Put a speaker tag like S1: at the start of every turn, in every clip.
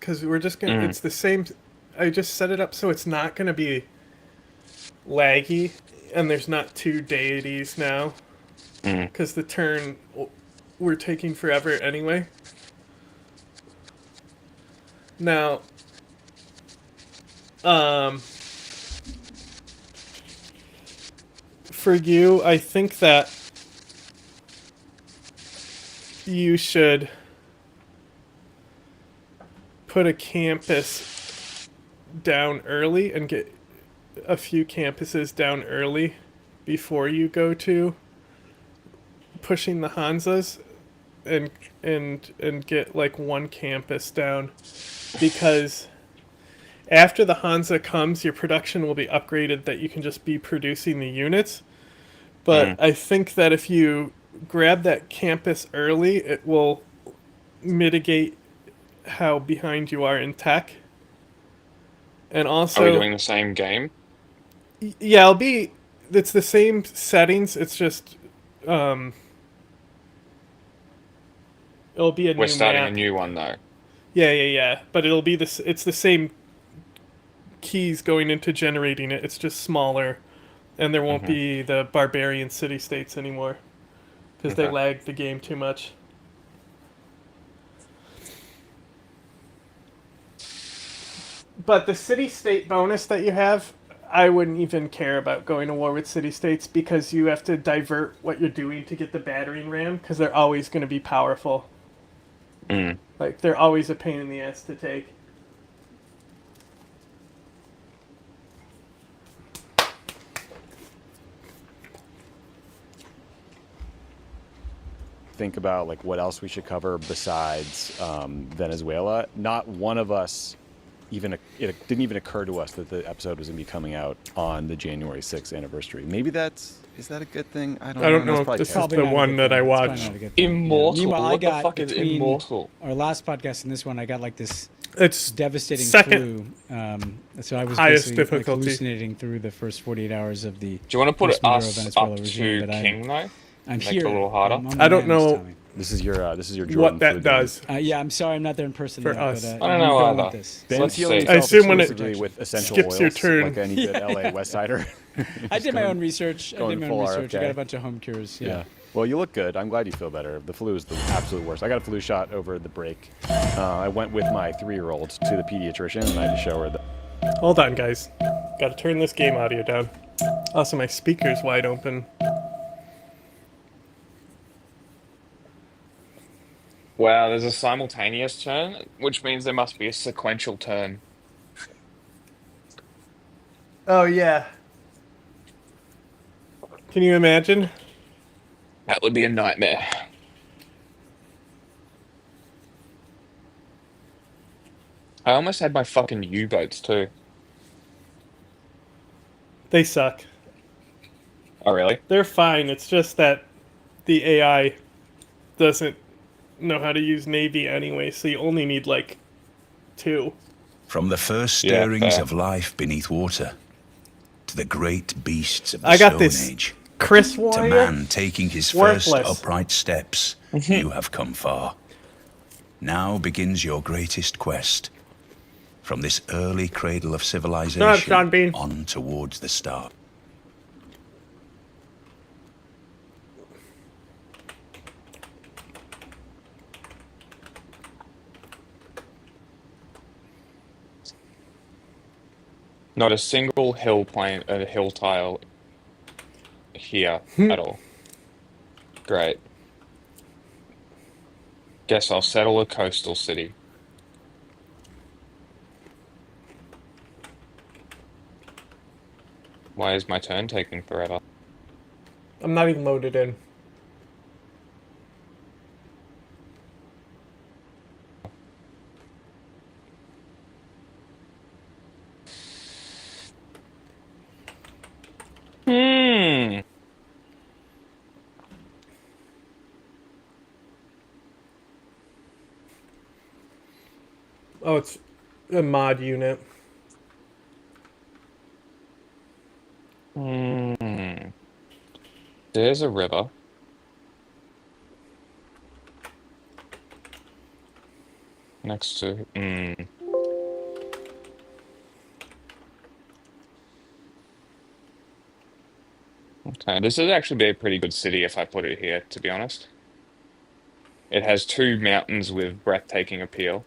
S1: because we're just gonna.
S2: Mm.
S1: It's the same. I just set it up so it's not gonna be laggy, and there's not two deities now,
S2: Mm.
S1: because the turn we're taking forever anyway. Now, um, for you, I think that you should put a campus down early and get a few campuses down early before you go to pushing the Hanzas and and get like one campus down, because after the Hansa comes your production will be upgraded that you can just be producing the units. But
S2: Mm.
S1: I think that if you grab that campus early, it will mitigate how behind you are in tech. And
S2: Are we
S1: also,
S2: doing the same game?
S1: yeah, it's the same settings. It's just um, it'll be a
S2: We're
S1: new
S2: starting a
S1: map.
S2: new one though.
S1: Yeah. But it'll be this. It's the same keys going into generating it. It's just smaller, and there won't
S2: Hmm.
S1: be the barbarian city states anymore because they
S2: Okay.
S1: lag the game too much. But the city state bonus that you have, I wouldn't even care about going to war with city states because you have to divert what you're doing to get the battering ram because they're always going to be powerful.
S2: Mm.
S1: Like they're always a pain in the ass to take.
S3: Think about like what else we should cover besides Venezuela. Not one of us it didn't even occur to us that the episode was going to be coming out on the January 6th anniversary. Maybe is that a good thing? I don't
S1: I
S3: know.
S1: don't know if this is
S3: terrible.
S1: the
S4: not a
S1: one
S4: good
S1: that
S4: thing.
S1: I
S4: It's probably
S1: watched.
S4: not a good thing.
S2: Immortal.
S4: Meanwhile, I
S2: What the
S4: got
S2: fuck is
S4: between
S2: immortal?
S4: our last podcast and this one, I got like this
S1: It's
S4: devastating
S1: second
S4: flu. So I was
S1: highest
S4: basically like
S1: difficulty.
S4: hallucinating through the first 48 hours of the
S2: Do you want to put
S4: first Maduro
S2: us
S4: Venezuela
S2: up
S4: regime.
S2: to
S4: But
S2: King though?
S4: I'm
S2: Make it
S4: here.
S2: a little harder.
S4: I'm on
S1: I
S4: the
S1: don't
S4: mend,
S1: know
S4: Tommy.
S3: This is your Jordan
S1: what that
S3: flu
S1: does.
S4: Yeah, I'm sorry I'm not there in person
S1: For
S4: yet,
S1: us.
S4: but
S2: I don't
S4: you
S2: know
S4: don't
S2: either.
S4: want this.
S3: Ben's
S2: Let's
S3: healing
S2: see.
S1: I
S3: himself
S1: assume when it
S3: exclusively with essential
S1: skips
S3: oils,
S1: your turn.
S3: like any good LA West Sider.
S4: I did my own research. I
S3: going
S4: did my
S3: full
S4: own research. I
S3: RFK.
S4: got a bunch of home cures. Yeah.
S3: Well, you look good. I'm glad you feel better. The flu is the absolute worst. I got a flu shot over the break. I went with my 3-year-old to the pediatrician, and I had to show her that.
S1: Hold on, guys. Got to turn this game audio down. Also, my speaker's wide open.
S2: Wow, there's a simultaneous turn, which means there must be a sequential turn.
S1: Oh yeah. Can you imagine?
S2: That would be a nightmare. I almost had my fucking U-boats too.
S1: They suck.
S2: Oh, really?
S1: They're fine. It's just that the AI doesn't know how to use Navy anyway, so you only need like 2.
S5: From the first
S2: Yeah,
S5: stirrings
S2: fair.
S5: of life beneath water, to the great beasts of the
S1: I got
S5: Stone
S1: this
S5: Age,
S1: Chris
S5: to
S1: Warrior.
S5: man taking his first
S1: Worthless.
S5: upright steps, you have come far. Now begins your greatest quest. From this early cradle of civilization
S1: Sean Bean.
S5: on towards the star.
S2: Not a single hill tile here at all. Great. Guess I'll settle a coastal city. Why is my turn taking forever?
S1: I'm not even loaded in.
S2: Hmm.
S1: Oh, it's a mod unit.
S2: Hmm. There's a river. Next to... Okay, this would actually be a pretty good city if I put it here, to be honest. It has two mountains with breathtaking appeal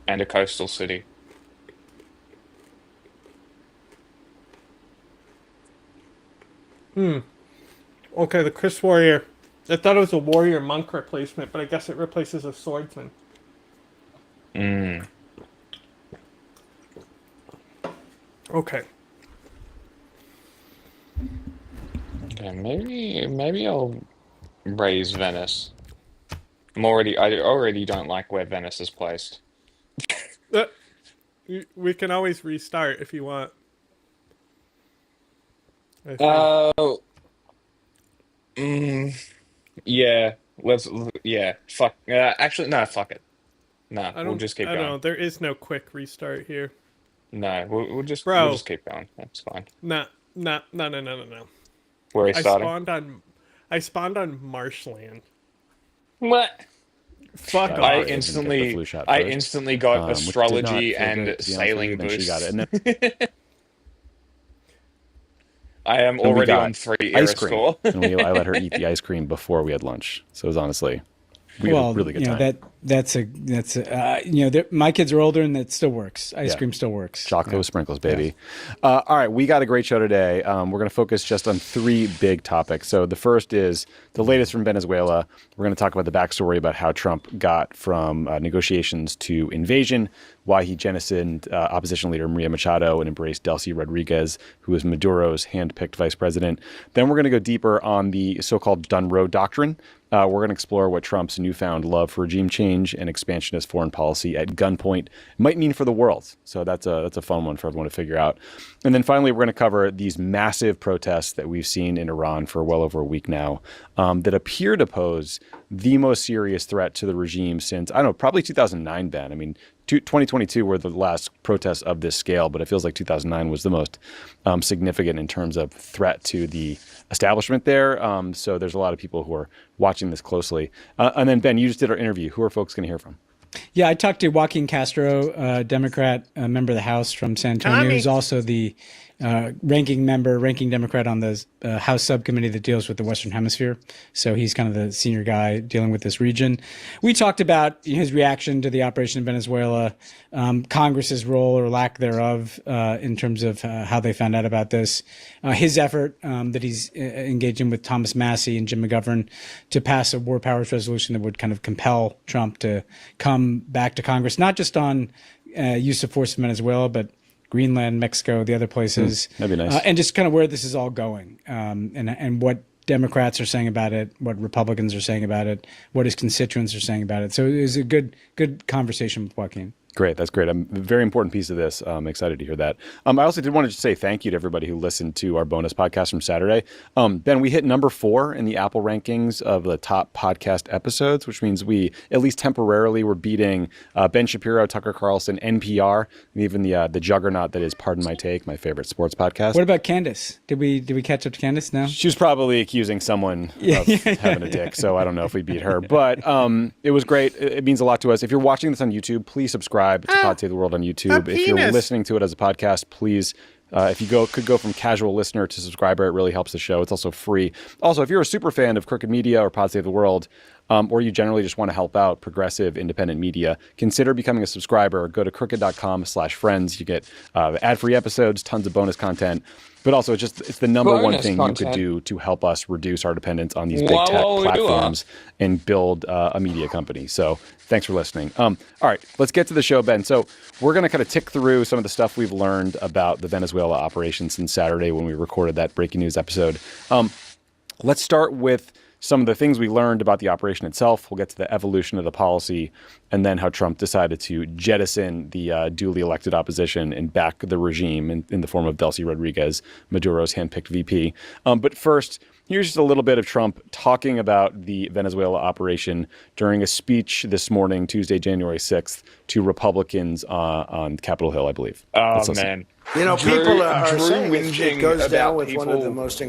S2: and a coastal city.
S1: Okay, the Chris Warrior. I thought it was a warrior monk replacement, but I guess it replaces a swordsman.
S2: Mm.
S1: Okay.
S2: Okay, maybe I'll raise Venice. I already don't like where Venice is placed.
S1: Uh, we can always restart if you want. I think.
S2: Oh, yeah. Yeah. Fuck. Actually, no. Fuck it. No, we'll just keep
S1: I don't
S2: going.
S1: know. There is no quick restart here.
S2: No, we'll
S1: Bro.
S2: just keep going. That's fine.
S1: Nah, no.
S2: Where are we
S1: I
S2: starting?
S1: spawned on marshland.
S2: What?
S1: Fuck
S3: That
S1: off.
S3: was Raven get the flu shot
S2: I
S3: first,
S2: instantly got
S3: which did not
S2: astrology
S3: feel
S2: and
S3: great, to be honest with you,
S2: sailing
S3: then she
S2: boosts.
S3: got it. And then
S2: I am
S3: we
S2: already
S3: got
S2: on 3
S3: ice
S2: era
S3: cream.
S2: score.
S3: And I let her eat the ice cream before we had lunch. So it was honestly, we had
S4: Well,
S3: a really good
S4: you know,
S3: time.
S4: that's my kids are older and that still works. Ice
S3: Yeah.
S4: cream still works.
S3: Chocolate with sprinkles, baby. All right, we got a great show today. We're going to focus just on 3 big topics. So the first is the latest from Venezuela. We're going to talk about the backstory about how Trump got from negotiations to invasion, why he jettisoned opposition leader Maria Machado and embraced Delcy Rodriguez, who is Maduro's hand-picked vice president. Then we're going to go deeper on the so-called Done Road Doctrine. We're going to explore what Trump's newfound love for regime change and expansionist foreign policy at gunpoint might mean for the world. So that's a fun one for everyone to figure out. And then finally, we're going to cover these massive protests that we've seen in Iran for well over a week now that appear to pose the most serious threat to the regime since, I don't know, probably 2009, Ben. I mean, 2022 were the last protests of this scale, but it feels like 2009 was the most significant in terms of threat to the establishment there. So there's a lot of people who are watching this closely. And then, Ben, you just did our interview. Who are folks going to hear from?
S4: Yeah, I talked to Joaquin Castro, Democrat, a member of the House from San Antonio,
S1: Tommy.
S4: who's also the ranking Democrat on the House subcommittee that deals with the Western Hemisphere. So he's kind of the senior guy dealing with this region. We talked about his reaction to the operation in Venezuela, Congress's role or lack thereof in terms of how they found out about this, his effort that he's engaged in with Thomas Massie and Jim McGovern to pass a war powers resolution that would kind of compel Trump to come back to Congress, not just on use of force in Venezuela, but Greenland, Mexico, the other places.
S3: That'd be nice.
S4: And just kind of where this is all going and what Democrats are saying about it, what Republicans are saying about it, what his constituents are saying about it. So it was a good conversation with Joaquin.
S3: Great. That's great. A very important piece of this. I'm excited to hear that. I also did want to just say thank you to everybody who listened to our bonus podcast from Saturday. Ben, we hit number 4 in the Apple rankings of the top podcast episodes, which means we, at least temporarily, were beating Ben Shapiro, Tucker Carlson, NPR, and even the juggernaut that is Pardon My Take, my favorite sports podcast.
S4: What about Candace? Did we catch up to Candace now?
S3: She was probably accusing someone of having a dick, so I don't know if we beat her. But it was great. It means a lot to us. If you're watching this on YouTube, please subscribe to Pod Save the World on YouTube. If you're listening to it as a podcast, please, if you could go from casual listener to subscriber, it really helps the show. It's also free. Also, if you're a super fan of Crooked Media or Pod Save the World, or you generally just want to help out progressive independent media, consider becoming a subscriber. Go to crooked.com/friends. You get ad-free episodes, tons of bonus content. But also, it's the number one
S2: Bonus
S3: thing
S2: content.
S3: you could do to help us reduce our dependence on these big
S2: Whoa,
S3: tech
S2: whoa, we do
S3: platforms and build a media company. So thanks for listening. All right, let's get to the show, Ben. So we're going to kind of tick through some of the stuff we've learned about the Venezuela operation since Saturday when we recorded that breaking news episode. Let's start with some of the things we learned about the operation itself. We'll get to the evolution of the policy and then how Trump decided to jettison the duly elected opposition and back the regime in the form of Delcy Rodriguez, Maduro's handpicked VP. But first, here's just a little bit of Trump talking about the Venezuela operation during a speech this morning, Tuesday, January 6th, to Republicans on Capitol Hill, I believe.
S2: Oh,
S3: Let's listen.
S2: man.
S6: You know,
S2: Drew-
S6: people are
S2: Drew
S6: saying
S2: whinging
S6: it goes
S2: about
S6: down with one of
S2: people-
S6: the most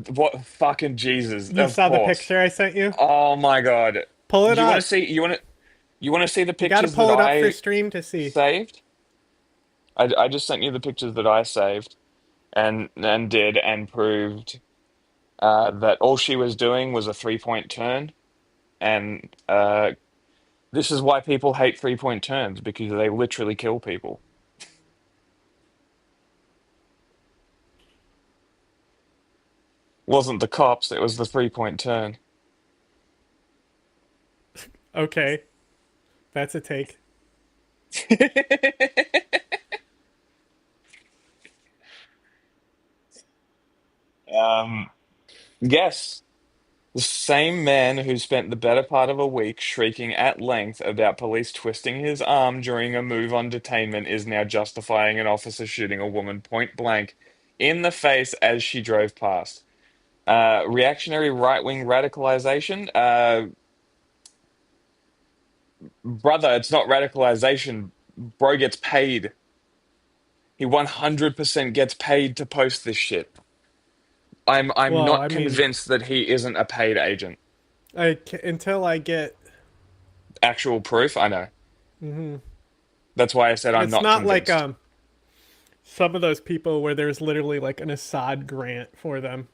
S2: What fucking Jesus?
S1: You
S2: of
S1: saw the
S2: course.
S1: picture I sent you?
S2: Oh my god.
S1: Pull it
S2: you
S1: up.
S2: want to see? You want to see the
S1: You
S2: pictures
S1: gotta pull
S2: that
S1: it up
S2: I
S1: for stream to see.
S2: saved? I just sent you the pictures that I saved, and did and proved that all she was doing was a 3-point turn, and this is why people hate 3-point turns because they literally kill people. Wasn't the cops, it was the 3-point turn.
S1: Okay, that's a take.
S2: Um, yes. The same man who spent the better part of a week shrieking at length about police twisting his arm during a move on detainment is now justifying an officer shooting a woman point blank in the face as she drove past. Reactionary right-wing radicalization? Brother, it's not radicalization. Bro gets paid. He 100% gets paid to post this shit. I'm
S1: Well,
S2: not
S1: I mean,
S2: convinced that he isn't a paid agent.
S1: until I get,
S2: Actual proof, I know. That's why I said I'm
S1: it's
S2: not
S1: not like
S2: convinced.
S1: some of those people where there's literally like an Assad grant for them.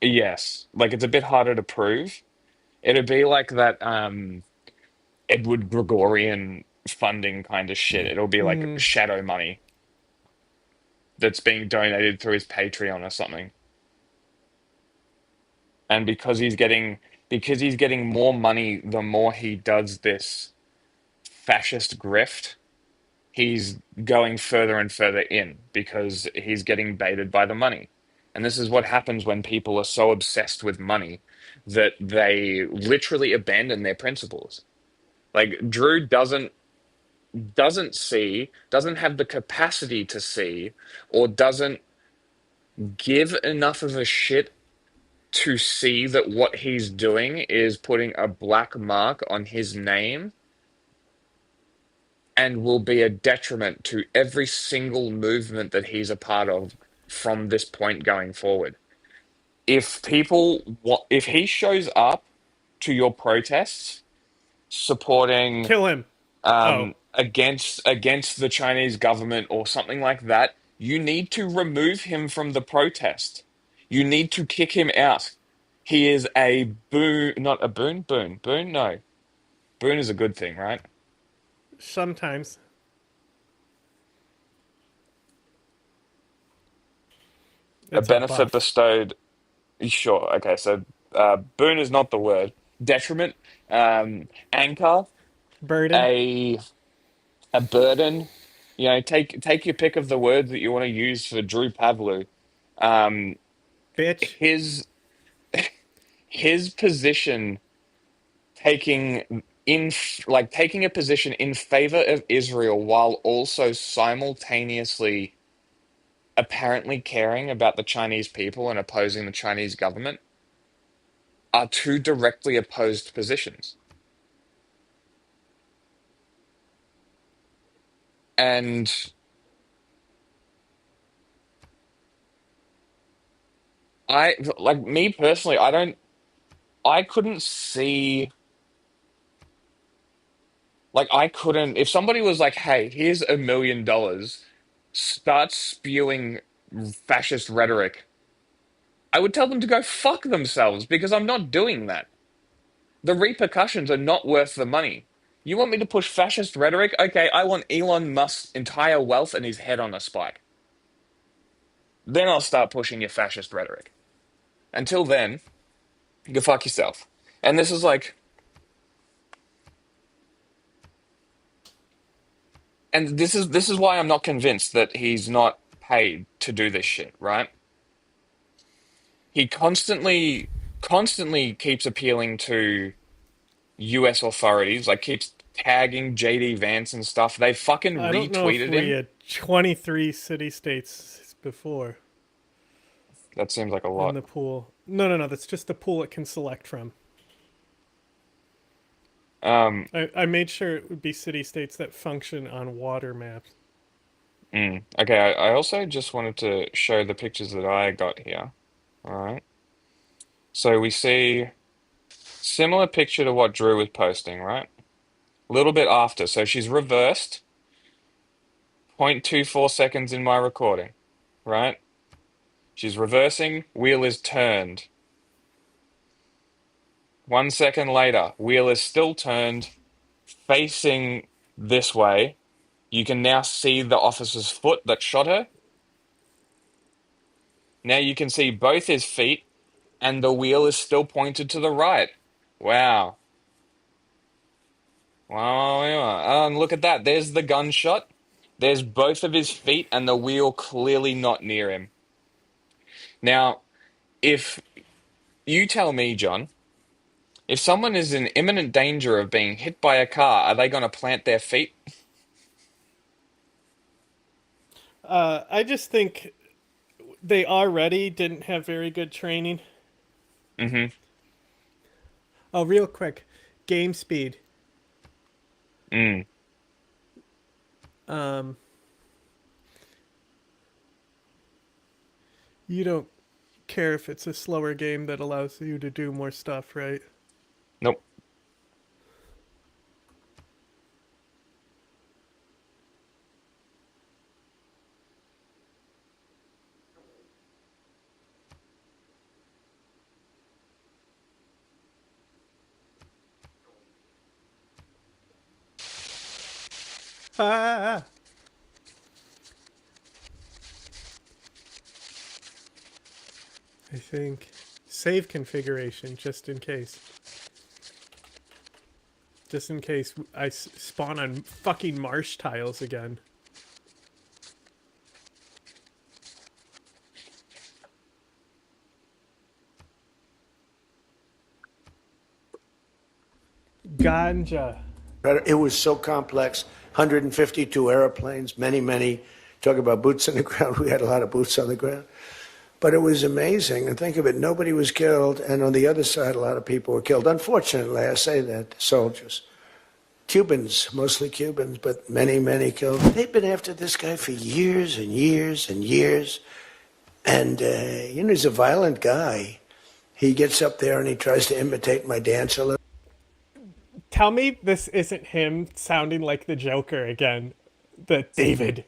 S2: Yes, like it's a bit harder to prove. It'd be like that Edward Gregorian funding kind of shit. It'll be like shadow money that's being donated through his Patreon or something. And because he's getting more money the more he does this fascist grift, he's going further and further in because he's getting baited by the money. And this is what happens when people are so obsessed with money that they literally abandon their principles. Like Drew doesn't have the capacity to see, or doesn't give enough of a shit to see that what he's doing is putting a black mark on his name and will be a detriment to every single movement that he's a part of from this point going forward. If he shows up to your protests supporting
S1: Kill him. Oh,
S2: against the Chinese government or something like that, you need to remove him from the protest. You need to kick him out. He is a boon, not a boon, boon, no. Boon is a good thing, right?
S1: sometimes
S2: A
S1: it's a
S2: benefit
S1: buff.
S2: bestowed. Sure. Okay. So, boon is not the word. Detriment, anchor,
S1: Burden,
S2: a a burden. Take your pick of the words that you want to use for Drew Pavlu. Um,
S1: bitch.
S2: his his position taking a position in favor of Israel while also simultaneously apparently caring about the Chinese people and opposing the Chinese government are two directly opposed positions. And like me personally, I couldn't see, like, I couldn't, if somebody was like, hey, here's $1 million, start spewing fascist rhetoric, I would tell them to go fuck themselves because I'm not doing that. The repercussions are not worth the money. You want me to push fascist rhetoric? Okay, I want Elon Musk's entire wealth and his head on a spike. Then I'll start pushing your fascist rhetoric. Until then, go fuck yourself. And this is like, and this is why I'm not convinced that he's not paid to do this shit, right? He constantly keeps appealing to US authorities, like keeps tagging JD Vance and stuff. They fucking
S1: I don't know if
S2: retweeted
S1: we
S2: him.
S1: had 23 city states before
S2: That seems like a
S1: in
S2: lot.
S1: the pool. No, no, no. That's just the pool it can select from.
S2: Um,
S1: I made sure it would be city states that function on water maps.
S2: okay, I also just wanted to show the pictures that I got here. All right. So we see similar picture to what Drew was posting, right? A little bit after. So she's reversed 0.24 seconds in my recording, right? She's reversing. Wheel is turned. 1 second later, wheel is still turned, facing this way. You can now see the officer's foot that shot her. Now you can see both his feet, and the wheel is still pointed to the right. Wow. Wow. And look at that. There's the gunshot. There's both of his feet, and the wheel clearly not near him. Now, if you tell me, John, if someone is in imminent danger of being hit by a car, are they going to plant their feet?
S1: I just think they already didn't have very good training.
S2: Mm-hmm.
S1: Oh, real quick, game speed.
S2: Mm.
S1: You don't care if it's a slower game that allows you to do more stuff, right?
S2: Nope.
S1: Ah! I think save configuration just in case. Just in case I spawn on fucking marsh tiles again. Ganja.
S6: It was so complex. 152 airplanes, many. Talk about boots on the ground. We had a lot of boots on the ground. But it was amazing. And think of it, nobody was killed. And on the other side, a lot of people were killed. Unfortunately, I say that, soldiers. Cubans, mostly Cubans, but many killed. They've been after this guy for years and years and years. And, he's a violent guy. He gets up there and he tries to imitate my dance a little.
S1: Tell me this isn't him sounding like the Joker again. The David,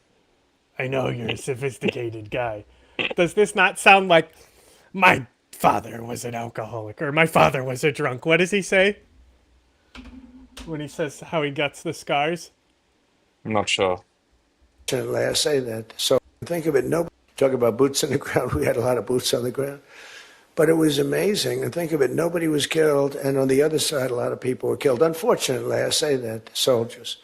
S1: I know you're a sophisticated guy. Does this not sound like my father was an alcoholic or my father was a drunk? What does he say? When he says how he gets the scars?
S2: I'm not sure.
S6: I say that. So think of it, nobody talk about boots on the ground. We had a lot of boots on the ground. But it was amazing. And think of it, nobody was killed. And on the other side, a lot of people were killed. Unfortunately, I say that, soldiers.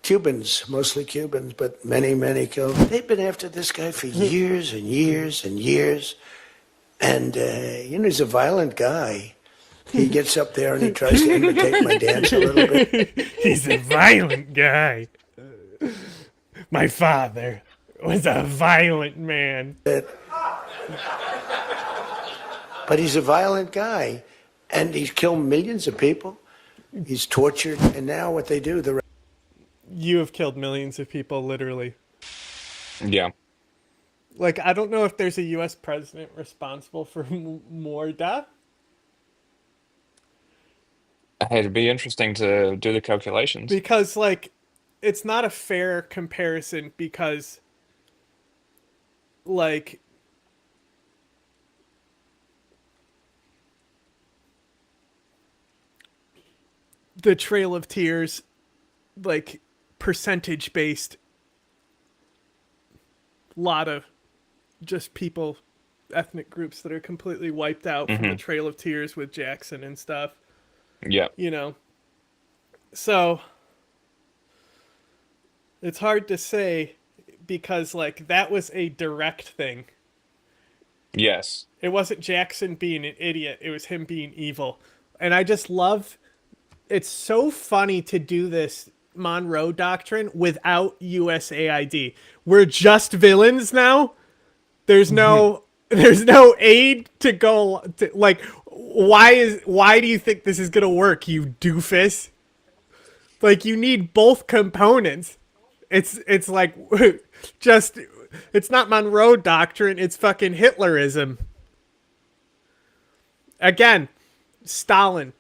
S6: Cubans, mostly Cubans, but many killed. They've been after this guy for years and years and years. And, he's a violent guy. He gets up there and he tries to imitate my dance a little bit.
S1: He's a violent guy. My father was a violent man.
S6: But he's a violent guy. And he's killed millions of people. He's tortured. And now what they do,
S1: You have killed millions of people, literally.
S2: Yeah.
S1: Like, I don't know if there's a U.S. president responsible for more death.
S2: Hey, it'd be interesting to do the calculations.
S1: Because, like, it's not a fair comparison because, like, the Trail of Tears, like, percentage based, lot of just people, ethnic groups that are completely wiped out from the Trail of Tears with Jackson and stuff,
S2: Yeah.
S1: you know. So it's hard to say because, like, that was a direct thing.
S2: Yes.
S1: It wasn't Jackson being an idiot, it was him being evil. And I just love, it's so funny to do this Monroe Doctrine without USAID. We're just villains now. There's no aid to go to, like, why do you think this is gonna work, you doofus? Like, you need both components. It's like just, it's not Monroe Doctrine, it's fucking Hitlerism. Again, Stalin.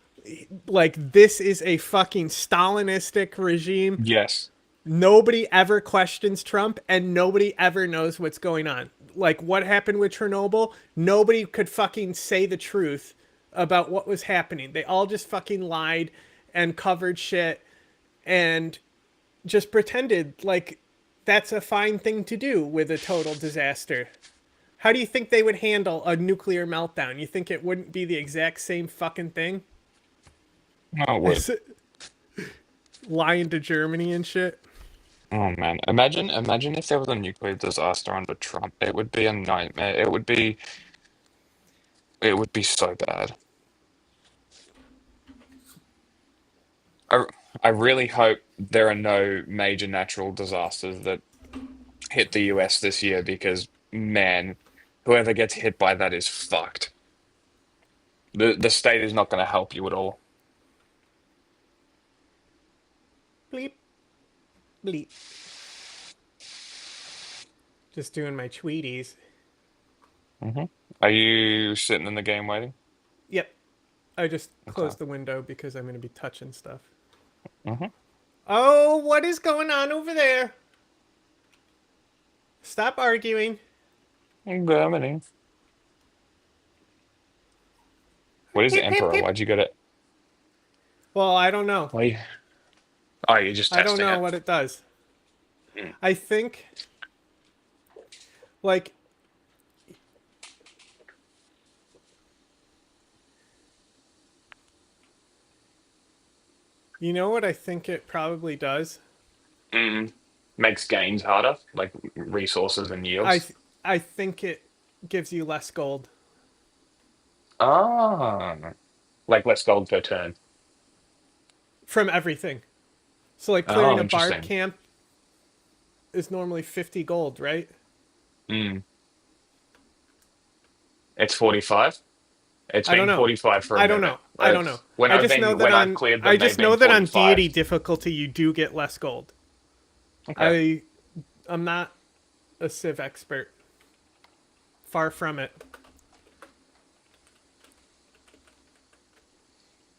S1: Like, this is a fucking Stalinistic regime.
S2: Yes.
S1: Nobody ever questions Trump, and nobody ever knows what's going on. Like what happened with Chernobyl, nobody could fucking say the truth about what was happening. They all just fucking lied and covered shit and just pretended like that's a fine thing to do with a total disaster. How do you think they would handle a nuclear meltdown? You think it wouldn't be the exact same fucking thing?
S2: Oh, it would.
S1: Lying to Germany and shit.
S2: Oh man, imagine if there was a nuclear disaster under Trump. It would be a nightmare. It would be so bad. I I really hope there are no major natural disasters that hit the US this year because man, whoever gets hit by that is fucked. The state is not going to help you at all.
S1: Bleep, bleep. Just doing my tweeties.
S2: Hmm. Are you sitting in the game waiting?
S1: Yep. I just
S2: Okay.
S1: closed the window because I'm going to be touching stuff.
S2: Hmm.
S1: Oh, what is going on over there? Stop arguing.
S2: Germany. What is
S1: Hip, hip,
S2: Emperor?
S1: hip.
S2: Why'd you get it?
S1: Well, I don't know.
S2: Why? Oh, you're just
S1: I don't
S2: testing
S1: know
S2: it.
S1: what it does.
S2: Mm.
S1: I think, like, you know what I think it probably does?
S2: Mm. Makes gains harder, like resources and
S1: I,
S2: yields.
S1: th- I think it gives you less gold
S2: Ah, like less gold per turn.
S1: from everything. So, like, clearing
S2: Oh,
S1: a bard
S2: interesting.
S1: camp is normally 50 gold, right?
S2: Mm. It's 45. It's
S1: I don't
S2: been
S1: know.
S2: 45 for a
S1: I don't
S2: minute.
S1: know. I don't know.
S2: When
S1: I
S2: I've
S1: just know
S2: been
S1: that
S2: when I've
S1: on
S2: cleared
S1: I
S2: them, they've
S1: just
S2: been
S1: know that on deity
S2: 45.
S1: difficulty you do get less gold.
S2: Okay.
S1: I I'm not a civ expert. Far from it.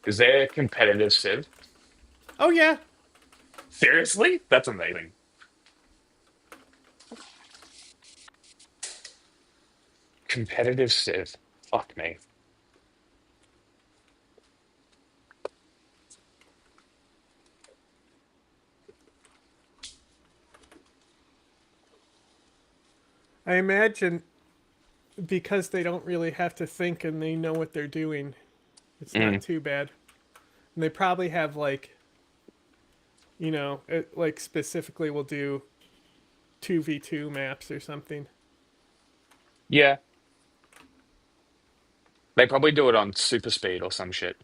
S2: Is there competitive Civ?
S1: Oh yeah.
S2: Seriously? That's amazing. Competitive Civ. Fuck me.
S1: I imagine because they don't really have to think and they know what they're doing, it's not
S2: Mm.
S1: too bad. And they probably have like, it like specifically will do 2v2 maps or something.
S2: Yeah. They probably do it on super speed or some shit.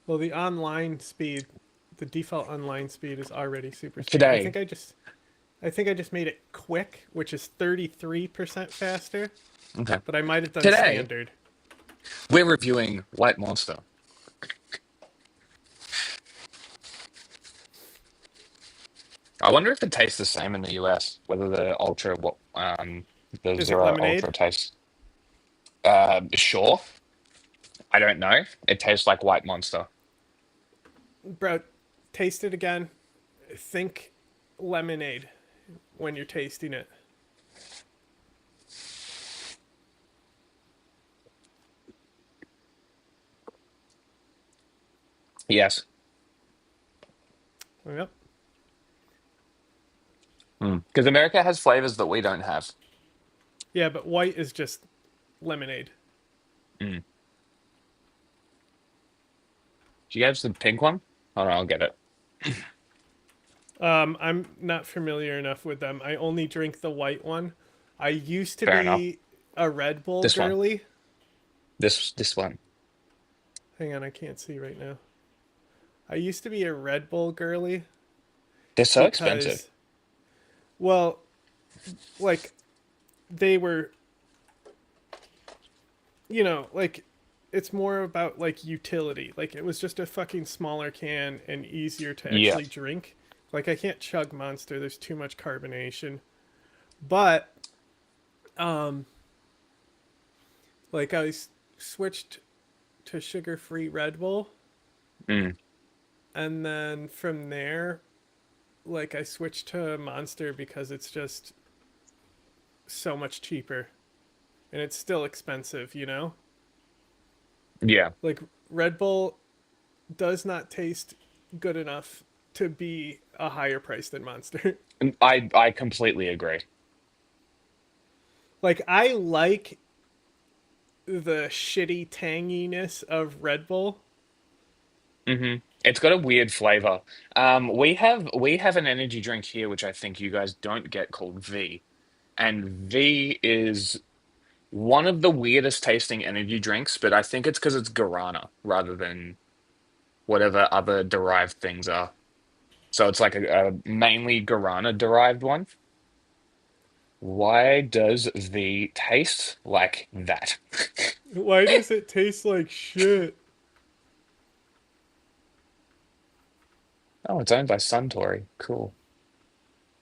S1: Well, the default online speed is already super speed.
S2: Today.
S1: I think I just made it quick, which is 33% faster,
S2: Okay.
S1: but I might have done
S2: Today,
S1: standard.
S2: we're reviewing White Monster. I wonder if it tastes the same in the US, whether the
S1: Is it
S2: Zero
S1: lemonade?
S2: Ultra tastes. Sure. I don't know. It tastes like White Monster.
S1: Bro, taste it again. Think lemonade when you're tasting it.
S2: Yes.
S1: Yep.
S2: Because America has flavors that we don't have.
S1: Yeah, but white is just lemonade.
S2: Mm. Do you have the pink one? Hold on, I'll get it.
S1: I'm not familiar enough with them. I only drink the white one. I used to
S2: Fair enough.
S1: be a Red Bull
S2: This one.
S1: girly.
S2: This one.
S1: Hang on, I can't see right now. I used to be a Red Bull girly
S2: They're so expensive.
S1: because, well, like they were, like it's more about like utility. Like it was just a fucking smaller can and easier to
S2: Yeah.
S1: actually drink. Like I can't chug Monster. There's too much carbonation. But like switched to sugar-free Red Bull
S2: Mm.
S1: And then from there, like I switched to Monster because it's just so much cheaper and it's still expensive, you know?
S2: Yeah,
S1: Like Red Bull does not taste good enough to be a higher price than Monster.
S2: I completely agree.
S1: Like I like the shitty tanginess of Red Bull.
S2: It's got a weird flavor. We have an energy drink here, which I think you guys don't get, called V. And V is one of the weirdest tasting energy drinks, but I think it's because it's guarana rather than whatever other derived things are. So it's like a mainly guarana derived one. Why does V taste like that?
S1: Why does it taste like shit?
S2: Oh, it's owned by Suntory. Cool.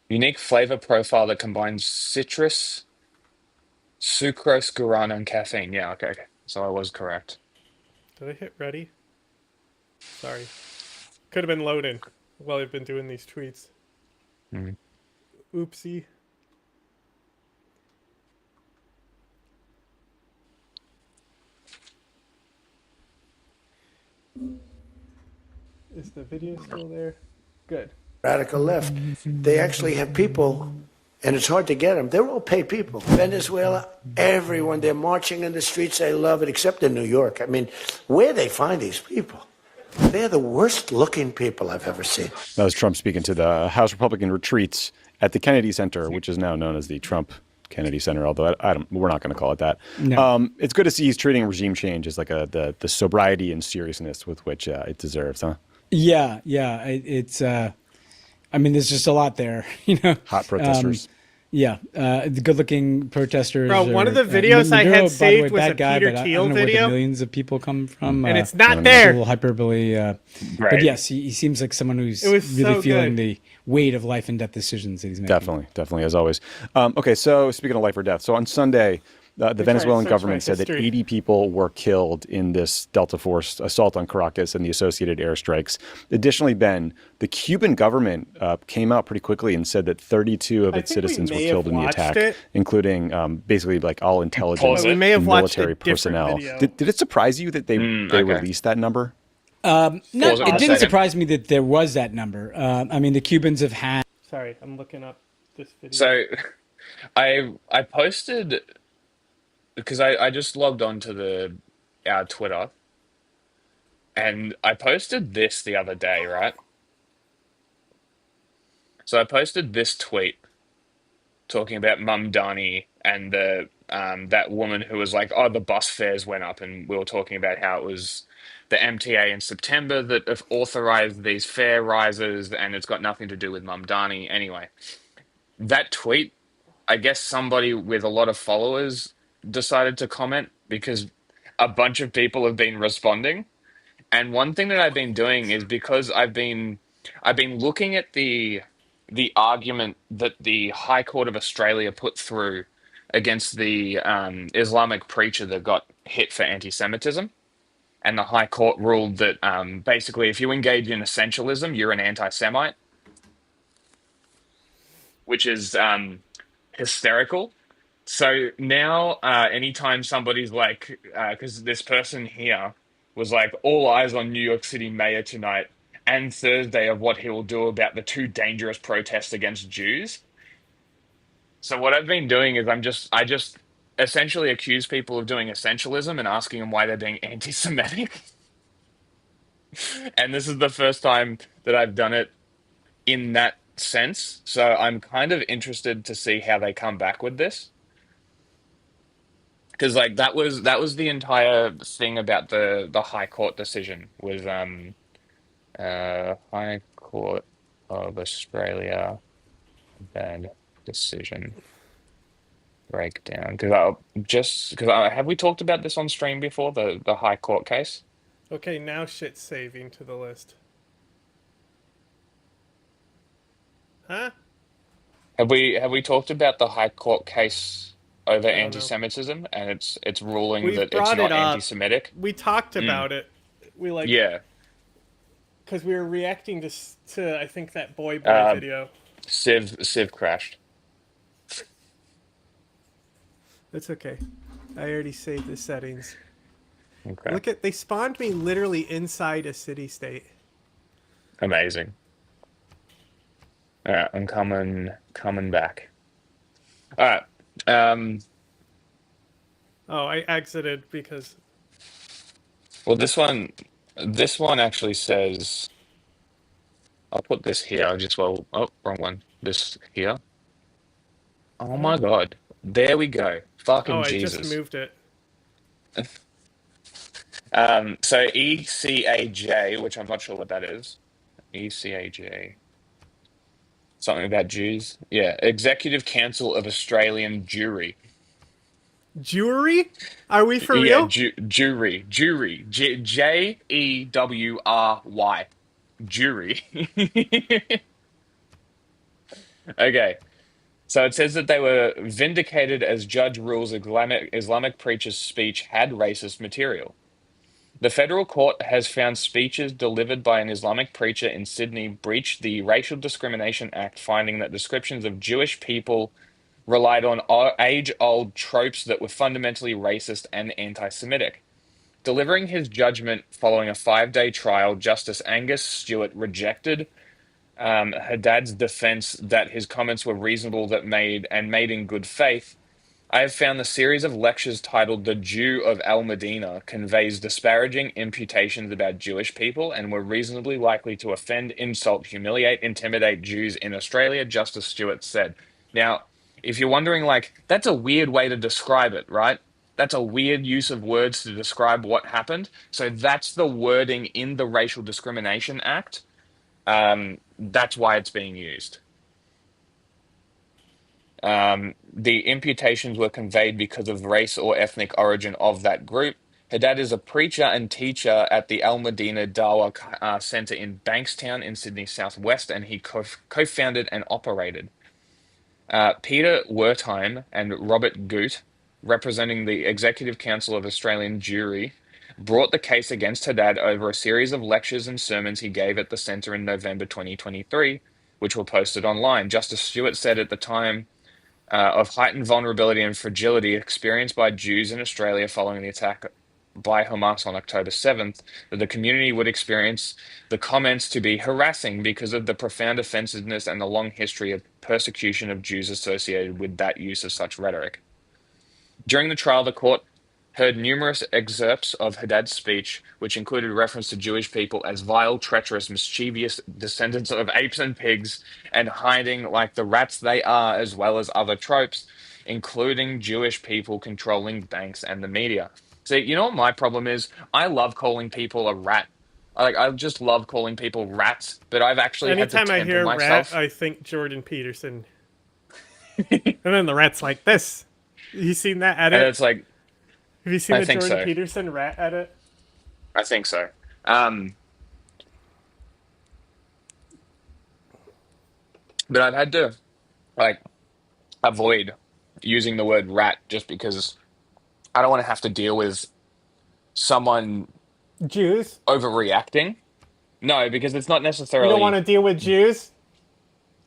S2: Unique flavor profile that combines citrus, sucrose, guarana, and caffeine. Yeah, okay, okay. So I was correct.
S1: Did I hit ready? Sorry. Could have been loading while I've been doing these tweets.
S2: Mm.
S1: Oopsie. Is the video still there? Good.
S6: Radical left. They actually have people, and it's hard to get them. They're all paid people. Venezuela, everyone, they're marching in the streets. They love it, except in New York. I mean, where they find these people? They're the worst looking people I've ever seen.
S3: That was Trump speaking to the House Republican retreats at the Kennedy Center, which is now known as the Trump Kennedy Center, although I don't, we're not going to call it that.
S4: No.
S3: It's good to see he's treating regime change as like the sobriety and seriousness with which it deserves, huh?
S4: Yeah, yeah. It's. I mean, there's just a lot there, you know.
S3: Hot protesters.
S4: Yeah, the good-looking protesters.
S1: Bro, one of the
S4: are-
S1: videos I
S4: Maduro,
S1: had
S4: by the
S1: saved
S4: way,
S1: was
S4: bad
S1: a
S4: guy,
S1: Peter
S4: but I
S1: Thiel
S4: don't know where
S1: video.
S4: the millions of people come from.
S1: And it's not
S4: It's a
S1: there.
S4: little hyperbole. But
S2: Right.
S4: yes, he seems like someone who's
S1: It was
S4: really
S1: so
S4: feeling
S1: good.
S4: the weight of life and death decisions that he's making.
S3: Definitely, as always. Okay, so speaking of life or death, so on Sunday, the Venezuelan
S1: search
S3: government
S1: my
S3: said that
S1: history.
S3: 80 people were killed in this Delta Force assault on Caracas and the associated airstrikes. Additionally, Ben, the Cuban government came out pretty quickly and said that 32 of
S1: I
S3: its
S1: think we
S3: citizens were
S1: may
S3: killed
S1: have
S3: in the
S1: watched
S3: attack,
S1: it.
S3: including basically like all intelligence
S2: But we
S1: may have
S3: and
S1: watched a
S3: military
S1: different
S3: personnel.
S1: video.
S3: Did it surprise you that they
S2: Okay.
S3: released that number?
S4: Not,
S2: Pause it
S4: it
S2: one
S4: didn't
S2: second.
S4: surprise me that there was that number. I mean, the Cubans have had.
S1: Sorry, I'm looking up this video.
S2: So I posted because I just logged on to the our Twitter and I posted this the other day, right? So I posted this tweet talking about Mum Dani and the that woman who was like, oh, the bus fares went up, and we were talking about how it was the MTA in September that have authorized these fare rises, and it's got nothing to do with Mum Dani. Anyway, that tweet, I guess somebody with a lot of followers decided to comment because a bunch of people have been responding. And one thing that I've been doing is because I've been looking at the argument that the High Court of Australia put through against the Islamic preacher that got hit for anti-Semitism. And the High Court ruled that basically if you engage in essentialism, you're an anti-Semite, which is hysterical. So now, anytime somebody's like, because this person here was like, all eyes on New York City mayor tonight and Thursday of what he will do about the two dangerous protests against Jews. So what I've been doing is I just essentially accuse people of doing essentialism and asking them why they're being anti-Semitic. And this is the first time that I've done it in that sense. So I'm kind of interested to see how they come back with this. Because like that was the entire thing about the High Court decision was High Court of Australia bad decision breakdown. Because have we talked about this on stream before, the High Court case?
S1: Okay, now shit's saving to the list. Huh?
S2: Have we talked about the High Court case over
S1: I don't know.
S2: anti-Semitism and it's ruling
S1: We've
S2: that it's
S1: brought it
S2: not
S1: up.
S2: anti-Semitic?
S1: We talked
S2: Mm,
S1: about it. We like
S2: yeah.
S1: because we were reacting to I think that boy
S2: Uh,
S1: video.
S2: Civ crashed.
S1: That's okay. I already saved the settings.
S2: Okay,
S1: Look at they spawned me literally inside a city state.
S2: amazing. All right, I'm coming back. All right. Um,
S1: Oh, I exited because
S2: well, this one actually says. I'll put this here. I just well, oh, wrong one. This here. Oh my God. There we go.
S1: oh
S2: Fucking
S1: I just
S2: Jesus.
S1: moved it.
S2: So ECAJ, which I'm not sure what that is. ECAJ. Something about Jews. Yeah. Executive Council of Australian Jury.
S1: Jewelry? Are we for
S2: Yeah,
S1: real?
S2: jury. Jewry. Jury. Okay. So it says that they were vindicated as judge rules Islamic preacher's speech had racist material. The federal court has found speeches delivered by an Islamic preacher in Sydney breached the Racial Discrimination Act, finding that descriptions of Jewish people relied on age-old tropes that were fundamentally racist and anti-Semitic. Delivering his judgment following a 5-day trial, Justice Angus Stewart rejected Haddad's defense that his comments were reasonable that made in good faith. I have found the series of lectures titled The Jew of Al Medina conveys disparaging imputations about Jewish people and were reasonably likely to offend, insult, humiliate, intimidate Jews in Australia, Justice Stewart said. Now, if you're wondering, like, that's a weird way to describe it, right? That's a weird use of words to describe what happened. So that's the wording in the Racial Discrimination Act. That's why it's being used. The imputations were conveyed because of race or ethnic origin of that group. Haddad is a preacher and teacher at the Al Medina Dawa Center in Bankstown in Sydney Southwest, and he co-founded and operated. Peter Wertheim and Robert Goot, representing the Executive Council of Australian Jury, brought the case against Haddad over a series of lectures and sermons he gave at the centre in November 2023, which were posted online. Justice Stewart said at the time of heightened vulnerability and fragility experienced by Jews in Australia following the attack by Hamas on October 7th, that the community would experience the comments to be harassing because of the profound offensiveness and the long history of persecution of Jews associated with that use of such rhetoric. During the trial, the court heard numerous excerpts of Haddad's speech, which included reference to Jewish people as vile, treacherous, mischievous descendants of apes and pigs, and hiding like the rats they are, as well as other tropes, including Jewish people controlling banks and the media. See, you know what my problem is? I love calling people a rat. I just love calling people rats, but I've actually had to
S1: Anytime I
S2: temper
S1: hear rat,
S2: myself.
S1: I think Jordan Peterson. And then the rat's like this. You seen that
S2: And
S1: edit?
S2: it's like,
S1: Have you seen
S2: I
S1: the
S2: think
S1: Jordan
S2: so.
S1: Peterson rat edit?
S2: I think so. Um, but I've had to like avoid using the word rat just because I don't want to have to deal with someone
S1: Jews?
S2: overreacting. No, because it's not
S1: You don't want
S2: necessarily
S1: to deal with Jews?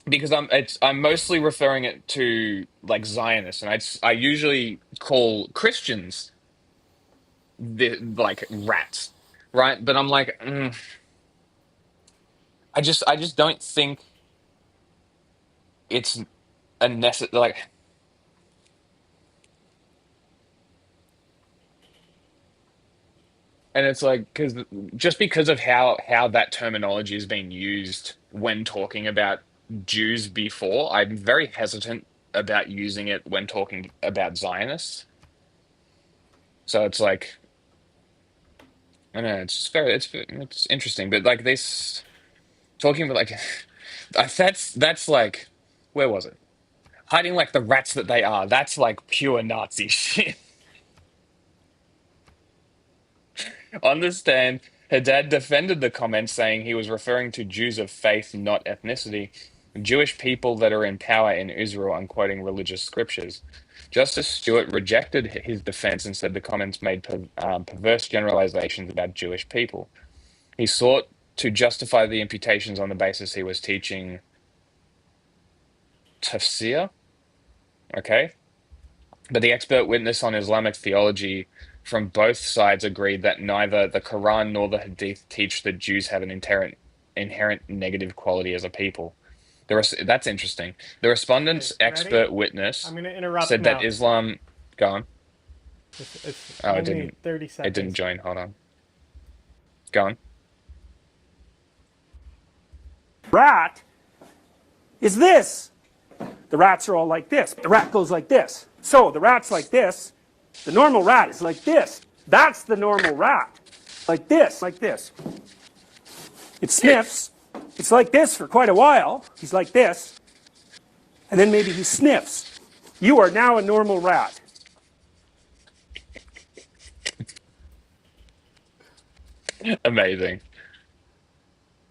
S2: because I'm mostly referring it to like Zionists, and I usually call Christians like rats, right? But I'm like, I just don't think it's a necessary like. And it's like because just because of how that terminology has been used when talking about Jews before, I'm very hesitant about using it when talking about Zionists. So it's like I don't know, it's just it's interesting, but like this talking about like that's like where was it? Hiding like the rats that they are. That's like pure Nazi shit. On the stand, Haddad defended the comment, saying he was referring to Jews of faith, not ethnicity, Jewish people that are in power in Israel, and quoting religious scriptures. Justice Stewart rejected his defense and said the comments made perverse generalizations about Jewish people. He sought to justify the imputations on the basis he was teaching tafsir. Okay. But the expert witness on Islamic theology from both sides agreed that neither the Quran nor the Hadith teach that Jews have an inherent negative quality as a people. That's interesting. The
S1: Okay,
S2: respondent's
S1: ready?
S2: expert witness
S1: I'm gonna interrupt
S2: said that
S1: now.
S2: Islam. Go on.
S1: It's
S2: Oh,
S1: only 30
S2: it didn't
S1: seconds.
S2: join. Hold on. Go on.
S7: Rat is this. The rats are all like this. The rat goes like this. So the rat's like this. The normal rat is like this. That's the normal rat. Like this, like this. It sniffs. It's like this for quite a while. He's like this. And then maybe he sniffs. You are now a normal rat.
S2: Amazing.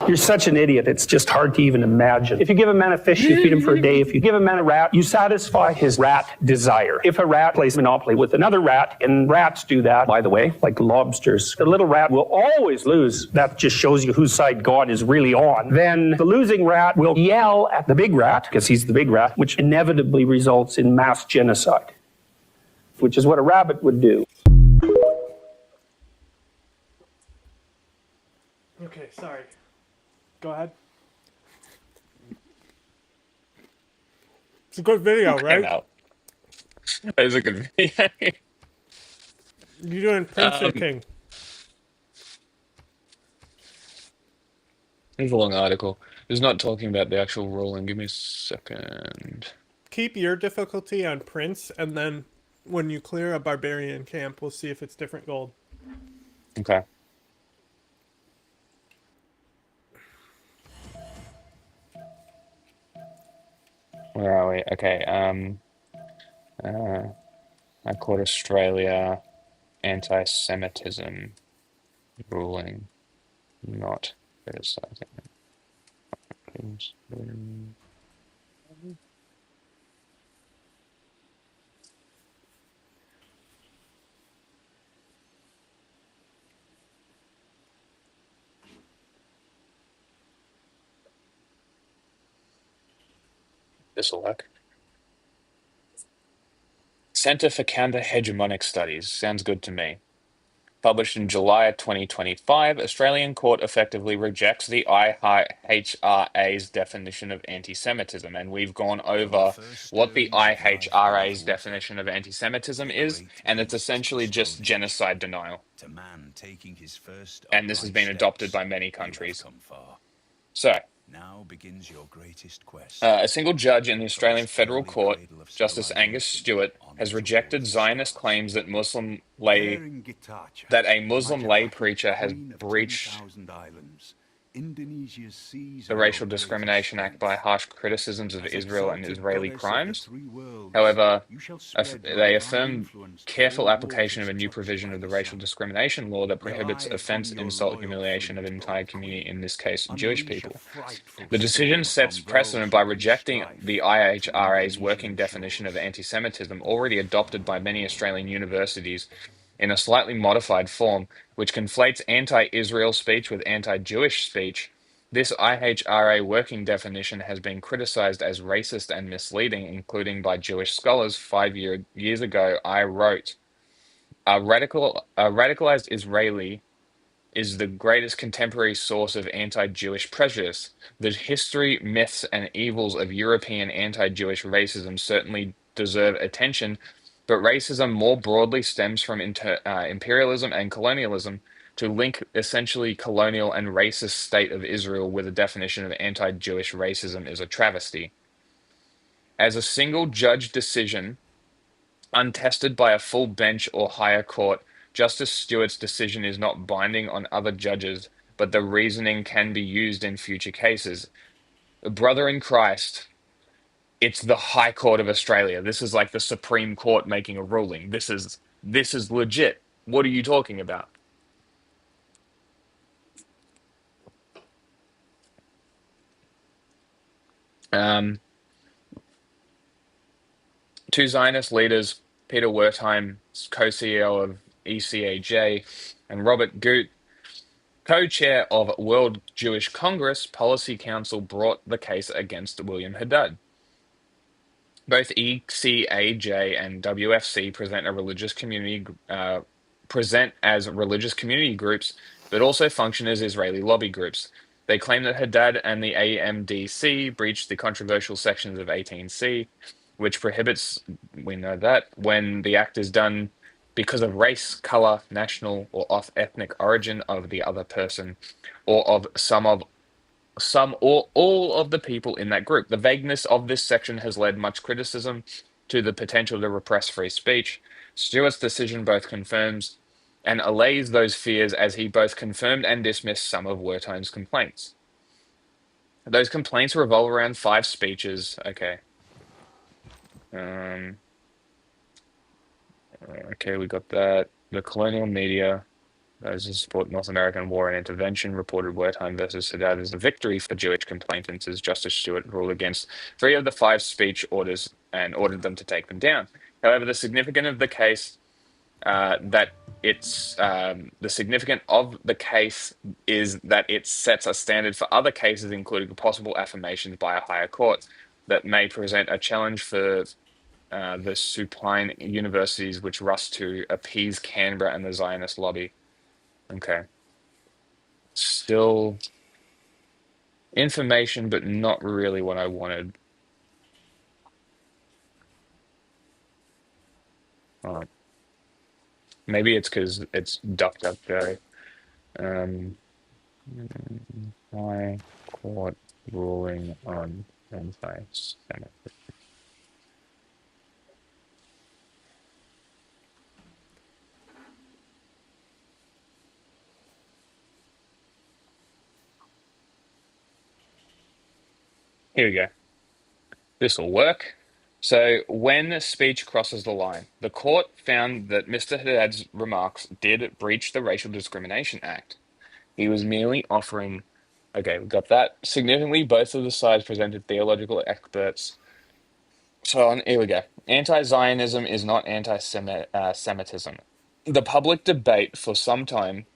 S7: You're such an idiot, it's just hard to even imagine. If you give a man a fish, you feed him for a day. If you give a man a rat, you satisfy his rat desire. If a rat plays Monopoly with another rat, and rats do that, by the way, like lobsters, the little rat will always lose. That just shows you whose side God is really on. Then the losing rat will yell at the big rat, because he's the big rat, which inevitably results in mass genocide, which is what a rabbit would do.
S1: Okay, sorry. Go ahead. It's a good video, right?
S2: Out. That is a good video.
S1: You doing Prince or King?
S2: It's a long article. It's not talking about the actual ruling. Give me a second.
S1: Keep your difficulty on Prince, and then when you clear a barbarian camp, we'll see if it's different gold.
S2: Okay. Where are we? Okay. I caught Australia anti-Semitism ruling, not criticizing. This will work. Center for Counter-Hegemonic Studies. Sounds good to me. Published in July 2025, Australian court effectively rejects the IHRA's definition of anti-Semitism, and we've gone over what the IHRA's definition of anti-Semitism is, and it's essentially just genocide denial.
S5: To man taking his first
S2: And this has been adopted by many
S5: You have
S2: countries.
S5: come far.
S2: So,
S5: Now begins your greatest quest.
S2: a single judge in the Australian
S5: this
S2: Federal
S5: early
S2: Court,
S5: cradle of
S2: Justice Angus
S5: civilization,
S2: Stewart, has
S5: on
S2: rejected
S5: towards
S2: Zionist
S5: stars.
S2: claims that a Muslim lay preacher has breached the Racial Discrimination Act by harsh criticisms of Israel and Israeli crimes. However, they affirm careful application of a new provision of the racial discrimination law that prohibits offense, insult, humiliation of an entire community, in this case, Jewish people. The decision sets precedent by rejecting the IHRA's working definition of anti-Semitism, already adopted by many Australian universities in a slightly modified form, which conflates anti-Israel speech with anti-Jewish speech. This IHRA working definition has been criticized as racist and misleading, including by Jewish scholars. 5 years ago, I wrote, a radicalized Israeli is the greatest contemporary source of anti-Jewish prejudice. The history, myths, and evils of European anti-Jewish racism certainly deserve attention, but racism more broadly stems from imperialism and colonialism. To link essentially colonial and racist state of Israel with a definition of anti-Jewish racism is a travesty. As a single judge decision, untested by a full bench or higher court, Justice Stewart's decision is not binding on other judges, but the reasoning can be used in future cases. Brother in Christ, it's the High Court of Australia. This is like the Supreme Court making a ruling. This is legit. What are you talking about? Um, Two Zionist leaders, Peter Wertheim, co-CEO of ECAJ, and Robert Gut, co-chair of World Jewish Congress Policy Council, brought the case against William Haddad. Both ECAJ and WFC present as religious community groups, but also function as Israeli lobby groups. They claim that Haddad and the AMDC breached the controversial sections of 18C, which prohibits, we know that, when the act is done because of race, color, national, or ethnic origin of the other person, or of some or all of the people in that group. The vagueness of this section has led much criticism to the potential to repress free speech. Stewart's decision both confirms and allays those fears, as he both confirmed and dismissed some of Wertheim's complaints. Those complaints revolve around 5 speeches. Okay. Okay, we got that. The colonial media, those who support North American war and intervention, reported Wertheim versus Haddad as a victory for Jewish complainants, as Justice Stewart ruled against 3 of the 5 speech orders and ordered them to take them down. However, the significance of the case is that it sets a standard for other cases, including possible affirmations by a higher court, that may present a challenge for the supine universities which rush to appease Canberra and the Zionist lobby. Okay. Still information, but not really what I wanted. Oh, maybe it's because it's ducked up there. High court ruling on anti-Semitic. Here we go. This will work. So, when speech crosses the line, the court found that Mr. Haddad's remarks did breach the Racial Discrimination Act. He was merely offering. Okay, we got that. Significantly, both of the sides presented theological experts. So, here we go. Anti-Zionism is not anti-Semitism. The public debate for some time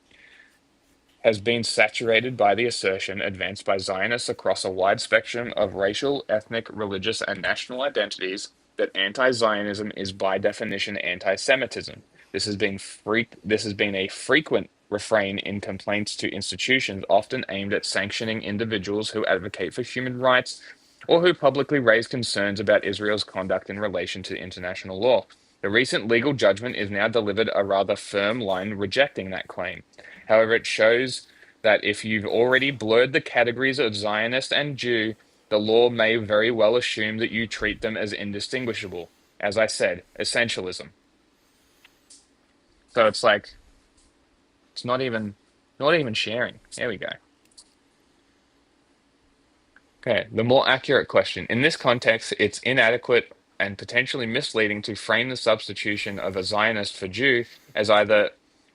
S2: has been saturated by the assertion advanced by Zionists across a wide spectrum of racial, ethnic, religious, and national identities that anti-Zionism is by definition anti-Semitism. This has been a frequent refrain in complaints to institutions often aimed at sanctioning individuals who advocate for human rights or who publicly raise concerns about Israel's conduct in relation to international law. The recent legal judgment is now delivered a rather firm line rejecting that claim. However, it shows that if you've already blurred the categories of Zionist and Jew, the law may very well assume that you treat them as indistinguishable. As I said, essentialism. So it's like, it's not even sharing. There we go. Okay, the more accurate question. In this context, it's inadequate and potentially misleading to frame the substitution of a Zionist for Jew as either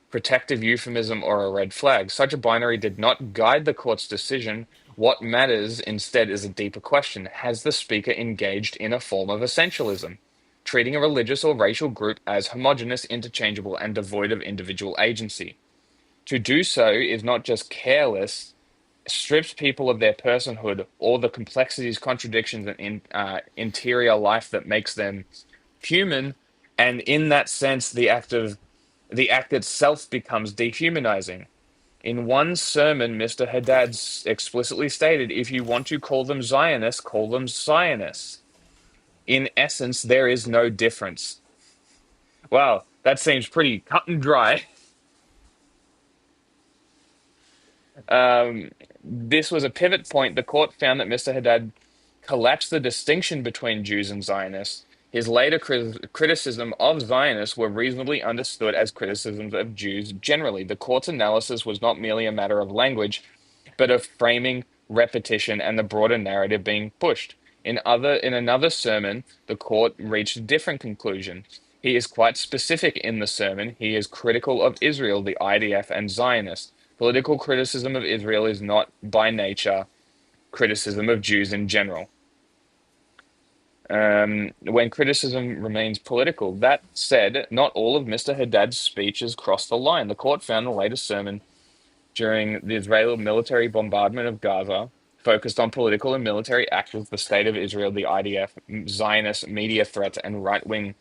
S2: protective euphemism or a red flag. Such a binary did not guide the court's decision. What matters instead is a deeper question. Has the speaker engaged in a form of essentialism, treating a religious or racial group as homogeneous, interchangeable, and devoid of individual agency? To do so is not just careless, strips people of their personhood or the complexities, contradictions, and interior life that makes them human, and in that sense, the act itself becomes dehumanizing. In one sermon, Mr. Haddad explicitly stated, if you want to call them Zionists, call them Zionists. In essence, there is no difference. Wow, that seems pretty cut and dry. This was a pivot point. The court found that Mr. Haddad collapsed the distinction between Jews and Zionists. His later criticism of Zionists were reasonably understood as criticisms of Jews generally. The court's analysis was not merely a matter of language, but of framing, repetition, and the broader narrative being pushed. In another sermon, the court reached a different conclusion. He is quite specific in the sermon. He is critical of Israel, the IDF, and Zionists. Political criticism of Israel is not, by nature, criticism of Jews in general. When criticism remains political. That said, not all of Mr. Haddad's speeches crossed the line. The court found the latest sermon during the Israeli military bombardment of Gaza focused on political and military actors, the State of Israel, the IDF, Zionist media threats, and right-wing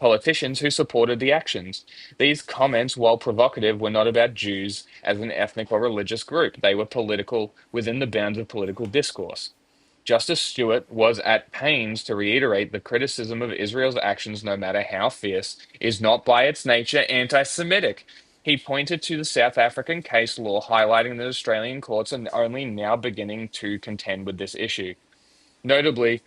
S2: politicians who supported the actions. These comments, while provocative, were not about Jews as an ethnic or religious group. They were political within the bounds of political discourse. Justice Stewart was at pains to reiterate the criticism of Israel's actions, no matter how fierce, is not by its nature anti-Semitic. He pointed to the South African case law, highlighting that Australian courts are only now beginning to contend with this issue. Notably,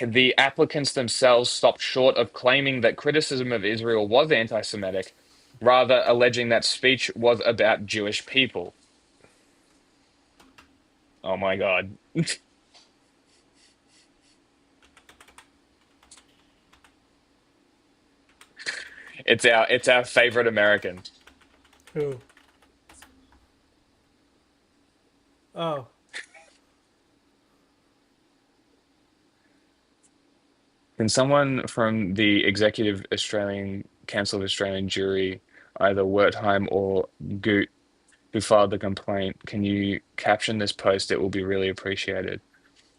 S2: the applicants themselves stopped short of claiming that criticism of Israel was anti-Semitic, rather alleging that speech was about Jewish people. Oh my God. It's our favorite American.
S1: Who? Oh,
S2: Can someone from the Executive Australian Council of Australian Jury, either Wertheim or Goot, who filed the complaint, can you caption this post? It will be really appreciated.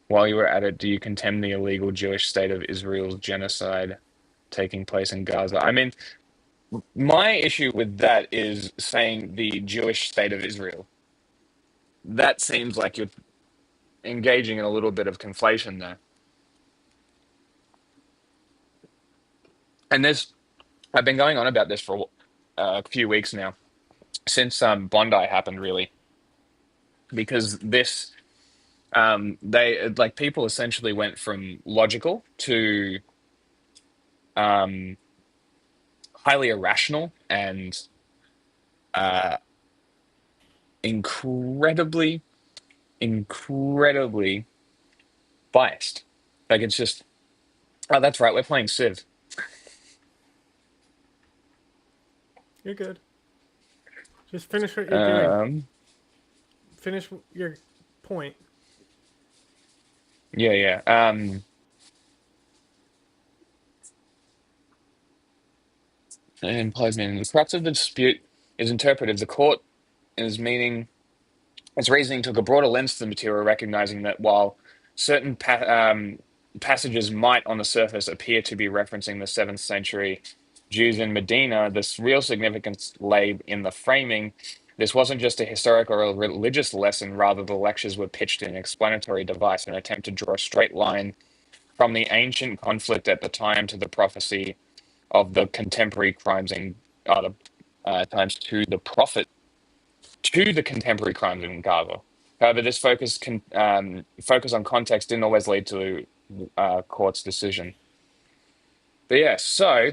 S2: While you are at it, do you condemn the illegal Jewish state of Israel's genocide taking place in Gaza? I mean, my issue with that is saying the Jewish state of Israel. That seems like you're engaging in a little bit of conflation there. And I've been going on about this for a few weeks now, since Bondi happened, really, because they like people essentially went from logical to um, highly irrational and uh, incredibly, incredibly biased. Like it's just, oh, that's right, we're playing Civ.
S1: you're good. Just finish what you're doing.
S2: Um,
S1: Finish your point.
S2: yeah, yeah. It implies meaning. The crux of the dispute is interpretive. The court is meaning its reasoning took a broader lens to the material, recognizing that while certain passages might, on the surface, appear to be referencing the 7th century Jews in Medina, this real significance lay in the framing. This wasn't just a historical or religious lesson, rather, the lectures were pitched in an explanatory device, an attempt to draw a straight line from the ancient conflict at the time to the prophecy of the contemporary crimes in other times to the prophet to the contemporary crimes in Gaza. However, this focus on context didn't always lead to court's decision. But yeah, so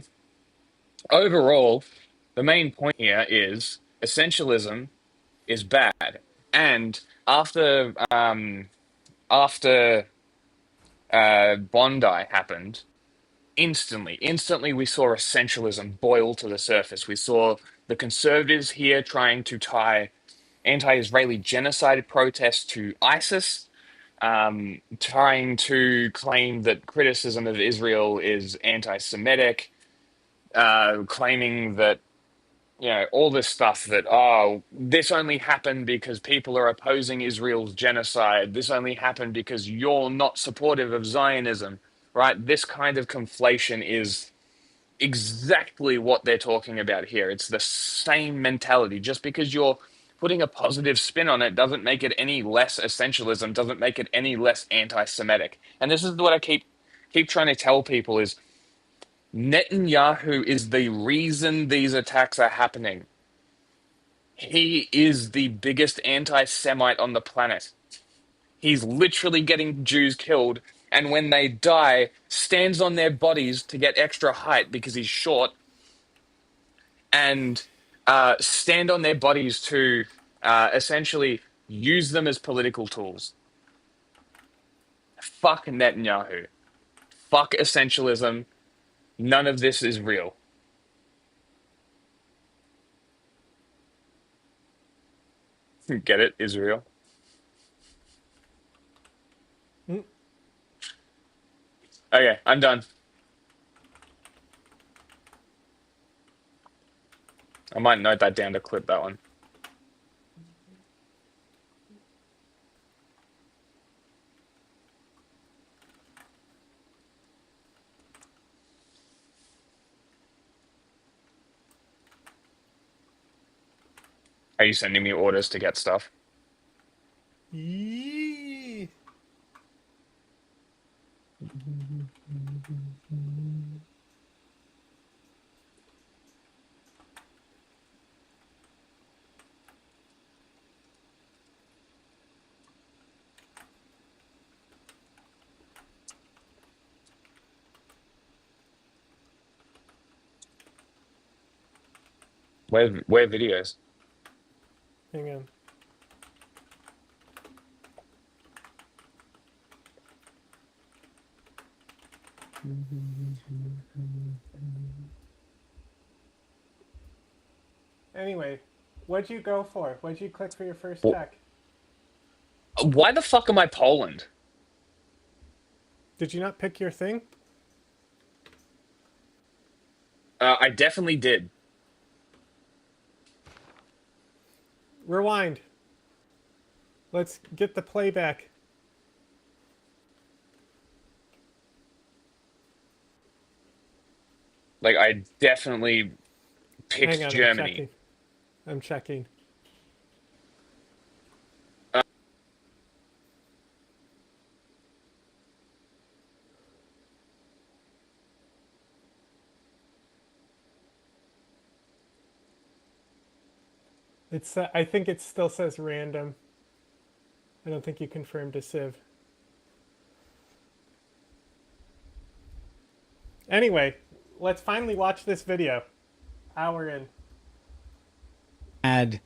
S2: overall, the main point here is essentialism is bad, and after Bondi happened, instantly we saw essentialism boil to the surface. We saw the conservatives here trying to tie anti-Israeli genocide protests to ISIS, trying to claim that criticism of Israel is anti-Semitic, claiming that all this stuff that this only happened because people are opposing Israel's genocide. This only happened because you're not supportive of Zionism, right? This kind of conflation is exactly what they're talking about here. It's the same mentality. Just because you're putting a positive spin on it doesn't make it any less essentialism, doesn't make it any less anti-Semitic. And this is what I keep trying to tell people is Netanyahu is the reason these attacks are happening. He is the biggest anti-Semite on the planet. He's literally getting Jews killed, and when they die, stands on their bodies to get extra height because he's short, and stand on their bodies to essentially use them as political tools. Fuck Netanyahu. Fuck essentialism. None of this is real. Get it? Israel.
S1: Mm.
S2: Okay, I'm done. I might note that down to clip that one. Are you sending me orders to get stuff?
S1: Yee.
S2: Where videos?
S1: Hang on. Anyway, what'd you go for? What'd you click for your first tech?
S2: Why the fuck am I Poland?
S1: Did you not pick your thing?
S2: I definitely did.
S1: Rewind. Let's get the playback.
S2: Like, I definitely
S1: Hang
S2: picked
S1: on, I'm
S2: Germany.
S1: checking. I'm checking. It's. I think it still says random. I don't think you confirmed a Civ. Anyway, let's finally watch this video. Hour in.
S4: Had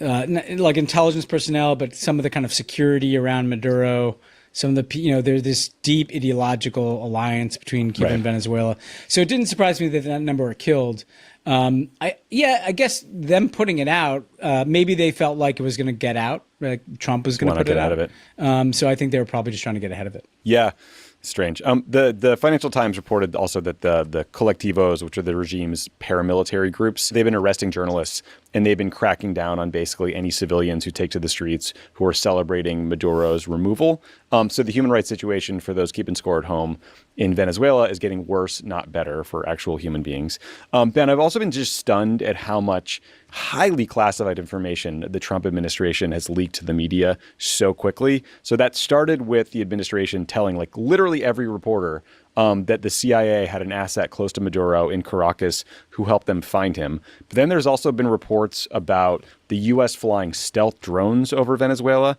S4: like intelligence personnel, but some of the kind of security around Maduro. Some of the, there's this deep ideological alliance between Cuba and Venezuela. So it didn't surprise me that that number were killed. I guess them putting it out, maybe they felt like it was going to get out, like Trump was going to put it out.
S3: Of it.
S4: So I think they were probably just trying to get ahead of it.
S3: Yeah. Strange. The Financial Times reported also that the collectivos, which are the regime's paramilitary groups, they've been arresting journalists and they've been cracking down on basically any civilians who take to the streets who are celebrating Maduro's removal. So the human rights situation for those keeping score at home in Venezuela is getting worse, not better, for actual human beings. Ben, I've also been just stunned at how much highly classified information the Trump administration has leaked to the media so quickly. So that started with the administration telling like literally every reporter that the CIA had an asset close to Maduro in Caracas who helped them find him. But then there's also been reports about the U.S. flying stealth drones over Venezuela.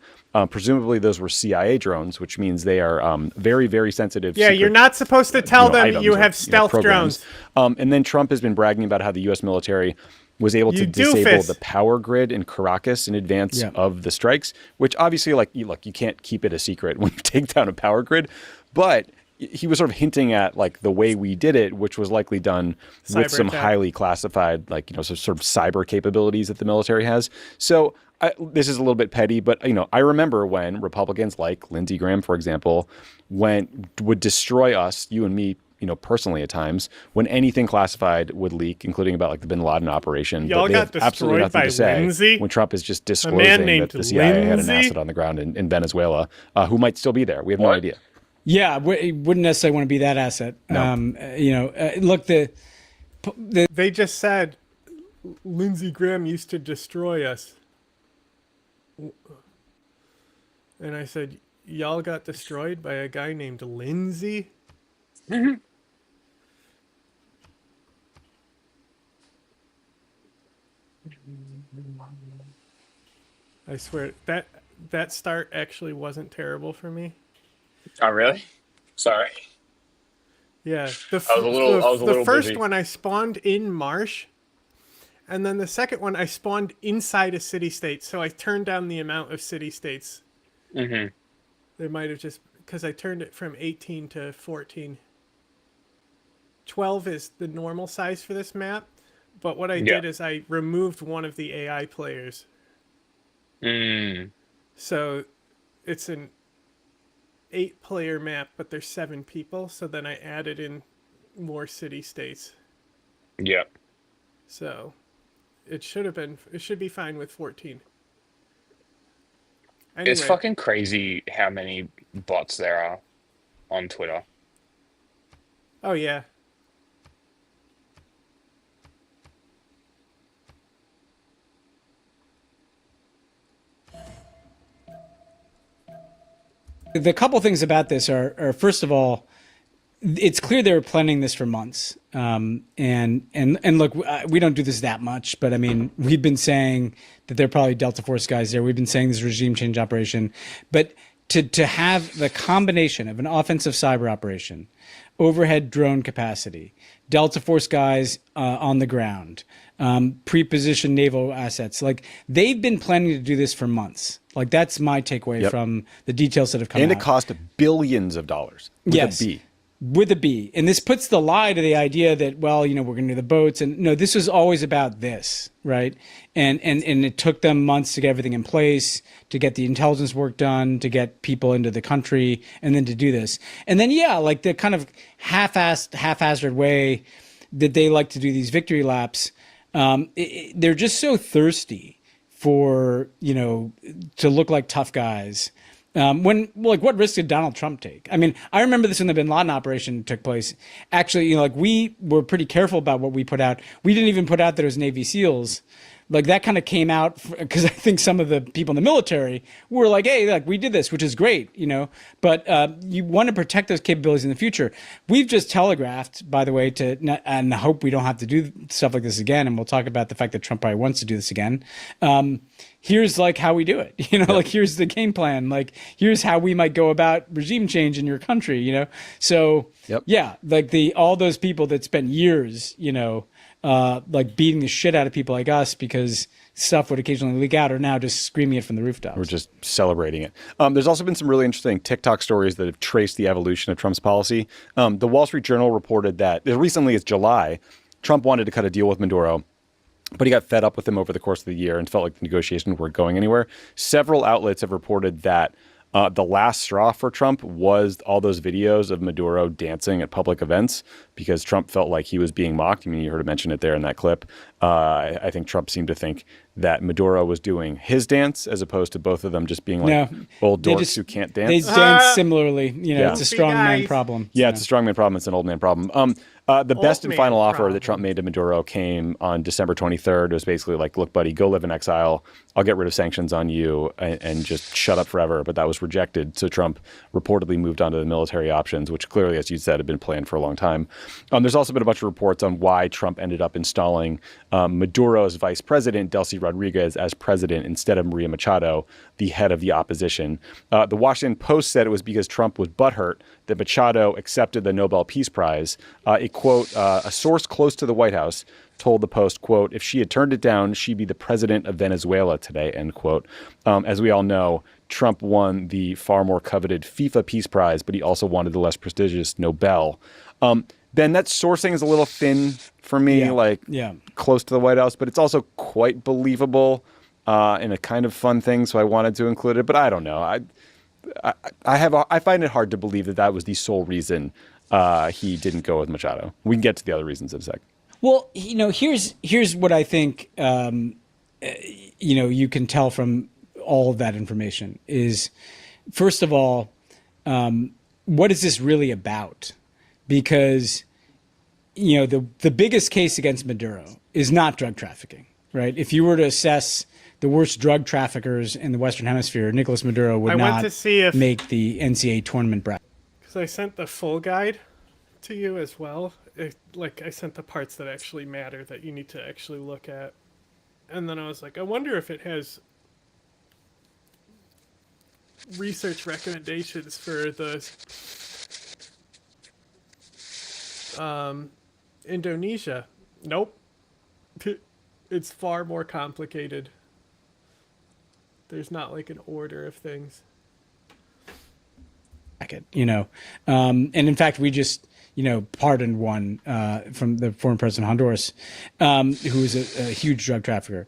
S3: Presumably those were CIA drones, which means they are very, very sensitive.
S1: Yeah, you're not supposed to tell them
S3: items
S1: you
S3: or,
S1: have stealth
S3: programs.
S1: drones.
S3: And then Trump has been bragging about how the U.S. military was able to disable the power grid in Caracas in advance of the strikes, which obviously, like, you can't keep it a secret when you take down a power grid. But he was sort of hinting at like the way we did it, which was likely done with some highly classified, like, sort of cyber capabilities that the military has. So this is a little bit petty, but, I remember when Republicans like Lindsey Graham, for example, would destroy us, you and me, personally at times, when anything classified would leak, including about like the Bin Laden operation.
S1: Y'all
S3: but they
S1: got
S3: have absolutely
S1: destroyed
S3: nothing
S1: by
S3: to say
S1: Lindsey?
S3: when Trump is just disclosing that the CIA had an asset on the ground in Venezuela, who might still be there. We have no idea.
S4: Yeah, wouldn't necessarily want to be that asset.
S3: No.
S4: Look,
S1: they just said Lindsey Graham used to destroy us. And I said, y'all got destroyed by a guy named Lindsey? I swear, that start actually wasn't terrible for me.
S2: Oh, really? Sorry.
S1: Yeah,
S2: I was a little
S1: the first
S2: busy.
S1: one I spawned in marsh, and then the second one I spawned inside a city-state, so I turned down the amount of city-states.
S2: Mm-hmm.
S1: They might have just, because I turned it from 18 to 14. 12 is the normal size for this map, but what I did is I removed one of the AI players. So it's an 8-player map, but there's 7 people, so then I added in more city-states.
S2: Yep.
S1: So it should be fine with 14. Anyway,
S2: It's fucking crazy how many bots there are on Twitter.
S1: Oh yeah.
S4: The couple things about this are first of all, it's clear they were planning this for months. And look, we don't do this that much, but I mean, we've been saying that they're probably Delta Force guys there. We've been saying this regime change operation, but to have the combination of an offensive cyber operation, overhead drone capacity, Delta Force guys on the ground, pre-positioned naval assets, like they've been planning to do this for months. Like that's my takeaway from the details that have come out.
S3: And it cost billions of dollars with
S4: Yes.
S3: a B.
S4: With a B. And this puts the lie to the idea that, well, we're going to do the boats. And no, this was always about this, right? And it took them months to get everything in place, to get the intelligence work done, to get people into the country, and then to do this. And then, yeah, like the kind of haphazard way that they like to do these victory laps, they're just so thirsty for, to look like tough guys. What risk did Donald Trump take? I mean, I remember this when the bin Laden operation took place. Actually, we were pretty careful about what we put out. We didn't even put out that it was Navy SEALs. Like that kind of came out because I think some of the people in the military were like, hey, like we did this, which is great, but you want to protect those capabilities in the future. We've just telegraphed, by the way, and hope we don't have to do stuff like this again. And we'll talk about the fact that Trump probably wants to do this again. Here's like how we do it, like here's the game plan. Like here's how we might go about regime change in your country, So yeah, like all those people that spent years, like beating the shit out of people like us because stuff would occasionally leak out are now just screaming it from the rooftops.
S3: We're just celebrating it. There's also been some really interesting TikTok stories that have traced the evolution of Trump's policy. The Wall Street Journal reported that as recently as July, Trump wanted to cut a deal with Maduro, but he got fed up with him over the course of the year and felt like the negotiations weren't going anywhere. Several outlets have reported that the last straw for Trump was all those videos of Maduro dancing at public events because Trump felt like he was being mocked. I mean, you heard him mention it there in that clip. I think Trump seemed to think that Maduro was doing his dance as opposed to both of them just being like old dorks who can't dance.
S4: They dance similarly. It's a strong man problem.
S3: Yeah, it's a strong man problem. It's an old man problem. The best and final offer that Trump made to Maduro came on December 23rd. It was basically like, look, buddy, go live in exile. I'll get rid of sanctions on you and just shut up forever. But that was rejected. So Trump reportedly moved on to the military options, which clearly, as you said, had been planned for a long time. There's also been a bunch of reports on why Trump ended up installing Maduro's vice president, Delcy Rodriguez, as president instead of Maria Machado, the head of the opposition. The Washington Post said it was because Trump was butthurt that Machado accepted the Nobel Peace Prize. A source close to the White House told the Post, quote, if she had turned it down, she'd be the president of Venezuela today, end quote. As we all know, Trump won the far more coveted FIFA Peace Prize, but he also wanted the less prestigious Nobel. Ben, that sourcing is a little thin for me, close to the White House, but it's also quite believable and a kind of fun thing, so I wanted to include it. But I don't know. I find it hard to believe that was the sole reason he didn't go with Machado. We can get to the other reasons in a sec.
S4: Well, here's what I think, you can tell from all of that information is, first of all, what is this really about? Because, the biggest case against Maduro is not drug trafficking, right? If you were to assess the worst drug traffickers in the Western Hemisphere, Nicolas Maduro would not make the NCAA tournament bracket.
S1: Because I sent the full guide to you as well. I sent the parts that actually matter that you need to actually look at. And then I was like, I wonder if it has research recommendations for the Indonesia. Nope. It's far more complicated. There's not like an order of things.
S4: And in fact, we just, pardoned one from the former president of Honduras, who was a huge drug trafficker.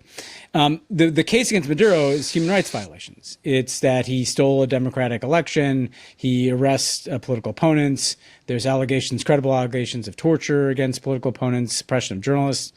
S4: The case against Maduro is human rights violations. It's that he stole a democratic election. He arrests political opponents. There's credible allegations of torture against political opponents, suppression of journalists.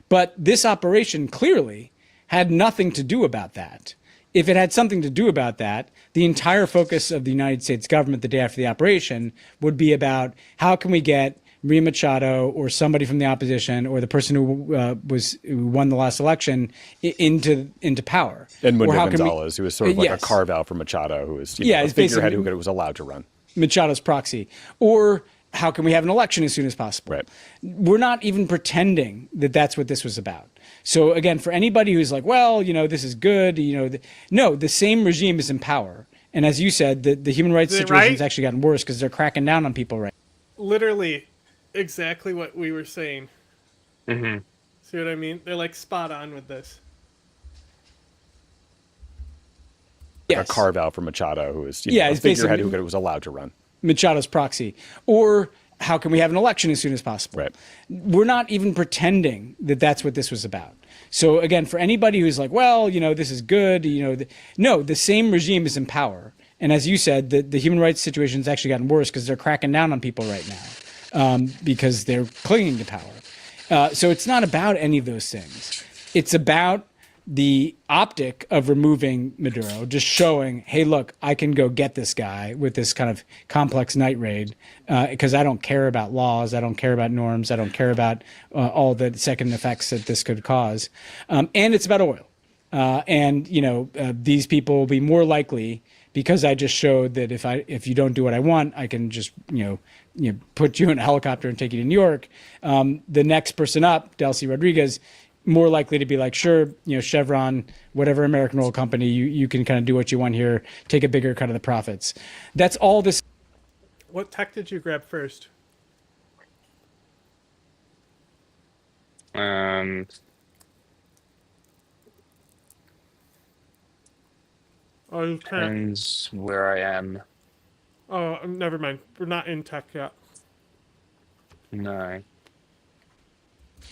S4: But this operation clearly had nothing to do about that. If it had something to do about that, the entire focus of the United States government the day after the operation would be about how can we get Maria Machado or somebody from the opposition or the person who won the last election into power.
S3: And
S4: Or
S3: Mundo
S4: how can we-
S3: Gonzalez, who was sort of like a
S4: Yes.
S3: carve out for Machado, who was
S4: Yeah,
S3: a
S4: it's
S3: figurehead
S4: basically-
S3: who was allowed to run.
S4: Machado's proxy. Or how can we have an election as soon as possible?
S3: Right.
S4: We're not even pretending that that's what this was about. So again, for anybody who's like, well, this is good, no, the same regime is in power. And as you said, the human rights
S1: Is it
S4: situation has
S1: right?
S4: actually gotten worse because they're cracking down on people right
S1: Literally, exactly what we were saying.
S2: Mm-hmm.
S1: See what I mean? They're like spot on with this.
S4: Yes.
S3: A carve out for Machado, who was
S4: Yeah,
S3: a
S4: it's
S3: figurehead
S4: basically-
S3: who was allowed to run.
S4: Machado's proxy. Or how can we have an election as soon as possible?
S3: Right.
S4: We're not even pretending that that's what this was about. So again, for anybody who's like, well, this is good, no, the same regime is in power. And as you said, the human rights situation has actually gotten worse because they're cracking down on people right now because they're clinging to power. So it's not about any of those things. It's about the optic of removing Maduro, just showing, hey, look, I can go get this guy with this kind of complex night raid because I don't care about laws, I don't care about norms, I don't care about all the second effects that this could cause. And it's about oil. These people will be more likely, because I just showed that if you don't do what I want, I can just put you in a helicopter and take you to New York. The next person up, Delcy Rodriguez, more likely to be like, sure, Chevron, whatever American oil company, you can kind of do what you want here, take a bigger cut of the profits. That's all this.
S1: What tech did you grab first? Oh, you can't.
S2: Depends where I am.
S1: Oh, never mind. We're not in tech yet.
S2: No.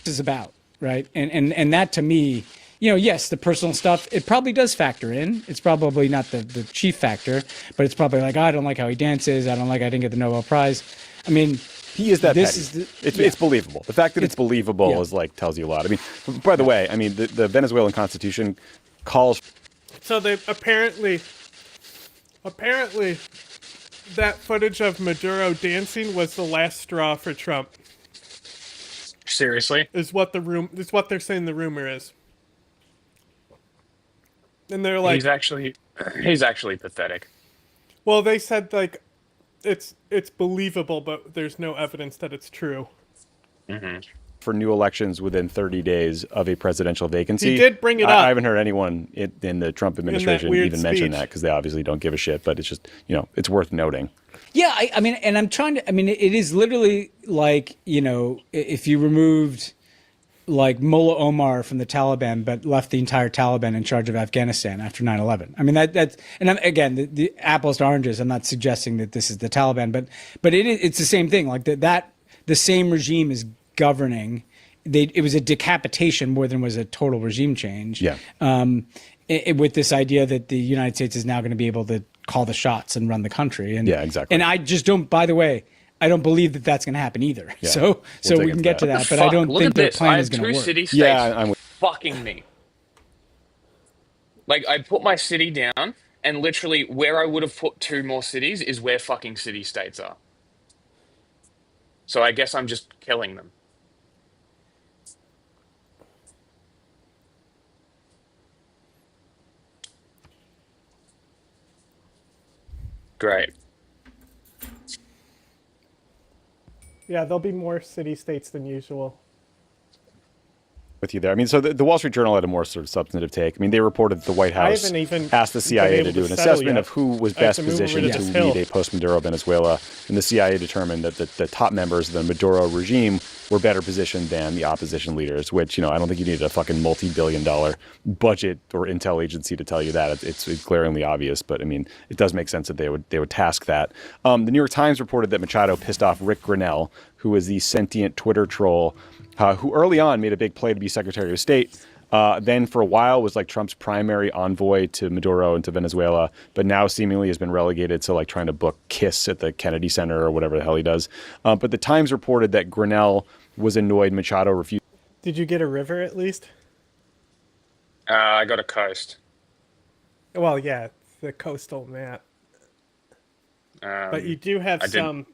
S4: Is about, right? And that to me, yes, the personal stuff, it probably does factor in. It's probably not the chief factor, but it's probably like, I don't like how he dances. I didn't get the Nobel Prize. I mean,
S3: He is that
S4: this
S3: petty.
S4: is
S3: It's believable. The fact that it's believable
S4: yeah.
S3: is tells you a lot. I mean, by the way, the Venezuelan constitution calls.
S1: So they apparently that footage of Maduro dancing was the last straw for Trump.
S2: Seriously?
S1: Is what they're saying the rumor is. And they're like,
S2: He's actually pathetic.
S1: well, they said like it's believable, but there's no evidence that it's true.
S3: For new elections within 30 days of a presidential vacancy.
S1: He did bring it up.
S3: I haven't heard anyone in the Trump administration
S1: weird
S3: even mention
S1: speech.
S3: that because they obviously don't give a shit. But it's just, it's worth noting.
S4: Yeah, I mean, and I'm trying to, it is literally like, if you removed like Mullah Omar from the Taliban, but left the entire Taliban in charge of Afghanistan after 9/11. I mean, that's, and again, the apples to oranges, I'm not suggesting that this is the Taliban, but it's the same thing. Like that the same regime is governing. It was a decapitation more than was a total regime change.
S3: Yeah.
S4: With this idea that the United States is now going to be able to call the shots and run the country. And,
S3: Yeah, exactly.
S4: And I just don't, by the way, I don't believe that that's going to happen either.
S3: Yeah.
S4: So
S3: We'll
S4: we
S3: take
S4: can
S3: it
S4: get
S3: to
S4: to
S3: that.
S4: that, but I don't
S2: Look
S4: think
S2: at
S4: their
S2: this. I
S4: plan
S2: have
S4: is going to
S2: two
S4: work.
S2: city-states
S3: Yeah, I'm with.
S2: fucking me. Like, I put my city down, and literally where I would have put two more cities is where fucking city-states are. So I guess I'm just killing them. Great.
S1: Yeah, there'll be more city-states than usual.
S3: With you there. I mean, so the Wall Street Journal had a more sort of substantive take. I mean, they reported that the White
S1: I
S3: House
S1: haven't even
S3: asked the
S1: been
S3: CIA
S1: able
S3: to do
S1: to
S3: an
S1: settle
S3: assessment
S1: yet.
S3: of who was
S1: I have
S3: best
S1: to move over
S3: positioned
S1: to
S3: to
S1: this
S3: lead
S1: hill.
S3: a post-Maduro Venezuela, and the CIA determined that the top members of the Maduro regime were better positioned than the opposition leaders, which, I don't think you needed a fucking multi-billion-dollar budget or intel agency to tell you that. It's glaringly obvious, but, I mean, it does make sense that they would task that. The New York Times reported that Machado pissed off Rick Grinnell, who is the sentient Twitter troll, who early on made a big play to be Secretary of State. Then for a while was like Trump's primary envoy to Maduro and to Venezuela, but now seemingly has been relegated to like trying to book Kiss at the Kennedy Center or whatever the hell he does. But the Times reported that Grinnell was annoyed Machado refused.
S1: Did you get a river at least?
S2: I got a coast.
S1: Well, yeah, the coastal map. But you do have
S2: I didn't-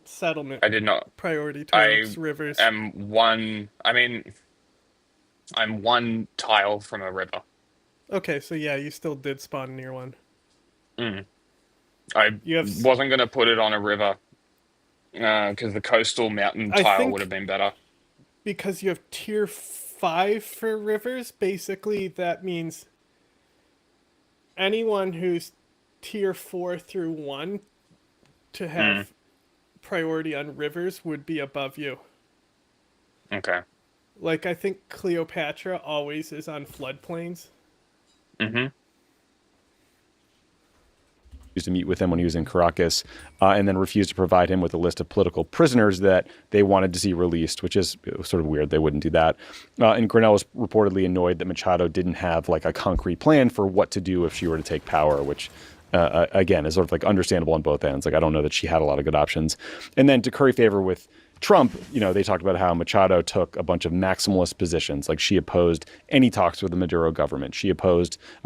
S1: settlement
S2: I did not.
S1: priority
S2: I
S1: towards rivers.
S2: am one. I mean, I'm one tile from a river.
S1: Okay, so yeah, you still did spawn near one.
S2: I
S1: You have,
S2: wasn't going to put it on a river because the coastal mountain
S1: I
S2: tile would have
S1: think,
S2: been better.
S1: because you have tier 5 for rivers, basically that means anyone who's tier 4 through 1 to have priority on rivers would be above you.
S2: Okay.
S1: Like, I think Cleopatra always is on floodplains.
S3: To meet with him when he was in Caracas, and then refused to provide him with a list of political prisoners that they wanted to see released, which is sort of weird. They wouldn't do that. And Grinnell was reportedly annoyed that Machado didn't have like a concrete plan for what to do if she were to take power, which again is sort of like understandable on both ends. Like, I don't know that she had a lot of good options. And then to curry favor with Trump, they talked about how Machado took a bunch of maximalist positions. Like, she opposed any talks with the Maduro government. She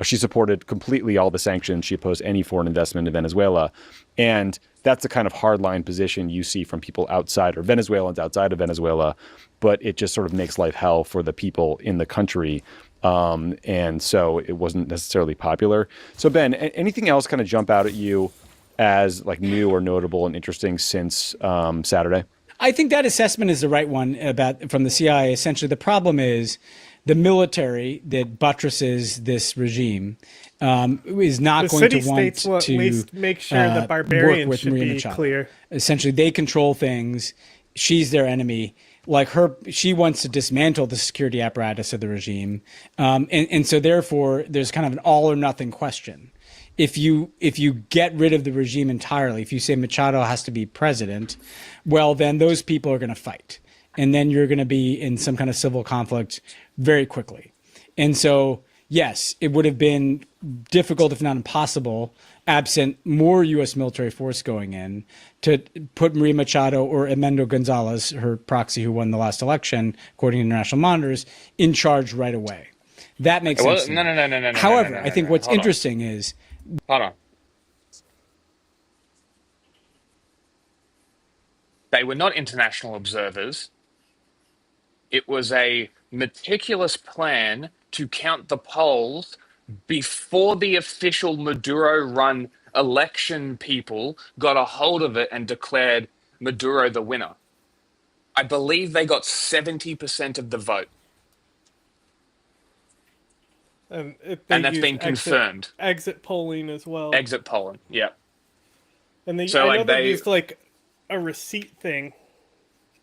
S3: supported completely all the sanctions. She opposed any foreign investment in Venezuela. And that's the kind of hardline position you see from people outside, or Venezuelans outside of Venezuela. But it just sort of makes life hell for the people in the country. And so it wasn't necessarily popular. So Ben, anything else kind of jump out at you as like new or notable and interesting since Saturday?
S4: I think that assessment is the right one from the CIA. Essentially, the problem is the military that buttresses this regime is not
S1: The
S4: going to want
S1: city-states will at
S4: to
S1: least make sure the
S4: work
S1: barbarians
S4: with
S1: should
S4: Maria
S1: be
S4: Machado.
S1: clear.
S4: Essentially, they control things. She's their enemy. Like she wants to dismantle the security apparatus of the regime, and so therefore there's kind of an all or nothing question. If you get rid of the regime entirely, if you say Machado has to be president, well, then those people are going to fight. And then you're going to be in some kind of civil conflict very quickly. And so, yes, it would have been difficult, if not impossible, absent more U.S. military force going in, to put Maria Machado or Emendo Gonzalez, her proxy who won the last election, according to international monitors, in charge right away. That makes sense.
S2: No.
S4: However, I think what's interesting is...
S2: Hold on. They were not international observers. It was a meticulous plan to count the polls before the official Maduro-run election people got a hold of it and declared Maduro the winner. I believe they got 70% of the vote.
S1: And
S2: And that's been confirmed.
S1: Exit polling as well.
S2: Exit polling, yeah.
S1: And I
S2: So,
S1: know they used like a receipt thing.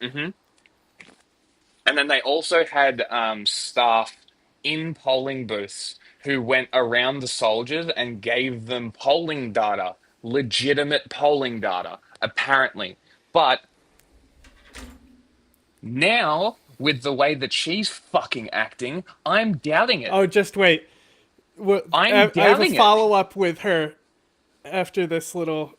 S2: Mm-hmm. And then they also had staff in polling booths who went around the soldiers and gave them polling data, legitimate polling data, apparently. But now, with the way that she's fucking acting, I'm doubting it.
S1: Oh, just wait. I have a follow-up with her after this little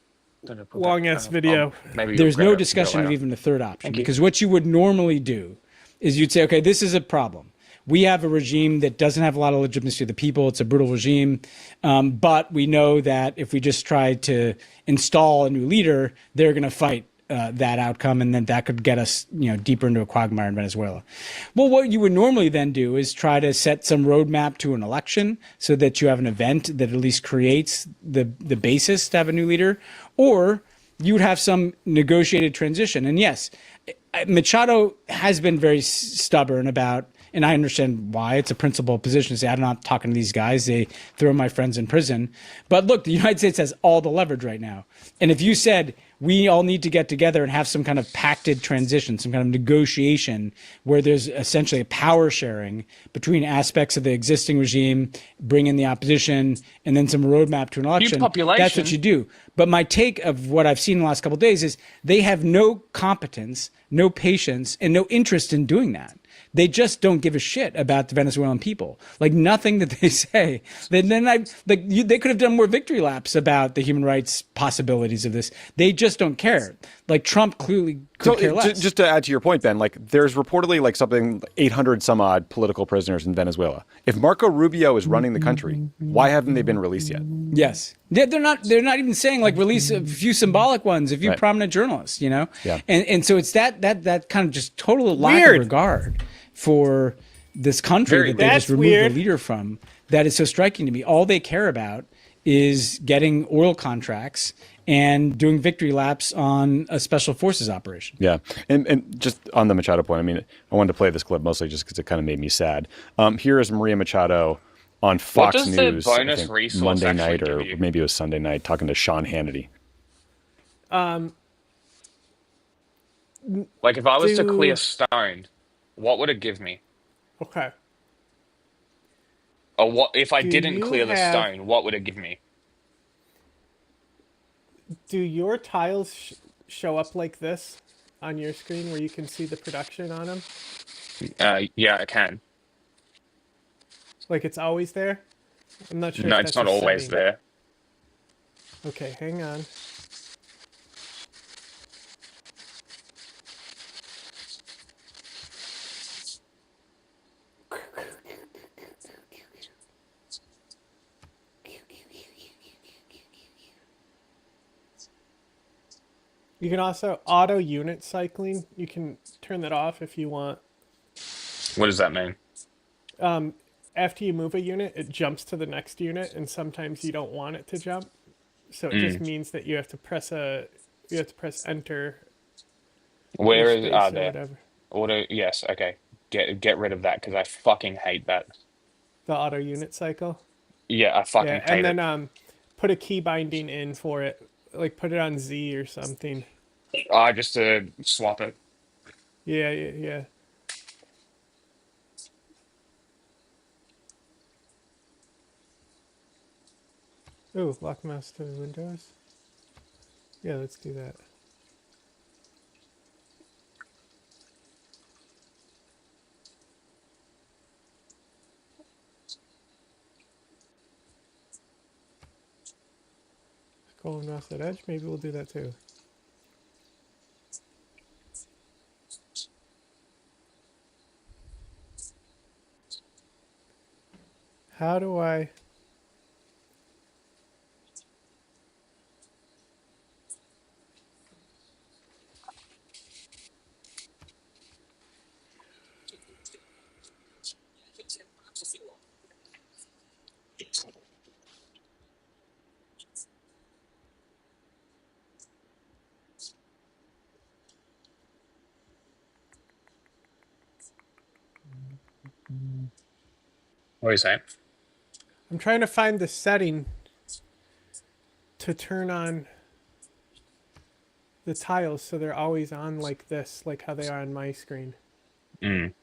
S1: long-ass video.
S4: There's no discussion of even the third option, because what you would normally do is you'd say, okay, this is a problem. We have a regime that doesn't have a lot of legitimacy to the people. It's a brutal regime. But we know that if we just try to install a new leader, they're going to fight that outcome, and then that could get us, deeper into a quagmire in Venezuela. Well, what you would normally then do is try to set some roadmap to an election so that you have an event that at least creates the basis to have a new leader, or you would have some negotiated transition. And yes, Machado has been very stubborn about, and I understand why. It's a principled position to say, I'm not talking to these guys. They throw my friends in prison. But look, the United States has all the leverage right now. And if you said, we all need to get together and have some kind of pacted transition, some kind of negotiation where there's essentially a power sharing between aspects of the existing regime, bring in the opposition, and then some roadmap to an election, that's what you do. But my take of what I've seen in the last couple of days is they have no competence, no patience, and no interest in doing that. They just don't give a shit about the Venezuelan people. Like, nothing that they say. They could have done more victory laps about the human rights possibilities of this. They just don't care. Like, Trump clearly could care less.
S3: Just to add to your point, Ben, like, there's reportedly like something 800 some odd political prisoners in Venezuela. If Marco Rubio is running the country, why haven't they been released yet?
S4: Yes. They're not. They're not even saying like release a few symbolic ones, a few
S3: Right.
S4: prominent journalists. You know.
S3: Yeah.
S4: And so it's that kind of just total lack
S1: Weird.
S4: of regard for this country
S2: Very
S4: that they
S2: weird.
S4: just
S1: That's
S4: removed
S1: weird.
S4: the leader from. That is so striking to me. All they care about is getting oil contracts and doing victory laps on a special forces operation.
S3: Yeah, and just on the Machado point, I mean, I wanted to play this clip mostly just because it kind of made me sad. Here is Maria Machado on Fox
S2: does the
S3: News, I
S2: bonus
S3: think
S2: resource
S3: Monday
S2: actually
S3: night, or
S2: give you?
S3: maybe it was Sunday night, talking to Sean Hannity.
S2: Like, if I was to clear
S1: Do
S2: stone, what would it give me?
S1: okay.
S2: Or what if I
S1: Do
S2: didn't
S1: you
S2: clear the
S1: have
S2: stone? What would it give me?
S1: do your tiles show up like this on your screen where you can see the production on them?
S2: Yeah, I can.
S1: Like it's always there? I'm not sure
S2: No,
S1: if
S2: it's
S1: that's a
S2: not always
S1: setting.
S2: there.
S1: Okay, hang on. You can also auto unit cycling. You can turn that off if you want.
S2: What does that mean?
S1: After you move a unit, it jumps to the next unit, and sometimes you don't want it to jump. So it just means that you have to press enter or
S2: Where is
S1: space or
S2: there?
S1: whatever.
S2: Auto? Yes. Okay. Get rid of that because I fucking hate that.
S1: The auto unit cycle.
S2: Yeah, I
S1: Yeah,
S2: fucking
S1: and
S2: hate
S1: then
S2: it.
S1: put a key binding in for it. Like put it on Z or something.
S2: Just to swap it.
S1: Yeah, yeah, yeah. Ooh, lock mouse to Windows. Yeah, let's do that. Scroll and mouse at edge. Maybe we'll do that too. How do I?
S2: What are you saying?
S1: I'm trying to find the setting to turn on the tiles so they're always on like this, like how they are on my screen.
S2: Mm.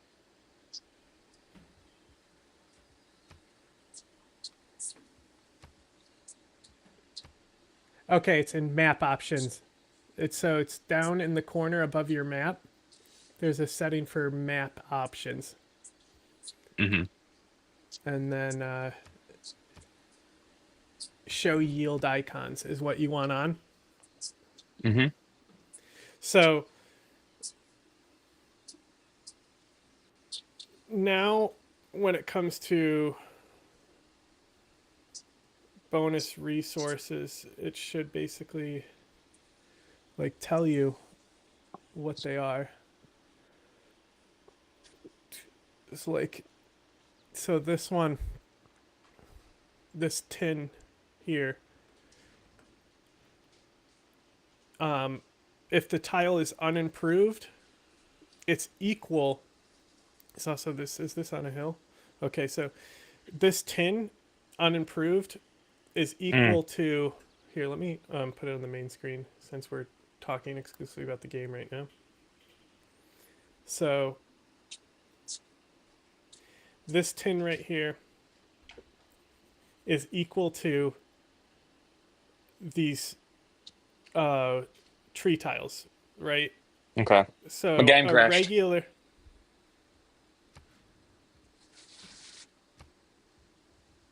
S1: Okay, it's in map options. It's down in the corner above your map. There's a setting for map options.
S2: Mm-hmm.
S1: And then show yield icons is what you want on.
S2: Mm-hmm.
S1: So now when it comes to bonus resources, it should basically like tell you what they are. It's like, so this one, this tin here, if the tile is unimproved, it's equal. It's also this, is this on a hill? Okay, so this tin unimproved is equal to, here, let me put it on the main screen since we're talking exclusively about the game right now. So this tin right here is equal to these tree tiles, right?
S2: Okay.
S1: So
S2: My game
S1: a
S2: crashed.
S1: regular.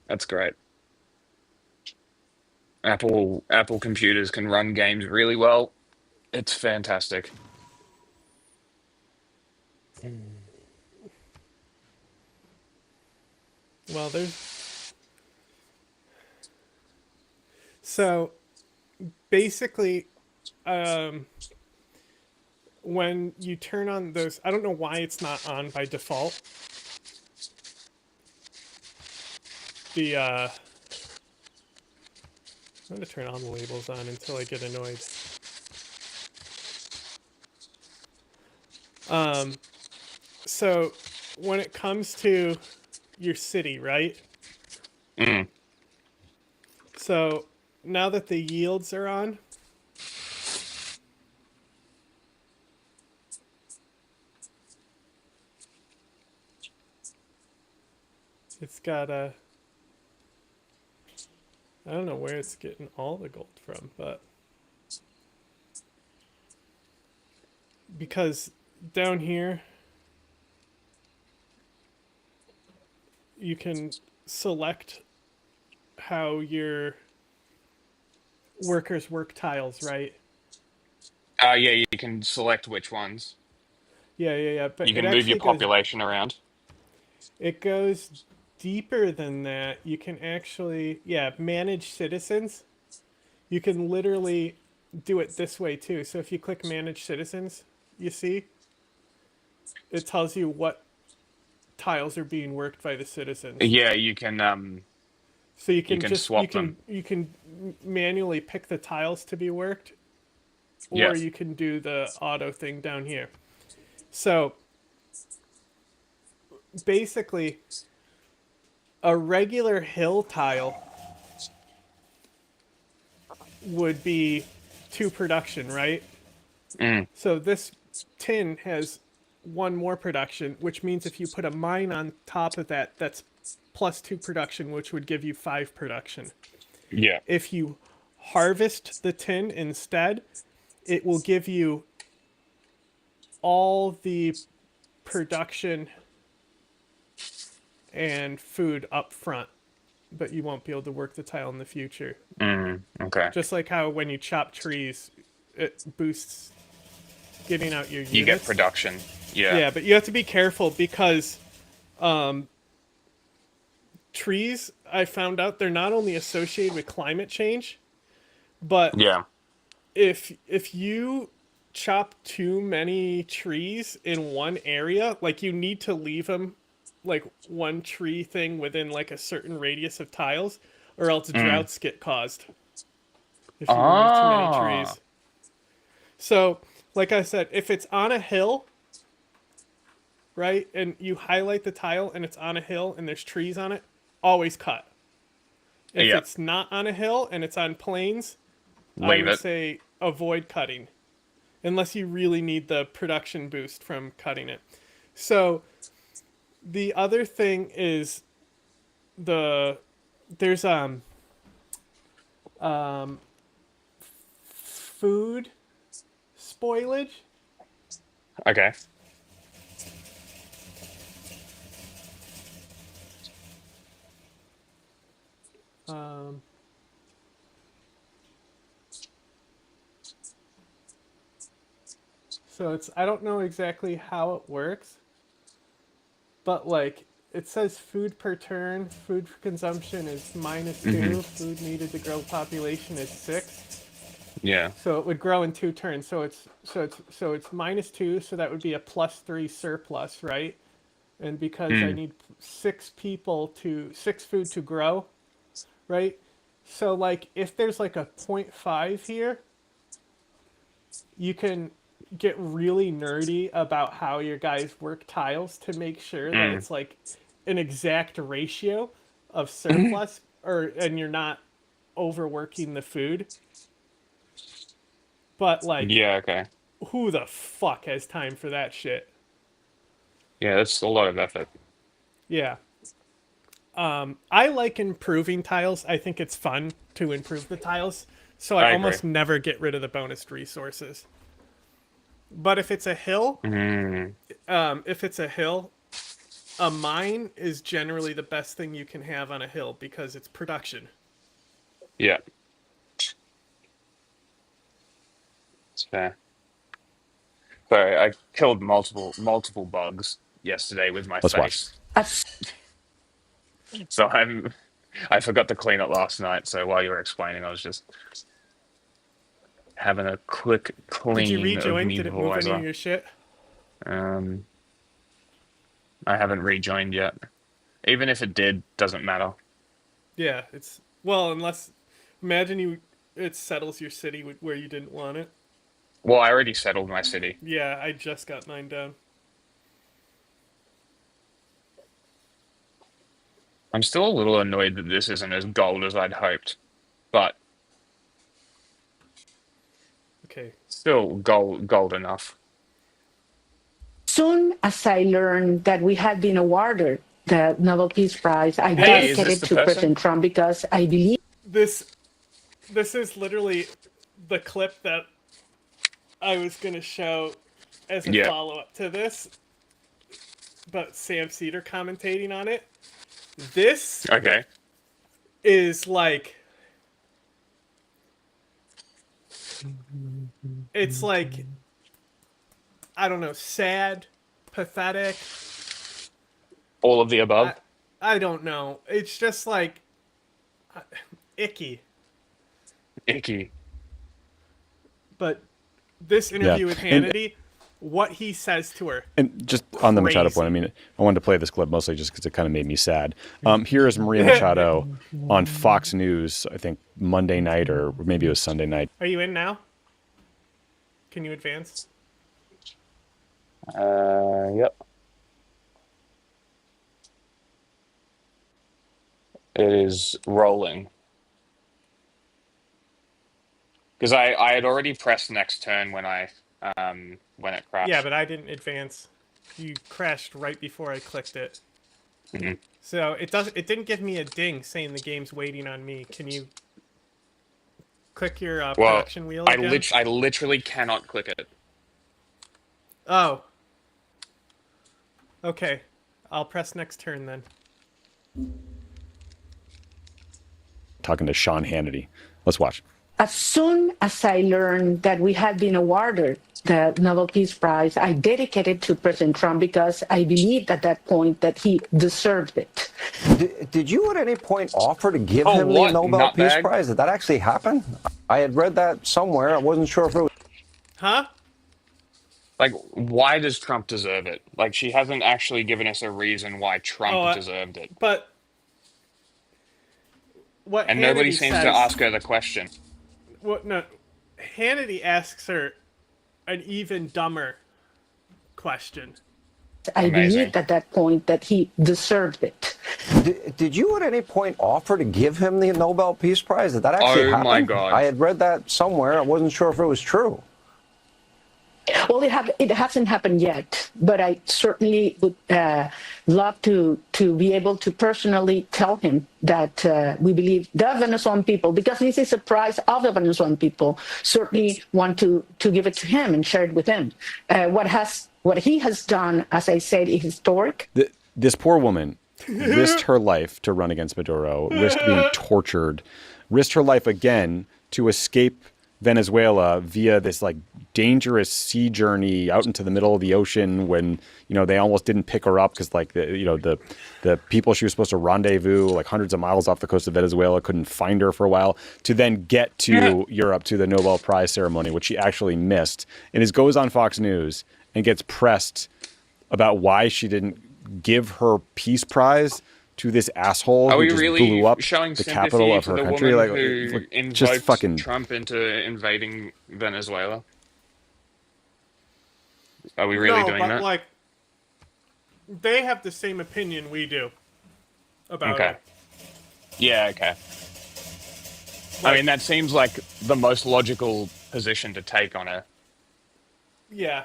S2: That's great. Apple computers can run games really well. It's fantastic.
S1: Well, there's. So basically, um, when you turn on those, I don't know why it's not on by default. The I'm gonna turn all the labels on until I get annoyed. So when it comes to your city, right?
S2: Mm.
S1: So now that the yields are on, it's got a. I don't know where it's getting all the gold from, but because down here you can select how your workers work tiles, right?
S2: Yeah, you can select which ones.
S1: Yeah. But
S2: You
S1: it
S2: can move your
S1: actually goes.
S2: population around.
S1: It goes deeper than that. You can actually, yeah, manage citizens. You can literally do it this way too. So if you click manage citizens, you see it tells you what tiles are being worked by the citizens.
S2: Yeah,
S1: So
S2: you can swap them.
S1: you can manually pick the tiles to be worked, or
S2: Yes.
S1: you can do the auto thing down here. So basically, a regular hill tile would be 2 production, right?
S2: Mm.
S1: So this tin has 1 more production, which means if you put a mine on top of that, that's +2 production, which would give you 5 production.
S2: Yeah.
S1: If you harvest the tin instead, it will give you all the production and food up front, but you won't be able to work the tile in the future.
S2: Okay.
S1: Just like how when you chop trees, it boosts getting out your
S2: You get
S1: units.
S2: production. Yeah.
S1: Yeah, but you have to be careful because trees, I found out they're not only associated with climate change, but
S2: Yeah.
S1: if you chop too many trees in one area, like you need to leave them like one tree thing within like a certain radius of tiles, or else
S2: Mm.
S1: droughts get caused if you remove too many
S2: Ah.
S1: trees. So, like I said, if it's on a hill, right, and you highlight the tile and it's on a hill and there's trees on it, always cut. If
S2: Yeah.
S1: it's not on a hill and it's on plains, I
S2: Leave
S1: would
S2: it.
S1: say avoid cutting unless you really need the production boost from cutting it. So the other thing is the there's food spoilage.
S2: Okay.
S1: Um, so it's I don't know exactly how it works, but like it says food per turn, food consumption is
S2: Mm-hmm.
S1: -2, food needed to grow population is 6.
S2: Yeah.
S1: So it would grow in 2 turns. So it's -2, so that would be a +3 surplus, right? And because I
S2: Mm.
S1: need 6 food to grow, right? So like if there's like a .5 here, you can get really nerdy about how your guys work tiles to make sure that
S2: Mm.
S1: it's like an exact ratio of surplus, or and you're not overworking the food. But like,
S2: Yeah, okay.
S1: who the fuck has time for that shit?
S2: Yeah, that's a lot of effort.
S1: Yeah. I like improving tiles. I think it's fun to improve the tiles. So I
S2: I agree.
S1: almost never get rid of the bonus resources. But
S2: Mm.
S1: if it's a hill, a mine is generally the best thing you can have on a hill because it's production.
S2: Yeah, it's fair. Sorry, I killed multiple bugs yesterday with my
S3: Let's watch.
S2: face. So I forgot to clean it last night, so while you were explaining, I was just having a quick
S1: Did you
S2: clean of
S1: rejoin?
S2: me
S1: Did it move any of
S2: visor.
S1: your shit?
S2: Um, I haven't rejoined yet. Even if it did, doesn't matter.
S1: Yeah, it's well, unless imagine it settles your city where you didn't want it.
S2: Well, I already settled my city.
S1: Yeah, I just got mine down.
S2: I'm still a little annoyed that this isn't as gold as I'd hoped, but
S1: Okay.
S2: still gold enough.
S8: Soon as I learned that we had been awarded the Nobel Peace Prize, I
S2: Hey, is this
S8: dedicated
S2: the
S8: to
S2: person?
S8: President Trump because I believe
S1: This is literally the clip that I was gonna show as a
S2: Yeah.
S1: follow up to this, but Sam Cedar commentating on it. This
S2: Okay.
S1: is like it's like I don't know, sad, pathetic.
S2: All of the above.
S1: I don't know. It's just like icky.
S2: Icky.
S1: But this interview with
S3: And-
S1: Hannity, what he says to her.
S3: And just on the Machado
S1: Crazy.
S3: point, I mean, I wanted to play this clip mostly just because it kind of made me sad. Here is Maria Machado on Fox News, I think Monday night or maybe it was Sunday night.
S1: Are you in now? Can you advance?
S2: Yep. It is rolling. Because I had already pressed next turn when when it crashed.
S1: Yeah, but I didn't advance. You crashed right before I clicked it.
S2: Mhm.
S1: So it didn't give me a ding saying the game's waiting on me. Can you click your
S2: Well,
S1: production wheel again?
S2: I literally cannot click it.
S1: Oh. Okay. I'll press next turn then.
S3: Talking to Sean Hannity. Let's watch.
S8: as soon as I learned that we had been awarded the Nobel Peace Prize, I dedicated to President Trump because I believed at that point that he deserved it.
S9: Did you at any point offer to give
S2: Oh,
S9: him
S2: what?
S9: the Nobel Peace
S2: Nutbag?
S9: Prize? Did that actually happen? I had read that somewhere. I wasn't sure if it was.
S1: Huh?
S2: Like, why does Trump deserve it? Like, she hasn't actually given us a reason why Trump deserved it.
S1: But what
S2: And
S1: Hannity
S2: nobody seems
S1: says,
S2: to ask her the question.
S1: What no Hannity asks her an even dumber question.
S8: I
S2: Amazing.
S8: believed at that point that he deserved it.
S9: Did you at any point offer to give him the Nobel Peace Prize? Did that actually
S2: Oh,
S9: happen?
S2: my God.
S9: I had read that somewhere. I wasn't sure if it was true.
S8: Well, it hasn't happened yet, but I certainly would love to be able to personally tell him that we believe the Venezuelan people, because this is a prize of the Venezuelan people, certainly want to give it to him and share it with him. What he has done, as I said, is historic.
S3: This poor woman risked her life to run against Maduro, risked being tortured, risked her life again to escape Venezuela via this like dangerous sea journey out into the middle of the ocean when, you know, they almost didn't pick her up because like the people she was supposed to rendezvous like hundreds of miles off the coast of Venezuela couldn't find her for a while to then get to Europe to the Nobel Prize ceremony, which she actually missed, and goes on Fox News and gets pressed about why she didn't give her peace prize to this asshole
S2: Are
S3: who
S2: we
S3: just
S2: really
S3: blew up
S2: showing
S3: the
S2: sympathy
S3: capital of
S2: to
S3: her
S2: the
S3: country.
S2: woman
S3: Like,
S2: who
S3: just
S2: invoked
S3: fucking
S2: Trump into invading Venezuela? Are we really
S1: no,
S2: doing
S1: but
S2: that?
S1: like they have the same opinion we do about
S2: Okay.
S1: it.
S2: Yeah, okay. I mean, that seems like the most logical position to take on her.
S1: Yeah.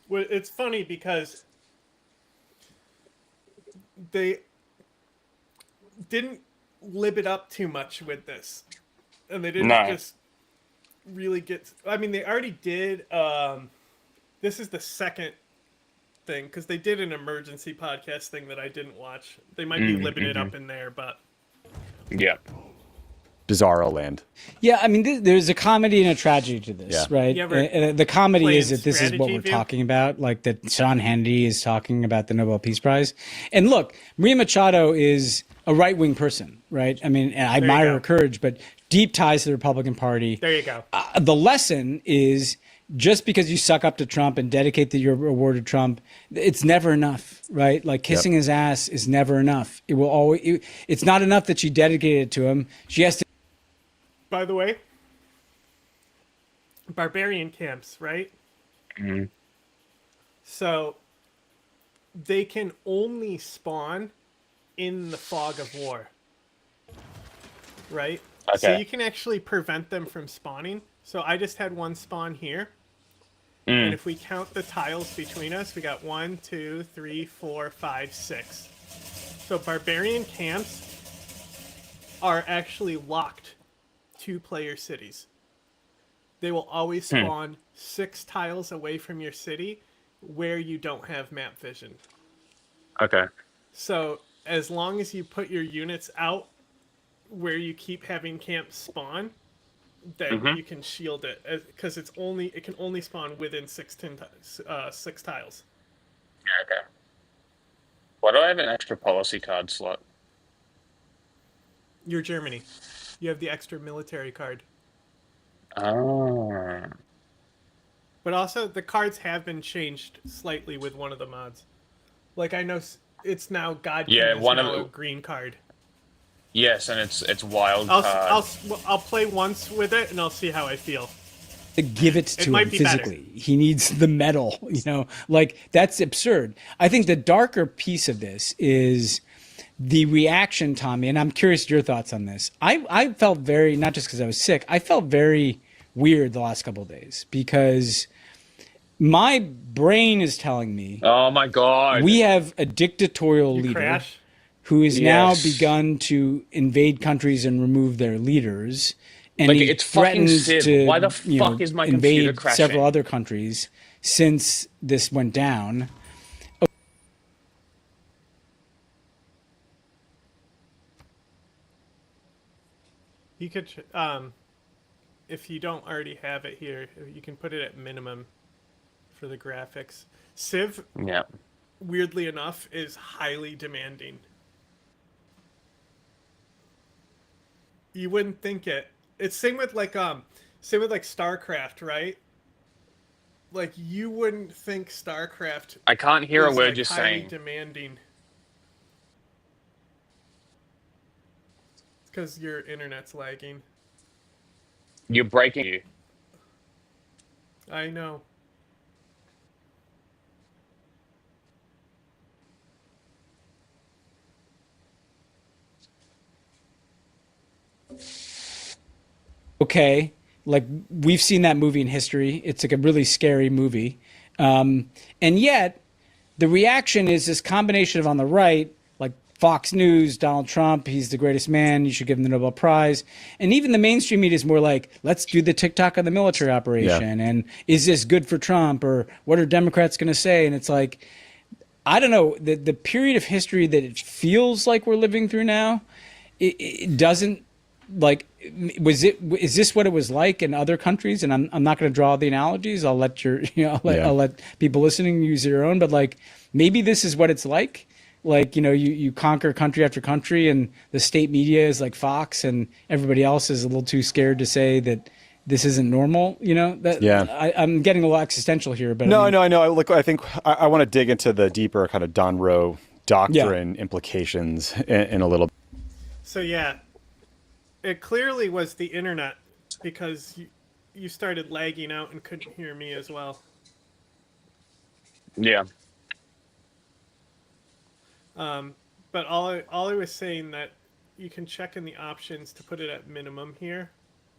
S1: Well, it's funny because they didn't lib it up too much with this, and they didn't
S2: No.
S1: just really get. I mean, they already did. This is the second thing because they did an emergency podcast thing that I didn't watch. They might be libbing it up in there, but
S2: Yeah.
S3: bizarro land.
S4: Yeah, I mean, there's a comedy and a tragedy to this,
S3: Yeah.
S4: right?
S1: You ever
S4: The comedy
S1: play
S4: is
S1: in
S4: that this is what
S1: strategy
S4: we're
S1: view?
S4: talking about, like that Sean Hannity is talking about the Nobel Peace Prize. And look, Maria Machado is a right-wing person, right? I mean, and I
S1: There you
S4: admire
S1: go.
S4: her courage, but deep ties to the Republican Party.
S1: There you go.
S4: The lesson is just because you suck up to Trump and dedicate your award to Trump, it's never enough, right? Like kissing his ass is never enough. It will always. It's not enough that she dedicated it to him. She has to.
S1: By the way, barbarian camps, right?
S2: Mm-hmm.
S1: So they can only spawn in the fog of war, right? So
S2: Okay.
S1: you can actually prevent them from spawning. So I just had one spawn here.
S2: Mm.
S1: And if we count the tiles between us, we got 1, 2, 3, 4, 5, 6. So barbarian camps are actually locked 2-player cities. They will always spawn 6 tiles away from your city where you don't have map vision.
S2: Okay.
S1: So as long as you put your units out where you keep having camps spawn, then you can shield it because it can only spawn within 6 tiles.
S2: Yeah, okay. Why do I have an extra policy card slot?
S1: You're Germany. You have the extra military card.
S2: Oh.
S1: But also, the cards have been changed slightly with one of the mods. Like, I know it's now Godkin
S2: Yeah,
S1: is
S2: one
S1: now
S2: of
S1: a green card.
S2: Yes, and it's wild
S1: I'll,
S2: card.
S1: I'll play once with it, and I'll see how I feel.
S4: To give it to
S1: might
S4: him
S1: be
S4: physically. He needs the medal, like that's absurd. I think the darker piece of this is the reaction, Tommy, and I'm curious your thoughts on this. I felt very, not just because I was sick, I felt very weird the last couple of days because my brain is telling me
S2: Oh my god.
S4: we have a dictatorial
S1: You
S4: leader
S1: crash.
S4: who has now
S2: Yes.
S4: begun to invade countries and remove their leaders. And
S2: Like,
S4: he
S2: it's fucking
S4: threatens
S2: Civ.
S4: to,
S2: Why the fuck is my computer
S4: invade
S2: crashing?
S4: several other countries since this went down.
S1: You could, if you don't already have it here, you can put it at minimum for the graphics. Civ,
S2: Yeah.
S1: weirdly enough, is highly demanding. You wouldn't think it. It's same with StarCraft, right? Like you wouldn't think StarCraft
S2: I can't hear a
S1: is,
S2: word
S1: like,
S2: you're
S1: highly
S2: saying.
S1: demanding. It's because your internet's lagging.
S2: You're breaking you.
S1: I know.
S4: Okay, like we've seen that movie in history. It's like a really scary movie. And yet the reaction is this combination of on the right, like Fox News, Donald Trump, he's the greatest man, you should give him the Nobel Prize. And even the mainstream media is more like, let's do the TikTok of the military operation. And is this good for Trump? Or what are Democrats going to say? And it's like, I don't know, the period of history that it feels like we're living through now, it doesn't, like, is this what it was like in other countries? And I'm not going to draw the analogies. I'll let I'll let people listening use their own, but like maybe this is what it's like. Like, you conquer country after country and the state media is like Fox and everybody else is a little too scared to say that this isn't normal. I'm getting a little existential here, but
S3: No, I know. Look, I think I want to dig into the deeper kind of Don Rowe doctrine implications in a little.
S1: So yeah, it clearly was the internet because you started lagging out and couldn't hear me as well.
S2: Yeah.
S1: But all I was saying that you can check in the options to put it at minimum here.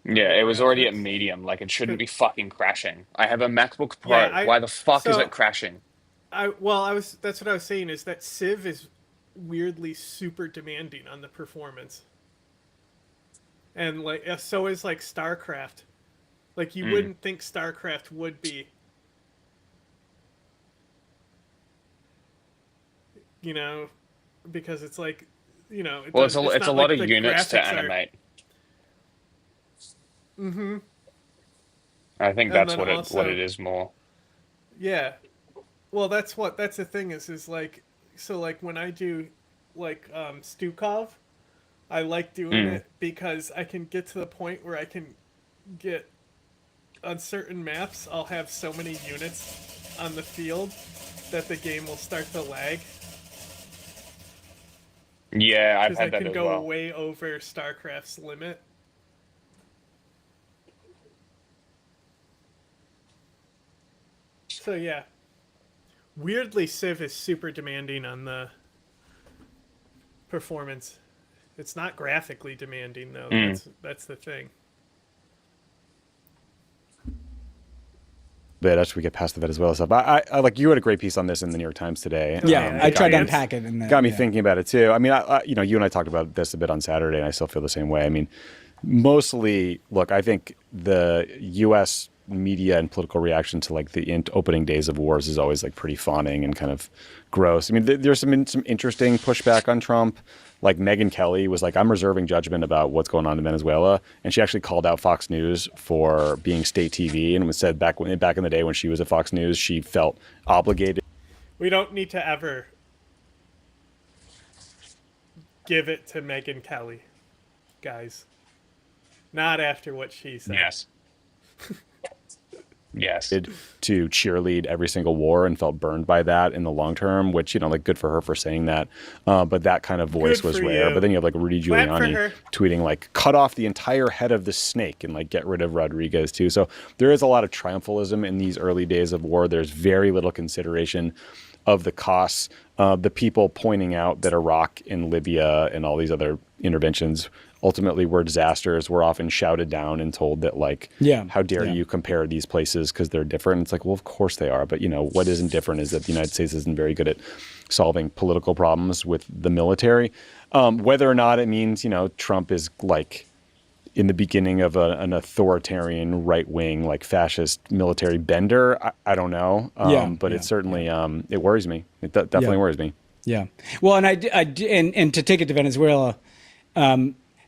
S2: Yeah, it was already at medium. Like, it shouldn't be fucking crashing. I have a MacBook Pro.
S1: Yeah,
S2: Why the fuck is
S1: so-
S2: it crashing?
S1: That's what I was saying is that Civ is weirdly super demanding on the performance. And like so is like StarCraft. Like you wouldn't think StarCraft would be. Because it's like,
S2: Well, it's a lot
S1: not
S2: of
S1: like the
S2: units to
S1: graphics are-
S2: animate. I think
S1: And
S2: that's
S1: then
S2: what it
S1: also,
S2: is more.
S1: yeah. Well, that's the thing is like, so like when I do like Stukov, I like doing
S2: Mm.
S1: it because I can get to the point where I can get on certain maps. I'll have so many units on the field that the game will start to lag
S2: Yeah, I've
S1: because I
S2: had that
S1: can
S2: as
S1: go
S2: well.
S1: way over StarCraft's limit. So yeah, weirdly, Civ is super demanding on the performance. It's not graphically demanding though.
S2: Mm.
S1: That's the thing.
S3: But after we get past the Venezuela stuff, I like you had a great piece on this in the New York Times today.
S1: Oh,
S4: Yeah,
S1: the
S4: I
S1: AI
S4: tried to
S1: dance.
S4: unpack it, and
S3: Got me thinking about it too. I mean, you know, you and I talked about this a bit on Saturday, and I still feel the same way. I mean, mostly, look, I think the U.S. media and political reaction to like the opening days of wars is always like pretty fawning and kind of gross. I mean, there's some interesting pushback on Trump. Like Megyn Kelly was like, I'm reserving judgment about what's going on in Venezuela, and she actually called out Fox News for being state TV, and was said back in the day when she was at Fox News, she felt obligated.
S1: We don't need to ever give it to Megyn Kelly, guys. Not after what she said.
S2: Yes. Yes.
S3: To cheerlead every single war and felt burned by that in the long term, which, you know, like good for her for saying that. But that kind of voice
S1: Good
S3: was
S1: for
S3: rare.
S1: you.
S3: But then you have like Rudy
S1: Clap for
S3: Giuliani
S1: her.
S3: tweeting like cut off the entire head of the snake and like get rid of Rodriguez too. So there is a lot of triumphalism in these early days of war. There's very little consideration of the costs. The people pointing out that Iraq and Libya and all these other interventions ultimately were disasters were often shouted down and told that like, how dare you compare these places because they're different. It's like, well, of course they are. But, you know, what isn't different is that the United States isn't very good at solving political problems with the military. Whether or not it means, you know, Trump is like in the beginning of an authoritarian right-wing like fascist military bender, I don't know. But it certainly it worries me. It definitely worries me.
S4: Yeah. Well, and to take it to Venezuela,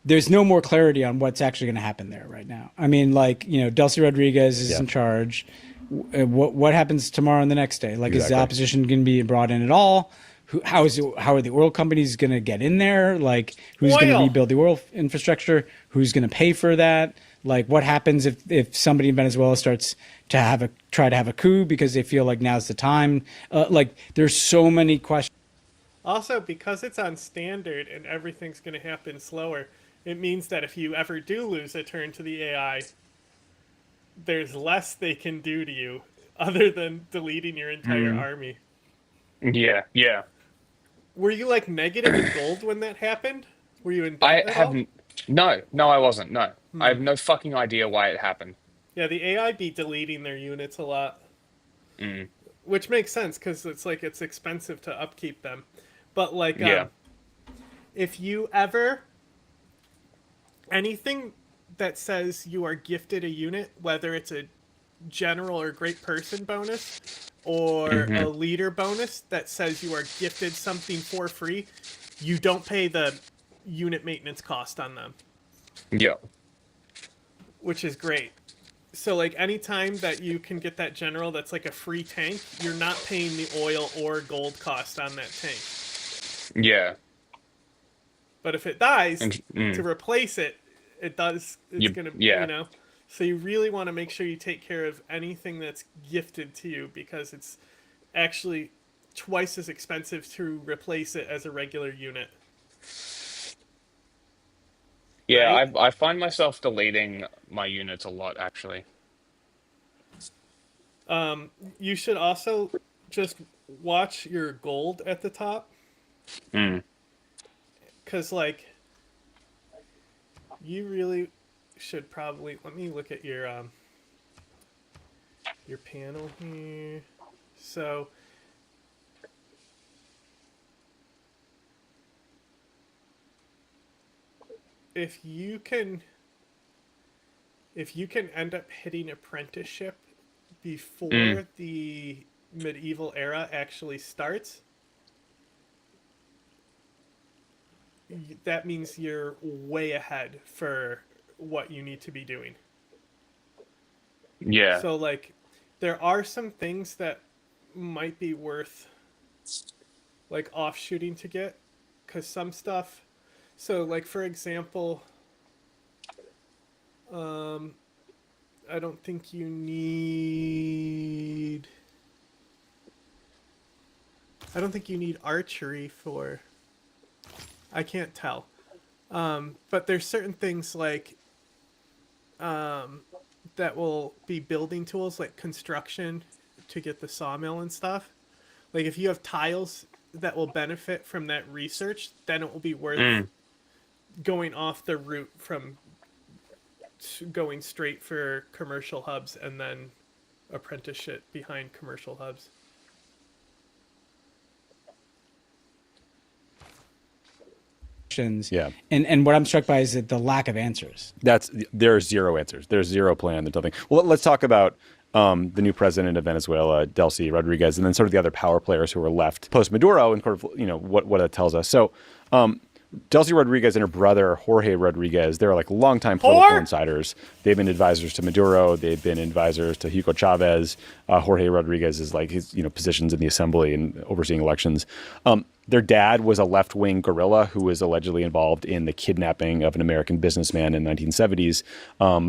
S4: there's no more clarity on what's actually going to happen there right now. I mean, like, you know, Delcy Rodriguez is in charge. What happens tomorrow and the next day? Like, is the opposition going to be brought in at all? How are the oil companies going to get in there? Like, who's going to rebuild the oil infrastructure? Who's going to pay for that? Like, what happens if somebody in Venezuela starts to try to have a coup because they feel like now's the time? Like, there's so many questions.
S1: Also, because it's on standard and everything's going to happen slower, it means that if you ever do lose a turn to the AI, there's less they can do to you other than deleting your entire army.
S2: Yeah, yeah.
S1: Were you like negative in gold when that happened? Were you in
S2: I
S1: debt at all?
S2: haven't. No, I wasn't. No, I have no fucking idea why it happened.
S1: Yeah, the AI be deleting their units a lot.
S2: Mm.
S1: Which makes sense because it's like it's expensive to upkeep them. But like,
S2: Yeah.
S1: if you ever anything that says you are gifted a unit, whether it's a general or great person bonus or a leader bonus that says you are gifted something for free, you don't pay the unit maintenance cost on them,
S2: Yeah.
S1: which is great. So like anytime that you can get that general that's like a free tank, you're not paying the oil or gold cost on that tank.
S2: Yeah.
S1: But if it dies,
S2: And,
S1: to replace it, it's gonna, you know. So you really want to make sure you take care of anything that's gifted to you because it's actually twice as expensive to replace it as a regular unit.
S2: Yeah,
S1: Right?
S2: I find myself deleting my units a lot, actually.
S1: You should also just watch your gold at the top.
S2: Mm.
S1: Because, like, you really should probably... Let me look at your panel here. So... If you can end up hitting apprenticeship before the medieval era actually starts, that means you're way ahead for what you need to be doing.
S2: Yeah.
S1: So like, there are some things that might be worth like offshooting to get, because some stuff. So like for example, I don't think you need. I don't think you need archery for. I can't tell. But there's certain things like that will be building tools, like construction, to get the sawmill and stuff. Like if you have tiles that will benefit from that research, then it will be worth going off the route from going straight for commercial hubs and then apprenticeship behind commercial hubs.
S4: Yeah. And what I'm struck by is that the lack of answers.
S3: There's zero answers. There's zero plan. There's nothing. Well, let's talk about the new president of Venezuela, Delcy Rodriguez, and then sort of the other power players who were left post Maduro, and sort of what that tells us. So, Delcy Rodriguez and her brother Jorge Rodriguez, they're like longtime political insiders. They've been advisors to Maduro. They've been advisors to Hugo Chavez. Jorge Rodriguez is like his positions in the assembly and overseeing elections. Their dad was a left-wing guerrilla who was allegedly involved in the kidnapping of an American businessman in the 1970s.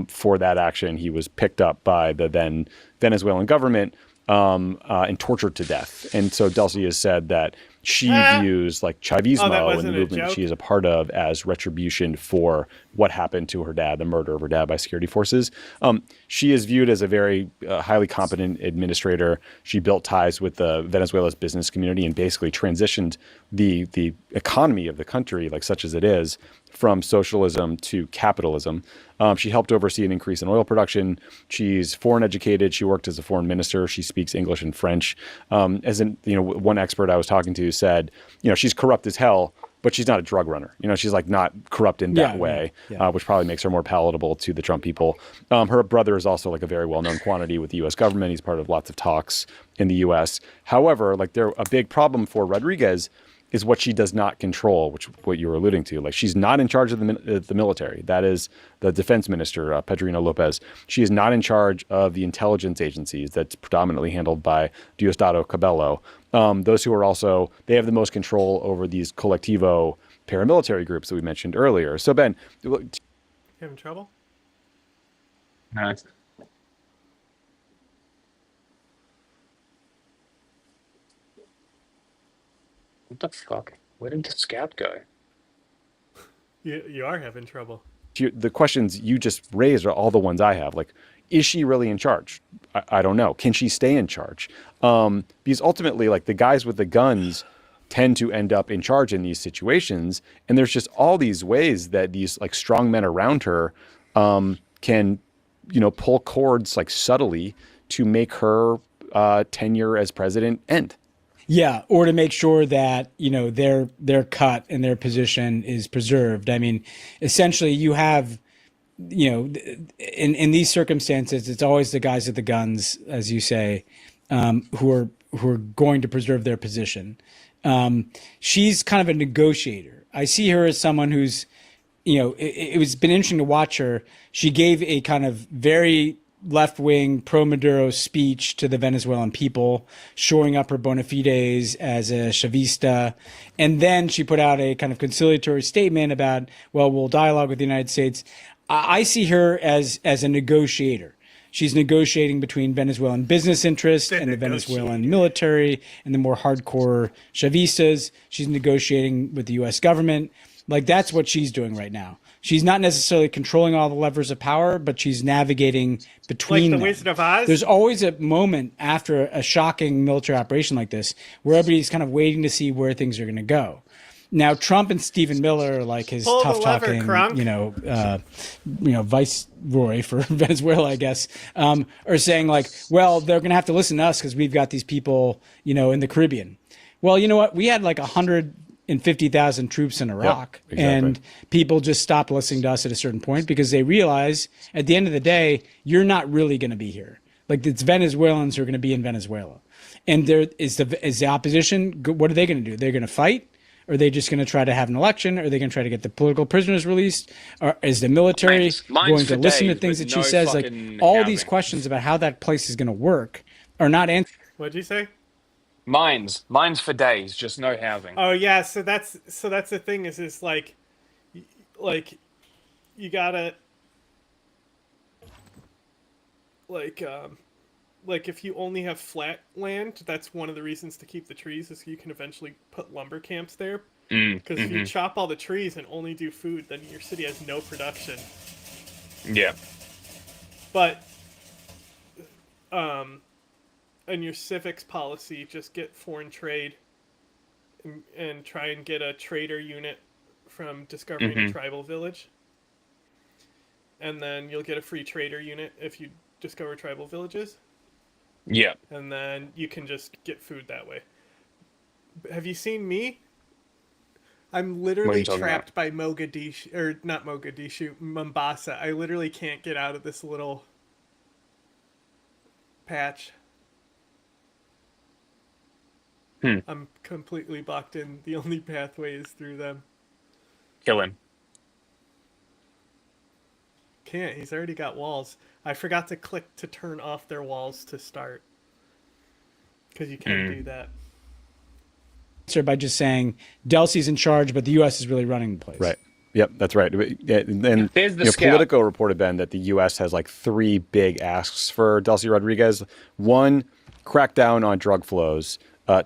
S3: For that action, he was picked up by the then Venezuelan government and tortured to death. And so Delcy has said that she views like Chavismo and the movement she is a part of as retribution for what happened to her dad, the murder of her dad by security forces. She is viewed as a very highly competent administrator. She built ties with the Venezuela's business community and basically transitioned the economy of the country, like such as it is, from socialism to capitalism. She helped oversee an increase in oil production. She's foreign educated. She worked as a foreign minister. She speaks English and French. One expert I was talking to said, she's corrupt as hell, but she's not a drug runner. She's like not corrupt in that way, which probably makes her more palatable to the Trump people. Her brother is also like a very well-known quantity with the U.S. government. He's part of lots of talks in the U.S. However, like a big problem for Rodriguez is what she does not control, which what you were alluding to. Like she's not in charge of the military. That is the defense minister, Pedrino Lopez. She is not in charge of the intelligence agencies that's predominantly handled by Diosdado Cabello. Those who are also, they have the most control over these collectivo paramilitary groups that we mentioned earlier. So Ben.
S1: You having trouble?
S2: No. What the fuck? Where did the scout go?
S1: You are having trouble.
S3: The questions you just raised are all the ones I have. Like, is she really in charge? I don't know. Can she stay in charge? Because ultimately, like the guys with the guns tend to end up in charge in these situations. And there's just all these ways that these like strong men around her can, pull cords like subtly to make her tenure as president end.
S4: Yeah, or to make sure that, their cut and their position is preserved. I mean, essentially you have, in these circumstances, it's always the guys with the guns, as you say, who are going to preserve their position. She's kind of a negotiator. I see her as someone who's, it's been interesting to watch her. She gave a kind of very left-wing pro-Maduro speech to the Venezuelan people, shoring up her bona fides as a Chavista. And then she put out a kind of conciliatory statement about, well, we'll dialogue with the United States. I see her as a negotiator. She's negotiating between Venezuelan business interests and the Venezuelan military and the more hardcore Chavistas. She's negotiating with the U.S. government. Like, that's what she's doing right now. She's not necessarily controlling all the levers of power, but she's navigating between them.
S1: Like the Wizard of Oz?
S4: There's always a moment after a shocking military operation like this where everybody's kind of waiting to see where things are going to go. Now, Trump and Stephen Miller, like his tough-talking, viceroy for Venezuela, I guess, are saying like, well, they're going to have to listen to us because we've got these people, in the Caribbean. Well, you know what? We had like 150,000 troops in Iraq,
S3: exactly.
S4: And people just stopped listening to us at a certain point because they realize at the end of the day, you're not really going to be here. Like, it's Venezuelans who are going to be in Venezuela. And there is the opposition. What are they going to do? They're going to fight, Are they just going to try to have an election? Are they going to try to get the political prisoners released? Or is the military
S2: Mine's
S4: going
S2: for
S4: to listen to
S2: days,
S4: things
S2: but
S4: that she
S2: no
S4: says? Like
S2: fucking
S4: all these
S2: housing.
S4: questions about how that place is going to work are not answered.
S1: What'd you say?
S2: Mine's for days, just no housing.
S1: Oh yeah, so that's the thing is like you gotta like like if you only have flat land, that's one of the reasons to keep the trees is you can eventually put lumber camps there. Because if you chop all the trees and only do food, then your city has no production.
S2: Yeah.
S1: But in your civics policy, just get foreign trade and try and get a trader unit from discovering a tribal village. And then you'll get a free trader unit if you discover tribal villages.
S2: Yeah.
S1: And then you can just get food that way. Have you seen me? I'm
S2: What are
S1: literally
S2: you talking
S1: trapped by Mogadishu, or not Mogadishu, Mombasa. I literally can't get out of this little patch. I'm completely blocked in. The only pathway is through them.
S2: Kill him.
S1: Can't. He's already got walls. I forgot to click to turn off their walls to start. Because you can do that.
S4: By just saying Delsey's in charge, but the U.S. is really running the place.
S3: Right. Yep, that's right. And
S2: There's the scout.
S3: Politico reported, Ben, that the U.S. has like 3 big asks for Delcy Rodriguez. 1, crack down on drug flows.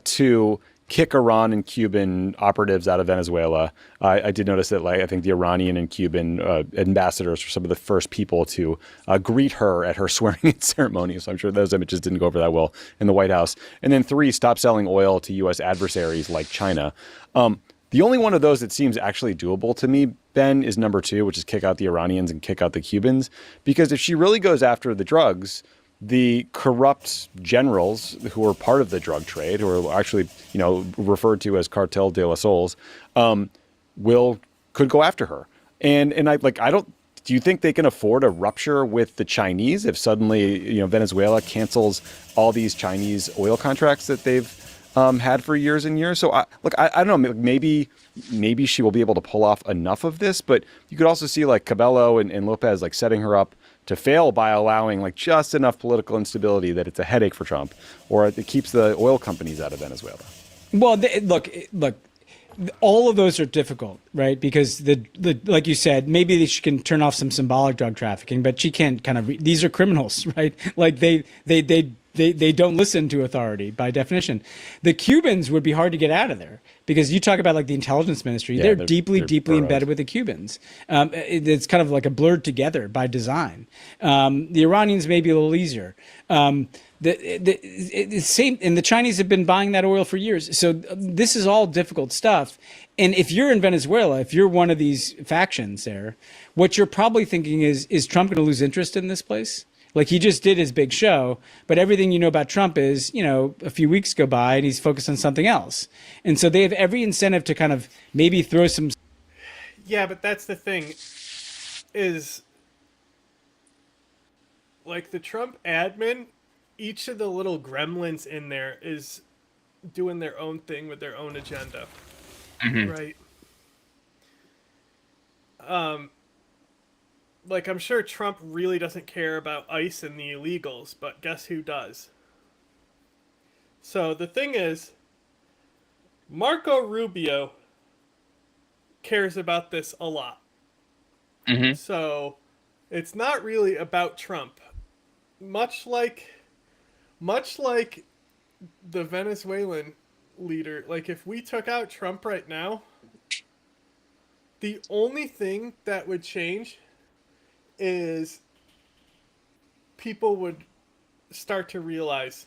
S3: 2, kick Iran and Cuban operatives out of Venezuela. I did notice that, like, I think the Iranian and Cuban ambassadors were some of the first people to greet her at her swearing-in ceremony. So I'm sure those images didn't go over that well in the White House. And then 3, stop selling oil to U.S. adversaries like China. The only one of those that seems actually doable to me, Ben, is number 2, which is kick out the Iranians and kick out the Cubans. Because if she really goes after the drugs, the corrupt generals who are part of the drug trade, who are actually, referred to as Cartel de los Sols, could go after her. And do you think they can afford a rupture with the Chinese if suddenly, Venezuela cancels all these Chinese oil contracts that they've had for years and years? So I don't know, maybe she will be able to pull off enough of this, but you could also see like Cabello and Lopez like setting her up to fail by allowing like just enough political instability that it's a headache for Trump, or it keeps the oil companies out of Venezuela.
S4: Well, look, all of those are difficult, right? Because the like you said, maybe she can turn off some symbolic drug trafficking, but she can't these are criminals, right? Like they don't listen to authority by definition. The Cubans would be hard to get out of there because you talk about like the intelligence ministry.
S3: Yeah,
S4: they're
S3: they're
S4: deeply
S3: burrowed.
S4: embedded with the Cubans. It's kind of like a blurred together by design. The Iranians may be a little easier. The same, and the Chinese have been buying that oil for years. So this is all difficult stuff. And if you're in Venezuela, if you're one of these factions there, what you're probably thinking is Trump going to lose interest in this place? Like he just did his big show, but everything you know about Trump is, a few weeks go by and he's focused on something else. And so they have every incentive to kind of maybe throw some.
S1: Yeah, but that's the thing is like the Trump admin, each of the little gremlins in there is doing their own thing with their own agenda. Right? Like, I'm sure Trump really doesn't care about ICE and the illegals, but guess who does? So the thing is, Marco Rubio cares about this a lot. So it's not really about Trump. Much like the Venezuelan leader, like if we took out Trump right now, the only thing that would change is people would start to realize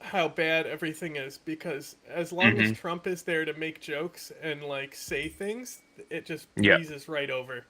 S1: how bad everything is, because as long as Trump is there to make jokes and like say things, it just breezes right over.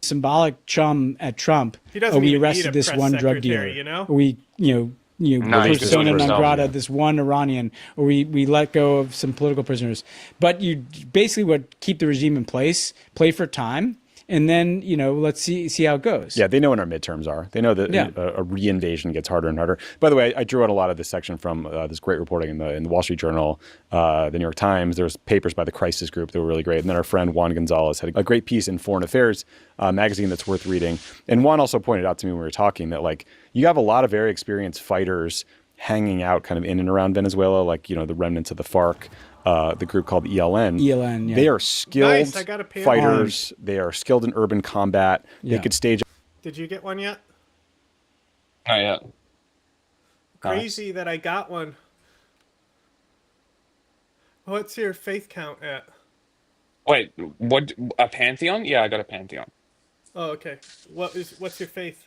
S4: Symbolic chum at Trump.
S1: He doesn't
S4: we
S1: even
S4: arrested
S1: need a
S4: this
S1: press
S4: one drug
S1: secretary,
S4: dealer. Or we,
S2: he's just
S4: persona
S2: doing it
S4: non
S2: himself,
S4: grata,
S3: yeah.
S4: this one Iranian, or we let go of some political prisoners. But you basically would keep the regime in place, play for time, and then let's see how it goes.
S3: Yeah, they know when our midterms are. They know that
S4: Yeah.
S3: a reinvasion gets harder and harder. By the way, I drew out a lot of this section from this great reporting in the Wall Street Journal, the New York Times. There was papers by the Crisis Group that were really great. And then our friend Juan Gonzalez had a great piece in Foreign Affairs magazine that's worth reading. And Juan also pointed out to me when we were talking that like you have a lot of very experienced fighters hanging out kind of in and around Venezuela, like, the remnants of the FARC, the group called ELN.
S4: ELN, yeah.
S3: They are skilled
S1: Nice, I got a pin.
S3: fighters. They are skilled in urban combat.
S4: Yeah.
S3: They could stage.
S1: Did you get one yet?
S2: Oh yeah.
S1: Crazy that I got one. What's your faith count at?
S2: Wait, what? A pantheon? Yeah, I got a pantheon.
S1: Oh, okay. What's your faith?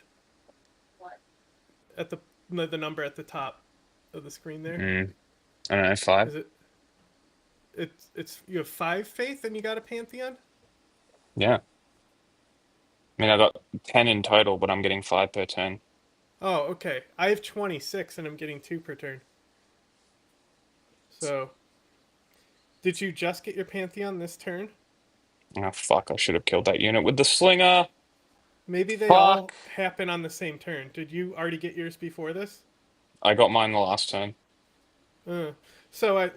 S1: At the number at the top of the screen there.
S2: I don't know, 5.
S1: Is it? It's you have 5 faith and you got a pantheon.
S2: Yeah. I mean, I got 10 in total, but I'm getting 5 per turn.
S1: Oh, okay. I have 26 and I'm getting 2 per turn. So, did you just get your pantheon this turn?
S2: Oh fuck! I should have killed that unit with the slinger.
S1: Maybe they
S2: Fuck.
S1: all happen on the same turn. Did you already get yours before this?
S2: I got mine the last turn.
S1: So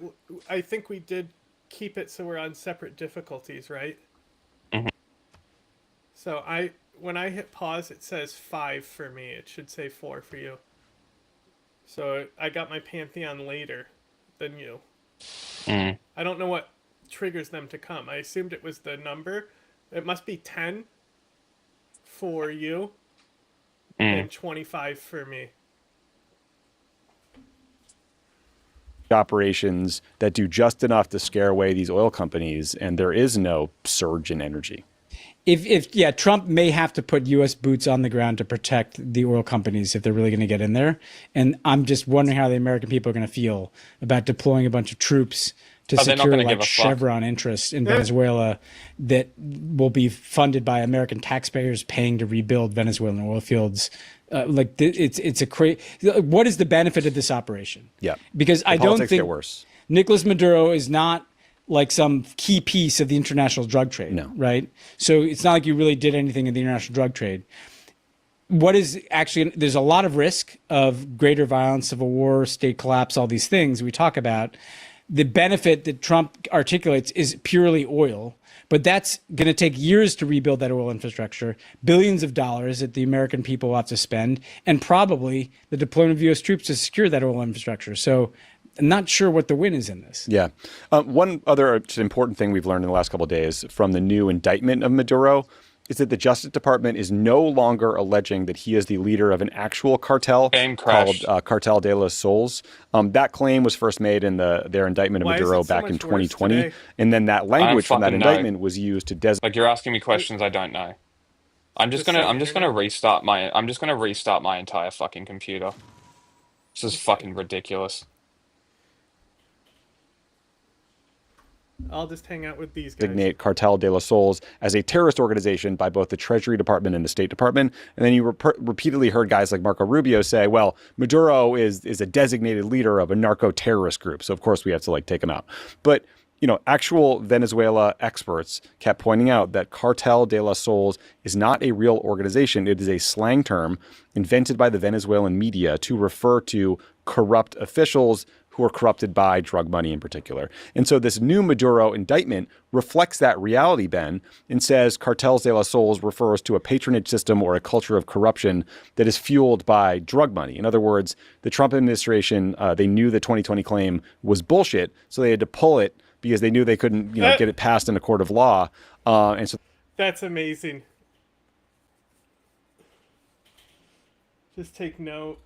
S1: I think we did keep it so we're on separate difficulties, right?
S2: Mm-hmm.
S1: So when I hit pause, it says 5 for me. It should say 4 for you. So I got my pantheon later than you. I don't know what triggers them to come. I assumed it was the number. It must be 10 for you and 25 for me.
S3: Operations that do just enough to scare away these oil companies, and there is no surge in energy.
S4: If Trump may have to put U.S. boots on the ground to protect the oil companies if they're really going to get in there. And I'm just wondering how the American people are going to feel about deploying a bunch of troops to secure like Chevron interests in Venezuela that will be funded by American taxpayers paying to rebuild Venezuelan oil fields. It's a crazy. What is the benefit of this operation?
S3: Yeah,
S4: because I don't think
S3: get worse.
S4: Nicolas Maduro is not like some key piece of the international drug trade.
S3: No.
S4: Right? So it's not like you really did anything in the international drug trade. What is actually, there's a lot of risk of greater violence, civil war, state collapse, all these things we talk about. The benefit that Trump articulates is purely oil, but that's going to take years to rebuild that oil infrastructure, billions of dollars that the American people will have to spend, and probably the deployment of U.S. troops to secure that oil infrastructure. So I'm not sure what the win is in this.
S3: Yeah. One other important thing we've learned in the last couple of days from the new indictment of Maduro is that the Justice Department is no longer alleging that he is the leader of an actual cartel called Cartel de los Sols. That claim was first made in their indictment of Maduro back in 2020. And then that language from that indictment was used to designate.
S2: Like, you're asking me questions I don't know. I'm just gonna restart my entire fucking computer. This is fucking ridiculous.
S1: I'll just hang out with these guys.
S3: Designate Cartel de los Sols as a terrorist organization by both the Treasury Department and the State Department. And then you repeatedly heard guys like Marco Rubio say, well, Maduro is a designated leader of a narco-terrorist group. So, of course, we have to take him out. But, actual Venezuela experts kept pointing out that Cartel de los Sols is not a real organization. It is a slang term invented by the Venezuelan media to refer to corrupt officials who are corrupted by drug money in particular. And so this new Maduro indictment reflects that reality, Ben, and says Cartels de los Sols refers to a patronage system or a culture of corruption that is fueled by drug money. In other words, the Trump administration, they knew the 2020 claim was bullshit, so they had to pull it because they knew they couldn't get it passed in a court of law. And so
S1: that's amazing. Just take note.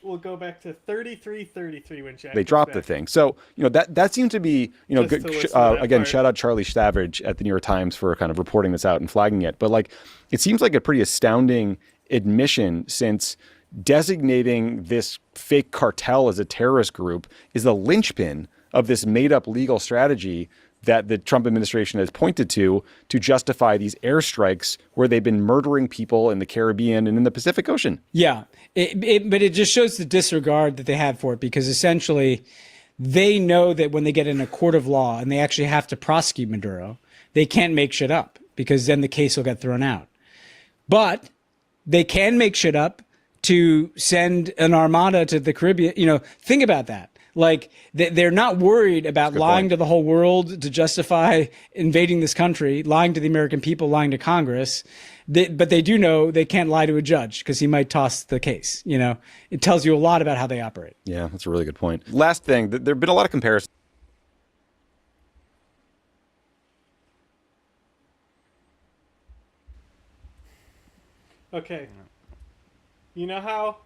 S1: We'll go back to 33-33 when Jack.
S3: They dropped the thing. So, that seemed to be, good. Again, shout out Charlie Stavridge at the New York Times for kind of reporting this out and flagging it. But it seems like a pretty astounding admission, since designating this fake cartel as a terrorist group is the linchpin of this made up legal strategy that the Trump administration has pointed to justify these airstrikes where they've been murdering people in the Caribbean and in the Pacific Ocean.
S4: Yeah, but it just shows the disregard that they have for it, because essentially they know that when they get in a court of law and they actually have to prosecute Maduro, they can't make shit up. because then the case will get thrown out. But they can make shit up to send an armada to the Caribbean. Think about that. Like, they're not worried about lying to the whole world to justify invading this country, lying to the American people, lying to Congress. But they do know they can't lie to a judge because he might toss the case. It tells you a lot about how they operate.
S3: Yeah, that's a really good point. Last thing, there have been a lot of comparisons.
S1: Okay. You know how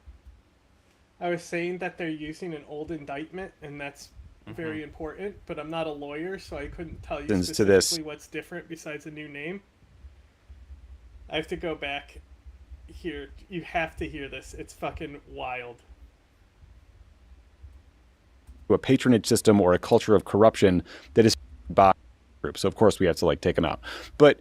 S1: I was saying that they're using an old indictment, and that's very important, but I'm not a lawyer, so I couldn't tell you specifically what's different besides a new name. I have to go back here. You have to hear this. It's fucking wild.
S3: A patronage system or a culture of corruption that is by groups. So of course we have to take them out. But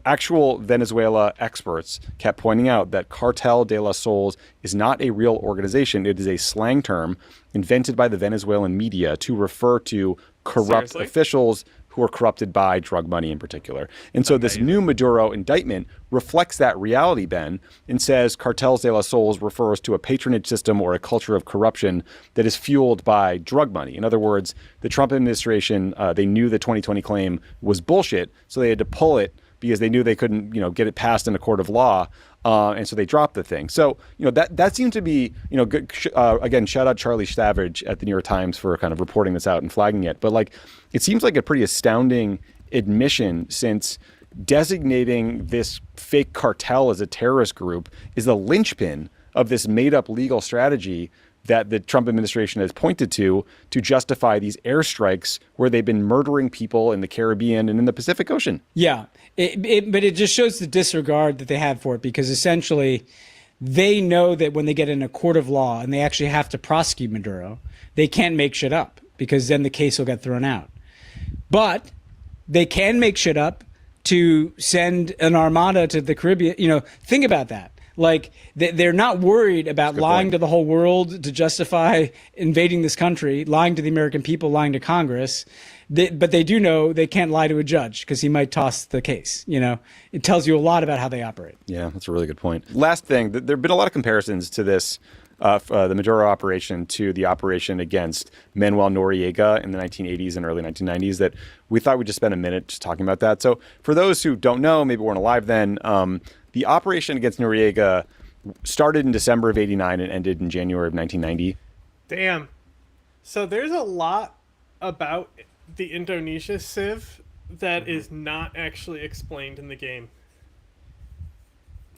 S3: actual Venezuela experts kept pointing out that Cartel de las Soles is not a real organization. It is a slang term invented by the Venezuelan media to refer to corrupt officials who are corrupted by drug money in particular. And so this new Maduro indictment reflects that reality, Ben, and says Cartels de las Soles refers to a patronage system or a culture of corruption that is fueled by drug money. In other words, the Trump administration, they knew the 2020 claim was bullshit, so they had to pull it because they knew they couldn't, get it passed in a court of law. And so they dropped the thing. So, that seemed to be, good. Again, shout out Charlie Savage at the New York Times for kind of reporting this out and flagging it. But it seems like a pretty astounding admission, since designating this fake cartel as a terrorist group is the linchpin of this made up legal strategy that the Trump administration has pointed to justify these airstrikes where they've been murdering people in the Caribbean and in the Pacific Ocean.
S4: Yeah, but it just shows the disregard that they have for it, because essentially they know that when they get in a court of law and they actually have to prosecute Maduro, they can't make shit up because then the case will get thrown out. But they can make shit up to send an armada to the Caribbean. Think about that. They're not worried about lying to the whole world to justify invading this country, lying to the American people, lying to Congress. But they do know they can't lie to a judge because he might toss the case. It tells you a lot about how they operate.
S3: Yeah, that's a really good point. Last thing, there have been a lot of comparisons to this, the Maduro operation, to the operation against Manuel Noriega in the 1980s and early 1990s, that we thought we'd just spend a minute just talking about that. So for those who don't know, maybe weren't alive then, the operation against Noriega started in December of 89 and ended in January of 1990.
S1: Damn. So there's a lot about the Indonesia Civ that is not actually explained in the game.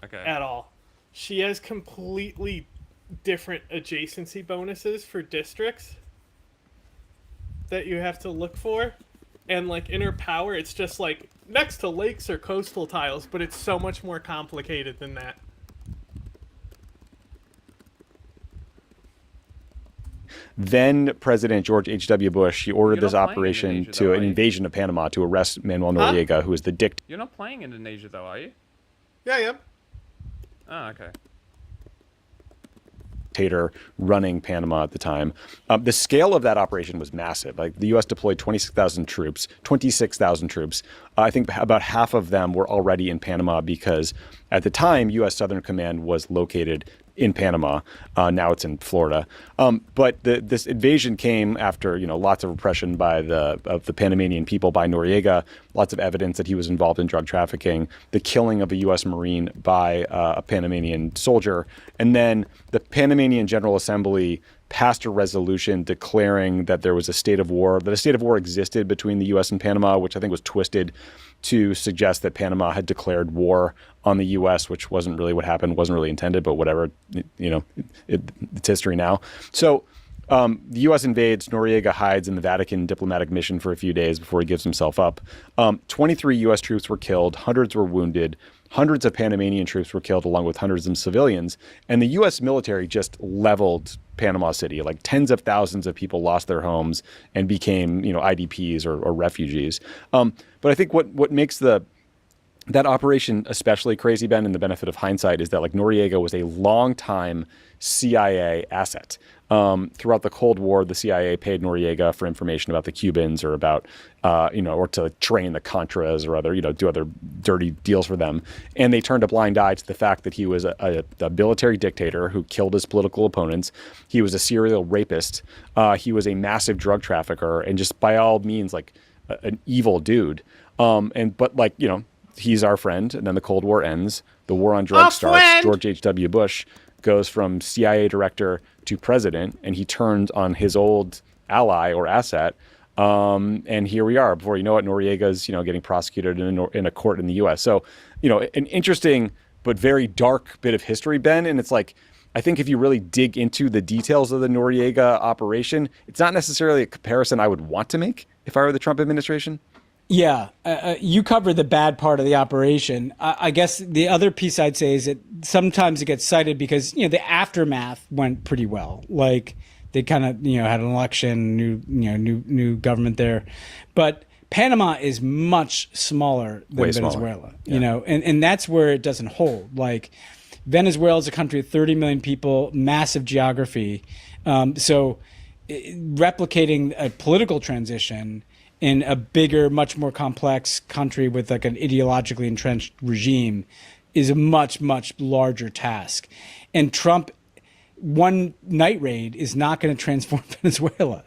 S10: Okay.
S1: At all. She has completely different adjacency bonuses for districts that you have to look for. And in her power, it's just next to lakes or coastal tiles, but it's so much more complicated than that.
S3: Then President George H.W. Bush, he ordered this operation to an invasion of Panama to arrest Manuel Noriega, who is the dictator.
S10: You're not playing Indonesia, though, are you?
S1: Yeah, I am.
S10: Oh, okay.
S3: Dictator running Panama at the time. The scale of that operation was massive. The U.S. deployed 26,000 troops. I think about half of them were already in Panama because at the time, U.S. Southern Command was located in Panama. Now it's in Florida. But this invasion came after lots of repression by the Panamanian people by Noriega, lots of evidence that he was involved in drug trafficking, the killing of a U.S. Marine by a Panamanian soldier, and then the Panamanian General Assembly passed a resolution declaring that there was a state of war, that a state of war existed between the U.S. and Panama, which I think was twisted to suggest that Panama had declared war on the U.S., which wasn't really what happened, wasn't really intended, but whatever, it's history now. So the U.S. invades, Noriega hides in the Vatican diplomatic mission for a few days before he gives himself up. 23 U.S. troops were killed, hundreds were wounded, hundreds of Panamanian troops were killed along with hundreds of civilians, and the U.S. military just leveled Panama City. Tens of thousands of people lost their homes and became, IDPs or refugees. But I think what makes the that operation, especially crazy, Ben, and the benefit of hindsight is that like Noriega was a long time CIA asset. Throughout the Cold War, the CIA paid Noriega for information about the Cubans or about, or to train the Contras or other, do other dirty deals for them. And they turned a blind eye to the fact that he was a military dictator who killed his political opponents. He was a serial rapist. He was a massive drug trafficker and just by all means like an evil dude. He's our friend, and then the Cold War ends. The war on drugs starts. George H.W. Bush goes from CIA director to president, and he turns on his old ally or asset. And here we are. Before you know it, Noriega's getting prosecuted in a court in the U.S. So, an interesting but very dark bit of history, Ben. And it's like, I think if you really dig into the details of the Noriega operation, it's not necessarily a comparison I would want to make if I were the Trump administration.
S4: Yeah, you covered the bad part of the operation. I guess the other piece I'd say is that sometimes it gets cited because the aftermath went pretty well. Like they kind of had an election, new government there, but Panama is much smaller than Venezuela.
S3: Yeah.
S4: And that's where it doesn't hold. Like Venezuela is a country of 30 million people, massive geography, so replicating a political transition in a bigger, much more complex country with like an ideologically entrenched regime is a much, much larger task. And Trump, one night raid is not going to transform Venezuela,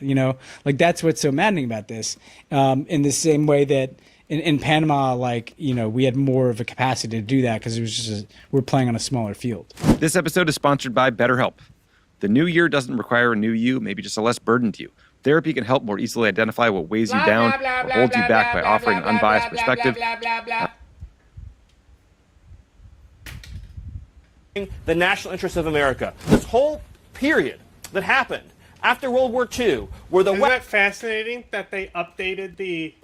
S4: like that's what's so maddening about this. In the same way that in Panama, we had more of a capacity to do that because it was just we're playing on a smaller field.
S3: This episode is sponsored by BetterHelp. The new year doesn't require a new you, maybe just a less burdened you. Therapy can help more easily identify what weighs you down or holds you back by offering an unbiased perspective.
S11: The national interests of America. This whole period that happened after World War II, where the
S1: Isn't that fascinating that they updated the...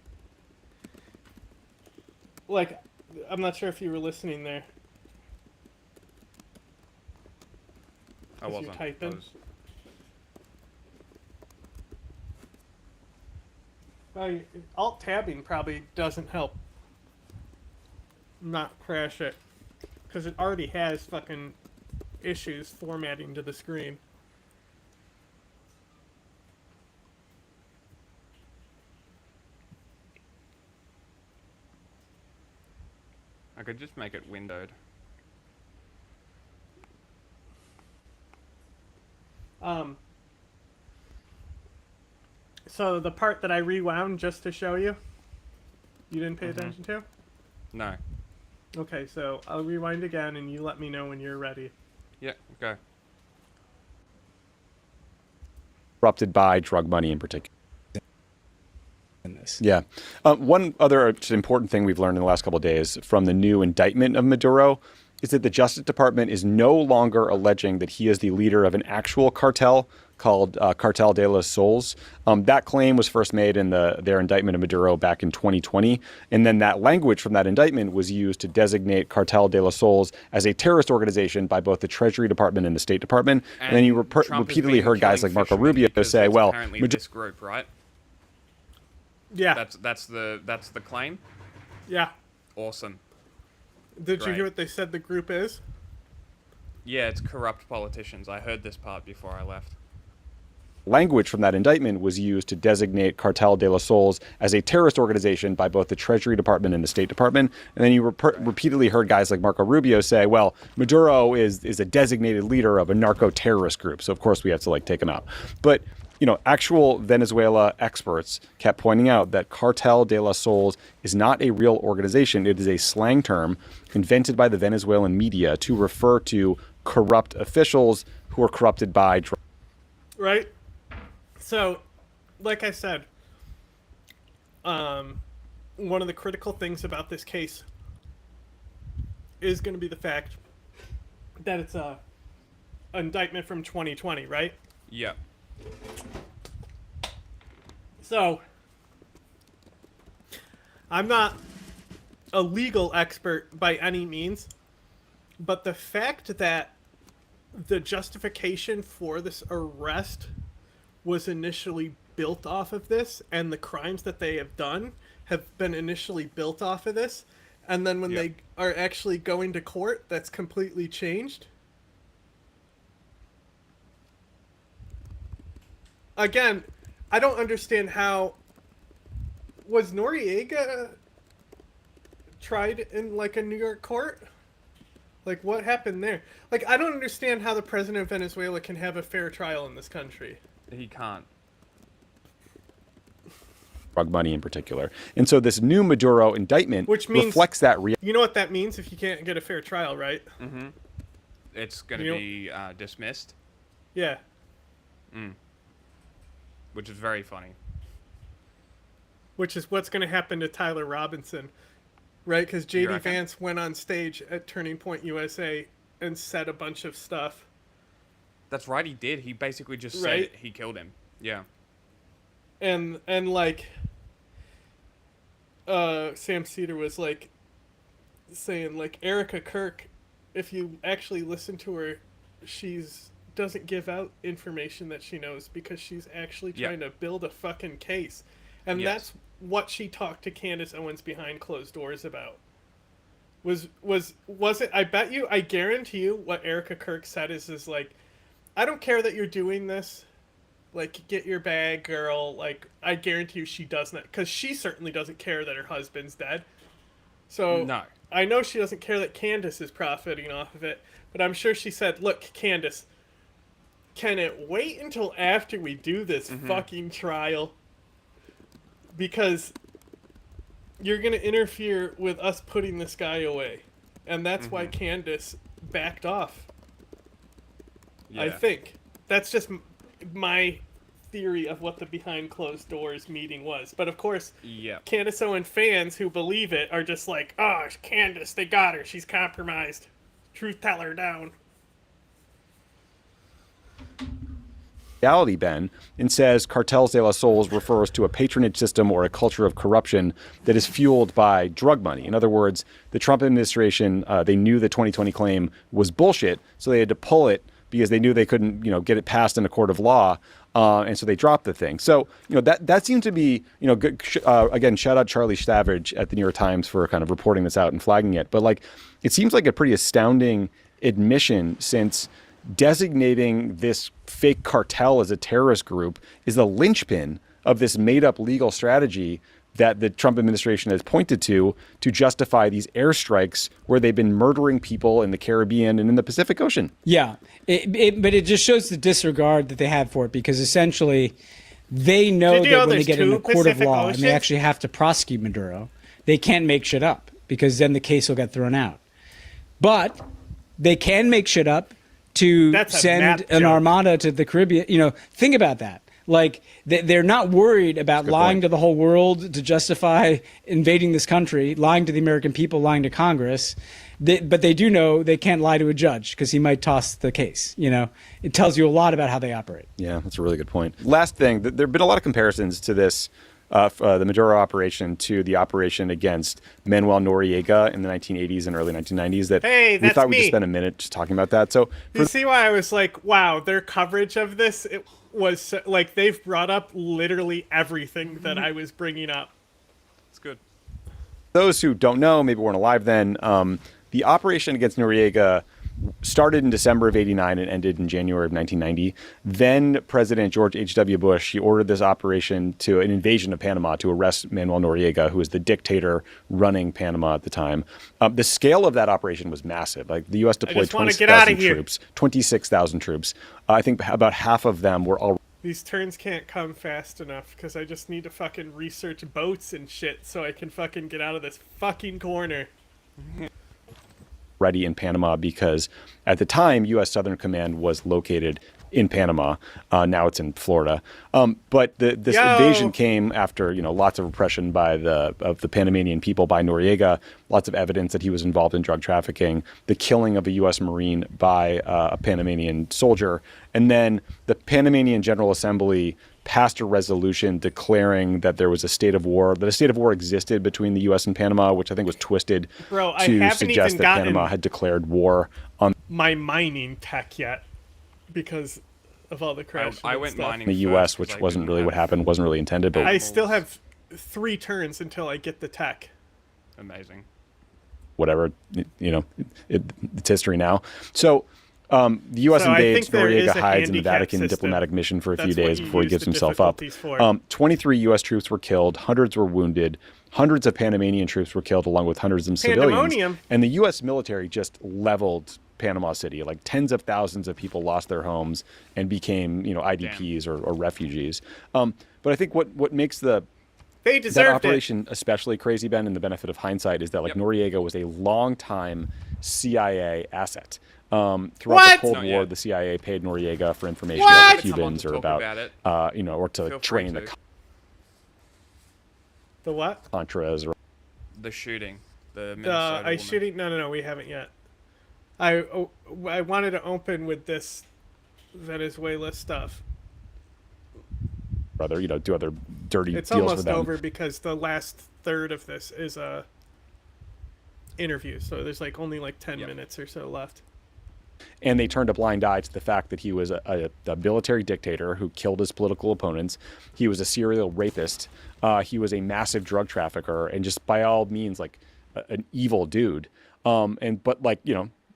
S1: I'm not sure if you were listening there.
S10: I wasn't.
S1: You're typing. Well, alt-tabbing probably doesn't help not crash it, because it already has fucking issues formatting to the screen.
S10: I could just make it windowed.
S1: So the part that I rewound just to show you, you didn't pay attention to?
S10: No.
S1: Okay, so I'll rewind again and you let me know when you're ready.
S10: Yeah, go.
S3: Corrupted by drug money in particular. Yeah. One other important thing we've learned in the last couple of days from the new indictment of Maduro is that the Justice Department is no longer alleging that he is the leader of an actual cartel called Cartel de los Sols. That claim was first made in their indictment of Maduro back in 2020. And then that language from that indictment was used to designate Cartel de los Sols as a terrorist organization by both the Treasury Department and the State Department. And then you repeatedly heard guys like Marco Rubio say, well,
S10: apparently this group, right?
S1: Yeah.
S10: That's the claim?
S1: Yeah.
S10: Awesome.
S1: Did you
S10: Great.
S1: hear what they said the group is?
S10: Yeah, it's corrupt politicians. I heard this part before I left.
S3: Language from that indictment was used to designate Cartel de los Sols as a terrorist organization by both the Treasury Department and the State Department. And then you repeatedly heard guys like Marco Rubio say, well, Maduro is a designated leader of a narco-terrorist group. So, of course, we have to, take him out. But, actual Venezuela experts kept pointing out that Cartel de los Sols is not a real organization. It is a slang term invented by the Venezuelan media to refer to corrupt officials who are corrupted by drugs.
S1: Right? So, like I said, one of the critical things about this case is going to be the fact that it's a indictment from 2020, right?
S10: Yeah.
S1: So, I'm not a legal expert by any means, but the fact that the justification for this arrest was initially built off of this, and the crimes that they have done have been initially built off of this, and then when they are actually going to court, that's completely changed. Again, I don't understand how... Was Noriega tried in, like, a New York court? Like, what happened there? Like, I don't understand how the president of Venezuela can have a fair trial in this country.
S10: He can't.
S3: Drug money in particular. And so this new Maduro indictment reflects that reality.
S1: You know what that means if you can't get a fair trial, right?
S10: Mm-hmm. It's going to be dismissed.
S1: Yeah.
S10: Which is very funny.
S1: Which is what's going to happen to Tyler Robinson, right? Because J.D. Vance went on stage at Turning Point USA and said a bunch of stuff.
S10: That's right, he did. He basically just said he killed him. Yeah.
S1: And like, Sam Cedar was like saying, like, Erica Kirk, if you actually listen to her, doesn't give out information that she knows because she's actually trying to build a fucking case. And that's what she talked to Candace Owens behind closed doors about. Was it, I guarantee you what Erica Kirk said is like, I don't care that you're doing this. Like, get your bag, girl. Like, I guarantee you she does not, because she certainly doesn't care that her husband's dead. So,
S10: no.
S1: I know she doesn't care that Candace is profiting off of it, but I'm sure she said, look, Candace, can it wait until after we do this fucking trial? Because you're going to interfere with us putting this guy away. And that's why Candace backed off. I think. That's just my theory of what the behind closed doors meeting was. But of course, Candace Owen fans who believe it are just like, oh, Candace, they got her. She's compromised. Truth teller down.
S3: Reality, Ben, and says Cartels de la Sols refers to a patronage system or a culture of corruption that is fueled by drug money. In other words, the Trump administration, they knew the 2020 claim was bullshit, so they had to pull it because they knew they couldn't, get it passed in a court of law, and so they dropped the thing. So, that seems to be, good. Again, shout out Charlie Savage at the New York Times for kind of reporting this out and flagging it. But like, it seems like a pretty astounding admission, since designating this fake cartel as a terrorist group is the linchpin of this made-up legal strategy that the Trump administration has pointed to justify these airstrikes where they've been murdering people in the Caribbean and in the Pacific Ocean.
S4: Yeah, but it just shows the disregard that they have for it, because essentially they know that when they get in a court of law and they actually have to prosecute Maduro, they can't make shit up, because then the case will get thrown out. But they can make shit up to send an armada to the Caribbean. Think about that. Like, they're not worried about lying to the whole world to justify invading this country, lying to the American people, lying to Congress. But they do know they can't lie to a judge because he might toss the case. It tells you a lot about how they operate.
S3: Yeah, that's a really good point. Last thing, there have been a lot of comparisons to this, the Maduro operation, to the operation against Manuel Noriega in the 1980s and early 1990s. We thought we'd just spend a minute just talking about that. So
S1: you see why I was like, wow, their coverage of this, it was like, they've brought up literally everything that I was bringing up.
S10: It's good.
S3: Those who don't know, maybe weren't alive then, the operation against Noriega started in December of 89 and ended in January of 1990. Then President George H.W. Bush, he ordered this operation to an invasion of Panama to arrest Manuel Noriega, who was the dictator running Panama at the time. The scale of that operation was massive. Like, the U.S. deployed 26,000 troops, 26,000 troops. I think about half of them were all.
S1: These turns can't come fast enough because I just need to fucking research boats and shit so I can fucking get out of this fucking corner.
S3: Ready in Panama, because at the time U.S. Southern Command was located in Panama. Now it's in Florida. But this invasion came after lots of repression of the Panamanian people by Noriega, lots of evidence that he was involved in drug trafficking, the killing of a U.S. Marine by a Panamanian soldier, and then the Panamanian General Assembly passed a resolution declaring that there was a state of war, that a state of war existed between the U.S. and Panama, which I think was twisted to suggest that Panama had declared war on
S1: my mining tech yet, because of all the crash.
S10: I went mining
S3: the U.S., which wasn't really what happened, wasn't really intended. But
S1: I still have 3 turns until I get the tech.
S10: Amazing.
S3: whatever, it's history now. So the U.S.
S1: So I
S3: invades.
S1: think there is
S3: Noriega
S1: a
S3: hides in the
S1: handicap
S3: Vatican
S1: system.
S3: diplomatic mission for a few
S1: That's what
S3: days
S1: you
S3: before he
S1: use
S3: gives
S1: the
S3: himself up.
S1: difficulties for.
S3: 23 U.S. troops were killed, hundreds were wounded, hundreds of Panamanian troops were killed, along with hundreds of civilians.
S1: Pandemonium.
S3: And the U.S. military just leveled Panama City. Like tens of thousands of people lost their homes and became, IDPs or refugees. But I think what makes
S1: They
S3: that
S1: deserved it.
S3: operation especially crazy, Ben, and the benefit of hindsight is that Noriega was a long-time CIA asset. Throughout
S1: What?
S3: the Cold
S10: Not
S3: War,
S10: yet.
S3: the CIA paid Noriega for information
S1: What?
S3: about the Cubans or
S10: Talk
S3: about,
S10: about it.
S3: or to
S10: Feel free
S3: train
S10: to.
S3: the
S1: The what?
S3: Contras. Or
S10: The shooting. The Minnesota woman.
S1: shooting. No, we haven't yet. I wanted to open with this Venezuela stuff.
S3: rather, do other dirty
S1: It's
S3: deals for
S1: almost
S3: them.
S1: over because the last third of this is a interview, so there's only 10 minutes or so left.
S3: And they turned a blind eye to the fact that he was a military dictator who killed his political opponents. He was a serial rapist. He was a massive drug trafficker, and just by all means, an evil dude.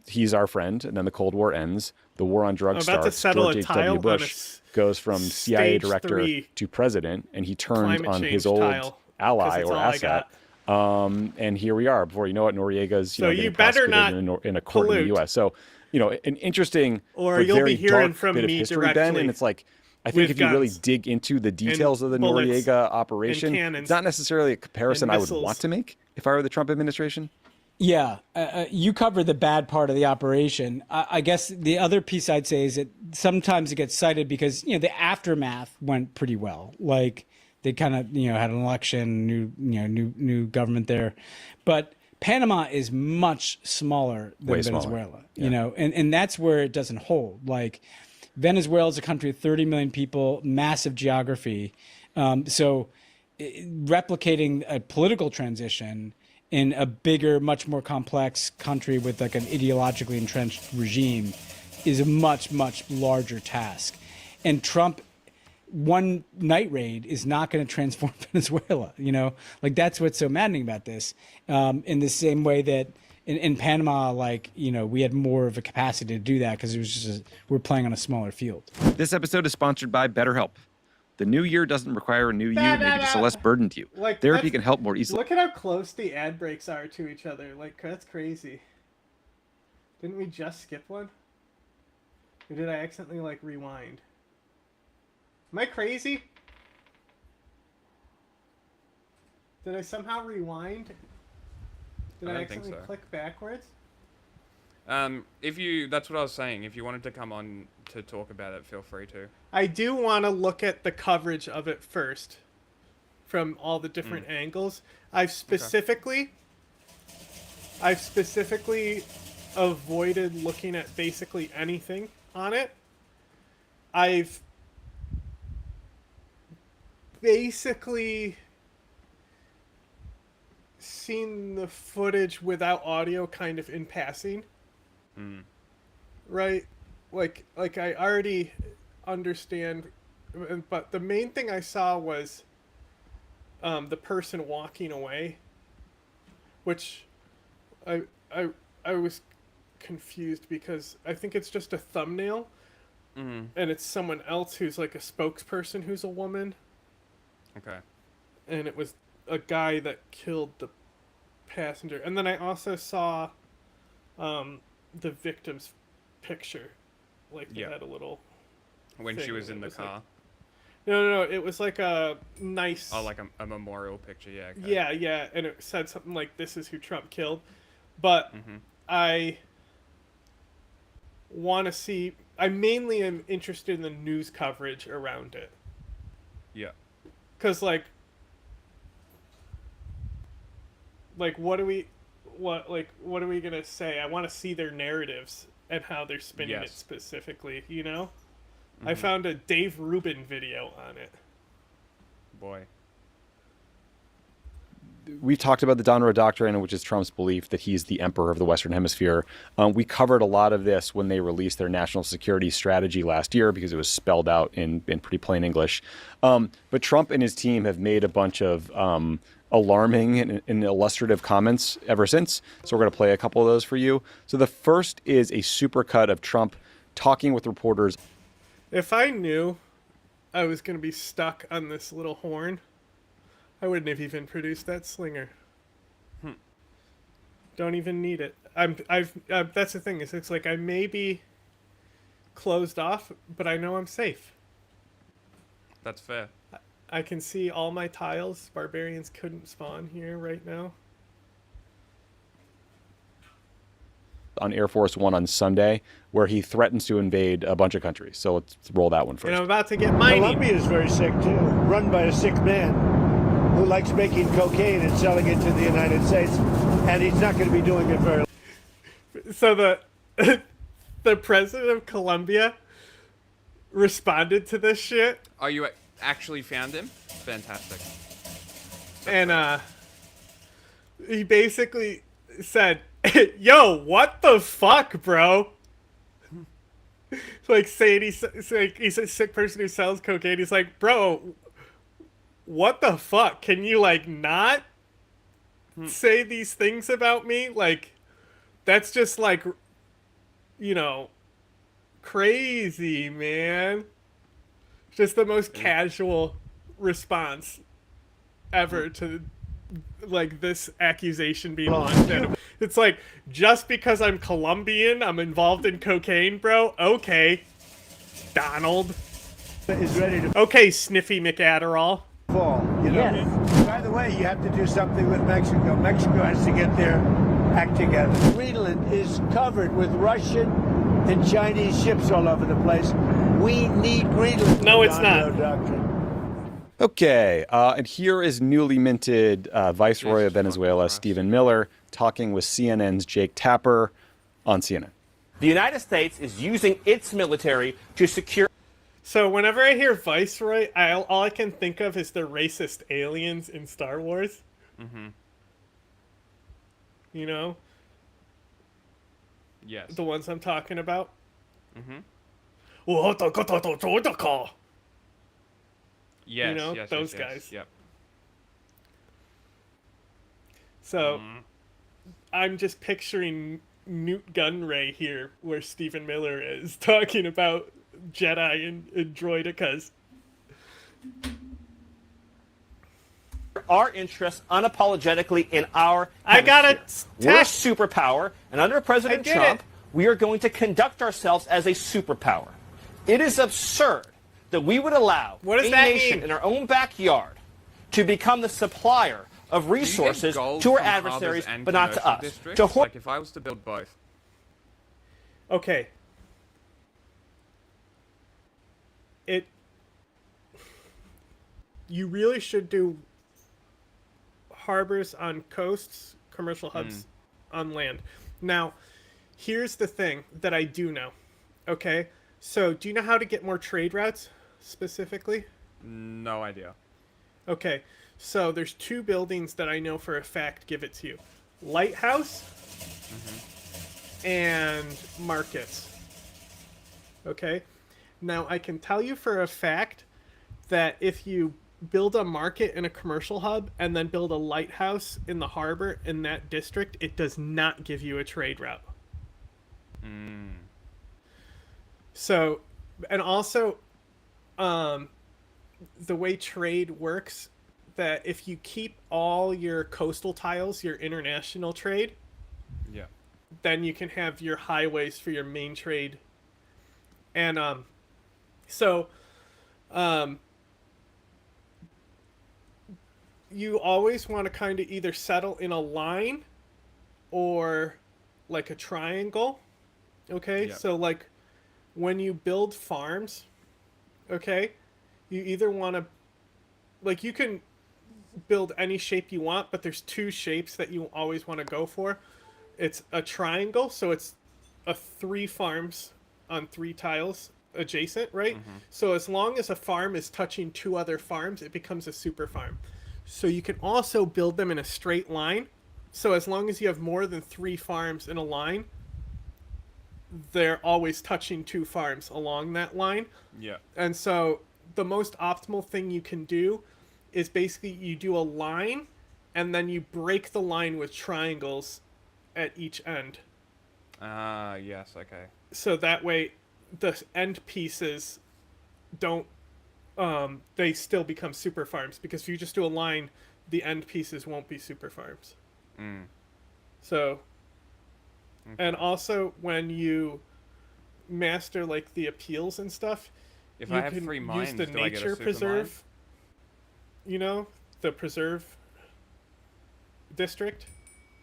S3: He's our friend. And then the Cold War ends. The war on drugs
S1: I'm about to
S3: starts.
S1: settle
S3: George
S1: a tile
S3: H.W.
S1: on a
S3: Bush goes from CIA
S1: stage
S3: director
S1: 3
S3: to president, and he turned
S1: climate
S3: on
S1: change
S3: his old
S1: tile, 'cause
S3: ally
S1: it's
S3: or
S1: all I
S3: asset.
S1: got.
S3: And here we are. Before you know it, Noriega's
S1: So
S3: getting
S1: you better
S3: prosecuted
S1: not
S3: in a court in
S1: pollute.
S3: the U.S. So an interesting
S1: Or
S3: but
S1: you'll
S3: very
S1: be hearing
S3: dark
S1: from
S3: bit of
S1: me
S3: history, Ben.
S1: directly
S3: And it's I think
S1: with
S3: if you really
S1: guns
S3: dig into the details of the
S1: bullets
S3: Noriega operation,
S1: cannons
S3: it's not necessarily a comparison
S1: and
S3: I would
S1: missiles.
S3: want to make if I were the Trump administration.
S4: Yeah, you covered the bad part of the operation. I guess the other piece I'd say is that sometimes it gets cited because the aftermath went pretty well. They kind of had an election, new government there, but Panama is much smaller than
S3: Way smaller.
S4: Venezuela. And that's where it doesn't hold. Venezuela is a country of 30 million people, massive geography, so replicating a political transition in a bigger, much more complex country with an ideologically entrenched regime is a much, much larger task. And Trump, one night raid is not going to transform Venezuela. That's what's so maddening about this. In the same way that in Panama, we had more of a capacity to do that because it was just we're playing on a smaller field.
S3: This episode is sponsored by BetterHelp. The new year doesn't require a new you, maybe just a less burdened you. Therapy can help more easily.
S1: Look at how close the ad breaks are to each other. That's crazy. Didn't we just skip one? Or did I accidentally rewind? Am I crazy? Did I somehow rewind? Did I
S10: don't think
S1: accidentally
S10: so.
S1: click backwards?
S10: That's what I was saying. If you wanted to come on to talk about it, feel free to.
S1: I do want to look at the coverage of it first, from all the different angles. I've specifically avoided looking at basically anything on it. I've basically seen the footage without audio kind of in passing. Right? I already understand, but the main thing I saw was the person walking away, which I was confused because I think it's just a thumbnail, and it's someone else who's a spokesperson who's a woman.
S10: Okay.
S1: And it was a guy that killed the passenger. And then I also saw the victim's picture. They had a little
S10: When
S1: thing,
S10: she was
S1: and
S10: in
S1: it
S10: the car.
S1: No, it was a nice...
S10: Oh, a memorial picture, yeah. Okay.
S1: Yeah, and it said something like, "This is who Trump killed." But I want to see... I mainly am interested in the news coverage around it.
S10: Yeah.
S1: Because, what are we gonna say? I want to see their narratives and how they're spinning it specifically, I found a Dave Rubin video on it.
S10: Boy.
S3: We've talked about the Donroe Doctrine, which is Trump's belief that he's the emperor of the Western Hemisphere. We covered a lot of this when they released their national security strategy last year because it was spelled out in pretty plain English. But Trump and his team have made a bunch of alarming and illustrative comments ever since. So we're going to play a couple of those for you. So the first is a supercut of Trump talking with reporters.
S1: If I knew I was going to be stuck on this little horn, I wouldn't have even produced that slinger. Don't even need it. That's the thing, is it's like I may be closed off, but I know I'm safe.
S10: That's fair.
S1: I can see all my tiles. Barbarians couldn't spawn here right now.
S3: On Air Force One on Sunday, where he threatens to invade a bunch of countries. So let's roll that one first.
S1: And I'm about to get mining.
S6: Colombia is very sick too, run by a sick man who likes making cocaine and selling it to the United States, and he's not going to be doing it very long.
S1: So the president of Colombia responded to this shit.
S10: Oh, you actually found him? Fantastic.
S1: And he basically said, yo, what the fuck, bro? Like saying he's a sick person who sells cocaine. He's like, bro, what the fuck? Can you like not say these things about me? Like, that's just like, you know, crazy, man. Just the most casual response ever to like this accusation being launched at him. It's like, just because I'm Colombian, I'm involved in cocaine, bro? Okay, Donald.
S6: Is ready to
S1: Okay, Sniffy McAdderall.
S6: fall, you know?
S8: Yes.
S6: By the way, you have to do something with Mexico. Mexico has to get their act together. Greenland is covered with Russian and Chinese ships all over the place. We need Greenland.
S1: No, it's not.
S6: Doctrine.
S3: Okay, and here is newly minted Viceroy of Venezuela, Stephen Miller, talking with CNN's Jake Tapper on CNN.
S11: The United States is using its military to secure.
S1: So whenever I hear Viceroy, all I can think of is the racist aliens in Star Wars.
S10: Mm-hmm.
S1: You know?
S10: Yes.
S1: The ones I'm talking about.
S10: Mm-hmm. Yes,
S1: You know,
S10: yes,
S1: those
S10: yes, yes.
S1: guys.
S10: Yep.
S1: So I'm just picturing Newt Gunray here, where Stephen Miller is talking about Jedi and droidicas.
S11: our interests unapologetically in our
S1: I got a
S11: hemisphere. We're a superpower, and under President Trump, we are going to conduct ourselves as a superpower. It is absurd that we would allow
S1: What does
S11: a
S1: that
S11: nation
S1: mean?
S11: in our own backyard to become the supplier of resources to our adversaries, but not to us.
S10: Like if I was to build both.
S1: Okay. You really should do harbors on coasts, commercial hubs on land. Now, here's the thing that I do know. Okay? So, do you know how to get more trade routes specifically?
S10: No idea.
S1: Okay. So, there's two buildings that I know for a fact give it to you. Lighthouse and markets. Okay? Now, I can tell you for a fact that if you build a market in a commercial hub and then build a lighthouse in the harbor in that district, it does not give you a trade route. So, and also, the way trade works, that if you keep all your coastal tiles, your international trade,
S10: Yeah.
S1: then you can have your highways for your main trade. And so you always want to kind of either settle in a line or like a triangle. Okay?
S10: Yep.
S1: So like when you build farms, okay, you either want to, like, you can build any shape you want, but there's two shapes that you always want to go for. It's a triangle, so it's a 3 farms on 3 tiles adjacent, right? So as long as a farm is touching 2 other farms, it becomes a super farm. So you can also build them in a straight line. So as long as you have more than 3 farms in a line, they're always touching 2 farms along that line.
S10: Yeah.
S1: And so the most optimal thing you can do is basically you do a line and then you break the line with triangles at each end.
S10: Ah, yes, okay.
S1: So that way the end pieces don't they still become super farms, because if you just do a line, the end pieces won't be super farms. So and also when you master like the appeals and stuff,
S10: If
S1: you
S10: I have
S1: can
S10: 3
S1: use
S10: mines,
S1: the
S10: do I get a
S1: nature
S10: super
S1: preserve, you know, the preserve district.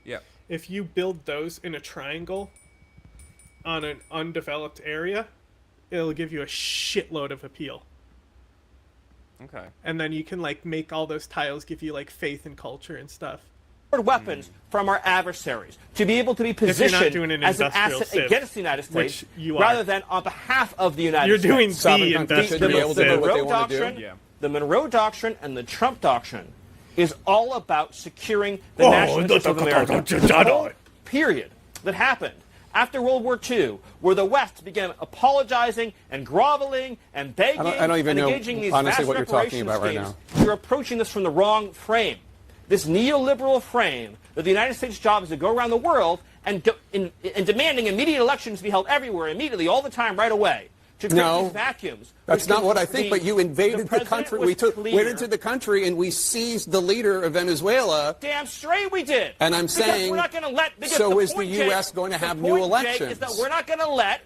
S10: Yeah.
S1: If you build those in a triangle on an undeveloped area, it'll give you a shitload of appeal.
S10: Okay.
S1: And then you can like make all those tiles give you like faith and culture and stuff.
S11: Weapons from our adversaries to be able to be
S1: If you're not
S11: positioned
S1: doing an
S11: as an
S1: industrial
S11: asset
S1: civ,
S11: against the United States,
S1: which you
S11: rather
S1: are.
S11: than on behalf of the United
S1: You're
S11: States.
S1: doing
S12: Sovereign
S1: the
S12: countries should
S1: industrial
S12: be able to do
S1: civ.
S12: what they
S11: Monroe
S12: want to do.
S11: Doctrine,
S10: Yeah.
S11: the Monroe Doctrine and the Trump Doctrine is all about securing the national interest of America. Period that happened after World War II, where the West began apologizing and groveling and begging
S12: I don't even
S11: and
S12: know,
S11: engaging in these
S12: honestly,
S11: vast
S12: what you're talking
S11: reparation
S12: about right
S11: schemes.
S12: now.
S11: You're approaching this from the wrong frame. This neoliberal frame that the United States' job is to go around the world and demanding immediate elections be held everywhere, immediately, all the time, right away. To create
S12: No,
S11: these vacuums.
S12: That's not what I think, but you invaded the country. We went into the country and we seized the leader of Venezuela.
S11: Damn straight we did.
S12: And I'm
S11: Because
S12: saying,
S11: we're not going to let. because
S12: so
S11: the
S12: is the
S11: point,
S12: U.S.
S11: Jake,
S12: going to have
S11: the
S12: new
S11: point,
S12: elections?
S11: Jake, is that we're not going to let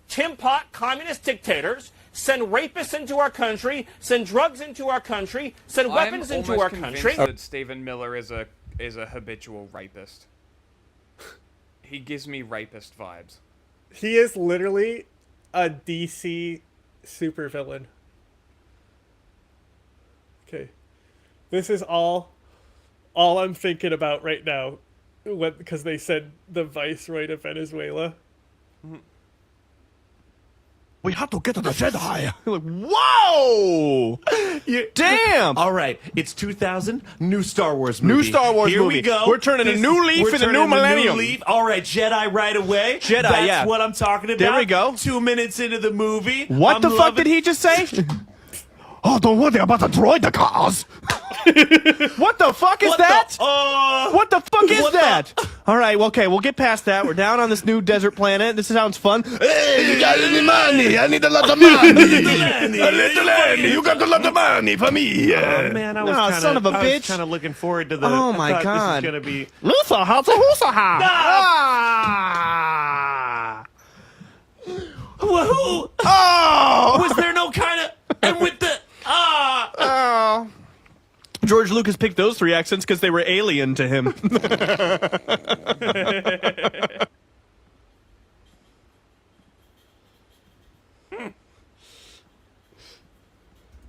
S11: Tim Pot communist dictators send rapists into our country, send drugs into our country, send weapons
S10: I'm
S11: into
S10: almost
S11: our
S10: convinced
S11: country.
S10: that Stephen Miller is a habitual rapist. He gives me rapist vibes.
S1: He is literally a DC supervillain. Okay. This is all I'm thinking about right now, because they said the viceroy of Venezuela.
S13: We have to get to the Jedi. Like, whoa! Damn!
S14: All right, it's 2000, new Star Wars movie.
S13: New Star Wars
S14: Here
S13: movie.
S14: we go.
S13: We're turning a new leaf
S14: we're
S13: in the
S14: turning
S13: new
S14: a
S13: millennium.
S14: leaf. All right, Jedi right away.
S13: Jedi,
S14: That's
S13: yeah.
S14: what I'm talking about.
S13: There we go.
S14: 2 minutes into the movie.
S13: What
S14: I'm
S13: the fuck
S14: loving-
S13: did he just say? Oh, don't worry about the droid cars. What the fuck is
S14: What
S13: that?
S14: What
S13: the fuck is
S14: what
S13: that? All right, well, okay, we'll get past that. We're down on this new desert planet. This sounds fun. Hey, you got any money? I need a lot of money. A little money. You got a lot of money for me.
S14: Oh man, I was
S13: No,
S14: kinda,
S13: son of a
S14: I was
S13: bitch.
S14: kind of looking forward to the.
S13: Oh,
S14: I
S13: my
S14: thought
S13: God.
S14: This was gonna be.
S13: Lusaha.
S14: Ah! Woohoo!
S13: Oh!
S14: Was there no kind of and with the
S13: Oh. George Lucas picked those 3 accents because they were alien to him.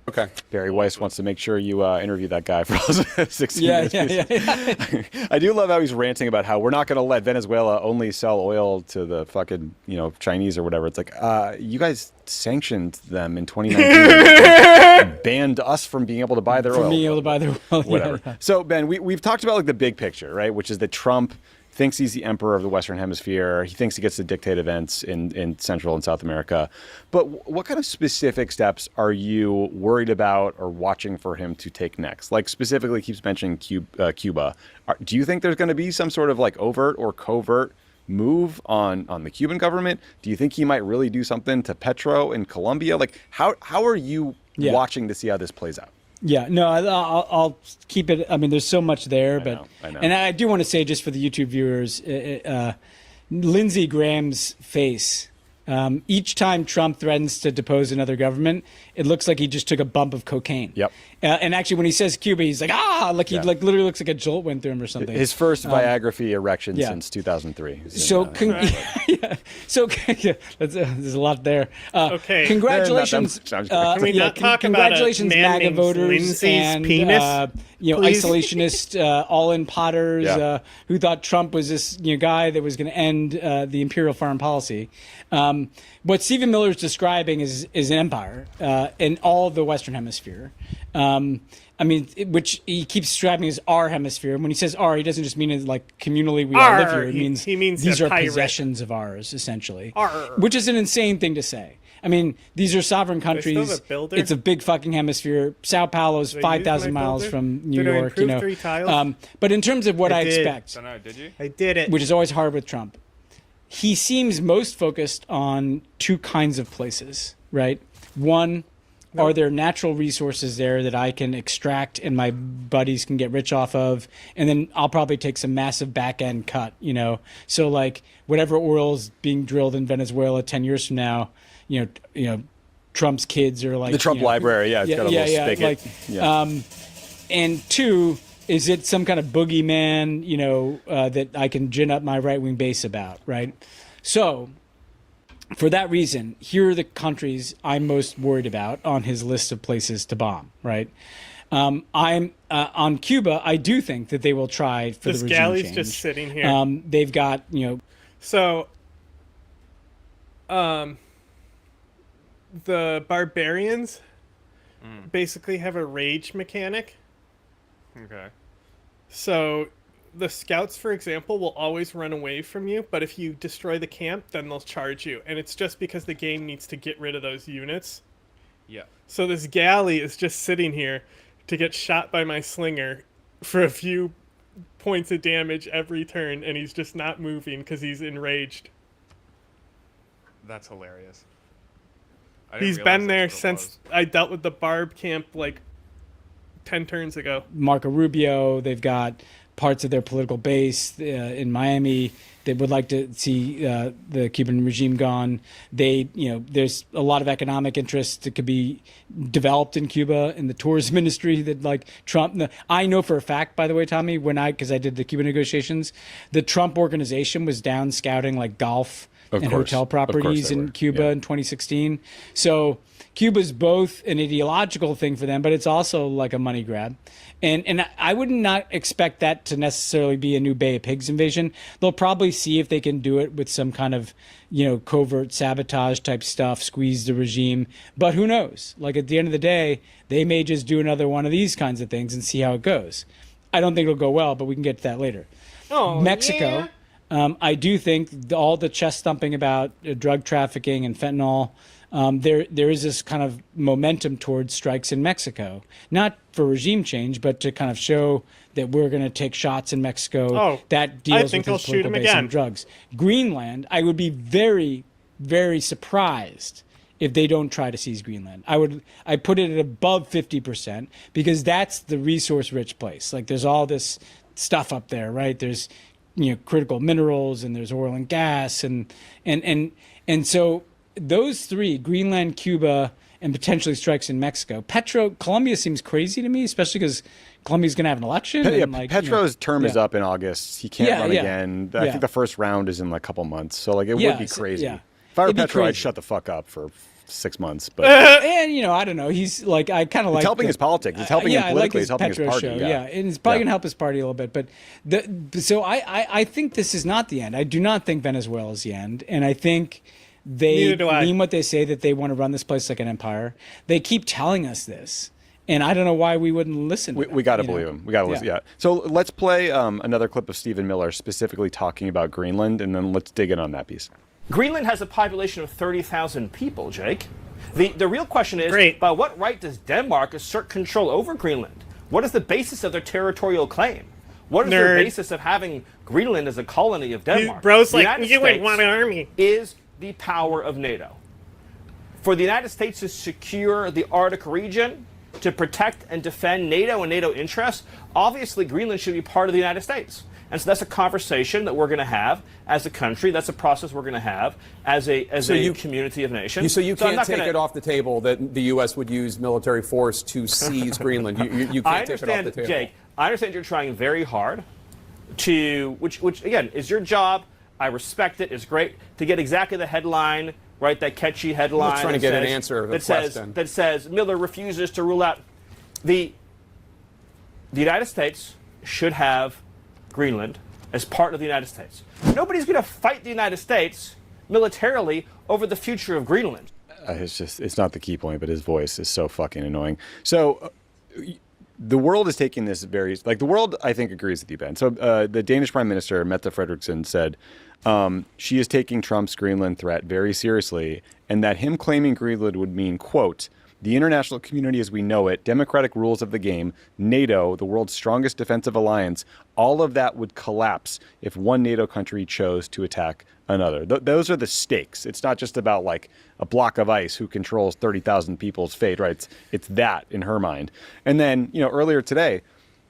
S12: Okay.
S3: Barry Weiss wants to make sure you interview that guy for all 16
S4: Yeah,
S3: minutes.
S4: yeah.
S3: I do love how he's ranting about how we're not going to let Venezuela only sell oil to the fucking, Chinese or whatever. It's like, you guys sanctioned them in 2019, banned us from being able to buy their oil.
S4: From being able to buy their oil.
S3: Whatever.
S4: Yeah.
S3: So, Ben, we've talked about like the big picture, right? Which is that Trump thinks he's the emperor of the Western Hemisphere. He thinks he gets to dictate events in Central and South America. But what kind of specific steps are you worried about or watching for him to take next? Like specifically keeps mentioning Cuba. Do you think there's going to be some sort of like overt or covert move on the Cuban government? Do you think he might really do something to Petro in Colombia? Like how are you watching to see how this plays out?
S4: Yeah, no, I'll keep it. I mean, there's so much there,
S3: I know.
S4: And I do want to say, just for the YouTube viewers, Lindsey Graham's face. Each time Trump threatens to depose another government, it looks like he just took a bump of cocaine.
S3: Yep.
S4: And actually, when he says Cuba, he's like, like he like literally looks like a jolt went through him or something.
S3: His first Viagra erection since 2003.
S4: So, there's a lot there.
S1: Okay.
S4: Congratulations.
S1: Can we not talk about
S4: congratulations,
S1: a man
S4: MAGA
S1: named
S4: voters
S1: Lindsay's
S4: and
S1: penis? Please?
S4: Isolationist, all-in Potters who thought Trump was this guy that was going to end the imperial foreign policy. What Stephen Miller is describing is an empire in all of the Western Hemisphere. Which he keeps describing as our hemisphere. And when he says our, he doesn't just mean it like communally we all live here. It means
S1: he means
S4: these
S1: a
S4: are
S1: pirate.
S4: possessions of ours, essentially.
S1: Arr.
S4: Which is an insane thing to say. I mean, these are sovereign
S1: still have
S4: countries.
S1: a builder?
S4: It's a big fucking hemisphere. Sao Paulo's
S1: They
S4: 5,000
S1: use my
S4: miles
S1: builder?
S4: from New
S1: Did I
S4: York.
S1: improve 3 tiles?
S4: But in terms of what I
S1: did.
S4: expect,
S10: Dunno, did you?
S1: I did it.
S4: which is always hard with Trump, he seems most focused on 2 kinds of places, right? One, are there natural resources there that I can extract and my buddies can get rich off of? And then I'll probably take some massive back end cut, So like whatever oil's being drilled in Venezuela 10 years from now, Trump's kids are like
S3: The Trump library, it's got a little spigot.
S4: And 2, is it some kind of boogeyman, that I can gin up my right wing base about, right? So for that reason, here are the countries I'm most worried about on his list of places to bomb, right? I'm on Cuba. I do think that they will try for
S1: this
S4: the regime
S1: galley's
S4: change.
S1: just sitting here.
S4: They've got,
S1: So, the barbarians basically have a rage mechanic.
S10: Okay.
S1: So, the scouts, for example, will always run away from you, but if you destroy the camp, then they'll charge you. And it's just because the game needs to get rid of those units.
S10: Yeah.
S1: So this galley is just sitting here to get shot by my slinger for a few points of damage every turn, and he's just not moving because he's enraged.
S10: That's hilarious. I didn't
S1: He's
S10: realize
S1: been
S10: that's
S1: there
S10: what it
S1: since I dealt with the Barb camp like 10 turns ago.
S4: Marco Rubio. They've got parts of their political base in Miami that would like to see the Cuban regime gone. There's a lot of economic interest that could be developed in Cuba in the tourism industry that like Trump. I know for a fact, by the way, Tommy, because I did the Cuban negotiations, the Trump organization was down scouting like golf and hotel properties in Cuba in 2016. So Cuba's both an ideological thing for them, but it's also like a money grab. And I would not expect that to necessarily be a new Bay of Pigs invasion. They'll probably see if they can do it with some kind of, covert sabotage type stuff, squeeze the regime. But who knows? Like at the end of the day, they may just do another one of these kinds of things and see how it goes. I don't think it'll go well, but we can get to that later.
S1: Oh,
S4: Mexico.
S1: yeah.
S4: I do think all the chest thumping about drug trafficking and fentanyl, there is this kind of momentum towards strikes in Mexico, not for regime change, but to kind of show that we're going to take shots in Mexico that deals with his political base on drugs. Greenland, I would be very, very surprised if they don't try to seize Greenland. I put it at above 50% because that's the resource-rich place. Like there's all this stuff up there, right? There's critical minerals and there's oil and gas and so those 3, Greenland, Cuba, and potentially strikes in Mexico. Colombia seems crazy to me, especially because Colombia's going to have an election.
S3: Petro's term is up in August. He can't run again. I think the first round is in like a couple months. So like it would be crazy. If I were Petro, I'd shut the fuck up for 6 months. But
S4: and I don't know. He's like I kind of like
S3: helping his politics. It's helping him politically. It's helping
S4: Petro
S3: his party.
S4: Show. And it's probably going to help his party a little bit. But so I think this is not the end. I do not think Venezuela is the end, and I think they mean what they say, that they want to run this place like an empire. They keep telling us this, and I don't know why we wouldn't listen to them.
S3: We got to believe him. We got to listen. Yeah. So let's play another clip of Stephen Miller specifically talking about Greenland, and then let's dig in on that piece.
S11: Greenland has a population of 30,000 people, Jake. The real question is, by what right does Denmark assert control over Greenland? What is the basis of their territorial claim? What is their basis of having Greenland as a colony of Denmark?
S1: Bro's like, you ain't want an army.
S11: Is the power of NATO. For the United States to secure the Arctic region, to protect and defend NATO and NATO interests, obviously Greenland should be part of the United States. And so that's a conversation that we're going to have as a country. That's a process we're going to have as a community of nations.
S12: So you can't take it off the table that the U.S. would use military force to seize Greenland. You can't take it off the table.
S11: Jake, I understand you're trying very hard to, which again is your job. I respect it. It's great to get exactly the headline, right? That catchy headline.
S12: I'm just trying to get an answer to the question.
S11: That says Miller refuses to rule out the United States should have Greenland as part of the United States. Nobody's going to fight the United States militarily over the future of Greenland.
S3: It's not the key point, but his voice is so fucking annoying. So the world is taking this very, like, the world, I think, agrees with you, Ben. So the Danish Prime Minister, Mette Frederiksen, said she is taking Trump's Greenland threat very seriously, and that him claiming Greenland would mean, quote, the international community as we know it, democratic rules of the game, NATO, the world's strongest defensive alliance, all of that would collapse if one NATO country chose to attack another. Those are the stakes. It's not just about like a block of ice who controls 30,000 people's fate, right? It's that in her mind. And then, earlier today,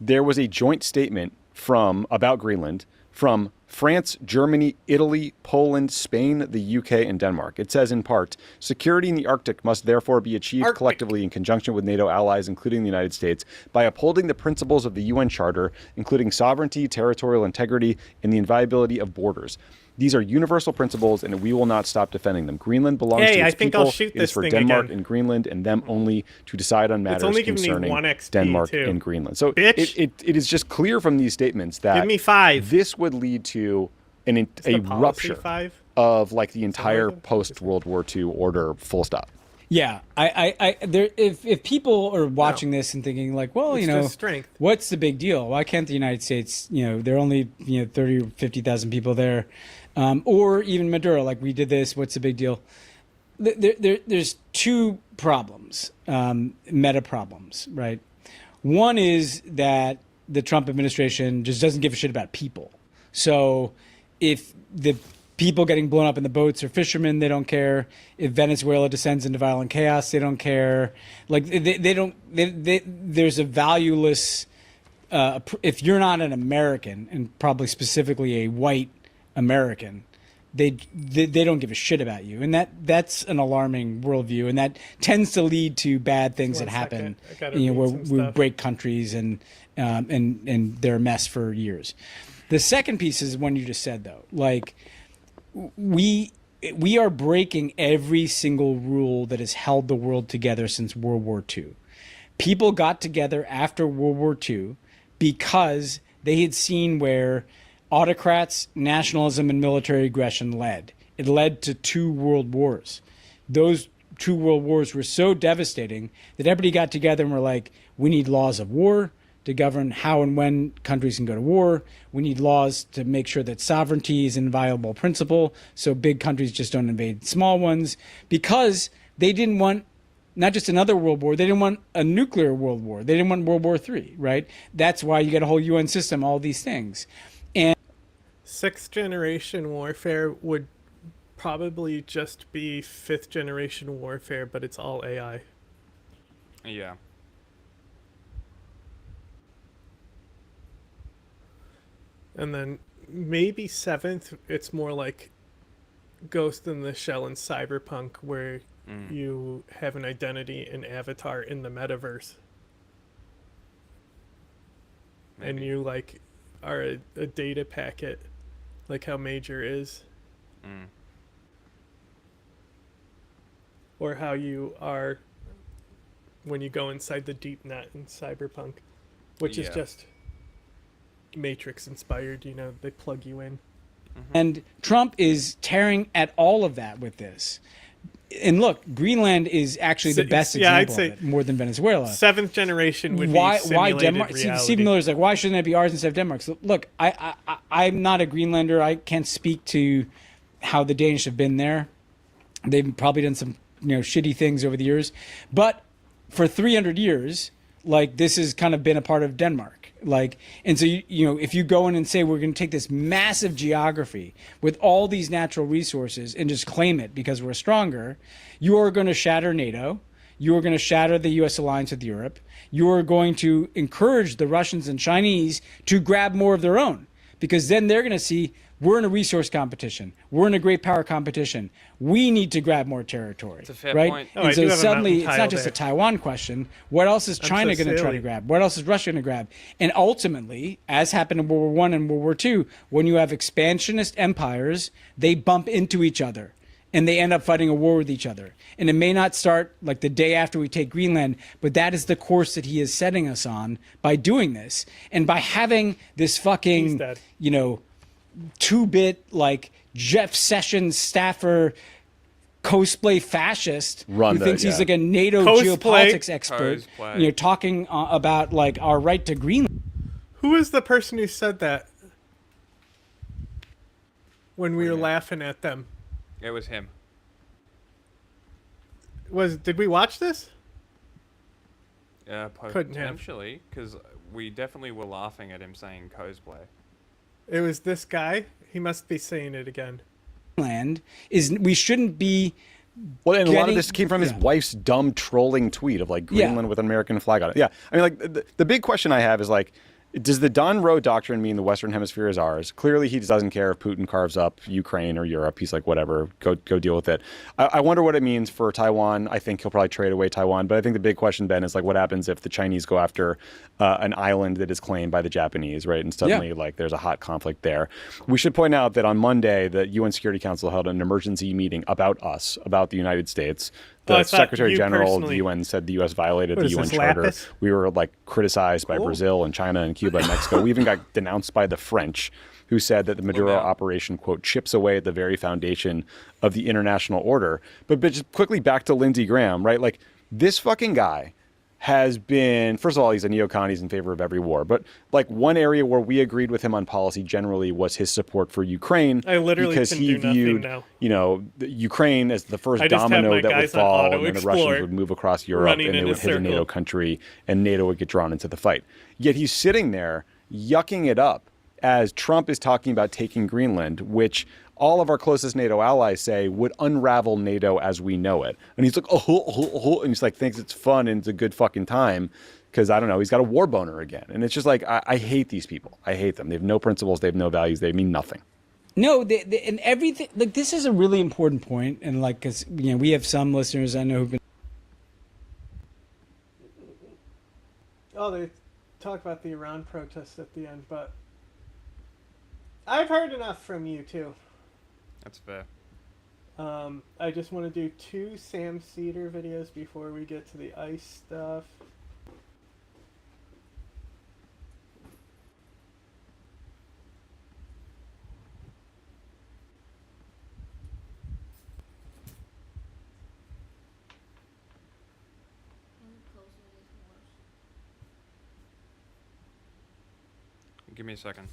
S3: there was a joint statement about Greenland from France, Germany, Italy, Poland, Spain, the UK, and Denmark. It says in part, security in the Arctic must therefore be achieved collectively in conjunction with NATO allies, including the United States, by upholding the principles of the UN Charter, including sovereignty, territorial integrity, and the inviolability of borders. These are universal principles, and we will not stop defending them. Greenland belongs to its
S1: I think
S3: people.
S1: I'll shoot
S3: It is
S1: this
S3: for
S1: thing
S3: Denmark
S1: again.
S3: and Greenland, and them only to decide on matters
S1: only giving me
S3: concerning
S1: 1 XP
S3: Denmark
S1: too.
S3: and Greenland. So
S1: Bitch.
S3: it is just clear from these statements that
S1: Give me 5.
S3: this would lead to a
S1: the policy
S3: rupture
S1: 5?
S3: of like the entire post-World War II order, full stop.
S4: Yeah, if people are watching this and thinking like, well,
S1: It's just strength.
S4: what's the big deal? Why can't the United States, there are only 30 or 50,000 people there, or even Maduro, like we did this. What's the big deal? There's two problems, meta problems, right? One is that the Trump administration just doesn't give a shit about people. So if the people getting blown up in the boats are fishermen, they don't care. If Venezuela descends into violent chaos, they don't care. Like there's a valueless, if you're not an American, and probably specifically a white American, they don't give a shit about you. And that's an alarming worldview. And that tends to lead to bad things that happen, where we break countries and they're a mess for years. The second piece is one you just said, though. Like, we are breaking every single rule that has held the world together since World War II. People got together after World War II because they had seen where autocrats, nationalism, and military aggression led. It led to 2 world wars. Those 2 world wars were so devastating that everybody got together and were like, we need laws of war to govern how and when countries can go to war. We need laws to make sure that sovereignty is an inviolable principle, so big countries just don't invade small ones, because they didn't want not just another world war, they didn't want a nuclear world war. They didn't want World War III, right? That's why you get a whole UN system, all these things. And
S1: 6th generation warfare would probably just be 5th generation warfare, but it's all AI.
S10: Yeah.
S1: And then maybe 7th, it's more like Ghost in the Shell and Cyberpunk, where you have an identity and avatar in the metaverse.
S10: Maybe.
S1: And you like are a data packet, like how Major is. Or how you are when you go inside the deep net in Cyberpunk, which is just Matrix inspired, they plug you in.
S4: And Trump is tearing at all of that with this. And look, Greenland is actually the best example of it, more than Venezuela.
S1: 7th generation would
S4: why
S1: be simulated
S4: Denmark?
S1: reality.
S4: Stephen Miller's like, why shouldn't it be ours instead of Denmark's? Look, I'm not a Greenlander. I can't speak to how the Danish have been there. They've probably done some shitty things over the years, but for 300 years, like, this has kind of been a part of Denmark. Like, and so if you go in and say we're going to take this massive geography with all these natural resources and just claim it because we're stronger, you are going to shatter NATO. You are going to shatter the U.S. alliance with Europe. You are going to encourage the Russians and Chinese to grab more of their own, because then they're going to see we're in a resource competition. We're in a great power competition. We need to grab more territory.
S10: That's a fair
S4: right?
S10: point.
S4: And so suddenly it's not just a Taiwan question. What else is China going to try to
S1: silly.
S4: grab? What else is Russia going to grab? And ultimately, as happened in World War I and World War II, when you have expansionist empires, they bump into each other and they end up fighting a war with each other. And it may not start like the day after we take Greenland, but that is the course that he is setting us on by doing this. And by having this fucking, 2-bit, like, Jeff Sessions staffer cosplay fascist
S3: Run
S4: who thinks he's like a NATO
S1: Cosplay.
S4: geopolitics expert,
S10: Cosplay.
S4: talking about like our right to Greenland.
S1: Who is the person who said that when we were laughing at them?
S10: It was him.
S1: Did we watch this? Couldn't have.
S10: Potentially, because we definitely were laughing at him saying cosplay.
S1: It was this guy. He must be saying it again.
S4: Land is we shouldn't be.
S3: Well, and a lot of this came from his wife's dumb trolling tweet of like Greenland with an American flag on it. Yeah, I mean, like the big question I have is like, does the Don Roe doctrine mean the Western Hemisphere is ours? Clearly, he doesn't care if Putin carves up Ukraine or Europe. He's like, whatever, go deal with it. I wonder what it means for Taiwan. I think he'll probably trade away Taiwan. But I think the big question, Ben, is like, what happens if the Chinese go after an island that is claimed by the Japanese, right? And suddenly, like, there's a hot conflict there. We should point out that on Monday, the UN Security Council held an emergency meeting about us, about the United States. The Secretary General of the UN said the U.S. violated the UN Charter.
S1: Lapis?
S3: We were like criticized by Brazil and China and Cuba and Mexico. We even got denounced by the French, who said that the Maduro operation, quote, chips away at the very foundation of the international order. But just quickly back to Lindsey Graham, right? Like, this fucking guy has been, first of all, he's a neocon, he's in favor of every war. But like one area where we agreed with him on policy generally was his support for Ukraine.
S1: I literally
S3: because
S1: can
S3: he
S1: do nothing
S3: viewed,
S1: now.
S3: Ukraine as the first
S1: I just have
S3: domino
S1: my
S3: that would
S1: guys on
S3: fall,
S1: Auto
S3: and then the
S1: Explorer
S3: Russians would move across Europe
S1: running
S3: and they
S1: in
S3: would
S1: a
S3: hit a NATO
S1: circle.
S3: country and NATO would get drawn into the fight. Yet he's sitting there yucking it up as Trump is talking about taking Greenland, which all of our closest NATO allies say would unravel NATO as we know it. And he's like, and he's like, thinks it's fun and it's a good fucking time because, I don't know, he's got a war boner again. And it's just like, I hate these people. I hate them. They have no principles. They have no values. They mean nothing.
S4: No, and everything, like, this is a really important point. And like, because, we have some listeners I know who've been.
S1: Oh, they talk about the Iran protests at the end, but I've heard enough from you too.
S10: That's fair.
S1: I just want to do 2 Sam Cedar videos before we get to the ice stuff.
S10: Give me a second.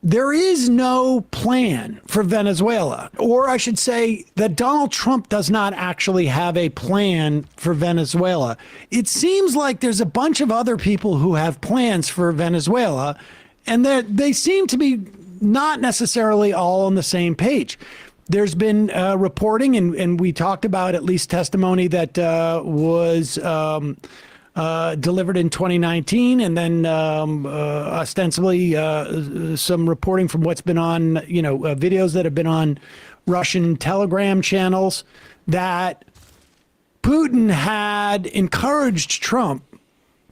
S15: There is no plan for Venezuela, or I should say that Donald Trump does not actually have a plan for Venezuela. It seems like there's a bunch of other people who have plans for Venezuela, and they seem to be not necessarily all on the same page. There's been reporting, and we talked about at least testimony that was delivered in 2019, and then ostensibly some reporting from what's been on, videos that have been on Russian Telegram channels, that Putin had encouraged Trump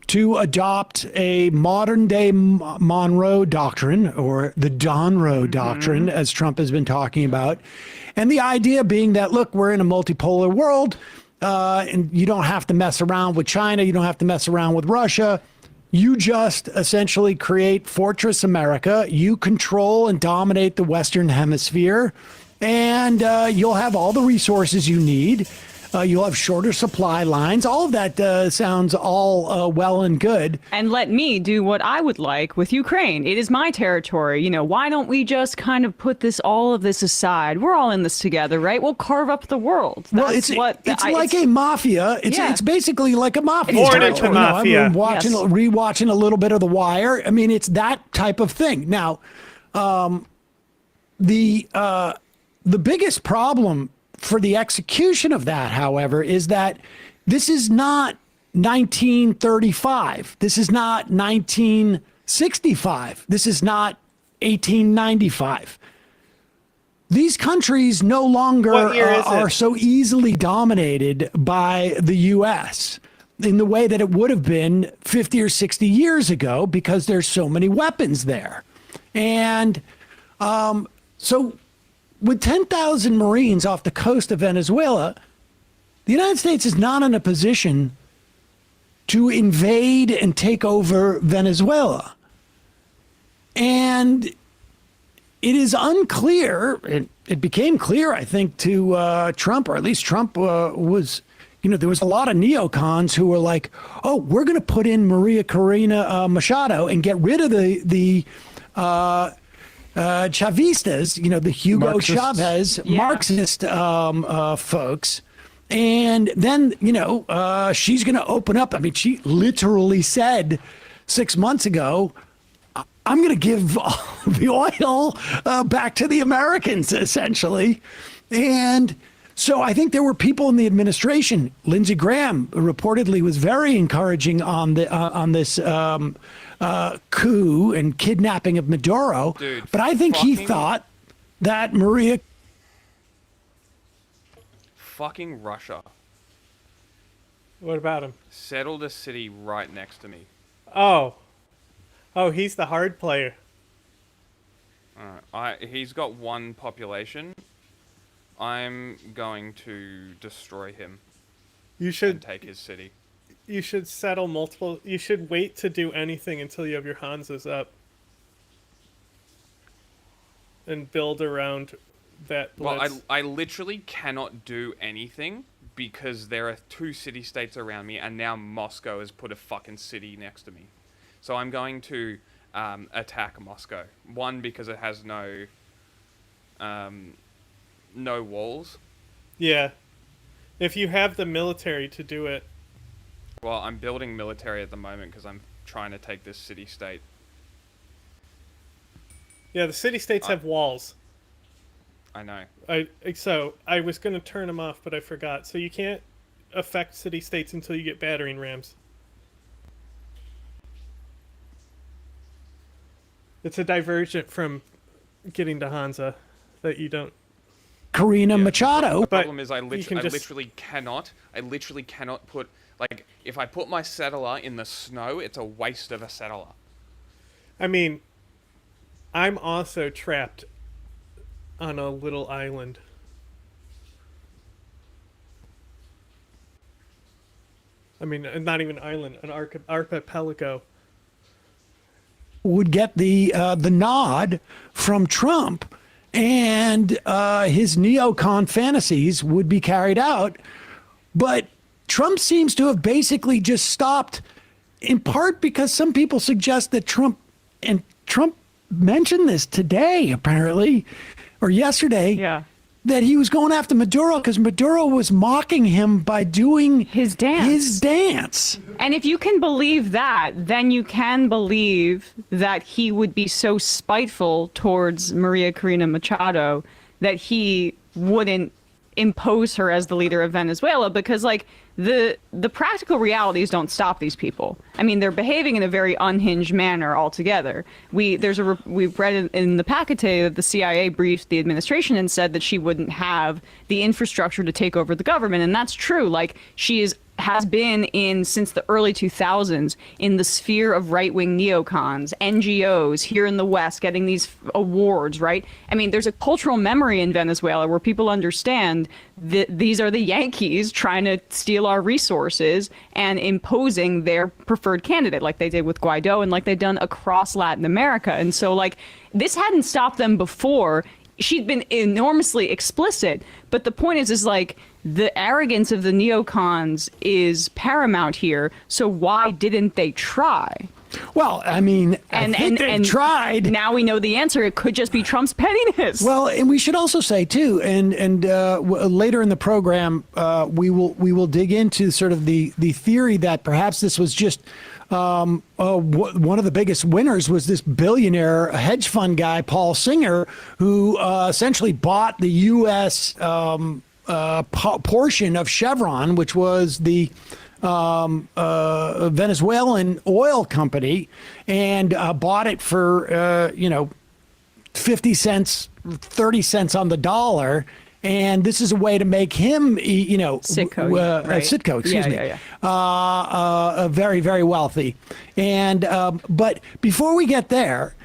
S15: to adopt a modern day Monroe Doctrine, or the Don Roe Doctrine, as Trump has been talking about. And the idea being that, look, we're in a multipolar world. And you don't have to mess around with China. You don't have to mess around with Russia. You just essentially create Fortress America. You control and dominate the Western Hemisphere, and you'll have all the resources you need. You'll have shorter supply lines. All of that sounds all well and good.
S16: And let me do what I would like with Ukraine. It is my territory. Why don't we just kind of put all of this aside? We're all in this together, right? We'll carve up the world. That's
S15: it's like a mafia. It's basically like a mafia.
S1: Born into mafia.
S15: I'm rewatching a little bit of The Wire. I mean, it's that type of thing. Now, the biggest problem for the execution of that, however, is that this is not 1935. This is not 1965. This is not 1895. These countries no longer are so easily dominated by the U.S. in the way that it would have been 50 or 60 years ago because there's so many weapons there. And so with 10,000 Marines off the coast of Venezuela, the United States is not in a position to invade and take over Venezuela. And it is unclear, it became clear, I think, to Trump, or at least Trump was, there was a lot of neocons who were like, oh, we're going to put in Maria Corina Machado and get rid of the Chavistas, the Hugo
S4: Marxists.
S15: Chavez, Marxist folks. And then, she's going to open up. I mean, she literally said 6 months ago, I'm going to give the oil back to the Americans, essentially. And so I think there were people in the administration. Lindsey Graham reportedly was very encouraging on this coup and kidnapping of Maduro.
S10: Dude,
S15: but I think he thought that Maria...
S10: Fucking Russia.
S1: What about him?
S10: Settled a city right next to me.
S1: Oh, he's the hard player.
S10: He's got one population. I'm going to destroy him.
S1: You should
S10: and take his city.
S1: You should settle multiple. You should wait to do anything until you have your Hansas up, and build around that blitz.
S10: Well, I literally cannot do anything because there are 2 city-states around me, and now Moscow has put a fucking city next to me. So I'm going to attack Moscow. One, because it has no walls.
S1: Yeah. If you have the military to do it.
S10: Well, I'm building military at the moment because I'm trying to take this city-state.
S1: Yeah, the city-states have walls.
S10: I know.
S1: So I was going to turn them off, but I forgot. So you can't affect city-states until you get battering rams. It's a divergent from getting to Hansa that you don't.
S15: Corina Machado.
S10: The problem is I literally cannot put, like, if I put my settler in the snow, it's a waste of a settler.
S1: I mean, I'm also trapped on a little island. I mean, not even island, an archipelago.
S15: Would get the nod from Trump, and his neocon fantasies would be carried out. But Trump seems to have basically just stopped, in part because some people suggest that Trump mentioned this today, apparently, or yesterday, that he was going after Maduro because Maduro was mocking him by doing
S16: his dance.
S15: And
S16: if you can believe that, then you can believe that he would be so spiteful towards Maria Corina Machado that he wouldn't impose her as the leader of Venezuela, because like the practical realities don't stop these people. I mean, they're behaving in a very unhinged manner altogether. We've read in the packet today that the CIA briefed the administration and said that she wouldn't have the infrastructure to take over the government, and that's true. Like, she has been since the early 2000s in the sphere of right-wing neocons, NGOs here in the West getting these awards, right? I mean, there's a cultural memory in Venezuela where people understand that these are the Yankees trying to steal our resources and imposing their preferred candidate, like they did with Guaido and like they've done across Latin America. And so, like, this hadn't stopped them before. She'd been enormously explicit, but the point is like, the arrogance of the neocons is paramount here. So why didn't they try?
S15: Well, I mean, I think they tried.
S16: Now we know the answer. It could just be Trump's pettiness.
S15: Well, and we should also say too, and later in the program, we will dig into sort of the theory that perhaps this was just one of the biggest winners was this billionaire hedge fund guy, Paul Singer, who essentially bought the U.S. Portion of Chevron, which was the Venezuelan oil company, and bought it for 50 cents, 30 cents on the dollar, and this is a way to make him,
S16: Sitco, right?
S15: Sitco, excuse me, very, very wealthy. And but before we get there,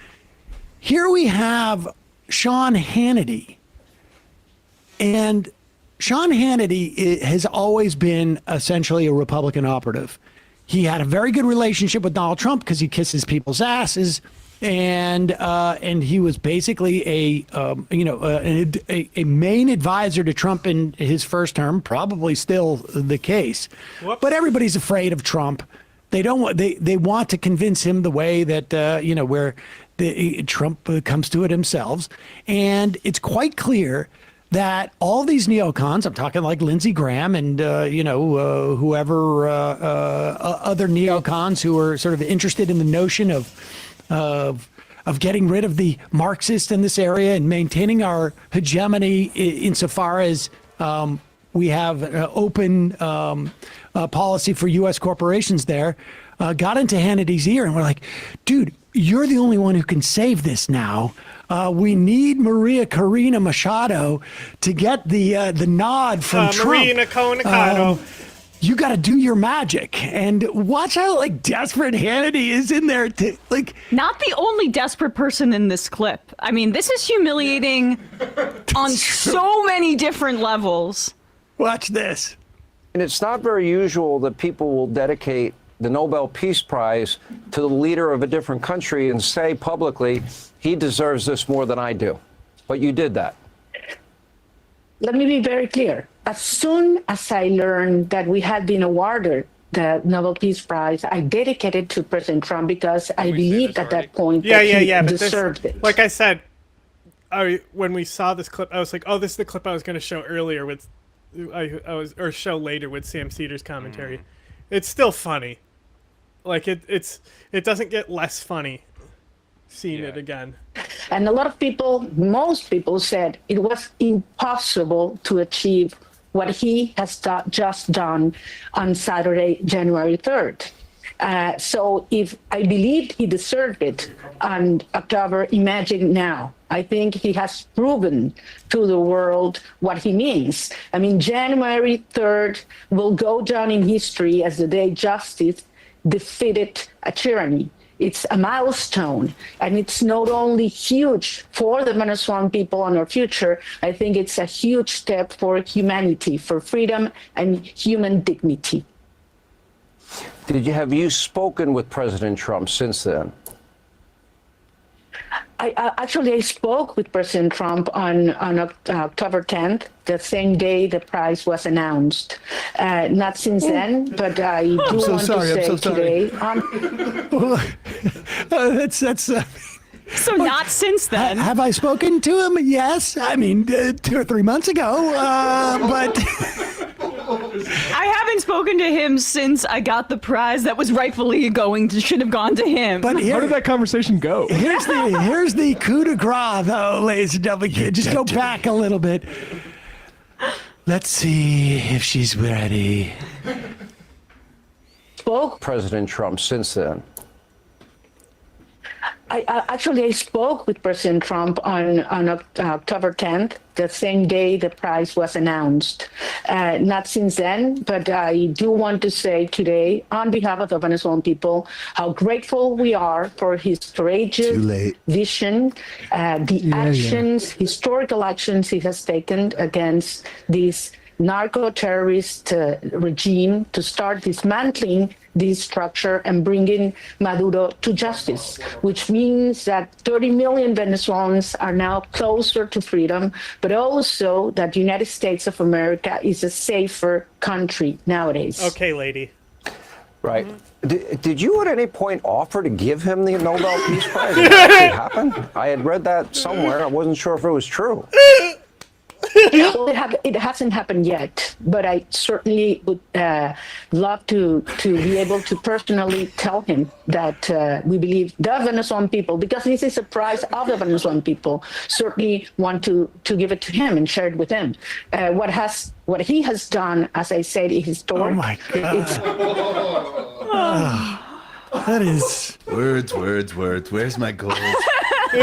S15: here we have Sean Hannity, and Sean Hannity has always been essentially a Republican operative. He had a very good relationship with Donald Trump because he kisses people's asses, and he was basically a main advisor to Trump in his first term, probably still the case. Whoops. But everybody's afraid of Trump. They don't want they want to convince him the way that where Trump comes to it himself, and it's quite clear that all these neocons, I'm talking like Lindsey Graham and, whoever, other neocons who are sort of interested in the notion of getting rid of the Marxists in this area and maintaining our hegemony insofar as we have an open policy for U.S. corporations there, got into Hannity's ear and we're like, dude, you're the only one who can save this now. We need Maria Corina Machado to get the nod from Trump.
S1: Marina Conicado.
S15: You got to do your magic, and watch how desperate Hannity is in there to
S16: Not the only desperate person in this clip. I mean, this is humiliating on so many different levels.
S15: Watch this.
S9: And it's not very usual that people will dedicate the Nobel Peace Prize to the leader of a different country and say publicly, he deserves this more than I do. But you did that.
S8: Let me be very clear. As soon as I learned that we had been awarded the Nobel Peace Prize, I dedicated to President Trump because I believed at that point that he deserved it.
S1: Like I said, when we saw this clip, I was like, oh, this is the clip I was going to show earlier or show later with Sam Cedars' commentary. It's still funny. Like it doesn't get less funny seeing it again.
S8: And a lot of people, most people said it was impossible to achieve what he has just done on Saturday, January 3rd. So if I believed he deserved it on October, imagine now. I think he has proven to the world what he means. I mean, January 3rd will go down in history as the day justice defeated a tyranny. It's a milestone, and it's not only huge for the Venezuelan people and our future, I think it's a huge step for humanity, for freedom and human dignity.
S9: Have you spoken with President Trump since then?
S8: I spoke with President Trump on October 10th, the same day the prize was announced. Not since then, but I do want to say today.
S16: So not since then.
S15: Have I spoken to him? Yes. I mean, 2 or 3 months ago, but...
S16: I haven't spoken to him since I got the prize that was rightfully should have gone to him.
S13: But how did that conversation go?
S15: Here's the coup de grace, though, ladies and gentlemen. Just go back a little bit. Let's see if she's ready.
S8: Spoke
S9: President Trump since then.
S8: I spoke with President Trump on October 10th, the same day the prize was announced. Not since then, but I do want to say today, on behalf of the Venezuelan people, how grateful we are for his courageous vision, historical actions he has taken against this narco-terrorist regime to start dismantling this structure and bringing Maduro to justice, which means that 30 million Venezuelans are now closer to freedom, but also that the United States of America is a safer country nowadays.
S1: Okay, lady.
S9: Right. Did you at any point offer to give him the Nobel Peace Prize? Did that actually happen? I had read that somewhere. I wasn't sure if it was true.
S8: Well, it hasn't happened yet, but I certainly would love to be able to personally tell him that we believe the Venezuelan people, because this is a prize of the Venezuelan people, certainly want to give it to him and share it with him. What he has done, as I said, is historic.
S15: Oh my God! That is
S17: words. Where's my gold?
S15: You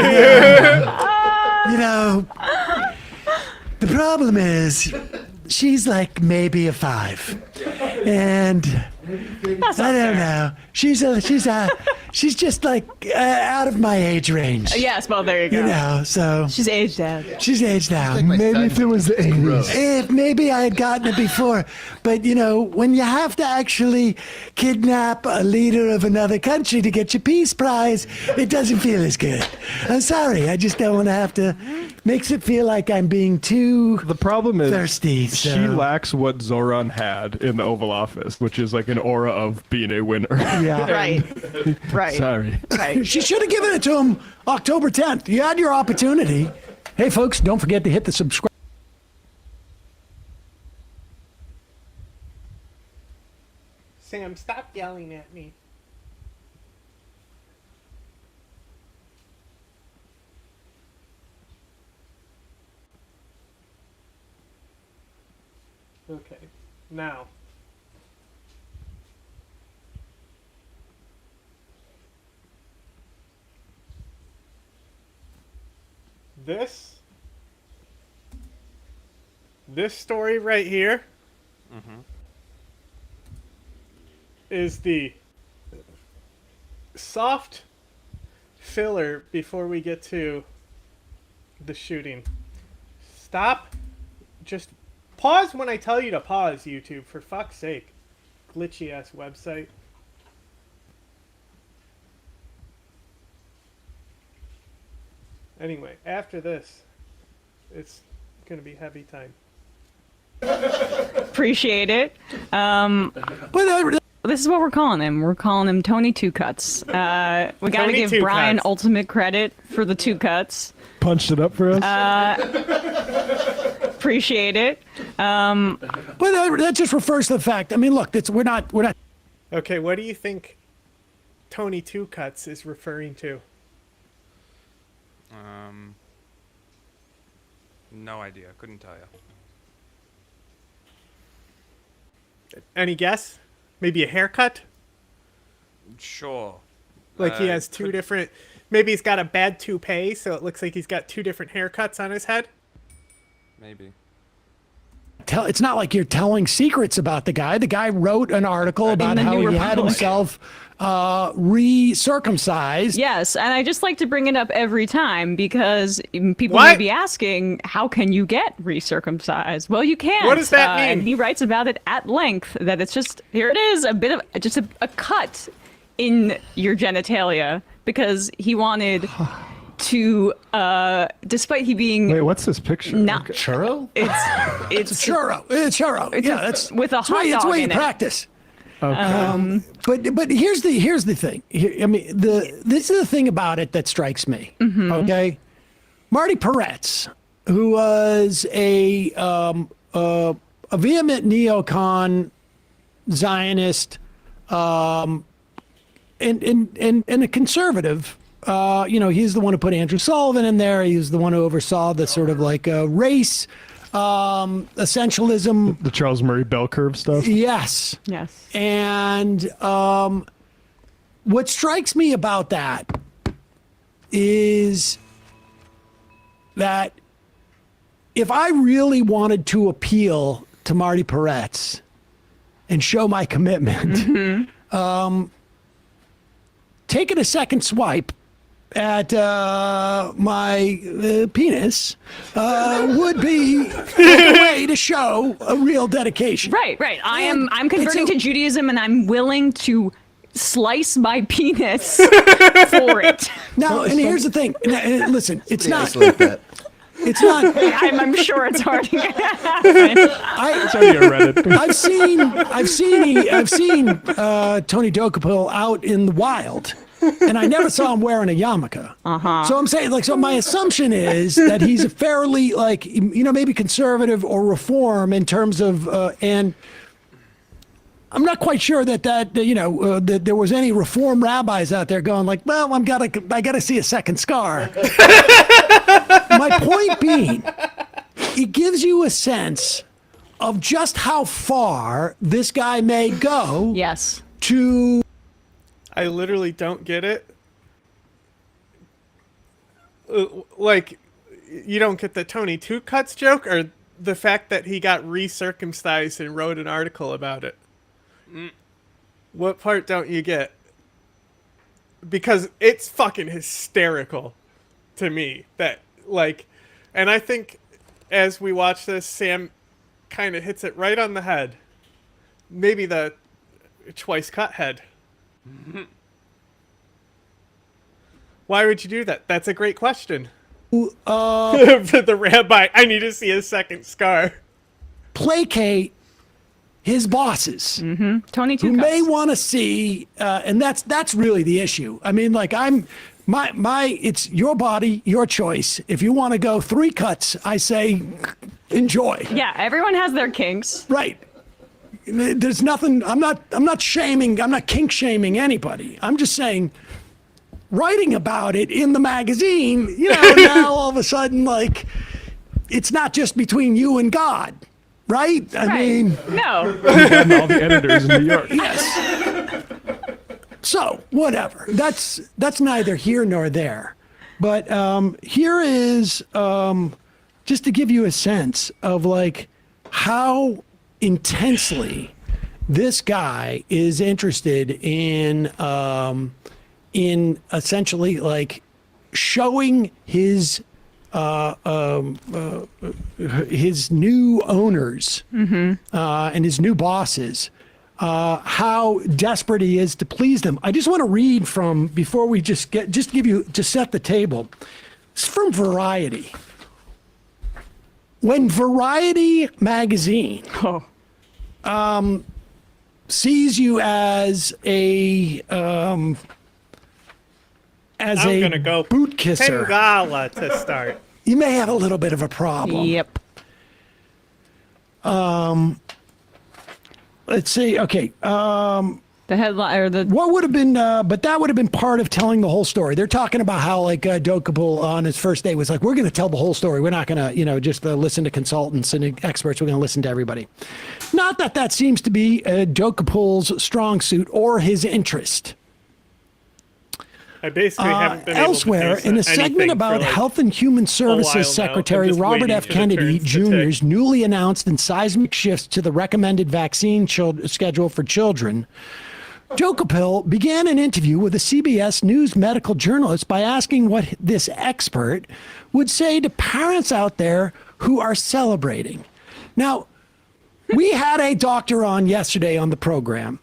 S15: know. The problem is, she's like maybe a 5, and I don't know. She's just like out of my age range.
S16: Yes, well, there you go.
S15: You know, so
S16: She's aged out.
S15: she's aged out.
S17: Maybe if it was the 80s.
S15: If maybe I had gotten it before, but you know, when you have to actually kidnap a leader of another country to get your peace prize, it doesn't feel as good. I'm sorry, I just don't want to have to. Makes it feel like I'm being too.
S18: The problem is
S15: thirsty.
S18: she
S15: So.
S18: lacks what Zoran had in the Oval Office, which is like an aura of being a winner.
S15: Yeah.
S16: Right.
S18: Sorry.
S16: Right.
S15: She should have given it to him October 10th. You had your opportunity. Hey, folks, don't forget to hit the subscribe.
S1: Sam, stop yelling at me. Okay, now. This story right here is the soft filler before we get to the shooting. Stop. Just pause when I tell you to pause, YouTube, for fuck's sake. Glitchy ass website. Anyway, after this, it's gonna be heavy time.
S16: Appreciate it. This is what we're calling him. We're calling him Tony Two Cuts. We got to
S1: Tony
S16: give
S1: Two
S16: Brian
S1: Cuts.
S16: ultimate credit for the 2 cuts.
S18: Punched it up for us.
S16: Appreciate it.
S15: Well, that just refers to the fact. I mean, look, we're not.
S1: Okay, what do you think Tony Two Cuts is referring to?
S10: No idea. Couldn't tell you.
S1: Any guess? Maybe a haircut?
S10: Sure.
S1: Like he has two different. Maybe he's got a bad toupee, so it looks like he's got 2 different haircuts on his head.
S10: Maybe.
S15: It's not like you're telling secrets about the guy. The guy wrote an article about
S16: the
S15: how
S16: New
S15: he had
S16: Republic.
S15: himself re-circumcised.
S16: Yes, and I just like to bring it up every time because people
S1: What?
S16: may be asking, how can you get recircumcised? Well, you can't.
S1: What does that mean?
S16: And he writes about it at length, that it's just, here it is, a bit of, just a cut in your genitalia because he wanted to, despite he being...
S18: Wait, what's this picture?
S16: Not
S15: churro?
S16: It's
S15: a churro. It's churro.
S16: It's
S15: yeah,
S16: a-
S15: that's
S16: with a
S15: it's
S16: hot
S15: why- It's
S16: dog
S15: why you
S16: in it.
S15: practice.
S18: Okay.
S15: But here's the thing. I mean, this is the thing about it that strikes me. Okay, Marty Peretz, who was a vehement neocon Zionist, and a conservative. He's the one who put Andrew Sullivan in there. He's the one who oversaw the sort of like race essentialism.
S18: The Charles Murray bell curve stuff.
S15: Yes.
S16: Yes.
S15: And what strikes me about that is that if I really wanted to appeal to Marty Peretz and show my commitment, taking a second swipe at my penis would be a way to show a real dedication.
S16: Right. I'm converting to Judaism and I'm willing to slice my penis for it.
S15: Now, and here's the thing. Listen, it's not.
S17: Isolate that.
S15: It's not.
S16: I'm sure it's hard to get.
S15: I've seen Tony Dokapil out in the wild, and I never saw him wearing a yarmulke. So I'm saying, so my assumption is that he's a fairly, maybe conservative or reform in terms of, and I'm not quite sure that there was any reform rabbis out there going like, well, I gotta see a second scar. My point being, it gives you a sense of just how far this guy may go.
S16: Yes.
S15: To.
S1: I literally don't get it. you don't get the Tony Two Cuts joke, or the fact that he got recircumcised and wrote an article about it? What part don't you get? Because it's fucking hysterical to me that, like, and I think as we watch this, Sam kind of hits it right on the head. Maybe the twice cut head. Why would you do that? That's a great question. For the rabbi, I need to see a second scar.
S15: Placate his bosses,
S16: Tony Two
S15: who
S16: Cuts.
S15: may want to see, and that's really the issue. I mean, like it's your body, your choice. If you want to go 3 cuts, I say enjoy.
S16: Yeah, everyone has their kinks.
S15: Right. There's nothing. I'm not shaming. I'm not kink shaming anybody. I'm just saying, writing about it in the magazine, now all of a sudden, like, it's not just between you and God, right? I mean,
S16: no.
S18: And all the editors in New York.
S15: Yes. So whatever. That's neither here nor there. But here is just to give you a sense of like how intensely this guy is interested in essentially like showing his new owners and his new bosses how desperate he is to please them. I just want to read from before we to set the table. It's from Variety. When Variety magazine sees you as a
S1: I'm gonna go
S15: boot kisser,
S1: Pengala to start.
S15: you may have a little bit of a problem.
S16: Yep.
S15: Let's see. Okay.
S16: The headline or the
S15: what would have been, but that would have been part of telling the whole story. They're talking about how like Dokapul on his first day was like, we're going to tell the whole story. We're not going to, just listen to consultants and experts. We're going to listen to everybody. Not that that seems to be Dokapul's strong suit or his interest.
S1: I basically haven't been
S15: Elsewhere,
S1: able to
S15: in a segment about Health and Human Services Secretary Robert F. Kennedy Jr.'s newly announced and seismic shifts to the recommended vaccine schedule for children, Dokapul began an interview with a CBS News medical journalist by asking what this expert would say to parents out there who are celebrating. Now, we had a doctor on yesterday on the program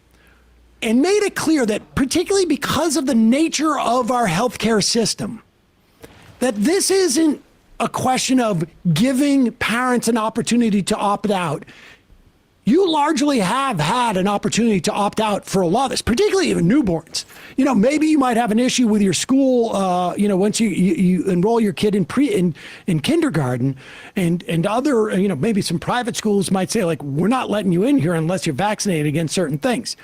S15: and made it clear that particularly because of the nature of our healthcare system, that this isn't a question of giving parents an opportunity to opt out. You largely have had an opportunity to opt out for a lot of this, particularly even newborns. Maybe you might have an issue with your school, once you enroll your kid in kindergarten and other, maybe some private schools might say like, we're not letting you in here unless you're vaccinated against certain things.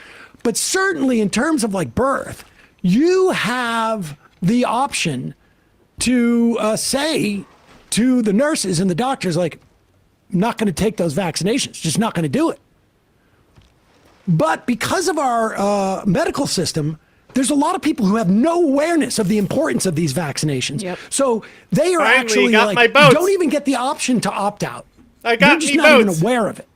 S15: But certainly in terms of like birth, you have the option to say to the nurses and the doctors, like, I'm not going to take those vaccinations, just not going to do it. But because of our medical system, there's a lot of people who have no awareness of the importance of these vaccinations.
S16: Yep.
S15: So they are
S1: Finally
S15: actually
S1: got
S15: like,
S1: my votes.
S15: don't even get the option to opt out.
S1: I got
S15: They're just
S1: me
S15: not
S1: votes.
S15: even aware of it.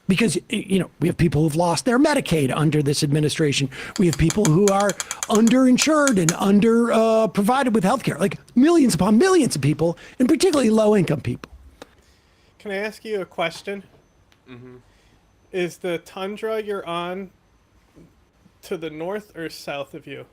S15: Because, we have people who've lost their Medicaid under this administration. We have people who are underinsured and under provided with health care, like millions upon millions of people, and particularly low-income people.
S1: Can I ask you a question? Is the tundra you're on to the north or south of you?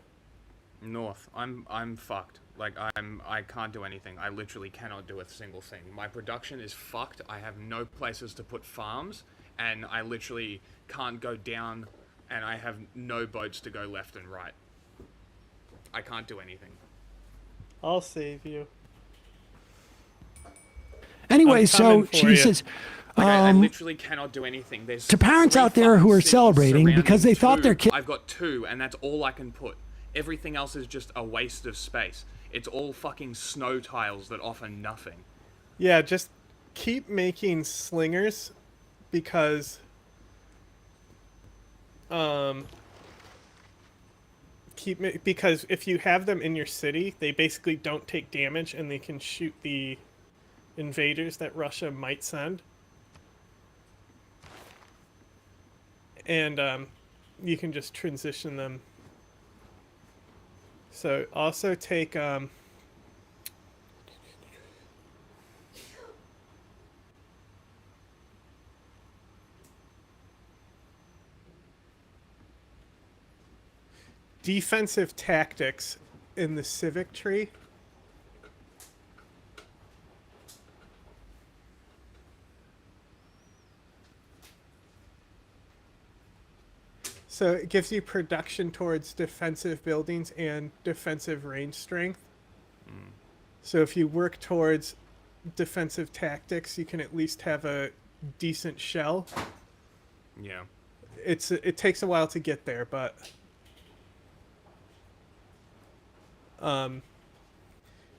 S10: North. I'm fucked. Like I can't do anything. I literally cannot do a single thing. My production is fucked. I have no places to put farms, and I literally can't go down, and I have no boats to go left and right. I can't do anything.
S1: I'll save you.
S15: Anyway,
S1: I'm
S15: so
S1: coming for
S15: she
S1: you.
S15: says,
S10: Like, I literally cannot do anything. There's
S15: to parents
S10: 3
S15: out there who are
S10: fucking cities
S15: celebrating because they
S10: surrounding
S15: thought their
S10: 2.
S15: kid.
S10: I've got 2, and that's all I can put. Everything else is just a waste of space. It's all fucking snow tiles that offer nothing.
S1: Yeah, just keep making slingers because because if you have them in your city, they basically don't take damage and they can shoot the invaders that Russia might send. And you can just transition them. So also take defensive tactics in the civic tree. So it gives you production towards defensive buildings and defensive range strength. So if you work towards defensive tactics, you can at least have a decent shell.
S10: Yeah.
S1: It takes a while to get there, but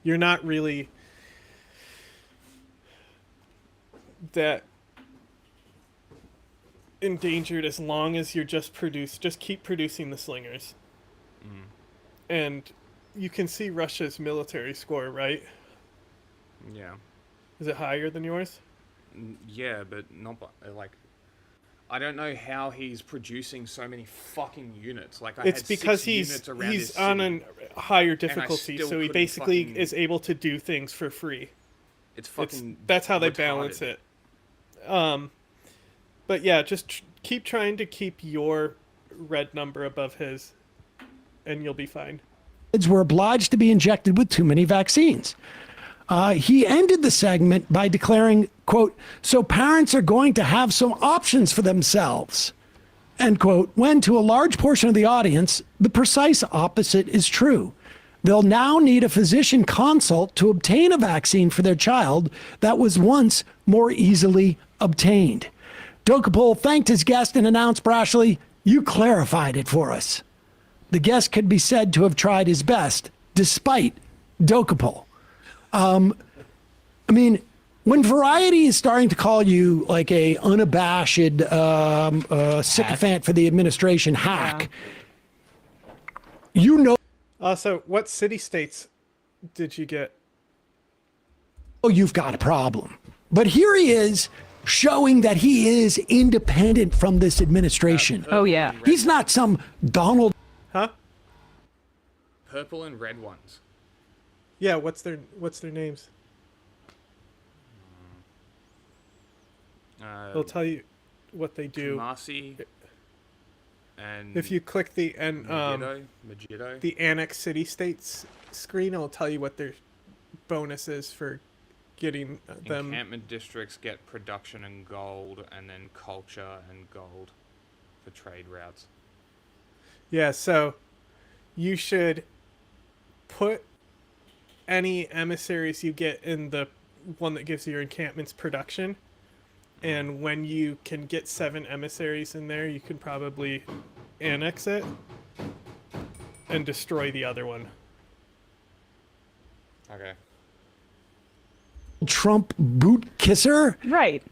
S1: you're not really that endangered as long as you're just keep producing the slingers. And you can see Russia's military score, right?
S10: Yeah.
S1: Is it higher than yours?
S10: Yeah, but not like. I don't know how he's producing so many fucking units. Like
S1: It's because he's on a higher difficulty, so he basically is able to do things for free.
S10: It's fucking.
S1: That's how they
S10: retarded.
S1: balance it. But yeah, just keep trying to keep your red number above his, and you'll be fine.
S15: Kids were obliged to be injected with too many vaccines. He ended the segment by declaring, quote, so parents are going to have some options for themselves, end quote, when to a large portion of the audience, the precise opposite is true. They'll now need a physician consult to obtain a vaccine for their child that was once more easily obtained. Dokapol thanked his guest and announced brashly, you clarified it for us. The guest could be said to have tried his best, despite Dokapol. I mean, when Variety is starting to call you like a unabashed sycophant for the administration hack, you know.
S1: Also, what city-states did you get?
S15: Oh, you've got a problem. But here he is showing that he is independent from this administration.
S16: Oh, yeah.
S15: He's not some Donald.
S1: Huh?
S10: Purple and red ones.
S1: Yeah, what's their names? They'll tell you what they do.
S10: Kumasi and
S1: If you click the
S10: Megiddo.
S1: the Annex City States screen, it'll tell you what their bonus is for getting them.
S10: Encampment districts get production and gold, and then culture and gold for trade routes.
S1: Yeah, so you should put any emissaries you get in the one that gives you your encampments production. And when you can get 7 emissaries in there, you can probably annex it and destroy the other one.
S10: Okay.
S15: Trump boot kisser.
S16: Right.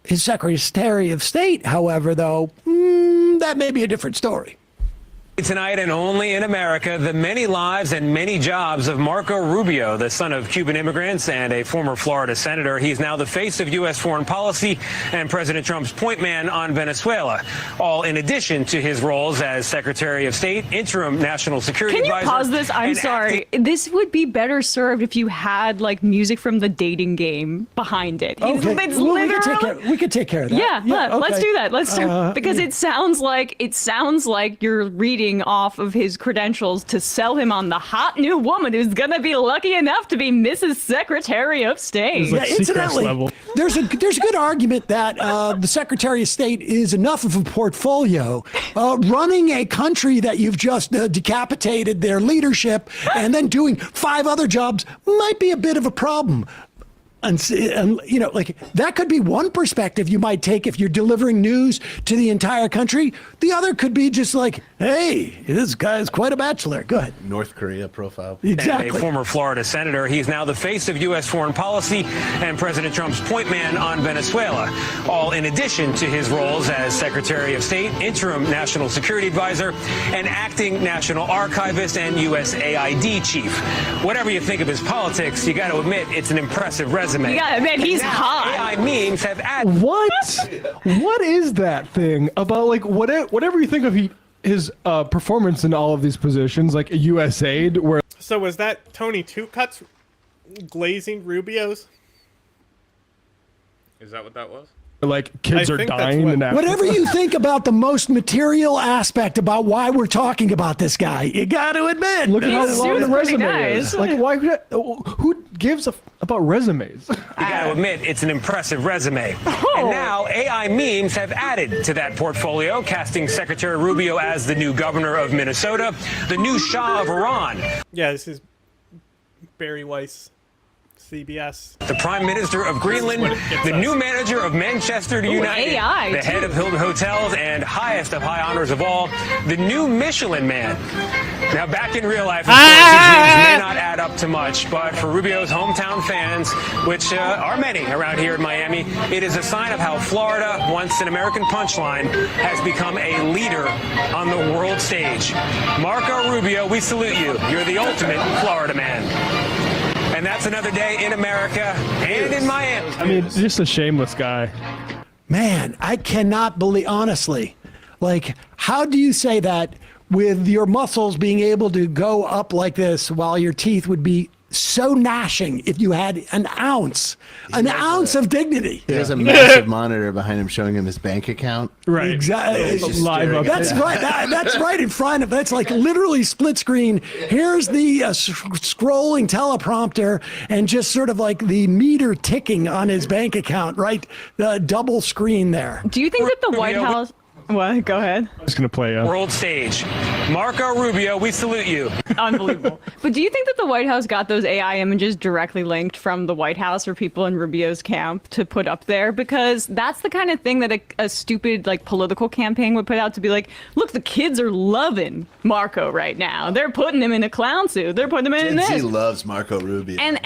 S15: His Secretary of State, however, though, that may be a different story.
S19: Tonight and only in America, the many lives and many jobs of Marco Rubio, the son of Cuban immigrants and a former Florida senator. He's now the face of U.S. foreign policy and President Trump's point man on Venezuela, all in addition to his roles as Secretary of State, interim national security
S16: Can you
S19: advisor.
S16: pause this? I'm sorry. This would be better served if you had like music from the dating game behind it.
S15: Okay.
S16: It's
S15: Well,
S16: literally.
S15: we could take care of that.
S16: Yeah, let's
S15: okay.
S16: do that. Let's do because
S15: yeah.
S16: it sounds like you're reading off of his credentials to sell him on the hot new woman who's gonna be lucky enough to be Mrs. Secretary of State.
S15: Yeah, incidentally, there's a good argument that the Secretary of State is enough of a portfolio. Running a country that you've just decapitated their leadership and then doing 5 other jobs might be a bit of a problem. And, you know, like that could be one perspective you might take if you're delivering news to the entire country. The other could be just like, hey, this guy's quite a bachelor. Go ahead.
S20: North Korea profile.
S15: Exactly.
S19: And a former Florida senator. He's now the face of U.S. foreign policy and President Trump's point man on Venezuela, all in addition to his roles as Secretary of State, interim national security advisor, and acting national archivist and USAID chief. Whatever you think of his politics, you got to admit it's an impressive resume.
S16: You gotta admit, he's hot.
S19: AI memes have added.
S18: What is that thing about, like, whatever you think of his performance in all of these positions, like USAID, where...
S1: So was that Tony Two Cuts glazing Rubio's?
S10: Is that what that was?
S18: like kids are dying in Africa.
S15: Whatever you think about the most material aspect about why we're talking about this guy, you got to admit.
S18: Look at how long the resume is. Like, why? Who gives about resumes?
S19: You got to admit, it's an impressive resume. And now AI memes have added to that portfolio, casting Secretary Rubio as the new governor of Minnesota, the new Shah of Iran.
S1: Yeah, this is Barry Weiss, CBS.
S19: The Prime Minister of Greenland, the new manager of Manchester United,
S16: AI,
S19: the head of Hilton Hotels, and highest of high honors of all, the new Michelin Man. Now, back in real life, of course, these names may not add up to much, but for Rubio's hometown fans, which are many around here in Miami, it is a sign of how Florida, once an American punchline, has become a leader on the world stage. Marco Rubio, we salute you. You're the ultimate Florida man. And that's another day in America and in Miami.
S18: I mean, just a shameless guy.
S15: Man, I cannot believe, honestly, like, how do you say that with your muscles being able to go up like this while your teeth would be so gnashing if you had an ounce of dignity?
S20: He has a massive monitor behind him showing him his bank account.
S18: Right.
S15: Exactly.
S18: Live up.
S15: That's right. That's right in front of. That's like literally split screen. Here's the scrolling teleprompter and just sort of like the meter ticking on his bank account. Right, the double screen there.
S16: Do you think that the White House? What? Go ahead.
S18: I'm just gonna play
S19: world stage. Marco Rubio, we salute you.
S16: Unbelievable. But do you think that the White House got those AI images directly linked from the White House for people in Rubio's camp to put up there? Because that's the kind of thing that a stupid like political campaign would put out to be like, look, the kids are loving Marco right now. They're putting him in a clown suit. They're putting him in this.
S20: He loves Marco Rubio.
S16: And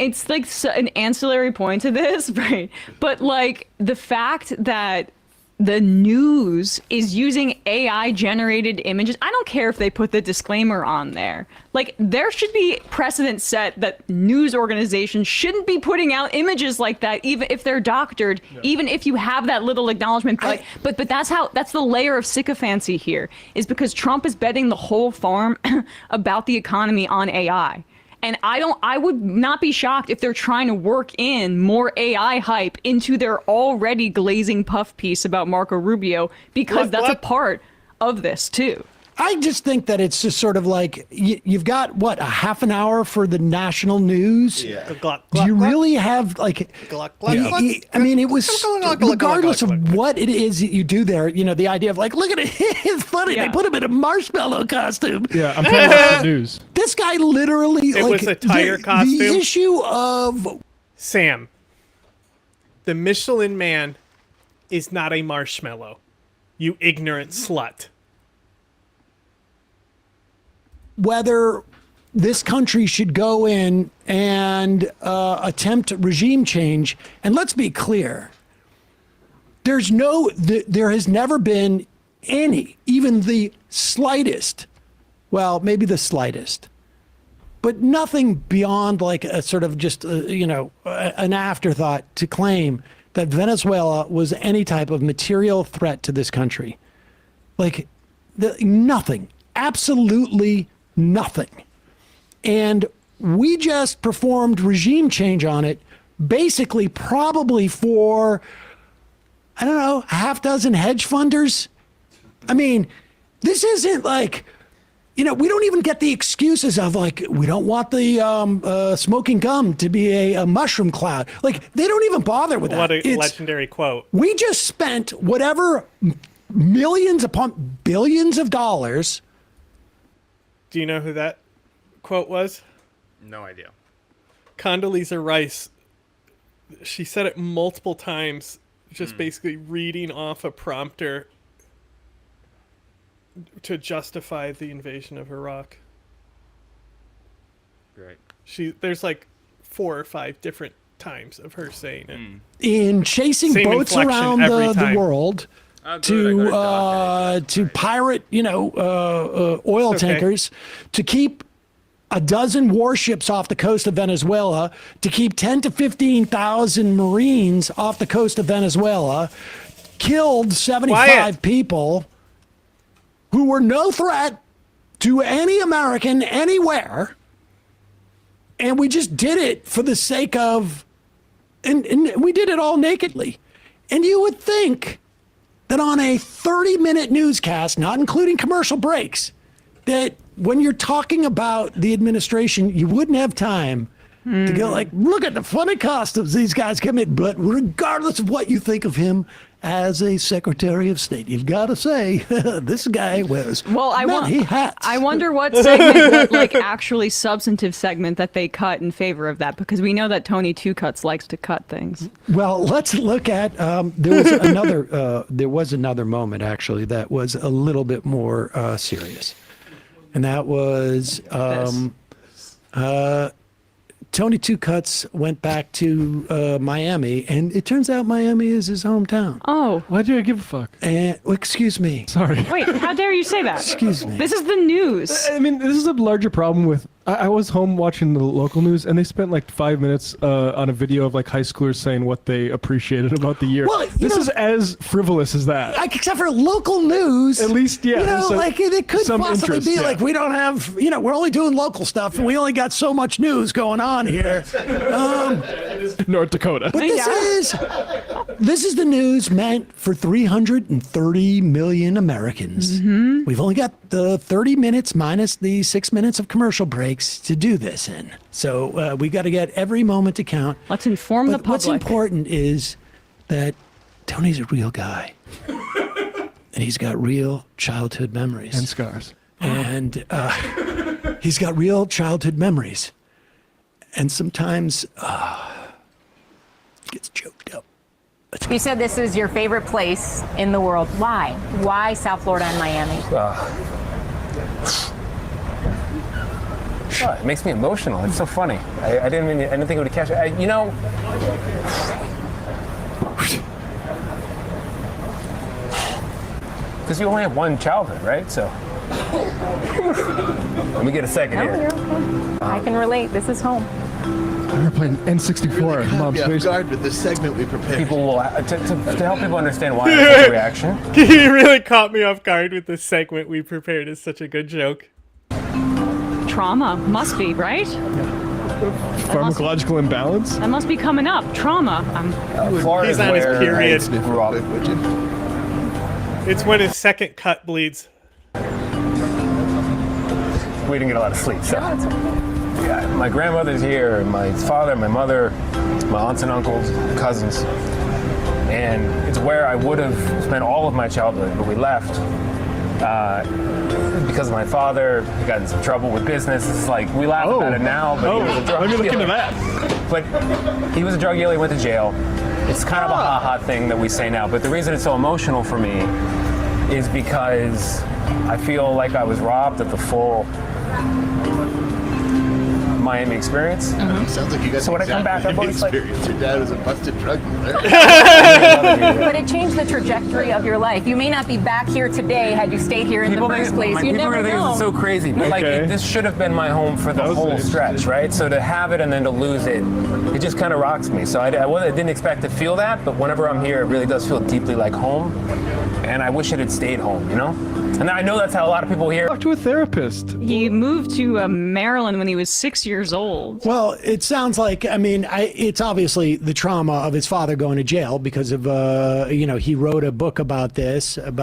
S16: it's like an ancillary point to this, right? But like the fact that the news is using AI generated images. I don't care if they put the disclaimer on there. Like, there should be precedent set that news organizations shouldn't be putting out images like that, even if they're doctored, even if you have that little acknowledgement. But that's the layer of sycophancy here, is because Trump is betting the whole farm about the economy on AI. And I would not be shocked if they're trying to work in more AI hype into their already glazing puff piece about Marco Rubio, because that's a part of this too.
S15: I just think that it's just sort of like you've got what, a half an hour for the national news.
S1: Yeah.
S15: Do you really have like? I mean, it was regardless of what it is that you do there. You know, the idea of like, look at it, it's funny.
S16: Yeah.
S15: They put him in a marshmallow costume.
S18: Yeah, I'm trying to watch the news.
S15: This guy literally
S1: It was a tire
S15: the
S1: costume.
S15: issue of
S1: Sam, the Michelin Man is not a marshmallow. You ignorant slut.
S15: whether this country should go in and attempt regime change. And let's be clear, there has never been any, even the slightest, well, maybe the slightest, but nothing beyond like a sort of just, an afterthought to claim that Venezuela was any type of material threat to this country. Like, nothing, absolutely nothing. And we just performed regime change on it, basically probably for, I don't know, a half dozen hedge funders. I mean, this isn't like, we don't even get the excuses of like, we don't want the smoking gum to be a mushroom cloud. Like, they don't even bother with that.
S1: What a legendary quote.
S15: We just spent whatever millions upon billions of dollars.
S1: Do you know who that quote was?
S10: No idea.
S1: Condoleezza Rice she said it multiple times, just basically reading off a prompter to justify the invasion of Iraq.
S10: Great.
S1: There's like 4 or 5 different times of her saying it.
S15: In chasing
S1: Same
S15: boats
S1: inflection
S15: around
S1: every
S15: the
S1: time.
S15: world to pirate, oil
S1: It's okay.
S15: tankers, to keep a dozen warships off the coast of Venezuela, to keep 10 to 15,000 Marines off the coast of Venezuela, killed 75 people who were no threat to any American anywhere. And we just did it for the sake of, and we did it all nakedly. And you would think that on a 30-minute newscast, not including commercial breaks, that when you're talking about the administration, you wouldn't have time to go like, look at the funny costumes these guys commit. But regardless of what you think of him as a Secretary of State, you've got to say this guy wears many hats.
S16: I wonder what segment, what like actually substantive segment that they cut in favor of that, because we know that Tony Two Cuts likes to cut things.
S15: Well, let's look at there was another moment actually that was a little bit more serious, and that was Tony Two Cuts went back to Miami, and it turns out Miami is his hometown.
S16: Oh.
S18: Why do I give a fuck?
S15: And excuse me.
S18: Sorry.
S16: Wait, how dare you say that?
S15: Excuse me.
S16: This is the news.
S18: I mean, this is a larger problem with. I was home watching the local news, and they spent like 5 minutes on a video of like high schoolers saying what they appreciated about the year.
S15: Well,
S18: this is as frivolous as that.
S15: Except for local news.
S18: At least, yeah.
S15: You know,
S18: so
S15: like it could
S18: some
S15: possibly
S18: interest,
S15: be
S18: yeah.
S15: like we don't have, we're only doing local stuff, and we only got so much news going on here.
S18: North Dakota.
S15: But this is the news meant for 330 million Americans.
S16: Mm-hmm.
S15: We've only got the 30 minutes minus the 6 minutes of commercial breaks to do this in. So we got to get every moment to count.
S16: Let's inform the public.
S15: What's important is that Tony's a real guy. And he's got real childhood memories.
S18: And scars.
S15: And he's got real childhood memories. And sometimes gets choked up.
S21: You said this is your favorite place in the world. Why? Why South Florida and Miami?
S19: It makes me emotional. It's so funny. I didn't think it would catch it. Because you only have one childhood, right? So let me get a second
S21: No,
S19: here.
S21: you're okay. I can relate. This is home.
S18: I remember playing N64 in Mom's basement.
S20: Guard with the segment we prepared.
S19: People will to help people understand why it's a reaction.
S1: He really caught me off guard with this segment we prepared. It's such a good joke.
S16: Trauma must be, right?
S18: Pharmacological imbalance?
S16: That must be coming up. Trauma.
S19: Florida's
S1: He's on his
S19: where
S1: period.
S19: I grew up.
S1: It's when his second cut bleeds.
S19: We didn't get a lot of sleep, so. Yeah, my grandmother's here, my father, my mother, my aunts and uncles, cousins. And it's where I would have spent all of my childhood, but we left because of my father. He got in some trouble with business. It's like, we laugh about it now, but he was a drug
S18: let me look
S19: dealer.
S18: into that.
S19: But he was a drug dealer, he went to jail. It's kind of a ha-ha thing that we say now, but the reason it's so emotional for me is because I feel like I was robbed of the full Miami experience.
S20: Sounds like you got
S19: So when I come back, I'm always like,
S20: experience. Your dad was a busted drug dealer.
S21: But it changed the trajectory of your life. You may not be back here today had you stayed here in the first place. You
S19: people
S21: never
S19: are
S21: know.
S19: so crazy, but like this should have been my home for the whole stretch, right? So to have it and then to lose it, it just kind of rocks me. So I didn't expect to feel that, but whenever I'm here, it really does feel deeply like home. And I wish it had stayed home, you know? And I know that's how a lot of people here.
S18: Talk to a therapist.
S16: He moved to Maryland when he was 6 years old.
S15: Well, it sounds like, it's obviously the trauma of his father going to jail because of, he wrote a book about this, and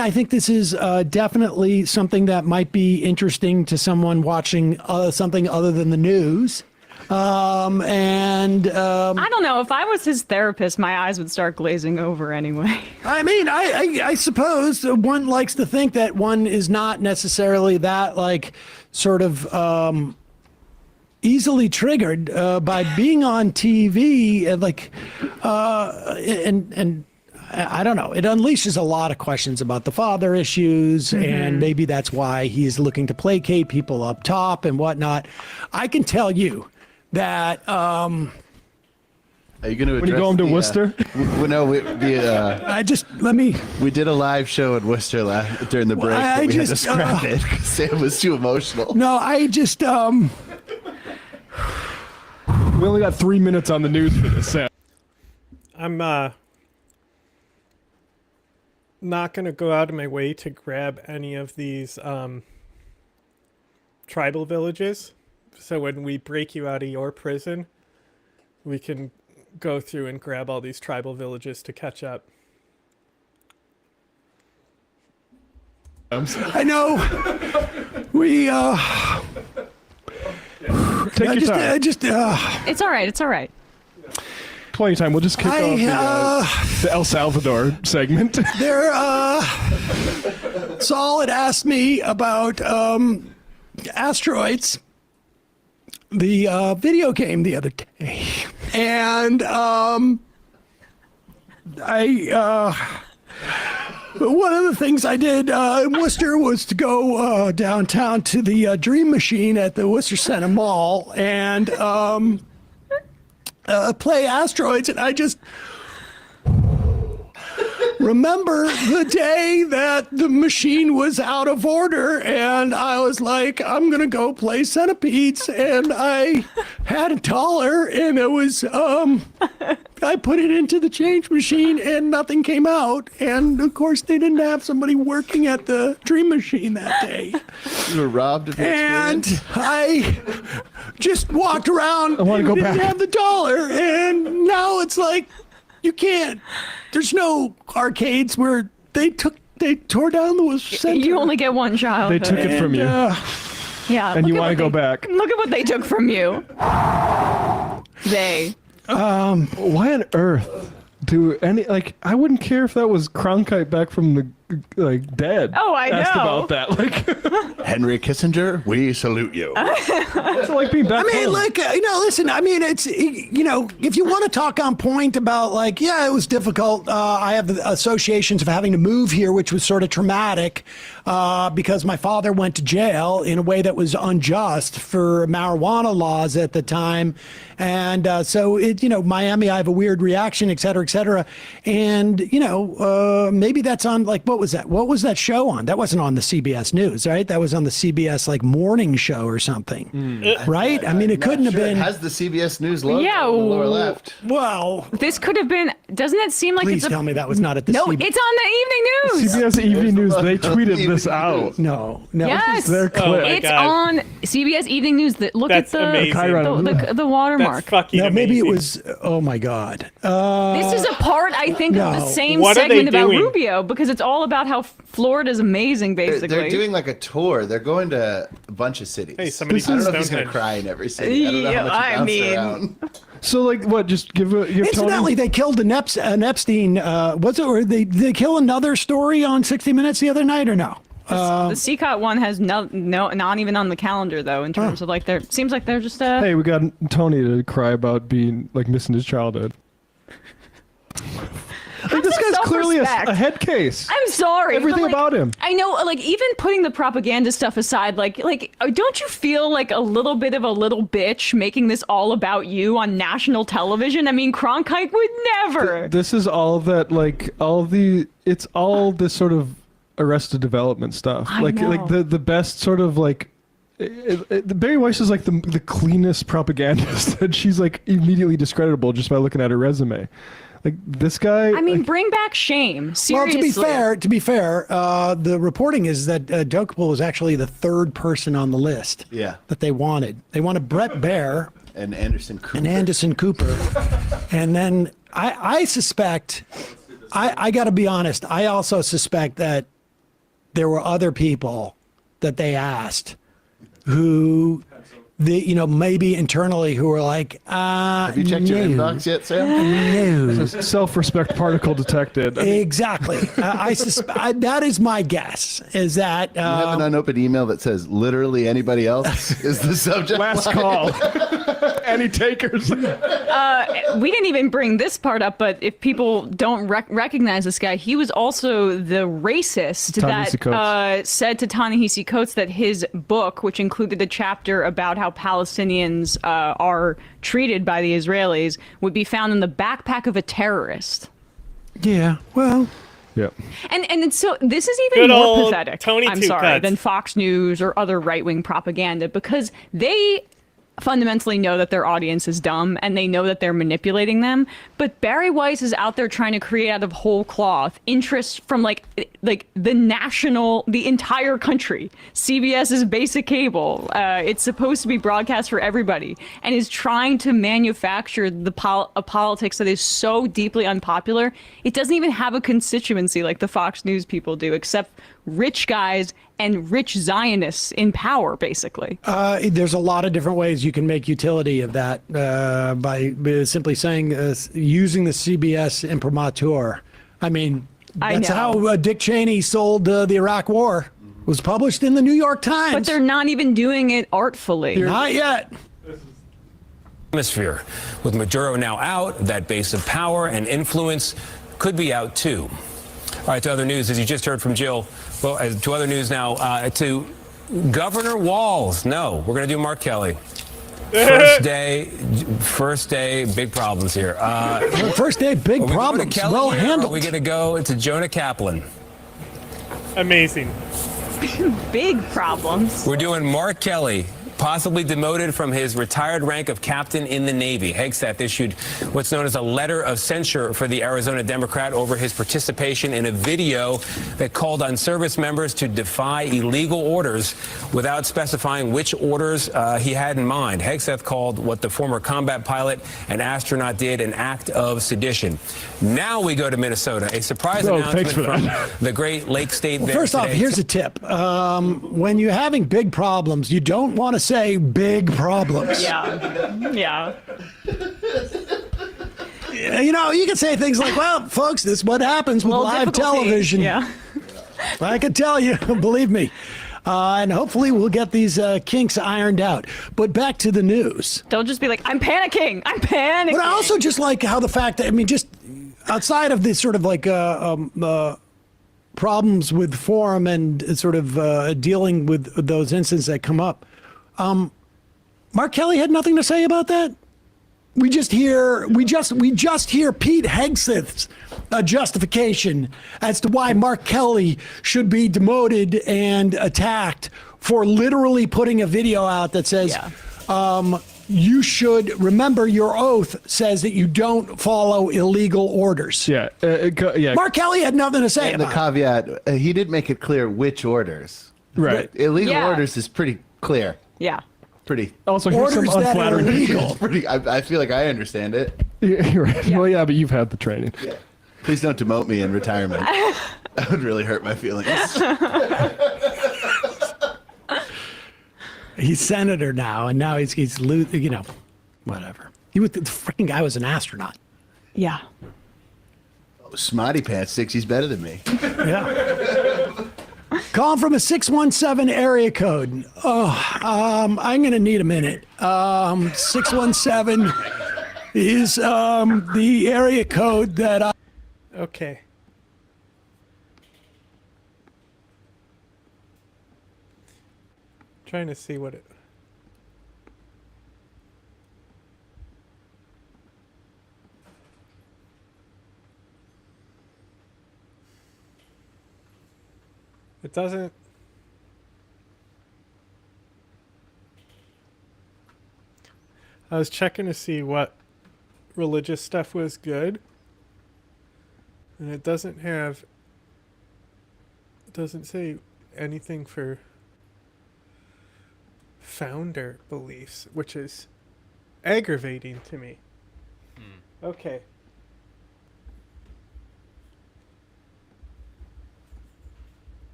S15: I think this is definitely something that might be interesting to someone watching something other than the news. I
S16: don't know. If I was his therapist, my eyes would start glazing over anyway.
S15: I suppose one likes to think that one is not necessarily that sort of easily triggered by being on TV, and and I don't know. It unleashes a lot of questions about the father issues, and maybe that's why he's looking to placate people up top and whatnot. I can tell you that.
S20: Are you going to
S18: When you go home to Worcester?
S20: No, we did a live show in Worcester during the break. But we had to scrap it because Sam was too emotional.
S15: No, I just.
S18: We only got 3 minutes on the news for this, Sam.
S1: I'm not going to go out of my way to grab any of these tribal villages. So when we break you out of your prison, we can go through and grab all these tribal villages to catch up.
S15: I know. We
S18: Take your time.
S16: It's all right. It's all right.
S18: Plenty of time. We'll just kick off the El Salvador segment.
S15: Saul had asked me about Asteroids, the video game, the other day, and one of the things I did in Worcester was to go downtown to the Dream Machine at the Worcester Center Mall and play Asteroids, and I just remember the day that the machine was out of order, and I was like, I'm gonna go play Centipedes, and I had a dollar, and it was I put it into the change machine, and nothing came out, and of course they didn't have somebody working at the Dream Machine that day.
S20: You were robbed of your experience?
S15: And I just walked around.
S18: I want to go
S15: didn't
S18: back.
S15: have the dollar, and now it's like you can't. There's no arcades where they tore down the center.
S16: You only get one child.
S18: They took it from you.
S16: Yeah.
S18: And you
S16: want to
S18: go back.
S16: Look at what they took from you. They.
S18: Why on earth do any, like, I wouldn't care if that was Cronkite back from the, like, dead.
S16: Oh, I
S18: asked
S16: know.
S18: about that. Like,
S20: Henry Kissinger, we salute you.
S18: it's like being back
S15: I mean,
S18: home.
S15: like, listen, I mean, it's, if you want to talk on point about, like, yeah, it was difficult. I have the associations of having to move here, which was sort of traumatic because my father went to jail in a way that was unjust for marijuana laws at the time. And so, Miami, I have a weird reaction, et cetera, et cetera. And, maybe that's on, like, what was that? What was that show on? That wasn't on the CBS News, right? That was on the CBS, like, morning show or something, right? I mean, it couldn't have been.
S20: It has the CBS News logo
S16: Yeah,
S20: on the lower left.
S15: Well,
S16: this could have been. Doesn't it seem like
S15: please
S16: it's
S15: tell me that was not at the
S16: No,
S15: CBS.
S16: it's on the evening news.
S18: CBS Evening News, they tweeted this out.
S15: No.
S16: Yes,
S18: Their clip.
S16: it's on CBS Evening News. Look
S1: That's
S16: at the
S1: amazing.
S16: the watermark.
S1: That's fucking
S15: No, maybe it
S1: amazing.
S15: was. Oh my God.
S16: This is a part, I think, of the
S15: no.
S16: same
S1: What are they
S16: segment about
S1: doing?
S16: Rubio because it's all about how Florida's amazing, basically.
S20: They're doing like a tour. They're going to a bunch of cities.
S1: Hey, somebody
S20: I don't know if
S1: from
S20: he's going to
S1: Stonehenge.
S20: cry in every city. I don't know how much he bounces around.
S18: So, like, what? Just give
S15: Incidentally, they killed an Epstein. Was it? Or they kill another story on 60 Minutes the other night, or no?
S16: The CCOT one has no, not even on the calendar though. In terms of like, seems like they're just
S18: Hey, we got Tony to cry about being, like, missing his childhood. Like, this guy's clearly a head case.
S16: I'm sorry.
S18: Everything
S16: but, like,
S18: about him.
S16: I know, like, even putting the propaganda stuff aside, like, don't you feel like a little bit of a little bitch making this all about you on national television? I mean, Cronkite would never.
S18: This is all that, like, it's all this sort of Arrested Development stuff.
S16: I
S18: like
S16: know.
S18: the best sort of, like, Barry Weiss is like the cleanest propagandist, and she's like immediately discreditable just by looking at her resume. Like, this guy.
S16: I mean,
S18: like,
S16: bring back shame.
S15: Well,
S16: Seriously.
S15: to be fair, the reporting is that Dokapol was actually the third person on the list.
S20: Yeah.
S15: That they wanted. They wanted Brett Baer
S20: And Anderson Cooper.
S15: And then I suspect. I got to be honest. I also suspect that there were other people that they asked who maybe internally who are like,
S20: have you checked your inbox yet, Sam?
S15: No.
S18: Self-respect particle detected.
S15: Exactly. That is my guess. Is that
S20: you have an unopened email that says literally anybody else is the subject.
S18: Last
S20: line.
S18: call. Any takers?
S16: We didn't even bring this part up, but if people don't recognize this guy, he was also the racist that said to Ta-Nehisi Coates that his book, which included a chapter about how Palestinians are treated by the Israelis, would be found in the backpack of a terrorist.
S15: Yeah, well.
S18: Yeah.
S16: And so this is even
S1: Good
S16: more
S1: old
S16: pathetic,
S1: Tony
S16: I'm
S1: Two
S16: sorry,
S1: Cuts.
S16: than Fox News or other right-wing propaganda, because they fundamentally know that their audience is dumb and they know that they're manipulating them. But Barry Weiss is out there trying to create out of whole cloth interest from like the entire country. CBS is basic cable. It's supposed to be broadcast for everybody, and is trying to manufacture a politics that is so deeply unpopular. It doesn't even have a constituency like the Fox News people do, except rich guys and rich Zionists in power, basically.
S15: There's a lot of different ways you can make utility of that by simply saying using the CBS imprimatur. I mean, that's how Dick Cheney sold the Iraq War. It was published in the New York Times.
S16: But they're not even doing it artfully.
S15: Not yet.
S19: Atmosphere. With Maduro now out, that base of power and influence could be out too. All right, to other news, as you just heard from Jill. Well, to other news now, to Governor Walz. No, we're going to do Mark Kelly. First day, big problems here.
S15: First day, big problems. Well handled.
S19: We're going to go to Jonah Kaplan.
S1: Amazing.
S16: Big problems.
S19: We're doing Mark Kelly, possibly demoted from his retired rank of captain in the Navy. Hegseth issued what's known as a letter of censure for the Arizona Democrat over his participation in a video that called on service members to defy illegal orders without specifying which orders he had in mind. Hegseth called what the former combat pilot and astronaut did an act of sedition. Now we go to Minnesota. A surprise announcement from the Great Lake State.
S15: Well, first off, here's a tip. When you're having big problems, you don't want to say big problems.
S16: Yeah.
S15: You can say things like, well, folks, this is what happens with live television.
S16: Yeah.
S15: I can tell you, believe me. And hopefully we'll get these kinks ironed out. But back to the news.
S16: Don't just be like, I'm panicking. But
S15: I also just like how the fact that, just outside of this sort of like problems with form and sort of dealing with those incidents that come up, Mark Kelly had nothing to say about that. We just hear Pete Hegseth's justification as to why Mark Kelly should be demoted and attacked for literally putting a video out that says, you should remember your oath says that you don't follow illegal orders.
S18: Yeah.
S15: Mark Kelly had nothing to say
S20: and
S15: about
S20: the caveat, he did make it clear which orders.
S18: Right.
S20: Illegal orders is pretty clear.
S16: Yeah.
S20: Pretty.
S18: Also, here's some unflattering.
S20: I feel like I understand it.
S18: You're right. Yeah. Well, yeah, but you've had the training.
S20: Yeah. Please don't demote me in retirement. That would really hurt my feelings.
S15: He's senator now, and now he's whatever. The freaking guy was an astronaut.
S16: Yeah.
S20: Oh, Smarty Pants thinks he's better than me.
S15: Yeah. Calling from a 617 area code. I'm going to need a minute. 617 is the area code that I...
S1: Okay. Trying to see what it... It doesn't... I was checking to see what religious stuff was good. And it doesn't have... It doesn't say anything for founder beliefs, which is aggravating to me. Okay.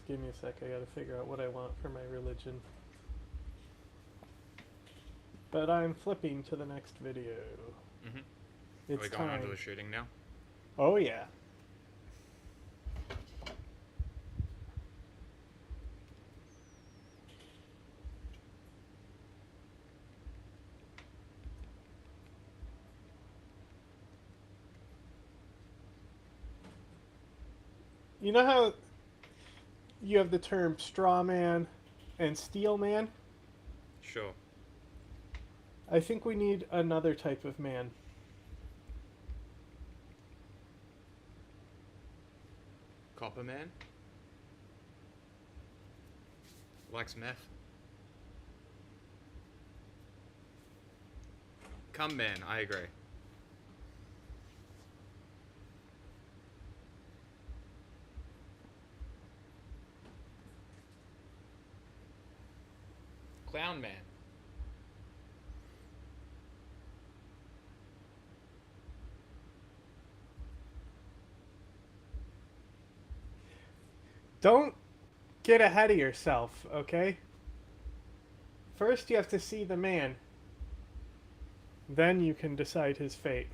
S1: Give me a sec. I gotta figure out what I want for my religion. But I'm flipping to the next video.
S10: Mm-hmm.
S1: It's
S10: Are we going on to
S1: time.
S10: the shooting now?
S1: Oh yeah. You know how you have the term straw man and steel man?
S10: Sure.
S1: I think we need another type of man.
S10: Copper man? Likes meth. Cum man, I agree. Clown man.
S1: Don't get ahead of yourself, okay? First you have to see the man. Then you can decide his fate.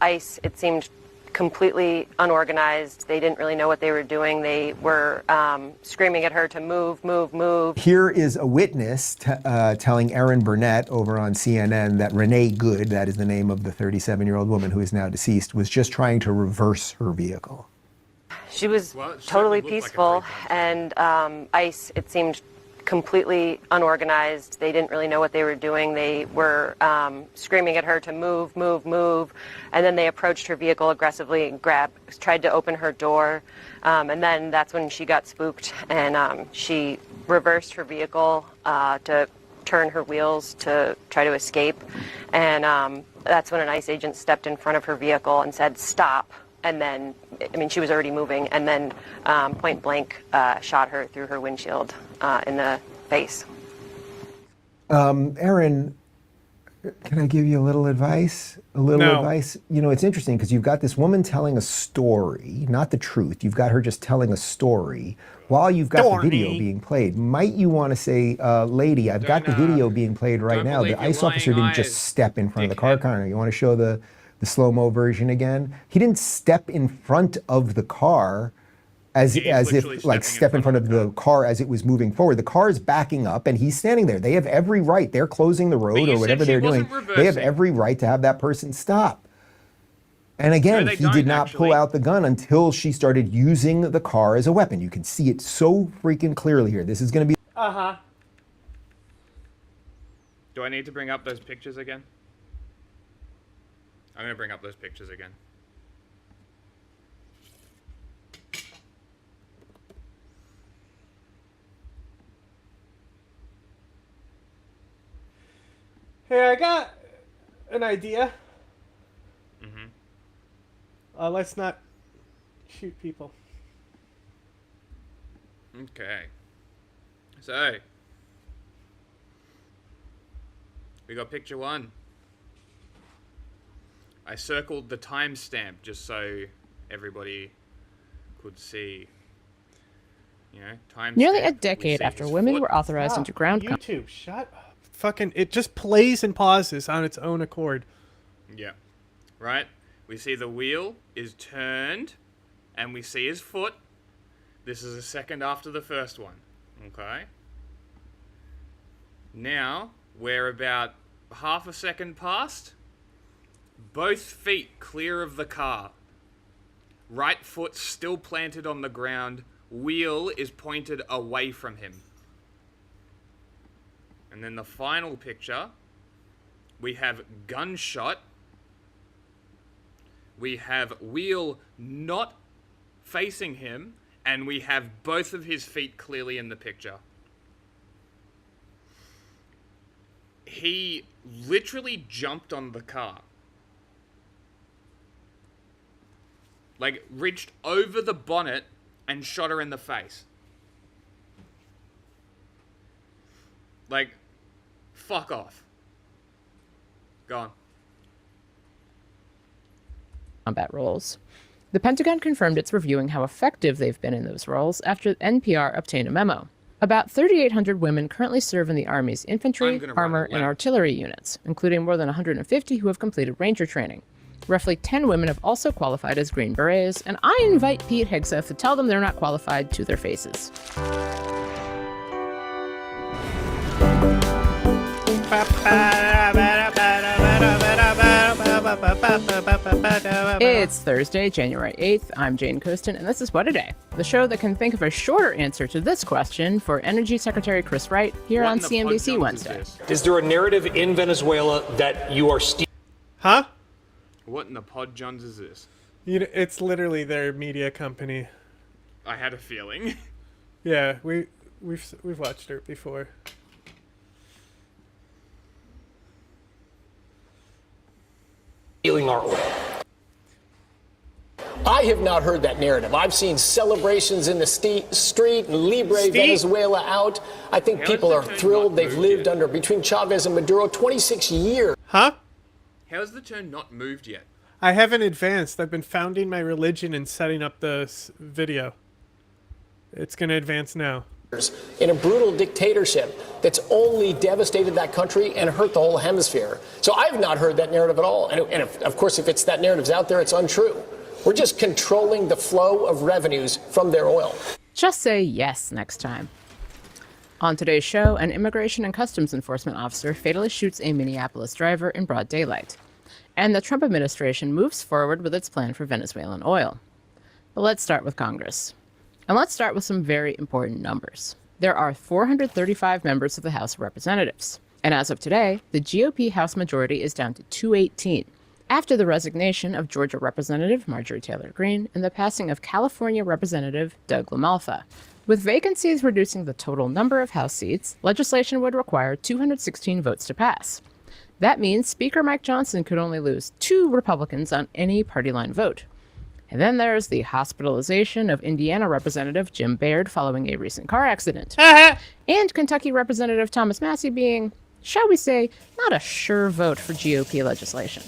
S7: ICE, it seemed completely unorganized. They didn't really know what they were doing. They were screaming at her to move, move, move.
S22: Here is a witness telling Erin Burnett over on CNN that Renee Good, that is the name of the 37-year-old woman who is now deceased, was just trying to reverse her vehicle.
S7: She was totally peaceful, and ICE, it seemed completely unorganized. They didn't really know what they were doing. They were screaming at her to move, move, move, and then they approached her vehicle aggressively and tried to open her door, and then that's when she got spooked, and she reversed her vehicle to turn her wheels to try to escape, and that's when an ICE agent stepped in front of her vehicle and said, "Stop." And then, I mean, she was already moving, and then point blank shot her through her windshield in the face.
S22: Erin, can I give you a little advice? Advice? You know, it's interesting because you've got this woman telling a story, not the truth. You've got her just telling a story while you've got the video being played. Might you want to say, lady, I've got the video being played right now. The ICE officer didn't just step in front of the car counter. You want to show the slow-mo version again? He didn't step in front of the car as if like step in front of the car as it was moving forward. The car is backing up and he's standing there. They have every right. They're closing the road or whatever they're doing. They have every right to have that person stop. And again, he did not pull out the gun until she started using the car as a weapon. You can see it so freaking clearly here. This is going to be...
S1: Uh-huh.
S10: Do I need to bring up those pictures again? I'm going to bring up those pictures again.
S1: Hey, I got an idea.
S10: Mm-hmm.
S1: Let's not shoot people.
S10: Okay. So, we got picture one. I circled the timestamp just so everybody could see. You know, timestamp.
S23: Nearly a decade after women were authorized into ground
S1: YouTube, shut up. Fucking, it just plays and pauses on its own accord.
S10: Yeah. Right? We see the wheel is turned, and we see his foot. This is a second after the first one. Okay? Now, we're about half a second past. Both feet clear of the car. Right foot still planted on the ground. Wheel is pointed away from him. And then the final picture, we have gunshot. We have wheel not facing him, and we have both of his feet clearly in the picture. He literally jumped on the car. Like, reached over the bonnet and shot her in the face. Like, fuck off. Go on.
S23: Combat roles. The Pentagon confirmed it's reviewing how effective they've been in those roles after NPR obtained a memo. About 3,800 women currently serve in the Army's infantry, armor, and artillery units, including more than 150 who have completed Ranger training. Roughly 10 women have also qualified as Green Berets, and I invite Pete Hegseth to tell them they're not qualified to their faces. It's Thursday, January 8th. I'm Jane Coaston, and this is What a Day, the show that can think of a shorter answer to this question for Energy Secretary Chris Wright here on CNBC Wednesday.
S11: Is there a narrative in Venezuela that you are
S1: Huh?
S10: What in the pod Johns is this?
S1: It's literally their media company.
S10: I had a feeling.
S1: Yeah, we've watched it before.
S2: Stealing our oil. I have not heard that narrative. I've seen celebrations in the street and Libre Venezuela out. I think people are thrilled. They've lived under, between Chavez and Maduro, 26 years.
S1: Huh?
S10: How's the turn not moved yet?
S1: I haven't advanced. I've been founding my religion and setting up this video. It's going to advance now.
S2: In a brutal dictatorship that's only devastated that country and hurt the whole hemisphere. So I've not heard that narrative at all. And of course, if it's that narrative's out there, it's untrue. We're just controlling the flow of revenues from their oil.
S23: Just say yes next time. On today's show, an immigration and customs enforcement officer fatally shoots a Minneapolis driver in broad daylight. And the Trump administration moves forward with its plan for Venezuelan oil. But let's start with Congress. And let's start with some very important numbers. There are 435 members of the House of Representatives. And as of today, the GOP House majority is down to 218, after the resignation of Georgia Representative Marjorie Taylor Greene and the passing of California Representative Doug LaMalfa. With vacancies reducing the total number of House seats, legislation would require 216 votes to pass. That means Speaker Mike Johnson could only lose 2 Republicans on any party line vote. And then there's the hospitalization of Indiana Representative Jim Baird following a recent car accident. And Kentucky Representative Thomas Massie being, shall we say, not a sure vote for GOP legislation.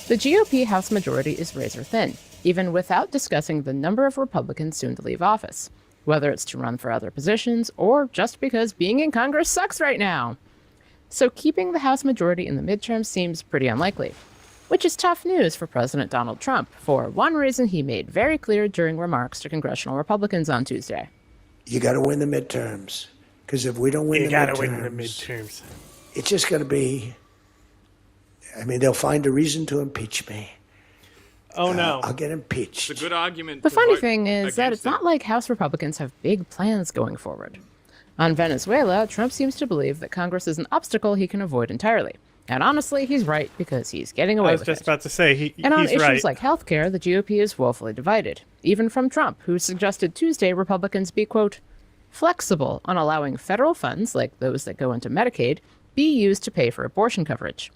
S23: The GOP House majority is razor thin, even without discussing the number of Republicans soon to leave office, whether it's to run for other positions or just because being in Congress sucks right now. So keeping the House majority in the midterms seems pretty unlikely. Which is tough news for President Donald Trump, for one reason he made very clear during remarks to congressional Republicans on Tuesday.
S5: You got to win the midterms, because if we don't win the midterms, it's just going to be, they'll find a reason to impeach me.
S1: Oh, no.
S5: I'll get impeached.
S10: It's a good argument.
S23: The funny thing is that it's not like House Republicans have big plans going forward. On Venezuela, Trump seems to believe that Congress is an obstacle he can avoid entirely. And honestly, he's right, because he's getting away with it.
S1: I was just about to say, he's right.
S23: And on issues like healthcare, the GOP is woefully divided, even from Trump, who suggested Tuesday Republicans be, quote, flexible on allowing federal funds, like those that go into Medicaid, be used to pay for abortion coverage.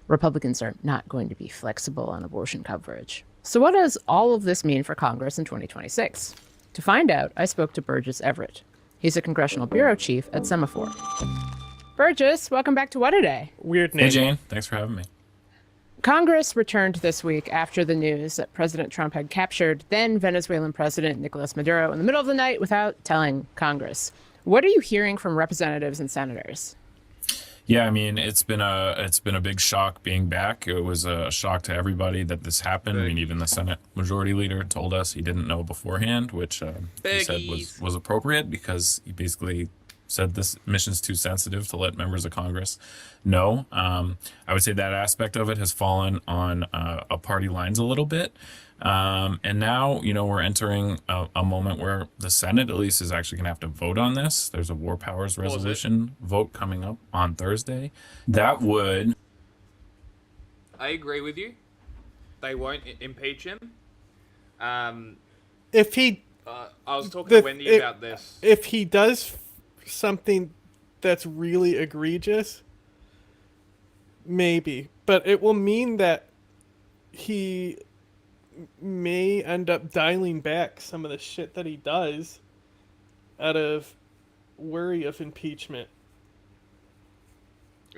S23: Republicans are not going to be flexible on abortion coverage. So what does all of this mean for Congress in 2026? To find out, I spoke to Burgess Everett. He's a congressional bureau chief at Semaphore. Burgess, welcome back to What a Day.
S1: Weird name.
S6: Hey, Jane. Thanks for having me.
S23: Congress returned this week after the news that President Trump had captured then Venezuelan President Nicolas Maduro in the middle of the night without telling Congress. What are you hearing from representatives and senators?
S6: Yeah, it's been a big shock being back. It was a shock to everybody that this happened. Even the Senate Majority Leader told us he didn't know beforehand, which he said was appropriate, because he basically said this mission's too sensitive to let members of Congress know. I would say that aspect of it has fallen on party lines a little bit. And now, we're entering a moment where the Senate at least is actually going to have to vote on this. There's a War Powers Resolution vote coming up on Thursday. That would...
S10: I agree with you. They won't impeach him.
S1: If he...
S10: I was talking to Wendy about this.
S1: If he does something that's really egregious, maybe. But it will mean that he may end up dialing back some of the shit that he does out of worry of impeachment.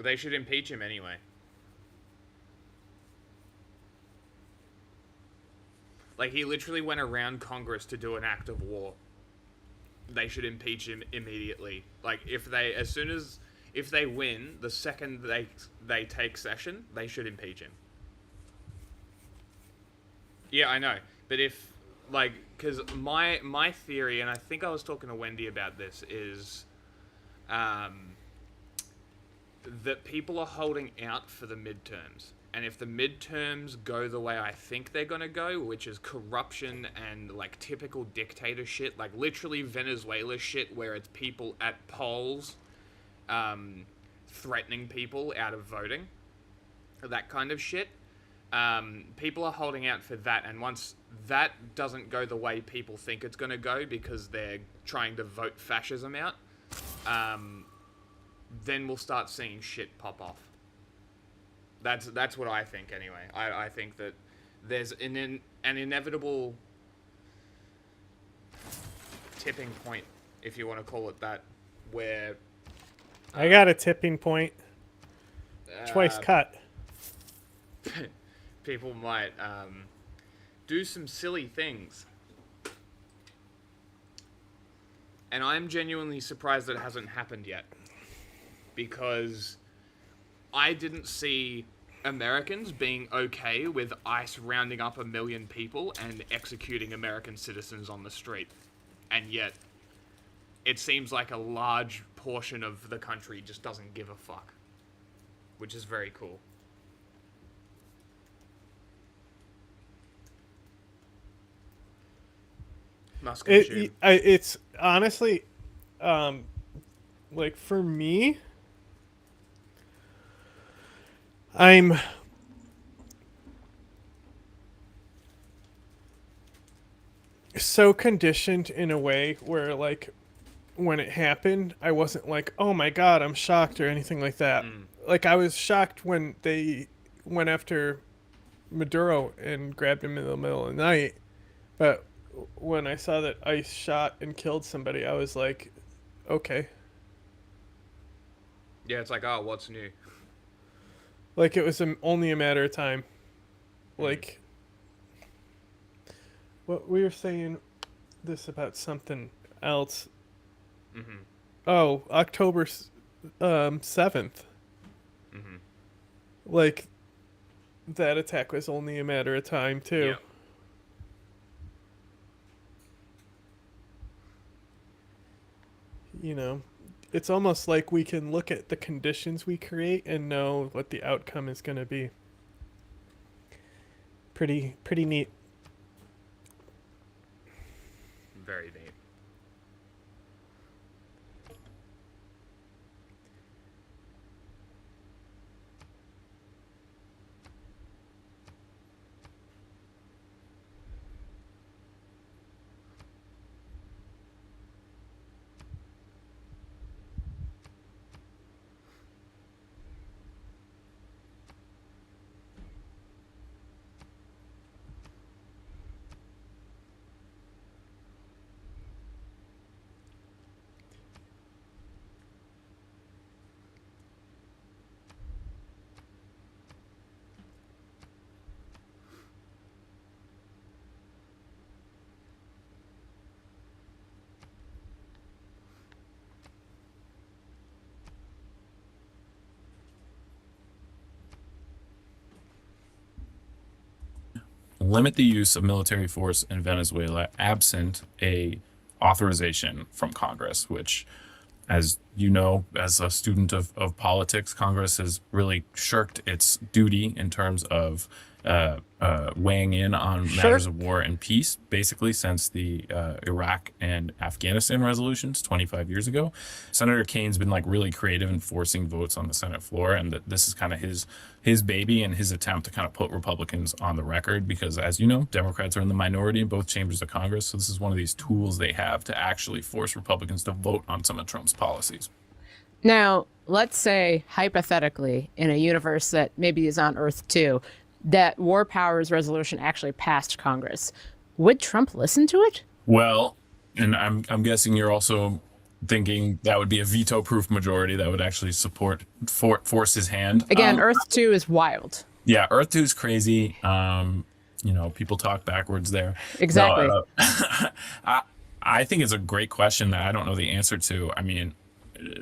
S10: They should impeach him anyway. Like, he literally went around Congress to do an act of war. They should impeach him immediately. Like, if they win, the second they take session, they should impeach him. Yeah, I know. But if, like, because my theory, and I think I was talking to Wendy about this, is that people are holding out for the midterms. And if the midterms go the way I think they're going to go, which is corruption and, like, typical dictator shit, like, literally Venezuela shit, where it's people at polls threatening people out of voting, that kind of shit, people are holding out for that. And once that doesn't go the way people think it's going to go because they're trying to vote fascism out, then we'll start seeing shit pop off. That's what I think anyway. I think that there's an inevitable tipping point, if you want to call it that, where
S1: I got a tipping point. Twice cut.
S10: People might do some silly things. And I'm genuinely surprised that it hasn't happened yet. Because I didn't see Americans being okay with ICE rounding up 1 million people and executing American citizens on the street. And yet, it seems like a large portion of the country just doesn't give a fuck. Which is very cool.
S1: It's honestly, like, for me, I'm so conditioned in a way where, like, when it happened, I wasn't like, oh my god, I'm shocked or anything like that. Like, I was shocked when they went after Maduro and grabbed him in the middle of the night. But when I saw that ICE shot and killed somebody, I was like, okay.
S10: Yeah, it's like, oh, what's new?
S1: Like, it was only a matter of time. Like, what we were saying this about something else.
S10: Mm-hmm.
S1: Oh, October 7th.
S10: Mm-hmm.
S1: Like, that attack was only a matter of time, too.
S10: Yep.
S1: You know, it's almost like we can look at the conditions we create and know what the outcome is going to be. Pretty neat.
S10: Very neat.
S6: Limit the use of military force in Venezuela absent a authorization from Congress, which, as you know, as a student of politics, Congress has really shirked its duty in terms of weighing in on matters of war and peace, basically since the Iraq and Afghanistan resolutions 25 years ago. Senator Kane's been like really creative in forcing votes on the Senate floor, and that this is kind of his baby and his attempt to kind of put Republicans on the record, because, as you know, Democrats are in the minority in both chambers of Congress. So this is one of these tools they have to actually force Republicans to vote on some of Trump's policies.
S23: Now, let's say, hypothetically, in a universe that maybe is on Earth too, that war powers resolution actually passed Congress. Would Trump listen to it?
S6: Well, and I'm guessing you're also thinking that would be a veto-proof majority that would actually force his hand.
S23: Again, Earth 2 is wild.
S6: Yeah, Earth 2 is crazy. People talk backwards there.
S23: Exactly.
S6: No, I think it's a great question that I don't know the answer to. I mean,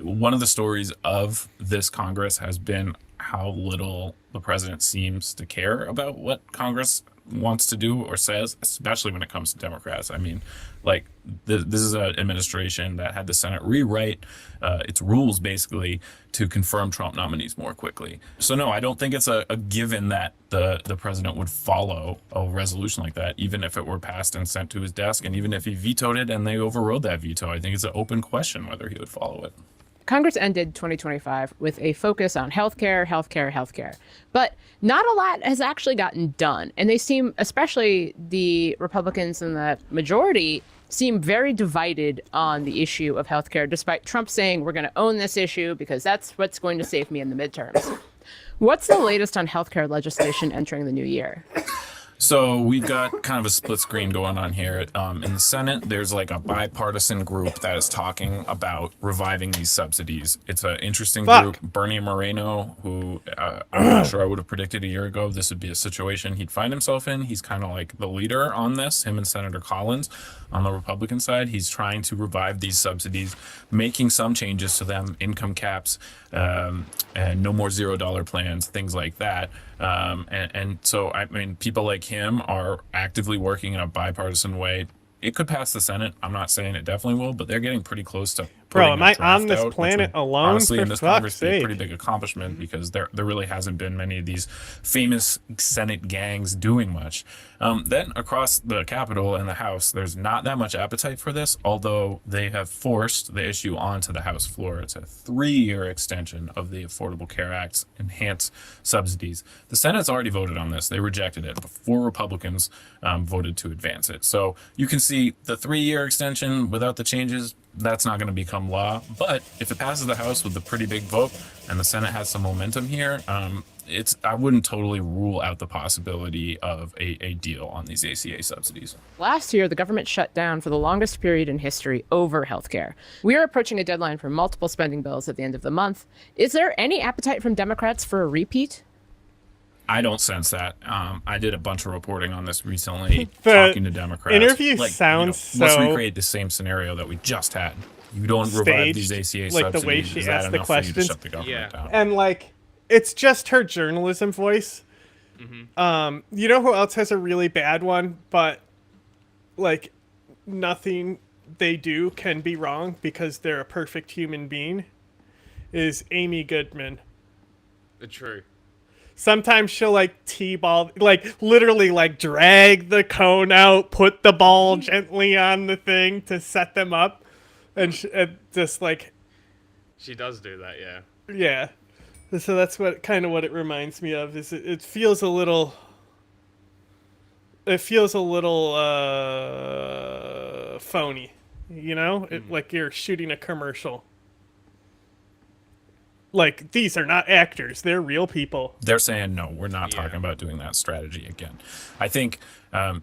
S6: one of the stories of this Congress has been how little the president seems to care about what Congress wants to do or says, especially when it comes to Democrats. I mean, like, this is an administration that had the Senate rewrite its rules basically to confirm Trump nominees more quickly. So no, I don't think it's a given that the president would follow a resolution like that, even if it were passed and sent to his desk, and even if he vetoed it and they overrode that veto. I think it's an open question whether he would follow it.
S23: Congress ended 2025 with a focus on healthcare. But not a lot has actually gotten done. And they seem, especially the Republicans in the majority, seem very divided on the issue of healthcare, despite Trump saying we're going to own this issue because that's what's going to save me in the midterms. What's the latest on healthcare legislation entering the new year?
S6: So we've got kind of a split screen going on here. In the Senate, there's like a bipartisan group that is talking about reviving these subsidies. It's an interesting group. Bernie Moreno, who I'm not sure I would have predicted a year ago this would be a situation he'd find himself in. He's kind of like the leader on this, him and Senator Collins. On the Republican side, he's trying to revive these subsidies, making some changes to them, income caps, and no more $0 plans, things like that. And so, I mean, people like him are actively working in a bipartisan way. It could pass the Senate. I'm not saying it definitely will, but they're getting pretty close to.
S1: Bro, am I on this planet alone?
S6: Honestly,
S1: for
S6: in this
S1: fuck's
S6: Congress, be a
S1: sake.
S6: pretty big accomplishment because there really hasn't been many of these famous Senate gangs doing much. Then across the Capitol and the House, there's not that much appetite for this, although they have forced the issue onto the House floor. It's a 3-year extension of the Affordable Care Act's enhanced subsidies. The Senate's already voted on this. They rejected it, but 4 Republicans voted to advance it. So you can see the 3-year extension without the changes, that's not going to become law. But if it passes the House with a pretty big vote and the Senate has some momentum here, I wouldn't totally rule out the possibility of a deal on these ACA subsidies.
S23: Last year, the government shut down for the longest period in history over healthcare. We are approaching a deadline for multiple spending bills at the end of the month. Is there any appetite from Democrats for a repeat?
S6: I don't sense that. I did a bunch of reporting on this recently, talking to Democrats.
S1: Interview sounds
S6: let's
S1: so
S6: recreate the same scenario that we just had. You don't revive these ACA
S1: like
S6: subsidies.
S1: the way she
S6: Is that
S1: asked the
S6: enough for you to
S1: questions.
S6: shut the government down?
S1: And like, it's just her journalism voice. You know who else has a really bad one, but like nothing they do can be wrong because they're a perfect human being, is Amy Goodman.
S10: True.
S1: Sometimes she'll like T-ball, like literally like drag the cone out, put the ball gently on the thing to set them up. And just like.
S10: She does do that, yeah.
S1: Yeah. So that's what it reminds me of. Is it feels a little. It feels a little phony, you know, like you're shooting a commercial. Like, these are not actors; they're real people.
S6: They're saying no. We're not talking about doing that strategy again. I think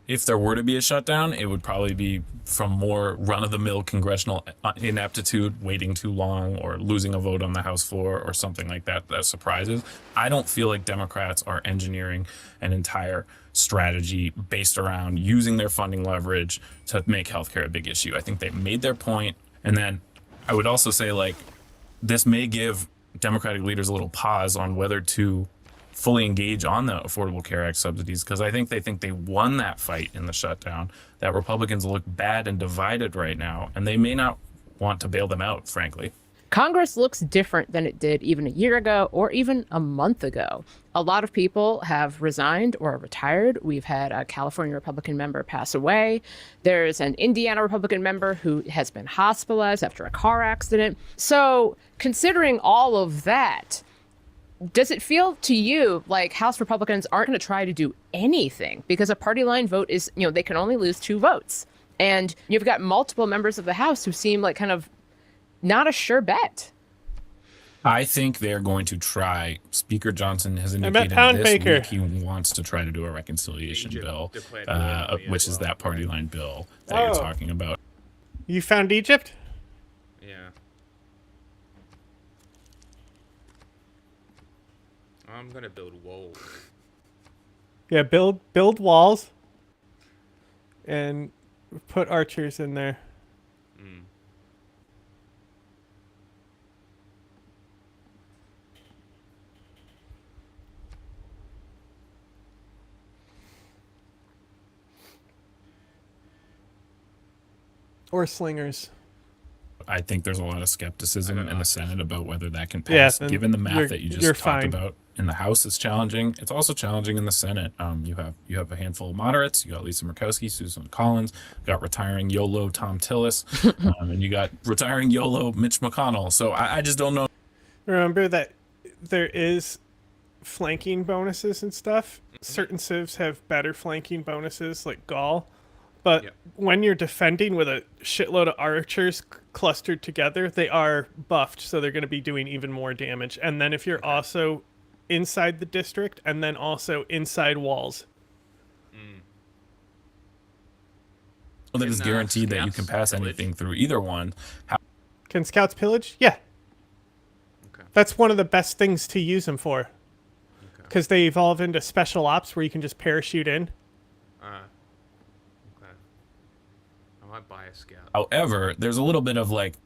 S6: if there were to be a shutdown, it would probably be from more run-of-the-mill congressional ineptitude, waiting too long, or losing a vote on the House floor, or something like that surprises. I don't feel like Democrats are engineering an entire strategy based around using their funding leverage to make healthcare a big issue. I think they made their point, and then I would also say, like, this may give Democratic leaders a little pause on whether to fully engage on the Affordable Care Act subsidies, because I think they won that fight in the shutdown, that Republicans look bad and divided right now, and they may not want to bail them out, frankly.
S23: Congress looks different than it did even a year ago or even a month ago. A lot of people have resigned or retired. We've had a California Republican member pass away. There's an Indiana Republican member who has been hospitalized after a car accident. So considering all of that, does it feel to you like House Republicans aren't going to try to do anything because a party line vote is, they can only lose 2 votes? And you've got multiple members of the House who seem like kind of not a sure bet.
S6: I think they're going to try. Speaker Johnson has indicated this week he wants to try to do a reconciliation bill, which is that party line bill that you're talking about.
S1: You found Egypt?
S3: Yeah. I'm gonna build walls.
S1: Yeah, build walls and put archers in there.
S3: Mm.
S1: Or slingers.
S6: I think there's a lot of skepticism in the Senate about whether that can
S1: Yeah,
S6: pass.
S1: then
S6: Given the math
S1: you're-
S6: that you
S1: you're
S6: just talked
S1: fine.
S6: about in the House, is challenging. It's also challenging in the Senate. You have a handful of moderates. You got Lisa Murkowski, Susan Collins. You got retiring YOLO Tom Tillis, and you got retiring YOLO Mitch McConnell. So I just don't know.
S1: Remember that there is flanking bonuses and stuff. Certain civs have better flanking bonuses, like Gaul. But when you're defending with a shitload of archers clustered together, they are buffed, so they're going to be doing even more damage. And then if you're also inside the district, and then also inside walls.
S6: Well, that is guaranteed that you can pass anything through either one.
S1: Can scouts pillage? Yeah. That's one of the best things to use them for. Because they evolve into special ops where you can just parachute in.
S3: Okay. I might buy a scout.
S6: However, there's a little bit of like,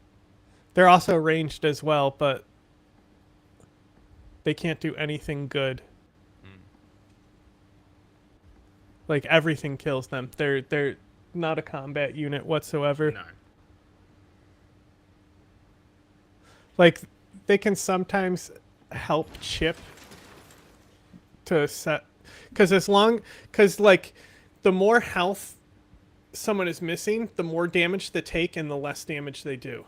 S1: They're also ranged as well, but they can't do anything good. Like everything kills them. They're not a combat unit whatsoever.
S3: No.
S1: Like they can sometimes help chip to set, because like the more health someone is missing, the more damage they take and the less damage they do.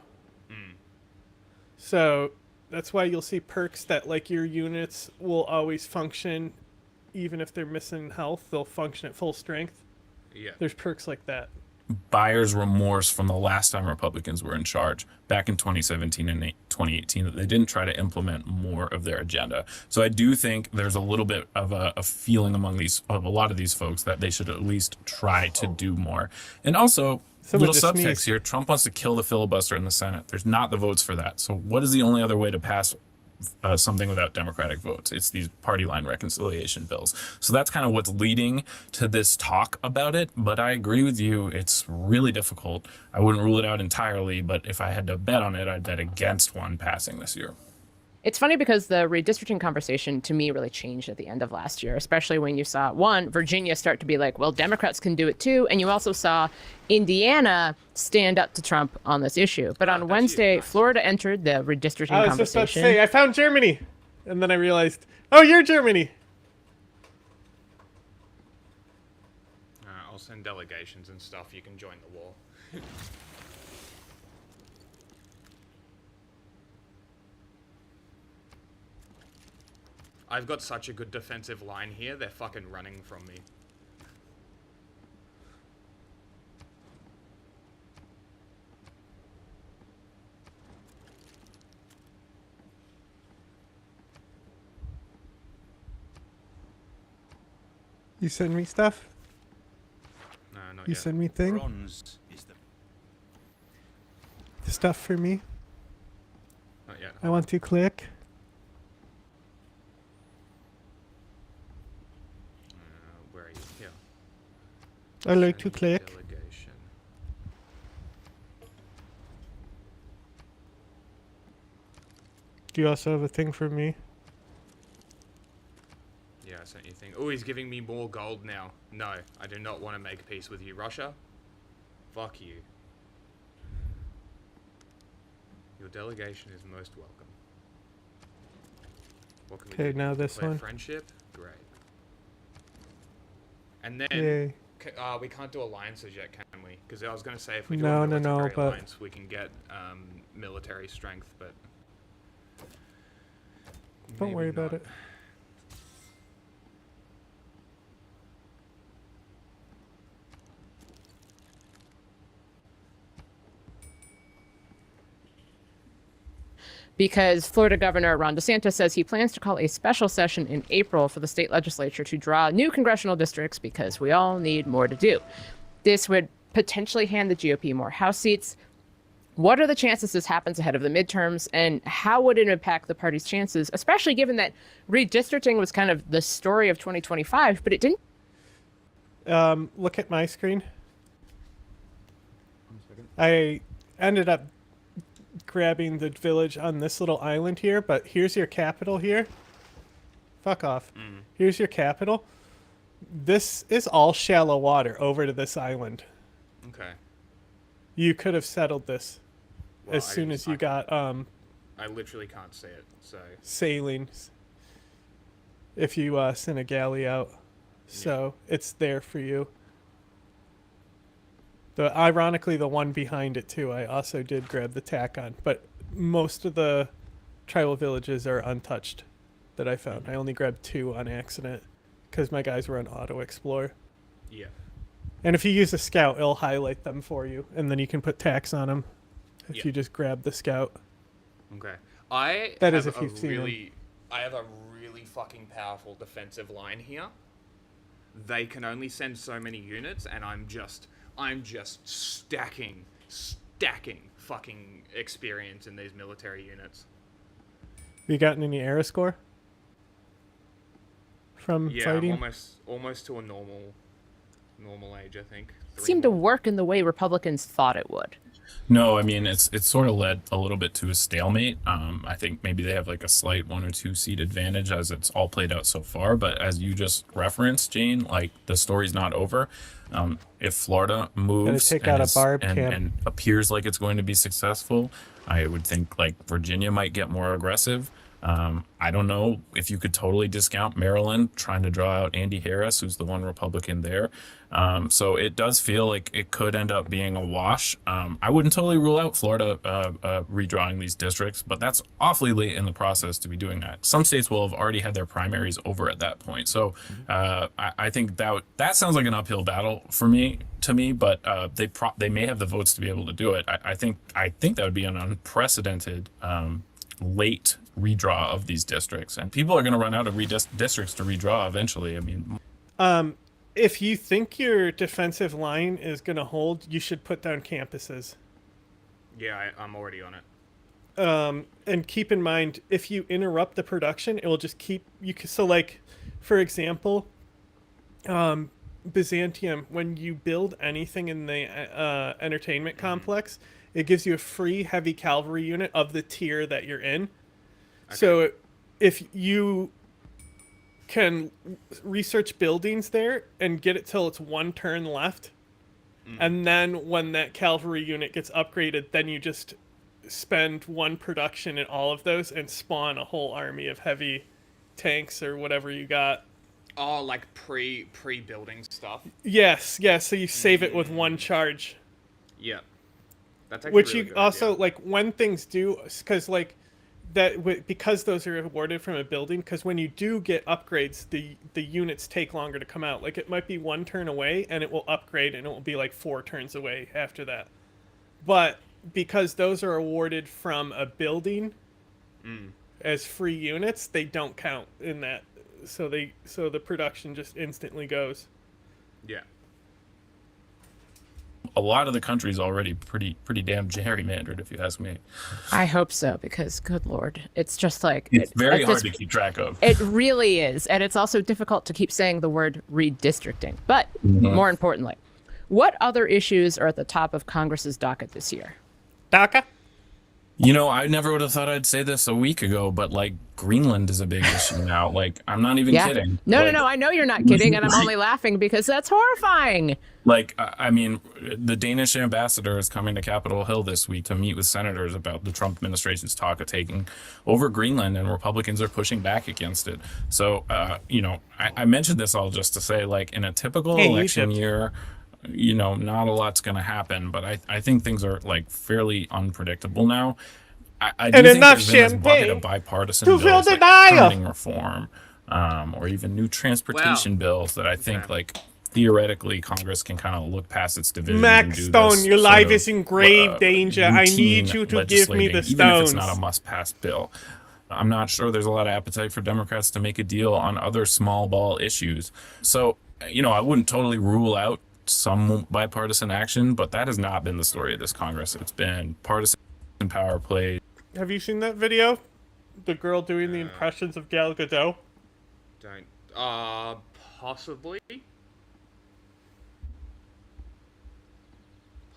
S1: So that's why you'll see perks that like your units will always function even if they're missing health, they'll function at full strength.
S3: Yeah.
S1: There's perks like that.
S6: buyer's remorse from the last time Republicans were in charge back in 2017 and 2018 that they didn't try to implement more of their agenda. So I do think there's a little bit of a feeling among a lot of these folks that they should at least try to do more. And also,
S1: Someone
S6: little
S1: just
S6: subtext
S1: sneezed.
S6: here, Trump wants to kill the filibuster in the Senate. There's not the votes for that. So what is the only other way to pass something without Democratic votes? It's these party line reconciliation bills. So that's kind of what's leading to this talk about it. But I agree with you. It's really difficult. I wouldn't rule it out entirely, but if I had to bet on it, I'd bet against one passing this year.
S23: It's funny because the redistricting conversation to me really changed at the end of last year, especially when you saw, one, Virginia start to be like, well, Democrats can do it too. And you also saw Indiana stand up to Trump on this issue. But on Wednesday, Florida entered the redistricting
S1: I was just about to
S23: conversation.
S1: say, I found Germany. And then I realized, oh, you're Germany.
S3: I'll send delegations and stuff. You can join the war. I've got such a good defensive line here, they're fucking running from me.
S1: You send me stuff?
S3: No, not
S1: You
S3: yet.
S1: send me thing?
S12: Bronze is the
S1: Stuff for me?
S3: Not yet.
S1: I want to click.
S3: Where are you? Here.
S1: I like to click.
S3: Delegation.
S1: Do you also have a thing for me?
S3: Yeah, I sent you a thing. Oh, he's giving me more gold now. No, I do not want to make peace with you, Russia. Fuck you. Your delegation is most welcome. What can we
S1: Okay,
S3: do?
S1: now this
S3: Declare
S1: one.
S3: Friendship? Great. And then
S1: Yay.
S3: We can't do alliances yet, can we? Because I was going to say if we do
S1: No,
S3: a
S1: no, no,
S3: military
S1: but-
S3: alliance, we can get military strength, but
S1: Don't
S3: maybe
S1: worry about
S3: not.
S1: it.
S23: Because Florida Governor Ron DeSantis says he plans to call a special session in April for the state legislature to draw new congressional districts because we all need more to do. This would potentially hand the GOP more House seats. What are the chances this happens ahead of the midterms, and how would it impact the party's chances, especially given that redistricting was kind of the story of 2025, but it didn't?
S1: Look at my screen. I ended up grabbing the village on this little island here, but here's your capital here. Fuck off. Here's your capital. This is all shallow water over to this island.
S3: Okay.
S1: You could have settled this as soon as you got
S3: I literally can't see it, so
S1: sailing. If you send a galley out, so it's there for you. Ironically, the one behind it too. I also did grab the tack on, but most of the tribal villages are untouched that I found. I only grabbed 2 on accident because my guys were on auto explore.
S3: Yeah.
S1: And if you use a scout, it'll highlight them for you, and then you can put tax on them if you just grab the scout.
S3: Okay. I
S1: have
S3: a really fucking powerful defensive line here. They can only send so many units, and I'm just stacking fucking experience in these military units.
S1: You gotten any era score from fighting?
S3: Yeah, almost to a normal age, I think.
S23: Seemed to work in the way Republicans thought it would.
S6: No, I mean it's sort of led a little bit to a stalemate. I think maybe they have like a slight 1 or 2 seat advantage as it's all played out so far. But as you just referenced, Jane, like the story's not over. If Florida moves and appears like it's going to be successful, I would think like Virginia might get more aggressive. I don't know if you could totally discount Maryland trying to draw out Andy Harris, who's the one Republican there. So it does feel like it could end up being a wash. I wouldn't totally rule out Florida redrawing these districts, but that's awfully late in the process to be doing that. Some states will have already had their primaries over at that point. So I think that sounds like an uphill battle to me, but they may have the votes to be able to do it. I think that would be an unprecedented late redraw of these districts, and people are going to run out of districts to redraw eventually. I mean,
S1: if you think your defensive line is going to hold, you should put down campuses.
S3: Yeah, I'm already on it.
S1: And keep in mind, if you interrupt the production, it will just keep so like, for example, Byzantium, when you build anything in the entertainment complex, it gives you a free heavy cavalry unit of the tier that you're in. Okay. So if you can research buildings there and get it till it's 1 turn left, and then when that cavalry unit gets upgraded, then you just spend 1 production in all of those and spawn a whole army of heavy tanks or whatever you got.
S3: Oh, like pre-building stuff?
S1: Yes, so you save it with 1 charge.
S3: Yeah. That's
S1: which
S3: really
S1: you also idea. Like when things do, because like that because those are awarded from a building, because when you do get upgrades, the units take longer to come out. Like it might be 1 turn away and it will upgrade, and it will be like 4 turns away after that. But because those are awarded from a building as free units, they don't count in that. So the production just instantly goes.
S3: Yeah.
S6: A lot of the country's already pretty damn gerrymandered, if you ask me.
S23: I hope so, because good Lord, it's just like
S6: it's very hard to keep track of.
S23: It really is, and it's also difficult to keep saying the word redistricting. But more importantly, what other issues are at the top of Congress's docket this year?
S1: DACA?
S6: You know, I never would have thought I'd say this a week ago, but like Greenland is a big issue now. Like, I'm not even kidding.
S23: No, I know you're not kidding, and I'm only laughing because that's horrifying.
S6: Like, I mean, the Danish ambassador is coming to Capitol Hill this week to meet with senators about the Trump administration's talk of taking over Greenland, and Republicans are pushing back against it. So, you know, I mentioned this all just to say, like, in a typical election year, you know, not a lot's going to happen, but I think things are like fairly unpredictable now. I do think there's been this bucket of bipartisan bills like funding reform, or even new transportation bills that I think like theoretically Congress can kind of look past its divisions.
S1: Max Stone, your life is in grave danger. I need you to give me the stones.
S6: Even if it's not a must-pass bill. I'm not sure there's a lot of appetite for Democrats to make a deal on other small ball issues. So, you know, I wouldn't totally rule out some bipartisan action, but that has not been the story of this Congress. It's been partisan power play.
S1: Have you seen that video? The girl doing the impressions of Gal Gadot?
S3: Possibly.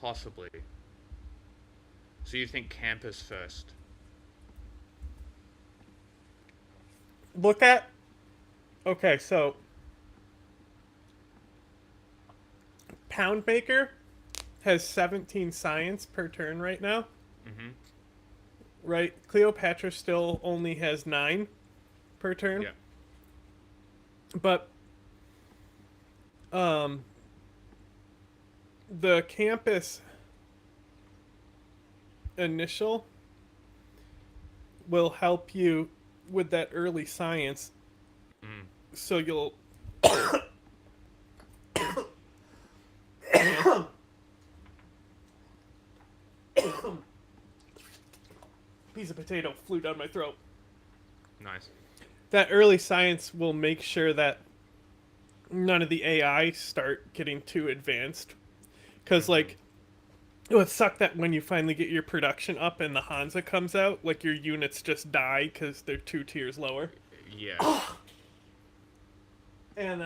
S3: Possibly. So you think campus first?
S1: Look at... Okay, so... Poundmaker has 17 science per turn right now.
S3: Mm-hmm.
S1: Right? Cleopatra still only has 9 per turn.
S3: Yeah.
S1: But... the campus initial will help you with that early science. So you'll piece of potato flew down my throat.
S3: Nice.
S1: That early science will make sure that none of the AI start getting too advanced. Because, like, it would suck that when you finally get your production up and the Hansa comes out, like, your units just die because they're 2 tiers lower.
S3: Yeah.
S1: And,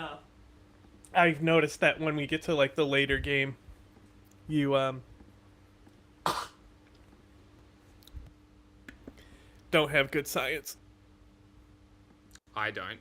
S1: I've noticed that when we get to, like, the later game, you, don't have good science.
S3: I don't.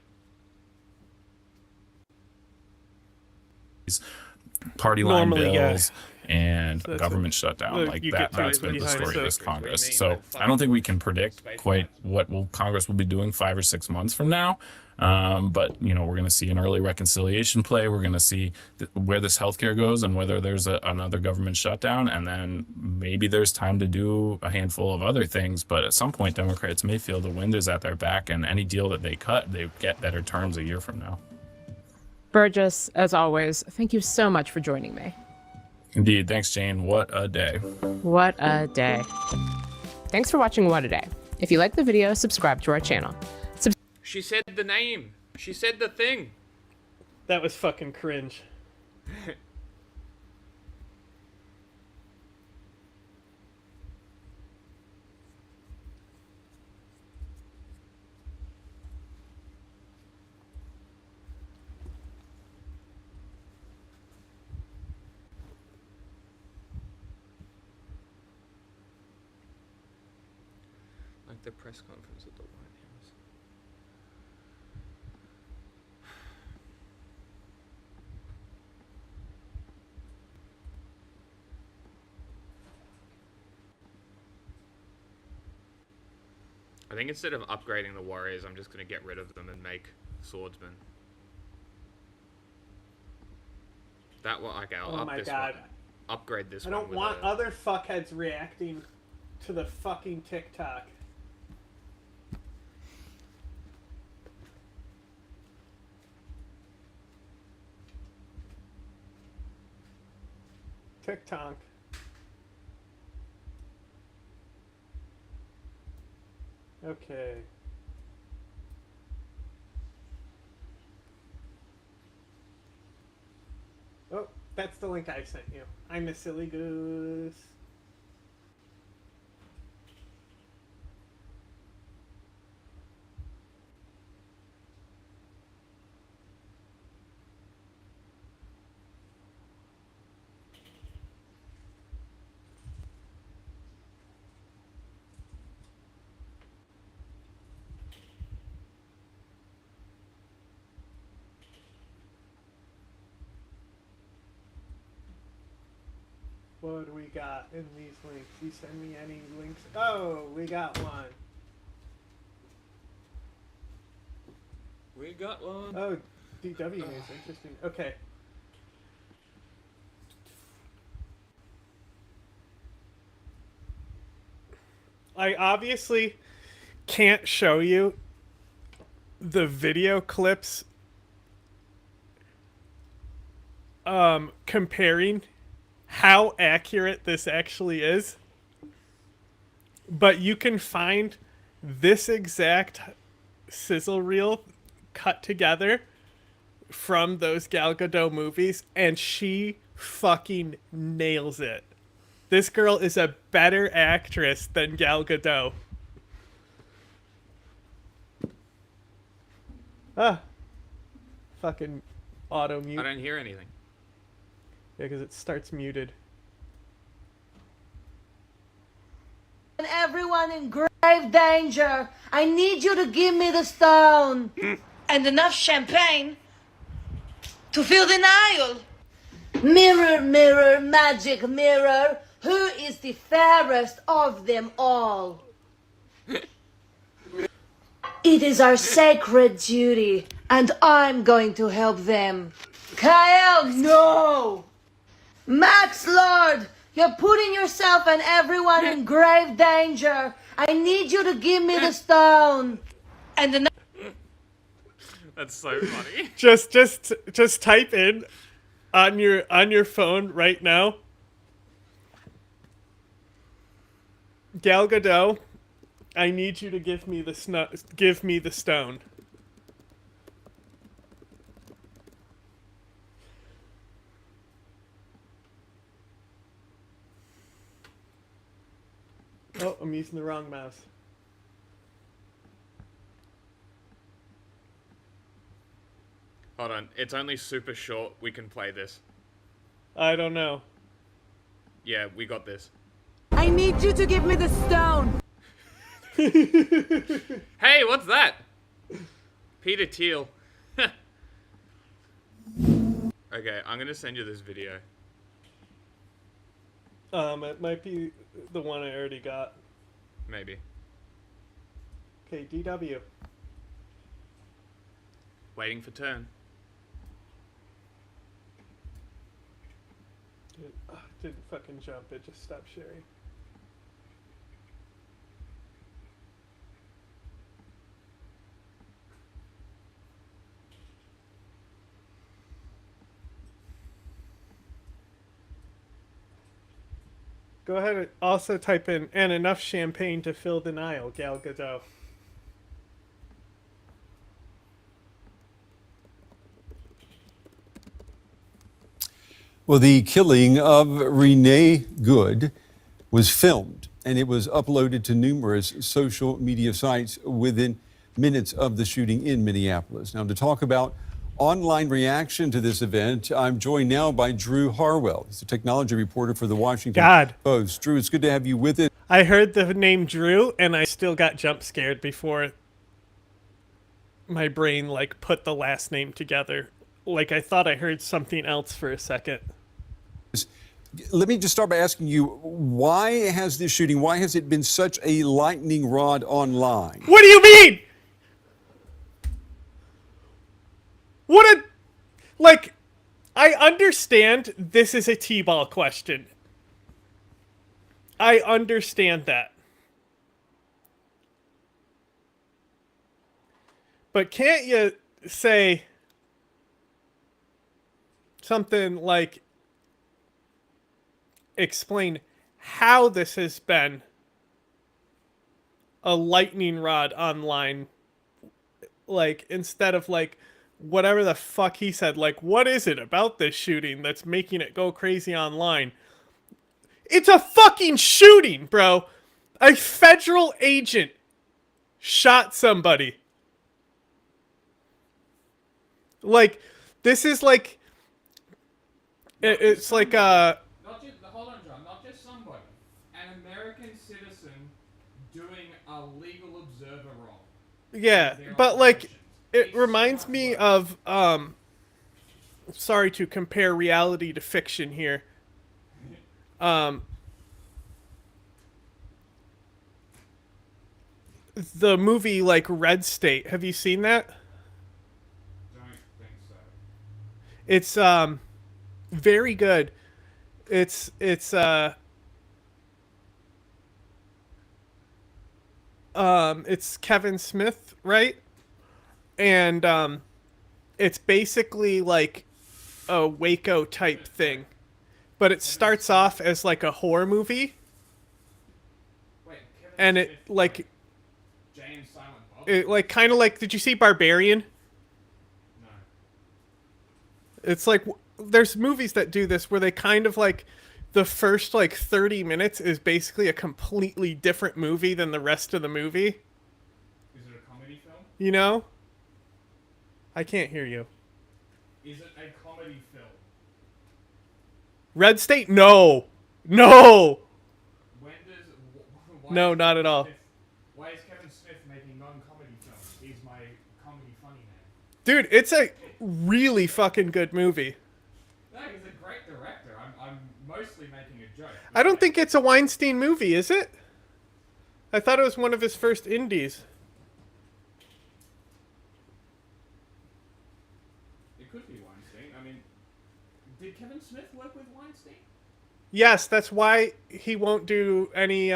S6: Party line
S1: Normally,
S6: bills
S1: yeah.
S6: and
S1: So that's
S6: government
S1: what-
S6: shutdown like
S1: you
S6: that.
S1: get to
S6: That's
S1: it
S6: been the
S1: behind
S6: story of
S1: the-
S6: this Congress. So I don't think we can predict quite what Congress will be doing 5 or 6 months from now. But we're going to see an early reconciliation play. We're going to see where this healthcare goes and whether there's another government shutdown, and then maybe there's time to do a handful of other things. But at some point, Democrats may feel the wind is at their back, and any deal that they cut, they get better terms a year from now.
S23: Burgess, as always, thank you so much for joining me.
S6: Indeed. Thanks, Jane. What a day.
S23: What a day. Thanks for watching What a Day. If you like the video, subscribe to our channel.
S3: She said the name. She said the thing.
S1: That was fucking cringe.
S3: Like the press conference at the White House. I think instead of upgrading the warriors, I'm just going to get rid of them and make swordsmen. That one, okay, I'll
S1: Oh
S3: up
S1: my
S3: this
S1: god.
S3: one. Upgrade this
S1: I
S3: one.
S1: don't
S3: with
S1: want
S3: a-
S1: other fuckheads reacting to the fucking TikTok. TikTok. Okay. Oh, that's the link I sent you. I'm a silly goose. What do we got in these links? You send me any links? Oh, we got one.
S3: We got one.
S1: Oh, DW news. Interesting. Okay. I obviously can't show you the video clips comparing how accurate this actually is, but you can find this exact sizzle reel cut together from those Gal Gadot movies, and she fucking nails it. This girl is a better actress than Gal Gadot. Ah. Fucking auto mute.
S3: I don't hear anything.
S1: Yeah, because it starts muted.
S4: And everyone in grave danger. I need you to give me the stone. And enough champagne to fill the Nile. Mirror, mirror, magic mirror, who is the fairest of them all? It is our sacred duty, and I'm going to help them. Kyle, no! Max Lord, you're putting yourself and everyone in grave danger. I need you to give me the stone. And the
S3: That's so funny.
S1: Just type in on your phone right now. Gal Gadot, I need you to give me the stone. Oh, I'm using the wrong mouse.
S3: Hold on. It's only super short. We can play this.
S1: I don't know.
S3: Yeah, we got this.
S4: I need you to give me the stone.
S3: Hey, what's that? Peter Thiel. Okay, I'm gonna send you this video.
S1: It might be the one I already got.
S3: Maybe.
S1: Okay, DW.
S3: Waiting for turn.
S1: Didn't fucking jump, it just stopped sharing. Go ahead and also type in "and enough champagne to fill the Nile," Gal Gadot.
S12: Well, the killing of Renee Good was filmed, and it was uploaded to numerous social media sites within minutes of the shooting in Minneapolis. Now, to talk about online reaction to this event, I'm joined now by Drew Harwell. He's a technology reporter for the Washington Post. Drew, it's good to have you with us.
S1: I heard the name Drew, and I still got jump scared before my brain put the last name together. I thought I heard something else for a second.
S12: Let me just start by asking you, why has it been such a lightning rod online?
S1: What do you mean? I understand this is a T-ball question. I understand that. But can't you say something like, explain how this has been a lightning rod online, instead of whatever the fuck he said, what is it about this shooting that's making it go crazy online? It's a fucking shooting, bro. A federal agent shot somebody. This is it's
S10: Not just, hold on, John. Not just somebody. An American citizen doing a legal observer role.
S1: Yeah, but it reminds me of sorry to compare reality to fiction here. The movie Red State. Have you seen that?
S10: Don't think so.
S1: It's very good. It's Kevin Smith, right? And it's basically a Waco type thing. But it starts off as a horror movie.
S10: Wait,
S1: and it
S10: Jay and Silent Bob?
S1: it kind of did you see Barbarian?
S10: No.
S1: It's there's movies that do this where they kind of like the first like 30 minutes is basically a completely different movie than the rest of the movie.
S3: Is it a comedy film?
S1: You know? I can't hear you.
S3: Is it a comedy film?
S1: Red State? No. No.
S3: When does...
S1: No, not at all.
S3: Why is Kevin Smith making non-comedy films? He's my comedy funny man.
S1: Dude, it's a really fucking good movie.
S3: No, he's a great director. I'm mostly making a joke.
S1: I don't think it's a Weinstein movie, is it? I thought it was one of his first indies.
S3: It could be Weinstein. I mean, did Kevin Smith work with Weinstein?
S1: Yes, that's why he won't do any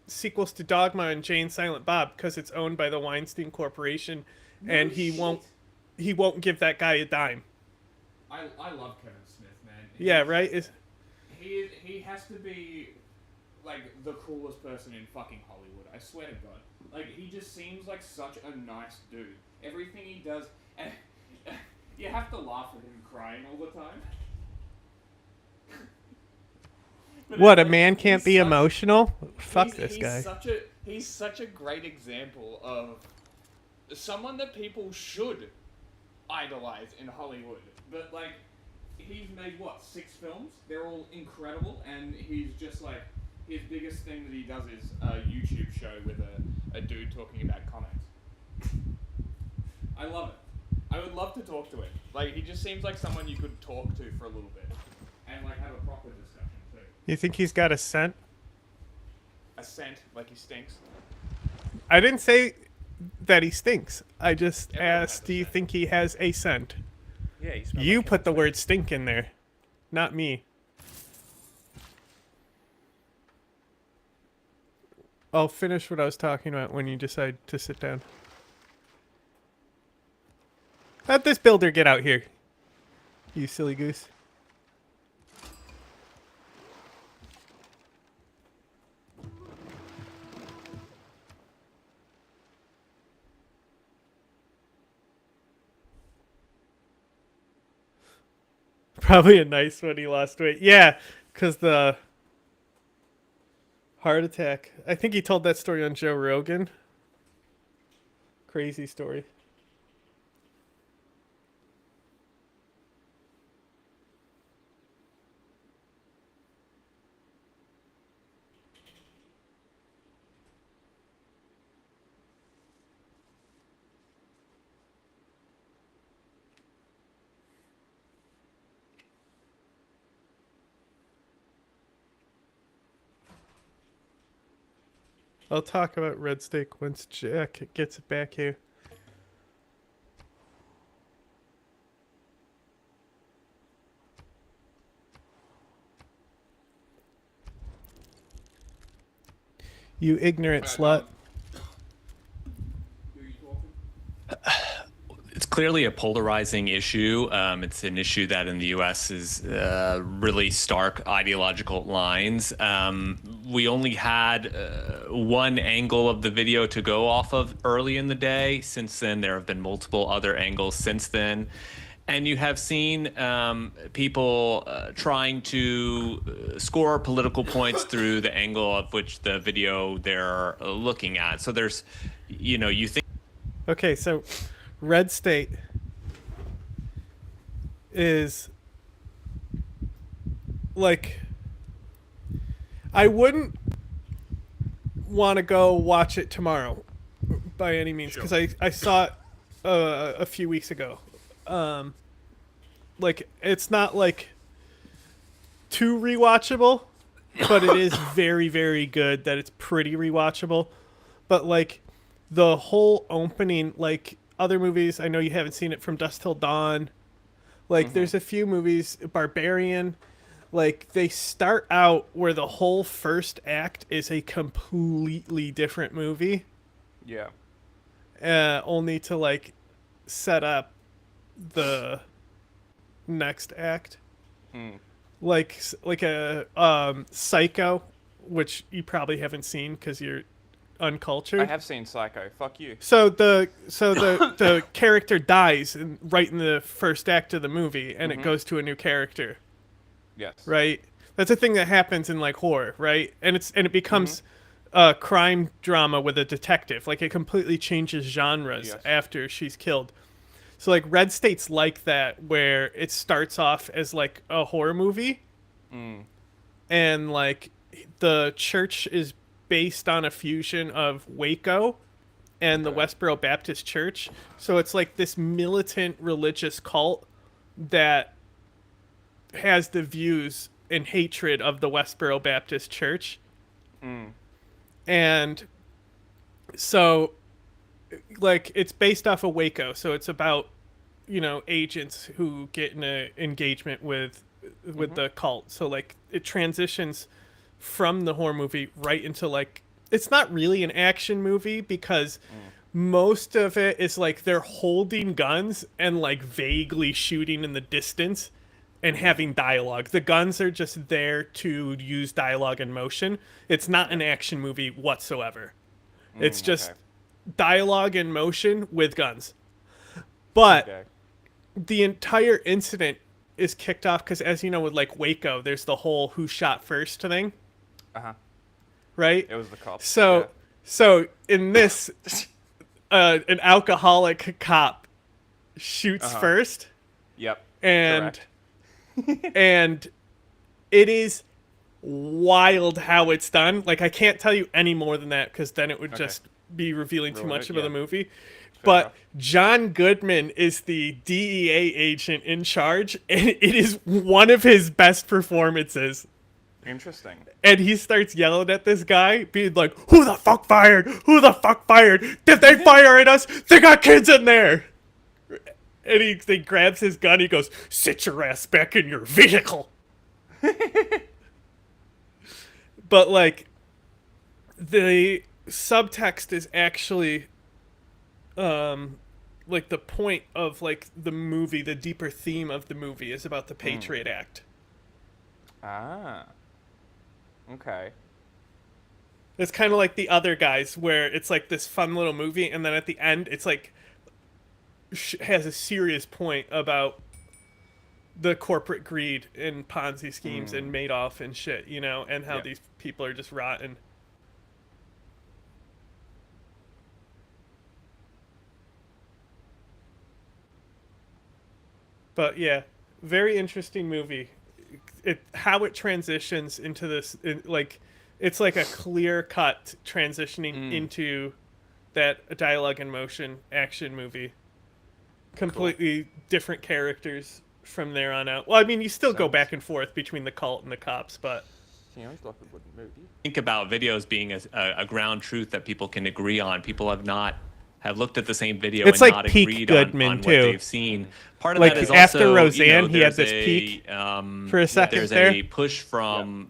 S1: sequels to Dogma and Jay and Silent Bob, because it's owned by the Weinstein Corporation, and he won't give that guy a dime.
S3: I love Kevin Smith, man.
S1: Yeah, right?
S3: He has to be like the coolest person in fucking Hollywood. I swear to God. Like, he just seems like such a nice dude. Everything he does, and you have to laugh at him crying all the time.
S1: What, a man can't be emotional? Fuck this guy.
S3: He's such a great example of someone that people should idolize in Hollywood. But, like, he's made, what, 6 films? They're all incredible, and he's just, like, his biggest thing that he does is a YouTube show with a dude talking about comics. I love it. I would love to talk to him. Like, he just seems like someone you could talk to for a little bit. And, like, have a proper discussion, too.
S1: You think he's got a scent?
S3: A scent, like he stinks.
S1: I didn't say that he stinks. I just asked, do you think he has a scent?
S3: Yeah, he smells
S1: You
S3: like
S1: put the word stink in there, not me. I'll finish what I was talking about when you decide to sit down. Let this builder get out here, you silly goose. Probably a nice one, he lost weight. Yeah, because the heart attack. I think he told that story on Joe Rogan. Crazy story. I'll talk about Red Steak once Jack gets it back here. You ignorant slut.
S9: It's clearly a polarizing issue. It's an issue that in the U.S. is really stark ideological lines. We only had one angle of the video to go off of early in the day. Since then, there have been multiple other angles since then. And you have seen people trying to score political points through the angle of which the video they're looking at. So there's, you think...
S1: Okay, so... Red State is like, I wouldn't want to go watch it tomorrow by any means, because I saw it a few weeks ago. Like, it's not like too rewatchable, but it is very, very good that it's pretty rewatchable. But like the whole opening, like other movies, I know you haven't seen it, From Dusk Till Dawn. Like, there's a few movies, Barbarian, like, they start out where the whole first act is a completely different movie.
S10: Yeah.
S1: Only to, like, set up the next act. Like a Psycho, which you probably haven't seen because you're uncultured.
S10: I have seen Psycho. Fuck you.
S1: So the character dies right in the first act of the movie, and it goes to a new character.
S10: Yes.
S1: Right. That's a thing that happens in like horror, right? And it becomes a crime drama with a detective. Like it completely changes genres after she's killed. So like Red State's like that, where it starts off as like a horror movie, and like the church is based on a fusion of Waco and the Westboro Baptist Church. So it's like this militant religious cult that has the views and hatred of the Westboro Baptist Church. And so like it's based off of Waco, so it's about, you know, agents who get in an engagement with the cult. So like it transitions from the horror movie right into like, it's not really an action movie because most of it is like they're holding guns and like vaguely shooting in the distance and having dialogue. The guns are just there to use dialogue and motion. It's not an action movie whatsoever. It's just dialogue and motion with guns. But the entire incident is kicked off because, as you know, with like Waco, there's the whole who shot first thing. Right?
S10: It was the cops.
S1: So in this, an alcoholic cop shoots first.
S10: Yep.
S1: And and it is wild how it's done. Like I can't tell you any more than that because then it would just be revealing too much about the movie. But John Goodman is the DEA agent in charge, and it is one of his best performances.
S10: Interesting.
S1: And he starts yelling at this guy, being like, "Who the fuck fired? Who the fuck fired? Did they fire at us? They got kids in there!" And he grabs his gun, he goes, "Sit your ass back in your vehicle." But, like, the subtext is actually, like, the point of, like, the movie, the deeper theme of the movie is about the Patriot Act.
S10: Ah. Okay.
S1: It's kind of like The Other Guys, where it's, like, this fun little movie, and then at the end, it's, like, has a serious point about the corporate greed and Ponzi schemes and Madoff and shit, you know, and how these people are just rotten. But yeah, very interesting movie. How it transitions into this, like, it's like a clear cut transitioning into that dialogue and motion action movie. Completely different characters from there on out. Well, I mean, you still go back and forth between the cult and the cops, but
S9: think about videos being a ground truth that people can agree on. People have looked at the same video
S1: it's
S9: and
S1: like
S9: not
S1: peak
S9: agreed
S1: Goodman
S9: on what
S1: too.
S9: they've seen. Part of
S1: like
S9: that is
S1: after
S9: also,
S1: Roseanne, he had
S9: there's
S1: this peak for a second
S9: there's
S1: there.
S9: a push from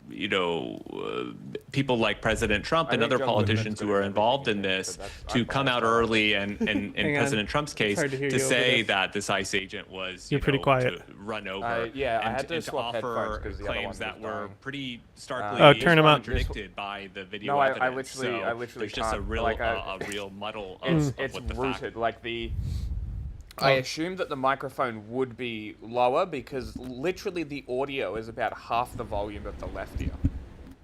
S9: people like President Trump and other politicians who are involved in this to come out early and in President Trump's case to say that this ICE agent was
S1: You're pretty quiet.
S9: to run over
S10: I had
S9: and
S10: to swap
S9: offer
S10: headphones 'cause the other
S9: claims
S10: one
S9: that
S10: was
S9: were
S10: dying.
S9: pretty starkly
S1: turn 'em up.
S9: contradicted by the video
S10: No, I
S9: evidence.
S10: literally
S9: so there's just a
S10: can't.
S9: real
S10: Like,
S9: a real muddle
S10: It's
S9: of what the
S10: rooted.
S9: fact.
S10: Like I assumed that the microphone would be lower because literally the audio is about half the volume of the left ear,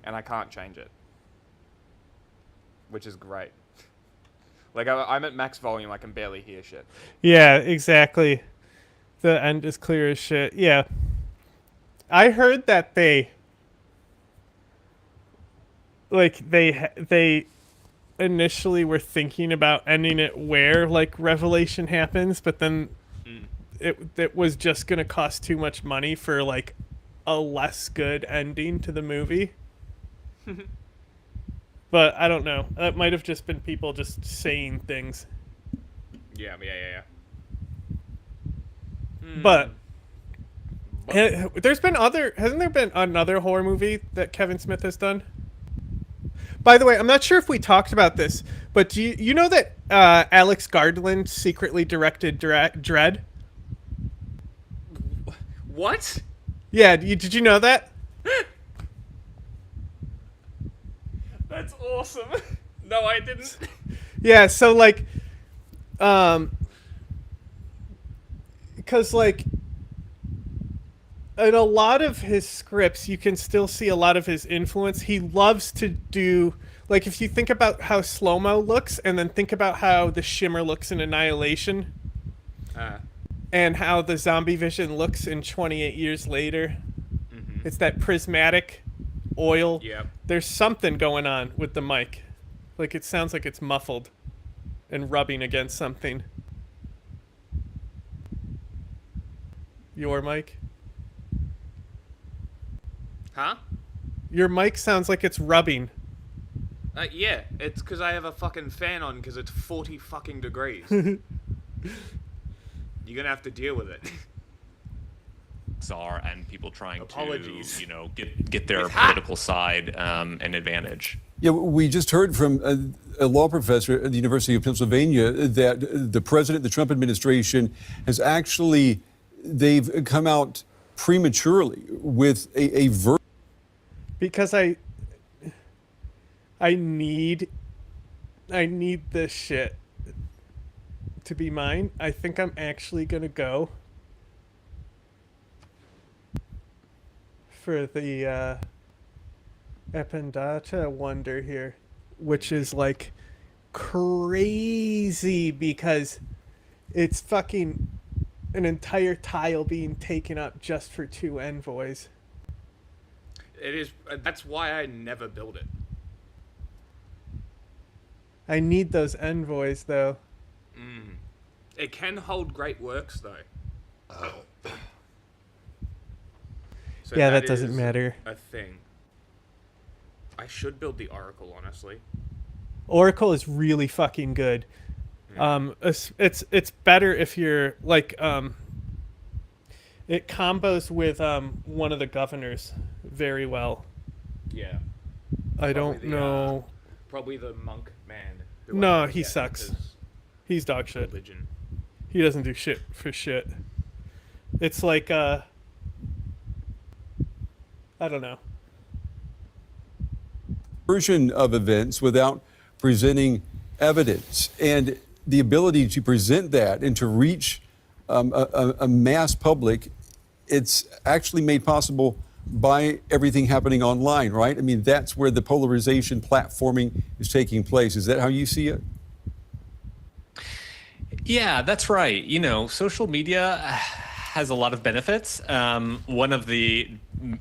S10: and I can't change it, which is great. Like I'm at max volume, I can barely hear shit.
S1: Yeah, exactly. The end is clear as shit. Yeah. I heard that they initially were thinking about ending it where like Revelation happens, but then it was just gonna cost too much money for like a less good ending to the movie. But I don't know. That might have just been people just saying things.
S10: Yeah.
S1: But hasn't there been another horror movie that Kevin Smith has done? By the way, I'm not sure if we talked about this, but do you know that Alex Garland secretly directed Dredd?
S10: What?
S1: Yeah, did you know that?
S10: That's awesome. No, I didn't.
S1: Yeah, so like, because like, in a lot of his scripts, you can still see a lot of his influence. He loves to do, like, if you think about how slow-mo looks, and then think about how the shimmer looks in Annihilation, and how the zombie vision looks in 28 Years Later.
S10: Mm-hmm.
S1: It's that prismatic oil.
S10: Yep.
S1: There's something going on with the mic. Like, it sounds like it's muffled and rubbing against something. Your mic?
S10: Huh?
S1: Your mic sounds like it's rubbing.
S10: Yeah, it's because I have a fucking fan on because it's 40 fucking degrees. You're gonna have to deal with it.
S9: Are and people trying
S10: Apologies.
S9: to, get their political side an advantage.
S12: Yeah, we just heard from a law professor at the University of Pennsylvania that the president, the Trump administration, has actually, they've come out prematurely with a version.
S1: Because I need this shit to be mine. I think I'm actually gonna go for the Ependata Wonder here, which is like crazy because it's fucking an entire tile being taken up just for 2 envoys.
S10: It is. That's why I never build it.
S1: I need those envoys though.
S10: It can hold great works though. So
S1: yeah, that doesn't
S10: is
S1: matter.
S10: A thing. I should build the Oracle, honestly.
S1: Oracle is really fucking good. It's better if you're like it combos with one of the governors very well.
S10: Yeah.
S1: I don't know.
S10: Probably the monk man.
S1: No, he sucks. He's dog shit.
S10: Religion.
S1: He doesn't do shit for shit. It's like I don't know.
S12: Version of events without presenting evidence, and the ability to present that and to reach a mass public, it's actually made possible by everything happening online, right? I mean, that's where the polarization platforming is taking place. Is that how you see it?
S9: Yeah, that's right. Social media has a lot of benefits. One of the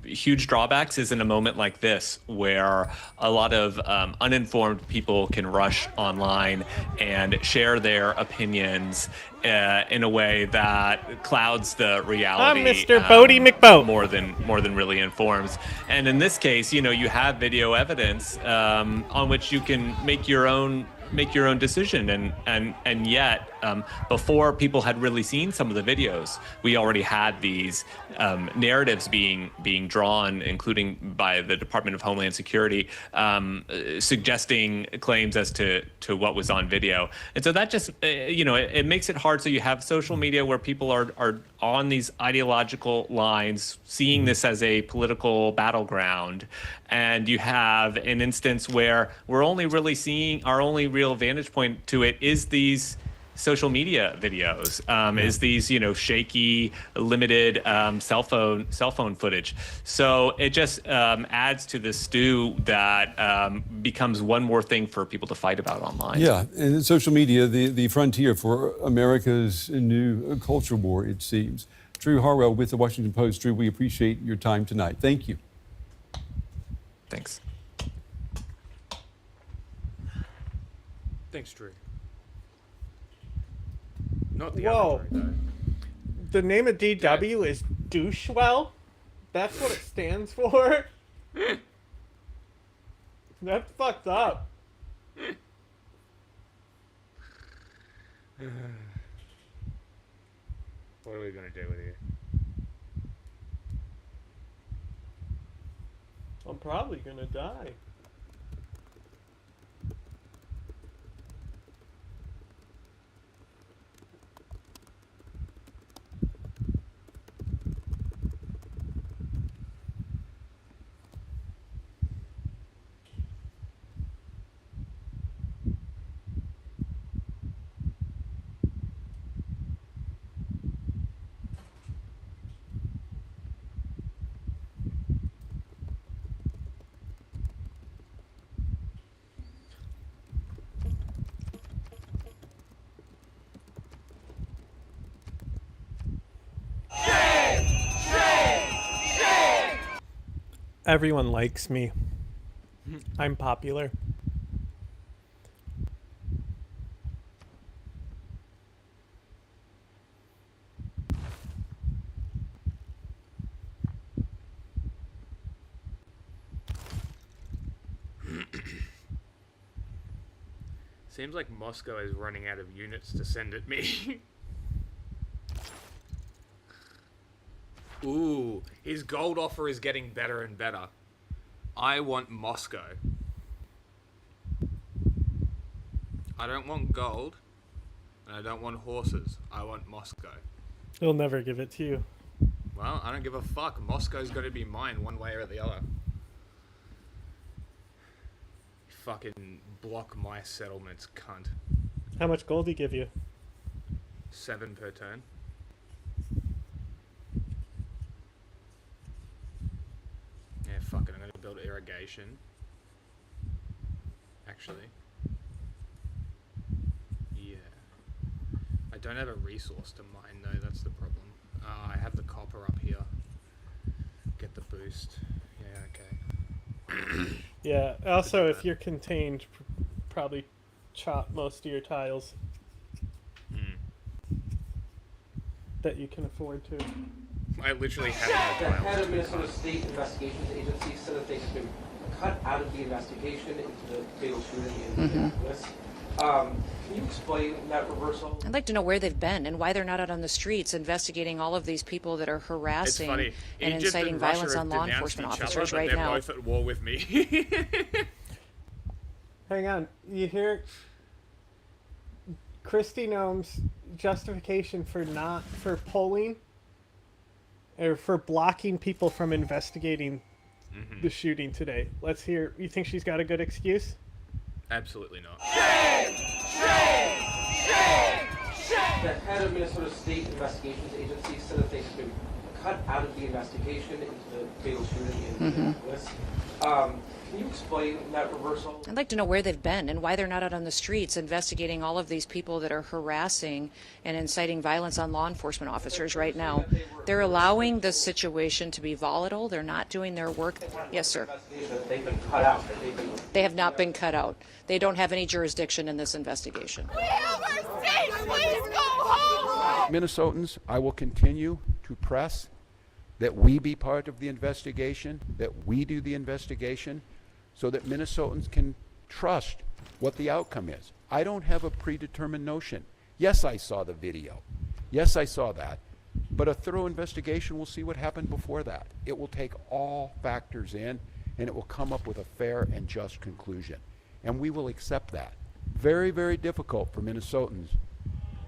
S9: huge drawbacks is in a moment like this, where a lot of uninformed people can rush online and share their opinions in a way that clouds the reality.
S1: I'm Mr. Bodie McBoat.
S9: More than really informs. And in this case, you have video evidence on which you can make your own decision, and yet before people had really seen some of the videos, we already had these narratives being drawn, including by the Department of Homeland Security, suggesting claims as to what was on video. And so that just it makes it hard. So you have social media where people are on these ideological lines, seeing this as a political battleground, and you have an instance where we're only really seeing, our only real vantage point to it is these social media videos, is these shaky, limited cell phone footage. So it just adds to the stew that becomes one more thing for people to fight about online.
S12: Yeah, and social media, the frontier for America's new culture war, it seems. Drew Harwell with the Washington Post. Drew, we appreciate your time tonight. Thank you.
S9: Thanks.
S10: Thanks, Drew. Not the
S1: Whoa.
S10: other Drew, though.
S1: The name of DW is Douchewell? That's what it stands for? That's fucked up.
S10: What are we gonna do with you?
S1: I'm probably gonna die. Everyone likes me. I'm popular.
S3: Seems like Moscow is running out of units to send at me. Ooh, his gold offer is getting better and better. I want Moscow. I don't want gold, and I don't want horses. I want Moscow.
S1: He'll never give it to you.
S3: Well, I don't give a fuck. Moscow's got to be mine one way or the other. Fucking block my settlements, cunt.
S1: How much gold do he give you?
S3: 7 per turn. Yeah, fuck it. I'm gonna build irrigation. Actually. Yeah. I don't have a resource to mine though, that's the problem. I have the copper up here. Get the boost. Yeah, okay.
S1: Yeah, also if you're contained, probably chop most of your tiles. That you can afford to.
S3: I literally have
S8: The
S3: no tiles.
S8: head of Minnesota State Investigations Agency said that they've been cut out of the investigation into the fatal shooting in Minneapolis. Can you explain that reversal?
S13: I'd like to know where they've been and why they're not out on the streets investigating all of these people that are harassing and
S3: Egypt
S13: inciting
S3: and Russia
S13: violence
S3: have
S13: on law
S3: denounced
S13: enforcement
S3: each other,
S13: officers
S3: but
S13: right
S3: they're
S13: now.
S3: both at war with me.
S1: Hang on, you hear Kristi Noem's justification for polling or for blocking people from investigating the shooting today. Let's hear. You think she's got a good excuse?
S3: Absolutely not.
S8: Shame! The head of Minnesota State Investigations Agency said that they've been cut out of the investigation into the fatal shooting in Minneapolis. Can you explain that reversal?
S13: I'd like to know where they've been and why they're not out on the streets investigating all of these people that are harassing and inciting violence on law enforcement officers right now. They're allowing the situation to be volatile. They're not doing their work. Yes, sir.
S8: They've been cut out.
S13: They have not been cut out. They don't have any jurisdiction in this investigation.
S14: Minnesotans, I will continue to press that we be part of the investigation, that we do the investigation, so that Minnesotans can trust what the outcome is. I don't have a predetermined notion. Yes, I saw the video. Yes, I saw that. But a thorough investigation will see what happened before that. It will take all factors in, and it will come up with a fair and just conclusion. And we will accept that. Very, very difficult for Minnesotans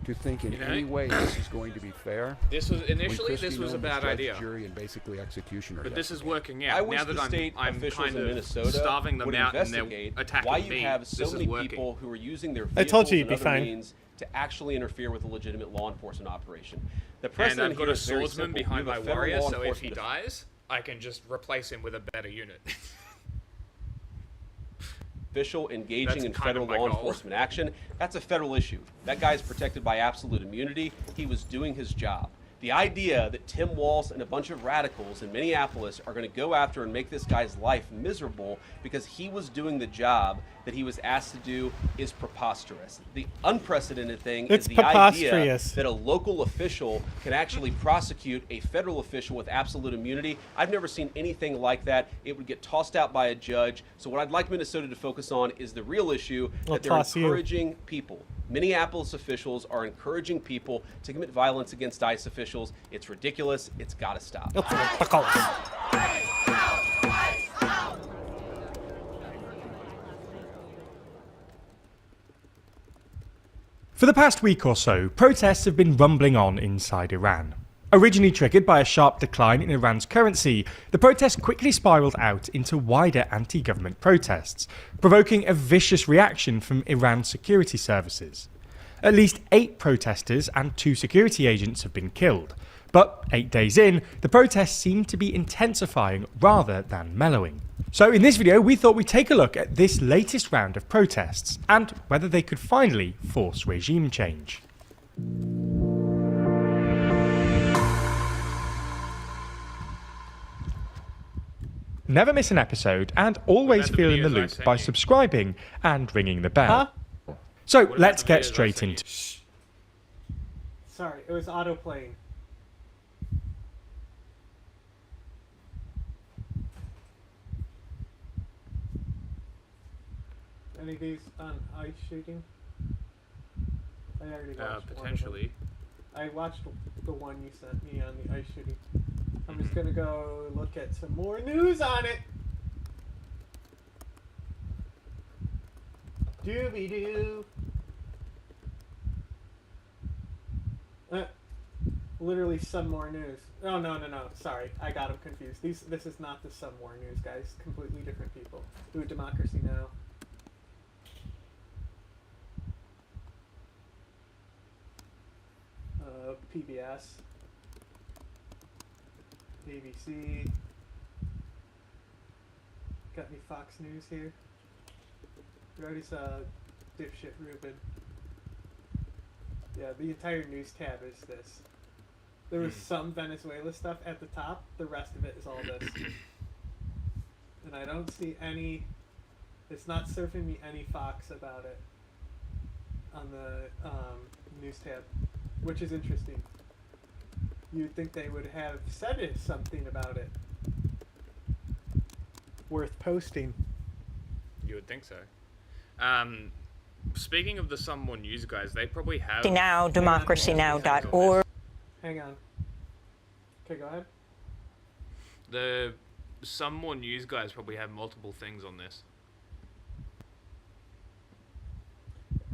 S14: to think in any way this is going to be fair.
S3: This was initially
S14: When Kristi
S3: this was a
S14: Noem
S3: bad
S14: judge,
S3: idea.
S14: Jury, and basically executioner.
S3: But this is working
S24: I
S3: out.
S24: wish
S3: Now that
S24: the state
S3: I'm
S24: officials
S3: kind
S24: in
S3: of
S24: Minnesota
S3: starving them
S24: would
S3: out and they're
S24: investigate
S3: attacking
S24: why you
S3: me.
S24: have so
S3: This
S24: many
S3: is working.
S24: people who are using their
S1: I told
S24: vehicles
S1: you you'd
S24: and
S1: be
S24: other
S1: fine.
S24: means to actually interfere with a legitimate law enforcement operation. The
S3: And
S24: precedent
S3: I've got
S24: here
S3: a
S24: is very
S3: swordsman
S24: simple.
S3: behind
S24: You
S3: my
S24: have a federal
S3: warrior,
S24: law
S3: so if he
S24: enforcement
S3: dies, I can just replace him with a better unit.
S24: official engaging
S3: That's
S24: in
S3: kind of
S24: federal
S3: my
S24: law
S3: goal.
S24: enforcement action, that's a federal issue. That guy's protected by absolute immunity. He was doing his job. The idea that Tim Walz and a bunch of radicals in Minneapolis are going to go after and make this guy's life miserable because he was doing the job that he was asked to do is preposterous. The unprecedented thing
S1: It's
S24: is the idea
S1: preposterous.
S24: that a local official can actually prosecute a federal official with absolute immunity. I've never seen anything like that. It would get tossed out by a judge. So what I'd like Minnesota to focus on is the real issue
S1: I'll
S24: that they're
S1: toss you.
S24: encouraging people. Minneapolis officials are encouraging people to commit violence against ICE officials. It's ridiculous. It's got to stop.
S25: For the past week or so, protests have been rumbling on inside Iran. Originally triggered by a sharp decline in Iran's currency, the protests quickly spiraled out into wider anti-government protests, provoking a vicious reaction from Iran's security services. At least 8 protesters and 2 security agents have been killed, but 8 days in, the protests seem to be intensifying rather than mellowing. So in this video, we thought we'd take a look at this latest round of protests and whether they could finally force regime change. Never miss an episode and always feel in the loop by subscribing and ringing the bell.
S1: Huh?
S25: So let's get straight into.
S1: Sorry, it was autoplaying. Any of these on ice shooting? I already watched
S3: potentially.
S1: I watched the one you sent me on the ice shooting. I'm just gonna go look at some more news on it. Doobie-doo. Literally some more news. Oh, no. Sorry, I got them confused. This is not the some more news, guys. Completely different people. Ooh, Democracy Now! PBS. ABC. Got any Fox News here? We already saw dipshit Ruben. Yeah, the entire news tab is this. There was some Venezuela stuff at the top. The rest of it is all this. And I don't see any... It's not surfing me any Fox about it on the news tab, which is interesting. You'd think they would have said something about it. Worth posting.
S3: You would think so. Speaking of the Some More News guys, they probably have...
S16: Now, democracynow.org.
S1: Hang on. Okay, go ahead.
S3: The Some More News guys probably have multiple things on this.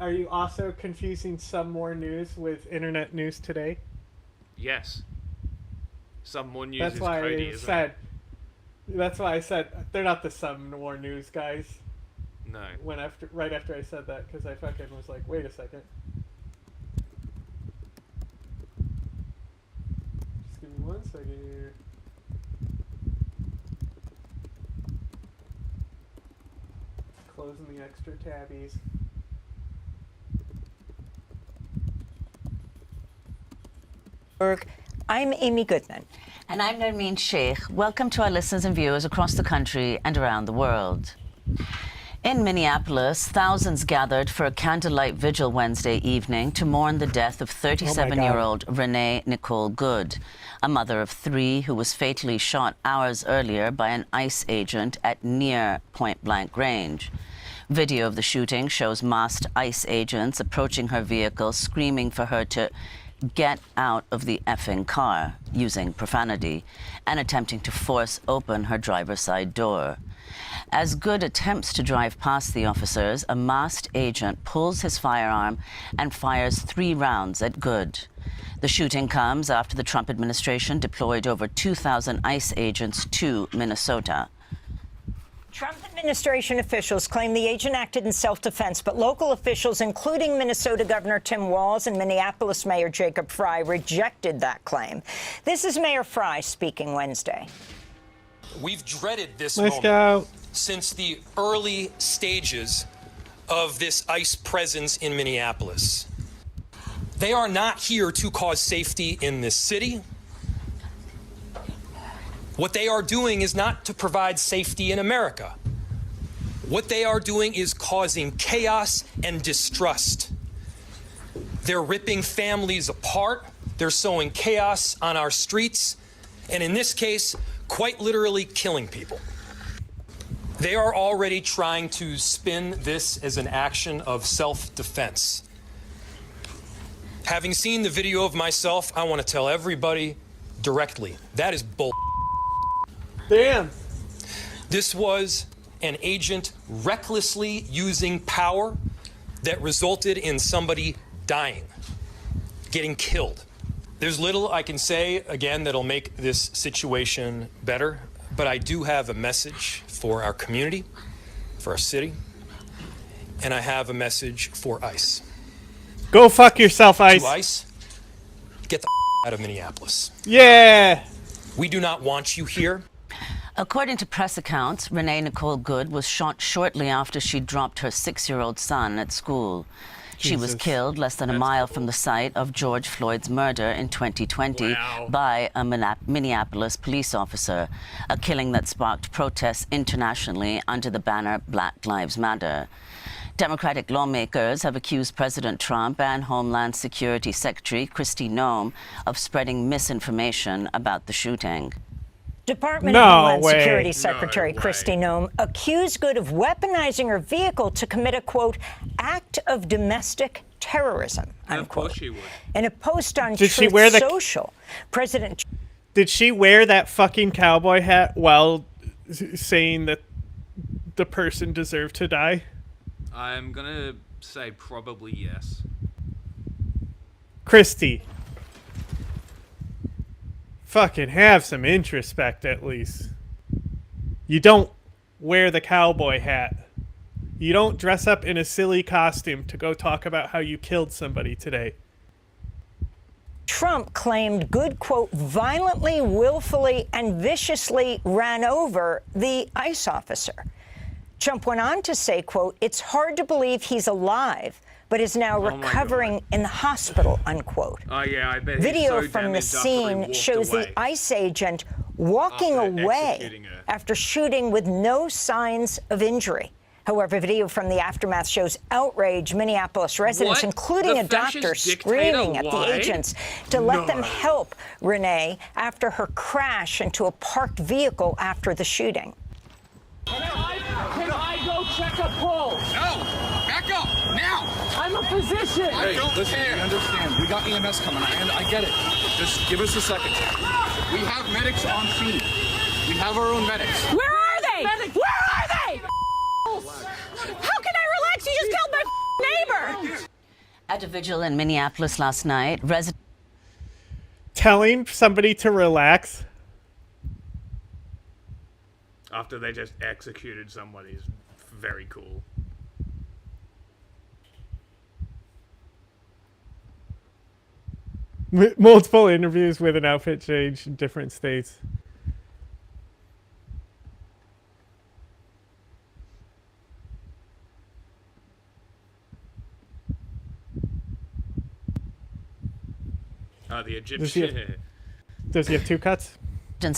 S1: Are you also confusing Some More News with Internet News Today?
S3: Yes. Some More News
S1: That's
S3: is
S1: why
S3: Cody,
S1: I
S3: isn't
S1: said.
S3: it?
S1: That's why I said they're not the Some More News guys.
S3: No.
S1: Right after I said that, because I fucking was like, wait a second. Just give me 1 second here. Closing the extra tabbies.
S16: I'm Amy Goodman.
S17: And I'm Nermeen Sheikh. Welcome to our listeners and viewers across the country and around the world. In Minneapolis, thousands gathered for a candlelight vigil Wednesday evening to mourn the death of 37-year-old Renee Nicole Good, a mother of 3 who was fatally shot hours earlier by an ICE agent at near point-blank range. Video of the shooting shows masked ICE agents approaching her vehicle, screaming for her to get out of the effing car, using profanity, and attempting to force open her driver's side door. As Good attempts to drive past the officers, a masked agent pulls his firearm and fires 3 rounds at Good. The shooting comes after the Trump administration deployed over 2,000 ICE agents to Minnesota.
S16: Trump administration officials claim the agent acted in self-defense, but local officials, including Minnesota Governor Tim Walz and Minneapolis Mayor Jacob Frey, rejected that claim. This is Mayor Frey speaking Wednesday.
S18: We've dreaded this
S1: Let's
S18: moment
S1: go.
S18: since the early stages of this ICE presence in Minneapolis. They are not here to cause safety in this city. What they are doing is not to provide safety in America. What they are doing is causing chaos and distrust. They're ripping families apart. They're sowing chaos on our streets. And in this case, quite literally killing people. They are already trying to spin this as an action of self-defense. Having seen the video of myself, I want to tell everybody directly, that is bull.
S1: Damn.
S18: This was an agent recklessly using power that resulted in somebody dying, getting killed. There's little I can say, again, that'll make this situation better, but I do have a message for our community, for our city, and I have a message for ICE.
S1: Go fuck yourself, ICE.
S18: To ICE, get the out of Minneapolis.
S1: Yeah.
S18: We do not want you here.
S17: According to press accounts, Renee Nicole Good was shot shortly after she dropped her 6-year-old son at school. She was killed less than a mile from the site of George Floyd's murder in 2020 by a Minneapolis police officer, a killing that sparked protests internationally under the banner Black Lives Matter. Democratic lawmakers have accused President Trump and Homeland Security Secretary Kristi Noem of spreading misinformation about the shooting.
S16: Department of Homeland Security Secretary Kristi Noem accused Good of weaponizing her vehicle to commit a, quote, act of domestic terrorism, unquote.
S10: Of course she would.
S16: In a post on
S1: Did
S16: Truth
S1: she wear the-
S16: Social, President...
S1: Did she wear that fucking cowboy hat while saying that the person deserved to die?
S10: I'm gonna say probably yes.
S1: Christy. Fucking have some introspect at least. You don't wear the cowboy hat. You don't dress up in a silly costume to go talk about how you killed somebody today.
S16: Trump claimed Good, quote, violently, willfully, and viciously ran over the ICE officer. Trump went on to say, quote, it's hard to believe he's alive, but is now recovering in the hospital, unquote.
S10: Oh yeah, I bet.
S16: Video
S10: he's so
S16: from the
S10: damaged after he
S16: scene
S10: walked
S16: shows
S10: away.
S16: the ICE agent walking away
S10: executing her.
S16: after shooting with no signs of injury. However, video from the aftermath shows outraged Minneapolis residents,
S10: What?
S16: including
S10: The
S16: a doctor,
S10: fascist dictator
S16: screaming at the
S10: lied?
S16: agents to let them
S10: No.
S16: help Renee after her crash into a parked vehicle after the shooting.
S7: Can I go check a pulse?
S3: No! Back up! Now!
S7: I'm a physician.
S3: I don't care.
S15: We understand. We got EMS coming. I get it. Just give us a second. We have medics on scene. We have our own medics.
S7: Where are they? Where are they? How can I relax? You just killed my neighbor.
S17: At a vigil in Minneapolis last night, residents
S1: Telling somebody to relax.
S10: After they just executed somebody is very cool.
S1: Multiple interviews with an outfit change in different states.
S10: The
S1: Does he
S10: Egyptian.
S1: have two cuts?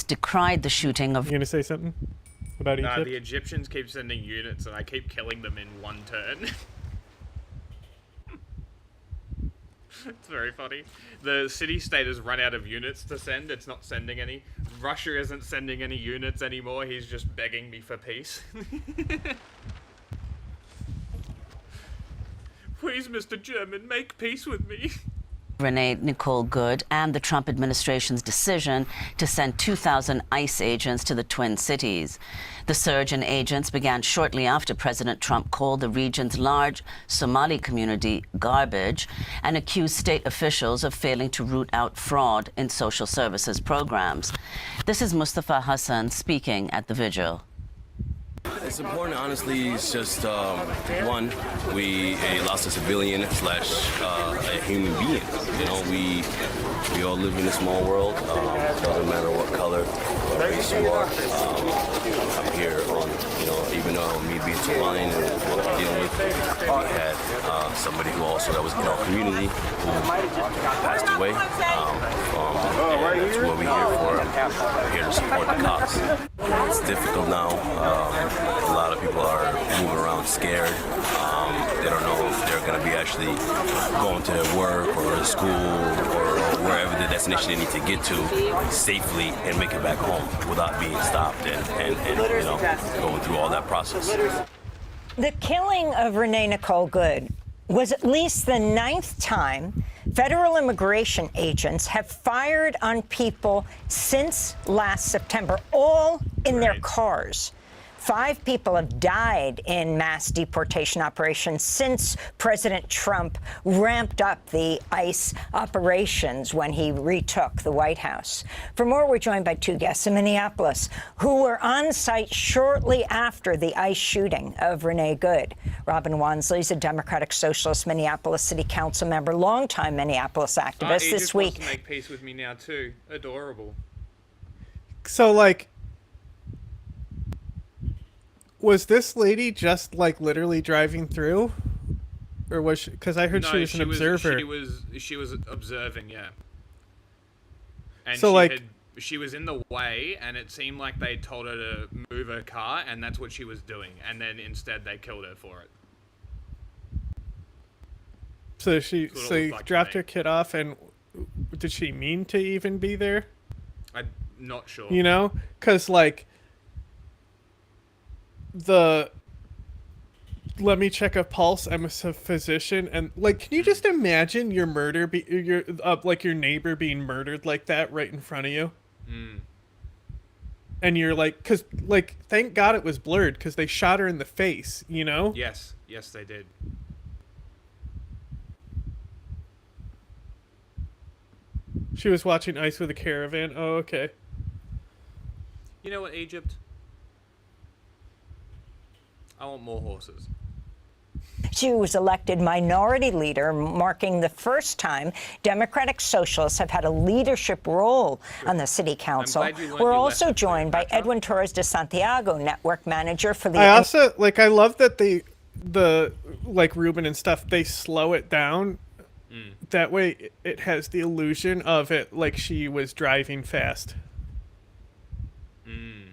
S17: decried the shooting of...
S1: You gonna say something about
S10: Nah,
S1: Egypt?
S10: the Egyptians keep sending units and I keep killing them in one turn. It's very funny. The city-state has run out of units to send. It's not sending any. Russia isn't sending any units anymore. He's just begging me for peace. Please, Mr. German, make peace with me.
S17: Renee Nicole Good and the Trump administration's decision to send 2,000 ICE agents to the Twin Cities. The surge in agents began shortly after President Trump called the region's large Somali community garbage and accused state officials of failing to root out fraud in social services programs. This is Mustafa Hassan speaking at the vigil.
S19: It's important, honestly. It's just one, we lost a civilian slash a human being. You know, we all live in a small world. Doesn't matter what color or race you are. I'm here on, you know, even though me being Somalian and what we're dealing with, we had somebody who also that was in our community who passed away. And that's what we're here for. We're here to support the cause. It's difficult now. A lot of people are moving around scared. They don't know if they're going to be actually going to their work or to school or wherever the destination they need to get to safely and make it back home without being stopped and you know, going through all that process.
S16: The killing of Renee Nicole Good was at least the 9th time federal immigration agents have fired on people since last September, all in their cars. 5 people have died in mass deportation operations since President Trump ramped up the ICE operations when he retook the White House. For more, we're joined by 2 guests in Minneapolis who were on site shortly after the ICE shooting of Renee Good. Robin Wansley is a Democratic Socialist Minneapolis City Council member, longtime Minneapolis activist.
S10: He
S16: This
S10: just
S16: week,
S10: wants to make peace with me now too. Adorable.
S1: So, like, was this lady just, like, literally driving through? or was she? Because I heard she was an observer.
S3: She was observing, yeah. And
S1: so
S3: she was in the way, and it seemed like they told her to move her car, and that's what she was doing. And then instead, they killed her for it.
S1: So she dropped her kid off, and did she mean to even be there?
S3: I'm not sure.
S1: You know, because like let me check a pulse. I'm a physician, and like, can you just imagine your your neighbor being murdered like that right in front of you?
S3: Mm.
S1: And you're like, because like, thank God it was blurred because they shot her in the face. You know?
S3: Yes, they did.
S1: She was watching Ice with a Caravan. Oh, okay.
S3: You know what, Egypt? I want more horses.
S16: She was elected minority leader, marking the first time Democratic Socialists have had a leadership role on the city council. We're also joined by Edwin Torres de Santiago, network manager for the...
S1: I also, like, I love that the like, Ruben and stuff, they slow it down.
S3: Mm.
S1: That way it has the illusion of it like she was driving fast.
S3: Mm.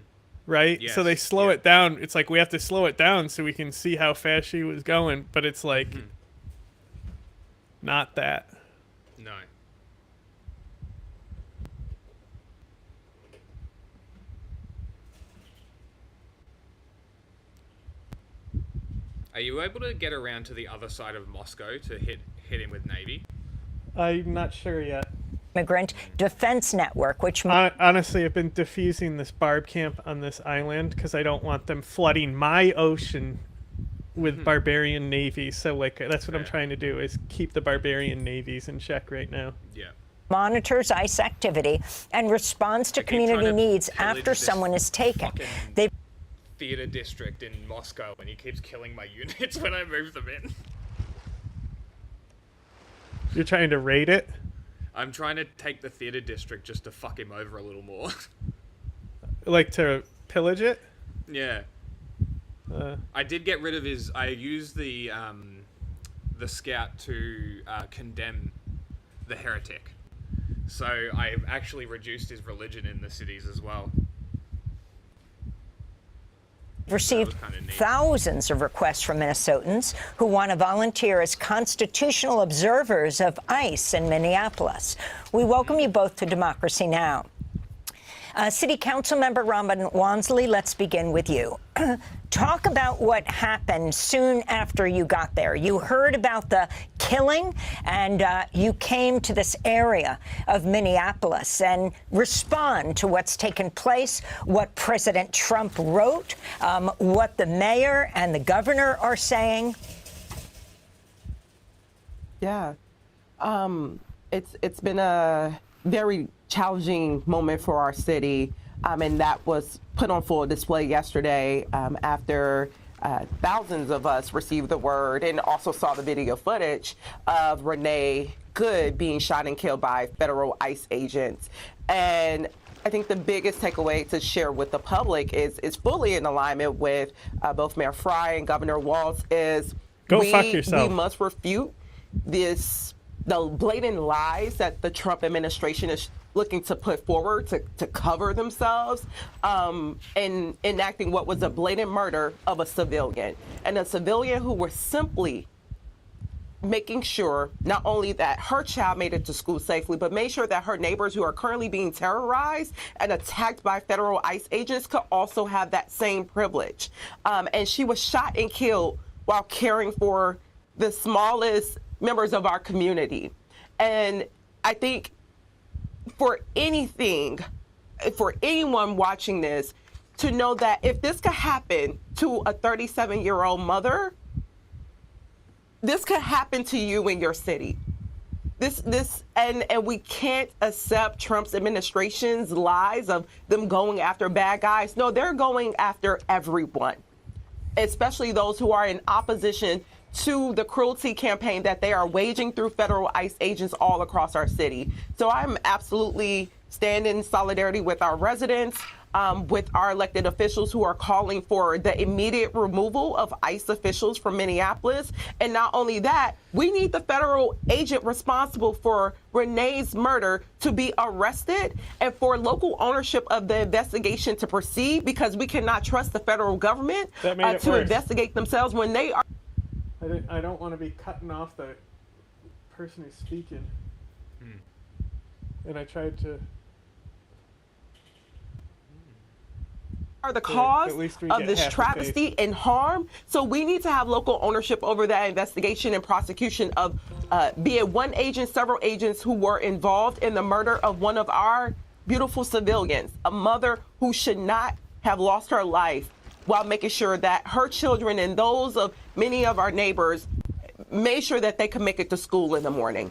S1: Right?
S3: Yes,
S1: so they slow it down. It's like we have to slow it down so we can see how fast she was going, but it's like not that.
S3: No. Are you able to get around to the other side of Moscow to hit him with Navy?
S1: I'm not sure yet.
S16: Immigrant Defense Network, which...
S1: Honestly, I've been defusing this barb camp on this island because I don't want them flooding my ocean with barbarian navies. So, like, that's what I'm trying to do, is keep the barbarian navies in check right now.
S3: Yeah.
S16: Monitors ICE activity and responds to community needs after someone is taken. They
S3: theater district in Moscow, and he keeps killing my units when I move them in.
S1: You're trying to raid it?
S3: I'm trying to take the theater district just to fuck him over a little more.
S1: Like to pillage it?
S3: Yeah. I did get rid of his... I used the scout to condemn the heretic. So I actually reduced his religion in the cities as well.
S16: Received thousands of requests from Minnesotans who want to volunteer as constitutional observers of ICE in Minneapolis. We welcome you both to Democracy Now! City Council Member Robin Wansley, let's begin with you. Talk about what happened soon after you got there. You heard about the killing, and you came to this area of Minneapolis, and respond to what's taken place, what President Trump wrote, what the mayor and the governor are saying.
S2: Yeah, it's been a very challenging moment for our city, and that was put on full display yesterday after thousands of us received the word and also saw the video footage of Renee Good being shot and killed by federal ICE agents. And I think the biggest takeaway to share with the public is fully in alignment with both Mayor Fry and Governor Walz is
S1: fuck yourself.
S2: We must refute the blatant lies that the Trump administration is looking to put forward to cover themselves in enacting what was a blatant murder of a civilian, and a civilian who was simply making sure not only that her child made it to school safely, but made sure that her neighbors who are currently being terrorized and attacked by federal ICE agents could also have that same privilege. And she was shot and killed while caring for the smallest members of our community. And I think for anyone watching this, to know that if this could happen to a 37-year-old mother, this could happen to you in your city. And we can't accept Trump's administration's lies of them going after bad guys. No, they're going after everyone, especially those who are in opposition to the cruelty campaign that they are waging through federal ICE agents all across our city. So I'm absolutely stand in solidarity with our residents with our elected officials who are calling for the immediate removal of ICE officials from Minneapolis. And not only that, we need the federal agent responsible for Renee's murder to be arrested and for local ownership of the investigation to proceed, because we cannot trust the federal government to investigate themselves when they are.
S1: I don't want to be cutting off the person who's speaking. And I tried to.
S2: Are the cause of this
S1: half the
S2: travesty and harm. So we need to have local ownership over that investigation and prosecution of, be it one agent, several agents who were involved in the murder of one of our beautiful civilians, a mother who should not have lost her life, while making sure that her children and those of many of our neighbors made sure that they could make it to school in the morning.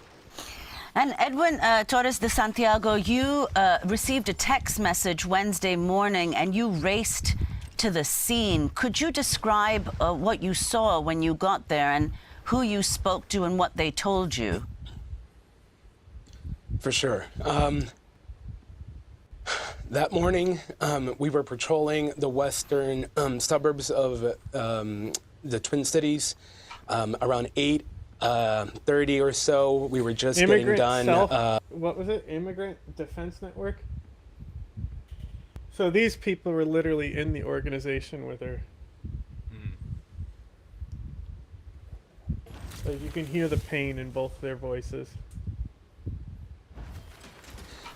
S17: And Edwin Torres de Santiago, you received a text message Wednesday morning and you raced to the scene. Could you describe what you saw when you got there and who you spoke to and what they told you?
S5: For sure. That morning, we were patrolling the western suburbs of the Twin Cities. Around 8:30 or so, we were just getting done.
S1: What was it? Immigrant Defense Network? So these people were literally in the organization with her. Like you can hear the pain in both their voices.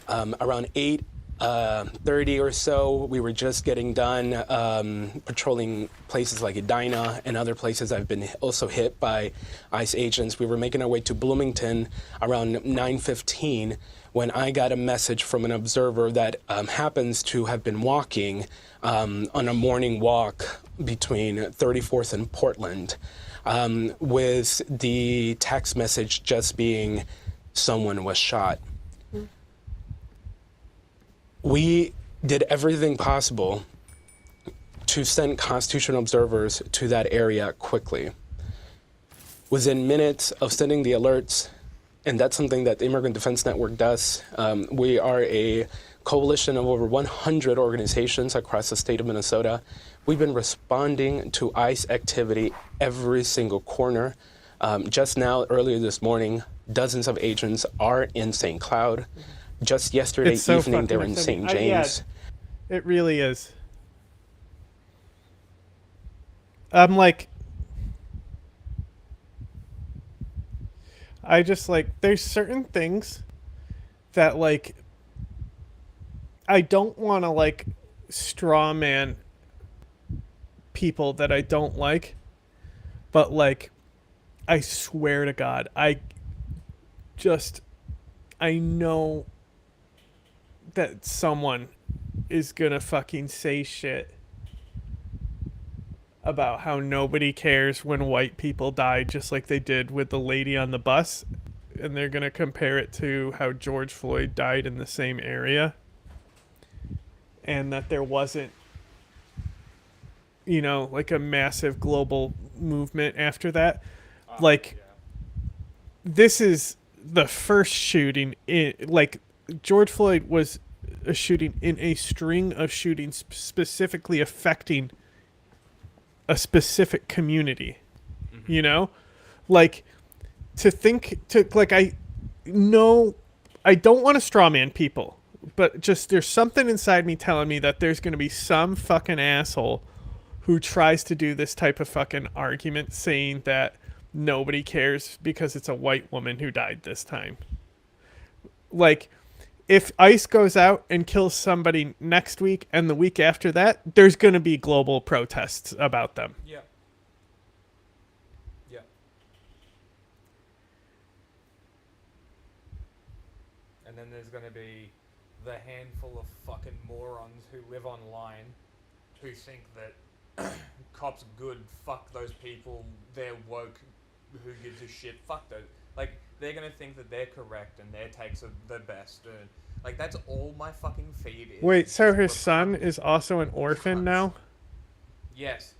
S5: Around 8:30 or so, we were just getting done patrolling places like Edina and other places I've been also hit by ICE agents. We were making our way to Bloomington around 9:15 when I got a message from an observer that happens to have been walking on a morning walk between 34th and Portland, with the text message just being, "Someone was shot." We did everything possible to send constitutional observers to that area quickly. Within minutes of sending the alerts, and that's something that the Immigrant Defense Network does, we are a coalition of over 100 organizations across the state of Minnesota. We've been responding to ICE activity every single corner. Just now, earlier this morning, dozens of agents are in St. Cloud. Just yesterday evening, they were in St. James.
S1: Yeah, it really is. I'm like, I just like, there's certain things that like, I don't want to like straw man people that I don't like, but like, I swear to God, I know that someone is gonna fucking say shit about how nobody cares when white people die, just like they did with the lady on the bus, and they're gonna compare it to how George Floyd died in the same area, and that there wasn't, you know, like a massive global movement after that. This is the first shooting in, like, George Floyd was a shooting in a string of shootings specifically affecting a specific community. You know, like, I know I don't want to straw man people, but just there's something inside me telling me that there's going to be some fucking asshole who tries to do this type of fucking argument saying that nobody cares because it's a white woman who died this time. Like, if ICE goes out and kills somebody next week and the week after that, there's going to be global protests about them.
S10: Yeah. Yeah. And then there's going to be the handful of fucking morons who live online who think that cops are good, fuck those people, they're woke, who gives a shit, fuck those. Like, they're going to think that they're correct and their takes are the best. Like, that's all my fucking feed is.
S1: Wait, so her son is also an orphan now?
S10: Yes.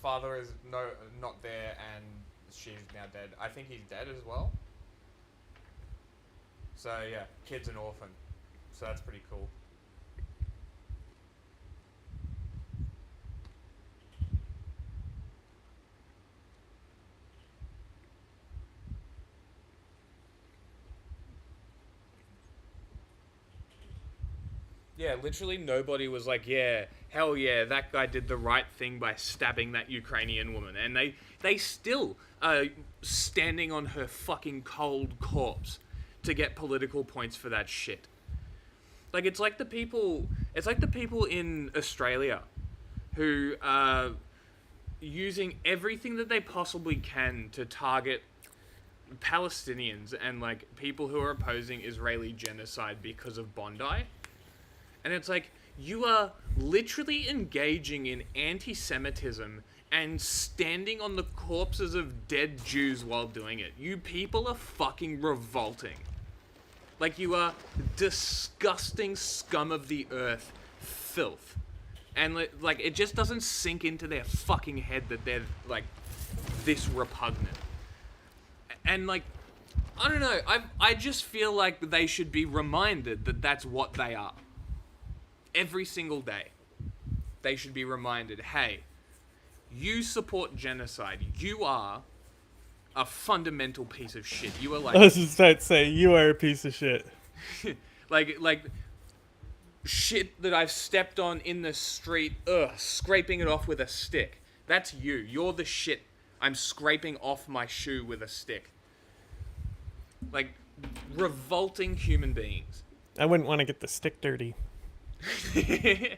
S10: Father is not there and she's now dead. I think he's dead as well. So, yeah, kid's an orphan. So that's pretty cool.
S3: Yeah, literally nobody was like, yeah, hell yeah, that guy did the right thing by stabbing that Ukrainian woman. And they still are standing on her fucking cold corpse to get political points for that shit. Like, it's like the people in Australia who are using everything that they possibly can to target Palestinians and, like, people who are opposing Israeli genocide because of Bondi. And it's like, you are literally engaging in anti-Semitism and standing on the corpses of dead Jews while doing it. You people are fucking revolting. Like, you are disgusting scum of the earth filth. And, like, it just doesn't sink into their fucking head that they're, like, this repugnant. And, like, I don't know, I just feel like they should be reminded that that's what they are. Every single day, they should be reminded, hey, you support genocide. You are a fundamental piece of shit. You are like...
S1: I was just about to say, you are a piece of shit.
S3: like shit that I've stepped on in the street, scraping it off with a stick. That's you. You're the shit I'm scraping off my shoe with a stick. Like, revolting human beings.
S1: I wouldn't want to get the stick dirty.
S3: Yeah.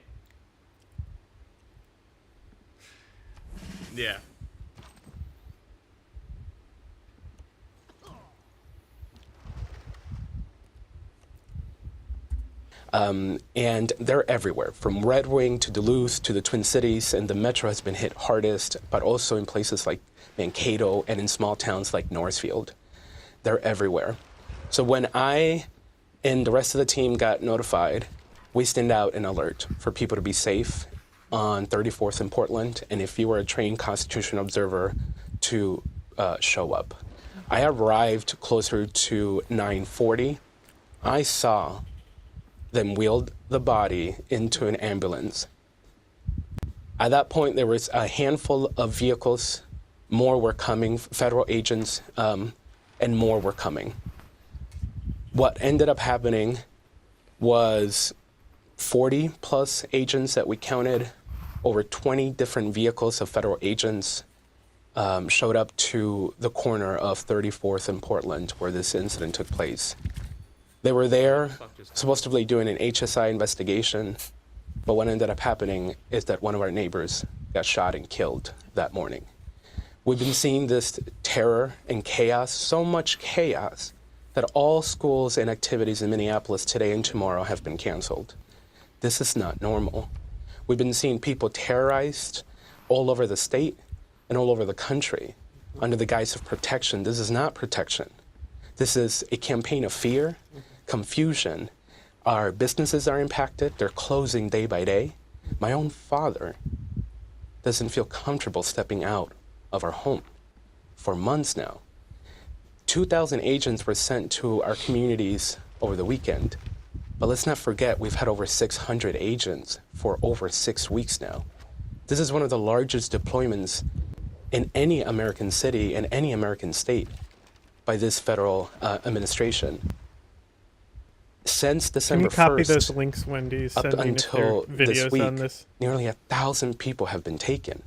S5: And they're everywhere, from Red Wing to Duluth to the Twin Cities, and the metro has been hit hardest, but also in places like Mankato and in small towns like Northfield. They're everywhere. So when I and the rest of the team got notified, we send out an alert for people to be safe on 34th and Portland, and if you were a trained Constitution observer, to show up. I arrived closer to 9:40. I saw them wheeled the body into an ambulance. At that point, there was a handful of vehicles. More were coming, federal agents, and more were coming. What ended up happening was 40 plus agents that we counted, over 20 different vehicles of federal agents showed up to the corner of 34th and Portland where this incident took place. They were there, supposedly doing an HSI investigation, but what ended up happening is that one of our neighbors got shot and killed that morning. We've been seeing this terror and chaos, so much chaos, that all schools and activities in Minneapolis today and tomorrow have been canceled. This is not normal. We've been seeing people terrorized all over the state and all over the country under the guise of protection. This is not protection. This is a campaign of fear, confusion. Our businesses are impacted. They're closing day by day. My own father doesn't feel comfortable stepping out of our home for months now. 2,000 agents were sent to our communities over the weekend. But let's not forget, we've had over 600 agents for over 6 weeks now. This is one of the largest deployments in any American city, in any American state, by this federal administration. Since December 1st,
S1: Can you copy those links, Wendy?
S5: up
S1: Send me
S5: until
S1: if there are videos
S5: this week,
S1: on this.
S5: nearly 1,000 people have been taken.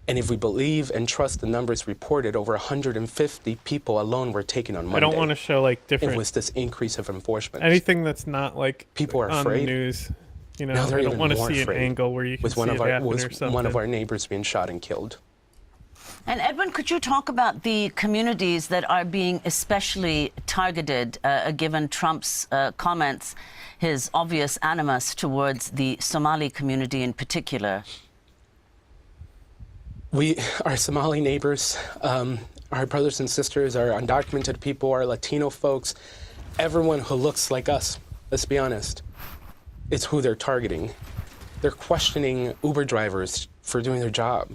S5: And if we believe and trust the numbers reported, over 150 people alone were taken on Monday.
S1: I don't want to show like different.
S5: It was this increase of enforcement.
S1: Anything that's not like
S5: people are
S1: on
S5: afraid.
S1: the news. You know,
S5: Now they're
S1: I don't
S5: even
S1: want to
S5: more
S1: see
S5: afraid.
S1: an angle where you can
S5: with
S1: see
S5: one
S1: it
S5: of our
S1: happen
S5: was
S1: or something.
S5: one of our neighbors being shot and killed.
S17: And Edwin, could you talk about the communities that are being especially targeted, given Trump's comments, his obvious animus towards the Somali community in particular?
S5: Our Somali neighbors, our brothers and sisters, our undocumented people, our Latino folks, everyone who looks like us, let's be honest, it's who they're targeting. They're questioning Uber drivers for doing their job.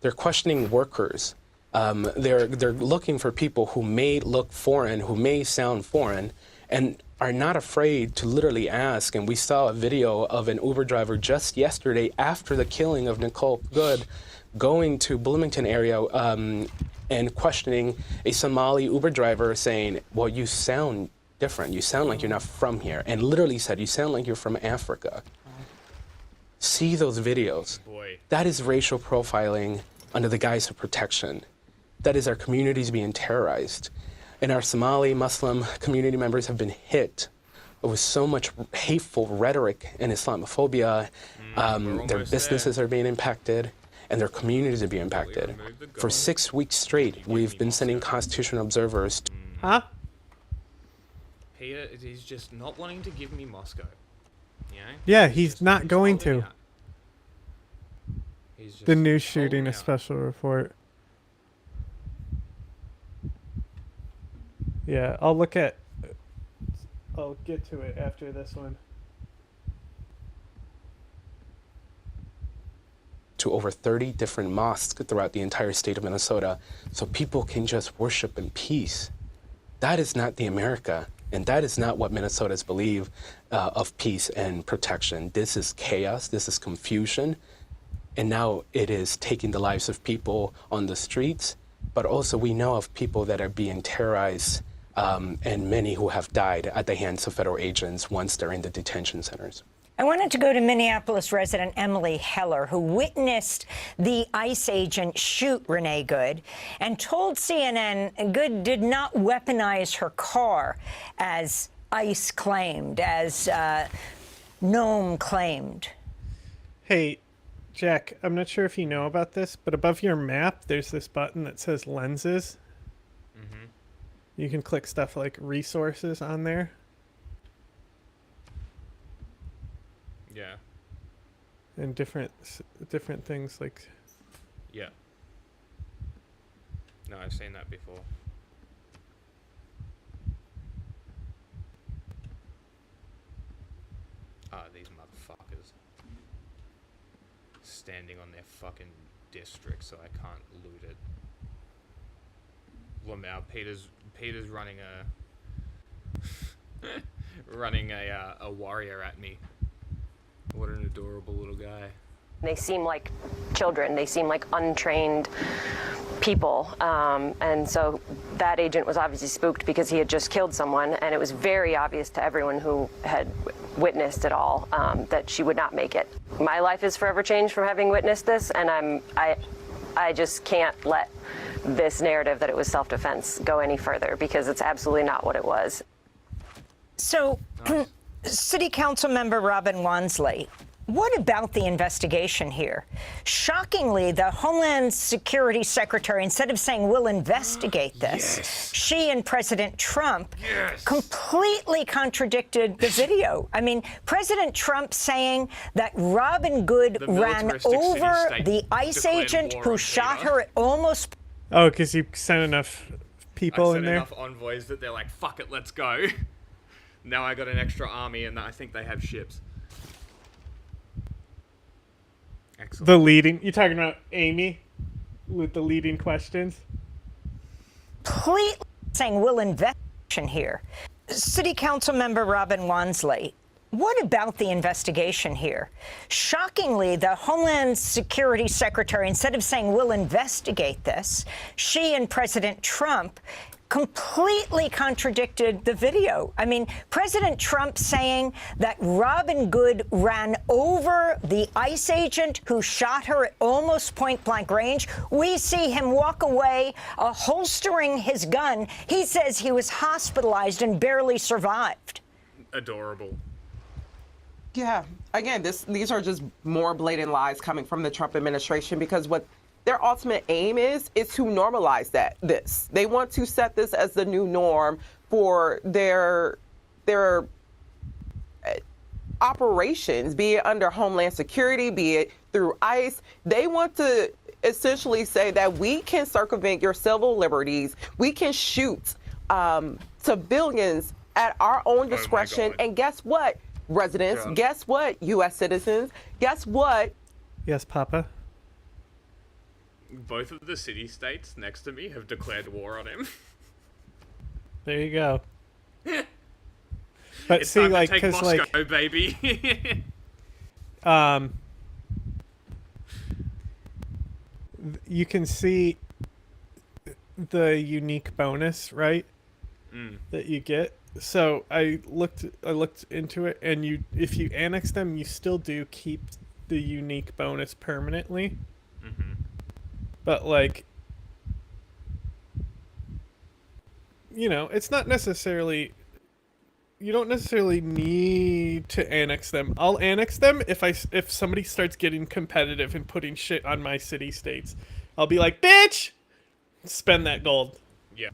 S5: They're questioning workers. They're looking for people who may look foreign, who may sound foreign, and are not afraid to literally ask. And we saw a video of an Uber driver just yesterday after the killing of Nicole Good going to Bloomington area and questioning a Somali Uber driver saying, well, you sound different. You sound like you're not from here. And literally said, you sound like you're from Africa. See those videos.
S3: Boy.
S5: That is racial profiling under the guise of protection. That is our communities being terrorized. And our Somali Muslim community members have been hit with so much hateful rhetoric and Islamophobia. Their businesses are being impacted and their communities are being impacted. For 6 weeks straight, we've been sending constitutional observers.
S1: Huh?
S3: Peter, he's just not wanting to give me Moscow. You know?
S1: Yeah, he's not going to.
S3: out. He's just
S1: The new shooting,
S3: holding
S1: a
S3: out.
S1: special report. Yeah, I'll get to it after this one.
S5: To over 30 different mosques throughout the entire state of Minnesota so people can just worship in peace. That is not the America, and that is not what Minnesotans believe of peace and protection. This is chaos, this is confusion, and now it is taking the lives of people on the streets, but also we know of people that are being terrorized and many who have died at the hands of federal agents once they're in the detention centers.
S16: I wanted to go to Minneapolis resident Emily Heller, who witnessed the ICE agent shoot Renee Good and told CNN Good did not weaponize her car, as ICE claimed, as Noam claimed.
S1: Hey, Jack, I'm not sure if you know about this, but above your map, there's this button that says lenses.
S3: Mm-hmm.
S1: You can click stuff like resources on there.
S3: Yeah.
S1: And different things like.
S3: Yeah. No, I've seen that before. Ah, these motherfuckers. Standing on their fucking district so I can't loot it. Lamau, Peter's running a warrior at me. What an adorable little guy.
S6: They seem like children. They seem like untrained people. And so that agent was obviously spooked because he had just killed someone, and it was very obvious to everyone who had witnessed it all that she would not make it. My life is forever changed from having witnessed this, and I just can't let this narrative that it was self-defense go any further, because it's absolutely not what it was.
S16: So, City Council member Robin Wansley, what about the investigation here? Shockingly, the Homeland Security Secretary, instead of saying we'll investigate this, she and President Trump completely contradicted the video. I mean, President Trump saying that Robin Good ran over the ICE agent who shot her at almost...
S1: Oh, because you sent enough people
S3: I
S1: in
S3: sent
S1: there?
S3: enough envoys that they're like, fuck it, let's go. Now I got an extra army, and I think they have ships. Excellent.
S1: You're talking about Amy with the leading questions?
S16: Completely saying we'll investigation here. City Council member Robin Wansley, what about the investigation here? Shockingly, the Homeland Security Secretary, instead of saying we'll investigate this, she and President Trump completely contradicted the video. I mean, President Trump saying that Robin Good ran over the ICE agent who shot her at almost point-blank range. We see him walk away, holstering his gun. He says he was hospitalized and barely survived.
S3: Adorable.
S2: Yeah. Again, these are just more blatant lies coming from the Trump administration, because what their ultimate aim is to normalize this. They want to set this as the new norm for their operations, be it under Homeland Security, be it through ICE. They want to essentially say that we can circumvent your civil liberties. We can shoot civilians at our own discretion. And guess what, residents?
S3: Yeah.
S2: Guess what, U.S. citizens? Guess what?
S1: Yes, Papa.
S3: Both of the city-states next to me have declared war on him.
S1: There you go. But
S3: It's
S1: see,
S3: time
S1: like,
S3: to take
S1: because
S3: Moscow,
S1: like,
S3: baby.
S1: you can see the unique bonus, right?
S3: Mm.
S1: That you get So I looked into it, and if you annex them, you still do keep the unique bonus permanently.
S3: Mm-hmm.
S1: But like, it's not necessarily. You don't necessarily need to annex them. I'll annex them if somebody starts getting competitive and putting shit on my city states. I'll be like, bitch, spend that gold.
S3: Yeah.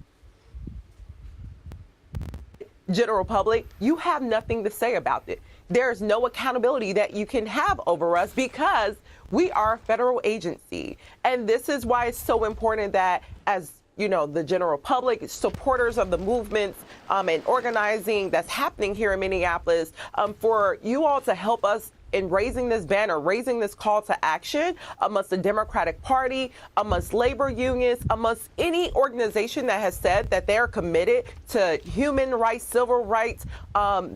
S2: General public, you have nothing to say about it. There's no accountability that you can have over us because we are a federal agency. And this is why it's so important that as the general public, supporters of the movements and organizing that's happening here in Minneapolis, for you all to help us in raising this banner, raising this call to action amongst the Democratic Party, amongst labor unions, amongst any organization that has said that they're committed to human rights, civil rights,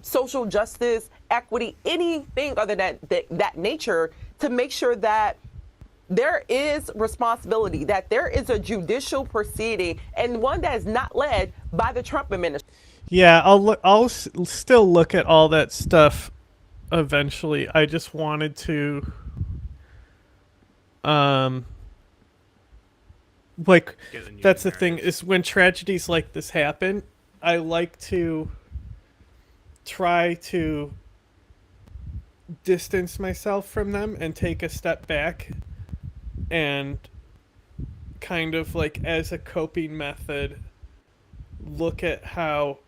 S2: social justice, equity, anything other than that nature, to make sure that there is responsibility, that there is a judicial proceeding, and one that is not led by the Trump administration.
S1: Yeah, I'll still look at all that stuff eventually. I just wanted to that's the thing, is when tragedies like this happen, I like to try to distance myself from them and take a step back and kind of like, as a coping method, look at how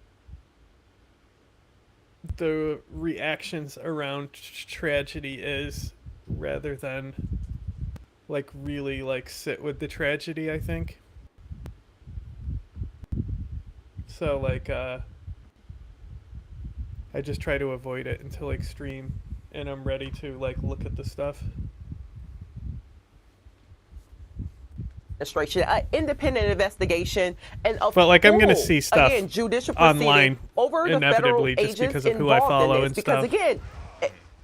S1: the reactions around tragedy is, rather than like really like sit with the tragedy, I think. So like I just try to avoid it until extreme, and I'm ready to like look at the stuff.
S2: Administration, an independent investigation, and a
S1: but like I'm gonna see stuff
S2: again, judicial
S1: online
S2: over the
S1: inevitably
S2: federal
S1: just because of
S2: agents
S1: who I
S2: involved in
S1: follow
S2: this,
S1: and
S2: because
S1: stuff.
S2: again,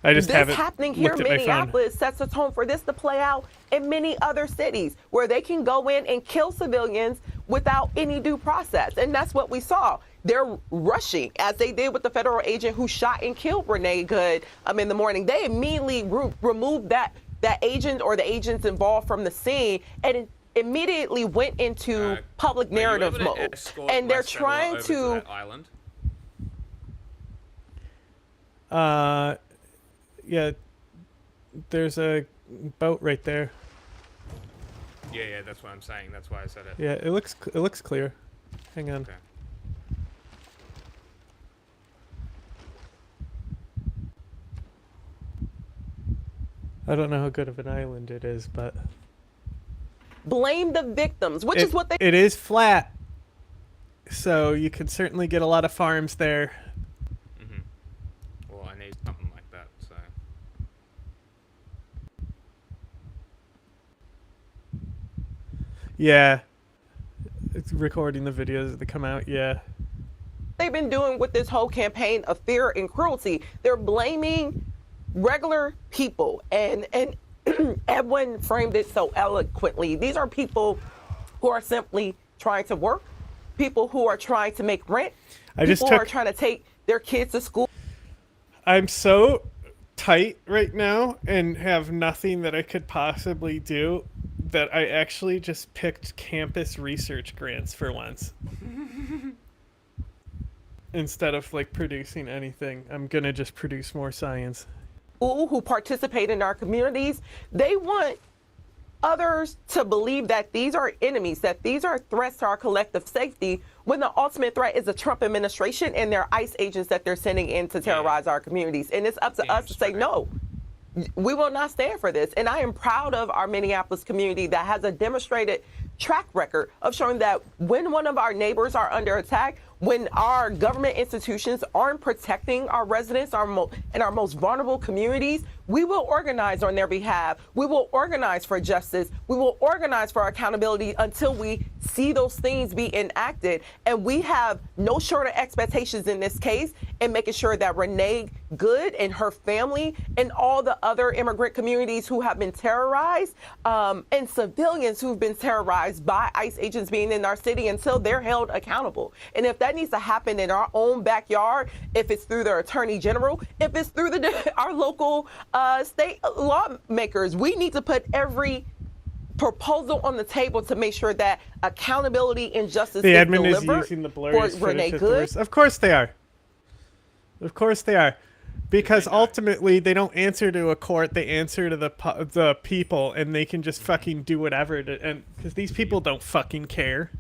S1: I just
S2: this
S1: haven't
S2: happening here
S1: looked
S2: in
S1: at my phone.
S2: Minneapolis sets a tone for this to play out in many other cities where they can go in and kill civilians without any due process, and that's what we saw. They're rushing, as they did with the federal agent who shot and killed Renee Good in the morning. They immediately removed that agent or the agents involved from the scene, and immediately went into public narrative mode, and they're trying to
S3: island.
S1: Yeah, there's a boat right there.
S3: Yeah, that's what I'm saying. That's why I said it.
S1: Yeah, it looks clear. Hang on.
S3: Okay.
S1: I don't know how good of an island it is, but
S2: blame the victims, which is what they.
S1: It is flat, so you can certainly get a lot of farms there.
S3: Mm-hmm. Well, I need something like that, so.
S1: Yeah, it's recording the videos that come out. Yeah.
S2: They've been doing with this whole campaign of fear and cruelty. They're blaming regular people, and Edwin framed it so eloquently. These are people who are simply trying to work, people who are trying to make rent, people who are trying to take their kids to school.
S1: I'm so tight right now and have nothing that I could possibly do that I actually just picked campus research grants for once. Instead of like producing anything, I'm gonna just produce more science.
S2: Who participate in our communities, they want others to believe that these are enemies, that these are threats to our collective safety, when the ultimate threat is the Trump administration and their ICE agents that they're sending in to terrorize our communities. And it's up to us to say, no, we will not stand for this. And I am proud of our Minneapolis community that has a demonstrated track record of showing that when one of our neighbors are under attack, when our government institutions aren't protecting our residents, and our most vulnerable communities, we will organize on their behalf. We will organize for justice. We will organize for accountability until we see those things be enacted. And we have no shorter expectations in this case in making sure that Renee Good and her family and all the other immigrant communities who have been terrorized and civilians who've been terrorized by ICE agents being in our city until they're held accountable. And if that needs to happen in our own backyard, if it's through the Attorney General, if it's through our local state lawmakers, we need to put every proposal on the table to make sure that accountability and justice
S1: The
S2: is
S1: admin is
S2: delivered
S1: using the blurries
S2: for Renee
S1: the
S2: Good.
S1: worst. Of course they are. Of course they are. Because ultimately they don't answer to a court, they answer to the people, and they can just fucking do whatever. And because these people don't fucking care.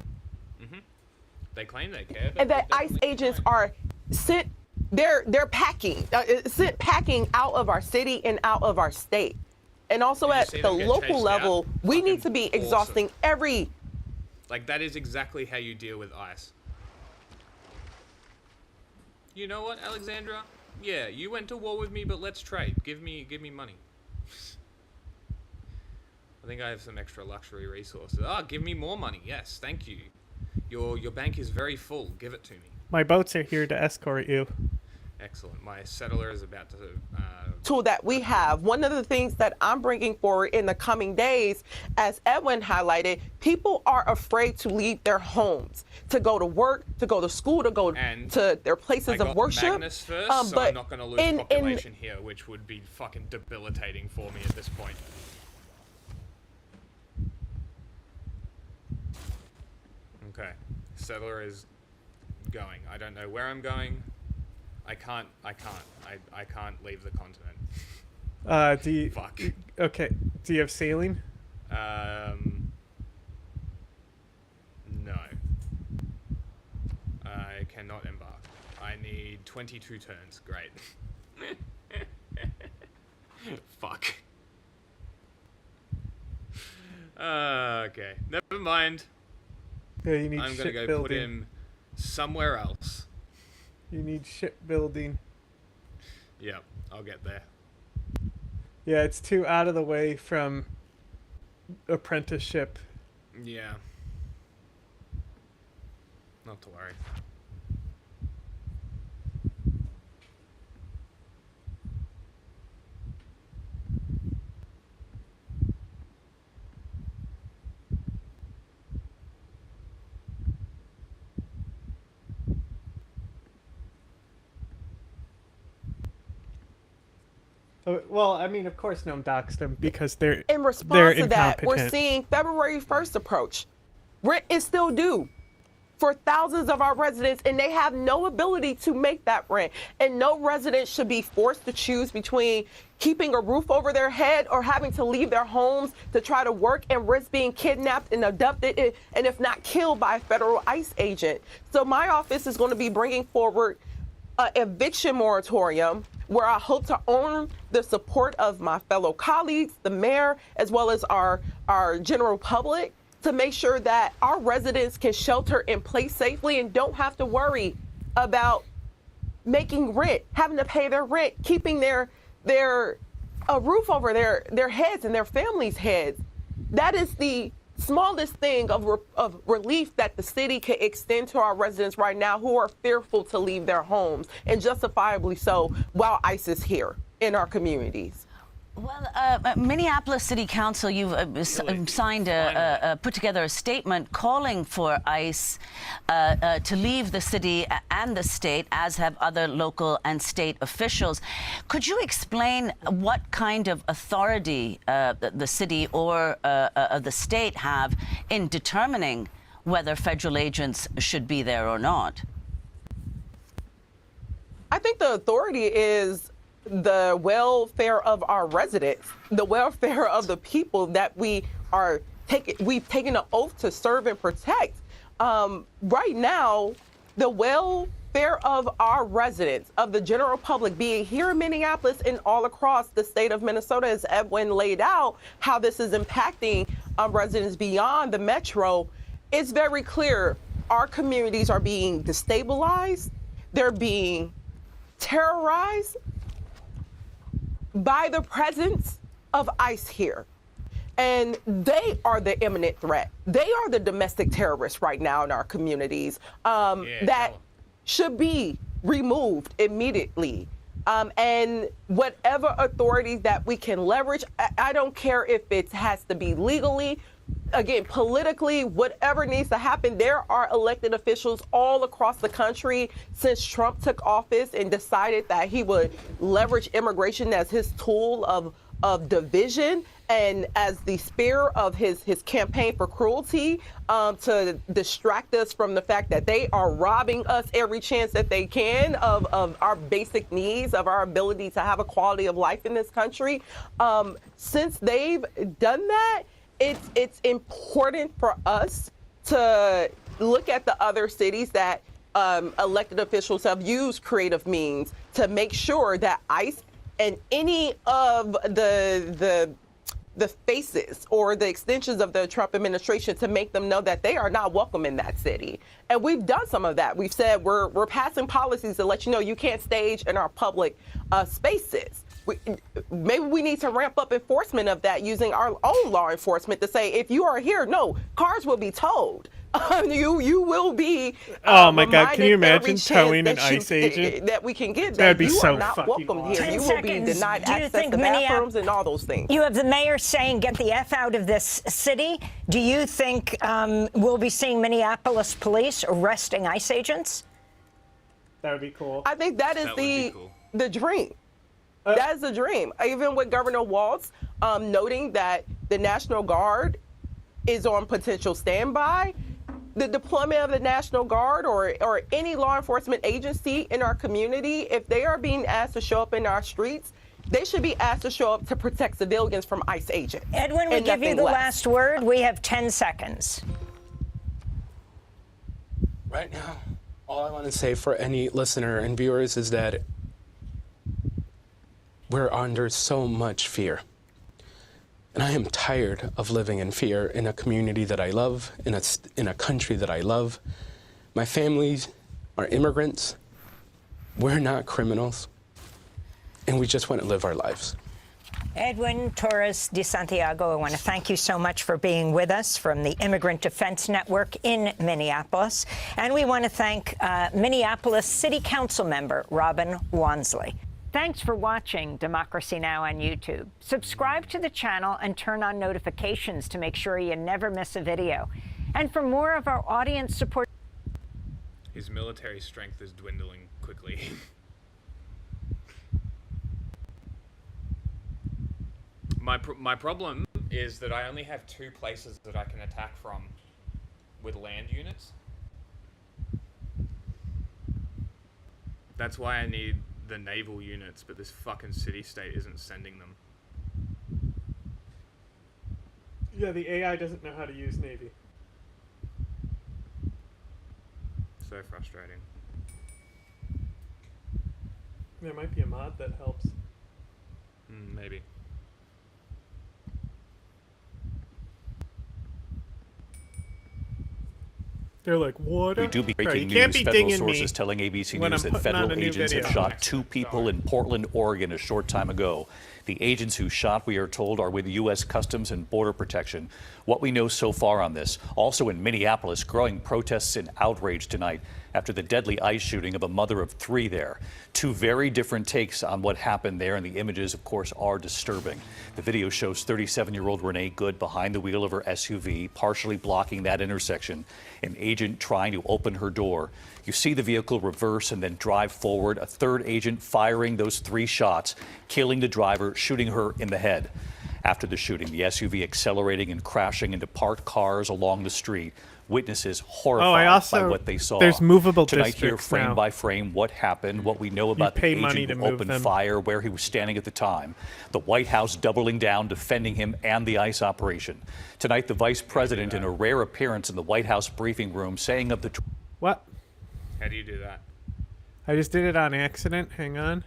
S3: They claim they care. But
S2: And that ICE agents are sent, they're packing out of our city and out of our state. And also
S3: And you
S2: at
S3: see
S2: the
S3: them get
S2: local
S3: chased
S2: level,
S3: out?
S2: we need to
S3: Fucking
S2: be
S3: awesome.
S2: exhausting every.
S3: Like, that is exactly how you deal with ICE. You know what, Alexandra? Yeah, you went to war with me, but let's trade. Give me money. I think I have some extra luxury resources. Ah, give me more money. Yes, thank you. Your bank is very full. Give it to me.
S1: My boats are here to escort you.
S3: Excellent. My settler is about to...
S2: tool that we have. One of the things that I'm bringing forward in the coming days, as Edwin highlighted, people are afraid to leave their homes, to go to work, to go to school, to go to their places
S3: I got
S2: of worship.
S3: Magnus first, so
S2: but
S3: I'm not going to lose population here, which would be fucking debilitating for me at this point. Okay. Settler is going. I don't know where I'm going. I can't leave the continent.
S1: Do you...
S3: Fuck.
S1: Okay. Do you have sailing?
S3: No. I cannot embark. I need 22 turns. Great. Fuck. Okay. Never mind.
S1: Yeah, you need
S3: I'm gonna go put
S1: shipbuilding.
S3: him somewhere else.
S1: You need shipbuilding.
S3: Yep, I'll get there.
S1: Yeah, it's too out of the way from apprenticeship.
S3: Yeah. Not to worry.
S1: Well, I mean, of course, no one doxed them because they're
S2: in response to that, we're
S1: incompetent.
S2: seeing February 1st approach. Rent is still due for thousands of our residents, and they have no ability to make that rent. And no resident should be forced to choose between keeping a roof over their head or having to leave their homes to try to work and risk being kidnapped and abducted, and if not killed by a federal ICE agent. So my office is going to be bringing forward an eviction moratorium where I hope to earn the support of my fellow colleagues, the mayor, as well as our general public, to make sure that our residents can shelter in place safely and don't have to worry about making rent, having to pay their rent, keeping their a roof over their heads and their families' heads. That is the smallest thing of relief that the city can extend to our residents right now who are fearful to leave their homes, and justifiably so, while ICE is here in our communities.
S17: Well, Minneapolis City Council, you've signed put together a statement calling for ICE to leave the city and the state, as have other local and state officials. Could you explain what kind of authority the city or the state have in determining whether federal agents should be there or not?
S2: I think the authority is the welfare of our residents, the welfare of the people that we've taken an oath to serve and protect. Right now, the welfare of our residents, of the general public, being here in Minneapolis and all across the state of Minnesota, as Edwin laid out how this is impacting residents beyond the metro, it's very clear. Our communities are being destabilized, they're being terrorized, by the presence of ICE here. And they are the imminent threat. They are the domestic terrorists right now in our communities that should be removed immediately. And whatever authorities that we can leverage, I don't care if it has to be legally, again, politically, whatever needs to happen. There are elected officials all across the country since Trump took office and decided that he would leverage immigration as his tool of division and as the spear of his campaign for cruelty to distract us from the fact that they are robbing us every chance that they can of our basic needs, of our ability to have a quality of life in this country. Since they've done that, it's important for us to look at the other cities that elected officials have used creative means to make sure that ICE and any of the faces or the extensions of the Trump administration to make them know that they are not welcome in that city. And we've done some of that. We've said we're passing policies to let you know you can't stage in our public spaces. Maybe we need to ramp up enforcement of that using our own law enforcement to say, if you are here, no, cars will be towed. You will be.
S1: Oh my God! Can you imagine towing an ICE agent?
S2: That we can get.
S1: That'd be
S2: you
S1: so
S2: are not
S1: fucking
S2: welcome
S1: awesome.
S2: here. You will be denied access to bathrooms and all those things.
S16: You have the mayor saying, "Get the F out of this city." Do you think we'll be seeing Minneapolis police arresting ICE agents?
S1: That would be cool.
S2: I think that is the dream. That is the dream. Even with Governor Walz noting that the National Guard is on potential standby, the deployment of the National Guard or any law enforcement agency in our community, if they are being asked to show up in our streets, they should be asked to show up to protect civilians from ICE agents.
S16: Edwin, we give you the last word. We have 10 seconds.
S5: Right now, all I want to say for any listener and viewers is that we're under so much fear. And I am tired of living in fear in a community that I love, in a country that I love. My families are immigrants. We're not criminals. And we just want to live our lives.
S16: Edwin Torres de Santiago, I want to thank you so much for being with us from the Immigrant Defense Network in Minneapolis. And we want to thank Minneapolis City Council member Robin Wansley. Thanks for watching Democracy Now! On YouTube. Subscribe to the channel and turn on notifications to make sure you never miss a video. And for more of our audience support...
S3: His military strength is dwindling quickly. My problem is that I only have 2 places that I can attack from with land units. That's why I need the naval units, but this fucking city-state isn't sending them.
S1: Yeah, the AI doesn't know how to use Navy.
S3: So frustrating.
S1: There might be a mod that helps.
S3: Maybe.
S1: They're like, what?
S11: We do be
S1: Bro,
S11: breaking
S1: you can't
S11: news.
S1: be
S11: Federal
S1: dinging
S11: sources
S1: me
S11: telling ABC
S1: when
S11: News
S1: I'm
S11: that
S1: putting on
S11: federal
S1: a new
S11: agents have
S1: video.
S11: shot 2 people in Portland, Oregon a short time ago. The agents who shot, we are told, are with U.S. Customs and Border Protection. What we know so far on this. Also in Minneapolis, growing protests and outrage tonight after the deadly ICE shooting of a mother of 3 there. 2 very different takes on what happened there, and the images, of course, are disturbing. The video shows 37-year-old Renee Good behind the wheel of her SUV, partially blocking that intersection. An agent trying to open her door. You see the vehicle reverse and then drive forward. A 3rd agent firing those 3 shots, killing the driver, shooting her in the head. After the shooting, the SUV accelerating and crashing into parked cars along the street. Witnesses horrified by what they saw.
S1: There's movable
S11: Tonight here,
S1: districts
S11: frame
S1: now.
S11: by frame, what happened, what we know about the
S1: pay money
S11: agent
S1: to
S11: who
S1: move
S11: opened
S1: them.
S11: fire, where he was standing at the time. The White House doubling down, defending him and the ICE operation. Tonight, the vice president, in a rare appearance in the White House briefing room, saying of the...
S1: What?
S3: How do you do that?
S1: I just did it on accident. Hang on.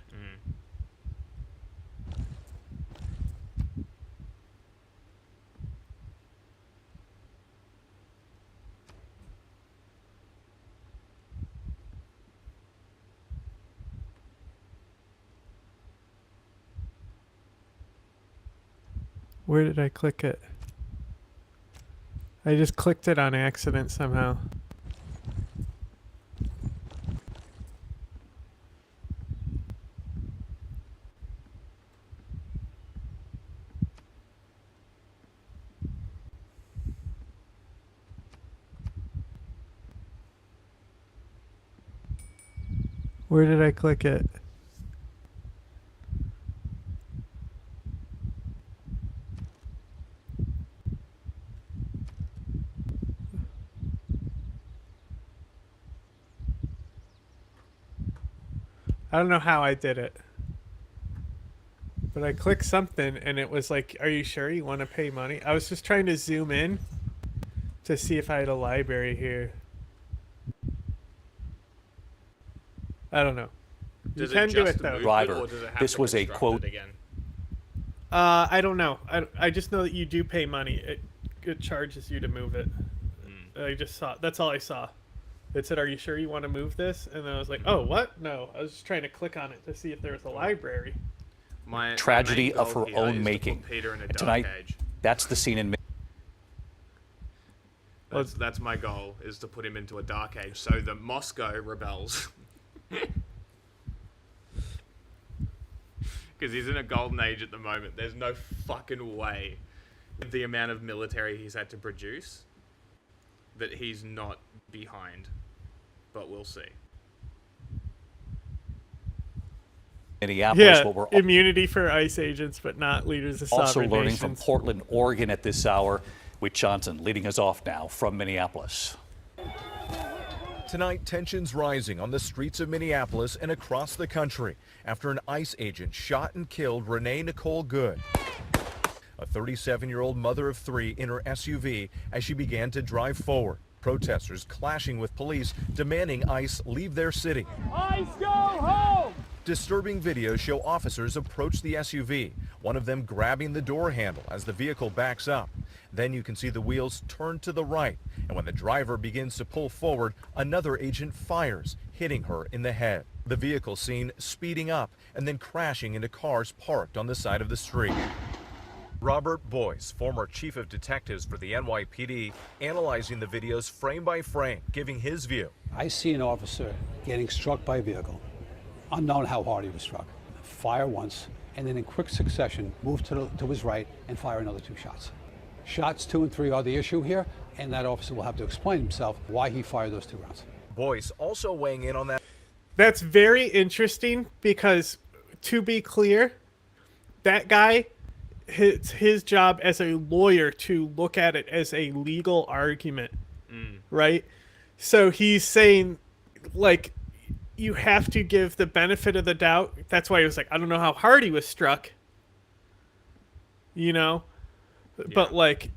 S1: Where did I click it? I just clicked it on accident somehow. Where did I click it? I don't know how I did it. But I clicked something and it was like, are you sure you want to pay money? I was just trying to zoom in to see if I had a library here. I don't know. You can do it though.
S11: Driver, this was a quote.
S3: Again?
S1: I don't know. I just know that you do pay money. It charges you to move it. I just saw. That's all I saw. It said, "Are you sure you want to move this?" And then I was like, "Oh, what? No." I was just trying to click on it to see if there was a library.
S11: Tragedy of her own making.
S3: Peter in a
S11: And
S3: dark
S11: tonight,
S3: age.
S11: that's the scene in.
S3: That's my goal, is to put him into a dark age so that Moscow rebels. Because he's in a golden age at the moment. There's no fucking way, with the amount of military he's had to produce, that he's not behind. But we'll see.
S11: Minneapolis,
S1: Yeah,
S11: what we're
S1: immunity for ICE agents, but not leaders of
S11: also
S1: sovereign
S11: learning
S1: nations.
S11: from Portland, Oregon at this hour, with Johnson leading us off now from Minneapolis.
S4: Tonight, tensions rising on the streets of Minneapolis and across the country after an ICE agent shot and killed Renee Nicole Good, a 37-year-old mother of three, in her SUV as she began to drive forward. Protesters clashing with police demanding ICE leave their city.
S20: ICE, go home!
S4: Disturbing videos show officers approach the SUV, one of them grabbing the door handle as the vehicle backs up. Then you can see the wheels turn to the right, and when the driver begins to pull forward, another agent fires, hitting her in the head. The vehicle seen speeding up and then crashing into cars parked on the side of the street. Robert Boyce, former chief of detectives for the NYPD, analyzing the videos frame by frame, giving his view.
S21: I see an officer getting struck by a vehicle, unknown how hard he was struck, fire once, and then in quick succession move to his right and fire another 2 shots. Shots 2 and 3 are the issue here, and that officer will have to explain himself why he fired those 2 rounds.
S4: Boyce also weighing in on that.
S1: That's very interesting because, to be clear, that guy, it's his job as a lawyer to look at it as a legal argument, right? So he's saying, like, you have to give the benefit of the doubt. That's why he was like, I don't know how hard he was struck, you know? But, like,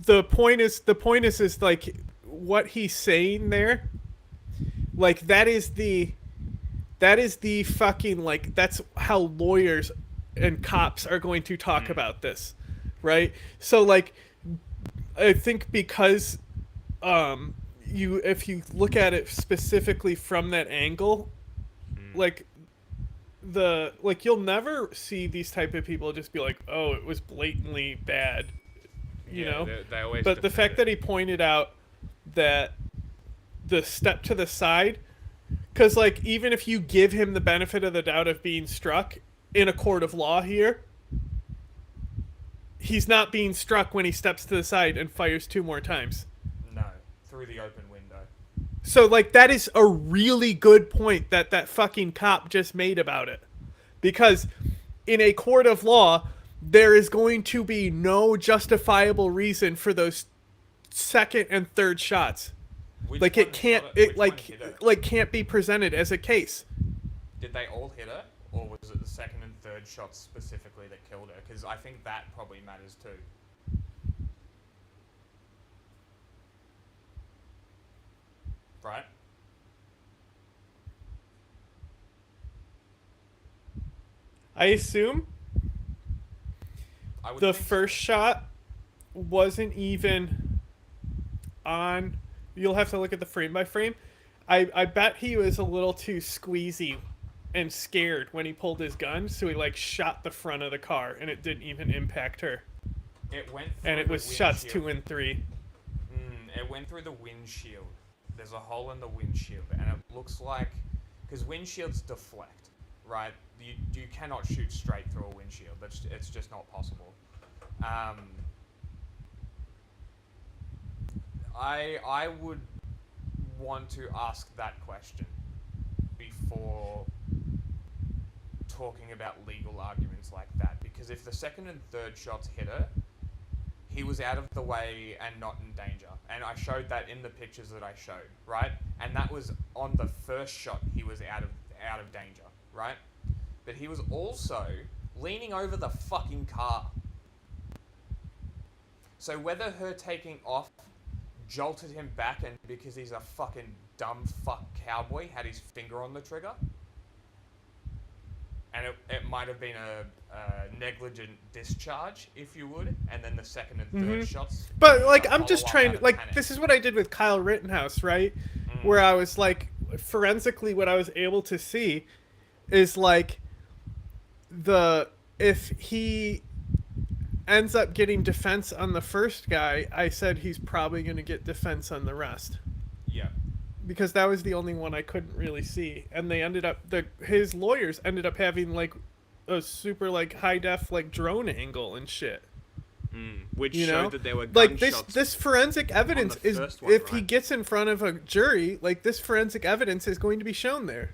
S1: the point is like, what he's saying there, like, that is the fucking, like, that's how lawyers and cops are going to talk about this, right? So, like, I think because if you look at it specifically from that angle, like, you'll never see these type of people just be like, oh, it was blatantly bad, you know?
S3: They always
S1: But the fact that he pointed out that the step to the side, because, like, even if you give him the benefit of the doubt of being struck in a court of law here, he's not being struck when he steps to the side and fires 2 more times.
S3: No, through the open window.
S1: So, like, that is a really good point that fucking cop just made about it. Because in a court of law, there is going to be no justifiable reason for those second and third shots. Like, it can't, can't be presented as a case.
S3: Did they all hit her, or was it the second and third shots specifically that killed her? Because I think that probably matters too. Right?
S1: I assume the first shot wasn't even on. You'll have to look at the frame by frame. I bet he was a little too squeezy and scared when he pulled his gun, so he like shot the front of the car, and it didn't even impact her.
S3: It went through
S1: And it
S3: the
S1: was shots
S3: windshield.
S1: 2 and 3.
S3: It went through the windshield. There's a hole in the windshield, and it looks like, because windshields deflect, right? You cannot shoot straight through a windshield. It's just not possible. I would want to ask that question before talking about legal arguments like that, because if the second and third shots hit her, he was out of the way and not in danger. And I showed that in the pictures that I showed, right? And that was on the first shot, he was out of danger, right? But he was also leaning over the fucking car. So whether her taking off jolted him back, and because he's a fucking dumb fuck cowboy, had his finger on the trigger, and it might have been a negligent discharge, if you would, and then the second and third shots.
S1: But like, I'm just trying to, like, this is what I did with Kyle Rittenhouse, right? Where I was like, forensically, what I was able to see is like, if he ends up getting defense on the first guy, I said he's probably going to get defense on the rest.
S3: Yeah.
S1: Because that was the only one I couldn't really see, and they ended up his lawyers ended up having like a super like high def like drone angle and shit.
S3: Which
S1: You
S3: showed
S1: know?
S3: that there were
S1: like
S3: gunshots.
S1: this forensic evidence
S3: the
S1: is
S3: first one,
S1: if he
S3: right?
S1: gets in front of a jury, like this forensic evidence is going to be shown there.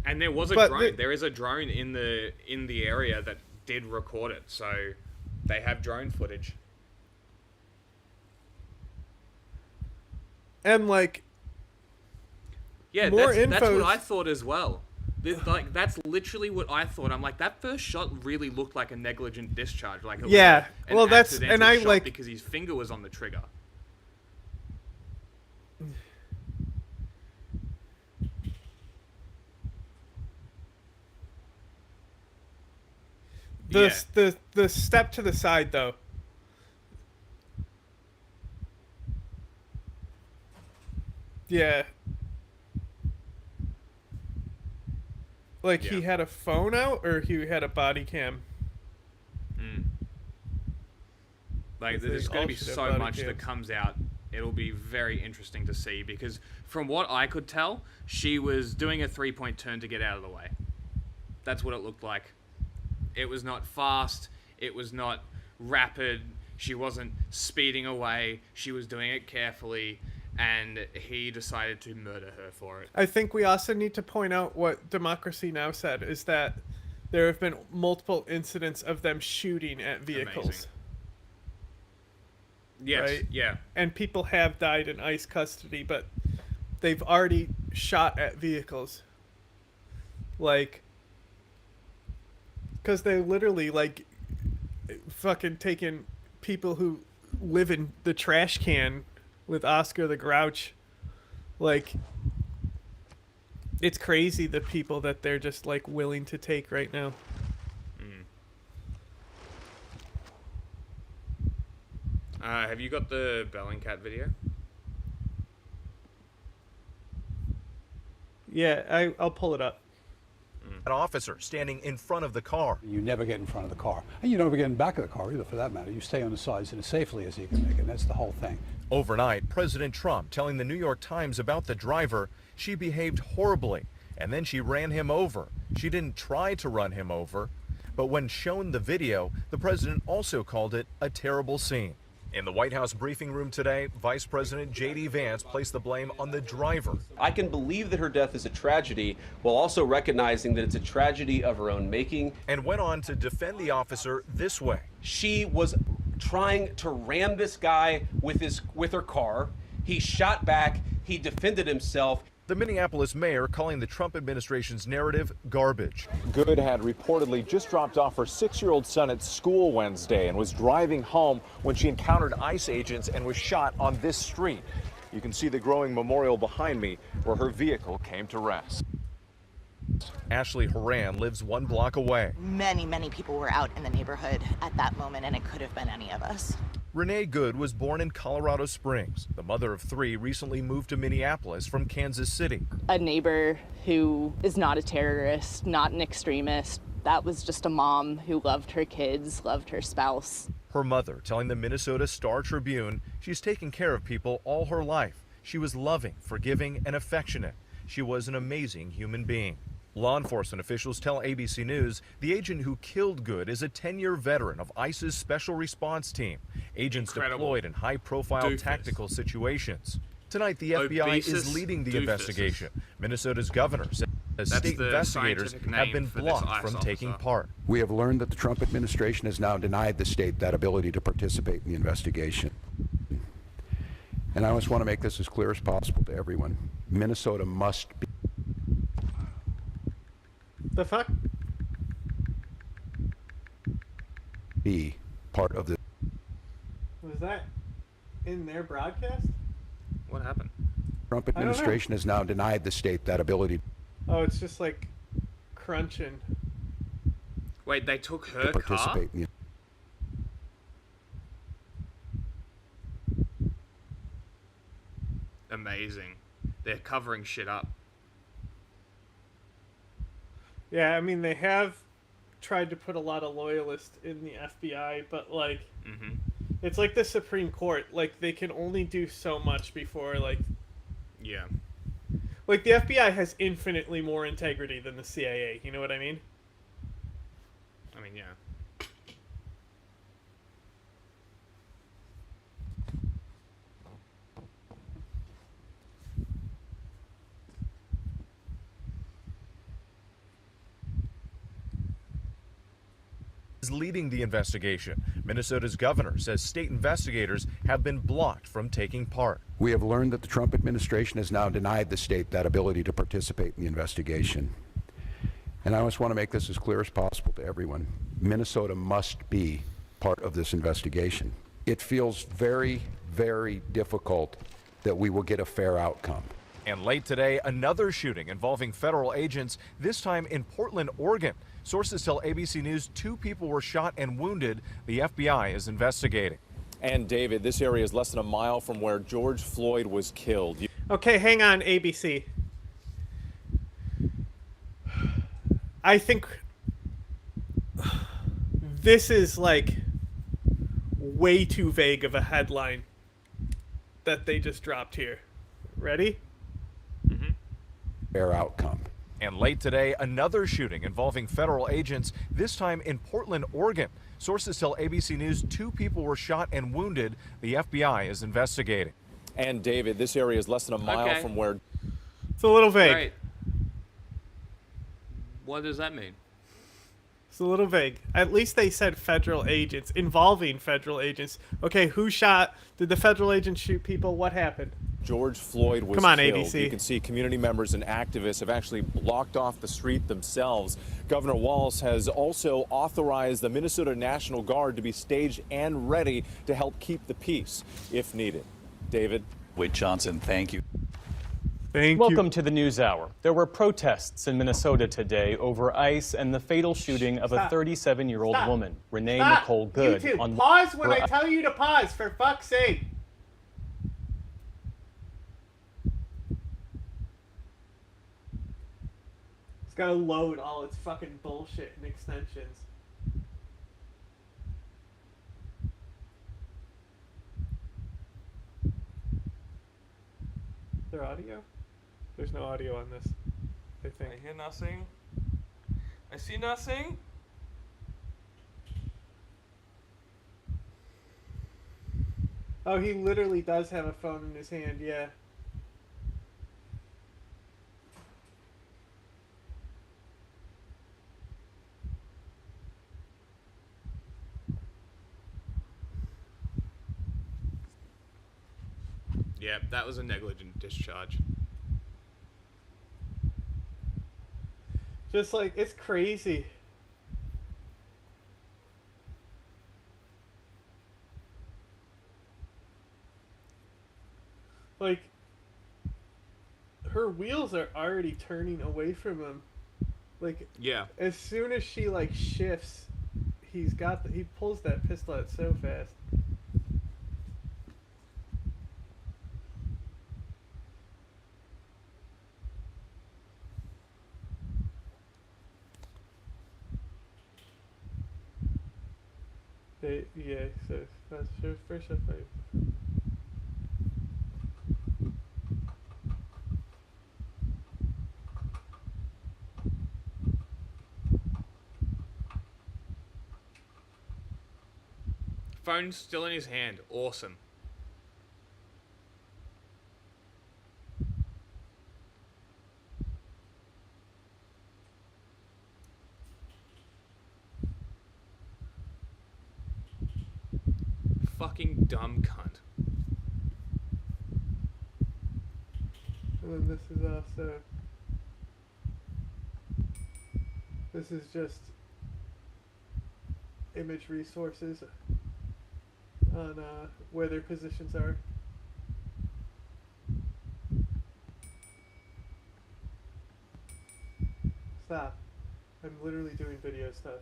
S3: And there was a
S1: But
S3: drone. There is a drone in the area that did record it, so they have drone footage.
S1: And like,
S3: Yeah,
S1: more
S3: that's
S1: info.
S3: what I thought as well. Like, that's literally what I thought. I'm like, that first shot really looked like a negligent discharge. Like, it
S1: Yeah,
S3: was an
S1: well, that's-
S3: accidental
S1: and I,
S3: shot
S1: like-
S3: because his finger was on the trigger.
S1: The step to the side though. Yeah. Like he had a phone out, or he had a body cam.
S3: Like,
S1: They
S3: there's going
S1: all
S3: to be
S1: should have
S3: so
S1: body
S3: much that
S1: cams.
S3: comes out. It'll be very interesting to see, because from what I could tell, she was doing a 3-point turn to get out of the way. That's what it looked like. It was not fast. It was not rapid. She wasn't speeding away. She was doing it carefully, and he decided to murder her for it.
S1: I think we also need to point out what Democracy Now! Said, is that there have been multiple incidents of them shooting at vehicles.
S3: Amazing. Yes,
S1: right?
S3: yeah.
S1: And people have died in ICE custody, but they've already shot at vehicles. Like, because they literally, like, fucking taken people who live in the trash can with Oscar the Grouch. Like, it's crazy the people that they're just, like, willing to take right now.
S3: Have you got the Bellingcat video?
S1: Yeah, I'll pull it up.
S4: An officer standing in front of the car.
S21: You never get in front of the car. And you never get in back of the car either, for that matter. You stay on the sides as safely as you can make it. That's the whole thing.
S4: Overnight, President Trump telling the New York Times about the driver, she behaved horribly, and then she ran him over. She didn't try to run him over, but when shown the video, the president also called it a terrible scene. In the White House briefing room today, Vice President J.D. Vance placed the blame on the driver.
S24: I can believe that her death is a tragedy, while also recognizing that it's a tragedy of her own making.
S4: And went on to defend the officer this way.
S24: She was trying to ram this guy with her car. He shot back. He defended himself.
S4: The Minneapolis mayor calling the Trump administration's narrative garbage.
S8: Good had reportedly just dropped off her 6-year-old son at school Wednesday and was driving home when she encountered ICE agents and was shot on this street. You can see the growing memorial behind me where her vehicle came to rest.
S4: Ashley Horan lives 1 block away.
S9: Many people were out in the neighborhood at that moment, and it could have been any of us.
S4: Renee Good was born in Colorado Springs. The mother of 3 recently moved to Minneapolis from Kansas City.
S9: A neighbor who is not a terrorist, not an extremist. That was just a mom who loved her kids, loved her spouse.
S4: Her mother telling the Minnesota Star Tribune she's taken care of people all her life. She was loving, forgiving, and affectionate. She was an amazing human being. Law enforcement officials tell ABC News the agent who killed Good is a 10-year veteran of ICE's Special Response Team, agents deployed in high-profile tactical situations. Tonight, the FBI is leading the investigation. Minnesota's governor says state investigators have been blocked from taking part.
S14: We have learned that the Trump administration has now denied the state that ability to participate in the investigation. And I just want to make this as clear as possible to everyone. Minnesota must be.
S1: The fuck?
S14: Be part of the.
S1: Was that in their broadcast?
S3: What happened?
S14: Trump administration has now denied the state that ability.
S1: Oh, it's just like crunching.
S3: Wait, they took her
S14: to participate
S3: car?
S14: in the.
S3: Amazing. They're covering shit up.
S1: Yeah, I mean, they have tried to put a lot of loyalists in the FBI, but, like, it's like the Supreme Court. Like, they can only do so much before, like...
S3: Yeah.
S1: Like, the FBI has infinitely more integrity than the CIA, you know what I mean?
S3: I mean, yeah.
S4: Is leading the investigation. Minnesota's governor says state investigators have been blocked from taking part.
S14: We have learned that the Trump administration has now denied the state that ability to participate in the investigation. And I just want to make this as clear as possible to everyone. Minnesota must be part of this investigation. It feels very, very difficult that we will get a fair outcome.
S4: And late today, another shooting involving federal agents, this time in Portland, Oregon. Sources tell ABC News 2 people were shot and wounded. The FBI is investigating.
S8: And David, this area is less than a mile from where George Floyd was killed.
S1: Okay, hang on, ABC. I think this is, like, way too vague of a headline that they just dropped here. Ready?
S14: Fair outcome.
S4: And late today, another shooting involving federal agents, this time in Portland, Oregon. Sources tell ABC News 2 people were shot and wounded. The FBI is investigating.
S8: And David, this area is less than a mile from where...
S1: It's a little vague.
S10: Right. What does that mean?
S1: It's a little vague. At least they said federal agents, involving federal agents. Okay, who shot? Did the federal agents shoot people? What happened?
S8: George Floyd was
S1: Come on,
S8: killed.
S1: ABC.
S8: You can see community members and activists have actually blocked off the street themselves. Governor Walz has also authorized the Minnesota National Guard to be staged and ready to help keep the peace if needed. David?
S11: Wade Johnson, thank you.
S12: Welcome to the News Hour. There were protests in Minnesota today over ICE and the fatal shooting of a 37-year-old woman, Renee Nicole Good.
S1: YouTube, pause when I tell you to pause, for fuck's sake. It's gotta load all its fucking bullshit and extensions. Is there audio? There's no audio on this, I think.
S10: I hear nothing. I see nothing.
S1: Oh, he literally does have a phone in his hand, yeah.
S3: Yeah, that was a negligent discharge.
S1: Just like, it's crazy. Like, her wheels are already turning away from him. Like,
S3: yeah.
S1: As soon as she, like, shifts, he pulls that pistol out so fast. Yeah, so that's first off,
S3: Phone's still in his hand. Awesome. Fucking dumb cunt.
S1: and then this is also. This is just image resources on where their positions are. Stop. I'm literally doing video stuff.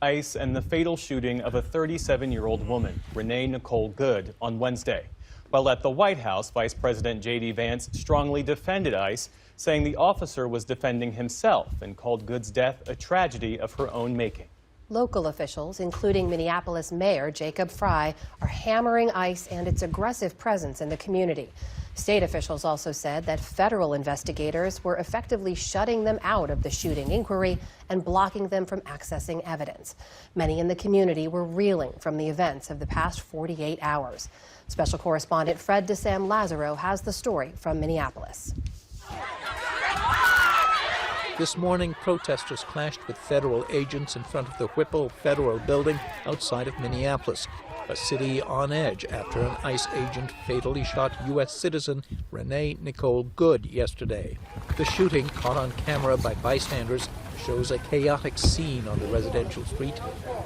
S12: ICE and the fatal shooting of a 37-year-old woman, Renee Nicole Good, on Wednesday. While at the White House, Vice President J.D. Vance strongly defended ICE, saying the officer was defending himself and called Good's death a tragedy of her own making.
S13: Local officials, including Minneapolis Mayor Jacob Frey, are hammering ICE and its aggressive presence in the community. State officials also said that federal investigators were effectively shutting them out of the shooting inquiry and blocking them from accessing evidence. Many in the community were reeling from the events of the past 48 hours. Special correspondent Fred DeSam Lazaro has the story from Minneapolis.
S18: This morning, protesters clashed with federal agents in front of the Whipple Federal Building outside of Minneapolis, a city on edge after an ICE agent fatally shot U.S. citizen Renee Nicole Good yesterday. The shooting, caught on camera by bystanders, shows a chaotic scene on the residential street,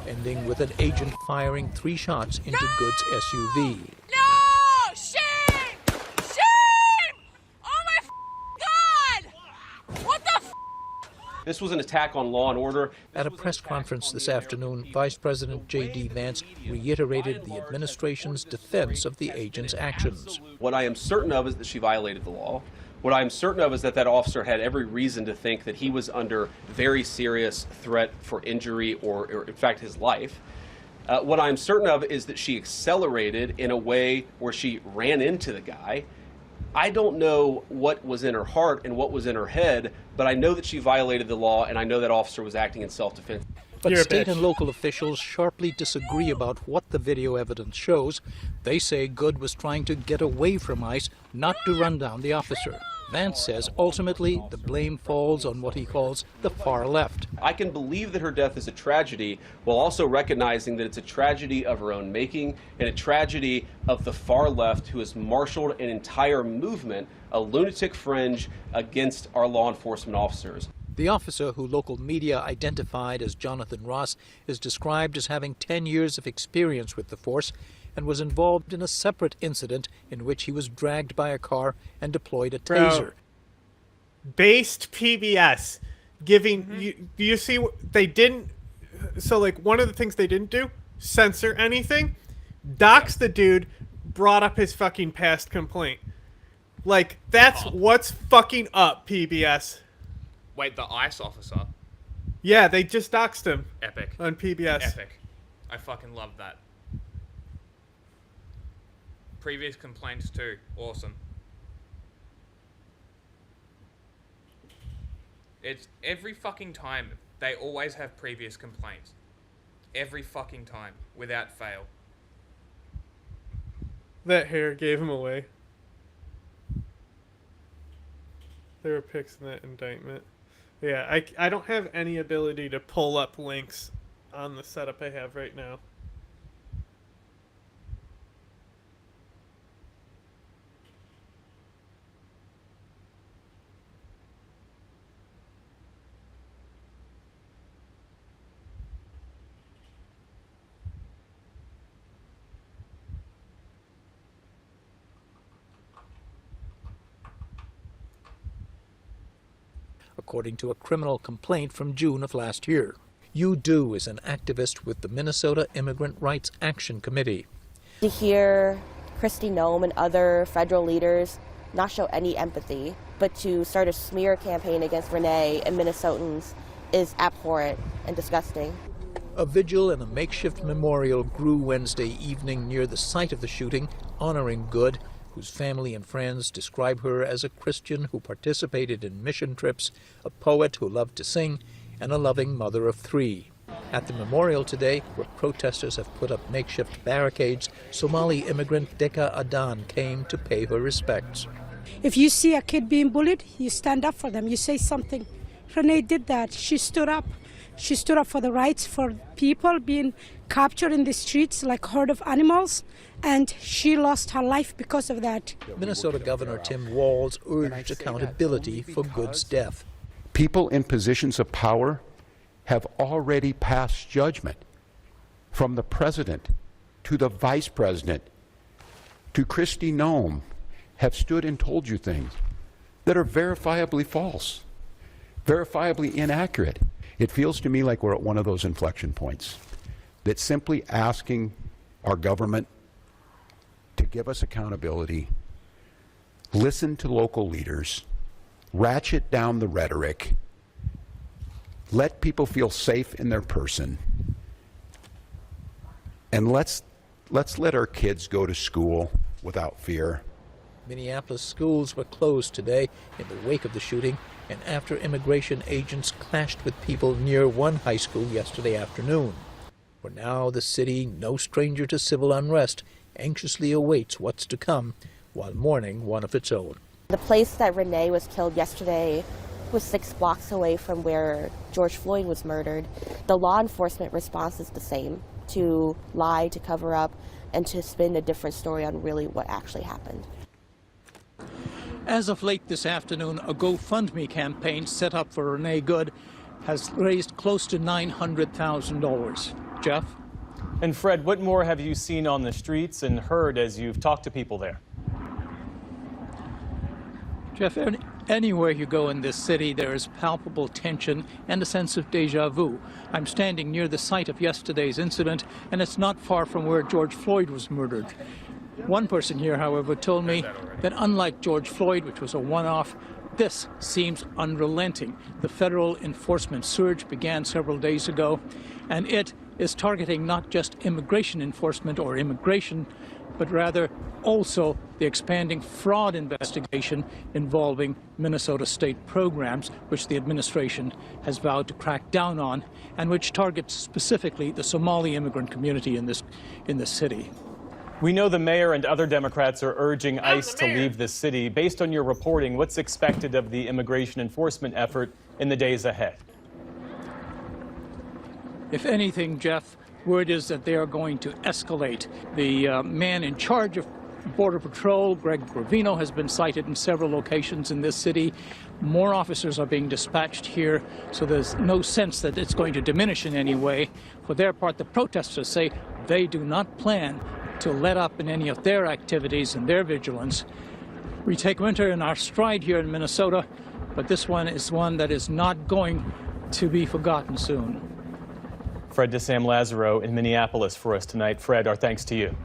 S18: ending with an agent firing 3 shots into Good's SUV.
S7: No! Shame! Shame! Oh my God! What the
S24: This was an attack on law and order.
S18: At a press conference this afternoon, Vice President J.D. Vance reiterated the administration's defense of the agent's actions.
S24: What I am certain of is that she violated the law. What I am certain of is that that officer had every reason to think that he was under very serious threat for injury or in fact, his life. What I'm certain of is that she accelerated in a way where she ran into the guy. I don't know what was in her heart and what was in her head, but I know that she violated the law, and I know that officer was acting in self-defense.
S18: But state and local officials sharply disagree about what the video evidence shows. They say Good was trying to get away from ICE, not to run down the officer. Vance says ultimately the blame falls on what he calls the far left.
S24: I can believe that her death is a tragedy while also recognizing that it's a tragedy of her own making and a tragedy of the far left who has marshaled an entire movement, a lunatic fringe against our law enforcement officers.
S18: The officer, who local media identified as Jonathan Ross, is described as having 10 years of experience with the force and was involved in a separate incident in which he was dragged by a car and deployed a taser.
S1: Based PBS giving you see they didn't, so like one of the things they didn't do, censor anything, dox the dude, brought up his fucking past complaint. Like that's what's fucking up, PBS.
S3: Wait, the ICE officer?
S1: Yeah, they just doxed him.
S3: Epic.
S1: On PBS.
S3: Epic. I fucking love that. Previous complaints too. Awesome. It's every fucking time. They always have previous complaints. Every fucking time. Without fail.
S1: That hair gave him away. There were pics in that indictment. Yeah, I don't have any ability to pull up links on the setup I have right now.
S18: According to a criminal complaint from June of last year. Yu Du is an activist with the Minnesota Immigrant Rights Action Committee.
S22: To hear
S15: Kristi Noem and other federal leaders not show any empathy, but to start a smear campaign against Renee and Minnesotans is abhorrent and disgusting.
S18: A vigil and a makeshift memorial grew Wednesday evening near the site of the shooting, honoring Good, whose family and friends describe her as a Christian who participated in mission trips, a poet who loved to sing, and a loving mother of 3. At the memorial today, where protesters have put up makeshift barricades, Somali immigrant Deka Adan came to pay her respects.
S19: If you see a kid being bullied, you stand up for them, you say something. Renee did that. She stood up. She stood up for the rights for people being captured in the streets like herd of animals, and she lost her life because of that.
S18: Minnesota Governor Tim Walz urged accountability for Good's death.
S14: People in positions of power have already passed judgment, from the president to the vice president to Kristi Noem, have stood and told you things that are verifiably false, verifiably inaccurate. It feels to me like we're at one of those inflection points, that simply asking our government to give us accountability, listen to local leaders, ratchet down the rhetoric, let people feel safe in their person, and let's let our kids go to school without fear.
S18: Minneapolis schools were closed today in the wake of the shooting and after immigration agents clashed with people near one high school yesterday afternoon. For now, the city, no stranger to civil unrest, anxiously awaits what's to come while mourning one of its own.
S15: The place that Renee was killed yesterday was 6 blocks away from where George Floyd was murdered. The law enforcement response is the same, to lie, to cover up, and to spin a different story on really what actually happened.
S18: As of late this afternoon, a GoFundMe campaign set up for Renee Good has raised close to $900,000. Jeff?
S12: And Fred, what more have you seen on the streets and heard as you've talked to people there?
S18: Jeff, anywhere you go in this city, there is palpable tension and a sense of deja vu. I'm standing near the site of yesterday's incident, and it's not far from where George Floyd was murdered. One person here, however, told me that unlike George Floyd, which was a one-off, this seems unrelenting. The federal enforcement surge began several days ago, and it is targeting not just immigration enforcement or immigration, but rather also the expanding fraud investigation involving Minnesota state programs, which the administration has vowed to crack down on, and which targets specifically the Somali immigrant community in this city.
S12: We know the mayor and other Democrats are urging ICE to leave the city. Based on your reporting, what's expected of the immigration enforcement effort in the days ahead?
S18: If anything, Jeff, word is that they are going to escalate. The man in charge of Border Patrol, Greg Gravino, has been cited in several locations in this city. More officers are being dispatched here, so there's no sense that it's going to diminish in any way. For their part, the protesters say they do not plan to let up in any of their activities and their vigilance. We take winter in our stride here in Minnesota, but this one is one that is not going to be forgotten soon.
S12: Fred DeSam Lazaro in Minneapolis for us tonight. Fred, our thanks to you.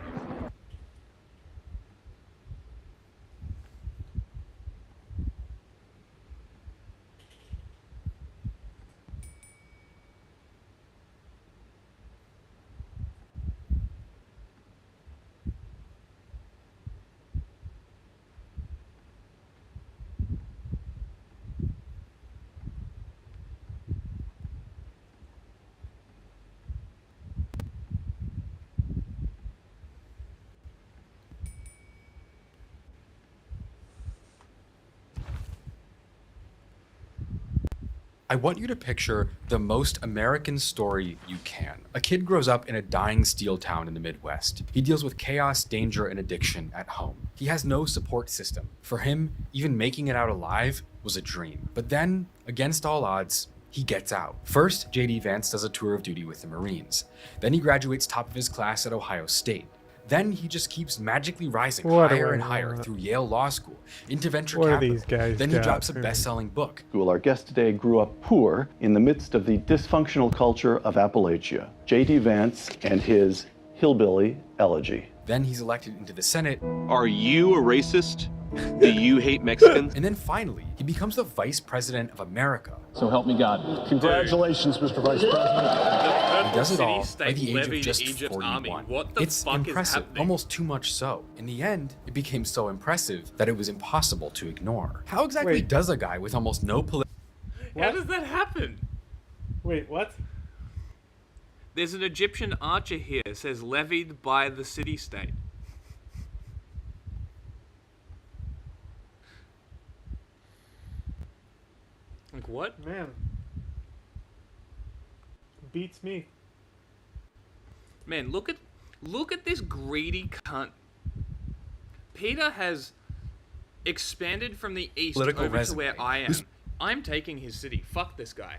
S22: I want you to picture the most American story you can. A kid grows up in a dying steel town in the Midwest. He deals with chaos, danger, and addiction at home. He has no support system. For him, even making it out alive was a dream. But then, against all odds, he gets out. First, J.D. Vance does a tour of duty with the Marines. Then he graduates top of his class at Ohio State. Then he just keeps magically rising higher and higher through Yale Law School, into venture capital. Then he drops a best-selling book.
S23: Our guest today grew up poor in the midst of the dysfunctional culture of Appalachia. J.D. Vance and his Hillbilly Elegy.
S22: Then he's elected into the Senate.
S24: Are you a racist? Do you hate Mexicans?
S22: And then finally, he becomes the Vice President of America.
S23: So help me God. Congratulations, Mr. Vice President.
S22: He does it all by the age of
S3: levied
S22: just
S3: Egypt's
S22: 41.
S3: army. What the
S22: It's
S3: fuck is
S22: impressive,
S3: happening?
S22: almost too much so. In the end, it became so impressive that it was impossible to ignore. How exactly
S1: Wait.
S22: does a guy with almost no political...
S3: How does that happen?
S1: Wait, what?
S3: There's an Egyptian archer here. It says levied by the city-state. Like what?
S1: Man. Beats me.
S3: Man, look at this greedy cunt. Peter has expanded from the east
S22: Political
S3: over to
S22: resume.
S3: where I am. I'm taking his city. Fuck this guy.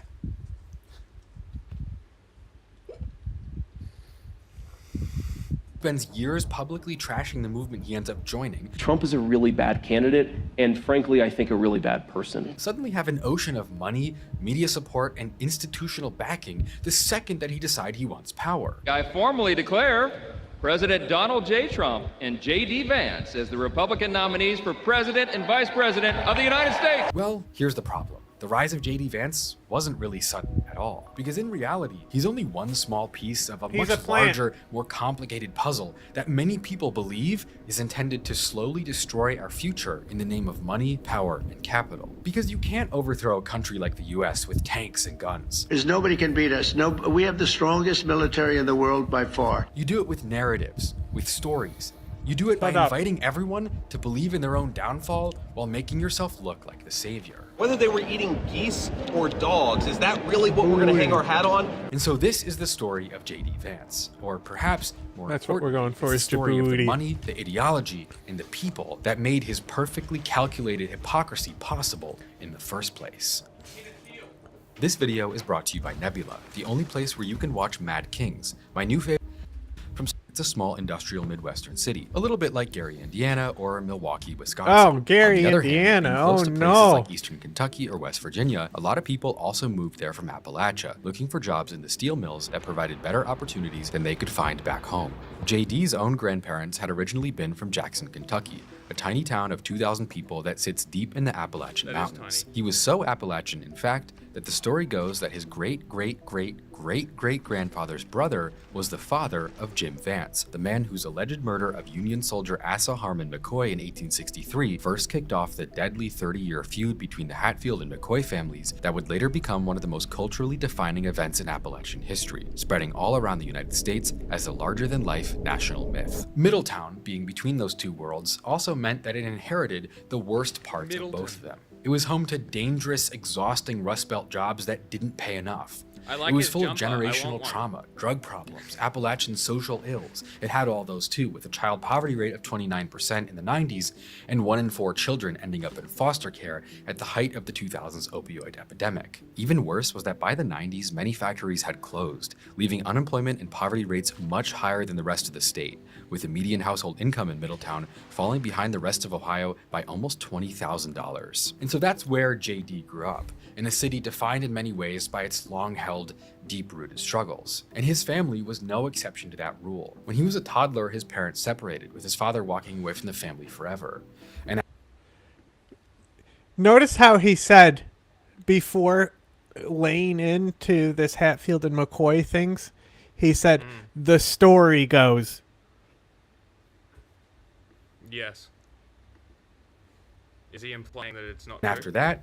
S22: Spends years publicly trashing the movement he ends up joining.
S23: Trump is a really bad candidate, and frankly, I think a really bad person.
S22: Suddenly have an ocean of money, media support, and institutional backing the second that he decides he wants power.
S2: I formally declare President Donald J. Trump and J.D. Vance as the Republican nominees for President and Vice President of the United States.
S22: Well, here's the problem. The rise of J.D. Vance wasn't really sudden at all, because in reality, he's only one small piece of a
S1: He's
S22: much
S1: a plant.
S22: larger, more complicated puzzle that many people believe is intended to slowly destroy our future in the name of money, power, and capital. Because you can't overthrow a country like the US with tanks and guns.
S5: Because nobody can beat us. No, we have the strongest military in the world by far.
S22: You do it with narratives, with stories. You do it by
S1: Shut up.
S22: inviting everyone to believe in their own downfall while making yourself look like the savior.
S24: Whether they were eating geese or dogs, is that really what we're going to hang our hat on?
S22: And so this is the story of J.D. Vance, or perhaps more
S1: That's what we're
S22: important,
S1: going for,
S22: it's
S1: is
S22: the story of the
S1: Djibouti.
S22: money, the ideology, and the people that made his perfectly calculated hypocrisy possible in the first place. This video is brought to you by Nebula, the only place where you can watch Mad Kings, my new favorite. It's a small industrial Midwestern city, a little bit like Gary, Indiana, or Milwaukee, Wisconsin.
S1: Oh, Gary,
S22: On the other hand,
S1: Indiana.
S22: being close
S1: Oh,
S22: to places
S1: no.
S22: like Eastern Kentucky or West Virginia, a lot of people also moved there from Appalachia, looking for jobs in the steel mills that provided better opportunities than they could find back home. JD's own grandparents had originally been from Jackson, Kentucky, a tiny town of 2,000 people that sits deep in the Appalachian Mountains. He was so Appalachian, in fact, that the story goes that his great-great-great-great-great-grandfather's brother was the father of Jim Vance, the man whose alleged murder of Union soldier Asa Harmon McCoy in 1863 first kicked off the deadly 30-year feud between the Hatfield and McCoy families that would later become one of the most culturally defining events in Appalachian history, spreading all around the United States as a larger-than-life national myth. Middletown, being between those two worlds, also meant that it inherited the worst parts of both of them. It was home to dangerous, exhausting Rust Belt jobs that didn't pay enough.
S3: I like
S22: It was
S3: his
S22: full of
S3: jumper. I want
S22: generational
S3: one.
S22: trauma, drug problems, Appalachian social ills. It had all those too, with a child poverty rate of 29% in the 90s and 1 in 4 children ending up in foster care at the height of the 2000s opioid epidemic. Even worse was that by the 90s, many factories had closed, leaving unemployment and poverty rates much higher than the rest of the state, with the median household income in Middletown falling behind the rest of Ohio by almost $20,000. And so that's where JD grew up, in a city defined in many ways by its long-held, deep-rooted struggles. And his family was no exception to that rule. When he was a toddler, his parents separated, with his father walking away from the family forever. And
S1: Notice how he said before laying into this Hatfield and McCoy things, he said, the story goes.
S3: Yes. Is he implying that it's not
S22: after
S3: true?
S22: that,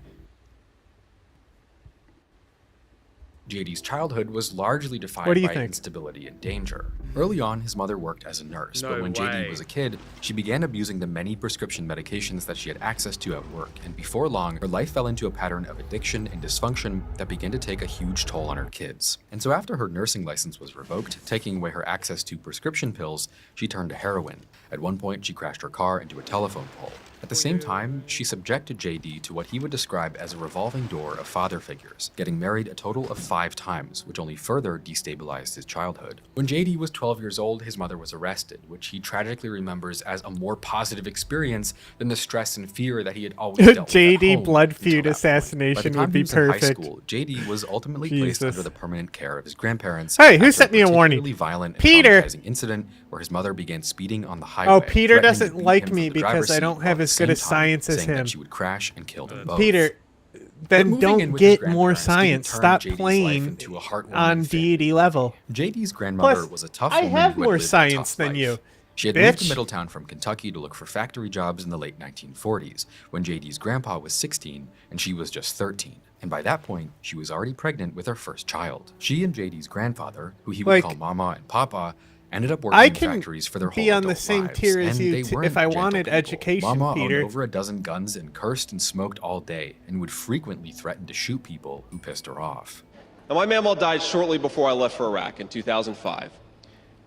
S22: JD's childhood was largely
S1: What
S22: defined
S1: do you
S22: by
S1: think?
S22: instability and danger. Early on, his mother worked as a nurse,
S3: No
S22: but when
S3: way.
S22: JD was a kid, she began abusing the many prescription medications that she had access to at work, and before long, her life fell into a pattern of addiction and dysfunction that began to take a huge toll on her kids. And so after her nursing license was revoked, taking away her access to prescription pills, she turned to heroin. At one point, she crashed her car into a telephone pole. the same time, she subjected JD to what he would describe as a revolving door of father figures, getting married a total of 5 times, which only further destabilized his childhood. When JD was 12 years old, his mother was arrested, which he tragically remembers as a more positive experience than the stress and fear that he had always dealt with at
S1: JD
S22: home
S1: blood
S22: until
S1: feud
S22: that point. By the
S1: assassination
S22: time
S1: would
S22: he
S1: be
S22: was in high
S1: perfect.
S22: school, JD was ultimately placed
S1: Jesus.
S22: under the permanent care of his grandparents.
S1: Hey, who
S22: after
S1: sent me a warning?
S22: particularly violent and
S1: Peter.
S22: traumatizing incident where his mother began speeding on the highway.
S1: Oh, Peter
S22: threatening
S1: doesn't
S22: to beat
S1: like
S22: him from
S1: me
S22: the driver's
S1: because I
S22: seat,
S1: don't
S22: while
S1: have
S22: at the
S1: as good
S22: same
S1: a
S22: time
S1: science as
S22: saying
S1: him.
S22: that she would crash and kill them both.
S1: Peter,
S22: But
S1: then
S22: moving in
S1: don't
S22: with his
S1: get more
S22: grandparents didn't
S1: science.
S22: turn
S1: Stop
S22: JD's life
S1: playing
S22: into a heartwarming
S1: on
S22: family.
S1: deity level.
S22: JD's grandmother
S1: Plus,
S22: was a tough
S1: I
S22: woman
S1: have
S22: who had
S1: more
S22: lived a
S1: science
S22: tough
S1: than
S22: life.
S1: you.
S22: She had moved to
S1: Bitch.
S22: Middletown from Kentucky to look for factory jobs in the late 1940s, when JD's grandpa was 16 and she was just 13. And by that point, she was already pregnant with her first child. She and JD's grandfather, who he would
S1: Like,
S22: call Mama and Papa, ended up working
S1: I
S22: in
S1: can
S22: factories for their whole
S1: be on
S22: adult
S1: the same
S22: lives,
S1: tier as
S22: and
S1: you
S22: they weren't
S1: if I
S22: gentle
S1: wanted
S22: people.
S1: education,
S22: Mama
S1: Peter.
S22: owned over a dozen guns and cursed and smoked all day, and would frequently threaten to shoot people who pissed her off.
S24: Now, my mamaw died shortly before I left for Iraq in 2005.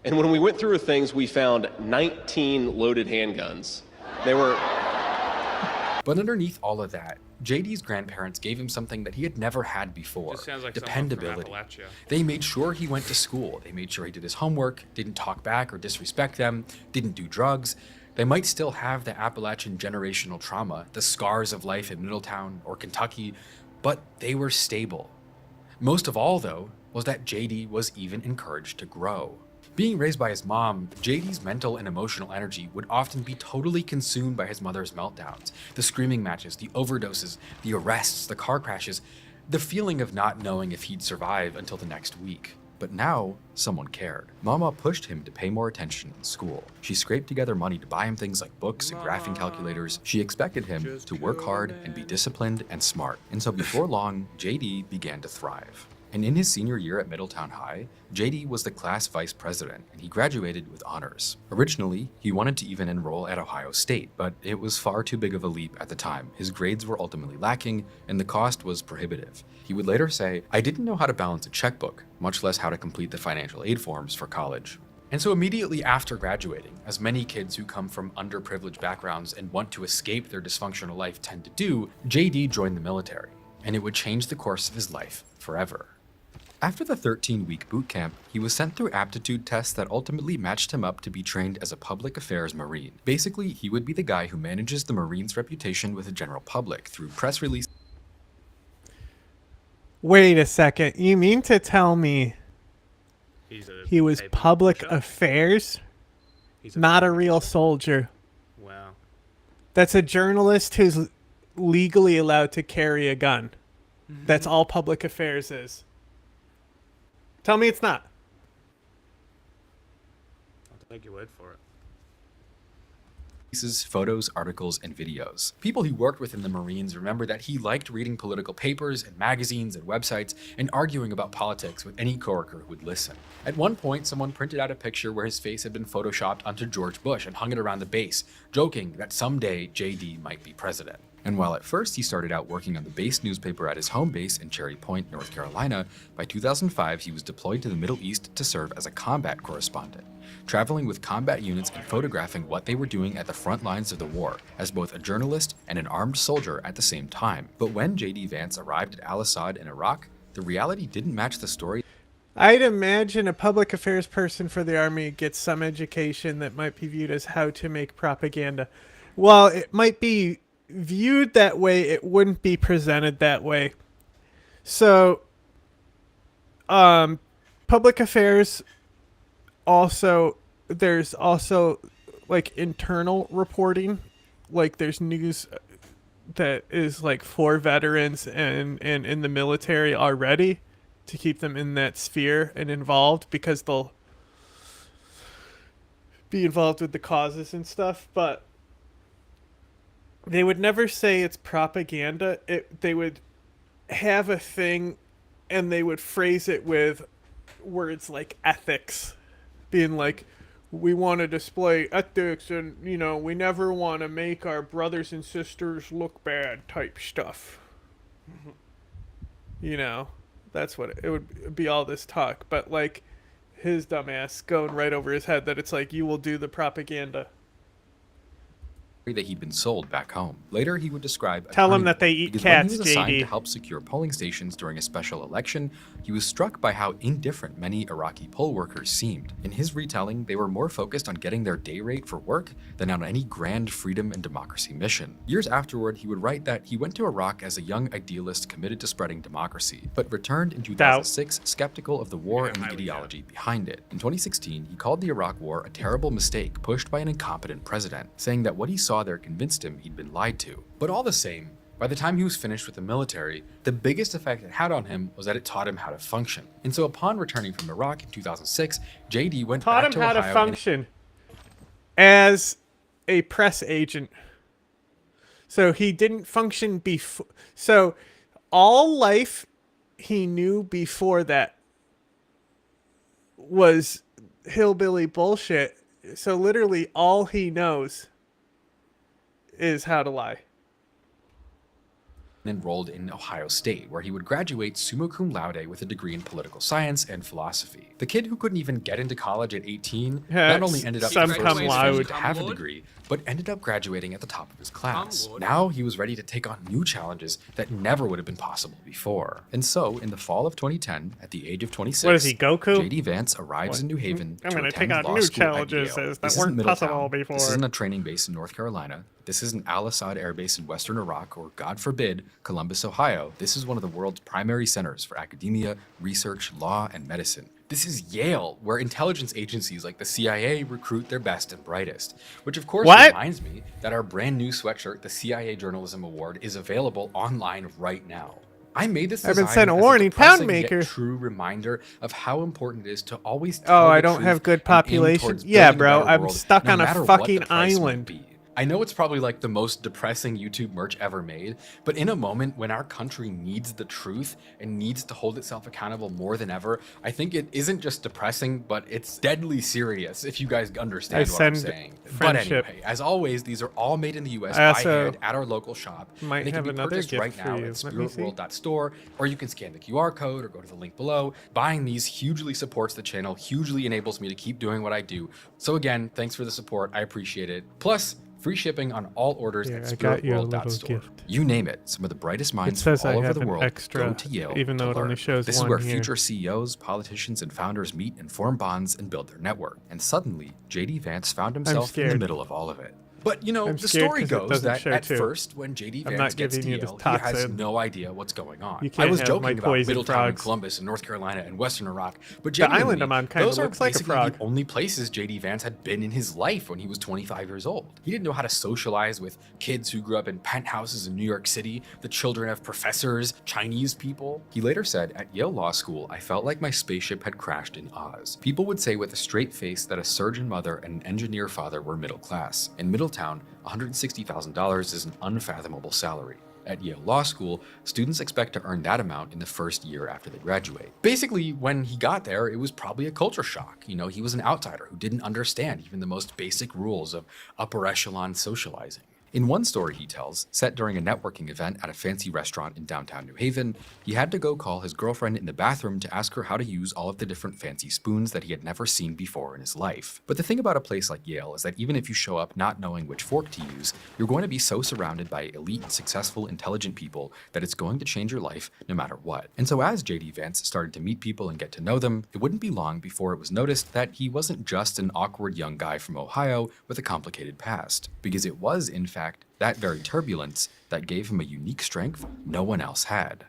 S24: And when we went through her things, we found 19 loaded handguns. They were...
S22: But underneath all of that, JD's grandparents gave him something that he had never had before:
S10: Just sounds like
S22: dependability.
S10: someone from Appalachia.
S22: They made sure he went to school. They made sure he did his homework, didn't talk back or disrespect them, didn't do drugs. They might still have the Appalachian generational trauma, the scars of life in Middletown or Kentucky, but they were stable. Most of all, though, was that JD was even encouraged to grow. Being raised by his mom, JD's mental and emotional energy would often be totally consumed by his mother's meltdowns, the screaming matches, the overdoses, the arrests, the car crashes, the feeling of not knowing if he'd survive until the next week. But now, someone cared. Mama pushed him to pay more attention in school. She scraped together money to buy him things like books and graphing calculators. She expected him to work hard and be disciplined and smart. And so before long, JD began to thrive. And in his senior year at Middletown High, JD was the class vice president, and he graduated with honors. Originally, he wanted to even enroll at Ohio State, but it was far too big of a leap at the time. His grades were ultimately lacking, and the cost was prohibitive. He would later say, "I didn't know how to balance a checkbook, much less how to complete the financial aid forms for college." And so immediately after graduating, as many kids who come from underprivileged backgrounds and want to escape their dysfunctional life tend to do, JD joined the military, and it would change the course of his life forever. After the 13-week boot camp, he was sent through aptitude tests that ultimately matched him up to be trained as a public affairs Marine. Basically, he would be the guy who manages the Marine's reputation with the general public through press releases.
S1: Wait a second. You mean to tell me he was public affairs? Not a real soldier.
S3: Wow.
S1: That's a journalist who's legally allowed to carry a gun. That's all public affairs is. Tell me it's not.
S3: I'll take your word for it.
S22: Photos, articles, and videos. People who worked within the Marines remember that he liked reading political papers and magazines and websites and arguing about politics with any coworker who would listen. At one point, someone printed out a picture where his face had been photoshopped onto George Bush and hung it around the base, joking that someday JD might be president. And while at first he started out working on the base newspaper at his home base in Cherry Point, North Carolina, by 2005 he was deployed to the Middle East to serve as a combat correspondent, traveling with combat units and photographing what they were doing at the front lines of the war, as both a journalist and an armed soldier at the same time. But when JD Vance arrived at Al-Assad in Iraq, the reality didn't match the story.
S1: I'd imagine a public affairs person for the Army gets some education that might be viewed as how to make propaganda. While it might be viewed that way, it wouldn't be presented that way. So, public affairs also, there's also like internal reporting, like there's news that is like for veterans and in the military already to keep them in that sphere and involved, because they'll be involved with the causes and stuff. But they would never say it's propaganda. They would have a thing and they would phrase it with words like ethics, being like, we want to display ethics and, you know, we never want to make our brothers and sisters look bad type stuff. You know, that's what it would be, all this talk. But like his dumbass going right over his head that it's like, you will do the propaganda.
S22: that he'd been sold back home. Later, he would describe
S1: Tell
S22: a
S1: him
S22: turning
S1: that they
S22: point,
S1: eat
S22: because
S1: cats,
S22: when he was assigned
S1: JD.
S22: to help secure polling stations during a special election, he was struck by how indifferent many Iraqi poll workers seemed. In his retelling, they were more focused on getting their day rate for work than on any grand freedom and democracy mission. Years afterward, he would write that he went to Iraq as a young idealist committed to spreading democracy, but returned in 2006 skeptical of the war and the ideology behind it. In 2016, he called the Iraq War a terrible mistake pushed by an incompetent president, saying that what he saw there convinced him he'd been lied to. But all the same, by the time he was finished with the military, the biggest effect it had on him was that it taught him how to function. And so upon returning from Iraq in 2006, JD went back to Ohio.
S1: Taught him how to function as a press agent. So he didn't function before. So all life he knew before that was hillbilly bullshit. So literally all he knows is how to lie.
S22: Enrolled in Ohio State, where he would graduate summa cum laude with a degree in political science and philosophy. The kid who couldn't even get into college at 18 not only ended up the first person to have a degree, but ended up graduating at the top of his class. Now he was ready to take on new challenges that never would have been possible before. And so, in the fall of 2010, at the age of 26,
S1: What is he, Goku?
S22: JD Vance arrives in New Haven
S1: I'm
S22: to
S1: going to take
S22: attend
S1: on
S22: law
S1: new
S22: school at
S1: challenges
S22: Yale.
S1: that
S22: This isn't
S1: weren't possible
S22: Middletown.
S1: before.
S22: This isn't a training base in North Carolina. This isn't Al-Assad Air Base in Western Iraq, or God forbid, Columbus, Ohio. This is one of the world's primary centers for academia, research, law, and medicine. This is Yale, where intelligence agencies like the CIA recruit their best and brightest. Which of course reminds me that our brand new sweatshirt, the CIA Journalism Award, is available online right now. I made this
S1: I've been
S22: design
S1: sent a
S22: as
S1: warning,
S22: depressing
S1: Pound
S22: yet
S1: Maker.
S22: true reminder of how important it is to always tell
S1: Oh,
S22: the
S1: I don't
S22: truth
S1: have good
S22: and aim
S1: population.
S22: towards
S1: Yeah,
S22: building a
S1: bro,
S22: better
S1: I'm
S22: world,
S1: stuck
S22: no
S1: on a
S22: matter what the
S1: fucking
S22: price might
S1: island.
S22: be. I know it's probably like the most depressing YouTube merch ever made, but in a moment when our country needs the truth and needs to hold itself accountable more than ever, I think it isn't just depressing, but it's deadly serious, if you guys understand what I'm saying.
S1: Friendship.
S22: But anyway, as always, these are all made in the US
S1: I
S22: by
S1: also
S22: hand at our local shop.
S1: might
S22: And they can
S1: have
S22: be
S1: another
S22: purchased
S1: gift
S22: right
S1: for
S22: now
S1: you.
S22: at
S1: Let me see.
S22: spiritworld.store, or you can scan the QR code or go to the link below. Buying these hugely supports the channel, hugely enables me to keep doing what I do. So again, thanks for the support. I appreciate it. Plus, free shipping on all orders at
S1: I got you a little
S22: spiritworld.store.
S1: gift.
S22: You name it, some of the brightest minds from
S1: says I
S22: all over
S1: have
S22: the
S1: an
S22: world
S1: extra,
S22: go to Yale
S1: even though
S22: to
S1: it only
S22: learn.
S1: shows
S22: This is
S1: one
S22: where
S1: here.
S22: future CEOs, politicians, and founders meet and form bonds and build their network. And suddenly, JD Vance found himself in the
S1: scared.
S22: middle of all of it. But, you know,
S1: I'm
S22: the
S1: scared
S22: story
S1: 'cause it
S22: goes
S1: doesn't
S22: that
S1: show
S22: at
S1: too.
S22: first, when JD
S1: I'm
S22: Vance
S1: not
S22: gets to
S1: giving you this
S22: Yale, he has
S1: toxin.
S22: no idea what's going on.
S1: You
S22: I
S1: can't
S22: was
S1: have
S22: joking
S1: my
S22: about
S1: poison
S22: Middletown and
S1: frogs.
S22: Columbus and North Carolina and Western Iraq, but
S1: The
S22: genuinely,
S1: island I'm on kinda
S22: those are
S1: looks like a
S22: basically
S1: frog.
S22: the only places JD Vance had been in his life when he was 25 years old. He didn't know how to socialize with kids who grew up in penthouses in New York City, the children of professors, Chinese people. He later said, "At Yale Law School, I felt like my spaceship had crashed in Oz. People would say with a straight face that a surgeon mother and an engineer father were middle class. In Middletown, $160,000 is an unfathomable salary. At Yale Law School, students expect to earn that amount in the first year after they graduate." Basically, when he got there, it was probably a culture shock. You know, he was an outsider who didn't understand even the most basic rules of upper echelon socializing. In one story he tells, set during a networking event at a fancy restaurant in downtown New Haven, he had to go call his girlfriend in the bathroom to ask her how to use all of the different fancy spoons that he had never seen before in his life. But the thing about a place like Yale is that even if you show up not knowing which fork to use, you're going to be so surrounded by elite, successful, intelligent people that it's going to change your life no matter what. And so as JD Vance started to meet people and get to know them, it wouldn't be long before it was noticed that he wasn't just an awkward young guy from Ohio with a complicated past, because it was, in fact, that very turbulence that gave him a unique strength no one else had.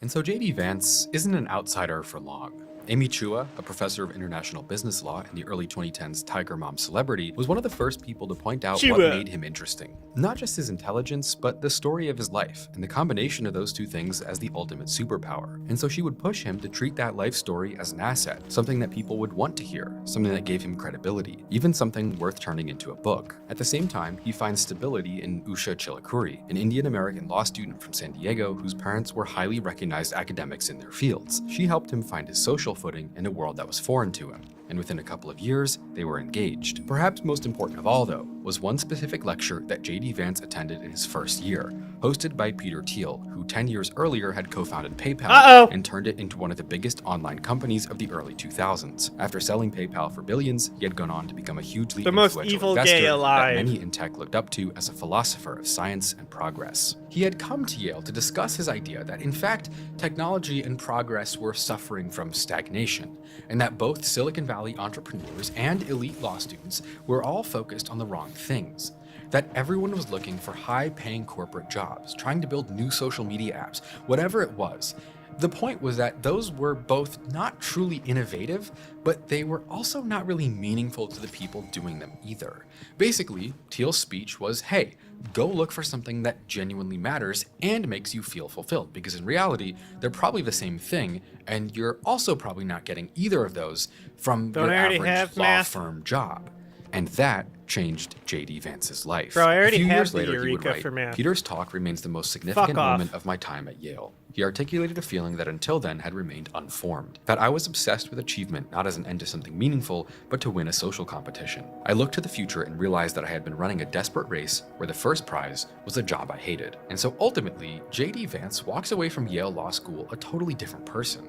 S22: And so JD Vance isn't an outsider for long. Amy Chua, a professor of international business law in the early 2010s Tiger Mom celebrity, was one of the first people to point out what made him interesting. Not just his intelligence, but the story of his life, and the combination of those two things as the ultimate superpower. And so she would push him to treat that life story as an asset, something that people would want to hear, something that gave him credibility, even something worth turning into a book. At the same time, he finds stability in Usha Chilakuri, an Indian-American law student from San Diego whose parents were highly recognized academics in their fields. She helped him find his social footing in a world that was foreign to him, and within a couple of years, they were engaged. Perhaps most important of all, though, was one specific lecture that JD Vance attended in his first year, hosted by Peter Thiel, who 10 years earlier had co-founded PayPal and turned it into one of the biggest online companies of the early 2000s. After selling PayPal for billions, he had gone on to become a hugely influential investor that many in tech looked up to as a philosopher of science and progress. He had come to Yale to discuss his idea that, in fact, technology and progress were suffering from stagnation, and that both Silicon Valley entrepreneurs and elite law students were all focused on the wrong things. That everyone was looking for high-paying corporate jobs, trying to build new social media apps, whatever it was. The point was that those were both not truly innovative, but they were also not really meaningful to the people doing them either. Basically, Thiel's speech was, hey, go look for something that genuinely matters and makes you feel fulfilled, because in reality, they're probably the same thing, and you're also probably not getting either of those from your average law firm job. And that changed J.D. Vance's life.
S1: Bro, I already
S22: a few
S1: have
S22: years
S1: the
S22: later, he would
S1: Eureka
S22: write,
S1: for math.
S22: Peter's talk remains the most significant
S1: Fuck off.
S22: moment of my time at Yale. He articulated a feeling that until then had remained unformed, that I was obsessed with achievement not as an end to something meaningful, but to win a social competition. I looked to the future and realized that I had been running a desperate race where the first prize was a job I hated. And so ultimately, J.D. Vance walks away from Yale Law School a totally different person.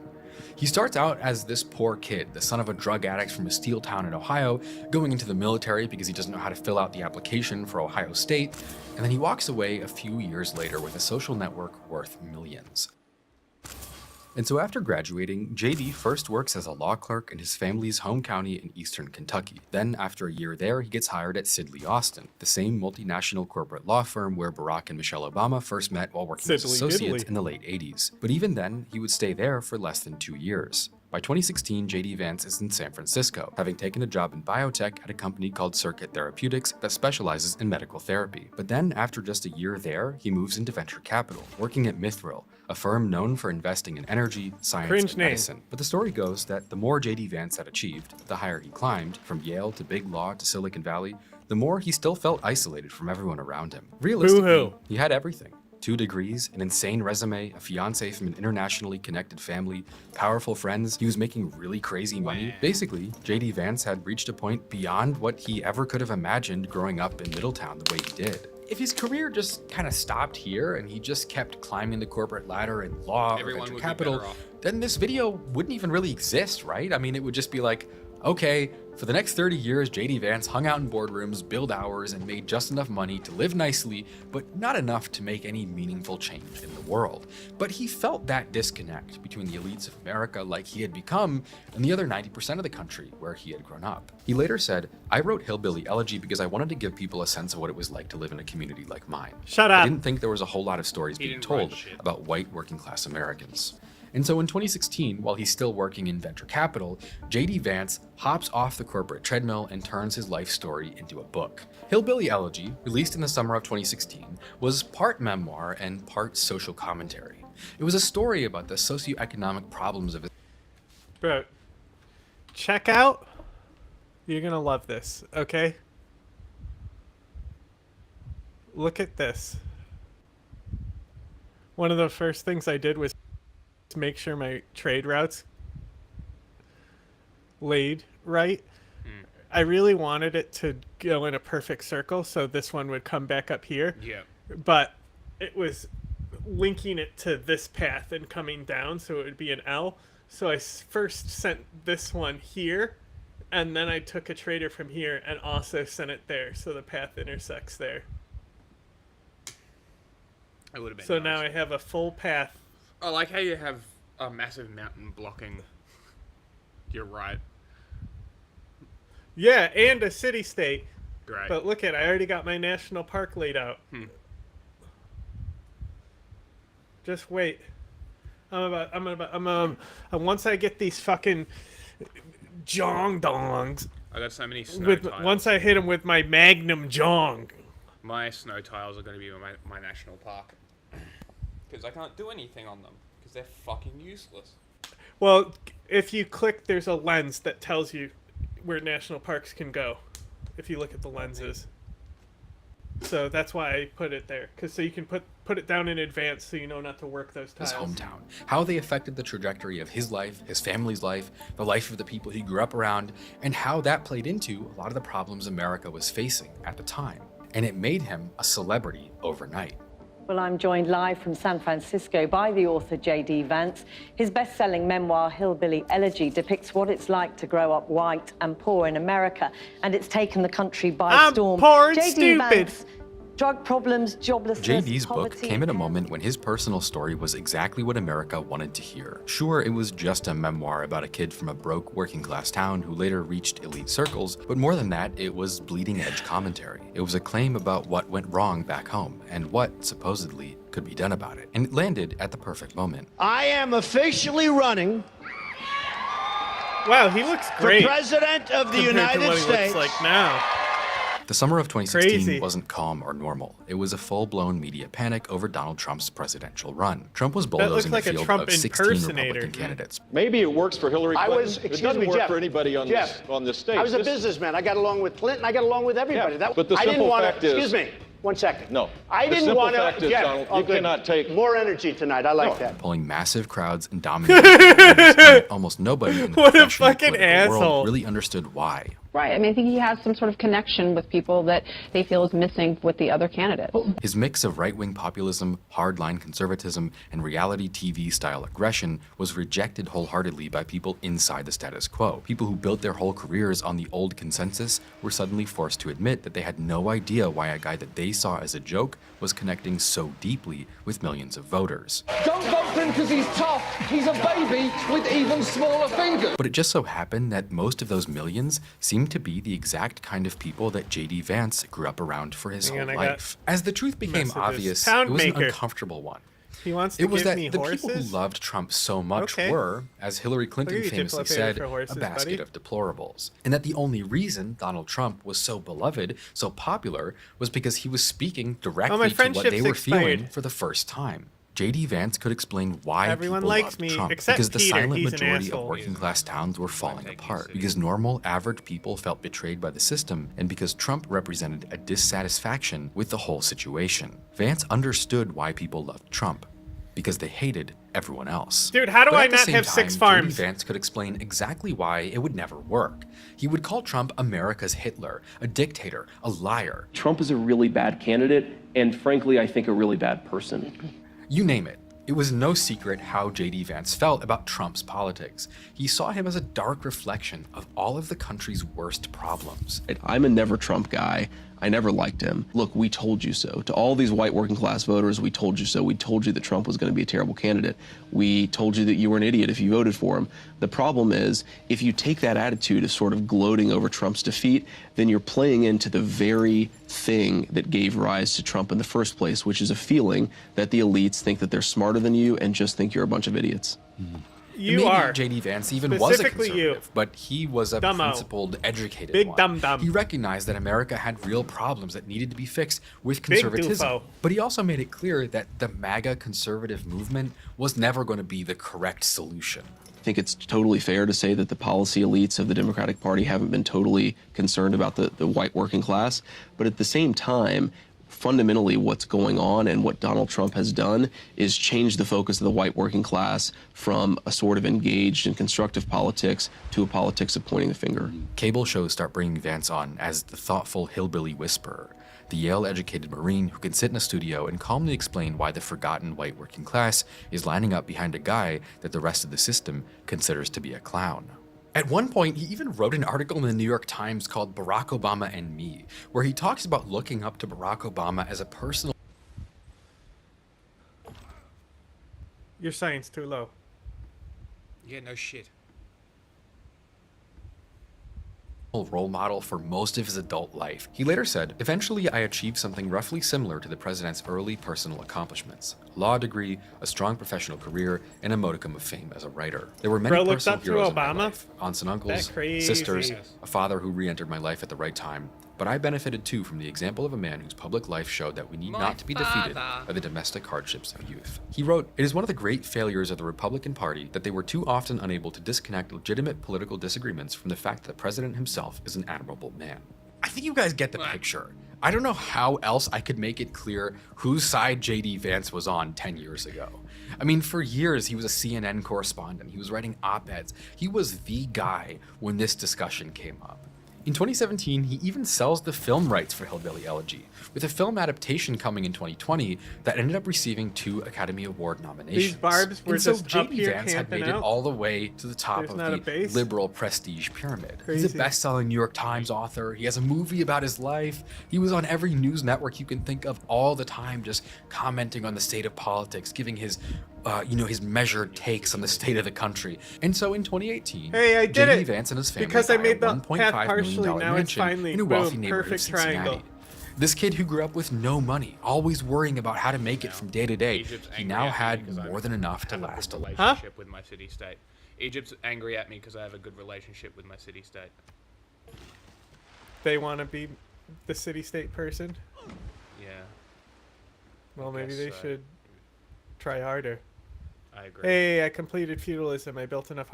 S22: He starts out as this poor kid, the son of a drug addict from a steel town in Ohio, going into the military because he doesn't know how to fill out the application for Ohio State, and then he walks away a few years later with a social network worth millions. And so after graduating, JD first works as a law clerk in his family's home county in eastern Kentucky. Then after a year there, he gets hired at Sidley Austin, the same multinational corporate law firm where Barack and Michelle Obama first met while working as associates in the late 80s. But even then, he would stay there for less than 2 years. By 2016, J.D. Vance is in San Francisco, having taken a job in biotech at a company called Circuit Therapeutics that specializes in medical therapy. But then, after just a year there, he moves into venture capital, working at Mithril, a firm known for investing in energy, science, and medicine. But the story goes that the more J.D. Vance had achieved, the higher he climbed, from Yale to big law to Silicon Valley, the more he still felt isolated from everyone around him. Realistically, he had everything. 2 degrees, an insane resume, a fiance from an internationally connected family, powerful friends, he was making really crazy money. Basically, J.D. Vance had reached a point beyond what he ever could have imagined growing up in Middletown the way he did. If his career just kind of stopped here and he just kept climbing the corporate ladder in law or venture capital, then this video wouldn't even really exist, right? I mean, it would just be like, okay, for the next 30 years, J.D. Vance hung out in boardrooms, billed hours, and made just enough money to live nicely, but not enough to make any meaningful change in the world. But he felt that disconnect between the elites of America like he had become and the other 90% of the country where he had grown up. He later said, I wrote Hillbilly Elegy because I wanted to give people a sense of what it was like to live in a community like mine.
S1: Shut up.
S22: I didn't think there was a whole lot of stories being told about white working class Americans. And so in 2016, while he's still working in venture capital, J.D. Vance hops off the corporate treadmill and turns his life story into a book. Hillbilly Elegy, released in the summer of 2016, was part memoir and part social commentary. It was a story about the socioeconomic problems of his...
S1: Bro, check out. You're gonna love this, okay? Look at this. One of the first things I did was to make sure my trade routes laid right. I really wanted it to go in a perfect circle, so this one would come back up here.
S3: Yeah.
S1: But it was linking it to this path and coming down, so it would be an L. So I first sent this one here, and then I took a trader from here and also sent it there, so the path intersects there.
S3: It would have been
S1: so
S3: nice.
S1: Now I have a full path.
S3: I like how you have a massive mountain blocking your right.
S1: Yeah, and a city-state.
S3: Great.
S1: But look at, I already got my national park laid out. Just wait. Once I get these fucking jong dongs.
S3: I got so many snow tiles.
S1: Once I hit them with my magnum jong.
S3: My snow tiles are going to be my national park.
S10: Because I can't do anything on them. Because they're fucking useless.
S1: Well, if you click, there's a lens that tells you where national parks can go. If you look at the lenses. So that's why I put it there. So you can put it down in advance so you know not to work those tiles.
S22: His hometown, how they affected the trajectory of his life, his family's life, the life of the people he grew up around, and how that played into a lot of the problems America was facing at the time. And it made him a celebrity overnight.
S6: Well, I'm joined live from San Francisco by the author J.D. Vance. His best-selling memoir, Hillbilly Elegy, depicts what it's like to grow up white and poor in America, and it's taken the country by storm.
S1: Poor and
S6: J.D.
S1: stupid.
S6: Vance, drug problems, joblessness,
S22: JD's book
S6: poverty,
S22: came at a moment when his personal story was exactly what America wanted to hear. Sure, it was just a memoir about a kid from a broke working-class town who later reached elite circles, but more than that, it was bleeding-edge commentary. It was a claim about what went wrong back home, and what, supposedly, could be done about it. And it landed at the perfect moment.
S5: I am officially running.
S1: Wow, he looks great.
S5: For President of the
S1: compared to
S5: United
S1: what he
S5: States.
S1: looks like now.
S22: The summer of 2016
S1: Crazy.
S22: wasn't calm or normal. It was a full-blown media panic over Donald Trump's presidential run. Trump was
S1: That looks
S22: bulldozing
S1: like
S22: the
S1: a
S22: field
S1: Trump
S22: of 16
S1: impersonator.
S22: Republican candidates.
S16: Maybe it works for Hillary Clinton.
S5: Excuse
S16: it doesn't
S5: me,
S16: work
S5: Jeff.
S16: for anybody on
S5: Jeff,
S16: this stage.
S5: I was a
S16: This-
S5: businessman. I got along with Clinton. I got along with everybody.
S16: Yeah, but the
S5: I didn't
S16: simple
S5: want
S16: fact
S5: to.
S16: is-
S5: Excuse me. 1 second.
S16: No.
S5: I
S16: The
S5: didn't
S16: simple
S5: want
S16: fact
S5: to.
S16: is,
S5: Jeff,
S16: Donald,
S5: oh,
S16: you
S5: good.
S16: cannot take
S5: more energy tonight. I like that.
S22: Pulling massive crowds and dominating. Almost nobody in the
S1: What a
S22: professional
S1: fucking
S22: political world
S1: asshole.
S22: really understood why.
S17: Right. I mean, I think he has some sort of connection with people that they feel is missing with the other candidates.
S22: His mix of right-wing populism, hardline conservatism, and reality TV-style aggression was rejected wholeheartedly by people inside the status quo. People who built their whole careers on the old consensus were suddenly forced to admit that they had no idea why a guy that they saw as a joke was connecting so deeply with millions of voters.
S20: Don't vote for him because he's tough. He's a baby with even smaller fingers.
S22: But it just so happened that most of those millions seemed to be the exact kind of people that J.D. Vance grew up around for his
S1: Hang on,
S22: whole
S1: I got
S22: life. As the truth became
S1: messages.
S22: obvious,
S1: Pound
S22: it was
S1: maker.
S22: an uncomfortable one.
S1: He wants to
S22: It was
S1: give
S22: that
S1: me
S22: the
S1: horses?
S22: people who loved Trump so much
S1: Okay.
S22: were, as Hillary Clinton
S1: Look at you,
S22: famously
S1: diplopated
S22: said,
S1: for horses,
S22: a basket
S1: buddy.
S22: of deplorables. And that the only reason Donald Trump was so beloved, so popular, was because he was speaking directly to what
S1: friendship's
S22: they were feeling
S1: expired.
S22: for the first time. J.D. Vance could explain why
S1: Everyone
S22: people
S1: likes
S22: loved
S1: me,
S22: Trump,
S1: except
S22: because the
S1: Peter.
S22: silent
S1: He's an
S22: majority of
S1: asshole.
S22: working-class towns were falling apart, because normal, average people felt betrayed by the system, and because Trump represented a dissatisfaction with the whole situation. Vance understood why people loved Trump, because they hated everyone else.
S1: Dude, how do
S22: But
S1: I
S22: at the
S1: not
S22: same
S1: have 6
S22: time,
S1: farms?
S22: J.D. Vance could explain exactly why it would never work. He would call Trump America's Hitler, a dictator, a liar.
S23: Trump is a really bad candidate, and frankly, I think a really bad person.
S22: You name it. It was no secret how J.D. Vance felt about Trump's politics. He saw him as a dark reflection of all of the country's worst problems.
S23: I'm a never Trump guy. I never liked him. Look, we told you so. To all these white working class voters, we told you so. We told you that Trump was going to be a terrible candidate. We told you that you were an idiot if you voted for him. The problem is, if you take that attitude of sort of gloating over Trump's defeat, then you're playing into the very thing that gave rise to Trump in the first place, which is a feeling that the elites think that they're smarter than you and just think you're a bunch of idiots.
S1: You
S22: Maybe
S1: are.
S22: J.D. Vance even was a
S1: Specifically you.
S22: conservative, but he was a
S1: Dumbo.
S22: principled, educated
S1: Big
S22: one.
S1: dum-dum.
S22: He recognized that America had real problems that needed to be fixed with
S1: Big
S22: conservatism.
S1: doofo.
S22: But he also made it clear that the MAGA conservative movement was never going to be the correct solution.
S23: I think it's totally fair to say that the policy elites of the Democratic Party haven't been totally concerned about the white working class. But at the same time, fundamentally what's going on and what Donald Trump has done is change the focus of the white working class from a sort of engaged and constructive politics to a politics of pointing the finger.
S22: Cable shows start bringing Vance on as the thoughtful hillbilly whisperer, the Yale-educated Marine who can sit in a studio and calmly explain why the forgotten white working class is lining up behind a guy that the rest of the system considers to be a clown. At one point, he even wrote an article in the New York Times called Barack Obama and Me, where he talks about looking up to Barack Obama as a personal
S1: Your science too low.
S3: Yeah, no shit.
S22: role model for most of his adult life. He later said, "Eventually I achieved something roughly similar to the president's early personal accomplishments. A law degree, a strong professional career, and a modicum of fame as a writer. There were many
S1: Bro looked
S22: personal
S1: up through
S22: heroes in my
S1: Obama?
S22: life, aunts and uncles,
S1: That crazy.
S22: sisters, a father who re-entered my life at the right time. But I benefited too from the example of a man whose public life showed that we need not to be defeated by the domestic hardships of youth." He wrote, "It is one of the great failures of the Republican Party that they were too often unable to disconnect legitimate political disagreements from the fact that the president himself is an admirable man." I think you guys get the picture. I don't know how else I could make it clear whose side J.D. Vance was on 10 years ago. I mean, for years, he was a CNN correspondent. He was writing op-eds. He was the guy when this discussion came up. In 2017, he even sells the film rights for Hillbilly Elegy, with a film adaptation coming in 2020 that ended up receiving 2 Academy Award nominations.
S1: These barbs were
S22: and so
S1: just up
S22: J.D.
S1: here
S22: Vance had
S1: camping
S22: made it
S1: out.
S22: all the way to the top
S1: There's
S22: of
S1: not a
S22: the
S1: base?
S22: liberal prestige pyramid. He's a
S1: Crazy.
S22: best-selling New York Times author. He has a movie about his life. He was on every news network you can think of all the time, just commenting on the state of politics, giving his his measured takes on the state of the country. And so in 2018,
S1: Hey, I did
S22: J.D.
S1: it!
S22: Vance and his family
S1: Because I
S22: buy
S1: made
S22: a
S1: the
S22: $1.5
S1: path
S22: million
S1: partially, now it's
S22: mansion
S1: finally,
S22: in a wealthy
S1: boom,
S22: neighborhood of
S1: perfect
S22: Cincinnati.
S1: triangle.
S22: This kid who grew up with no money, always worrying about how to make it from day to day,
S3: Egypt's
S22: he
S3: angry
S22: now
S3: at me
S22: had
S3: because I
S22: more than enough to
S3: have a
S22: last
S3: good
S22: a life.
S3: relationship with my city-state. Egypt's angry at me because I have a good relationship with my city-state.
S1: They want to be the city-state person?
S3: Yeah.
S1: Well, maybe
S3: guess
S1: they
S3: so.
S1: should try harder.
S3: I agree.
S1: Hey, I completed feudalism. I built enough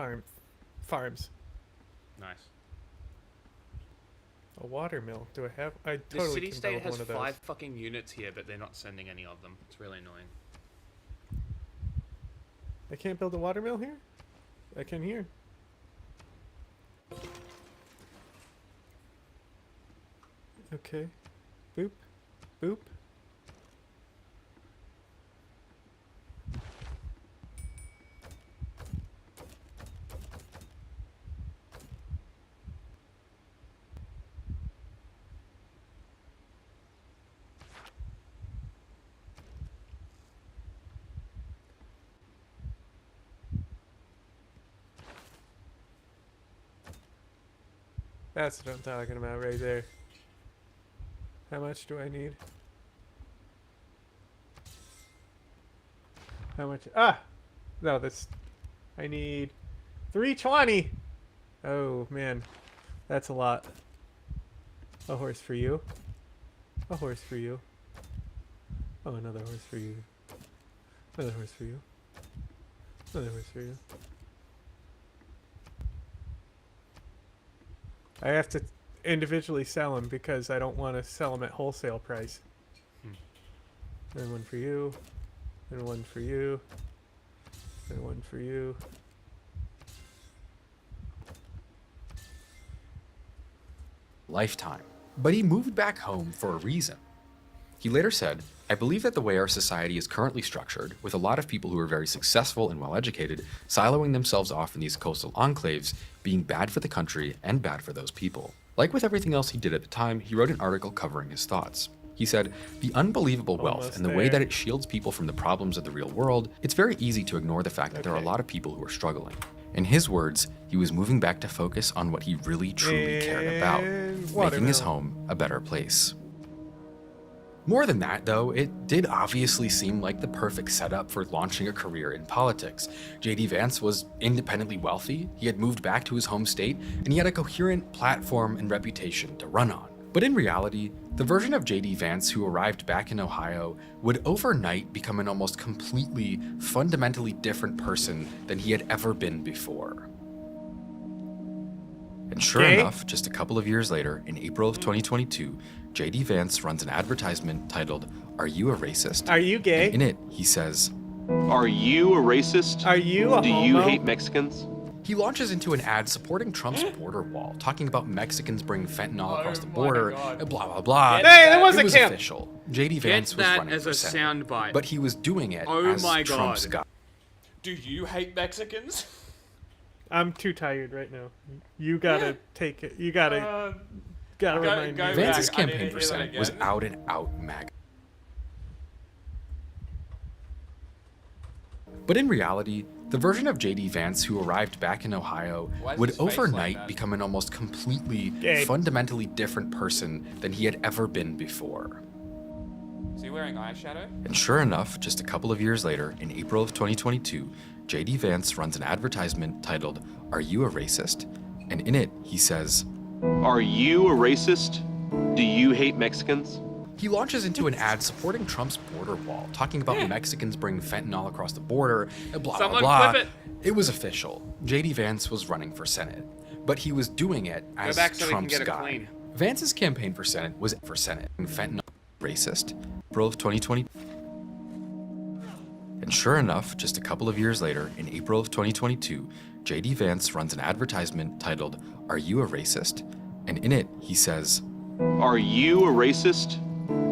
S1: farms.
S3: Nice.
S1: A water mill. Do I have? I
S3: The
S1: totally can
S3: city-state
S1: build
S3: has
S1: one of those.
S3: 5 fucking units here, but they're not sending any of them. It's really annoying.
S1: I can't build a water mill here? I can here. Okay. Boop. Boop. That's what I'm talking about right there. How much do I need? How much? Ah! No, that's... I need 320! Oh, man. That's a lot. A horse for you. A horse for you. Oh, another horse for you. Another horse for you. Another horse for you. I have to individually sell them because I don't want to sell them at wholesale price. And one for you. And one for you. And one for you.
S22: Lifetime. But he moved back home for a reason. He later said, "I believe that the way our society is currently structured, with a lot of people who are very successful and well-educated, siloing themselves off in these coastal enclaves, being bad for the country and bad for those people." Like with everything else he did at the time, he wrote an article covering his thoughts. He said, "The unbelievable wealth
S1: Almost
S22: and the way
S1: there.
S22: that it shields people from the problems of the real world, it's very easy to ignore the fact that there are a lot of people who are struggling." In his words, he was moving back to focus on what he really truly cared about,
S1: And
S22: making his
S1: watermelon.
S22: home a better place. More than that, though, it did obviously seem like the perfect setup for launching a career in politics. J.D. Vance was independently wealthy, he had moved back to his home state, and he had a coherent platform and reputation to run on. But in reality, the version of J.D. Vance who arrived back in Ohio would overnight become an almost completely, fundamentally different person than he had ever been before. And sure
S1: Okay.
S22: enough, just a couple of years later, in April of 2022, J.D. Vance runs an advertisement titled, "Are You a Racist?"
S1: Are you gay?
S22: And in it, he says,
S24: Are you a racist?
S1: Are you a
S24: Do you
S1: homo?
S24: hate Mexicans?
S22: he launches into an ad supporting Trump's border wall, talking about Mexicans bringing fentanyl across the border, and blah, blah, blah.
S1: Hey, there was
S22: it
S1: a
S22: was
S1: camp.
S22: official. J.D.
S3: Get
S22: Vance was
S3: that
S22: running
S3: as
S22: for
S3: a
S22: Senate,
S3: soundbite.
S22: but he was doing it
S3: Oh
S22: as
S3: my
S22: Trump's
S3: God.
S22: guy.
S3: Do you hate Mexicans?
S1: I'm too tired right now. You gotta take it. You gotta remind me.
S22: Vance's
S3: back. I need
S22: campaign
S3: to
S22: for
S3: hear that
S22: Senate was
S3: again.
S22: out and out MAGA. But in reality, the version of J.D. Vance who arrived back in Ohio
S10: Why is
S22: would
S10: his face like
S22: overnight
S10: that?
S22: become an almost completely,
S1: Gay.
S22: fundamentally different person than he had ever been before.
S10: Is he wearing eyeshadow?
S22: And sure enough, just a couple of years later, in April of 2022, J.D. Vance runs an advertisement titled, "Are You a Racist?" And in it, he says,
S24: Are you a racist? Do you hate Mexicans?
S22: he launches into an ad supporting Trump's border wall, talking about Mexicans bringing fentanyl across the border, and blah,
S3: Someone
S22: blah, blah.
S3: clip
S22: It was official. J.D. Vance was running for Senate, but he was doing it as
S3: back so we can
S22: Trump's
S3: get it
S22: guy.
S3: clean.
S22: Vance's campaign for Senate was for Senate. Fentanyl racist. April of 2020. And sure enough, just a couple of years later, in April of 2022, J.D. Vance runs an advertisement titled, "Are You a Racist?" And in it, he says,
S24: "Are you a racist?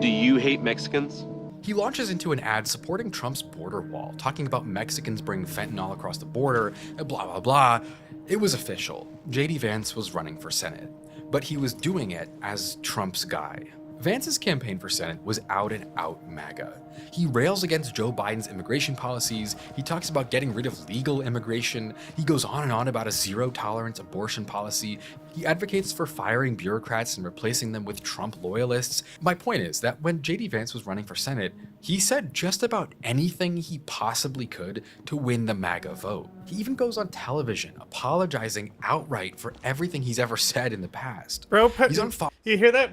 S24: Do you hate Mexicans?"
S22: He launches into an ad supporting Trump's border wall, talking about Mexicans bringing fentanyl across the border, and blah, blah, blah. It was official. J.D. Vance was running for Senate, but he was doing it as Trump's guy. Vance's campaign for Senate was out and out MAGA. He rails against Joe Biden's immigration policies. He talks about getting rid of legal immigration. He goes on and on about a zero-tolerance abortion policy. He advocates for firing bureaucrats and replacing them with Trump loyalists. My point is that when J.D. Vance was running for Senate, he said just about anything he possibly could to win the MAGA vote. He even goes on television apologizing outright for everything he's ever said in the past.
S1: Bro,
S22: he's on Fox.
S1: You hear that?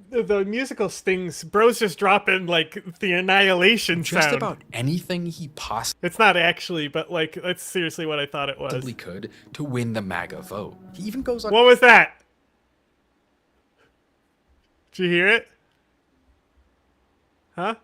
S1: The musical stings. Bro's just dropping like the annihilation sound.
S22: Just about anything he possibly.
S1: It's not actually, but like that's seriously what I thought it was.
S22: Could to win the MAGA vote. He even goes on.
S1: What was that? Did you hear it? Huh?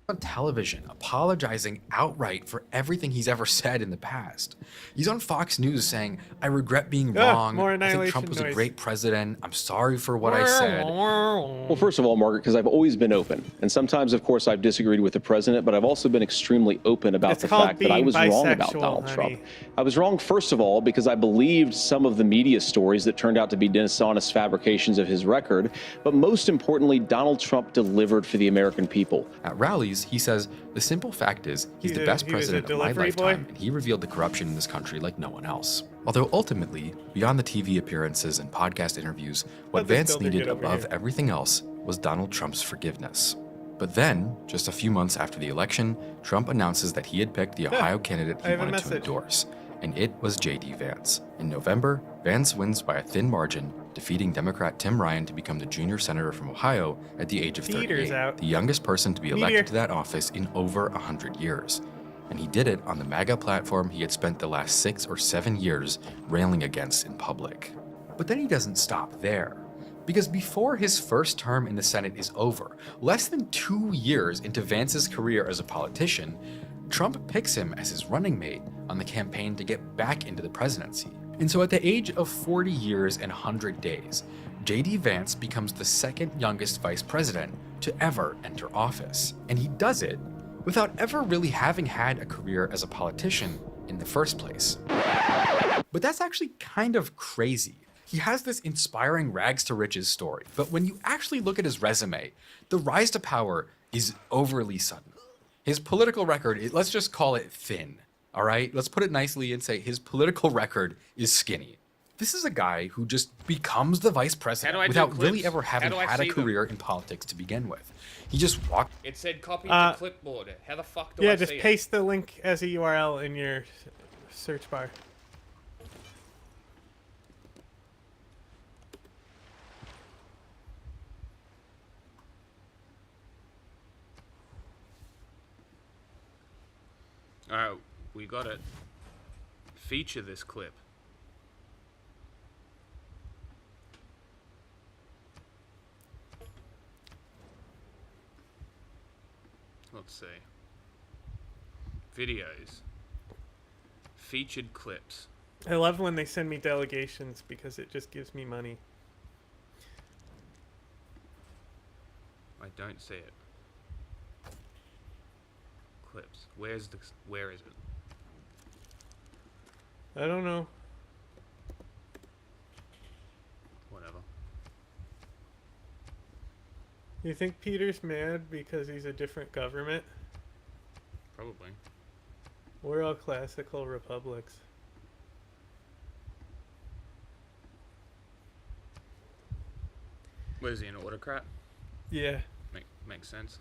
S22: On television apologizing outright for everything he's ever said in the past. He's on Fox News saying, "I regret being wrong.
S1: More
S22: I think
S1: annihilation
S22: Trump was a
S1: noise.
S22: great president. I'm sorry for what I said."
S16: Well, first of all, Margaret, because I've always been open. And sometimes, of course, I've disagreed with the president, but I've also been extremely open about the fact that I was wrong about Donald Trump. I was wrong, first of all, because I believed some of the media stories that turned out to be dishonest fabrications of his record. But most importantly, Donald Trump delivered for the American people.
S22: At rallies, he says, "The simple fact is, he's the best president of my lifetime, and he revealed the corruption in this country like no one else." Although ultimately, beyond the TV appearances and podcast interviews, what Vance needed above everything else was Donald Trump's forgiveness. But then, just a few months after the election, Trump announces that he had picked the Ohio candidate he wanted to endorse, and it was J.D. Vance. In November, Vance wins by a thin margin, defeating Democrat Tim Ryan to become the junior senator from Ohio at the age of 38, the youngest person to be elected to that office in over 100 years. And he did it on the MAGA platform he had spent the last 6 or 7 years railing against in public. But then he doesn't stop there. Because before his first term in the Senate is over, less than 2 years into Vance's career as a politician, Trump picks him as his running mate on the campaign to get back into the presidency. And so at the age of 40 years and 100 days, J.D. Vance becomes the second youngest vice president to ever enter office. And he does it without ever really having had a career as a politician in the first place. But that's actually kind of crazy. He has this inspiring rags to riches story, but when you actually look at his resume, the rise to power is overly sudden. His political record, let's just call it thin. All right, let's put it nicely and say his political record is skinny. This is a guy who just becomes the vice president without really ever having had a career in politics to begin with. He just walked.
S3: It said copy to clipboard. How the fuck do I see it?
S1: Yeah, just paste the link as a URL in your search bar.
S3: Alright, we got it. Feature this clip. Let's see. Videos. Featured clips.
S1: I love when they send me delegations because it just gives me money.
S3: I don't see it. Clips. Where is it?
S1: I don't know.
S3: Whatever.
S1: You think Peter's mad because he's a different government?
S3: Probably.
S1: We're all classical republics.
S3: What is he, an autocrat?
S1: Yeah.
S3: Makes sense.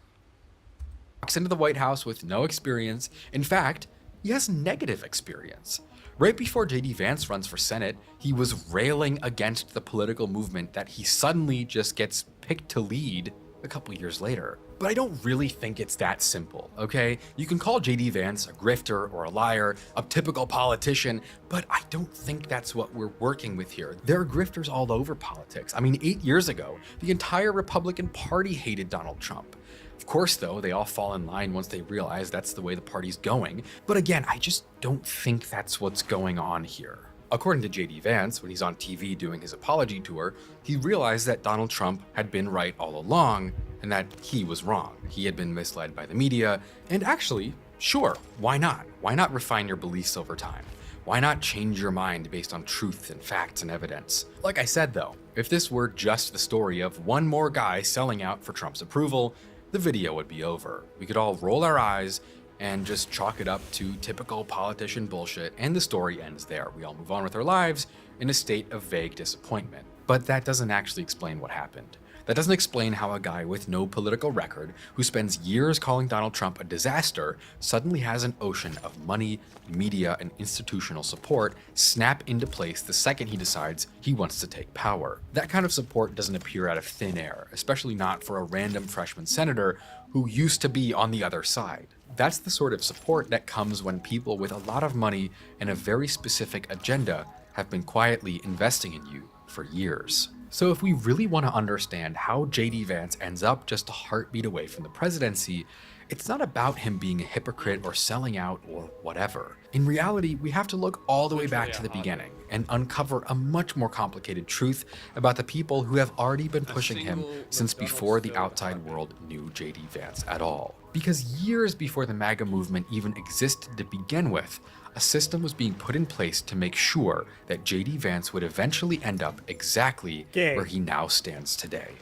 S22: Walks into the White House with no experience. In fact, he has negative experience. Right before J.D. Vance runs for Senate, he was railing against the political movement that he suddenly just gets picked to lead a couple years later. But I don't really think it's that simple, okay? You can call J.D. Vance a grifter or a liar, a typical politician, but I don't think that's what we're working with here. There are grifters all over politics. I mean, 8 years ago, the entire Republican Party hated Donald Trump. Of course, though, they all fall in line once they realize that's the way the party's going. But again, I just don't think that's what's going on here. According to J.D. Vance, when he's on TV doing his apology tour, he realized that Donald Trump had been right all along and that he was wrong. He had been misled by the media, and actually, sure, why not? Why not refine your beliefs over time? Why not change your mind based on truth and facts and evidence? Like I said though, if this were just the story of one more guy selling out for Trump's approval, the video would be over. We could all roll our eyes and just chalk it up to typical politician bullshit, and the story ends there. We all move on with our lives in a state of vague disappointment. But that doesn't actually explain what happened. That doesn't explain how a guy with no political record, who spends years calling Donald Trump a disaster, suddenly has an ocean of money, media, and institutional support snap into place the second he decides he wants to take power. That kind of support doesn't appear out of thin air, especially not for a random freshman senator who used to be on the other side. That's the sort of support that comes when people with a lot of money and a very specific agenda have been quietly investing in you for years. So if we really want to understand how J.D. Vance ends up just a heartbeat away from the presidency, it's not about him being a hypocrite or selling out or whatever. In reality, we have to look all the way back to the beginning and uncover a much more complicated truth about the people who have already been pushing him since before the outside world knew J.D. Vance at all. Because years before the MAGA movement even existed to begin with, a system was being put in place to make sure that J.D. Vance would eventually end up exactly where he now stands today.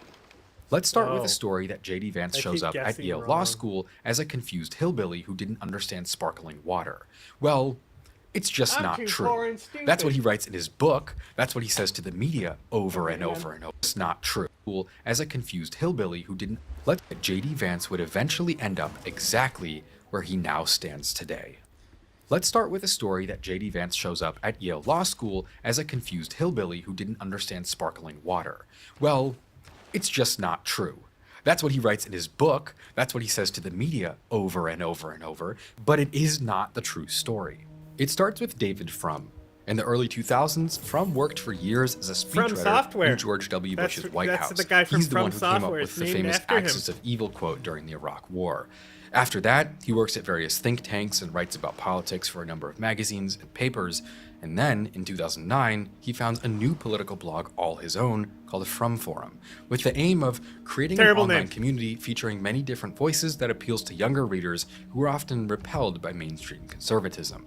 S22: Let's start with a story that J.D. Vance shows up at Yale Law School as a confused hillbilly who didn't understand sparkling water. Well, it's just not true. That's what he writes in his book. That's what he says to the media over and over and over. It's not true. As a confused hillbilly who didn't let J.D. Vance would eventually end up exactly where he now stands today. Let's start with a story that J.D. Vance shows up at Yale Law School as a confused hillbilly who didn't understand sparkling water. Well, it's just not true. That's what he writes in his book. That's what he says to the media over and over and over. But it is not the true story. It starts with David Frum. In the early 2000s, Frum worked for years as a speechwriter in George W. Bush's White House.
S1: The guy from
S22: He's the one who came up
S1: Software.
S22: with the famous Axis of Evil quote during the Iraq War. After that, he works at various think tanks and writes about politics for a number of magazines and papers. And then, in 2009, he founds a new political blog all his own called the Frum Forum, with the aim of creating an online community featuring many different voices that appeals to younger readers who are often repelled by mainstream conservatism.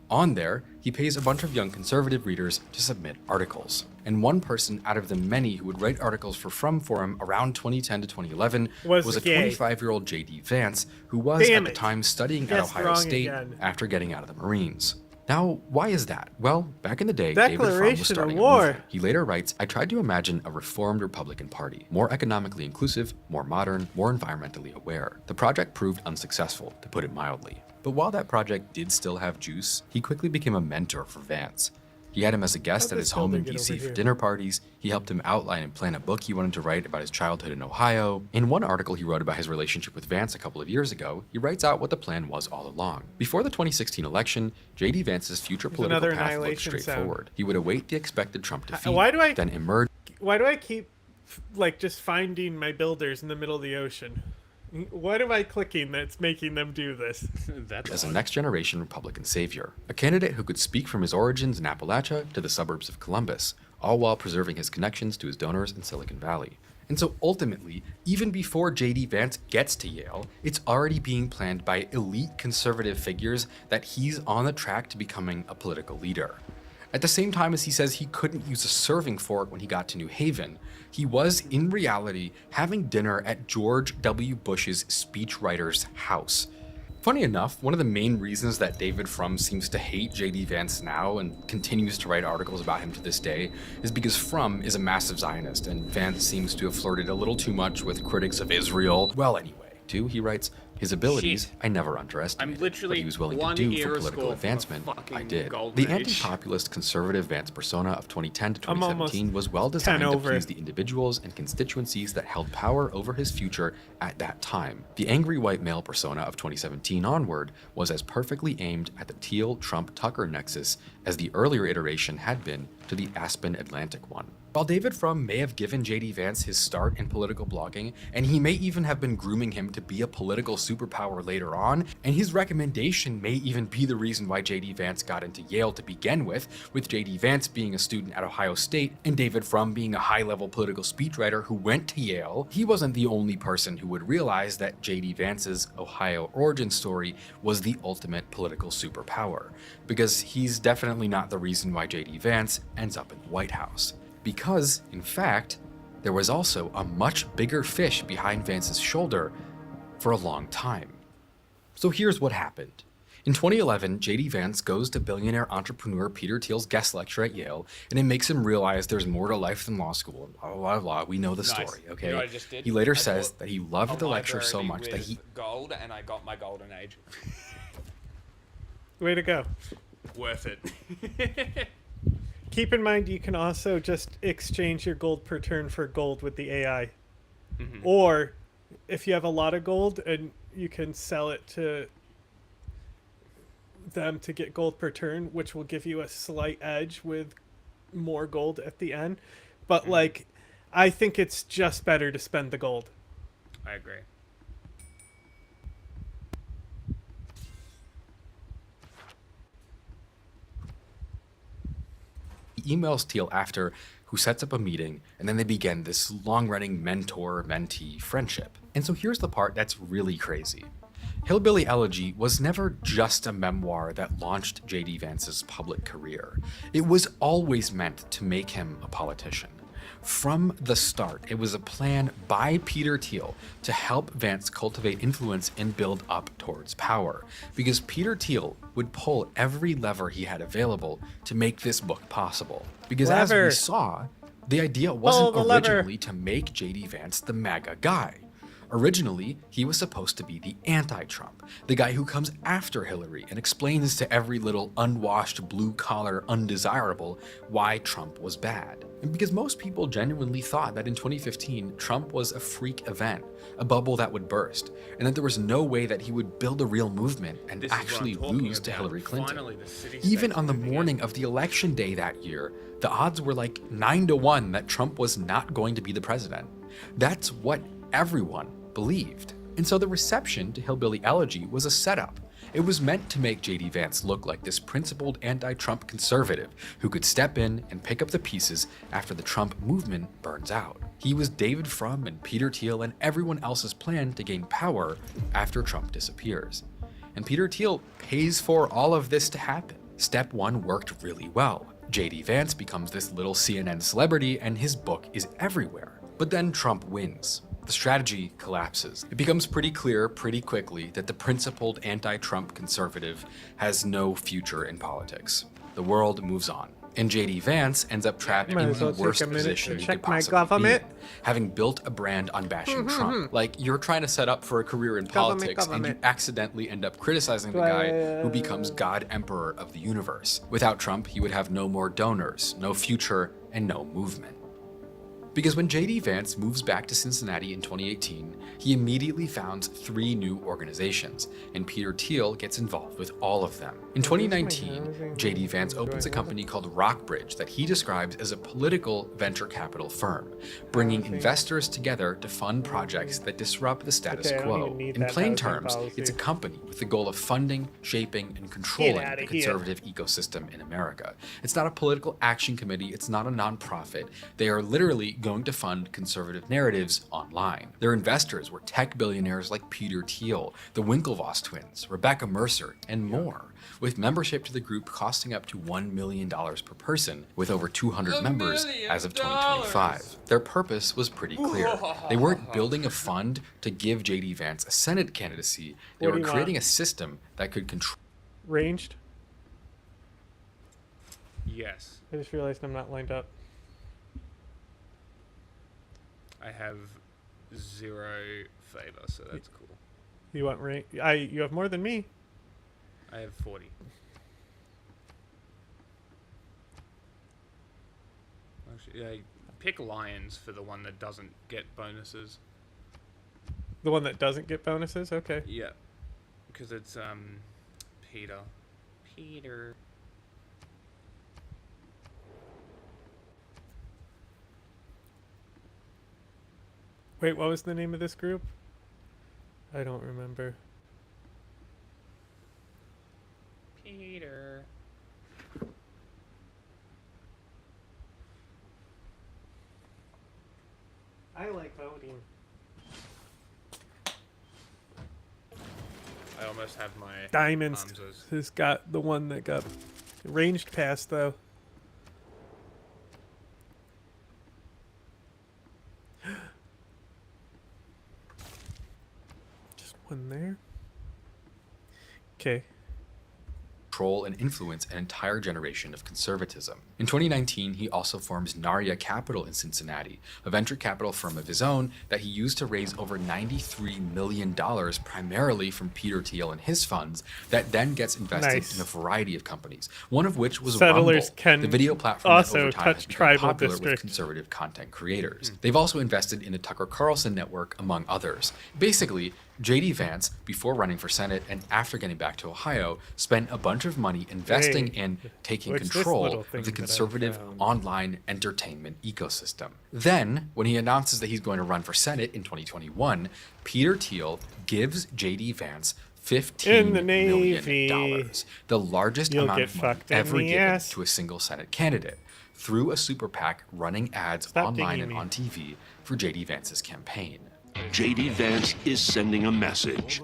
S22: On there, he pays a bunch of young conservative readers to submit articles. And one person out of the many who would write articles for Frum Forum around 2010 to 2011 was a 25-year-old J.D. Vance, who was at the time studying at Ohio State after getting out of the Marines. Now, why is that? Well, back in the day, David Frum was starting a movement. He later writes, I tried to imagine a reformed Republican Party, more economically inclusive, more modern, more environmentally aware. The project proved unsuccessful, to put it mildly. But while that project did still have juice, he quickly became a mentor for Vance. He had him as a guest at his home in DC for dinner parties. He helped him outline and plan a book he wanted to write about his childhood in Ohio. In one article he wrote about his relationship with Vance a couple of years ago, he writes out what the plan was all along. Before the 2016 election, J.D. Vance's future political path looked straightforward. He would await the expected Trump defeat, then emerge.
S1: Why do I keep, just finding my builders in the middle of the ocean? What am I clicking that's making them do this?
S22: As a next-generation Republican savior, a candidate who could speak from his origins in Appalachia to the suburbs of Columbus, all while preserving his connections to his donors in Silicon Valley. And so ultimately, even before J.D. Vance gets to Yale, it's already being planned by elite conservative figures that he's on the track to becoming a political leader. At the same time as he says he couldn't use a serving fork when he got to New Haven, he was, in reality, having dinner at George W. Bush's speechwriter's house. Funny enough, one of the main reasons that David Frum seems to hate J.D. Vance now and continues to write articles about him to this day is because Frum is a massive Zionist, and Vance seems to have flirted a little too much with critics of Israel. Well, anyway. He writes, His abilities, I never underestimated.
S3: I'm literally
S22: what he was willing to
S3: one
S22: do
S3: era
S22: for political
S3: score from a
S22: advancement, I
S3: fucking
S22: did.
S3: golden
S22: The
S3: age.
S22: anti-populist conservative Vance persona of 2010 to
S1: I'm
S22: 2017 was well
S1: 10
S22: designed to
S1: over.
S22: please the individuals and constituencies that held power over his future at that time. The angry white male persona of 2017 onward was as perfectly aimed at the Thiel-Trump-Tucker nexus as the earlier iteration had been to the Aspen Atlantic one. While David Frum may have given J.D. Vance his start in political blogging, and he may even have been grooming him to be a political superpower later on, and his recommendation may even be the reason why J.D. Vance got into Yale to begin with J.D. Vance being a student at Ohio State and David Frum being a high-level political speechwriter who went to Yale, he wasn't the only person who would realize that J.D. Vance's Ohio origin story was the ultimate political superpower, because he's definitely not the reason why J.D. Vance ends up in the White House. Because, in fact, there was also a much bigger fish behind Vance's shoulder for a long time. So here's what happened. In 2011, J.D. Vance goes to billionaire entrepreneur Peter Thiel's guest lecture at Yale, and it makes him realize there's more to life than law school, and blah, blah, blah. We know the story, okay?
S3: You know what I just did?
S22: He later
S3: I
S22: says
S3: bought
S22: that he loved the lecture so
S3: library
S22: much that
S3: with
S22: he...
S3: gold, and I got my golden age.
S1: Way to go.
S3: Worth it.
S1: Keep in mind, you can also just exchange your gold per turn for gold with the AI.
S3: Mm-hmm.
S1: Or, if you have a lot of gold, and you can sell it to them to get gold per turn, which will give you a slight edge with more gold at the end. But, like, I think it's just better to spend the gold.
S3: I agree.
S22: He emails Thiel after, who sets up a meeting, and then they begin this long-running mentor-mentee friendship. And so here's the part that's really crazy. Hillbilly Elegy was never just a memoir that launched J.D. Vance's public career. It was always meant to make him a politician. From the start, it was a plan by Peter Thiel to help Vance cultivate influence and build up towards power, because Peter Thiel would pull every lever he had available to make this book possible. Because as we saw, the idea wasn't originally to make J.D. Vance the MAGA guy. Originally, he was supposed to be the anti-Trump, the guy who comes after Hillary and explains to every little unwashed, blue-collar undesirable why Trump was bad. And because most people genuinely thought that in 2015, Trump was a freak event, a bubble that would burst, and that there was no way that he would build a real movement and actually lose to Hillary Clinton. Even on the morning of the election day that year, the odds were like 9-1 that Trump was not going to be the president. That's what everyone believed. And so the reception to Hillbilly Elegy was a setup. It was meant to make J.D. Vance look like this principled anti-Trump conservative who could step in and pick up the pieces after the Trump movement burns out. He was David Frum and Peter Thiel and everyone else's plan to gain power after Trump disappears. And Peter Thiel pays for all of this to happen. Step 1 worked really well. J.D. Vance becomes this little CNN celebrity and his book is everywhere. But then Trump wins. The strategy collapses. It becomes pretty clear pretty quickly that the principled anti-Trump conservative has no future in politics. The world moves on. And J.D. Vance ends up trapped in the worst position he could possibly be in, having built a brand on bashing Trump. Like, you're trying to set up for a career in politics and you accidentally end up criticizing the guy who becomes God Emperor of the universe. Without Trump, he would have no more donors, no future, and no movement. Because when J.D. Vance moves back to Cincinnati in 2018, he immediately founds 3 new organizations, and Peter Thiel gets involved with all of them. In 2019, J.D. Vance opens a company called Rockbridge that he describes as a political venture capital firm, bringing investors together to fund projects that disrupt the status quo. In plain terms, it's a company with the goal of funding, shaping, and controlling the conservative ecosystem in America. It's not a political action committee, it's not a nonprofit. They are literally going to fund conservative narratives online. Their investors were tech billionaires like Peter Thiel, the Winklevoss twins, Rebecca Mercer, and more, with membership to the group costing up to $1 million per person, with over 200 members as of 2025. Their purpose was pretty clear. They weren't building a fund to give J.D. Vance a Senate candidacy, they were creating a system that could control.
S1: Ranged?
S3: Yes.
S1: I just realized I'm not lined up.
S3: I have 0 favor, so that's cool.
S1: You want rank? You have more than me.
S3: I have 40. Actually, yeah, pick Lions for the one that doesn't get bonuses.
S1: The one that doesn't get bonuses? Okay.
S3: Yeah. Because it's, Peter. Peter.
S1: Wait, what was the name of this group? I don't remember.
S3: Peter.
S1: I like voting.
S3: I almost have my
S1: Diamonds
S3: Hamzas.
S1: has got the one that got ranged past, though. Just one there. Okay.
S22: Control and influence an entire generation of conservatism. In 2019, he also forms Narya Capital in Cincinnati, a venture capital firm of his own that he used to raise over $93 million primarily from Peter Thiel and his funds that then gets invested in a variety of companies, one of which was
S1: Settlers
S22: Rumble,
S1: can
S22: the video platform that
S1: also
S22: over time
S1: touch
S22: has become
S1: tribal
S22: popular with
S1: districts.
S22: conservative content creators. They've also invested in the Tucker Carlson network, among others. Basically, J.D. Vance, before running for Senate and after getting back to Ohio, spent a bunch of money investing in taking
S1: what's this
S22: control
S1: little
S22: of
S1: thing
S22: the
S1: that I
S22: conservative
S1: found?
S22: online entertainment ecosystem. Then, when he announces that he's going to run for Senate in 2021, Peter Thiel gives J.D. Vance
S1: In the
S22: $15
S1: Navy.
S22: million, the largest
S1: You'll
S22: amount
S1: get
S22: of money
S1: fucked in
S22: ever
S1: the
S22: given
S1: ass.
S22: to a single Senate candidate, through a super PAC running ads
S1: Stop
S22: online
S1: digging
S22: and
S1: me.
S22: on TV for J.D. Vance's campaign.
S4: J.D. Vance is sending a message.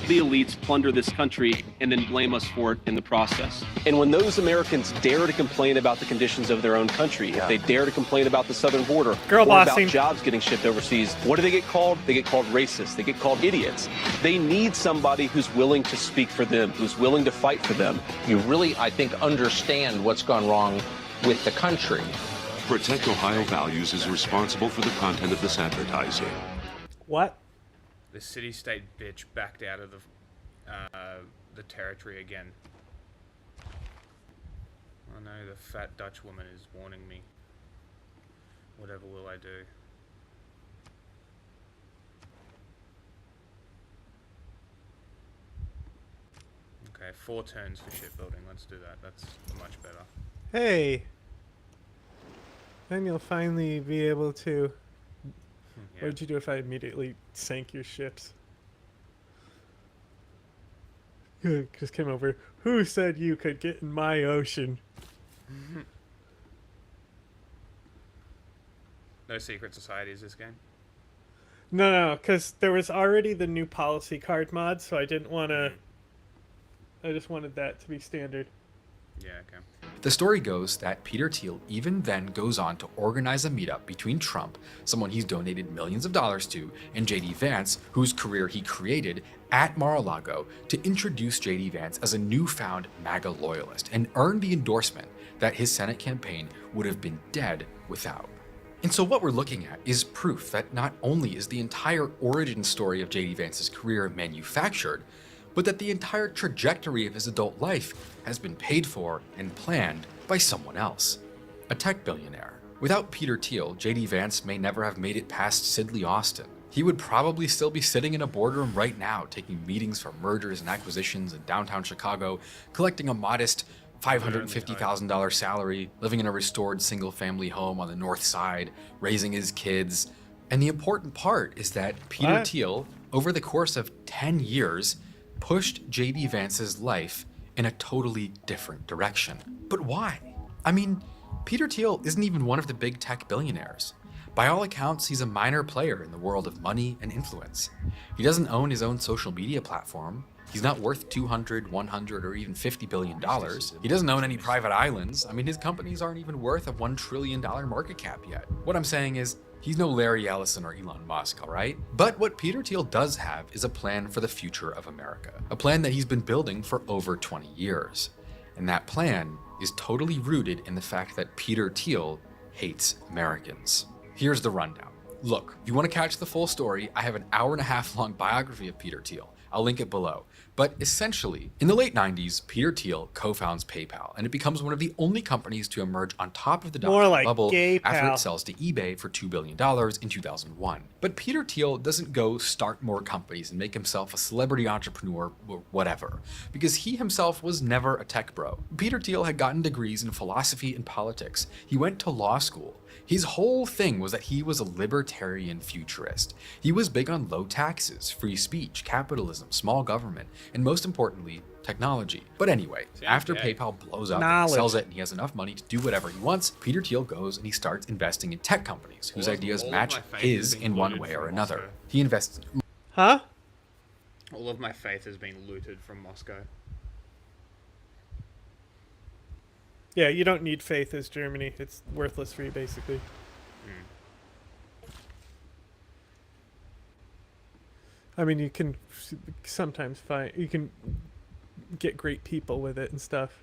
S23: The elites plunder this country and then blame us for it in the process. And when those Americans dare to complain about the conditions of their own country, if they dare to complain about the southern border,
S1: Girl
S23: or
S1: bossing.
S23: about jobs getting shipped overseas, what do they get called? They get called racist. They get called idiots. They need somebody who's willing to speak for them, who's willing to fight for them.
S8: You really, I think, understand what's gone wrong with the country.
S4: Protect Ohio Values is responsible for the content of this advertising.
S1: What?
S3: The city-state bitch backed out of the territory again. Oh no, the fat Dutch woman is warning me. Whatever will I do? Okay, 4 turns for shipbuilding. Let's do that. That's much better.
S1: Hey. Then you'll finally be able to... What would you do if I immediately sank your ships? Just came over. Who said you could get in my ocean?
S3: No secret societies this game?
S1: No, because there was already the new policy card mod, so I didn't want to... I just wanted that to be standard.
S3: Yeah, okay.
S22: The story goes that Peter Thiel even then goes on to organize a meetup between Trump, someone he's donated millions of dollars to, and J.D. Vance, whose career he created, at Mar-a-Lago to introduce J.D. Vance as a newfound MAGA loyalist and earn the endorsement that his Senate campaign would have been dead without. And so what we're looking at is proof that not only is the entire origin story of J.D. Vance's career manufactured, but that the entire trajectory of his adult life has been paid for and planned by someone else, a tech billionaire. Without Peter Thiel, J.D. Vance may never have made it past Sidley Austin. He would probably still be sitting in a boardroom right now, taking meetings for mergers and acquisitions in downtown Chicago, collecting a modest $550,000 salary, living in a restored single-family home on the north side, raising his kids. And the important part is that Peter Thiel, over the course of 10 years, pushed J.D. Vance's life in a totally different direction. But why? I mean, Peter Thiel isn't even one of the big tech billionaires. By all accounts, he's a minor player in the world of money and influence. He doesn't own his own social media platform. He's not worth $200, $100, or even $50 billion. He doesn't own any private islands. I mean, his companies aren't even worth a $1 trillion market cap yet. What I'm saying is, he's no Larry Ellison or Elon Musk, all right? But what Peter Thiel does have is a plan for the future of America. A plan that he's been building for over 20 years. And that plan is totally rooted in the fact that Peter Thiel hates Americans. Here's the rundown. Look, if you want to catch the full story, I have an hour-and-a-half long biography of Peter Thiel. I'll link it below. But essentially, in the late 90s, Peter Thiel co-founds PayPal, and it becomes one of the only companies to emerge on top of the dot-com bubble after it sells to eBay for $2 billion in 2001. But Peter Thiel doesn't go start more companies and make himself a celebrity entrepreneur or whatever, because he himself was never a tech bro. Peter Thiel had gotten degrees in philosophy and politics. He went to law school. His whole thing was that he was a libertarian futurist. He was big on low taxes, free speech, capitalism, small government, and most importantly, technology. But anyway, after PayPal blows up and sells it and he has enough money to do whatever he wants, Peter Thiel goes and he starts investing in tech companies whose ideas match his in one way or another. He invests...
S1: Huh?
S3: All of my faith has been looted from Moscow.
S1: Yeah, you don't need faith as Germany. It's worthless for you, basically. I mean, you can sometimes you can get great people with it and stuff.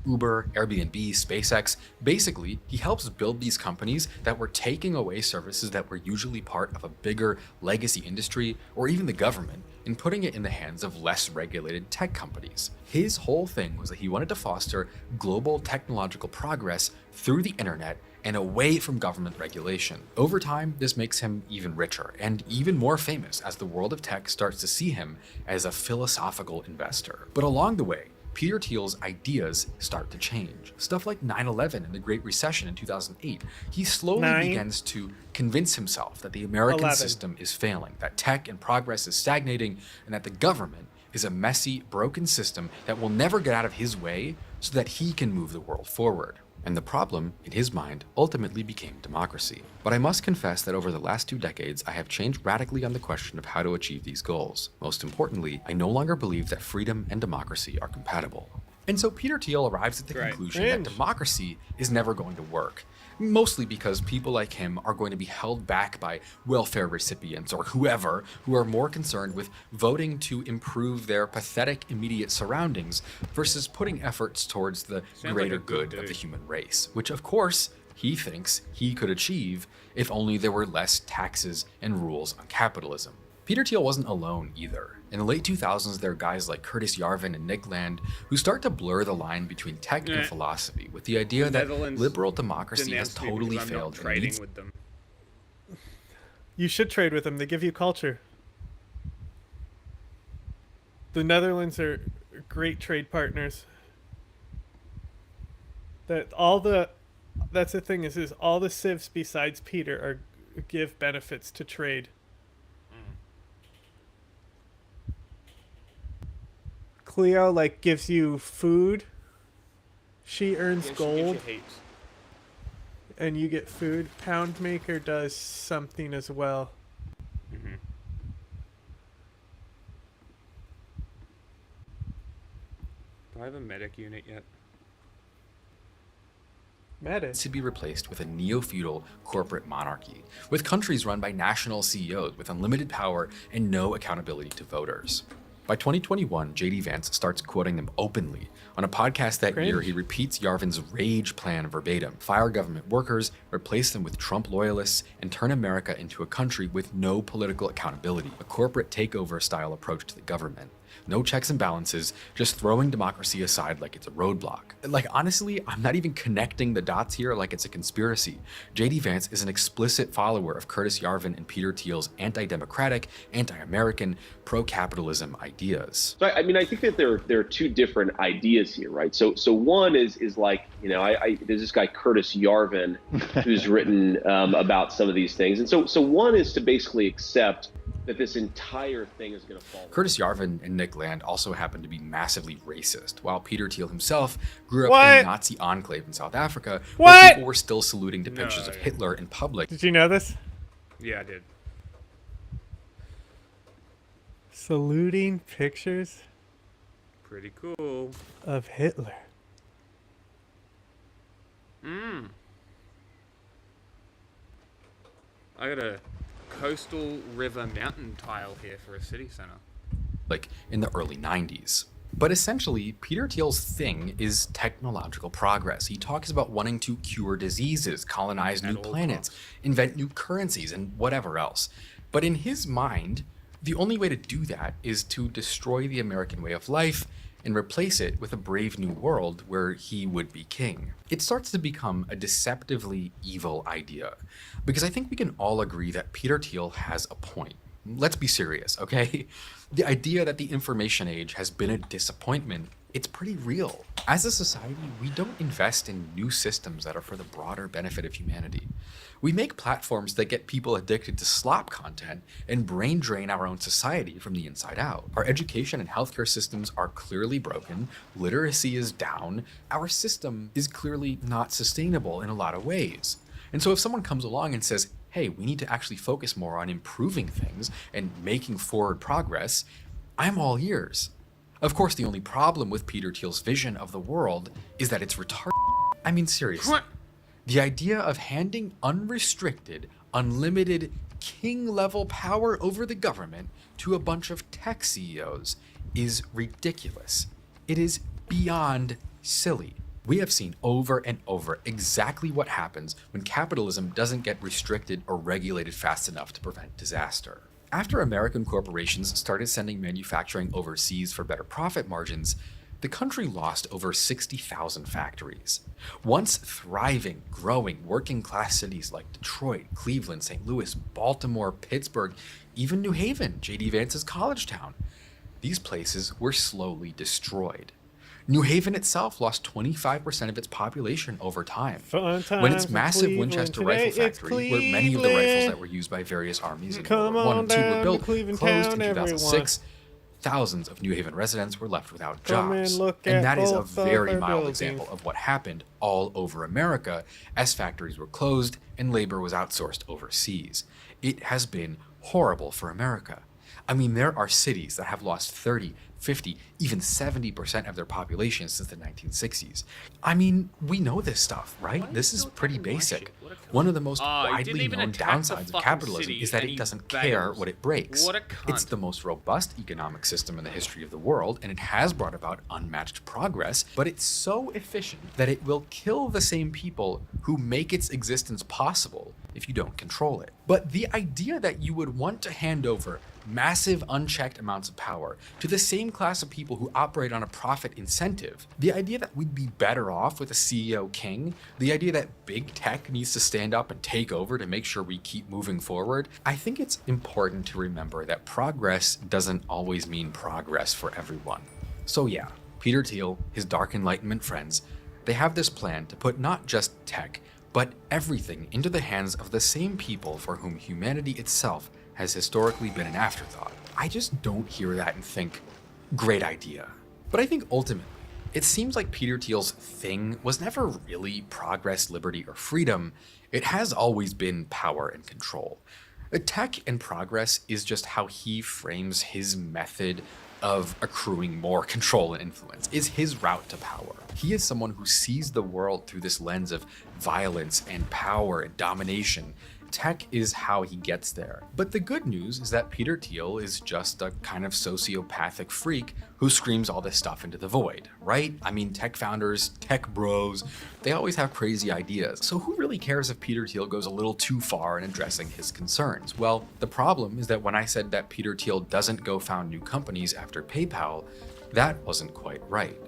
S22: Uber, Airbnb, SpaceX. Basically, he helps build these companies that were taking away services that were usually part of a bigger legacy industry or even the government and putting it in the hands of less regulated tech companies. His whole thing was that he wanted to foster global technological progress through the internet and away from government regulation. Over time, this makes him even richer and even more famous as the world of tech starts to see him as a philosophical investor. But along the way, Peter Thiel's ideas start to change. Stuff like 9/11 and the Great Recession in 2008. He slowly begins to convince himself that the American system is failing, that tech and progress is stagnating, and that the government is a messy, broken system that will never get out of his way so that he can move the world forward. And the problem, in his mind, ultimately became democracy. But I must confess that over the last 2 decades, I have changed radically on the question of how to achieve these goals. Most importantly, I no longer believe that freedom and democracy are compatible. And so Peter Thiel arrives at the conclusion that democracy is never going to work. Mostly because people like him are going to be held back by welfare recipients or whoever who are more concerned with voting to improve their pathetic immediate surroundings versus putting efforts towards the greater good of the human race, which of course he thinks he could achieve if only there were less taxes and rules on capitalism. Peter Thiel wasn't alone either. In the late 2000s, there are guys like Curtis Yarvin and Nick Land who start to blur the line between tech and philosophy with the idea that liberal democracy has totally failed.
S3: Trading with them.
S1: You should trade with them. They give you culture. The Netherlands are great trade partners. That's the thing is all the civs besides Peter give benefits to trade. Cleo gives you food. She earns gold. And you get food. Poundmaker does something as well.
S3: Do I have a medic unit yet?
S22: To be replaced with a neo-feudal corporate monarchy, with countries run by national CEOs with unlimited power and no accountability to voters. By 2021, JD Vance starts quoting them openly. On a podcast that year, he repeats Yarvin's rage plan verbatim: fire government workers, replace them with Trump loyalists, and turn America into a country with no political accountability, a corporate takeover style approach to the government. No checks and balances, just throwing democracy aside like it's a roadblock. Honestly, I'm not even connecting the dots here like it's a conspiracy. JD Vance is an explicit follower of Curtis Yarvin and Peter Thiel's anti-democratic, anti-American, pro-capitalism ideas.
S23: So I think that there are two different ideas here, right? So one is like, there's this guy Curtis Yarvin who's written about some of these things, and so one is to basically accept that this entire thing is going to fall.
S22: Curtis Yarvin and Nick Land also happen to be massively racist, while Peter Thiel himself grew up in a Nazi enclave in South Africa where people were still saluting depictions of Hitler in public.
S1: Did you know this?
S3: Yeah, I did.
S1: Saluting pictures?
S3: Pretty cool.
S1: Of Hitler.
S3: I got a coastal river mountain tile here for a city center.
S22: In the early 90s. But essentially, Peter Thiel's thing is technological progress. He talks about wanting to cure diseases, colonize new planets, invent new currencies, and whatever else. But in his mind, The only way to do that is to destroy the American way of life and replace it with a brave new world where he would be king. It starts to become a deceptively evil idea, because I think we can all agree that Peter Thiel has a point. Let's be serious, okay? The idea that the information age has been a disappointment, it's pretty real. As a society, we don't invest in new systems that are for the broader benefit of humanity. We make platforms that get people addicted to slop content and brain drain our own society from the inside out. Our education and healthcare systems are clearly broken, literacy is down, our system is clearly not sustainable in a lot of ways. And so if someone comes along and says, hey, we need to actually focus more on improving things and making forward progress, I'm all ears. Of course, the only problem with Peter Thiel's vision of the world is that it's retarded. I mean, seriously. The idea of handing unrestricted, unlimited, king-level power over the government to a bunch of tech CEOs is ridiculous. It is beyond silly. We have seen over and over exactly what happens when capitalism doesn't get restricted or regulated fast enough to prevent disaster. After American corporations started sending manufacturing overseas for better profit margins, the country lost over 60,000 factories. Once thriving, growing, working-class cities like Detroit, Cleveland, St. Louis, Baltimore, Pittsburgh, even New Haven, J.D. Vance's college town, these places were slowly destroyed. New Haven itself lost 25% of its population over time. When its massive Winchester rifle factory, where many of the rifles that were used by various armies in World War I and II were built, closed in 2006, thousands of New Haven residents were left without jobs. And that is a very mild example of what happened all over America as factories were closed and labor was outsourced overseas. It has been horrible for America. I mean, there are cities that have lost 30, 50, even 70% of their population since the 1960s. I mean, we know this stuff, right? This is pretty basic. One of the most widely known downsides of capitalism is that it doesn't care what it breaks. It's the most robust economic system in the history of the world, and it has brought about unmatched progress, but it's so efficient that it will kill the same people who make its existence possible if you don't control it. But the idea that you would want to hand over massive unchecked amounts of power to the same class of people who operate on a profit incentive, the idea that we'd be better off with a CEO king, the idea that big tech needs to stand up and take over to make sure we keep moving forward, I think it's important to remember that progress doesn't always mean progress for everyone. So yeah, Peter Thiel, his Dark Enlightenment friends, they have this plan to put not just tech, but everything into the hands of the same people for whom humanity itself has historically been an afterthought. I just don't hear that and think, great idea. But I think ultimately, it seems like Peter Thiel's thing was never really progress, liberty, or freedom. It has always been power and control. Tech and progress is just how he frames his method of accruing more control and influence, is his route to power. He is someone who sees the world through this lens of violence and power and domination. Tech is how he gets there. But the good news is that Peter Thiel is just a kind of sociopathic freak who screams all this stuff into the void, right? I mean, tech founders, tech bros, they always have crazy ideas. So who really cares if Peter Thiel goes a little too far in addressing his concerns? Well, the problem is that when I said that Peter Thiel doesn't go found new companies after PayPal, that wasn't quite right.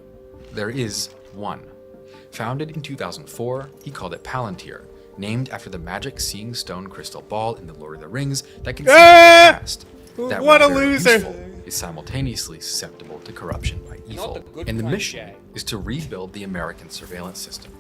S22: There is one. Founded in 2004, he called it Palantir, named after the magic seeing stone crystal ball in The Lord of the Rings that can see the past. That
S1: what a
S22: when very
S1: loser!
S22: useful, is simultaneously susceptible to corruption by evil. And the mission is to rebuild the American surveillance system.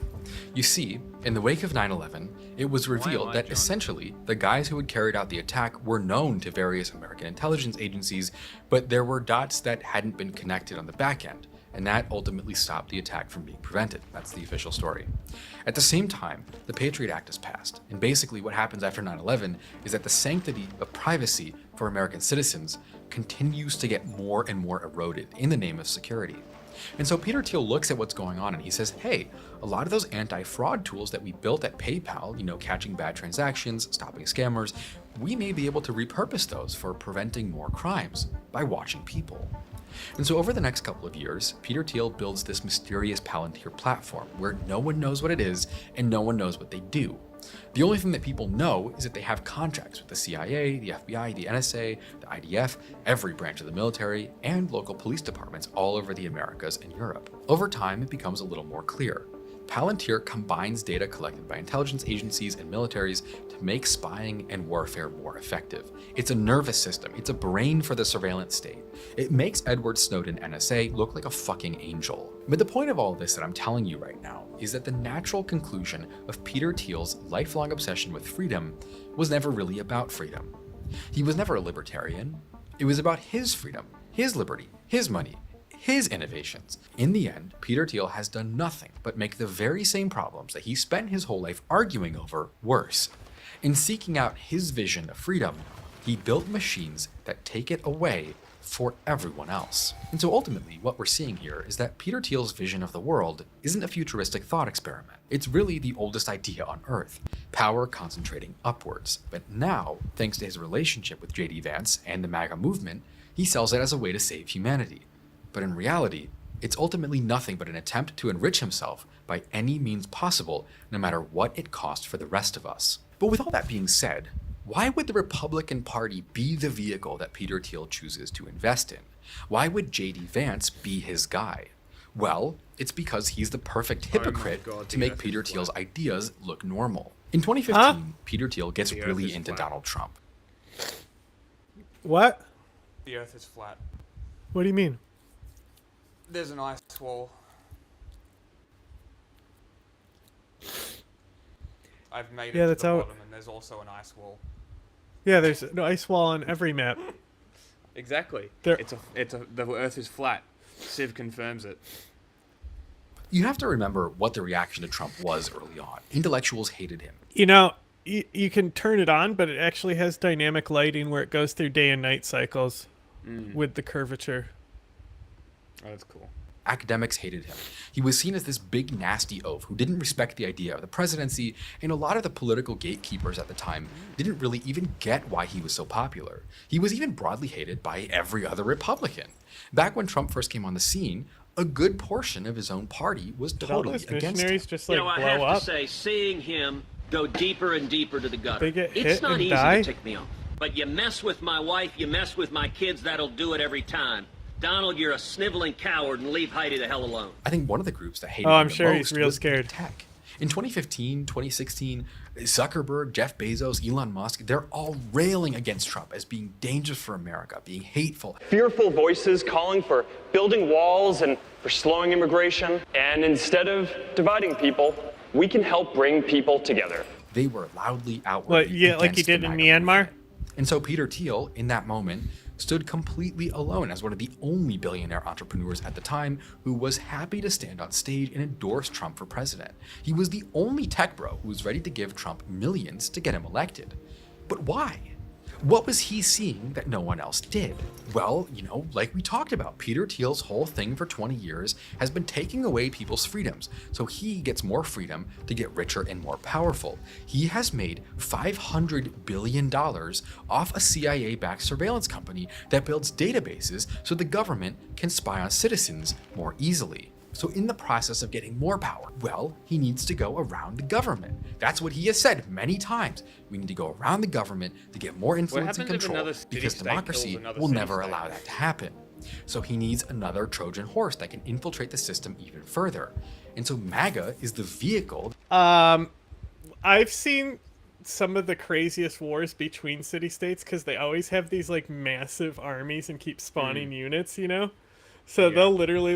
S22: You see, in the wake of 9/11, it was revealed that essentially the guys who had carried out the attack were known to various American intelligence agencies, but there were dots that hadn't been connected on the back end. And that ultimately stopped the attack from being prevented. That's the official story. At the same time, the Patriot Act is passed, and basically what happens after 9/11 is that the sanctity of privacy for American citizens continues to get more and more eroded in the name of security. And so Peter Thiel looks at what's going on and he says, hey, A lot of those anti-fraud tools that we built at PayPal, catching bad transactions, stopping scammers, we may be able to repurpose those for preventing more crimes by watching people. And so over the next couple of years, Peter Thiel builds this mysterious Palantir platform where no one knows what it is and no one knows what they do. The only thing that people know is that they have contracts with the CIA, the FBI, the NSA, the IDF, every branch of the military, and local police departments all over the Americas and Europe. Over time, it becomes a little more clear. Palantir combines data collected by intelligence agencies and militaries to make spying and warfare more effective. It's a nervous system. It's a brain for the surveillance state. It makes Edward Snowden NSA look like a fucking angel. But the point of all this that I'm telling you right now is that the natural conclusion of Peter Thiel's lifelong obsession with freedom was never really about freedom. He was never a libertarian. It was about his freedom, his liberty, his money, his innovations. In the end, Peter Thiel has done nothing but make the very same problems that he spent his whole life arguing over worse. In seeking out his vision of freedom, he built machines that take it away for everyone else. And so ultimately, what we're seeing here is that Peter Thiel's vision of the world isn't a futuristic thought experiment. It's really the oldest idea on Earth, power concentrating upwards. But now, thanks to his relationship with J.D. Vance and the MAGA movement, he sells it as a way to save humanity. But in reality, it's ultimately nothing but an attempt to enrich himself by any means possible, no matter what it costs for the rest of us. But with all that being said, why would the Republican Party be the vehicle that Peter Thiel chooses to invest in? Why would J.D. Vance be his guy? Well, it's because he's the perfect hypocrite to make Peter Thiel's ideas look normal. In 2015, Peter Thiel gets really into Donald Trump.
S1: What?
S10: The Earth is flat.
S1: What do you mean?
S10: There's an ice wall. I've made it to the bottom, and there's also an ice wall.
S1: Yeah, there's an ice wall on every map.
S3: Exactly. The Earth is flat. Civ confirms it.
S22: You have to remember what the reaction to Trump was early on. Intellectuals hated him.
S1: You can turn it on, but it actually has dynamic lighting where it goes through day and night cycles with the curvature.
S3: Oh, that's cool.
S22: Academics hated him. He was seen as this big nasty oaf who didn't respect the idea of the presidency, and a lot of the political gatekeepers at the time didn't really even get why he was so popular. He was even broadly hated by every other Republican. Back when Trump first came on the scene, a good portion of his own party was totally against him.
S1: Just,
S9: I have to say, seeing him go deeper and deeper to the gutter, it's not easy
S1: die?
S9: to tick me off. But you mess with my wife, you mess with my kids, that'll do it every time. Donald, you're a sniveling coward, and leave Heidi the hell alone.
S22: I think one of the groups that hated him
S1: I'm
S22: the
S1: sure
S22: most
S1: he's real
S22: was
S1: scared.
S22: tech. In 2015, 2016, Zuckerberg, Jeff Bezos, Elon Musk, they're all railing against Trump as being dangerous for America, being hateful.
S11: Fearful voices calling for building walls and for slowing immigration. And instead of dividing people, we can help bring people together.
S22: They were loudly outwardly
S1: like you did in Myanmar?
S22: And so Peter Thiel, in that moment, stood completely alone as one of the only billionaire entrepreneurs at the time who was happy to stand on stage and endorse Trump for president. He was the only tech bro who was ready to give Trump millions to get him elected. But why? What was he seeing that no one else did? Well, like we talked about, Peter Thiel's whole thing for 20 years has been taking away people's freedoms, so he gets more freedom to get richer and more powerful. He has made $500 billion off a CIA-backed surveillance company that builds databases so the government can spy on citizens more easily. So in the process of getting more power, well, he needs to go around the government. That's what he has said many times. We need to go around the government to get more influence and control because democracy will never allow that to happen. So he needs another Trojan horse that can infiltrate the system even further. And so MAGA is the vehicle.
S1: I've seen some of the craziest wars between city-states because they always have these massive armies and keep spawning units, So they'll literally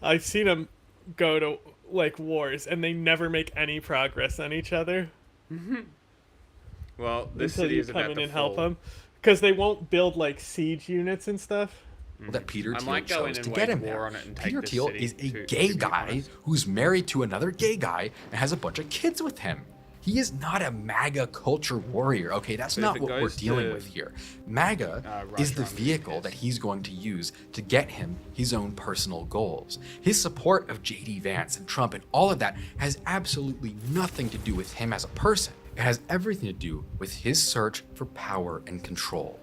S1: I've seen them go to wars and they never make any progress on each other.
S3: Well, this
S1: until
S3: city
S1: you
S3: is
S1: come
S3: about
S1: in
S3: to
S1: and help
S3: fall.
S1: them because they won't build siege units and stuff.
S22: Well, that Peter
S3: I
S22: Thiel
S3: might go in
S22: chose
S3: and
S22: to get
S3: wage
S22: him
S3: war
S22: there.
S3: on it and take
S22: Peter
S3: this
S22: Thiel
S3: city
S22: is a
S3: to
S22: gay
S3: be
S22: guy
S3: honest.
S22: who's married to another gay guy and has a bunch of kids with him. He is not a MAGA culture warrior, okay? That's
S3: But
S22: not
S3: if it
S22: what we're
S3: goes
S22: dealing
S3: to,
S22: with here. MAGA is the vehicle that he's going to use to get him his own personal goals. His support of JD Vance and Trump and all of that has absolutely nothing to do with him as a person. It has everything to do with his search for power and control.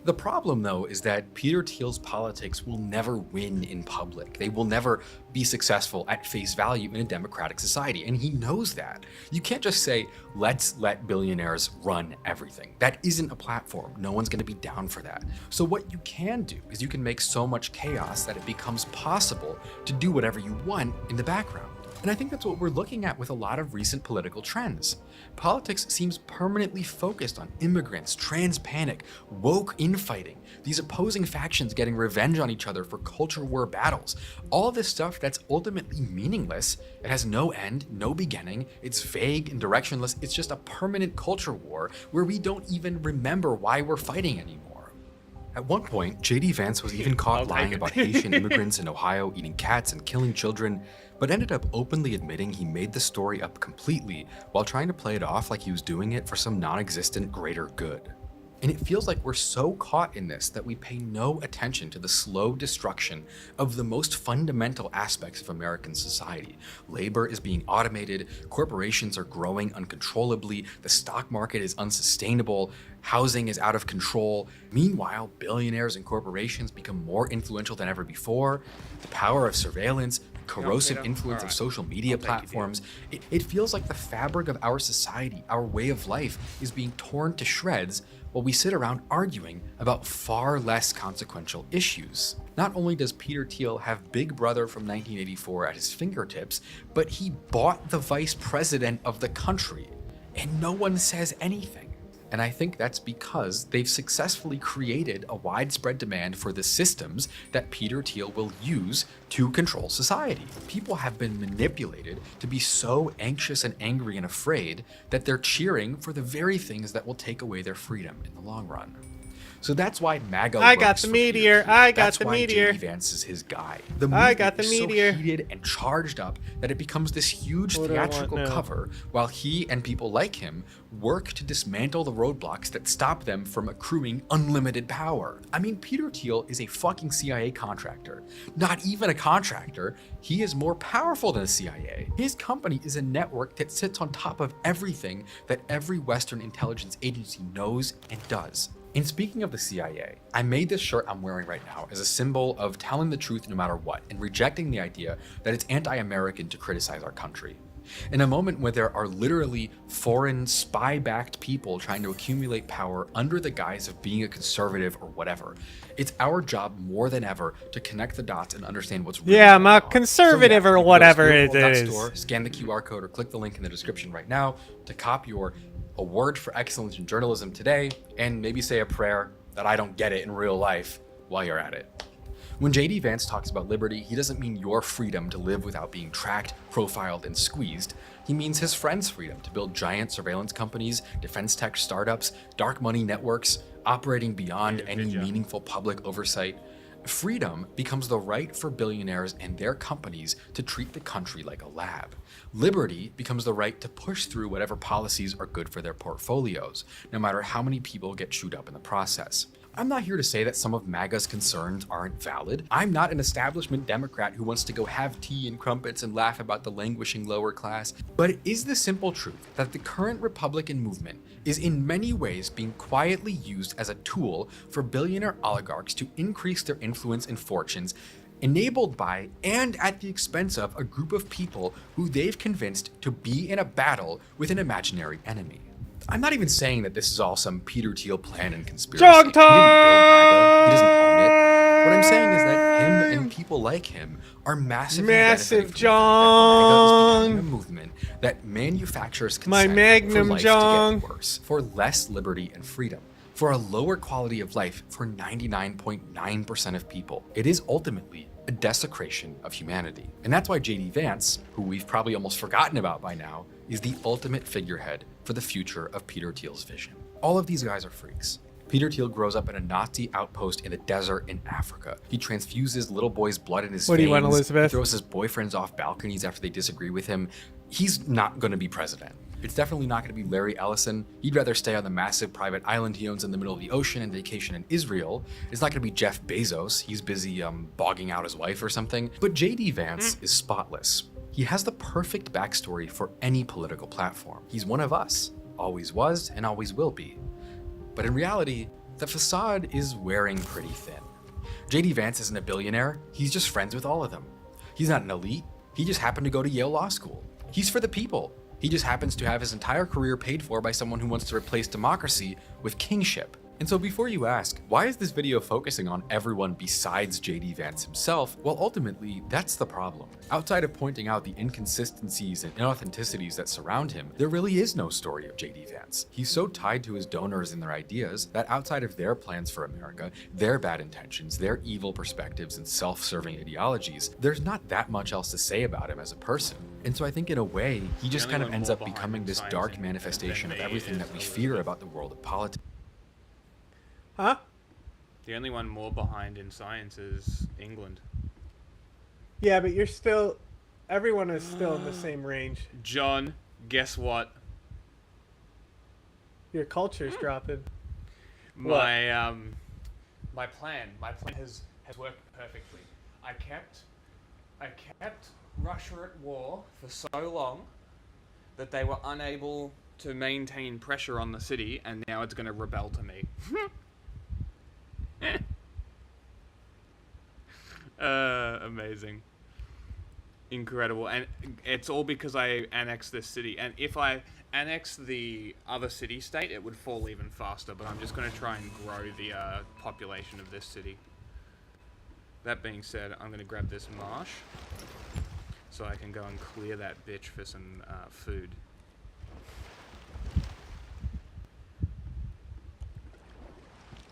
S22: The problem, though, is that Peter Thiel's politics will never win in public. They will never be successful at face value in a democratic society, and he knows that. You can't just say, let's let billionaires run everything. That isn't a platform. No one's going to be down for that. So what you can do is you can make so much chaos that it becomes possible to do whatever you want in the background. And I think that's what we're looking at with a lot of recent political trends. Politics seems permanently focused on immigrants, trans panic, woke infighting, these opposing factions getting revenge on each other for culture war battles. All this stuff that's ultimately meaningless. It has no end, no beginning, it's vague and directionless. It's just a permanent culture war where we don't even remember why we're fighting anymore. At one point, JD Vance was even caught lying about Haitian immigrants in Ohio eating cats and killing children, but ended up openly admitting he made the story up completely while trying to play it off like he was doing it for some non-existent greater good. And it feels like we're so caught in this that we pay no attention to the slow destruction of the most fundamental aspects of American society. Labor is being automated, corporations are growing uncontrollably, the stock market is unsustainable, housing is out of control. Meanwhile, billionaires and corporations become more influential than ever before. The power of surveillance, corrosive influence of social media platforms, it feels like the fabric of our society, our way of life, is being torn to shreds while we sit around arguing about far less consequential issues. Not only does Peter Thiel have Big Brother from 1984 at his fingertips, but he bought the vice president of the country, and no one says anything. And I think that's because they've successfully created a widespread demand for the systems that Peter Thiel will use to control society. People have been manipulated to be so anxious and angry and afraid that they're cheering for the very things that will take away their freedom in the long run. So that's why MAGA
S1: I got
S22: works
S1: the
S22: for
S1: meteor.
S22: Peter Thiel.
S1: I got
S22: That's
S1: the
S22: why
S1: meteor.
S22: JD Vance is his guy. The
S1: I got
S22: movement
S1: the
S22: is
S1: meteor.
S22: so heated and charged up that it becomes this huge
S1: What do I want
S22: theatrical
S1: now?
S22: cover, while he and people like him work to dismantle the roadblocks that stop them from accruing unlimited power. I mean, Peter Thiel is a fucking CIA contractor. Not even a contractor. He is more powerful than the CIA. His company is a network that sits on top of everything that every Western intelligence agency knows and does. And speaking of the CIA, I made this shirt I'm wearing right now as a symbol of telling the truth no matter what and rejecting the idea that it's anti-American to criticize our country. In a moment where there are literally foreign spy-backed people trying to accumulate power under the guise of being a conservative or whatever, it's our job more than ever to connect the dots and understand what's really
S1: Yeah, I'm
S22: going
S1: a
S22: on.
S1: conservative
S22: So
S1: or
S22: you can go to
S1: whatever it
S22: spiritual.store,
S1: is.
S22: scan the QR code or click the link in the description right now to cop your Award for Excellence in Journalism today, and maybe say a prayer that I don't get it in real life while you're at it. When JD Vance talks about liberty, he doesn't mean your freedom to live without being tracked, profiled, and squeezed. He means his friend's freedom to build giant surveillance companies, defense tech startups, dark money networks, operating beyond any meaningful public oversight. Freedom becomes the right for billionaires and their companies to treat the country like a lab. Liberty becomes the right to push through whatever policies are good for their portfolios, no matter how many people get chewed up in the process. I'm not here to say that some of MAGA's concerns aren't valid. I'm not an establishment Democrat who wants to go have tea and crumpets and laugh about the languishing lower class. But it is the simple truth that the current Republican movement is in many ways being quietly used as a tool for billionaire oligarchs to increase their influence and fortunes, enabled by and at the expense of a group of people who they've convinced to be in a battle with an imaginary enemy. I'm not even saying that this is all some Peter Thiel plan and conspiracy. He didn't build MAGA. He doesn't own it. What I'm saying is that him and people like him are massively benefiting from the fact that MAGA is becoming a movement that manufactures consent for
S1: Magnum
S22: life
S1: Jong.
S22: to get worse, for less liberty and freedom, for a lower quality of life for 99.9% of people. It is ultimately a desecration of humanity. And that's why JD Vance, who we've probably almost forgotten about by now, is the ultimate figurehead for the future of Peter Thiel's vision. All of these guys are freaks. Peter Thiel grows up in a Nazi outpost in the desert in Africa. He transfuses little boys' blood in his
S1: What do
S22: veins.
S1: you want, Elizabeth?
S22: He throws his boyfriends off balconies after they disagree with him. He's not going to be president. It's definitely not going to be Larry Ellison. He'd rather stay on the massive private island he owns in the middle of the ocean and vacation in Israel. It's not going to be Jeff Bezos. He's busy bogging out his wife or something. But JD Vance is spotless. He has the perfect backstory for any political platform. He's one of us, always was and always will be. But in reality, the facade is wearing pretty thin. JD Vance isn't a billionaire, he's just friends with all of them. He's not an elite, he just happened to go to Yale Law School. He's for the people. He just happens to have his entire career paid for by someone who wants to replace democracy with kingship. And so before you ask, why is this video focusing on everyone besides JD Vance himself? Well, ultimately, that's the problem. Outside of pointing out the inconsistencies and inauthenticities that surround him, there really is no story of JD Vance. He's so tied to his donors and their ideas that outside of their plans for America, their bad intentions, their evil perspectives and self-serving ideologies, there's not that much else to say about him as a person. And so I think in a way, he just kind of ends up becoming this dark manifestation of everything that we fear about the world of politics.
S1: Huh?
S3: The only one more behind in science is England.
S1: Yeah, but you're still... Everyone is still in the same range.
S3: John, guess what?
S1: Your culture's dropping.
S3: My plan has worked perfectly. I kept Russia at war for so long that they were unable to maintain pressure on the city, and now it's going to rebel to me. Amazing. Incredible. And it's all because I annexed this city. And if I annex the other city-state, it would fall even faster. But I'm just going to try and grow the population of this city. That being said, I'm going to grab this marsh so I can go and clear that bitch for some food.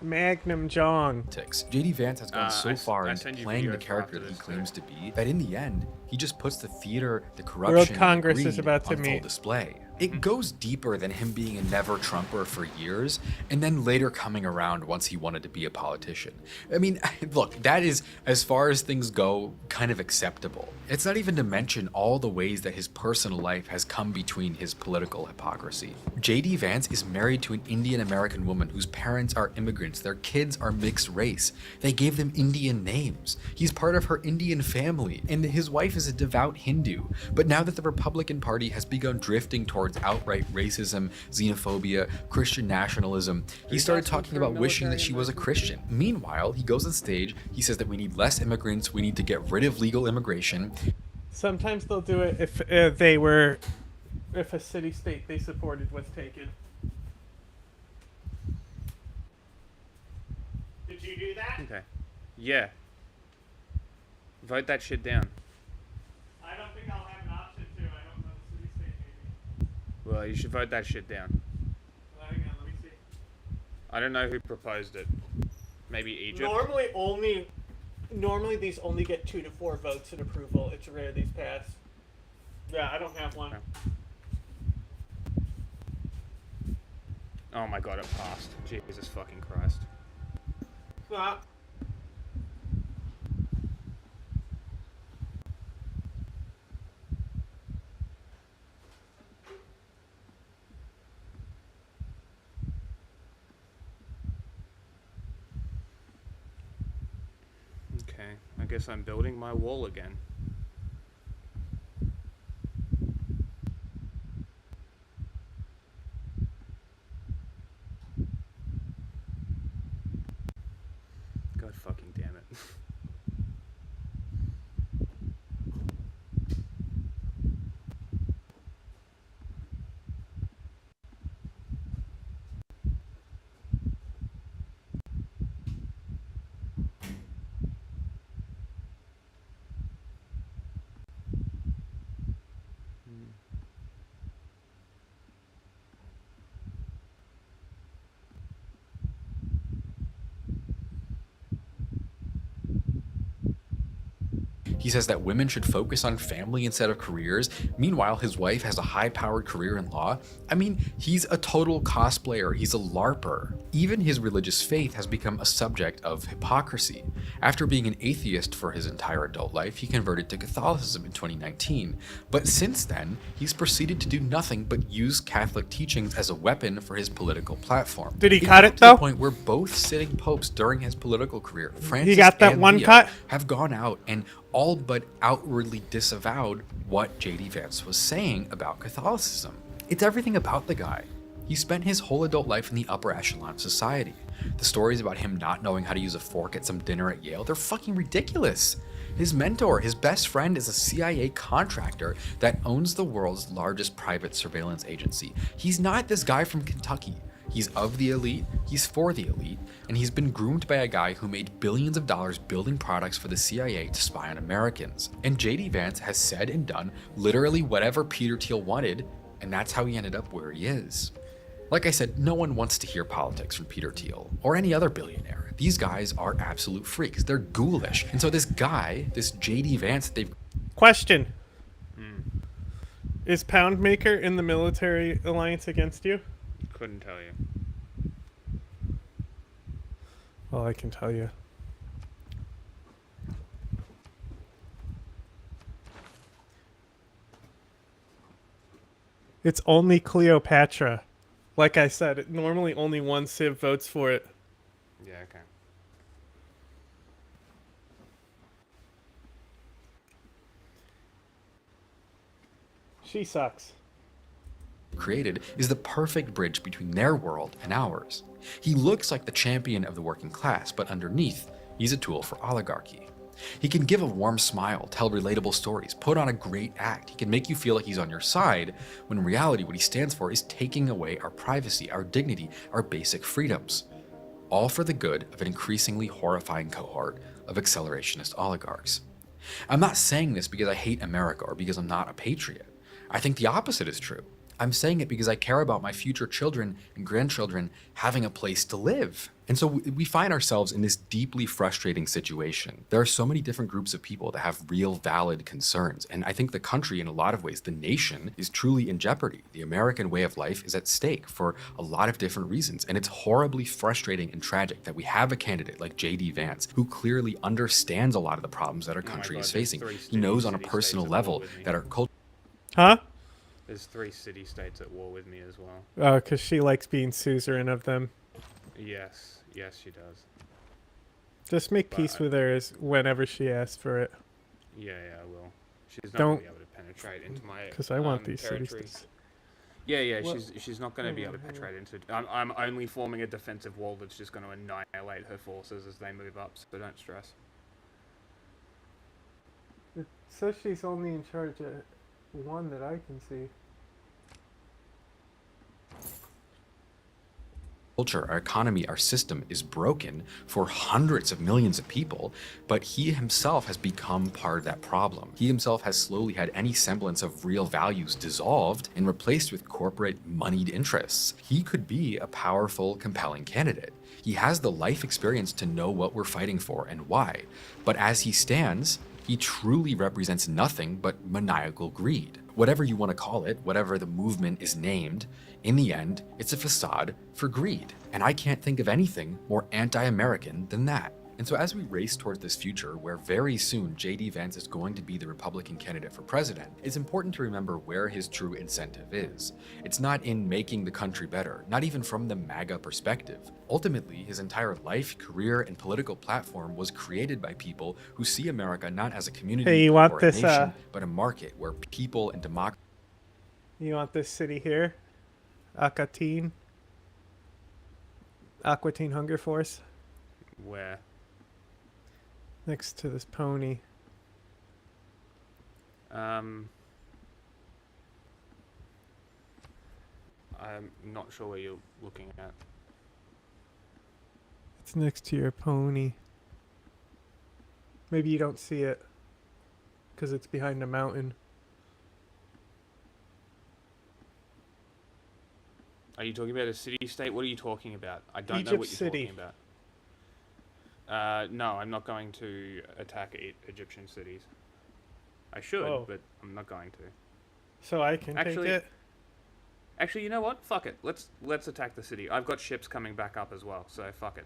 S1: Magnum Jong.
S22: JD Vance has gone so far into playing the character that he claims to be that in the end, he just puts the theater, the corruption,
S1: World Congress
S22: and greed
S1: is about to
S22: on full
S1: meet.
S22: display. It goes deeper than him being a never-Trumper for years, and then later coming around once he wanted to be a politician. I mean, look, that is, as far as things go, kind of acceptable. It's not even to mention all the ways that his personal life has come between his political hypocrisy. JD Vance is married to an Indian-American woman whose parents are immigrants. Their kids are mixed race. They gave them Indian names. He's part of her Indian family, and his wife is a devout Hindu. But now that the Republican Party has begun drifting towards outright racism, xenophobia, Christian nationalism, he started talking about wishing that she was a Christian. Meanwhile, he goes on stage, he says that we need less immigrants, we need to get rid of legal immigration.
S1: Sometimes they'll do it if if a city-state they supported was taken. Did you do that?
S3: Okay. Yeah. Vote that shit down.
S1: I don't think I'll have an option to. I don't know the city-state maybe.
S3: Well, you should vote that shit down.
S1: Hang on, let me see.
S3: I don't know who proposed it. Maybe Egypt?
S1: Normally these only get 2 to 4 votes in approval. It's rare these pass. Yeah, I don't have one.
S3: Okay. Oh my god, it passed. Jesus fucking Christ.
S1: Stop.
S3: Okay, I guess I'm building my wall again. God fucking damn it.
S22: He says that women should focus on family instead of careers. Meanwhile, his wife has a high-powered career in law. I mean, he's a total cosplayer. He's a LARPer. Even his religious faith has become a subject of hypocrisy. After being an atheist for his entire adult life, he converted to Catholicism in 2019. But since then, he's proceeded to do nothing but use Catholic teachings as a weapon for his political platform.
S1: Did he cut it though?
S22: To the point where both sitting popes during his political career, Francis
S1: He got that
S22: and
S1: one
S22: Leo,
S1: cut?
S22: have gone out and all but outwardly disavowed what J.D. Vance was saying about Catholicism. It's everything about the guy. He spent his whole adult life in the upper echelon of society. The stories about him not knowing how to use a fork at some dinner at Yale, they're fucking ridiculous. His mentor, his best friend, is a CIA contractor that owns the world's largest private surveillance agency. He's not this guy from Kentucky. He's of the elite, he's for the elite, and he's been groomed by a guy who made billions of dollars building products for the CIA to spy on Americans. And J.D. Vance has said and done literally whatever Peter Thiel wanted, and that's how he ended up where he is. Like I said, no one wants to hear politics from Peter Thiel or any other billionaire. These guys are absolute freaks. They're ghoulish. And so this guy, this J.D. Vance, they've...
S1: Question. Is Poundmaker in the military alliance against you?
S3: Couldn't tell you.
S1: Well, I can tell you. It's only Cleopatra. Like I said, normally only one civ votes for it.
S3: Yeah, okay.
S1: She sucks.
S22: Created is the perfect bridge between their world and ours. He looks like the champion of the working class, but underneath, he's a tool for oligarchy. He can give a warm smile, tell relatable stories, put on a great act. He can make you feel like he's on your side, when in reality what he stands for is taking away our privacy, our dignity, our basic freedoms. All for the good of an increasingly horrifying cohort of accelerationist oligarchs. I'm not saying this because I hate America or because I'm not a patriot. I think the opposite is true. I'm saying it because I care about my future children and grandchildren having a place to live. And so we find ourselves in this deeply frustrating situation. There are so many different groups of people that have real valid concerns. And I think the country, in a lot of ways, the nation, is truly in jeopardy. The American way of life is at stake for a lot of different reasons. And it's horribly frustrating and tragic that we have a candidate like J.D. Vance, who clearly understands a lot of the problems that our country is facing. He knows on a personal level that our culture...
S1: Huh?
S3: There's 3 city-states at war with me as well.
S1: Oh, because she likes being suzerain of them.
S3: Yes, yes, she does.
S1: Just make peace with her whenever she asks for it.
S3: Yeah, I will. She's not
S1: Don't,
S3: going to be able to penetrate into my
S1: because I want these
S3: territories.
S1: cities.
S3: Yeah, she's not going to be able to penetrate into... I'm only forming a defensive wall that's just going to annihilate her forces as they move up, so don't stress.
S1: It says she's only in charge of one that I can see.
S22: Culture, our economy, our system is broken for hundreds of millions of people, but he himself has become part of that problem. He himself has slowly had any semblance of real values dissolved and replaced with corporate moneyed interests. He could be a powerful, compelling candidate. He has the life experience to know what we're fighting for and why. But as he stands, he truly represents nothing but maniacal greed. Whatever you want to call it, whatever the movement is named, in the end, it's a facade for greed. And I can't think of anything more anti-American than that. And so as we race towards this future where very soon J.D. Vance is going to be the Republican candidate for president, it's important to remember where his true incentive is. It's not in making the country better, not even from the MAGA perspective. Ultimately, his entire life, career, and political platform was created by people who see America not as a community or a nation, but a market where people and democracy...
S1: You want this city here? Aquatine Hunger Force?
S3: Where?
S1: Next to this pony.
S3: I'm not sure where you're looking at.
S1: It's next to your pony. Maybe you don't see it because it's behind a mountain.
S3: Are you talking about a city-state? What are you talking about? I don't know
S1: Egypt
S3: what you're
S1: City.
S3: talking about. No, I'm not going to attack Egyptian cities. I should,
S1: Oh.
S3: but I'm not going to.
S1: So I can take it?
S3: Actually, you know what? Fuck it. Let's attack the city. I've got ships coming back up as well, so fuck it.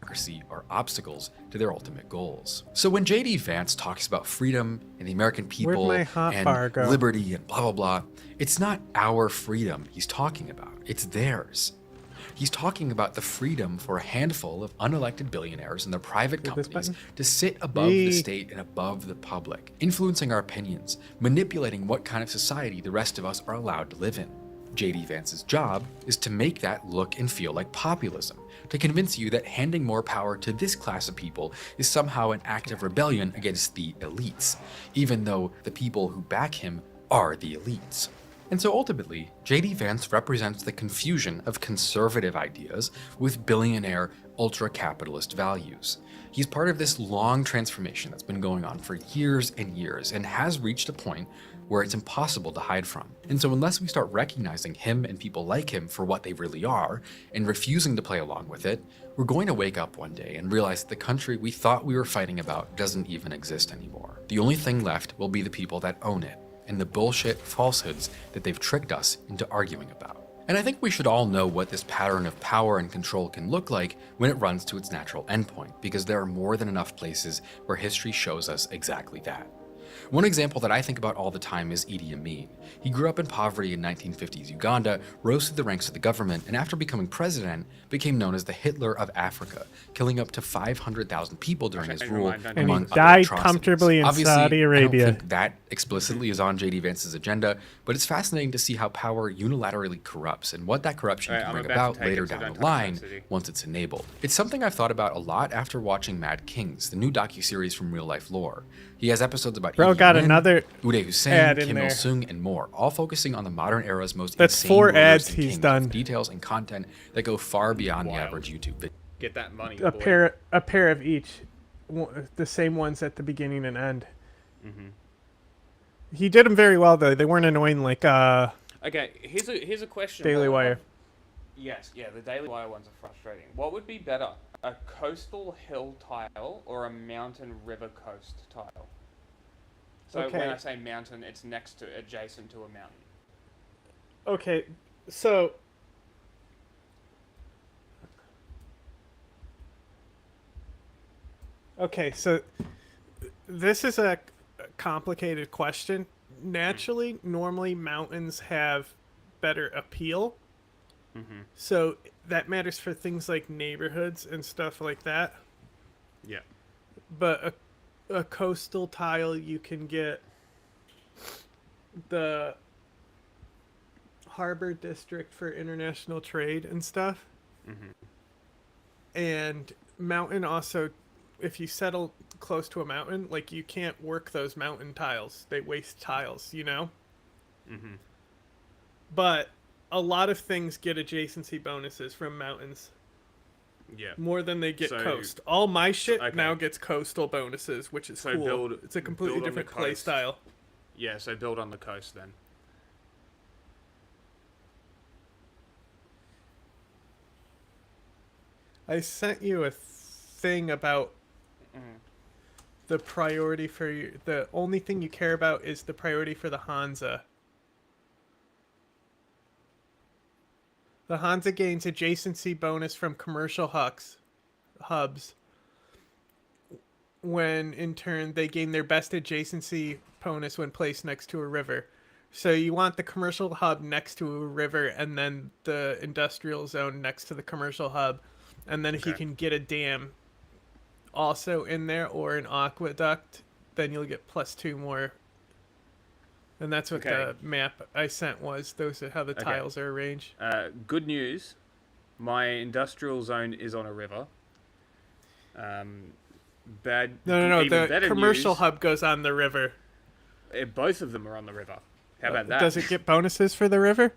S22: Democracy are obstacles to their ultimate goals. So when J.D. Vance talks about freedom and the American people
S1: Where'd my hot bar
S22: and
S1: go?
S22: liberty and blah, blah, blah, it's not our freedom he's talking about. It's theirs. He's talking about the freedom for a handful of unelected billionaires and their private companies to sit above the state and above the public, influencing our opinions, manipulating what kind of society the rest of us are allowed to live in. J.D. Vance's job is to make that look and feel like populism, to convince you that handing more power to this class of people is somehow an act of rebellion against the elites, even though the people who back him are the elites. And so ultimately, J.D. Vance represents the confusion of conservative ideas with billionaire, ultra-capitalist values. He's part of this long transformation that's been going on for years and years and has reached a point where it's impossible to hide from. And so unless we start recognizing him and people like him for what they really are and refusing to play along with it, we're going to wake up one day and realize that the country we thought we were fighting about doesn't even exist anymore. The only thing left will be the people that own it and the bullshit falsehoods that they've tricked us into arguing about. And I think we should all know what this pattern of power and control can look like when it runs to its natural endpoint, because there are more than enough places where history shows us exactly that. One example that I think about all the time is Idi Amin. He grew up in poverty in 1950s Uganda, rose through the ranks of the government, and after becoming president, became known as the Hitler of Africa, killing up to 500,000 people during his rule,
S1: And he
S22: among other
S1: died
S22: atrocities.
S1: comfortably in
S22: Obviously,
S1: Saudi Arabia.
S22: I don't think that explicitly is on J.D. Vance's agenda, but it's fascinating to see how power unilaterally corrupts and what that corruption can bring about later down the line once it's enabled. It's something I've thought about a lot after watching Mad Kings, the new docuseries from Real Life Lore. He has episodes about
S1: Bro
S22: Idi
S1: got
S22: Amin,
S1: another
S22: Uday Hussein,
S1: ad in
S22: Kim
S1: there.
S22: Il-sung, and more, all focusing on the modern era's most
S1: That's
S22: insane
S1: 4
S22: rulers
S1: ads
S22: and
S1: he's
S22: kings
S1: done.
S22: with details and content that go far beyond the average YouTube video.
S3: Get that money,
S1: A
S3: boy.
S1: pair of each, the same ones at the beginning and end.
S3: Mm-hmm.
S1: He did them very well though. They weren't annoying like
S3: Okay, here's a question.
S1: Daily Wire.
S3: Yes, yeah, the Daily Wire ones are frustrating. What would be better, a coastal hill tile or a mountain river coast tile? So
S1: Okay.
S3: when I say mountain, it's next to, adjacent to a mountain.
S1: Okay, so this is a complicated question. Naturally, normally mountains have better appeal.
S3: Mm-hmm.
S1: So that matters for things like neighborhoods and stuff like that.
S3: Yeah.
S1: But a coastal tile, you can get the harbor district for international trade and stuff.
S3: Mm-hmm.
S1: And mountain also, if you settle close to a mountain, like you can't work those mountain tiles. They waste tiles, you know?
S3: Mm-hmm.
S1: But a lot of things get adjacency bonuses from mountains.
S3: Yeah.
S1: More than they get
S3: So-
S1: coast. All my shit
S3: okay.
S1: now gets coastal bonuses, which is
S3: So
S1: cool. It's a completely
S3: build on the
S1: different play
S3: coast.
S1: style.
S3: Yeah, so build on the coast then.
S1: I sent you a thing about the priority for the only thing you care about is the priority for the Hansa. The Hansa gains adjacency bonus from commercial hubs. When in turn they gain their best adjacency bonus when placed next to a river. So you want the commercial hub next to a river and then the industrial zone next to the commercial hub. And then if you can get a dam also in there or an aqueduct, then you'll get +2 more. And that's what the map I sent was. Those are how the tiles are arranged.
S3: Good news. My industrial zone is on a river. Bad.
S1: No.
S3: Even
S1: The
S3: better
S1: commercial
S3: news,
S1: hub goes on the river.
S3: both of them are on the river. How about that?
S1: Does it get bonuses for the river?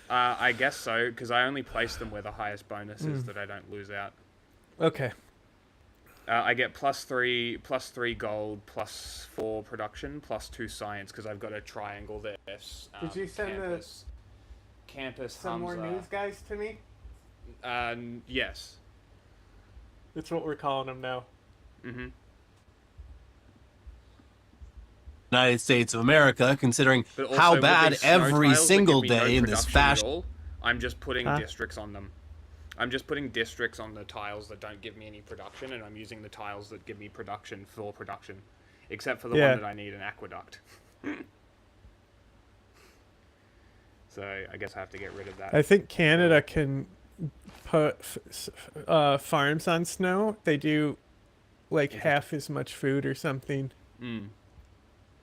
S3: I guess so, because I only place them where the highest bonus is that I don't lose out.
S1: Okay.
S3: I get +3 gold, +4 production, +2 science, because I've got a triangle there.
S1: Did you send
S3: campus
S1: some more
S3: Hamza.
S1: news guys to me?
S3: Yes.
S1: That's what we're calling them now.
S3: Mm-hmm.
S7: United States of America, considering
S3: But also,
S7: how
S3: with
S7: bad
S3: these snow
S7: every
S3: tiles that
S7: single
S3: give me no
S7: day in this
S3: production at
S7: fashion.
S3: all, I'm just putting districts on them. I'm just putting districts on the tiles that don't give me any production, and I'm using the tiles that give me production for production. Except for the one that I need, an aqueduct. So I guess I have to get rid of that.
S1: I think Canada can put farms on snow. They do like half as much food or something.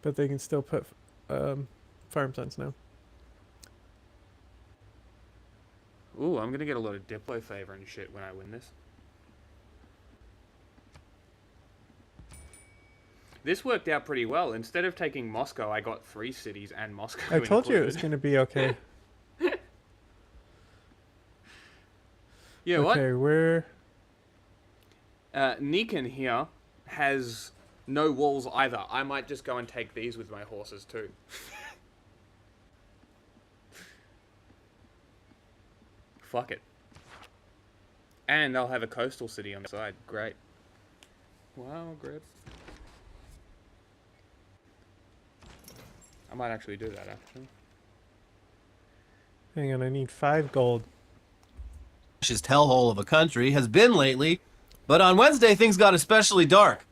S1: But they can still put farms on snow.
S3: Ooh, I'm gonna get a lot of Diplo favor and shit when I win this. This worked out pretty well. Instead of taking Moscow, I got 3 cities and Moscow
S1: I told you it
S3: included.
S1: was going to be okay.
S3: Yeah, what?
S1: Okay, where?
S3: Nikon here has no walls either. I might just go and take these with my horses too. Fuck it. And I'll have a coastal city on the side. Great. Wow, great. I might actually do that, actually.
S1: Hang on, I need 5 gold.
S7: Fascist hellhole of a country has been lately, but on Wednesday things got especially dark.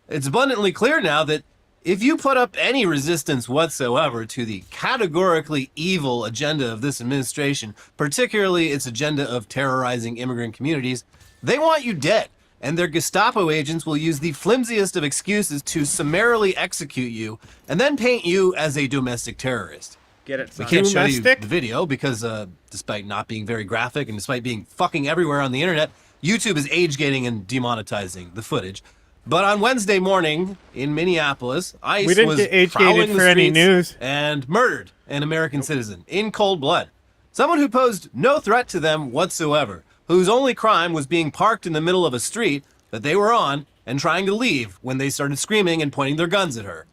S7: It's abundantly clear now that if you put up any resistance whatsoever to the categorically evil agenda of this administration, particularly its agenda of terrorizing immigrant communities, they want you dead, and their Gestapo agents will use the flimsiest of excuses to summarily execute you and then paint you as a domestic terrorist.
S3: Get it,
S7: We
S3: son.
S7: can't show you the video because, despite not being very graphic and despite being fucking everywhere on the internet, YouTube is age-gating and demonetizing the footage. But on Wednesday morning in Minneapolis, ICE
S1: We didn't
S7: was
S1: get age-gated
S7: prowling the
S1: for any
S7: streets
S1: news.
S7: and murdered an American citizen in cold blood. Someone who posed no threat to them whatsoever, whose only crime was being parked in the middle of a street that they were on and trying to leave when they started screaming and pointing their guns at her.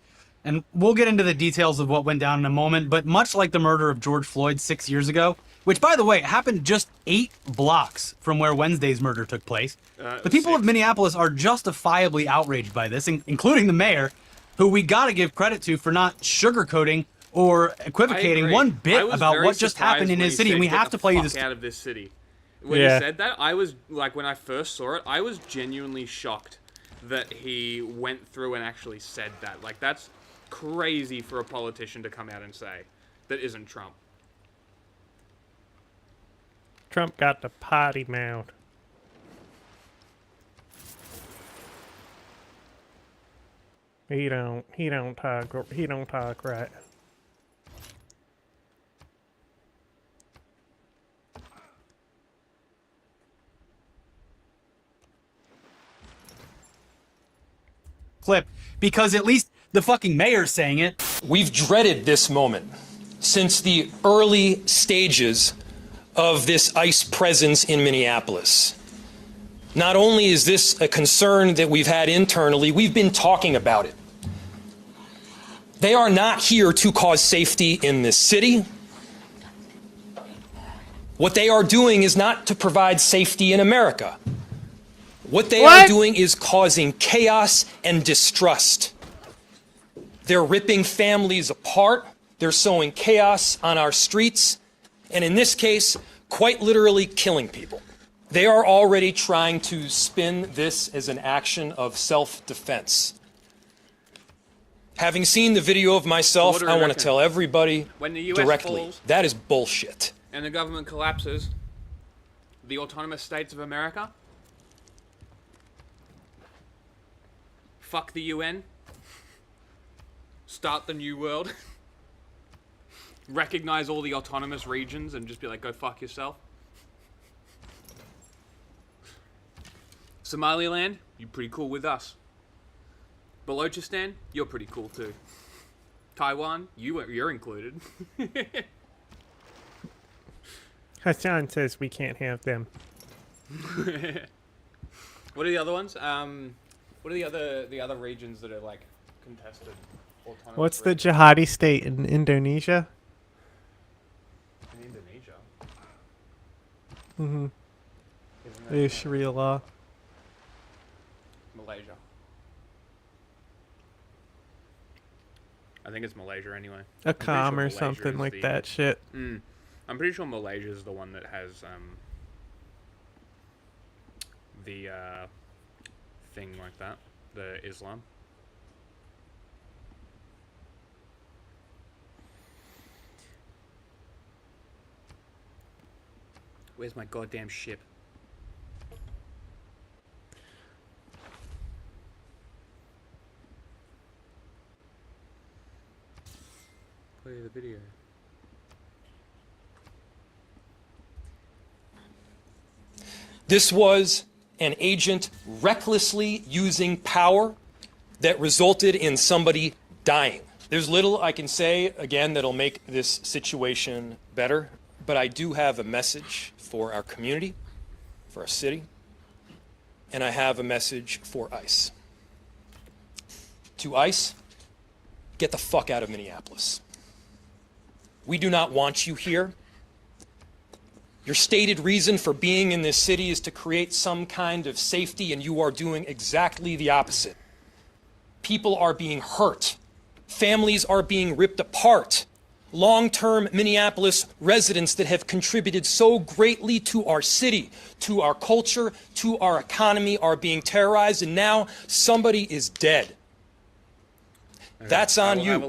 S13: And we'll get into the details of what went down in a moment, but much like the murder of George Floyd 6 years ago, which, by the way, happened just 8 blocks from where Wednesday's murder took place, the people of Minneapolis are justifiably outraged by this, including the mayor, who we gotta give credit to for not sugarcoating or equivocating one bit about what just happened in his city, and we have to play you this.
S3: Out of this city. When he said that, I was, like, when I first saw it, I was genuinely shocked that he went through and actually said that. Like, that's crazy for a politician to come out and say that isn't Trump.
S1: Trump got the potty mouth. He don't talk right.
S13: Clip, because at least the fucking mayor's saying it.
S19: We've dreaded this moment since the early stages of this ICE presence in Minneapolis. Not only is this a concern that we've had internally, we've been talking about it. They are not here to cause safety in this city. What they are doing is not to provide safety in America. What they are doing is causing chaos and distrust. They're ripping families apart. They're sowing chaos on our streets. And in this case, quite literally killing people. They are already trying to spin this as an action of self-defense. Having seen the video of myself, I want to tell everybody
S3: When the US
S19: directly,
S3: falls,
S19: that is bullshit.
S3: and the government collapses, the autonomous states of America, fuck the UN, start the new world, recognize all the autonomous regions and just be like, go fuck yourself. Somaliland, you're pretty cool with us. Balochistan, you're pretty cool too. Taiwan, you're included.
S1: Hassan says we can't have them.
S3: What are the other ones? What are the other regions that are like contested? Autonomous
S1: What's the
S3: regions?
S1: jihadi state in Indonesia?
S3: In Indonesia.
S1: Mm-hmm.
S3: Isn't
S1: There's Sharia law.
S3: Malaysia. I think it's Malaysia anyway.
S1: A calm or something like that shit.
S3: I'm pretty sure Malaysia is the one that has the thing like that, the Islam. Where's my goddamn ship? Play the video.
S19: This was an agent recklessly using power that resulted in somebody dying. There's little I can say, again, that'll make this situation better, but I do have a message for our community, for our city, and I have a message for ICE. To ICE, get the fuck out of Minneapolis. We do not want you here. Your stated reason for being in this city is to create some kind of safety, and you are doing exactly the opposite. People are being hurt. Families are being ripped apart. Long-term Minneapolis residents that have contributed so greatly to our city, to our culture, to our economy are being terrorized, and now somebody is dead. That's on you.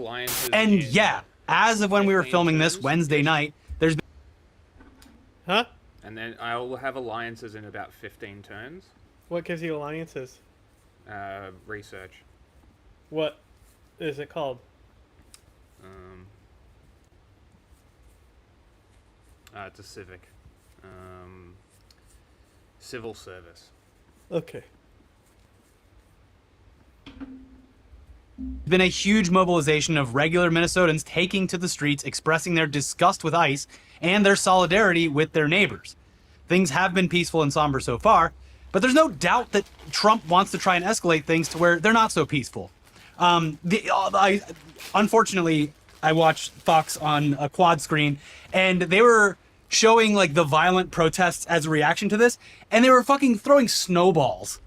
S13: And yeah, as of when we were filming this Wednesday night, there's been...
S1: Huh?
S3: And then I will have alliances in about 15 turns.
S1: What gives you alliances?
S3: Research.
S1: What is it called?
S3: It's a civic. Civil service.
S1: Okay.
S13: Been a huge mobilization of regular Minnesotans taking to the streets, expressing their disgust with ICE and their solidarity with their neighbors. Things have been peaceful and somber so far, but there's no doubt that Trump wants to try and escalate things to where they're not so peaceful. Unfortunately, I watched Fox on a quad screen, and they were showing like the violent protests as a reaction to this, and they were fucking throwing snowballs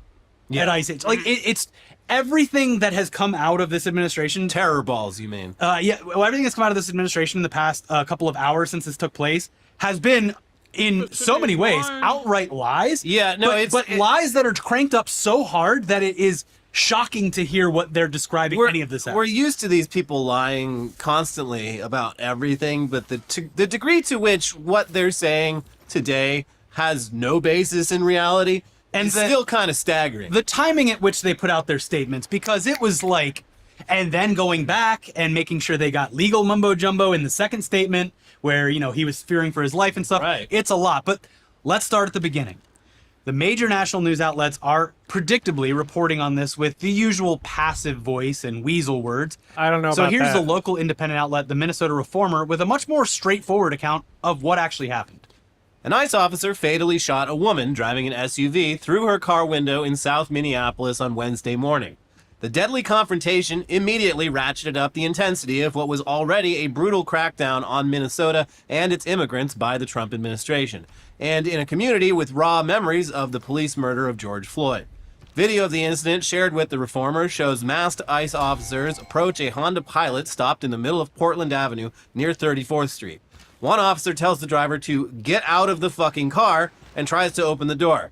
S13: at ICE. Like it's everything that has come out of this administration.
S7: Terror balls, you mean?
S13: Well, everything that's come out of this administration in the past couple of hours since this took place has been, in so many ways, outright lies.
S7: Yeah, no,
S13: but lies that are cranked up so hard that it is shocking to hear what they're describing any of this as.
S7: We're used to these people lying constantly about everything, but the degree to which what they're saying today has no basis in reality is still kind of staggering.
S13: The timing at which they put out their statements, because it was like, and then going back and making sure they got legal mumbo jumbo in the second statement where, you know, he was fearing for his life and stuff.
S7: Right.
S13: It's a lot, but let's start at the beginning. The major national news outlets are predictably reporting on this with the usual passive voice and weasel words.
S1: I don't know about that.
S13: So here's the local independent outlet, the Minnesota Reformer, with a much more straightforward account of what actually happened.
S7: An ICE officer fatally shot a woman driving an SUV through her car window in South Minneapolis on Wednesday morning. The deadly confrontation immediately ratcheted up the intensity of what was already a brutal crackdown on Minnesota and its immigrants by the Trump administration, and in a community with raw memories of the police murder of George Floyd. Video of the incident shared with the Reformer shows masked ICE officers approach a Honda Pilot stopped in the middle of Portland Avenue near 34th Street. One officer tells the driver to get out of the fucking car and tries to open the door.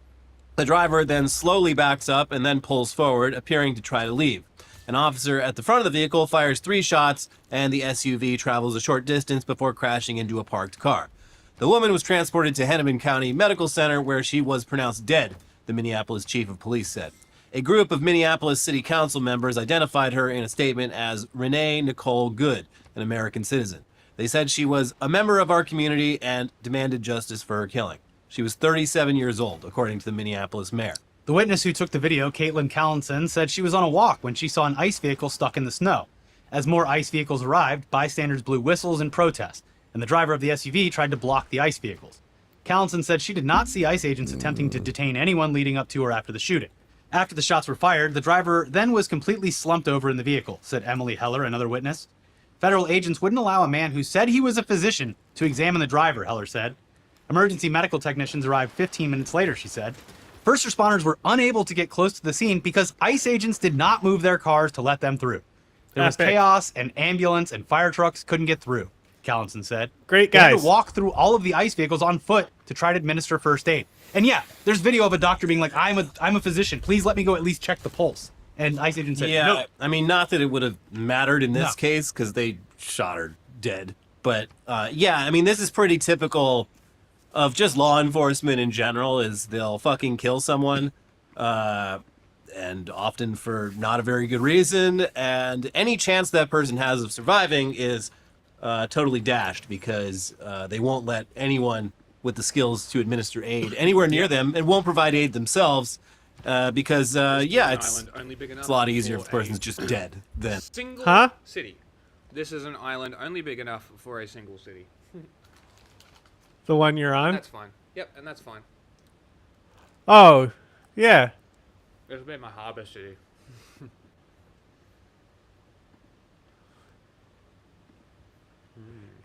S7: The driver then slowly backs up and then pulls forward, appearing to try to leave. An officer at the front of the vehicle fires 3 shots, and the SUV travels a short distance before crashing into a parked car. The woman was transported to Hennepin County Medical Center, where she was pronounced dead, the Minneapolis chief of police said. A group of Minneapolis City Council members identified her in a statement as Renee Nicole Good, an American citizen. They said she was a member of our community and demanded justice for her killing. She was 37 years old, according to the Minneapolis mayor.
S13: The witness who took the video, Caitlin Callinson, said she was on a walk when she saw an ICE vehicle stuck in the snow. As more ICE vehicles arrived, bystanders blew whistles in protest, and the driver of the SUV tried to block the ICE vehicles. Callinson said she did not see ICE agents attempting to detain anyone leading up to or after the shooting. After the shots were fired, the driver then was completely slumped over in the vehicle, said Emily Heller, another witness. Federal agents wouldn't allow a man who said he was a physician to examine the driver, Heller said. Emergency medical technicians arrived 15 minutes later, she said. First responders were unable to get close to the scene because ICE agents did not move their cars to let them through. There was chaos, and ambulance and fire trucks couldn't get through, Callinson said.
S1: Great
S13: They had
S1: guys.
S13: to walk through all of the ICE vehicles on foot to try to administer first aid. And yeah, there's video of a doctor being like, I'm a physician. Please let me go at least check the pulse. And ICE agent said,
S7: yeah,
S13: no.
S7: I mean, not that it would have mattered in this case because they shot her dead. But yeah, I mean, this is pretty typical of just law enforcement in general. Is they'll fucking kill someone, and often for not a very good reason. And any chance that person has of surviving is totally dashed because they won't let anyone with the skills to administer aid anywhere near them and won't provide aid themselves because, yeah, it's a lot easier if the person's just dead than...
S3: Single city. This is an island only big enough for a single city.
S1: The one you're on?
S3: That's fine. Yep, and that's fine.
S1: Oh, yeah.
S3: This will be my harbor city.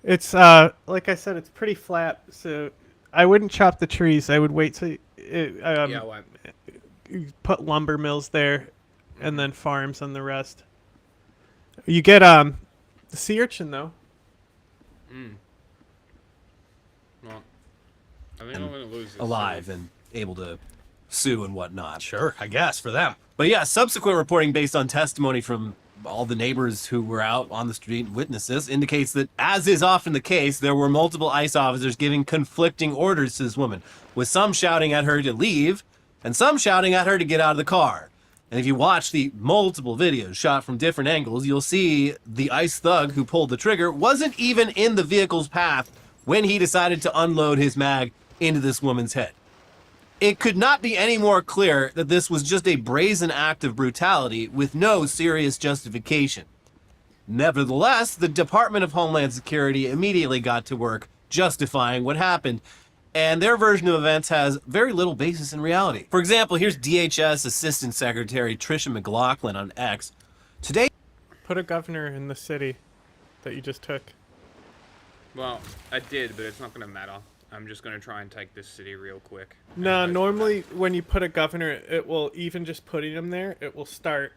S1: It's, like I said, it's pretty flat, so I wouldn't chop the trees. I would wait till you put lumber mills there and then farms on the rest. You get, the sea urchin, though.
S3: Well, I think I'm going to lose this
S7: alive and able to sue and whatnot.
S13: Sure, I guess, for them.
S7: But yeah, subsequent reporting based on testimony from all the neighbors who were out on the street and witnessed this indicates that, as is often the case, there were multiple ICE officers giving conflicting orders to this woman, with some shouting at her to leave and some shouting at her to get out of the car. And if you watch the multiple videos shot from different angles, you'll see the ICE thug who pulled the trigger wasn't even in the vehicle's path when he decided to unload his mag into this woman's head. It could not be any more clear that this was just a brazen act of brutality with no serious justification. Nevertheless, the Department of Homeland Security immediately got to work justifying what happened, and their version of events has very little basis in reality. For example, here's DHS Assistant Secretary Tricia McLaughlin on X. Today,
S1: put a governor in the city that you just took.
S3: Well, I did, but it's not going to matter. I'm just going to try and take this city real quick.
S1: No, normally when you put a governor, it will, even just putting him there, it will start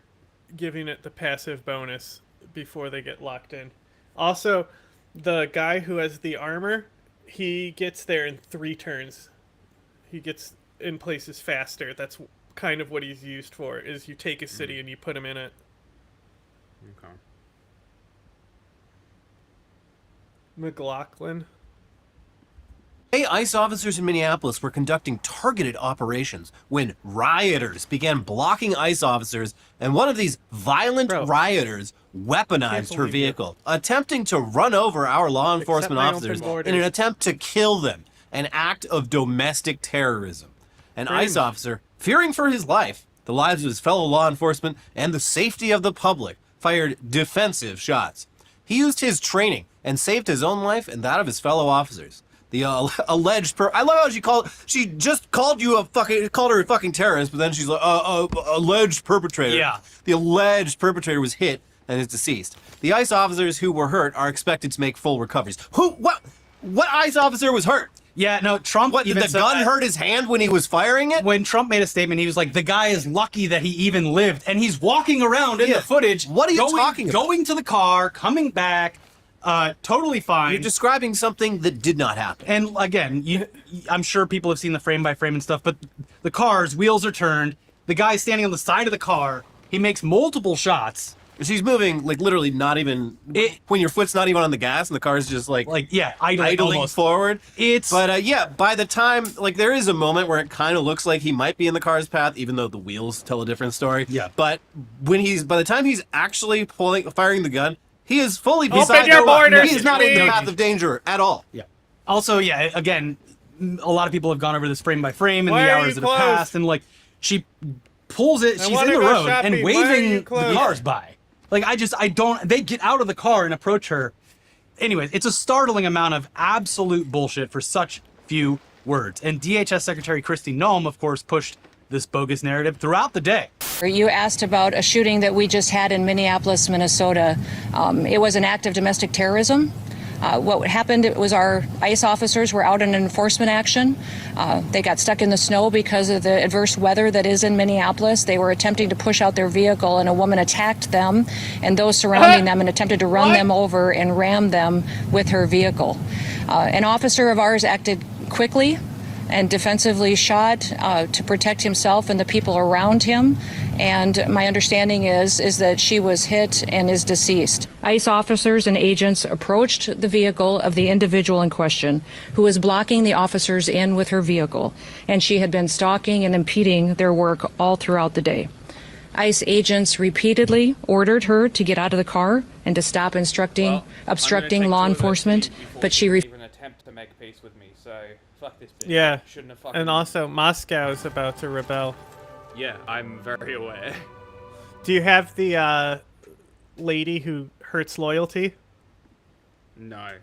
S1: giving it the passive bonus before they get locked in. Also, the guy who has the armor, he gets there in 3 turns. He gets in places faster. That's kind of what he's used for, is you take a city and you put him in it.
S3: Okay.
S1: McLaughlin.
S7: ICE officers in Minneapolis were conducting targeted operations when rioters began blocking ICE officers, and one of these violent rioters weaponized her vehicle, attempting to run over our law enforcement officers in an attempt to kill them, an act of domestic terrorism. An ICE officer, fearing for his life, the lives of his fellow law enforcement, and the safety of the public, fired defensive shots. He used his training and saved his own life and that of his fellow officers. The alleged I love how she just called her a fucking terrorist, but then she's like, alleged perpetrator.
S13: Yeah.
S7: The alleged perpetrator was hit and is deceased. The ICE officers who were hurt are expected to make full recoveries. What ICE officer was hurt?
S13: Yeah, no, Trump
S7: Did the gun hurt his hand when he was firing it?
S13: When Trump made a statement, he was like, the guy is lucky that he even lived. And he's walking around in the footage.
S7: What are you talking about?
S13: Going to the car, coming back, totally fine.
S7: You're describing something that did not happen.
S13: And again, I'm sure people have seen the frame by frame and stuff, but the car's wheels are turned. The guy's standing on the side of the car. He makes multiple shots.
S7: She's moving, like, literally not even... when your foot's not even on the gas and the car's just, idling forward. But, yeah, by the time... Like, there is a moment where it kind of looks like he might be in the car's path, even though the wheels tell a different story.
S13: Yeah.
S7: But by the time he's actually firing the gun, he is fully beside
S1: Open your borders,
S7: He is not in the path of danger at all.
S13: Yeah. Also, yeah, again, a lot of people have gone over this frame by frame in
S1: Why
S13: the
S1: are
S13: hours
S1: you
S13: that have passed, and, like, she pulls it, she's in the road, and waving the cars by. Like, they get out of the car and approach her. Anyways, it's a startling amount of absolute bullshit for such few words. And DHS Secretary Kristi Noem, of course, pushed this bogus narrative throughout the day.
S14: You asked about a shooting that we just had in Minneapolis, Minnesota. It was an act of domestic terrorism. What happened was our ICE officers were out in an enforcement action. They got stuck in the snow because of the adverse weather that is in Minneapolis. They were attempting to push out their vehicle, and a woman attacked them and those surrounding them and attempted to run them over and ram them with her vehicle. An officer of ours acted quickly and defensively shot to protect himself and the people around him. And my understanding is that she was hit and is deceased. ICE officers and agents approached the vehicle of the individual in question, who was blocking the officers in with her vehicle, and she had been stalking and impeding their work all throughout the day. ICE agents repeatedly ordered her to get out of the car and to stop obstructing law enforcement, but she refused.
S10: Even attempt to make peace with me, so fuck this bitch.
S1: Yeah,
S10: Shouldn't have fucking...
S1: and also Moscow is about to rebel.
S3: Yeah, I'm very aware.
S1: Do you have the lady who hurts loyalty?
S3: No.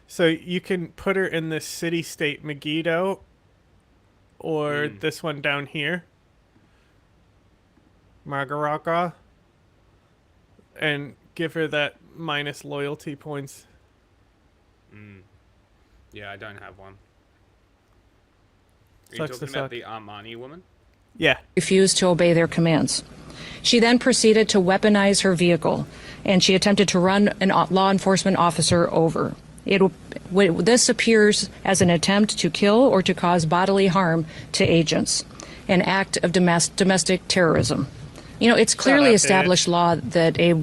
S1: So you can put her in this city-state Megiddo, or this one down here, Margaraga, and give her that minus loyalty points.
S3: Yeah, I don't have one. Are you
S1: Sucks
S3: talking
S1: to
S3: about
S1: suck.
S3: the Armani woman?
S1: Yeah.
S14: Refused to obey their commands. She then proceeded to weaponize her vehicle, and she attempted to run a law enforcement officer over. This appears as an attempt to kill or to cause bodily harm to agents, an act of domestic terrorism. You know, it's clearly established law that a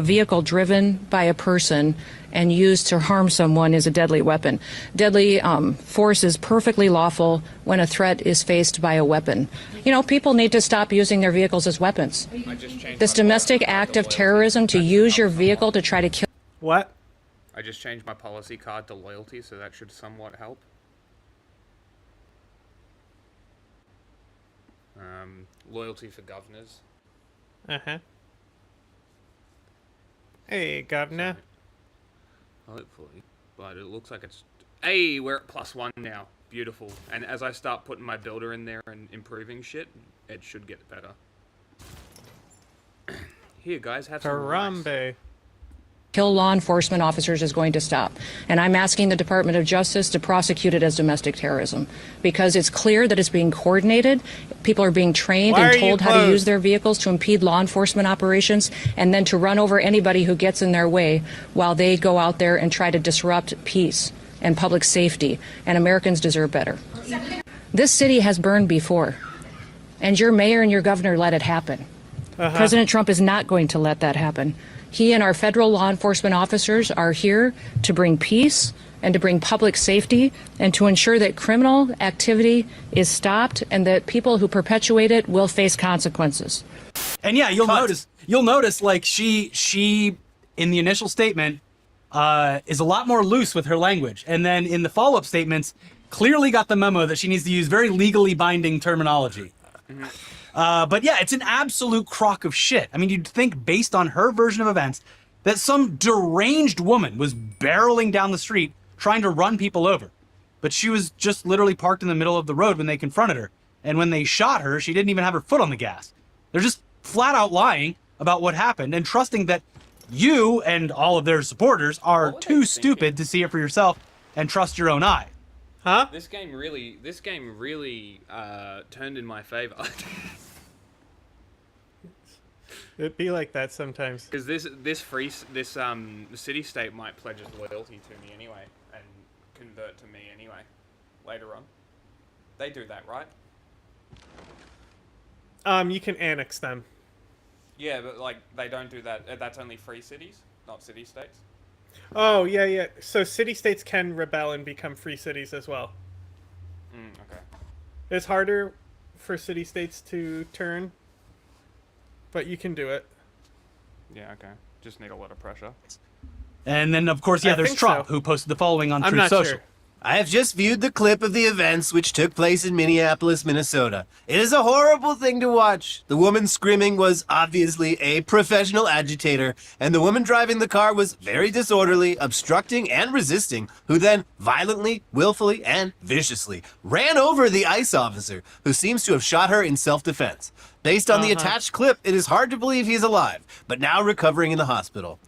S14: vehicle driven by a person and used to harm someone is a deadly weapon. Deadly force is perfectly lawful when a threat is faced by a weapon. You know, people need to stop using their vehicles as weapons. This domestic act of terrorism to use your vehicle to try to kill...
S1: What?
S3: I just changed my policy card to loyalty, so that should somewhat help. Loyalty for governors.
S1: Uh-huh. Hey, governor.
S3: Hopefully. But it looks like it's... Hey, we're at +1 now. Beautiful. And as I start putting my builder in there and improving shit, it should get better. Here, guys, have some rice.
S1: Harambe.
S14: Kill law enforcement officers is going to stop. And I'm asking the Department of Justice to prosecute it as domestic terrorism, because it's clear that it's being coordinated. People are being trained and told how to use their vehicles to impede law enforcement operations, and then to run over anybody who gets in their way while they go out there and try to disrupt peace and public safety. And Americans deserve better. This city has burned before, and your mayor and your governor let it happen. President Trump is not going to let that happen. He and our federal law enforcement officers are here to bring peace and to bring public safety and to ensure that criminal activity is stopped and that people who perpetuate it will face consequences.
S13: And yeah, you'll notice like she in the initial statement is a lot more loose with her language, and then in the follow-up statements clearly got the memo that she needs to use very legally binding terminology. But yeah, it's an absolute crock of shit. I mean, you'd think, based on her version of events, that some deranged woman was barreling down the street trying to run people over. But she was just literally parked in the middle of the road when they confronted her. And when they shot her, she didn't even have her foot on the gas. They're just flat out lying about what happened and trusting that you and all of their supporters are too stupid to see it for yourself and trust your own eye.
S1: Huh?
S3: This game really turned in my favor.
S1: It'd be like that sometimes.
S3: Because this city-state might pledge its loyalty to me anyway, and convert to me anyway, later on. They do that, right?
S1: You can annex them.
S3: Yeah, but like they don't do that. That's only free cities, not city-states.
S1: Oh, yeah. So city-states can rebel and become free cities as well.
S3: Okay.
S1: It's harder for city-states to turn, but you can do it.
S10: Yeah, okay. Just need a lot of pressure.
S13: And then, of course, there's Trump, who posted the following on Truth Social.
S1: Sure.
S7: I have just viewed the clip of the events which took place in Minneapolis, Minnesota. It is a horrible thing to watch. The woman screaming was obviously a professional agitator, and the woman driving the car was very disorderly, obstructing and resisting, who then violently, willfully, and viciously ran over the ICE officer, who seems to have shot her in self-defense. Based on the attached clip, it is hard to believe he is alive, but now recovering in the hospital.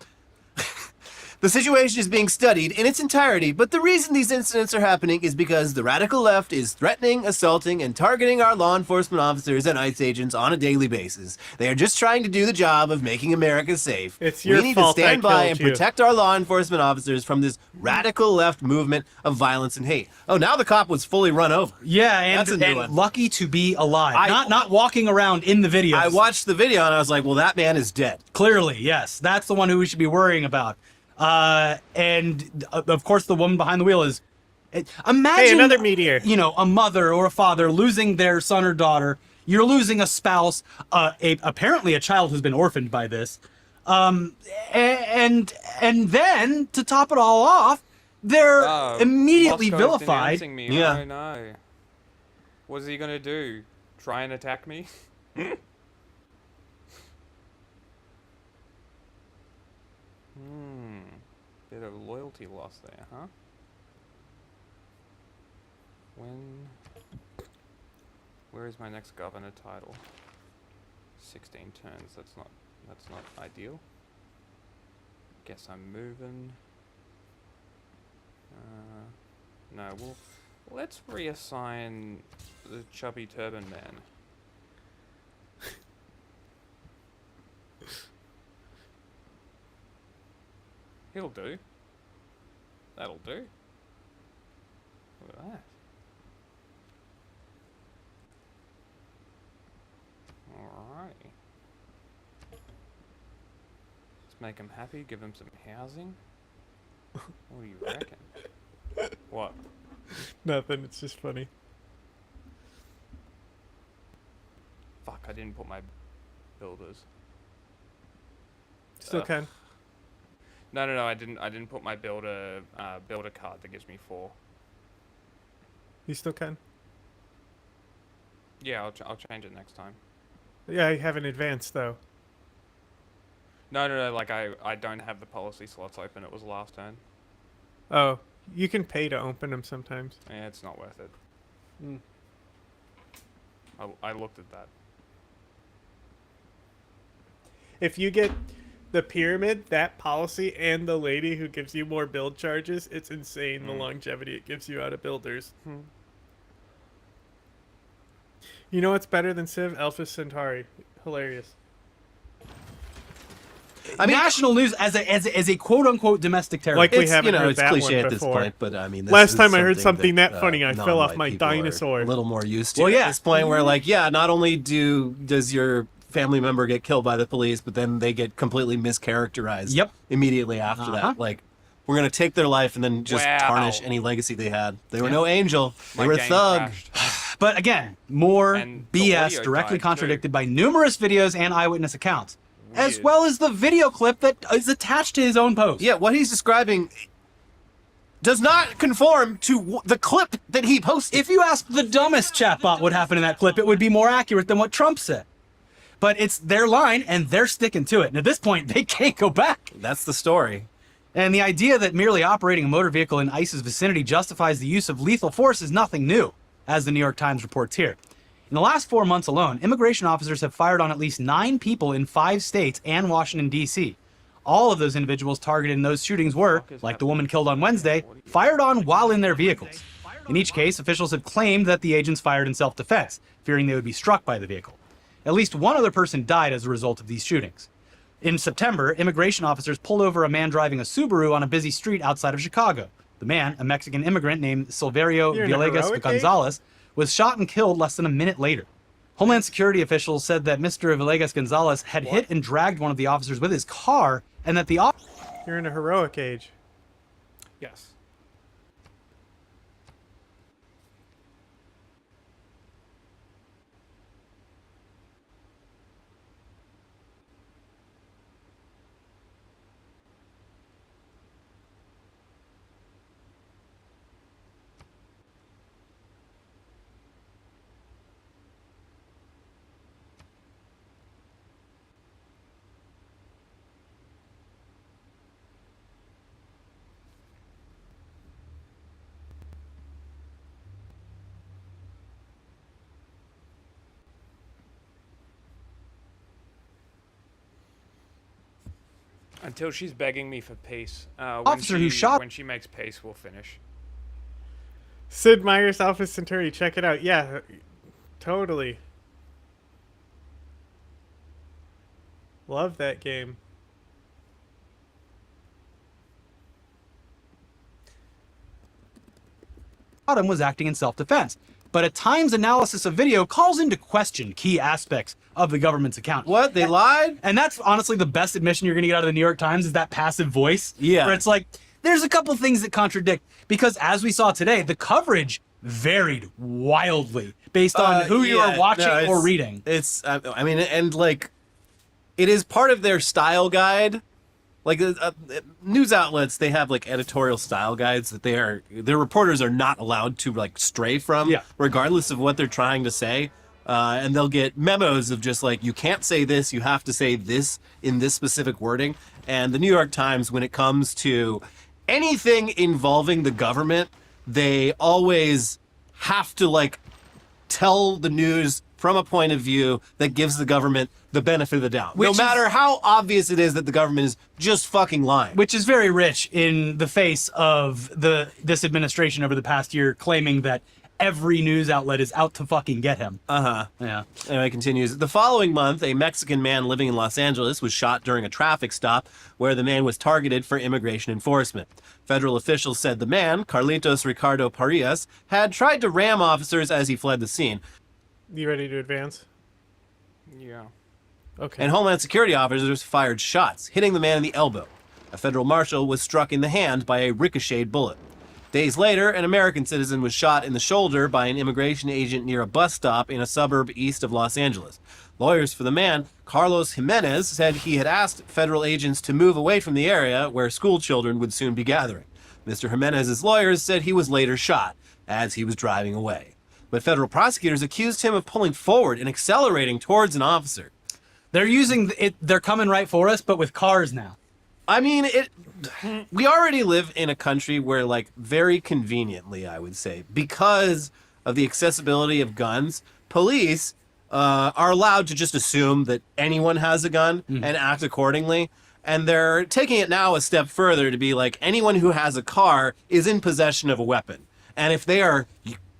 S7: The situation is being studied in its entirety, but the reason these incidents are happening is because the radical left is threatening, assaulting, and targeting our law enforcement officers and ICE agents on a daily basis. They are just trying to do the job of making America safe.
S1: It's your
S7: We need
S1: fault
S7: to stand
S1: I
S7: by
S1: killed
S7: and
S1: you.
S7: protect our law enforcement officers from this radical left movement of violence and hate. Oh, now the cop was fully run over.
S13: Yeah,
S7: That's a new
S13: and
S7: one.
S13: lucky to be alive. Not walking around in the video.
S7: I watched the video and I was like, well, that man is dead.
S13: Clearly, yes. That's the one who we should be worrying about. And of course, the woman behind the wheel is. Imagine,
S1: Hey, another meteor.
S13: You know, a mother or a father losing their son or daughter. You're losing a spouse, apparently a child who's been orphaned by this. And then to top it all off, they're immediately
S10: Moscow's
S13: vilified.
S10: denouncing me.
S13: Yeah.
S10: Oh no. What's he gonna do? Try and attack me? Bit of loyalty loss there, huh? Where is my next governor title? 16 turns. That's not ideal. Guess I'm moving. No, well, let's reassign the chubby turban man. He'll do. That'll do. Look at that. Alrighty. Let's make him happy, give him some housing. What do you reckon? What?
S1: Nothing, it's just funny.
S10: Fuck, I didn't put my builders.
S1: Still can.
S10: No, I didn't put my builder card that gives me 4.
S1: You still can?
S10: Yeah, I'll change it next time.
S1: Yeah, I haven't advanced though.
S10: No, like I don't have the policy slots open. It was last turn.
S1: Oh, you can pay to open them sometimes.
S10: Yeah, it's not worth it.
S1: Mm.
S10: I looked at that.
S1: If you get the pyramid, that policy, and the lady who gives you more build charges, it's insane the longevity it gives you out of builders. You know what's better than Civ? Alpha Centauri. Hilarious.
S13: I mean, national news as a quote unquote domestic terror.
S1: Like we haven't heard
S7: it's
S1: that
S7: cliche
S1: one
S7: at this
S1: before.
S7: point, but I mean, this
S1: last
S7: is
S1: time I heard
S7: something
S1: something that funny, I fell off
S7: non-white
S1: my
S7: people are
S1: dinosaur.
S7: A little more used to
S13: Well, yeah.
S7: at this point, where like, yeah, not only does your family member get killed by the police, but then they get completely mischaracterized.
S13: Yep.
S7: Immediately after that, like, we're gonna take their life and then just tarnish any legacy they had. They were no angel. They were a thug.
S13: But again, more
S10: And
S13: BS
S10: audio
S13: directly
S10: died,
S13: contradicted by numerous videos and eyewitness accounts, as well as the video clip that is attached to his own post.
S7: Yeah, what he's describing does not conform to the clip that he posted.
S13: If you ask the dumbest chatbot what happened in that clip, it would be more accurate than what Trump said. But it's their line, and they're sticking to it. And at this point, they can't go back.
S7: That's the story.
S13: And the idea that merely operating a motor vehicle in ICE's vicinity justifies the use of lethal force is nothing new, as the New York Times reports here. In the last 4 months alone, immigration officers have fired on at least 9 people in 5 states and Washington, D.C. All of those individuals targeted in those shootings were, like the woman killed on Wednesday, fired on while in their vehicles. In each case, officials have claimed that the agents fired in self-defense, fearing they would be struck by the vehicle. At least one other person died as a result of these shootings. In September, immigration officers pulled over a man driving a Subaru on a busy street outside of Chicago. The man, a Mexican immigrant named Silverio Villegas Gonzalez, was shot and killed less than a minute later. Homeland Security officials said that Mr. Villegas Gonzalez had hit and dragged one of the officers with his car, and that the
S1: You're in a heroic age.
S10: Yes. Until she's begging me for peace.
S13: Officer who shot...
S10: When she makes peace, we'll finish.
S1: Sid Meier's Alpha Centauri. Check it out. Yeah, totally. Love that game.
S13: Him was acting in self-defense, but a Times analysis of video calls into question key aspects of the government's account.
S7: What? They lied?
S13: And that's honestly the best admission you're going to get out of the New York Times is that passive voice.
S7: Yeah.
S13: Where it's like, there's a couple things that contradict, because as we saw today, the coverage varied wildly based on who you are watching or reading.
S7: It's, I mean, and like, it is part of their style guide. Like news outlets, they have like editorial style guides that their reporters are not allowed to like stray from, regardless of what they're trying to say. And they'll get memos of just like, you can't say this, you have to say this in this specific wording. And the New York Times, when it comes to anything involving the government, they always have to like tell the news from a point of view that gives the government the benefit of the doubt. No matter how obvious it is that the government is just fucking lying.
S13: Which is very rich in the face of this administration over the past year claiming that every news outlet is out to fucking get him. Yeah.
S7: Anyway, it continues. The following month, a Mexican man living in Los Angeles was shot during a traffic stop where the man was targeted for immigration enforcement. Federal officials said the man, Carlitos Ricardo Parias, had tried to ram officers as he fled the scene.
S1: You ready to advance?
S10: Yeah.
S1: Okay.
S7: And Homeland Security officers fired shots, hitting the man in the elbow. A federal marshal was struck in the hand by a ricocheted bullet. Days later, an American citizen was shot in the shoulder by an immigration agent near a bus stop in a suburb east of Los Angeles. Lawyers for the man, Carlos Jimenez, said he had asked federal agents to move away from the area where school children would soon be gathering. Mr. Jimenez's lawyers said he was later shot as he was driving away. But federal prosecutors accused him of pulling forward and accelerating towards an officer.
S13: They're using it. They're coming right for us, but with cars now.
S7: I mean, we already live in a country where, like, very conveniently, I would say, because of the accessibility of guns, police are allowed to just assume that anyone has a gun and act accordingly. And they're taking it now a step further to be like, anyone who has a car is in possession of a weapon. And if they are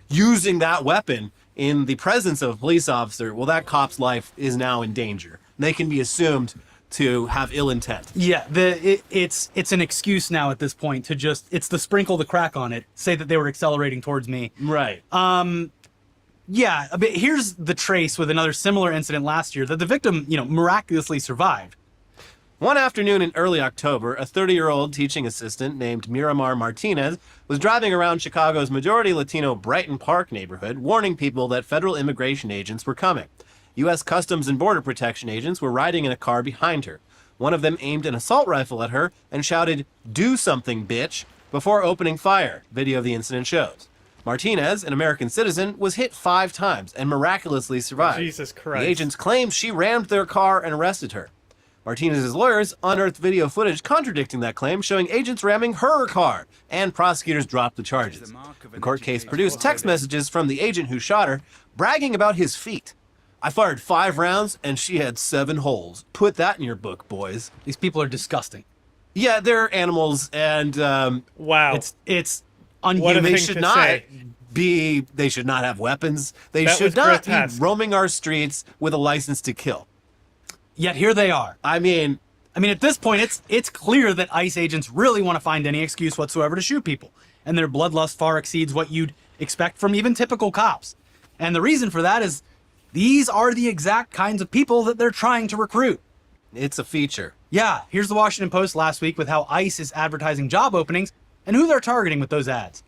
S7: using that weapon in the presence of a police officer, well, that cop's life is now in danger. They can be assumed to have ill intent.
S13: Yeah, it's an excuse now at this point to just, it's the sprinkle the crack on it, say that they were accelerating towards me.
S7: Right.
S13: Yeah, but here's the trace with another similar incident last year that the victim, miraculously survived.
S7: One afternoon in early October, a 30-year-old teaching assistant named Miramar Martinez was driving around Chicago's majority Latino Brighton Park neighborhood, warning people that federal immigration agents were coming. U.S. Customs and Border Protection agents were riding in a car behind her. One of them aimed an assault rifle at her and shouted, "Do something, bitch," before opening fire, video of the incident shows. Martinez, an American citizen, was hit 5 times and miraculously survived.
S1: Jesus Christ.
S7: The agents claimed she rammed their car and arrested her. Martinez's lawyers unearthed video footage contradicting that claim, showing agents ramming her car, and prosecutors dropped the charges. The court case produced text messages from the agent who shot her, bragging about his feat. "I fired 5 rounds, and she had 7 holes. Put that in your book, boys."
S13: These people are disgusting.
S7: Yeah, they're animals, and
S1: wow,
S13: it's unhuman.
S7: They should not be. They should not have weapons. They should not be roaming our streets with a license to kill.
S13: Yet here they are.
S7: I mean,
S13: at this point, it's clear that ICE agents really want to find any excuse whatsoever to shoot people, and their bloodlust far exceeds what you'd expect from even typical cops. And the reason for that is these are the exact kinds of people that they're trying to recruit.
S7: It's a feature.
S13: Yeah, here's the Washington Post last week with how ICE is advertising job openings and who they're targeting with those ads.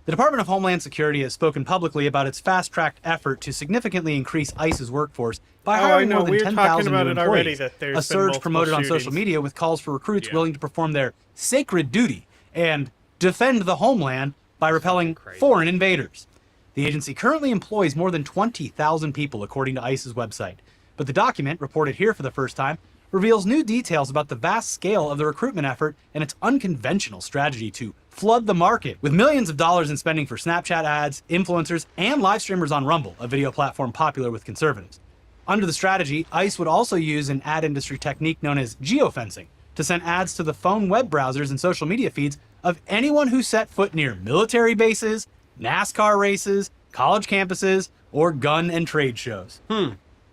S13: The Department of Homeland Security has spoken publicly about its fast-tracked effort to significantly increase ICE's workforce by hiring more than 10,000 new employees, a surge promoted on social media with calls for recruits willing to perform their sacred duty and defend the homeland by repelling foreign invaders. The agency currently employs more than 20,000 people, according to ICE's website. But the document, reported here for the first time, reveals new details about the vast scale of the recruitment effort and its unconventional strategy to flood the market with millions of dollars in spending for Snapchat ads, influencers, and live streamers on Rumble, a video platform popular with conservatives. Under the strategy, ICE would also use an ad industry technique known as geofencing to send ads to the phone web browsers and social media feeds of anyone who set foot near military bases, NASCAR races, college campuses, or gun and trade shows.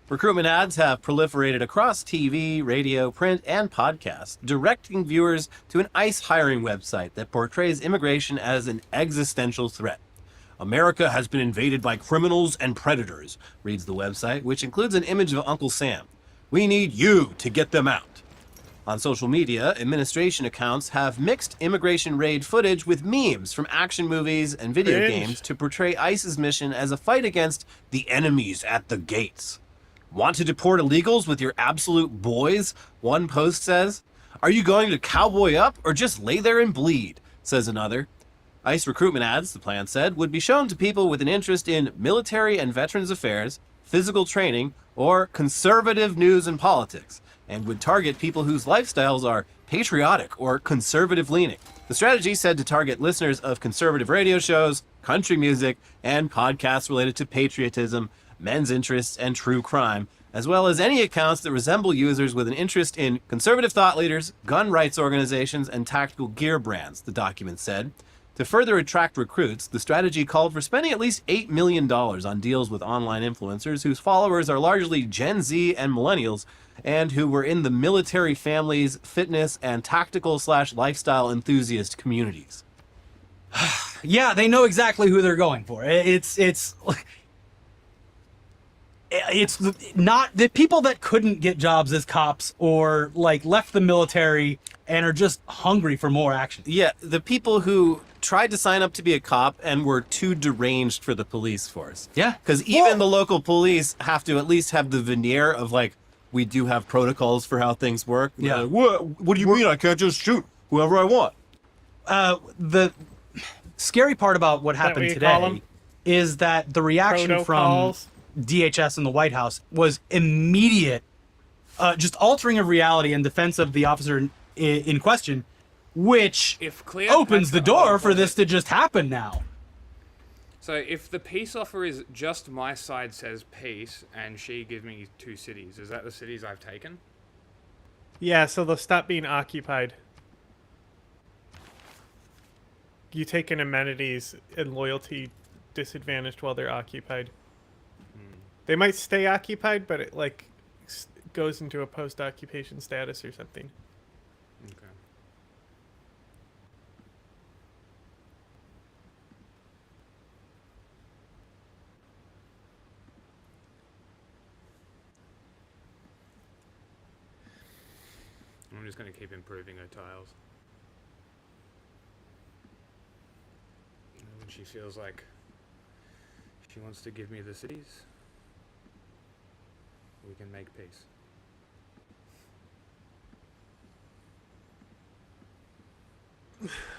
S7: Recruitment ads have proliferated across TV, radio, print, and podcasts, directing viewers to an ICE hiring website that portrays immigration as an existential threat. America has been invaded by criminals and predators, reads the website, which includes an image of Uncle Sam. We need you to get them out. On social media, administration accounts have mixed immigration raid footage with memes from action movies and video games to portray ICE's mission as a fight against the enemies at the gates. Want to deport illegals with your absolute boys? One post says. Are you going to cowboy up or just lay there and bleed? Says another. ICE recruitment ads, the plan said, would be shown to people with an interest in military and veterans affairs, physical training, or conservative news and politics, and would target people whose lifestyles are patriotic or conservative leaning. The strategy said to target listeners of conservative radio shows, country music, and podcasts related to patriotism, men's interests, and true crime, as well as any accounts that resemble users with an interest in conservative thought leaders, gun rights organizations, and tactical gear brands, the document said. To further attract recruits, the strategy called for spending at least $8 million on deals with online influencers whose followers are largely Gen Z and millennials, and who were in the military families, fitness, and tactical/lifestyle enthusiast communities.
S13: Yeah, they know exactly who they're going for. It's not the people that couldn't get jobs as cops or like left the military and are just hungry for more action.
S7: Yeah, the people who tried to sign up to be a cop and were too deranged for the police force.
S13: Yeah.
S7: Because even the local police have to at least have the veneer of like, we do have protocols for how things work.
S13: Yeah.
S7: What do you mean I can't just shoot whoever I want?
S13: The scary part about what happened today is that the reaction from DHS and the White House was immediate, just altering of reality in defense of the officer in question, which opens the door for this to just happen now.
S3: So if the peace offer is just my side says peace and she gives me 2 cities, is that the cities I've taken?
S1: Yeah, so they'll stop being occupied. You take in amenities and loyalty disadvantaged while they're occupied. They might stay occupied, but it like goes into a post-occupation status or something.
S3: Okay. I'm just going to keep improving her tiles. When she feels like she wants to give me the cities, we can make peace.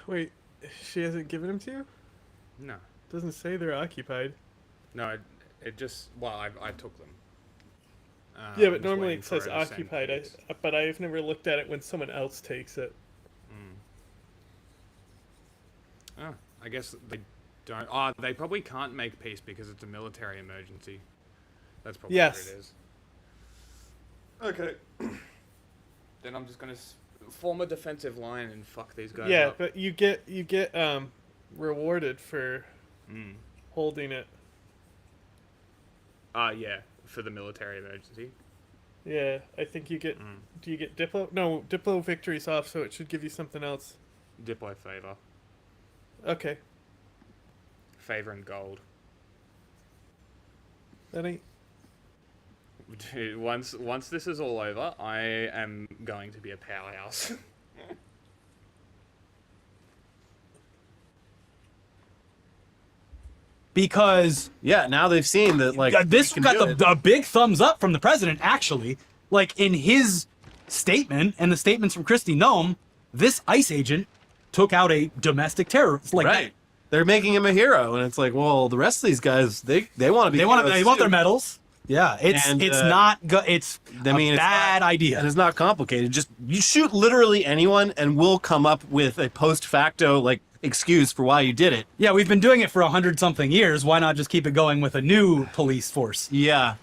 S1: Wait, she hasn't given them to you?
S3: No.
S1: Doesn't say they're occupied.
S3: No, it just, well, I took them.
S1: Yeah, but normally it says occupied, but I've never looked at it when someone else takes it.
S3: Oh, I guess they don't. Oh, they probably can't make peace because it's a military emergency. That's probably what it is. Okay. Then I'm just gonna form a defensive line and fuck these guys
S1: Yeah,
S3: up.
S1: but you get rewarded for holding it.
S3: Yeah, for the military emergency.
S1: Yeah, I think you get. Do you get Diplo? No, Diplo victory's off, so it should give you something else.
S3: Diplo favor.
S1: Okay.
S3: Favor and gold.
S1: That ain't.
S3: Dude, once this is all over, I am going to be a powerhouse.
S13: Because
S7: now they've seen that like
S13: this got the big thumbs up from the president. Actually, like in his statement and the statements from Kristi Noem, this ICE agent took out a domestic terrorist. Like
S7: right. They're making him a hero, and it's like, well, the rest of these guys, they want to be.
S13: They want their medals. Yeah, it's not it's a bad idea.
S7: And it's not complicated. Just you shoot literally anyone, and we'll come up with a post facto like excuse for why you did it.
S13: Yeah, we've been doing it for 100-something years. Why not just keep it going with a new police force?
S7: Yeah.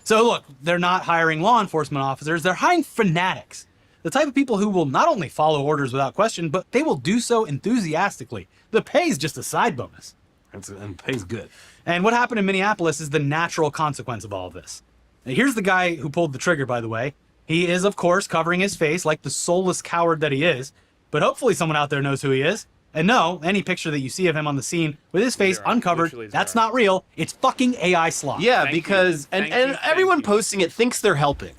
S13: So look, they're not hiring law enforcement officers. They're hiring fanatics. The type of people who will not only follow orders without question, but they will do so enthusiastically. The pay's just a side bonus.
S7: And pay's good.
S13: And what happened in Minneapolis is the natural consequence of all of this. Now, here's the guy who pulled the trigger, by the way. He is, of course, covering his face like the soulless coward that he is, but hopefully someone out there knows who he is. And no, any picture that you see of him on the scene with his face uncovered, that's not real. It's fucking AI slop.
S7: Yeah, because and everyone posting it thinks they're helping.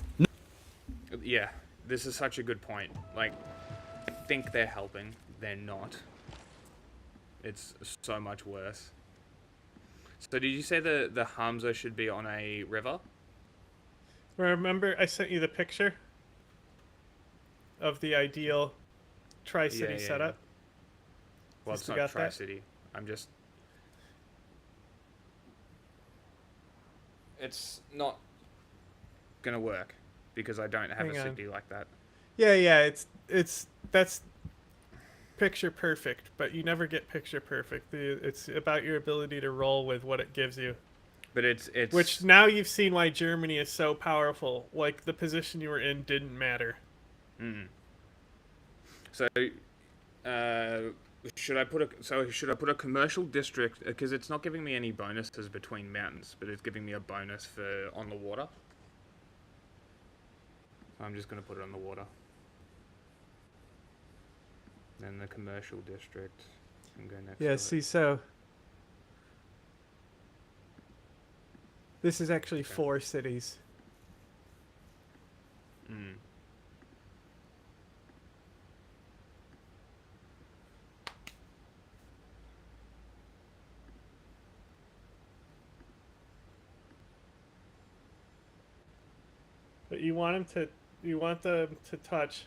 S3: Yeah, this is such a good point. Like, I think they're helping. They're not. It's so much worse. So did you say the Hamza should be on a river?
S1: Remember, I sent you the picture of the ideal Tri-City setup?
S3: Well, it's not Tri-City. I'm just... It's not gonna work because I don't have a city like that.
S1: Yeah, that's picture perfect, but you never get picture perfect. It's about your ability to roll with what it gives you.
S3: But it's
S1: which now you've seen why Germany is so powerful. Like, the position you were in didn't matter.
S3: So, should I put a commercial district, because it's not giving me any bonuses between mountains, but it's giving me a bonus for on the water. So I'm just going to put it on the water. Then the commercial district. I'm going next.
S1: Yeah, see, so this is actually 4 cities. But you want them to touch.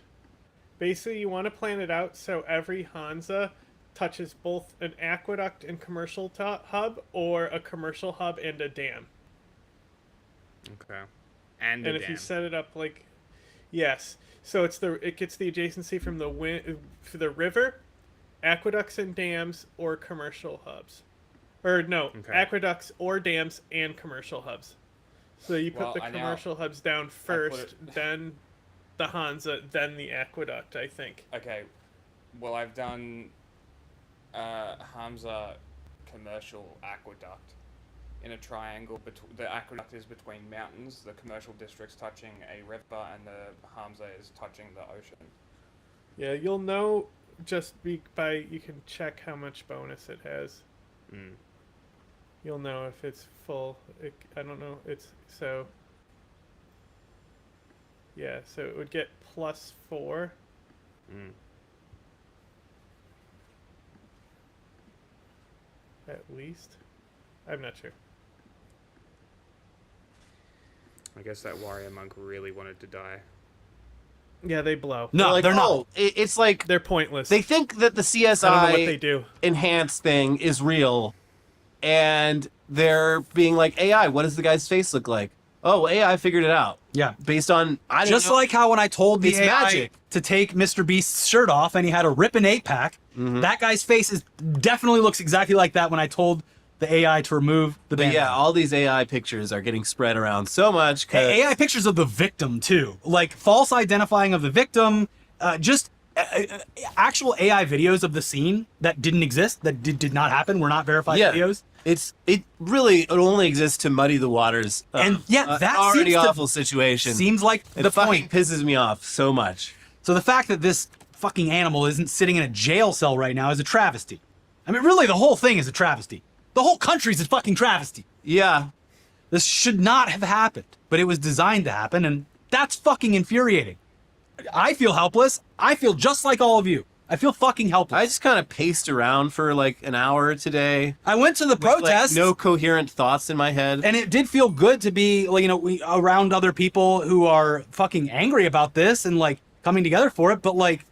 S1: Basically, you want to plan it out so every Hansa touches both an aqueduct and commercial hub, or a commercial hub and a dam.
S3: Okay. And
S1: if you set it up like, yes, so it gets the adjacency from the river, aqueducts and dams, or commercial hubs, or no, aqueducts or dams and commercial hubs. So you put the commercial hubs down first, then the Hansa, then the aqueduct, I think.
S3: Okay. Well, I've done Hamza commercial aqueduct in a triangle. The aqueduct is between mountains, the commercial district's touching a river, and the Hamza is touching the ocean.
S1: Yeah, you'll know just by you can check how much bonus it has. You'll know if it's full. I don't know. So yeah, so it would get +4. At least. I'm not sure.
S3: I guess that warrior monk really wanted to die.
S1: Yeah, they blow.
S7: No, they're not. It's like
S1: they're pointless.
S7: They think that the CSI
S1: I don't know what they do.
S7: enhanced thing is real, and they're being like, AI, what does the guy's face look like? Oh, AI figured it out.
S13: Yeah.
S7: Based on
S13: just like how when I told the
S7: It's
S13: AI
S7: magic.
S13: to take Mr. Beast's shirt off and he had a ripping 8-pack, that guy's face definitely looks exactly like that when I told the AI to remove the
S7: But
S13: bandana.
S7: yeah, all these AI pictures are getting spread around so much.
S13: AI pictures of the victim too, like false identifying of the victim, actual AI videos of the scene that didn't exist, that did not happen, were not verified videos.
S7: It only exists to muddy the waters.
S13: And yeah, that
S7: already
S13: seems to-
S7: awful situation.
S13: Seems like
S7: it
S13: the
S7: fucking
S13: point.
S7: pisses me off so much.
S13: So the fact that this fucking animal isn't sitting in a jail cell right now is a travesty. I mean, really, the whole thing is a travesty. The whole country's a fucking travesty.
S7: Yeah.
S13: This should not have happened, but it was designed to happen, and that's fucking infuriating. I feel helpless. I feel just like all of you. I feel fucking helpless.
S7: I just kind of paced around for like an hour today.
S13: I went to the protest.
S7: No coherent thoughts in my head.
S13: And it did feel good to be, around other people who are fucking angry about this and like coming together for it. But like,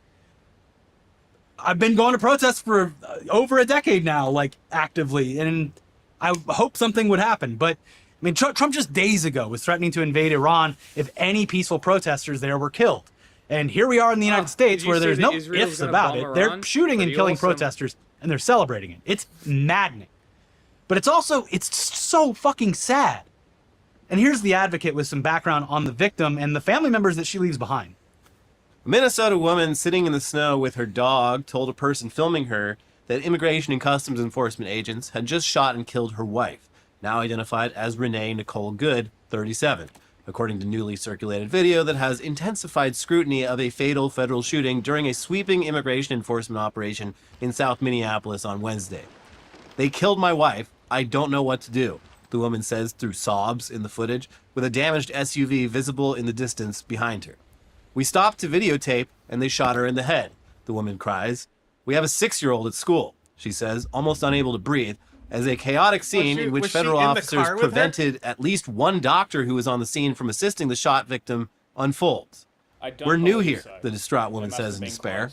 S13: I've been going to protests for over a decade now, like actively, and I hope something would happen. But I mean, Trump just days ago was threatening to invade Iran if any peaceful protesters there were killed. And here we are in the United States where there's no ifs about it. They're shooting and killing protesters and they're celebrating it. It's maddening. But it's so fucking sad. And here's the advocate with some background on the victim and the family members that she leaves behind.
S7: Minnesota woman sitting in the snow with her dog told a person filming her that Immigration and Customs Enforcement agents had just shot and killed her wife, now identified as Renee Nicole Good, 37, according to newly circulated video that has intensified scrutiny of a fatal federal shooting during a sweeping immigration enforcement operation in South Minneapolis on Wednesday. "They killed my wife. I don't know what to do," the woman says through sobs in the footage, with a damaged SUV visible in the distance behind her. "We stopped to videotape, and they shot her in the head," the woman cries. "We have a 6-year-old at school," she says, almost unable to breathe, as a chaotic scene in which federal officers prevented at least one doctor who was on the scene from assisting the shot victim unfolds. "We're new here," the distraught woman says in despair.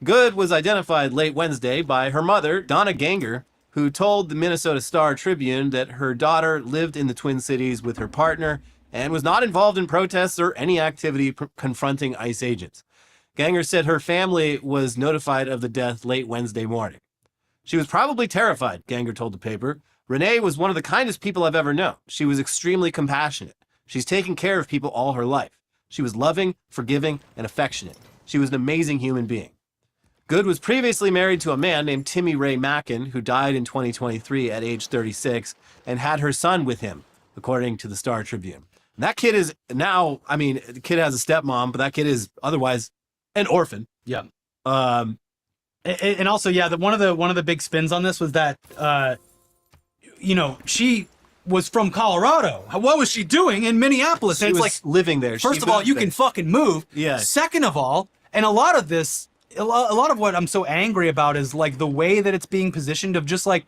S7: Good was identified late Wednesday by her mother, Donna Ganger, who told the Minnesota Star-Tribune that her daughter lived in the Twin Cities with her partner and was not involved in protests or any activity confronting ICE agents. Ganger said her family was notified of the death late Wednesday morning. "She was probably terrified," Ganger told the paper. "Renee was one of the kindest people I've ever known. She was extremely compassionate. She's taken care of people all her life. She was loving, forgiving, and affectionate. She was an amazing human being." Good was previously married to a man named Timmy Ray Mackin, who died in 2023 at age 36, and had her son with him, according to the Star-Tribune. That kid is now, I mean, the kid has a stepmom, but that kid is otherwise an orphan.
S13: Yeah. And also, yeah, one of the big spins on this was that, she was from Colorado. What was she doing in Minneapolis?
S7: She was living there.
S13: First of all, you can fucking move.
S7: Yeah.
S13: Second of all, and a lot of what I'm so angry about is like the way that it's being positioned of just like,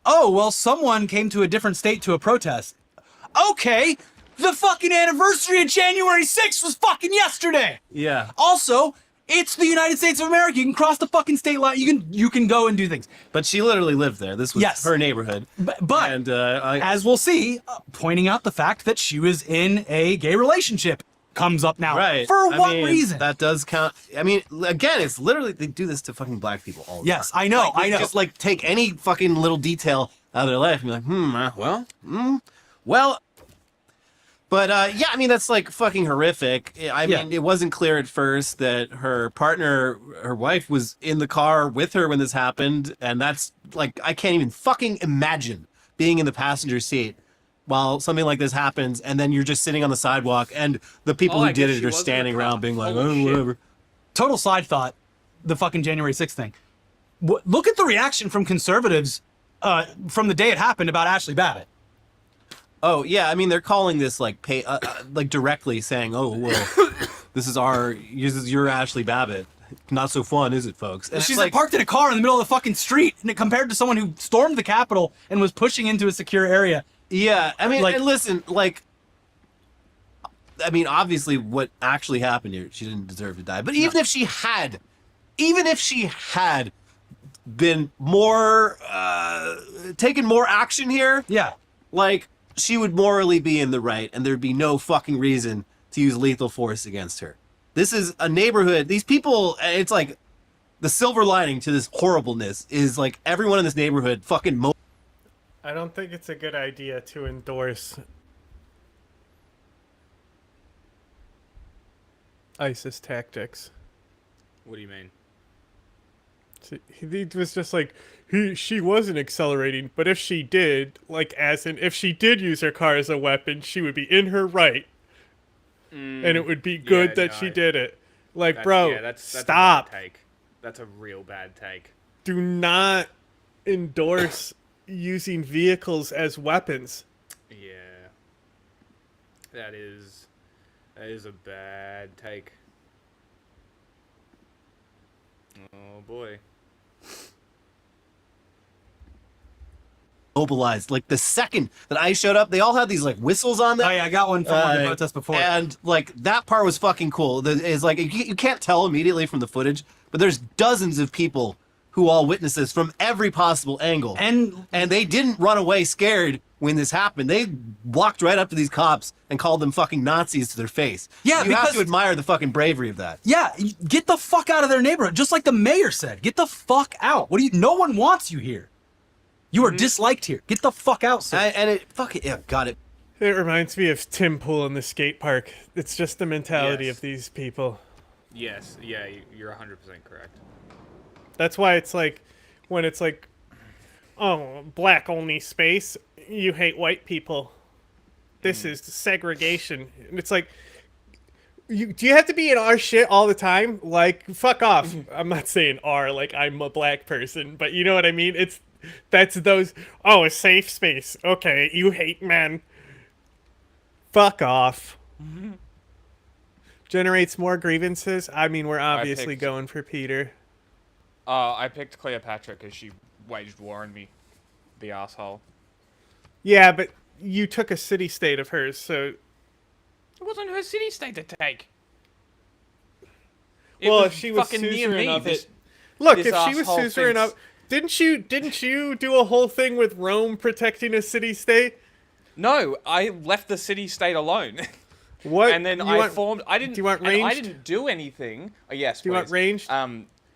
S13: oh, well, someone came to a different state to a protest. Okay, the fucking anniversary of January 6th was fucking yesterday.
S7: Yeah.
S13: Also, it's the United States of America. You can cross the fucking state line. You can go and do things.
S7: But she literally lived there. This was her neighborhood.
S13: But
S7: and,
S13: as we'll see, pointing out the fact that she was in a gay relationship comes up now.
S7: Right.
S13: For what reason?
S7: That does count. I mean, again, it's literally, they do this to fucking black people all the time.
S13: Yes, I know.
S7: I know. Just like take any fucking little detail out of their life and be like, well. But yeah, I mean, that's like fucking horrific. I mean, it wasn't clear at first that her partner, her wife, was in the car with her when this happened. And that's like, I can't even fucking imagine being in the passenger seat while something like this happens. And then you're just sitting on the sidewalk and the people who did it are standing around being like, oh, whatever.
S13: Total side thought, the fucking January 6th thing. Look at the reaction from conservatives from the day it happened about Ashley Babbitt.
S7: Oh yeah, I mean they're calling this like like directly saying, "Oh well, this is your Ashley Babbitt." Not so fun, is it, folks?
S13: And she's like parked in a car in the middle of the fucking street, and compared to someone who stormed the Capitol and was pushing into a secure area.
S7: Yeah, I mean, and listen, like, I mean, obviously, what actually happened here, she didn't deserve to die. But even if she had been more taken more action here, like. She would morally be in the right, and there'd be no fucking reason to use lethal force against her. This is a neighborhood. These people, it's like the silver lining to this horribleness is like everyone in this neighborhood fucking
S1: I don't think it's a good idea to endorse ISIS tactics.
S3: What do you mean?
S1: He was just like, she wasn't accelerating, but if she did, like as in if she did use her car as a weapon, she would be in her right. And it would be good that she did it. Like, bro,
S3: that's
S1: stop.
S3: A bad take. That's a real bad take.
S1: Do not endorse using vehicles as weapons.
S3: Yeah. That is a bad take. Oh boy.
S7: mobilized. Like the second that I showed up, they all had these like whistles on them.
S13: Oh yeah, I got one from one of the protests before.
S7: And like that part was fucking cool. It's like you can't tell immediately from the footage, but there's dozens of people who all witnessed this from every possible angle. And they didn't run away scared when this happened. They walked right up to these cops and called them fucking Nazis to their face.
S13: Yeah,
S7: you have to admire the fucking bravery of that.
S13: Yeah, get the fuck out of their neighborhood. Just like the mayor said, get the fuck out. No one wants you here. You are disliked here. Get the fuck out, sir.
S7: Got it.
S1: It reminds me of Tim Pool in the skate park. It's just the mentality of these people.
S3: Yes, yeah, you're 100% correct.
S1: That's why it's like, when it's like, oh, black only space, you hate white people. This is segregation. And it's like, do you have to be in our shit all the time? Like, fuck off. I'm not saying our, like I'm a black person, but you know what I mean? That's those, oh, a safe space. Okay, you hate men. Fuck off. Generates more grievances. I mean, we're obviously going for Peter.
S10: I picked Cleopatra because she waged war on me. The asshole.
S1: Yeah, but you took a city-state of hers, so...
S10: It wasn't her city-state to take.
S1: Well, if she was suzerain of it... Look, if she was suzerain of... Didn't you do a whole thing with Rome protecting a city-state?
S10: No, I left the city-state alone.
S1: What?
S10: And then I formed... I didn't...
S1: Do you want ranged?
S10: I didn't do anything. Yes,
S1: Do you want ranged?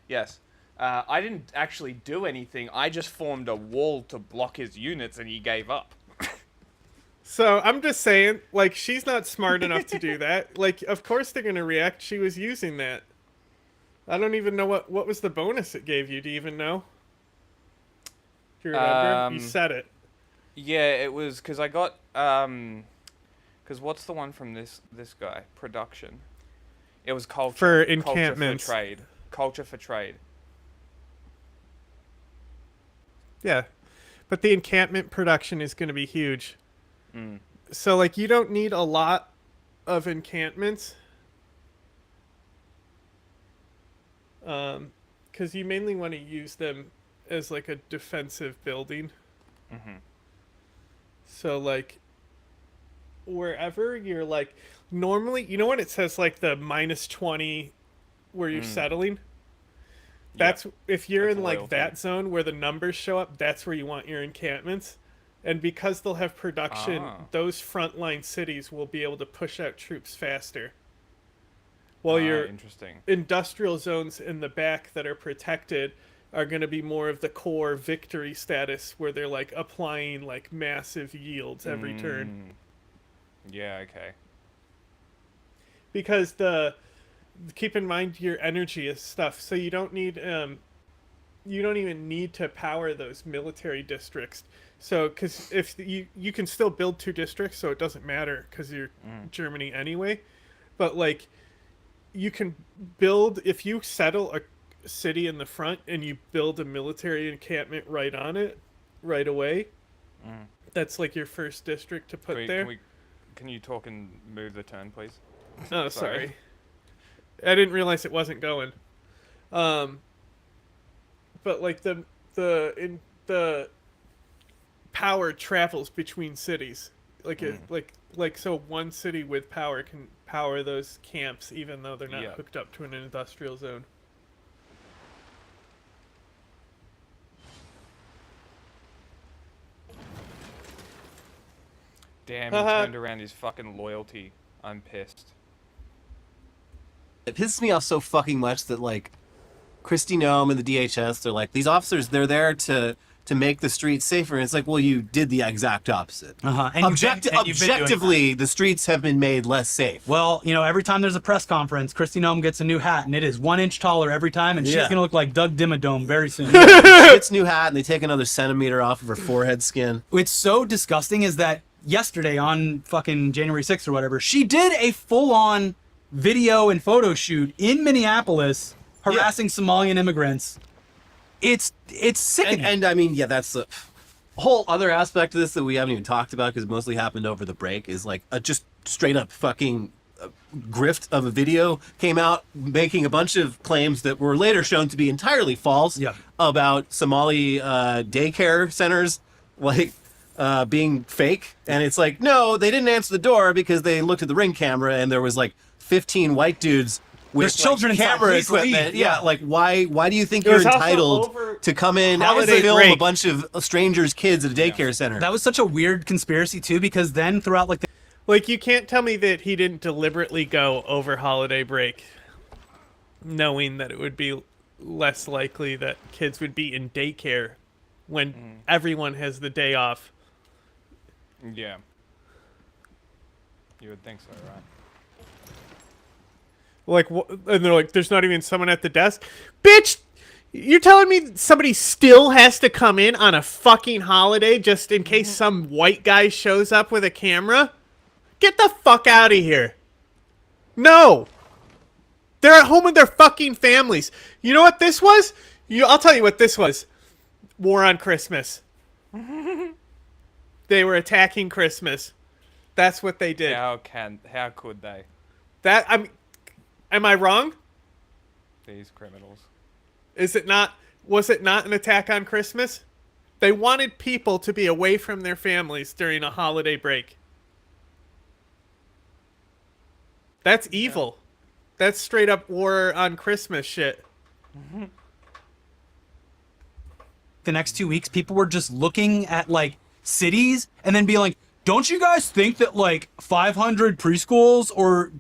S10: Yes. I didn't actually do anything. I just formed a wall to block his units, and he gave up.
S1: So, I'm just saying, like, she's not smart enough to do that. Like, of course they're going to react. She was using that. I don't even know what was the bonus it gave you. Do you even know? Do you remember? You said it.
S10: Yeah, it was because I got... Because what's the one from this guy? Production. It was culture.
S1: For encampments.
S10: Culture for trade. Culture for trade.
S1: Yeah. But the encampment production is going to be huge. So, like, you don't need a lot of encampments. Because you mainly want to use them as, like, a defensive building. So, like, wherever you're, like... Normally, you know when it says, like, the -20 where you're settling? That's... If you're in, like, that zone where the numbers show up, that's where you want your encampments. And because they'll have production, those frontline cities will be able to push out troops faster. While your industrial zones in the back that are protected are going to be more of the core victory status where they're like applying like massive yields every turn.
S10: Yeah, okay.
S1: Because keep in mind your energy is stuff, so you don't need you don't even need to power those military districts. So, because if you can still build 2 districts, so it doesn't matter because you're Germany anyway. But like, you can build, if you settle a city in the front and you build a military encampment right on it, right away. That's like your first district to put there.
S10: Can you talk and move the turn, please?
S1: Oh, sorry. I didn't realize it wasn't going. But like the power travels between cities. Like like so one city with power can power those camps even though they're not hooked up to an industrial zone.
S10: Damn, he turned around his fucking loyalty. I'm pissed.
S7: It pisses me off so fucking much that, like, Kristi Noem and the DHS, they're like, these officers, they're there to make the streets safer. And it's like, well, you did the exact opposite.
S13: And
S7: objectively, the streets have been made less safe.
S13: Well, you know, every time there's a press conference, Kristi Noem gets a new hat, and it is 1 inch taller every time, and she's going to look like Doug Dimmadome very soon.
S7: She gets a new hat, and they take another centimeter off of her forehead skin.
S13: What's so disgusting is that yesterday on fucking January 6th or whatever, she did a full-on video and photo shoot in Minneapolis harassing Somalian immigrants. It's sickening.
S7: And I mean, that's the whole other aspect of this that we haven't even talked about because it mostly happened over the break is like a just straight up fucking grift of a video came out making a bunch of claims that were later shown to be entirely false about Somali daycare centers like being fake. And it's like, no, they didn't answer the door because they looked at the Ring camera and there was like 15 white dudes with
S13: children
S7: like, camera
S13: inside.
S7: equipment. Yeah, like why do you think you're entitled to come in and film a bunch of strangers' kids at a daycare center?
S13: That was such a weird conspiracy too, because then throughout like
S1: you can't tell me that he didn't deliberately go over holiday break knowing that it would be less likely that kids would be in daycare when everyone has the day off.
S10: Yeah. You would think so, right?
S1: Like, and they're like, there's not even someone at the desk. Bitch, you're telling me somebody still has to come in on a fucking holiday just in case some white guy shows up with a camera? Get the fuck out of here. No. They're at home with their fucking families. You know what this was? I'll tell you what this was. War on Christmas. They were attacking Christmas. That's what they did.
S10: How could they?
S1: Am I wrong?
S10: These criminals.
S1: Was it not an attack on Christmas? They wanted people to be away from their families during a holiday break. That's evil. That's straight up war on Christmas shit.
S13: The next 2 weeks, people were just looking at, like, cities and then being like, don't you guys think that, like, 500 preschools or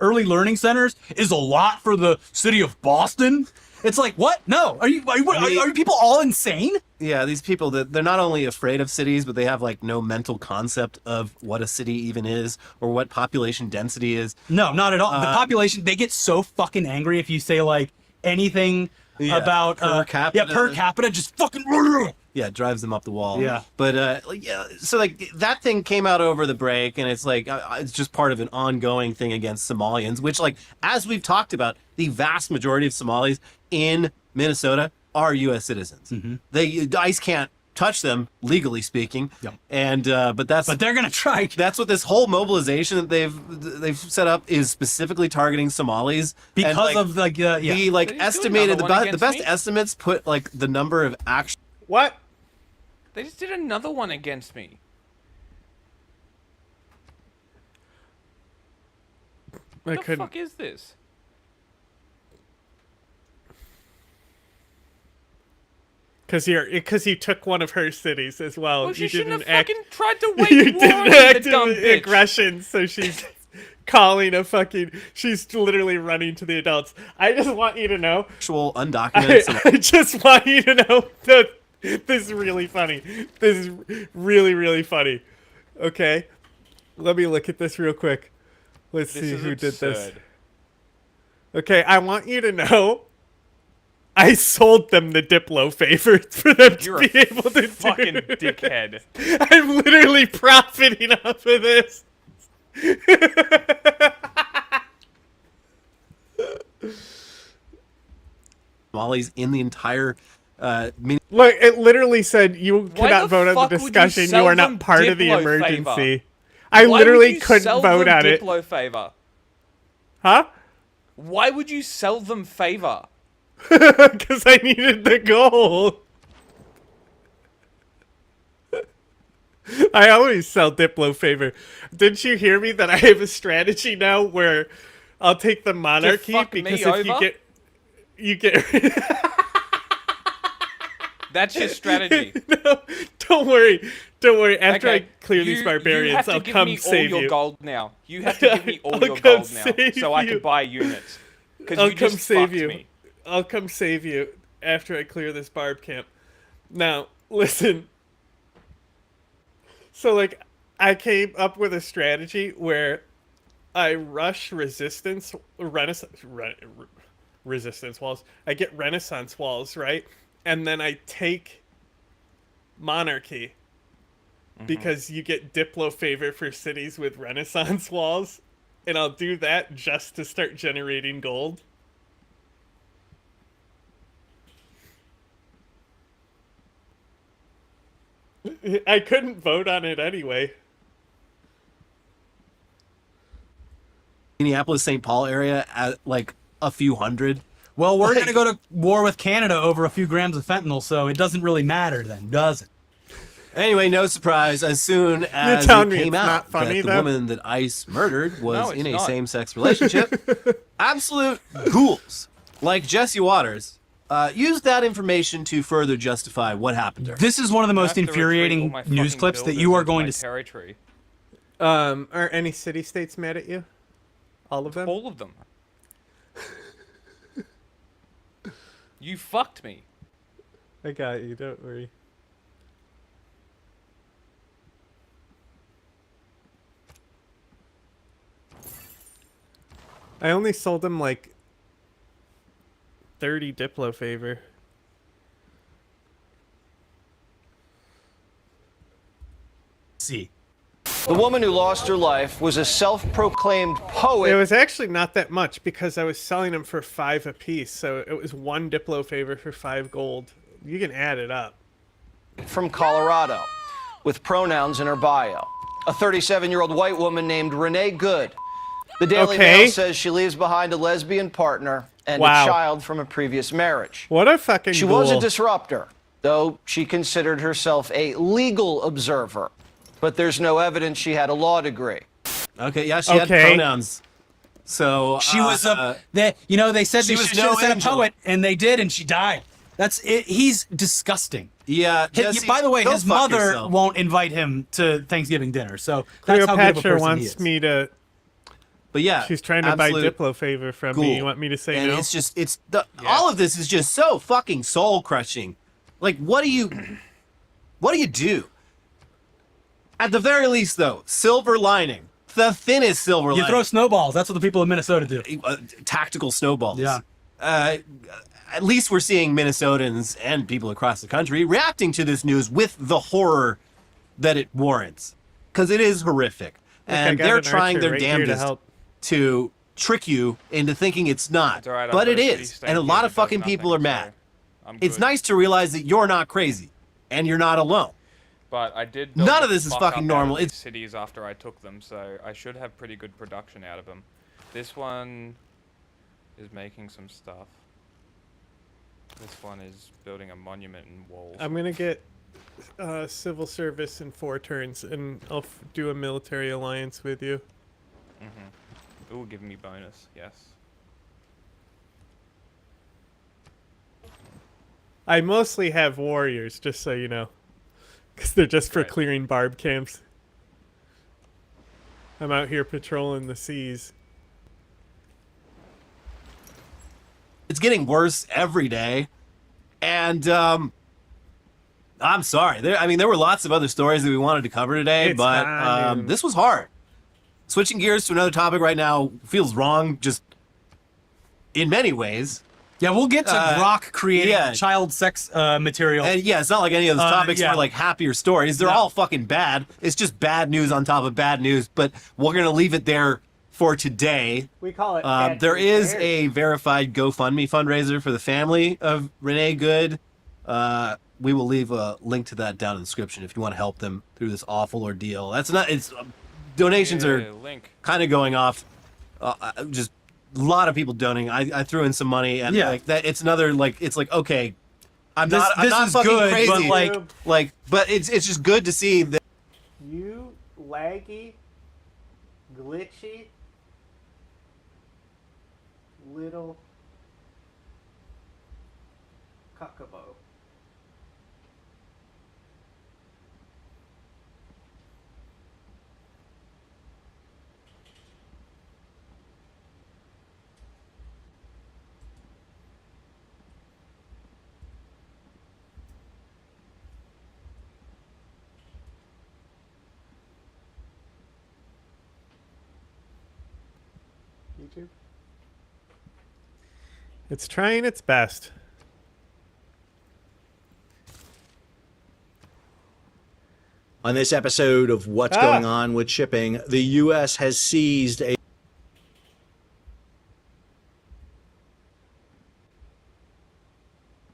S13: early learning centers is a lot for the city of Boston? It's like, what? No. Are you people all insane?
S7: Yeah, these people, they're not only afraid of cities, but they have, like, no mental concept of what a city even is or what population density is.
S13: No, not at all. The population, they get so fucking angry if you say, like, anything about
S7: per capita.
S13: Yeah, per capita, just fucking.
S7: Yeah, it drives them up the wall.
S13: Yeah.
S7: But so like that thing came out over the break, and it's like it's just part of an ongoing thing against Somalians, which, like, as we've talked about, the vast majority of Somalis in Minnesota are U.S. citizens. ICE can't touch them, legally speaking.
S13: Yep.
S7: And but they're
S13: gonna try.
S7: That's what this whole mobilization that they've set up is specifically targeting Somalis
S13: Because
S7: and,
S13: of, like, yeah.
S7: the like estimated the best estimates put like the number of actual.
S1: What?
S10: They just did another one against me. What the fuck is this?
S1: Because you took one of her cities as well.
S10: Well, she
S1: you
S10: shouldn't
S1: didn't
S10: have fucking tried to wage
S1: you
S10: war
S1: didn't
S10: on me, the
S1: act
S10: dumb
S1: in
S10: bitch.
S1: aggression, so she's calling a fucking. She's literally running to the adults. I just want you to know.
S7: Actual undocumented.
S1: I just want you to know that this is really funny. This is really, really funny. Okay, let me look at this real quick. Let's see who did this. Okay, I want you to know. I sold them the Diplo favor for them to be able to do.
S10: Fucking dickhead.
S1: I'm literally profiting off of this.
S7: Somalis in the entire
S1: Look, it literally said you cannot vote on the
S10: fuck would you
S1: discussion.
S10: sell
S1: You are
S10: them
S1: not part of the
S10: Diplo
S1: emergency.
S10: favor?
S1: I
S10: Why
S1: literally
S10: would you
S1: couldn't
S10: sell
S1: vote
S10: them
S1: on it.
S10: Diplo favor?
S1: Huh?
S10: Why would you sell them favor?
S1: Because I needed the gold. I always sell Diplo favor. Didn't you hear me that I have a strategy now where I'll take the monarchy
S10: fuck
S1: because
S10: me
S1: if
S10: over?
S1: you get
S10: That's your strategy.
S1: No, don't worry. Don't worry. After
S10: Okay,
S1: I clear these barbarians, I'll come save
S10: all your
S1: you.
S10: gold now. You have to give me all
S1: I'll
S10: your
S1: come
S10: gold now,
S1: save
S10: so I
S1: you.
S10: can buy units. Because
S1: I'll
S10: you
S1: come
S10: just
S1: save
S10: fucked
S1: you.
S10: me.
S1: I'll come save you after I clear this barb camp. Now, listen. So, like, I came up with a strategy where I rush resistance walls. I get Renaissance walls, right? And then I take monarchy. Because you get Diplo favor for cities with Renaissance walls. And I'll do that just to start generating gold. I couldn't vote on it anyway.
S7: Minneapolis, St. Paul area at like a few hundred.
S13: Well, we're going to go to war with Canada over a few grams of fentanyl, so it doesn't really matter then, does it?
S7: Anyway, no surprise. As soon as it
S1: telling me
S7: came
S1: it's
S7: out
S1: not funny,
S7: that the
S1: though?
S7: woman that ICE murdered was
S10: No, it's
S7: in a
S10: not.
S7: same-sex relationship, absolute ghouls like Jesse Waters used that information to further justify what happened to her.
S13: This is one of the
S10: I
S13: most
S10: have to retreat all
S13: infuriating
S10: my
S13: news
S10: fucking
S13: clips that
S10: builders
S13: you are
S10: into
S13: going
S10: my
S13: to
S10: territory.
S1: Are any city-states mad at you? All of them?
S10: All of them. You fucked me.
S1: I got you, don't worry. I only sold him like 30 Diplo favor.
S13: See.
S12: The woman who lost her life was a self-proclaimed poet.
S1: It was actually not that much because I was selling them for 5 apiece, so it was 1 Diplo favor for 5 gold. You can add it up.
S12: From Colorado, with pronouns in her bio. A 37-year-old white woman named Renee Good. The Daily Mail says she leaves behind a lesbian partner and a child from a previous marriage.
S1: What a fucking
S12: She was a disruptor, though she considered herself a legal observer. But there's no evidence she had a law degree.
S7: Okay, yeah, she had pronouns. So
S13: she was they said they should have said a poet, and they did, and she died. That's it. He's disgusting.
S7: Yeah.
S13: By the way, his mother won't invite him to Thanksgiving dinner. So that's how good of a
S1: Cleopatra
S13: person he
S1: wants
S13: is.
S1: me to.
S7: But yeah,
S1: she's trying to buy Diplo favor from me. You want me to say
S7: and
S1: no?
S7: it's just all of this is just so fucking soul crushing. Like, what do you do? At the very least, though, silver lining. The thinnest silver lining.
S13: You throw snowballs. That's what the people of Minnesota do.
S7: Tactical snowballs.
S13: Yeah.
S7: At least we're seeing Minnesotans and people across the country reacting to this news with the horror that it warrants. Because it is horrific. And they're trying their damnedest to trick you into thinking it's not. But it is. And a lot of fucking people are mad. It's nice to realize that you're not crazy. And you're not alone.
S10: But I did.
S7: None of this is fucking normal.
S10: It's cities after I took them, so I should have pretty good production out of them. This one is making some stuff. This one is building a monument in walls.
S1: I'm gonna get civil service in 4 turns, and I'll do a military alliance with you.
S10: It will give me bonus. Yes.
S1: I mostly have warriors, just so you know. Because they're just for clearing barb camps. I'm out here patrolling the seas.
S7: It's getting worse every day. And I'm sorry. There were lots of other stories that we wanted to cover today, but this was hard. Switching gears to another topic right now feels wrong, just in many ways.
S13: Yeah, we'll get to Grok creating child sex material.
S7: And yeah, it's not like any of those topics were like happier stories. They're all fucking bad. It's just bad news on top of bad news, but we're going to leave it there for today.
S1: We call it
S7: there is a verified GoFundMe fundraiser for the family of Renee Good. We will leave a link to that down in the description if you want to help them through this awful ordeal. Donations are kind of going off. Just a lot of people donating. I threw in some money, and like that. It's another it's like okay, I'm not fucking
S13: good,
S7: crazy,
S13: but
S7: but it's just good to see that.
S1: You laggy, glitchy, little cuckabo. YouTube. It's trying its best.
S15: On this episode of What's Going On with Shipping, the U.S. has seized a...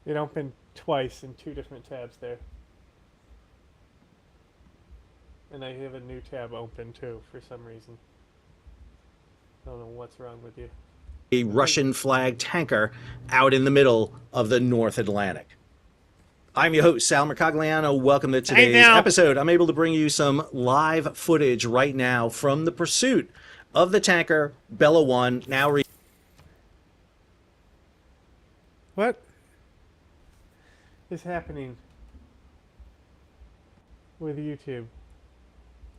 S1: It opened twice in 2 different tabs there. And I have a new tab open too for some reason. I don't know what's wrong with you.
S15: A Russian-flagged tanker out in the middle of the North Atlantic. I'm your host, Sal Mercogliano. Welcome to today's episode. I'm able to bring you some live footage right now from the pursuit of the tanker Bella 1, now...
S1: What is happening with YouTube?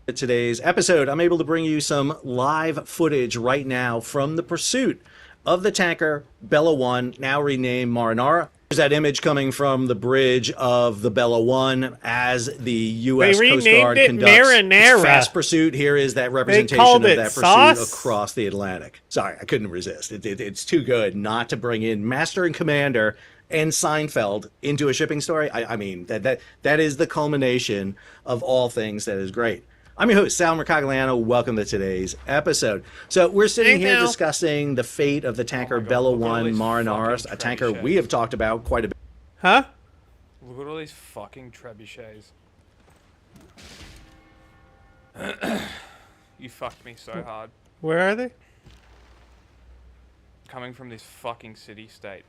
S15: Today's episode, I'm able to bring you some live footage right now from the pursuit of the tanker Bella 1, now renamed Marinara. There's that image coming from the bridge of the Bella One as the U.S. Coast Guard conducts its fast pursuit. Here is that representation of that pursuit across the Atlantic. Sorry, I couldn't resist. It's too good not to bring in Master and Commander and Seinfeld into a shipping story. I mean, that is the culmination of all things that is great. I'm your host, Sal Mercogliano. Welcome to today's episode. So we're sitting here discussing the fate of the tanker Bella One Marinaris, a tanker we have talked about quite a bit.
S1: Huh?
S10: Look at all these fucking trebuchets. You fucked me so hard.
S1: Where are they?
S10: Coming from this fucking city-state.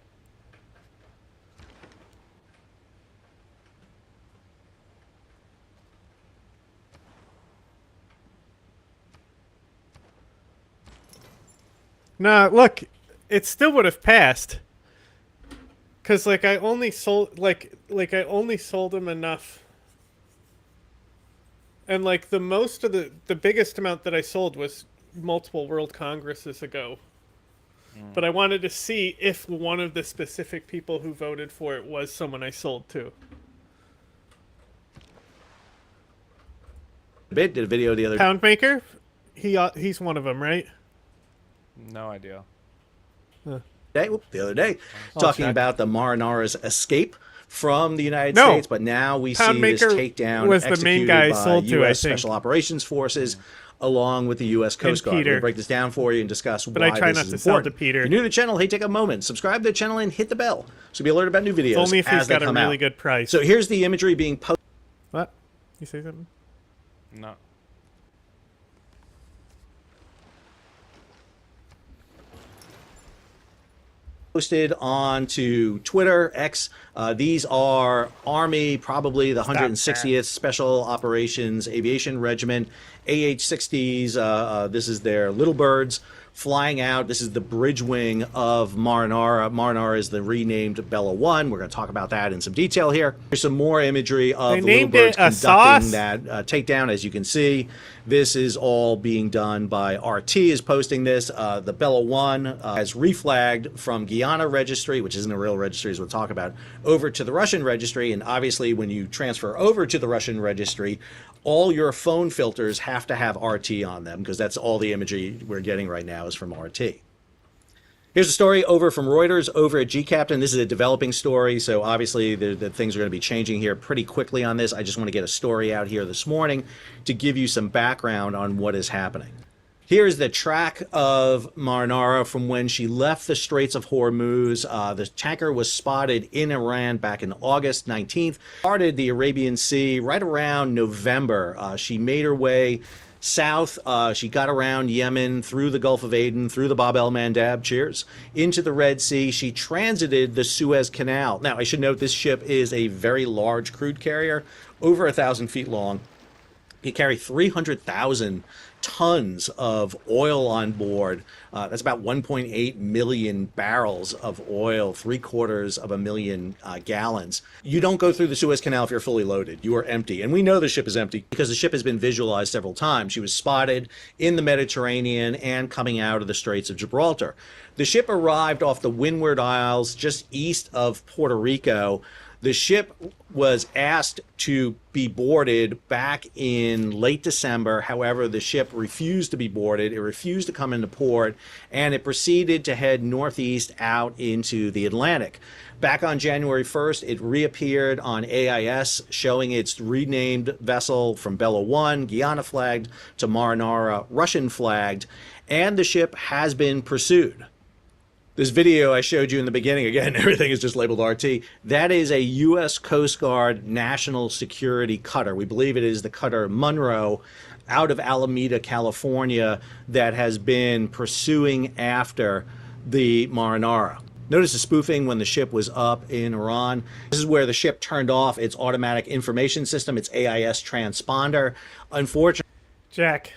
S1: Nah, look, it still would have passed. Cause like I only sold I only sold him enough. And like the most of the biggest amount that I sold was multiple World Congresses ago. But I wanted to see if one of the specific people who voted for it was someone I sold to.
S15: Did a video the other
S1: Poundmaker? He's one of them, right?
S10: No idea.
S1: Huh.
S15: The other day, talking about the Marinara's escape from the United States, but now we see this takedown
S1: was the main guy
S15: by
S1: sold to,
S15: U.S. Special Operations Forces, along with the U.S. Coast Guard. We'll break this down for you and discuss why
S1: I try
S15: this
S1: not
S15: is
S1: to sell
S15: important.
S1: to Peter.
S15: If you're new to the channel, hey, take a moment, subscribe to the channel, and hit the bell so you'll be alerted about new videos
S1: only if he's
S15: as they
S1: got a
S15: come
S1: really
S15: out.
S1: good price.
S15: So here's the imagery being posted.
S1: What? You say something?
S10: No.
S15: Posted onto Twitter, X. These are Army, probably the 160th Special Operations Aviation Regiment, AH-60s. This is their Little Birds flying out. This is the bridge wing of Marinara. Marinara is the renamed Bella One. We're going to talk about that in some detail here. There's some more imagery of the Little Birds conducting that takedown. As you can see, this is all being done by RT is posting this. The Bella One has reflagged from Guyana registry, which isn't a real registry as we'll talk about, over to the Russian registry. And obviously when you transfer over to the Russian registry, all your phone filters have to have RT on them because that's all the imagery we're getting right now is from RT. Here's a story over from Reuters over at G-Captain. This is a developing story, so obviously the things are going to be changing here pretty quickly on this. I just want to get a story out here this morning to give you some background on what is happening. Here's the track of Marinara from when she left the Straits of Hormuz. The tanker was spotted in Iran back in August 19th. Started the Arabian Sea right around November. She made her way south. She got around Yemen, through the Gulf of Aden, through the Bab el-Mandab, cheers, into the Red Sea. She transited the Suez Canal. Now, I should note this ship is a very large crude carrier, over 1,000 feet long. You carry 300,000 tons of oil on board. That's about 1.8 million barrels of oil, 750,000 gallons. You don't go through the Suez Canal if you're fully loaded. You are empty. And we know the ship is empty because the ship has been visualized several times. She was spotted in the Mediterranean and coming out of the Straits of Gibraltar. The ship arrived off the Windward Isles just east of Puerto Rico. The ship was asked to be boarded back in late December. However, the ship refused to be boarded. It refused to come into port, and it proceeded to head northeast out into the Atlantic. Back on January 1st, it reappeared on AIS, showing its renamed vessel from Bella One, Guyana flagged, to Marinara, Russian flagged, and the ship has been pursued. This video I showed you in the beginning, again, everything is just labeled RT. That is a U.S. Coast Guard national security cutter. We believe it is the cutter Monroe out of Alameda, California, that has been pursuing after the Marinara. Notice the spoofing when the ship was up in Iran. This is where the ship turned off its automatic information system, its AIS transponder. Unfortunately,
S1: Jack,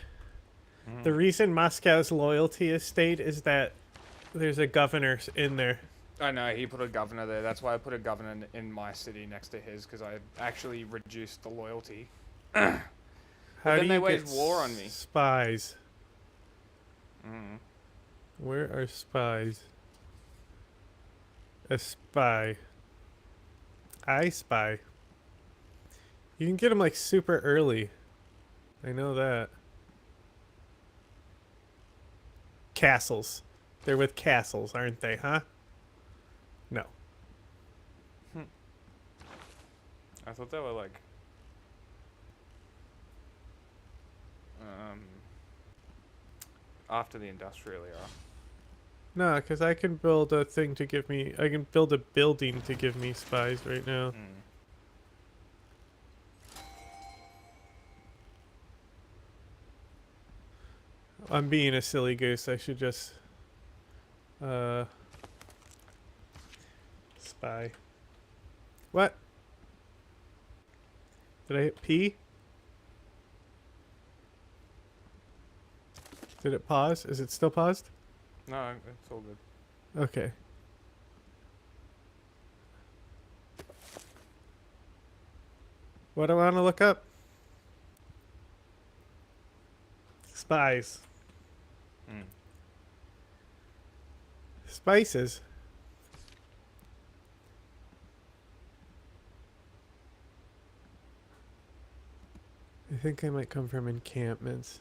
S1: the reason Moscow's loyalty is stayed is that there's a governor in there.
S10: I know, he put a governor there. That's why I put a governor in my city next to his, because I actually reduced the loyalty.
S1: How
S10: then
S1: do
S10: they
S1: you
S10: waged
S1: get
S10: war on me.
S1: Spies. Where are spies? A spy. I Spy. You can get them like super early. I know that. Castles. They're with castles, aren't they, huh? No.
S10: I thought they were like after the industrial era.
S1: No, because I can build a thing to give me... I can build a building to give me spies right now. I'm being a silly goose. I should just... spy. What? Did I hit P? Did it pause? Is it still paused?
S10: No, it's all good.
S1: Okay. What do I want to look up? Spies. Spices. I think I might come from encampments.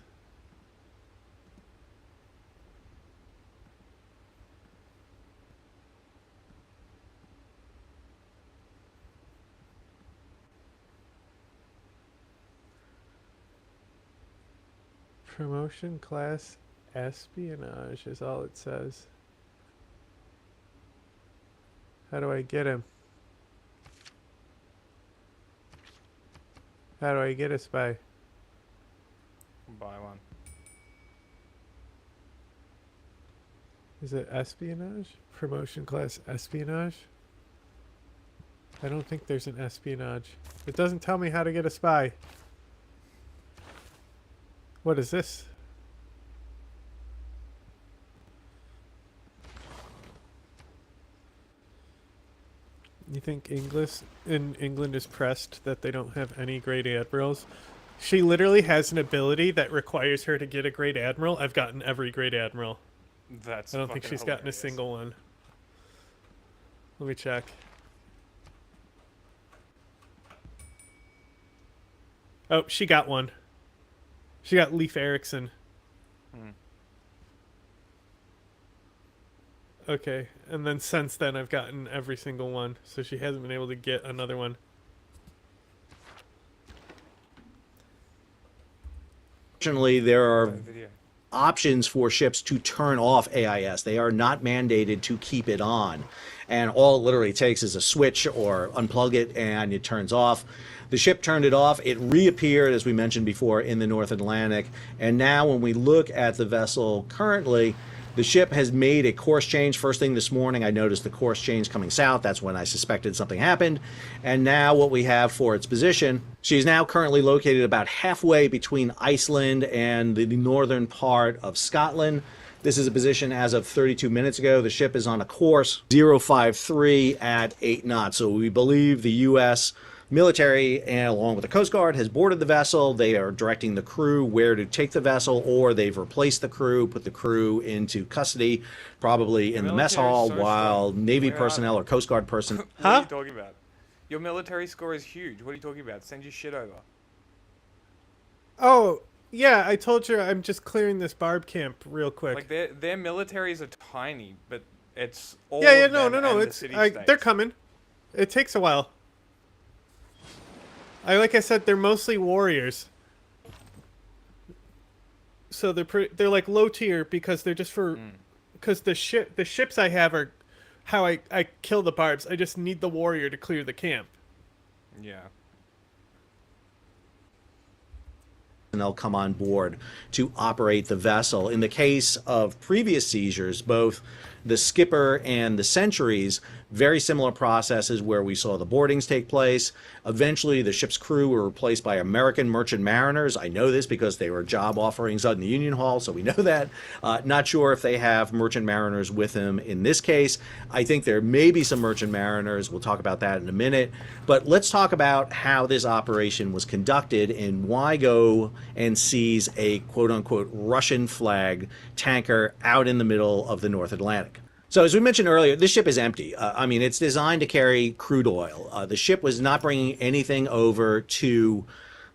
S1: Promotion class espionage is all it says. How do I get him? How do I get a spy?
S10: Buy one.
S1: Is it espionage? Promotion class espionage? I don't think there's an espionage. It doesn't tell me how to get a spy. What is this? You think England is pressed that they don't have any great admirals? She literally has an ability that requires her to get a great admiral. I've gotten every great admiral.
S10: That's
S1: I don't think she's gotten a single one. Let me check. Oh, she got one. She got Leif Erikson. Okay, and then since then I've gotten every single one, so she hasn't been able to get another one.
S15: Fortunately, there are options for ships to turn off AIS. They are not mandated to keep it on. And all it literally takes is a switch or unplug it and it turns off. The ship turned it off. It reappeared, as we mentioned before, in the North Atlantic. And now when we look at the vessel currently, the ship has made a course change. First thing this morning, I noticed the course change coming south. That's when I suspected something happened. And now what we have for its position, she's now currently located about halfway between Iceland and the northern part of Scotland. This is a position as of 32 minutes ago. The ship is on a course 053 at 8 knots. So we believe the U.S. military, and along with the Coast Guard, has boarded the vessel. They are directing the crew where to take the vessel, or they've replaced the crew, put the crew into custody, probably in the mess hall, while Navy personnel or Coast Guard person.
S10: What are you talking about? Your military score is huge. What are you talking about? Send your shit over.
S1: Oh, yeah, I told you I'm just clearing this barb camp real quick.
S10: Like their militaries are tiny, but it's all
S1: yeah,
S10: of
S1: no,
S10: them
S1: no,
S10: and
S1: it's
S10: the city-states.
S1: they're coming. It takes a while. Like I said, they're mostly warriors. So they're like low tier because they're just for because the ships I have are how I kill the barbs. I just need the warrior to clear the camp.
S10: Yeah.
S15: And they'll come on board to operate the vessel. In the case of previous seizures, both the Skipper and the Centuries, very similar processes where we saw the boardings take place. Eventually, the ship's crew were replaced by American merchant mariners. I know this because they were job offerings in the Union Hall, so we know that. Not sure if they have merchant mariners with them in this case. I think there may be some merchant mariners. We'll talk about that in a minute. But let's talk about how this operation was conducted and why go and seize a quote-unquote Russian flag tanker out in the middle of the North Atlantic. So as we mentioned earlier, this ship is empty. I mean, it's designed to carry crude oil. The ship was not bringing anything over to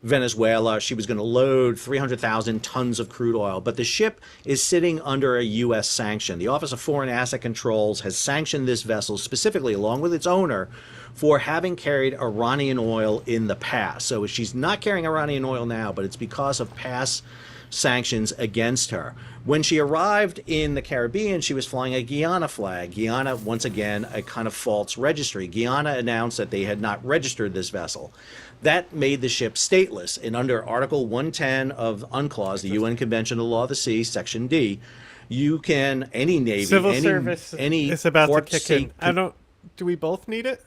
S15: Venezuela. She was going to load 300,000 tons of crude oil, but the ship is sitting under a U.S. sanction. The Office of Foreign Asset Controls has sanctioned this vessel specifically, along with its owner, for having carried Iranian oil in the past. So she's not carrying Iranian oil now, but it's because of past sanctions against her. When she arrived in the Caribbean, she was flying a Guyana flag. Guyana, once again, a kind of false registry. Guyana announced that they had not registered this vessel. That made the ship stateless. And under Article 110 of UNCLOS, the UN Convention on the Law of the Sea, Section D, you can, any Navy,
S1: Civil
S15: any,
S1: service
S15: any
S1: is about to
S15: port
S1: kick
S15: state,
S1: in. Do we both need it?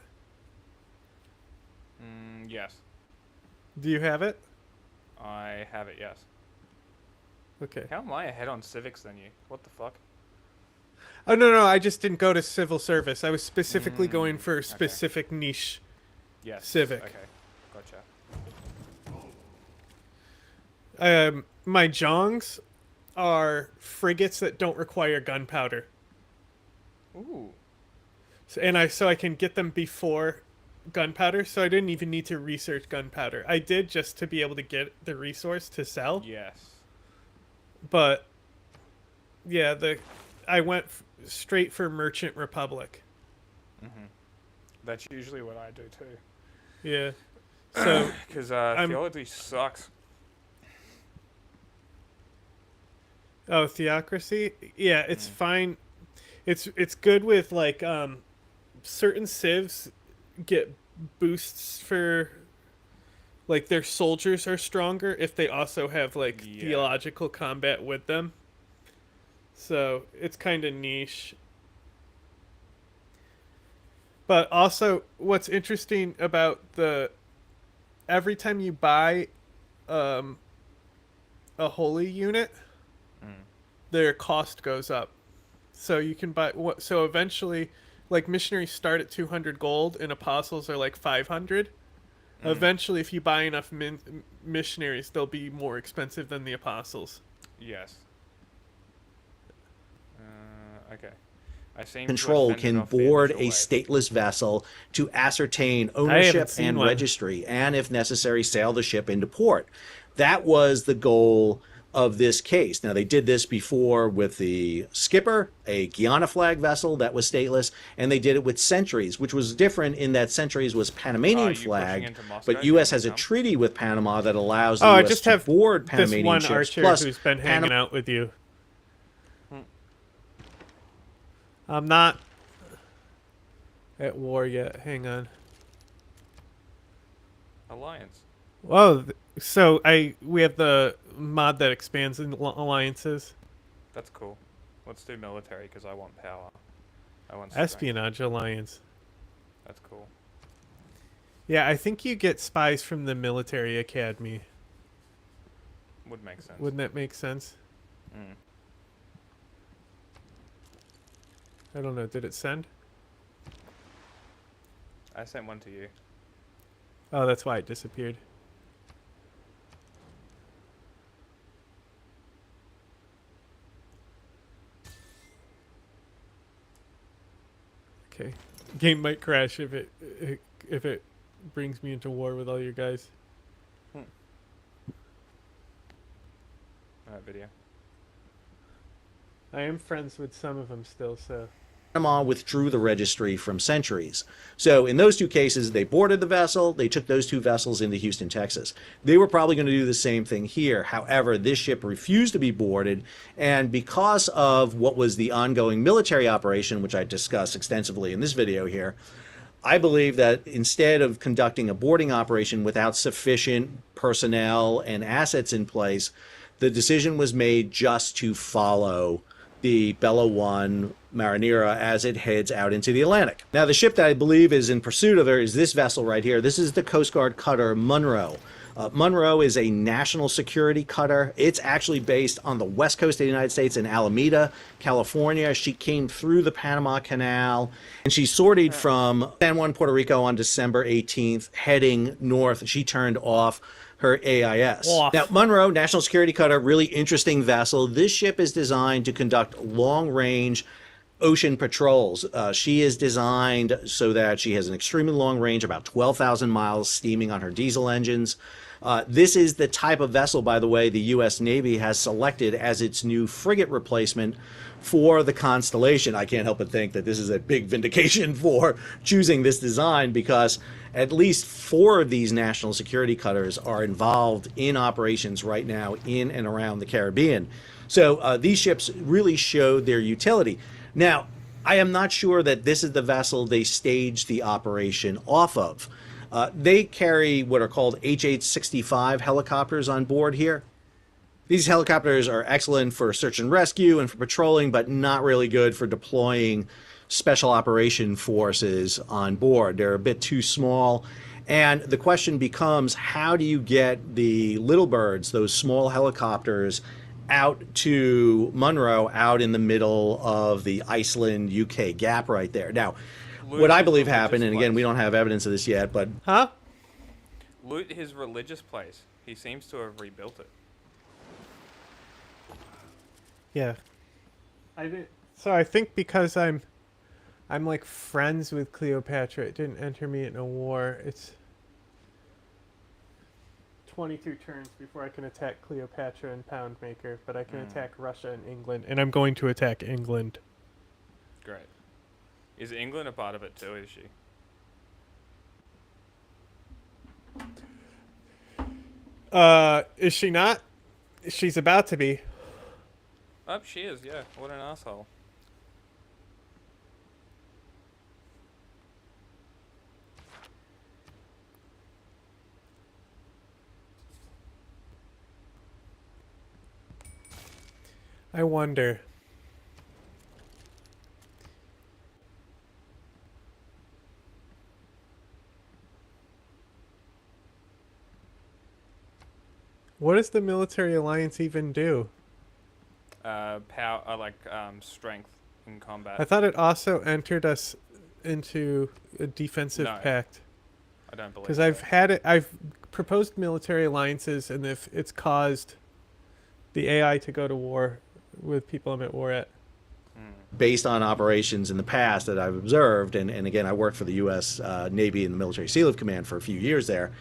S10: Yes.
S1: Do you have it?
S10: I have it, yes.
S1: Okay.
S10: How am I ahead on civics than you? What the fuck?
S1: Oh, no, I just didn't go to civil service. I was specifically going for a specific niche.
S10: Yes.
S1: Civic.
S10: Okay. Gotcha.
S1: My Jongs are frigates that don't require gunpowder.
S10: Ooh.
S1: So I can get them before gunpowder, so I didn't even need to research gunpowder. I did just to be able to get the resource to sell.
S10: Yes.
S1: But yeah, I went straight for Merchant Republic.
S10: That's usually what I do too.
S1: Yeah. So
S10: because theology sucks.
S1: Oh, theocracy? Yeah, it's fine. It's good with like certain civs get boosts for like their soldiers are stronger if they also have like theological combat with them. So it's kind of niche. But also what's interesting about every time you buy a holy unit, their cost goes up. So you can buy so eventually like missionaries start at 200 gold and apostles are like 500. Eventually, if you buy enough missionaries, they'll be more expensive than the apostles.
S10: Yes. Okay.
S15: Control can board a stateless vessel to ascertain ownership and registry, and if necessary, sail the ship into port. That was the goal of this case. Now, they did this before with the Skipper, a Guyana flag vessel that was stateless, and they did it with Centuries, which was different in that Centuries was Panamanian flag, but U.S. has a treaty with Panama that allows the U.S. to board Panamanian
S1: one
S15: ships.
S1: archer
S15: Plus,
S1: who's been hanging out with you. I'm not at war yet. Hang on.
S10: Alliance.
S1: Whoa. So we have the mod that expands in alliances.
S10: That's cool. Let's do military because I want power. I want
S1: espionage alliance.
S10: That's cool.
S1: Yeah, I think you get spies from the military academy.
S10: Would make sense.
S1: Wouldn't that make sense? I don't know. Did it send?
S10: I sent one to you.
S1: Oh, that's why it disappeared. Okay. Game might crash if it brings me into war with all your guys.
S10: Alright, video.
S1: I am friends with some of them still, so.
S15: Panama withdrew the registry from Centuries. So in those two cases, they boarded the vessel. They took those two vessels into Houston, Texas. They were probably going to do the same thing here. However, this ship refused to be boarded. And because of what was the ongoing military operation, which I discussed extensively in this video here, I believe that instead of conducting a boarding operation without sufficient personnel and assets in place, the decision was made just to follow the Bella 1 Marinera as it heads out into the Atlantic. Now, the ship that I believe is in pursuit of her is this vessel right here. This is the Coast Guard cutter Monroe. Monroe is a national security cutter. It's actually based on the west coast of the United States in Alameda, California. She came through the Panama Canal, and she sortied from San Juan, Puerto Rico on December 18th, heading north. She turned off her AIS. Now, Monroe, national security cutter, really interesting vessel. This ship is designed to conduct long-range ocean patrols. She is designed so that she has an extremely long range, about 12,000 miles, steaming on her diesel engines. This is the type of vessel, by the way, the U.S. Navy has selected as its new frigate replacement for the Constellation. I can't help but think that this is a big vindication for choosing this design, because at least 4 of these national security cutters are involved in operations right now in and around the Caribbean. So these ships really showed their utility. Now, I am not sure that this is the vessel they staged the operation off of. They carry what are called H-865 helicopters on board here. These helicopters are excellent for search and rescue and for patrolling, but not really good for deploying special operation forces on board. They're a bit too small. And the question becomes, how do you get the little birds, those small helicopters, out to Monroe, out in the middle of the Iceland-UK gap right there? Now, what I believe happened, and again, we don't have evidence of this yet, but...
S1: Huh?
S10: Loot his religious place. He seems to have rebuilt it.
S1: Yeah. So I think because I'm like friends with Cleopatra, it didn't enter me in a war. It's 22 turns before I can attack Cleopatra and Poundmaker, but I can attack Russia and England, and I'm going to attack England.
S10: Great. Is England a part of it too, is she?
S1: Is she not? She's about to be.
S10: Oh, she is, yeah. What an asshole.
S1: I wonder. What does the military alliance even do?
S10: Strength in combat.
S1: I thought it also entered us into a defensive pact.
S10: I don't believe.
S1: Because I've proposed military alliances, and if it's caused the AI to go to war with people I'm at war at.
S15: Based on operations in the past that I've observed, and again, I worked for the U.S. Navy and the Military Sealift Command for a few years there.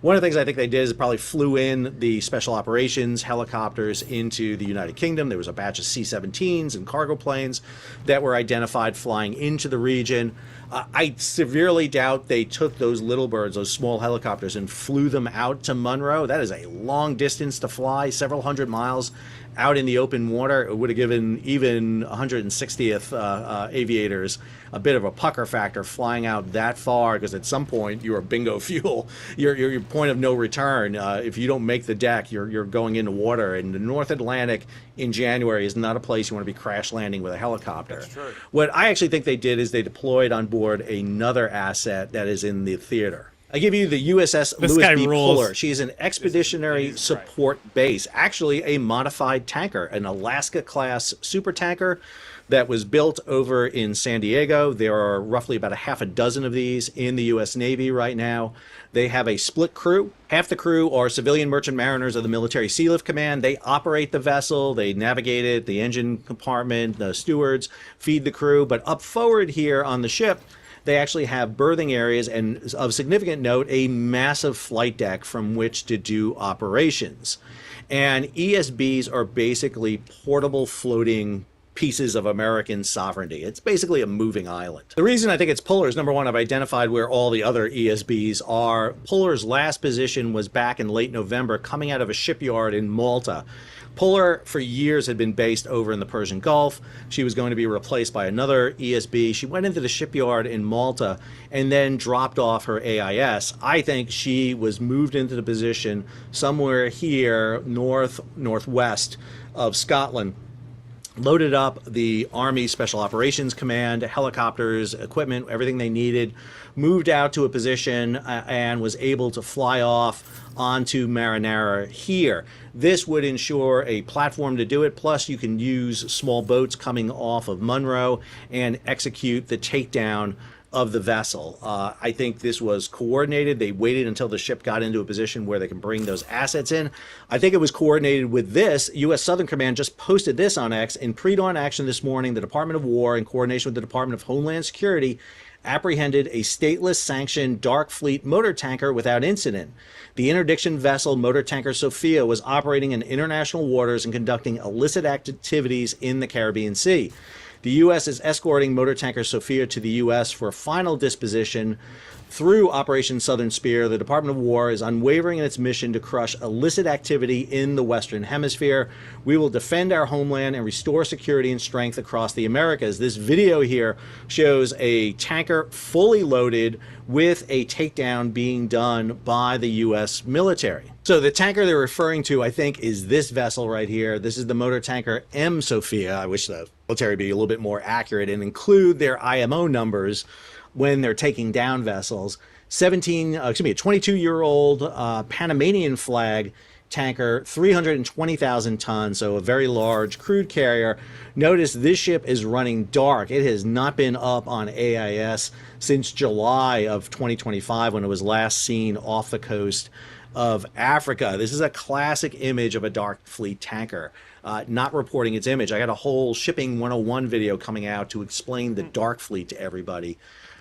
S15: One of the things I think they did is probably flew in the special operations helicopters into the United Kingdom. There was a batch of C-17s and cargo planes that were identified flying into the region. I severely doubt they took those little birds, those small helicopters, and flew them out to Monroe. That is a long distance to fly, several hundred miles out in the open water. It would have given even 160th aviators a bit of a pucker factor flying out that far, because at some point you're bingo fuel. Your point of no return. If you don't make the deck, you're going into water. And the North Atlantic in January is not a place you want to be crash landing with a helicopter.
S10: That's true.
S15: What I actually think they did is they deployed on board another asset that is in the theater. I give you the USS
S1: This
S15: Lewis
S1: guy
S15: B.
S1: rules.
S15: Puller. She is an expeditionary support base, actually a modified tanker, an Alaska-class supertanker that was built over in San Diego. There are roughly about a half a dozen of these in the U.S. Navy right now. They have a split crew. Half the crew are civilian merchant mariners of the Military Sealift Command. They operate the vessel, they navigate it, the engine compartment, the stewards feed the crew. But up forward here on the ship, they actually have berthing areas, and of significant note, a massive flight deck from which to do operations. And ESBs are basically portable floating pieces of American sovereignty. It's basically a moving island. The reason I think it's Puller is, number one, I've identified where all the other ESBs are. Puller's last position was back in late November, coming out of a shipyard in Malta. Puller, for years, had been based over in the Persian Gulf. She was going to be replaced by another ESB. She went into the shipyard in Malta and then dropped off her AIS. I think she was moved into the position somewhere here, northwest of Scotland, loaded up the Army Special Operations Command, helicopters, equipment, everything they needed, moved out to a position and was able to fly off onto Marinara here. This would ensure a platform to do it, plus you can use small boats coming off of Monroe and execute the takedown of the vessel. I think this was coordinated. They waited until the ship got into a position where they can bring those assets in. I think it was coordinated with this. U.S. Southern Command just posted this on X. In pre-dawn action this morning, the Department of War, in coordination with the Department of Homeland Security, apprehended a stateless sanctioned dark fleet motor tanker without incident. The interdiction vessel motor tanker Sophia was operating in international waters and conducting illicit activities in the Caribbean Sea. The U.S. is escorting motor tanker Sophia to the U.S. for final disposition. Through Operation Southern Spear, the Department of War is unwavering in its mission to crush illicit activity in the Western Hemisphere. We will defend our homeland and restore security and strength across the Americas. This video here shows a tanker fully loaded with a takedown being done by the U.S. military. So the tanker they're referring to, I think, is this vessel right here. This is the motor tanker M. Sophia. I wish the military would be a little bit more accurate and include their IMO numbers when they're taking down vessels. 22-year-old Panamanian flag tanker, 320,000 tons, so a very large crude carrier. Notice this ship is running dark. It has not been up on AIS since July of 2025 when it was last seen off the coast of Africa. This is a classic image of a dark fleet tanker. Not reporting its image. I got a whole Shipping 101 video coming out to explain the dark fleet to everybody.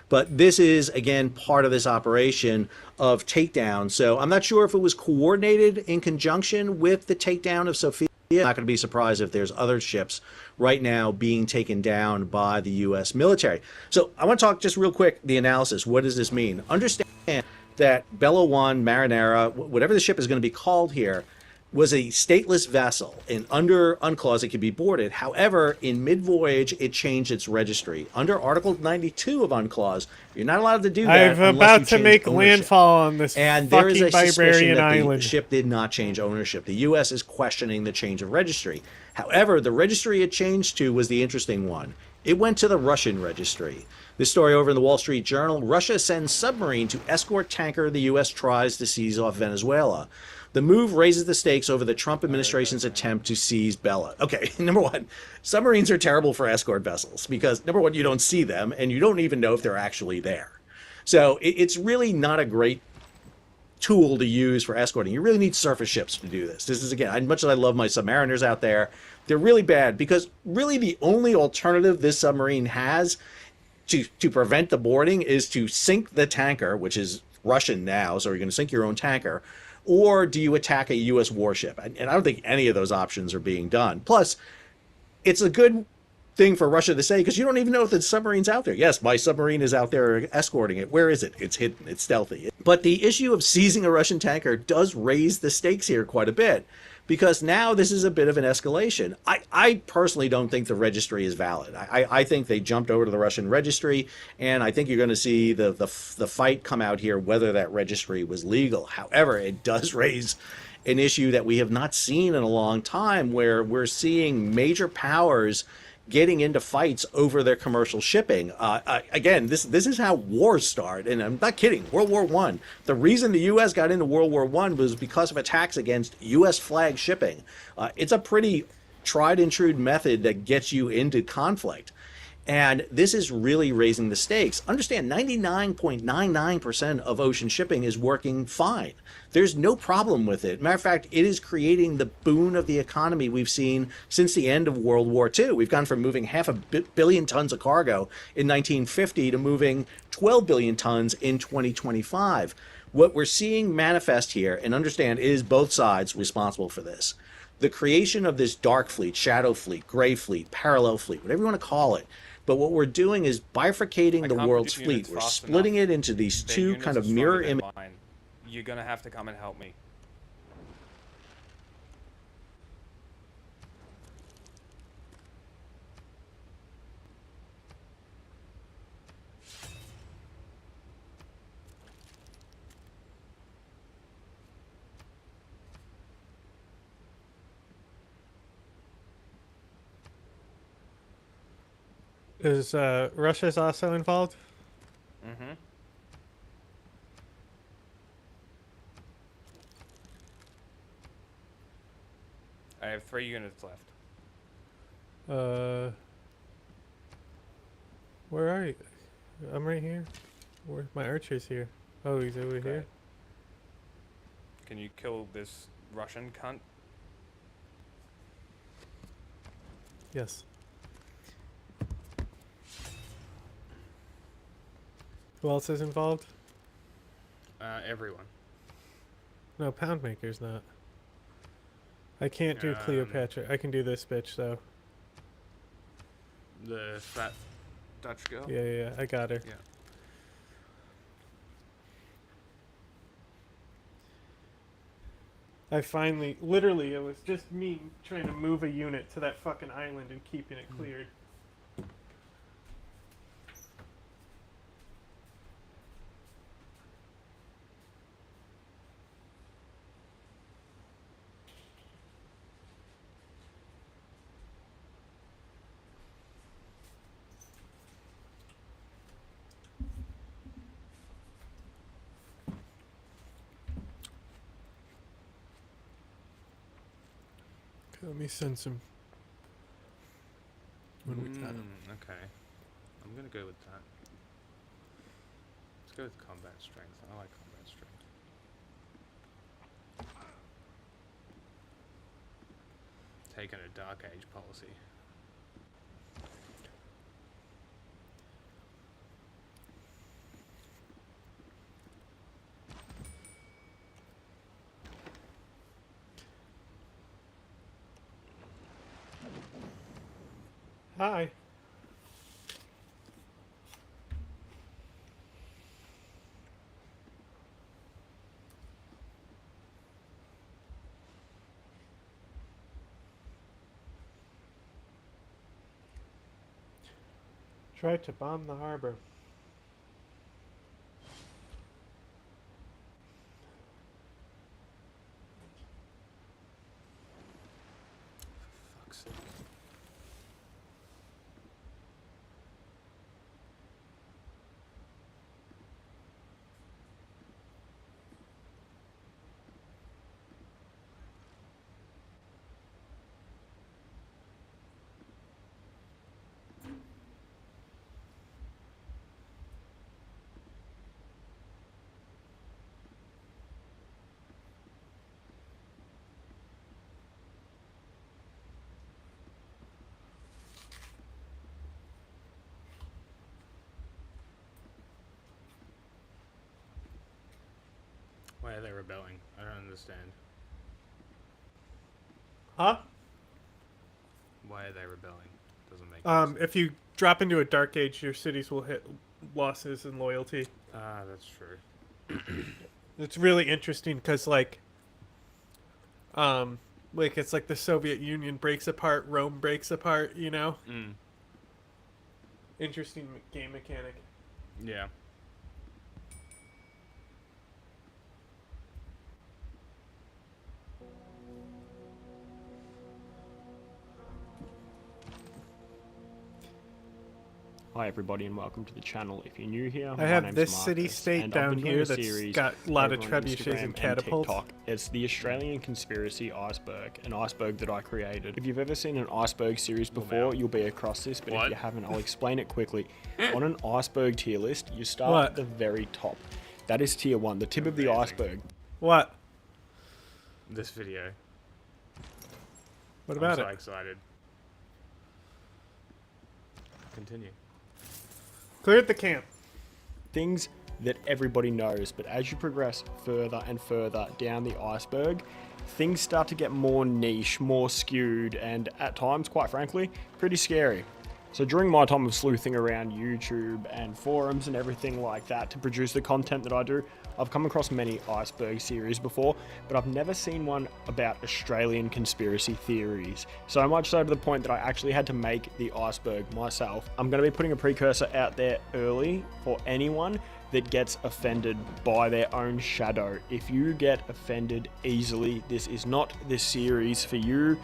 S15: But this is, again, part of this operation of takedown. So I'm not sure if it was coordinated in conjunction with the takedown of Sophia. I'm not going to be surprised if there's other ships right now being taken down by the U.S. military. So I want to talk just real quick, the analysis. What does this mean? Understand that Bella 1, Marinera, whatever the ship is going to be called here, was a stateless vessel, and under UNCLOS it could be boarded. However, in mid-voyage it changed its registry. Under Article 92 of UNCLOS, you're not allowed to do that.
S1: I'm about to make landfall on this
S15: and there is a
S1: fucking
S15: suspicion
S1: barbarian
S15: that
S1: island.
S15: the ship did not change ownership. The U.S. is questioning the change of registry. However, the registry it changed to was the interesting one. It went to the Russian registry. This story over in the Wall Street Journal: Russia sends submarine to escort tanker the U.S. tries to seize off Venezuela. The move raises the stakes over the Trump administration's attempt to seize Bella. Okay, number one, submarines are terrible for escort vessels because, number one, you don't see them and you don't even know if they're actually there. So it's really not a great tool to use for escorting. You really need surface ships to do this. This is, again, as much as I love my submariners out there, they're really bad because really the only alternative this submarine has to prevent the boarding is to sink the tanker, which is Russian now, so you're going to sink your own tanker, or do you attack a U.S. warship? And I don't think any of those options are being done. Plus, it's a good thing for Russia to say because you don't even know if the submarine's out there. Yes, my submarine is out there escorting it. Where is it? It's hidden. It's stealthy. But the issue of seizing a Russian tanker does raise the stakes here quite a bit because now this is a bit of an escalation. I personally don't think the registry is valid. I think they jumped over to the Russian registry, and I think you're going to see the fight come out here whether that registry was legal. However, it does raise an issue that we have not seen in a long time where we're seeing major powers getting into fights over their commercial shipping. Again, this is how wars start, and I'm not kidding. World War I. The reason the U.S. got into World War I was because of attacks against U.S. flag shipping. It's a pretty tried and true method that gets you into conflict. And this is really raising the stakes. Understand, 99.99% of ocean shipping is working fine. There's no problem with it. Matter of fact, it is creating the boon of the economy we've seen since the end of World War II. We've gone from moving 500 million tons of cargo in 1950 to moving 12 billion tons in 2025. What we're seeing manifest here, and understand, it is both sides responsible for this. The creation of this dark fleet, shadow fleet, gray fleet, parallel fleet, whatever you want to call it. But what we're doing is bifurcating the world's fleet. We're splitting it into these two kind of mirror images.
S10: You're gonna have to come and help me.
S1: Is Russia's also involved?
S10: Mm-hmm. I have 3 units left.
S1: Where are you? I'm right here. Where's my archer's here? Oh, he's over here.
S10: Can you kill this Russian cunt?
S1: Yes. Who else is involved?
S3: Everyone.
S1: No, Poundmaker's not. I can't do Cleopatra. I can do this bitch, though.
S3: The fat Dutch girl?
S1: Yeah, I got her.
S3: Yeah.
S1: I finally, literally, it was just me trying to move a unit to that fucking island and keeping it cleared. Let me send some. When we got 'em.
S3: Okay. I'm gonna go with that. Let's go with combat strength. I like combat strength. Taking a Dark Age policy.
S1: Hi. Tried to bomb the harbor.
S3: For fuck's sake. Why are they rebelling? I don't understand.
S1: Huh?
S3: Why are they rebelling? Doesn't make sense.
S1: If you drop into a dark age, your cities will hit losses in loyalty.
S3: Ah, that's true.
S1: It's really interesting because, like, it's like the Soviet Union breaks apart, Rome breaks apart, you know?
S3: Mm.
S1: Interesting game mechanic.
S3: Yeah.
S2: Hi everybody and welcome to the channel. If you're new here,
S1: I have this city-state down here that's got a lot of trebuchets and catapults.
S2: It's the Australian Conspiracy Iceberg, an iceberg that I created. If you've ever seen an iceberg series before, you'll be across this, but if you haven't, I'll explain it quickly. On an iceberg tier list, you start at the very top. That is tier 1, the tip of the iceberg.
S1: What?
S3: This video.
S1: What about
S3: I'm
S1: it?
S3: so excited. Continue.
S1: Cleared the camp.
S2: Things that everybody knows, but as you progress further and further down the iceberg, things start to get more niche, more skewed, and at times, quite frankly, pretty scary. So during my time of sleuthing around YouTube and forums and everything like that to produce the content that I do, I've come across many iceberg series before, but I've never seen one about Australian conspiracy theories. So much so to the point that I actually had to make the iceberg myself. I'm going to be putting a precursor out there early for anyone that gets offended by their own shadow. If you get offended easily, this is not the series for you.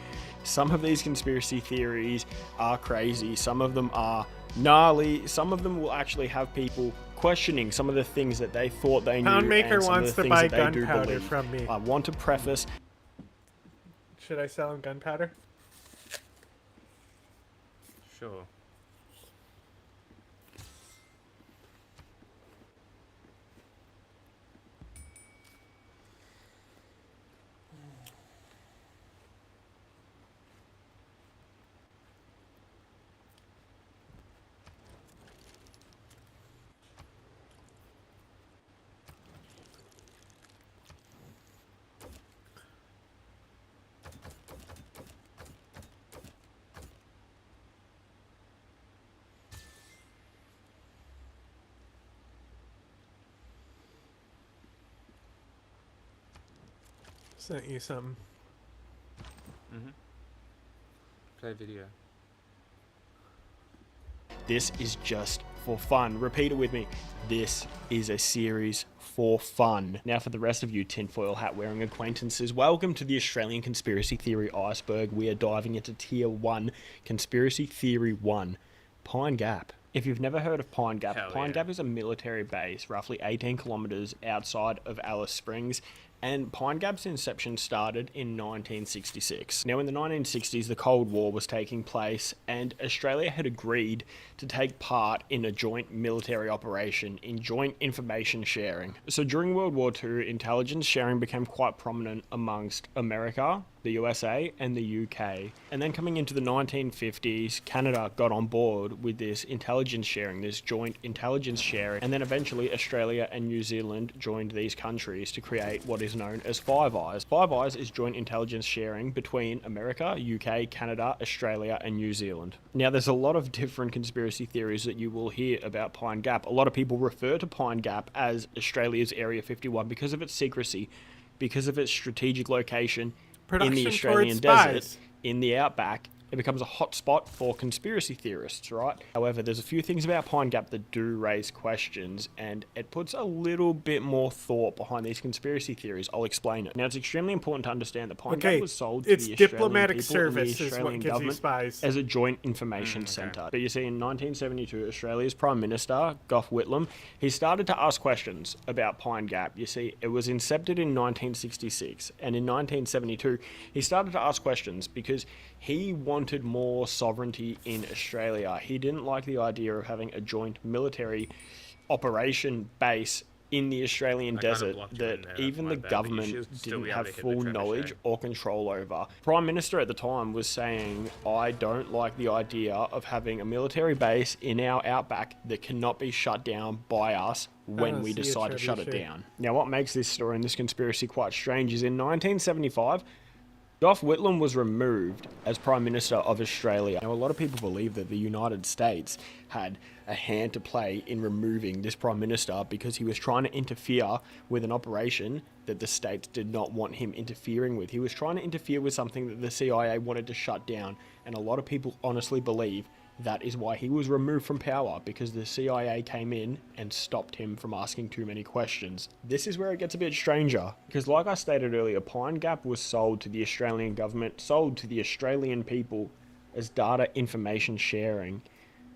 S2: Some of these conspiracy theories are crazy. Some of them are gnarly. Some of them will actually have people questioning some of the things that they thought they knew.
S1: Poundmaker
S2: and some
S1: wants
S2: of the
S1: to
S2: things
S1: buy
S2: that they do
S1: gunpowder
S2: believe.
S1: from me.
S2: I want to preface.
S1: Should I sell him gunpowder?
S3: Sure.
S1: Sent you something.
S10: Play video.
S2: This is just for fun. Repeat it with me. This is a series for fun. Now for the rest of you tinfoil hat wearing acquaintances, welcome to the Australian Conspiracy Theory Iceberg. We are diving into Tier 1, Conspiracy Theory 1, Pine Gap. If you've never heard of Pine Gap, Pine Gap is a military base roughly 18 kilometers outside of Alice Springs. And Pine Gap's inception started in 1966. Now, in the 1960s, the Cold War was taking place, and Australia had agreed to take part in a joint military operation in joint information sharing. So during World War II, intelligence sharing became quite prominent amongst America, the USA, and the UK. And then coming into the 1950s, Canada got on board with this intelligence sharing, this joint intelligence sharing, and then eventually Australia and New Zealand joined these countries to create what is known as Five Eyes. Five Eyes is joint intelligence sharing between America, UK, Canada, Australia, and New Zealand. Now, there's a lot of different conspiracy theories that you will hear about Pine Gap. A lot of people refer to Pine Gap as Australia's Area 51 because of its secrecy, because of its strategic location in the Australian desert, in the outback. It becomes a hotspot for conspiracy theorists, right? However, there's a few things about Pine Gap that do raise questions, and it puts a little bit more thought behind these conspiracy theories. I'll explain it. Now, it's extremely important to understand that Pine Gap was sold to the Australian people and the Australian government as a joint information centre. But you see, in 1972, Australia's Prime Minister, Gough Whitlam, he started to ask questions about Pine Gap. You see, it was incepted in 1966, and in 1972, he started to ask questions because he wanted more sovereignty in Australia. He didn't like the idea of having a joint military operation base in the Australian desert that even the government didn't have full knowledge or control over. Prime Minister at the time was saying, I don't like the idea of having a military base in our outback that cannot be shut down by us when we decide to shut it down. Now, what makes this story and this conspiracy quite strange is in 1975, Gough Whitlam was removed as Prime Minister of Australia. Now, a lot of people believe that the United States had a hand to play in removing this Prime Minister because he was trying to interfere with an operation that the states did not want him interfering with. He was trying to interfere with something that the CIA wanted to shut down, and a lot of people honestly believe that is why he was removed from power, because the CIA came in and stopped him from asking too many questions. This is where it gets a bit stranger, because like I stated earlier, Pine Gap was sold to the Australian government, sold to the Australian people as data information sharing.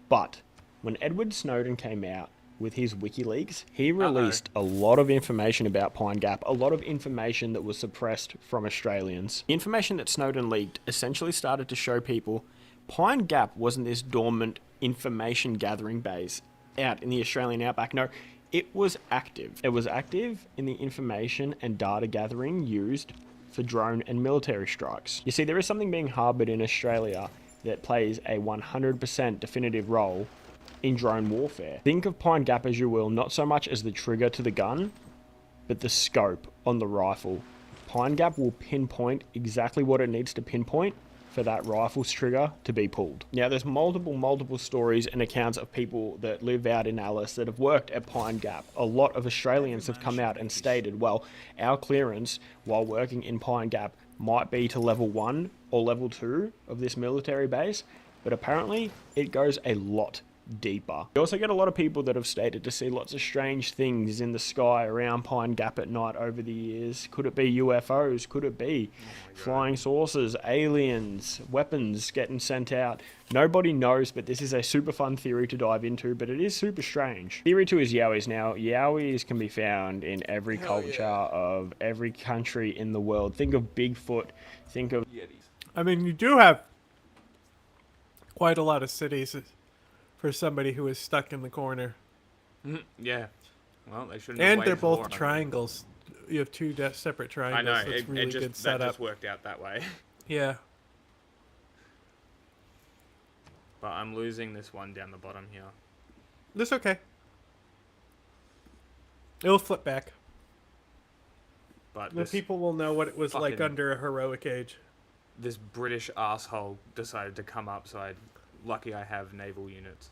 S2: But when Edward Snowden came out with his WikiLeaks, he released a lot of information about Pine Gap, a lot of information that was suppressed from Australians. The information that Snowden leaked essentially started to show people Pine Gap wasn't this dormant information gathering base out in the Australian outback. No, it was active. It was active in the information and data gathering used for drone and military strikes. You see, there is something being harboured in Australia that plays a 100% definitive role in drone warfare. Think of Pine Gap as you will, not so much as the trigger to the gun, but the scope on the rifle. Pine Gap will pinpoint exactly what it needs to pinpoint for that rifle's trigger to be pulled. Now, there's multiple stories and accounts of people that live out in Alice that have worked at Pine Gap. A lot of Australians have come out and stated, well, our clearance while working in Pine Gap might be to level 1 or level 2 of this military base, but apparently it goes a lot deeper. You also get a lot of people that have stated to see lots of strange things in the sky around Pine Gap at night over the years. Could it be UFOs? Could it be flying saucers, aliens, weapons getting sent out? Nobody knows, but this is a super fun theory to dive into, but it is super strange. Theory 2 is Yowies. Now, Yowies can be found in every culture of every country in the world. Think of Bigfoot, think of Yetis.
S1: I mean, you do have quite a lot of cities for somebody who is stuck in the corner.
S3: Yeah. Well, they shouldn't.
S1: And they're both triangles. You have two separate triangles.
S3: I know.
S1: So it's really good setup.
S3: That just worked out that way.
S1: Yeah.
S3: But I'm losing this one down the bottom here.
S1: That's okay. It'll flip back.
S3: But
S1: the people will know what it was like under a heroic age.
S3: This British asshole decided to come up, so lucky I have naval units.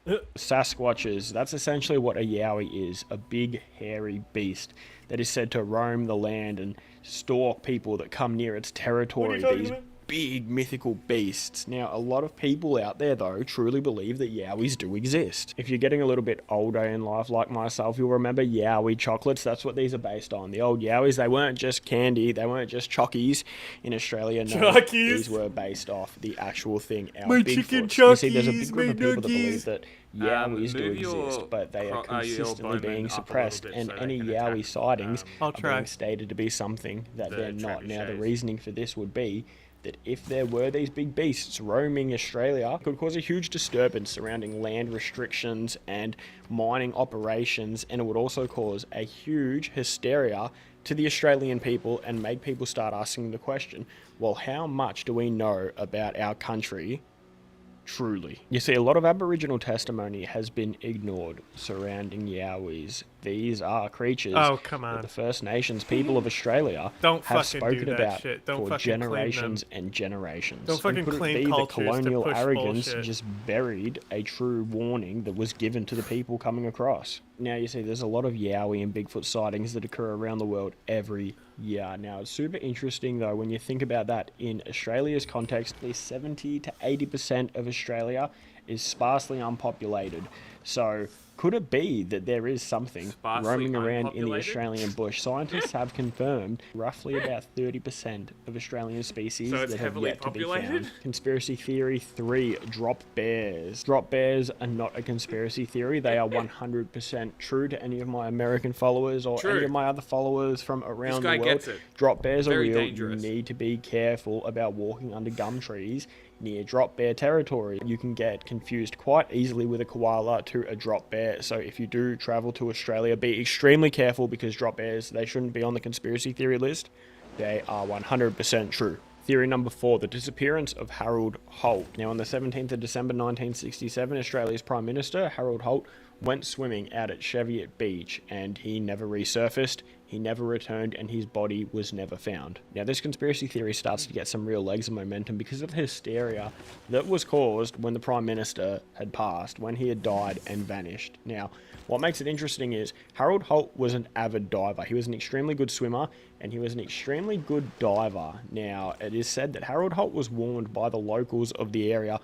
S2: Sasquatches, that's essentially what a yowie is, a big hairy beast that is said to roam the land and stalk people that come near its territory. These big mythical beasts. Now, a lot of people out there, though, truly believe that yowies do exist. If you're getting a little bit older in life, like myself, you'll remember yowie chocolates. That's what these are based on. The old yowies, they weren't just candy, they weren't just chockies in Australia. No,
S1: Chockies.
S2: These were based off the actual thing, our
S1: My
S2: Bigfoot.
S1: chicken
S2: You see, there's a
S1: chockies,
S2: big group
S1: my
S2: of people that believe
S1: nuggies.
S2: that yowies do
S3: Move your
S2: exist, but they are consistently
S3: bowman
S2: being
S3: up a
S2: suppressed,
S3: little bit
S2: and
S3: so they
S2: any
S3: can
S2: yowie
S3: attack,
S2: sightings
S1: I'll
S2: are
S1: try.
S2: being stated to be something that
S3: The
S2: they're not. Now, the
S3: trebuchets.
S2: reasoning for this would be that if there were these big beasts roaming Australia, it could cause a huge disturbance surrounding land restrictions and mining operations, and it would also cause a huge hysteria to the Australian people and make people start asking the question, well, how much do we know about our country truly? You see, a lot of Aboriginal testimony has been ignored surrounding yowies. These are creatures that the First Nations people of Australia
S1: Don't
S2: have
S1: fucking
S2: spoken
S1: do that
S2: about
S1: shit. Don't
S2: for
S1: fucking claim
S2: generations
S1: them.
S2: and generations.
S1: Don't fucking
S2: And could
S1: claim
S2: it be that
S1: cultures to
S2: colonial
S1: push
S2: arrogance
S1: bullshit.
S2: just buried a true warning that was given to the people coming across? Now, you see, there's a lot of yowie and Bigfoot sightings that occur around the world every year. Now, it's super interesting, though, when you think about that in Australia's context, at least 70 to 80% of Australia is sparsely unpopulated. So, could it be that there is something
S3: Sparsely
S2: roaming around in the
S3: unpopulated?
S2: Australian bush? Scientists have confirmed roughly about 30% of Australian species
S3: So it's
S2: that have
S3: heavily
S2: yet to be
S3: populated?
S2: found. Conspiracy theory 3, drop bears. Drop bears are not a conspiracy theory. They are 100% true to any of my American followers or
S3: True.
S2: any of my other followers from around
S3: guy
S2: the world.
S3: gets it.
S2: Drop bears are
S3: Very
S2: real.
S3: dangerous.
S2: You need to be careful about walking under gum trees near drop bear territory. You can get confused quite easily with a koala to a drop bear. So if you do travel to Australia, be extremely careful, because drop bears, they shouldn't be on the conspiracy theory list. They are 100% true. Theory number 4, the disappearance of Harold Holt. Now, on the 17th of December 1967, Australia's Prime Minister, Harold Holt, went swimming out at Cheviot Beach, and he never resurfaced, he never returned, and his body was never found. Now, this conspiracy theory starts to get some real legs and momentum because of the hysteria that was caused when the Prime Minister had passed, when he had died and vanished. Now, what makes it interesting is Harold Holt was an avid diver. He was an extremely good swimmer, and he was an extremely good diver. Now, it is said that Harold Holt was warned by the locals of the area,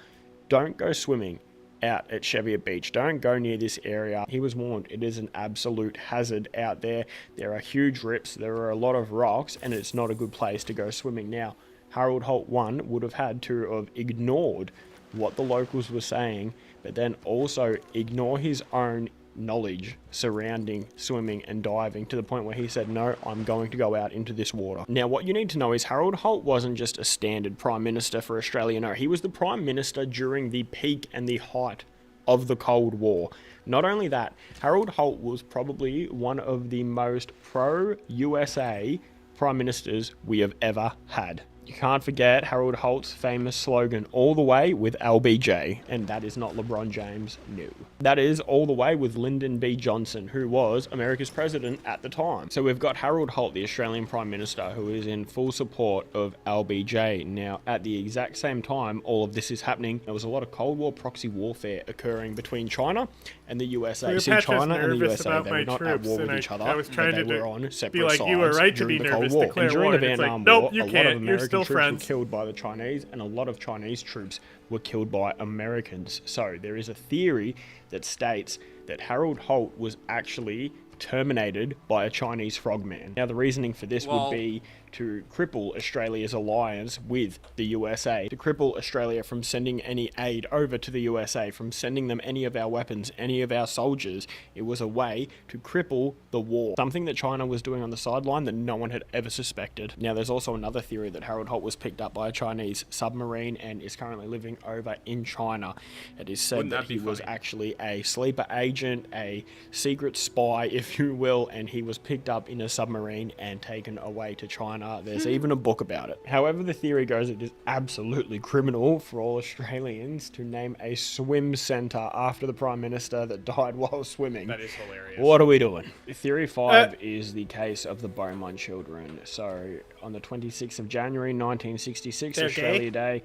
S2: don't go swimming out at Cheviot Beach. Don't go near this area. He was warned it is an absolute hazard out there. There are huge rips, there are a lot of rocks, and it's not a good place to go swimming. Now, Harold Holt 1 would have had to have ignored what the locals were saying, but then also ignore his own knowledge surrounding swimming and diving to the point where he said, no, I'm going to go out into this water. Now, what you need to know is Harold Holt wasn't just a standard Prime Minister for Australia. No, he was the Prime Minister during the peak and the height of the Cold War. Not only that, Harold Holt was probably one of the most pro-USA Prime Ministers we have ever had. You can't forget Harold Holt's famous slogan, all the way with LBJ, and that is not LeBron James, no. That is all the way with Lyndon B. Johnson, who was America's president at the time. So we've got Harold Holt, the Australian Prime Minister, who is in full support of LBJ. Now, at the exact same time all of this is happening, there was a lot of Cold War proxy warfare occurring between China and the USA. See, China and the USA, they were not at war with each other,
S1: I was trying
S2: but they
S1: to
S2: were on separate
S1: be like,
S2: sides
S1: you were right to
S2: during
S1: be
S2: the Cold
S1: nervous,
S2: War.
S1: declare
S2: And during
S1: war.
S2: the
S1: And it's like,
S2: Vietnam
S1: nope,
S2: War,
S1: you
S2: a lot
S1: can't.
S2: of
S1: You're
S2: American
S1: still
S2: troops
S1: friends.
S2: were killed by the Chinese, and a lot of Chinese troops were killed by Americans. So there is a theory that states that Harold Holt was actually terminated by a Chinese frogman. Now, the reasoning for this would be to cripple Australia's alliance with the USA, to cripple Australia from sending any aid over to the USA, from sending them any of our weapons, any of our soldiers. It was a way to cripple the war, something that China was doing on the sideline that no one had ever suspected. Now, there's also another theory that Harold Holt was picked up by a Chinese submarine and is currently living over in China. It is said that he was actually a sleeper agent, a secret spy, if you will, and he was picked up in a submarine and taken away to China. There's even a book about it. However the theory goes, it is absolutely criminal for all Australians to name a swim centre after the Prime Minister that died while swimming.
S3: That is hilarious.
S2: What are we doing? Theory 5 is the case of the Beaumont children. So, on the 26th of January 1966,
S1: They're
S2: Australia
S1: gay?
S2: Day,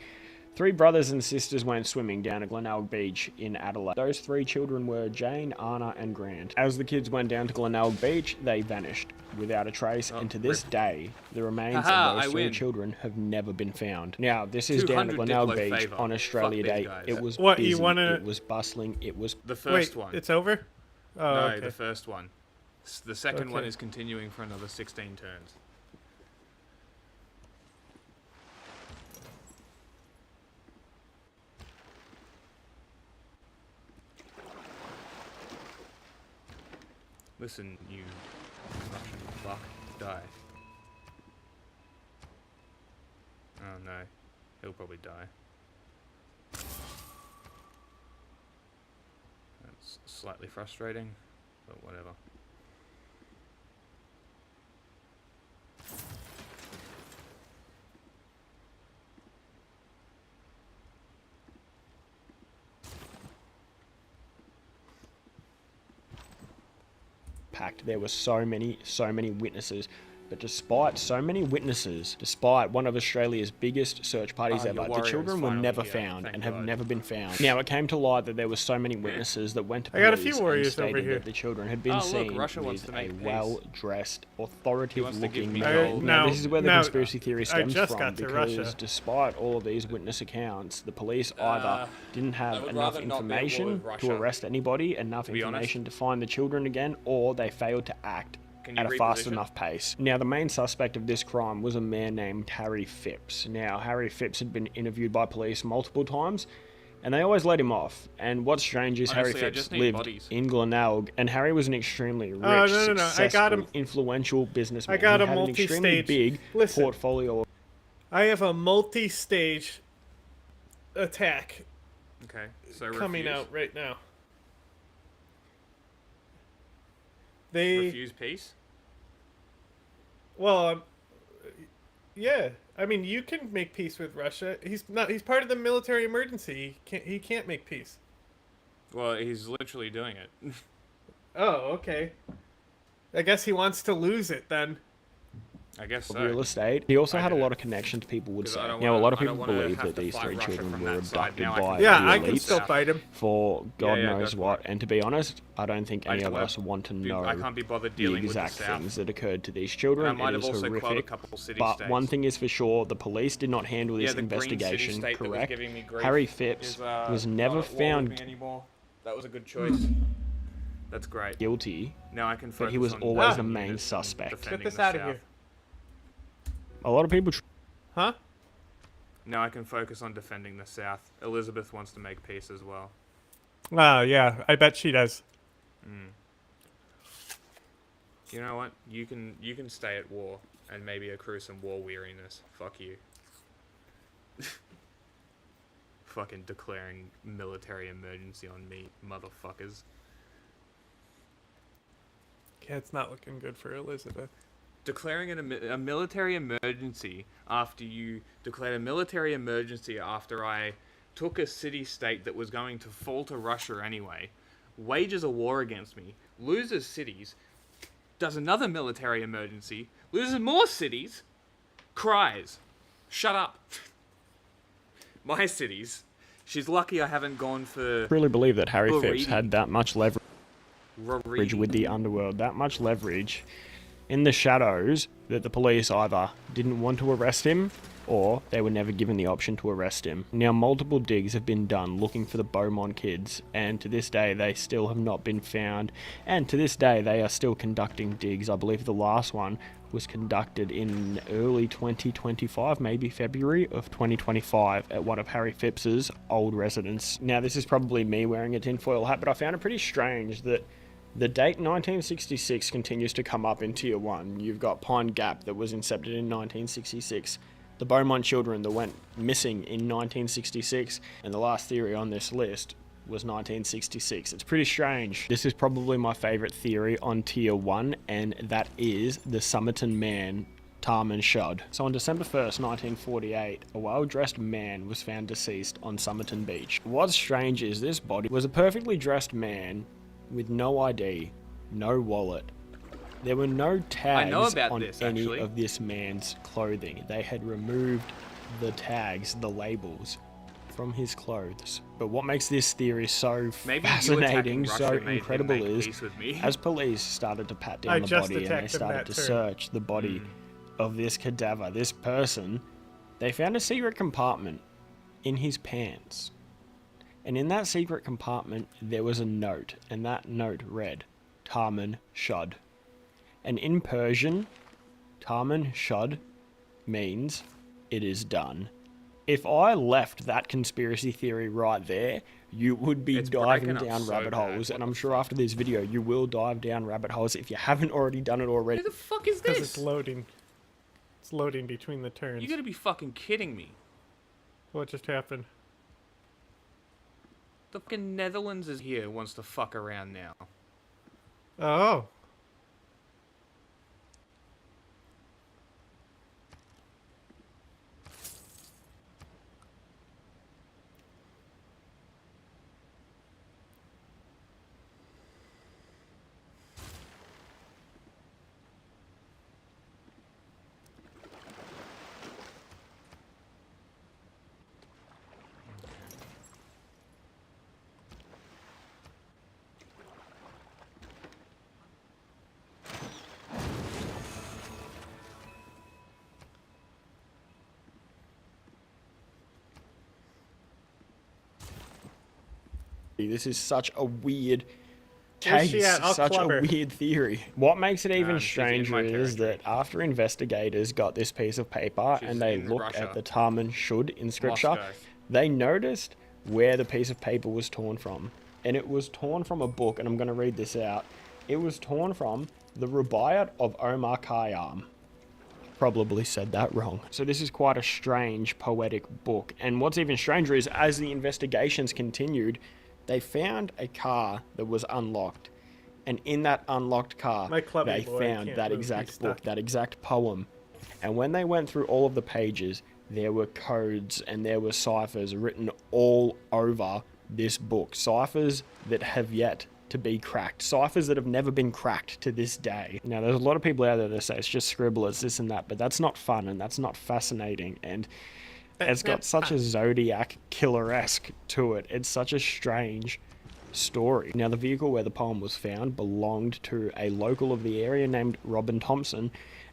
S2: 3 brothers and sisters went swimming down at Glenelg Beach in Adelaide. Those 3 children were Jane, Anna, and Grant. As the kids went down to Glenelg Beach, they vanished without a trace, and to this day, the remains of those 3 children have never been found. Now, this is down at Glenelg Beach on Australia Day. It was busy, it was bustling, it was...
S3: The first one.
S1: It's over? Oh,
S3: no,
S1: okay.
S3: the first one. The second one is continuing for another 16 turns. Listen, you Russian fuck, die. Oh no, he'll probably die. That's slightly frustrating, but whatever.
S2: Packed. There were so many witnesses. But despite so many witnesses, despite one of Australia's biggest search parties ever, the children were never found and have never been found. Now, it came to light that there were so many witnesses that went to police and stated that the children had been seen with a well-dressed, authoritative-looking man. Now, this is where the conspiracy theory stems from, because despite all of these witness accounts, the police either didn't have enough information to arrest anybody, enough information to find the children again, or they failed to act at a fast enough pace. Now, the main suspect of this crime was a man named Harry Phipps. Now, Harry Phipps had been interviewed by police multiple times, and they always let him off. And what's strange is Harry Phipps lived in Glenelg, and Harry was an extremely rich, successful, influential businessman.
S1: I got
S2: he
S1: a
S2: had an extremely big portfolio.
S1: I have a multi-stage attack.
S3: Okay, so
S1: coming
S3: refuse.
S1: out right now. They
S3: refuse peace.
S1: Well, yeah. I mean, you can make peace with Russia. He's not. He's part of the military emergency. He can't make peace.
S3: Well, he's literally doing it.
S1: Oh, okay. I guess he wants to lose it then.
S3: I guess so.
S2: Real estate. He also had a lot of connections, people would say. Now, a lot of people believe that these 3 children were abducted by the
S1: I
S2: elites
S1: can still fight him.
S2: For God knows what. And to be honest, I don't think any of us want to know the exact things that occurred to these children. It is horrific. But one thing is for sure, the police did not handle this investigation correct. Harry Phipps was never found
S3: That was a good choice. That's great.
S2: Guilty.
S3: Now I can focus
S2: but he was
S3: on
S2: always the main suspect.
S1: Get this out of here.
S2: A lot of people...
S1: Huh?
S3: Now I can focus on defending the South. Elizabeth wants to make peace as well.
S1: Oh, yeah. I bet she does.
S3: You know what? You can stay at war and maybe accrue some war weariness. Fuck you. Fucking declaring military emergency on me, motherfuckers.
S1: Yeah, it's not looking good for Elizabeth.
S3: Declaring a military emergency after you declared a military emergency after I took a city-state that was going to fall to Russia anyway, wages a war against me, loses cities, does another military emergency, loses more cities, cries, shut up. My cities. She's lucky I haven't gone for...
S2: I really believe that Harry Phipps had that much leverage with the underworld, that much leverage in the shadows that the police either didn't want to arrest him or they were never given the option to arrest him. Now, multiple digs have been done looking for the Beaumont kids, and to this day they still have not been found, and to this day they are still conducting digs. I believe the last one was conducted in early 2025, maybe February of 2025, at one of Harry Phipps's old residence. Now, this is probably me wearing a tinfoil hat, but I found it pretty strange that the date 1966 continues to come up in Tier 1. You've got Pine Gap that was incepted in 1966. The Beaumont children that went missing in 1966. And the last theory on this list was 1966. It's pretty strange. This is probably my favourite theory on Tier 1, and that is the Somerton man, Tarman Shud. So on December 1st, 1948, a well-dressed man was found deceased on Somerton Beach. What's strange is this body was a perfectly dressed man with no ID, no wallet. There were no tags on any of this man's clothing. They had removed the tags, the labels, from his clothes. But what makes this theory so
S3: Maybe
S2: fascinating, so
S3: Russia made him
S2: incredible
S3: make
S2: is,
S3: peace with me.
S2: as police started to pat down the body and they started to search the body of this cadaver, this person, they found a secret compartment in his pants. And in that secret compartment, there was a note, and that note read, Tarman Shud. And in Persian, Tarman Shud means it is done. If I left that conspiracy theory right there, you would be diving down rabbit holes, and I'm sure after this video you will dive down rabbit holes if you haven't already done it already.
S3: Who the fuck is this?
S1: Because it's loading. It's loading between the turns.
S3: You gotta be fucking kidding me.
S1: What just happened?
S3: The fucking Netherlands is here, wants to fuck around now.
S1: Oh.
S2: This is such a weird case, such a weird theory. What makes it even stranger is that after investigators got this piece of paper and they looked at the Tarman Shud in scripture, they noticed where the piece of paper was torn from. And it was torn from a book, and I'm going to read this out. It was torn from the Rubaiyat of Omar Khayyam. Probably said that wrong. So this is quite a strange poetic book. And what's even stranger is as the investigations continued, they found a car that was unlocked, and in that unlocked car, they found that exact book, that exact poem. And when they went through all of the pages, there were codes and there were ciphers written all over this book. Ciphers that have yet to be cracked. Ciphers that have never been cracked to this day. Now, there's a lot of people out there that say it's just scribblers, this and that, but that's not fun and that's not fascinating. And it's got such a Zodiac killer-esque to it. It's such a strange story. Now, the vehicle where the poem was found belonged to a local of the area named Robin Thompson,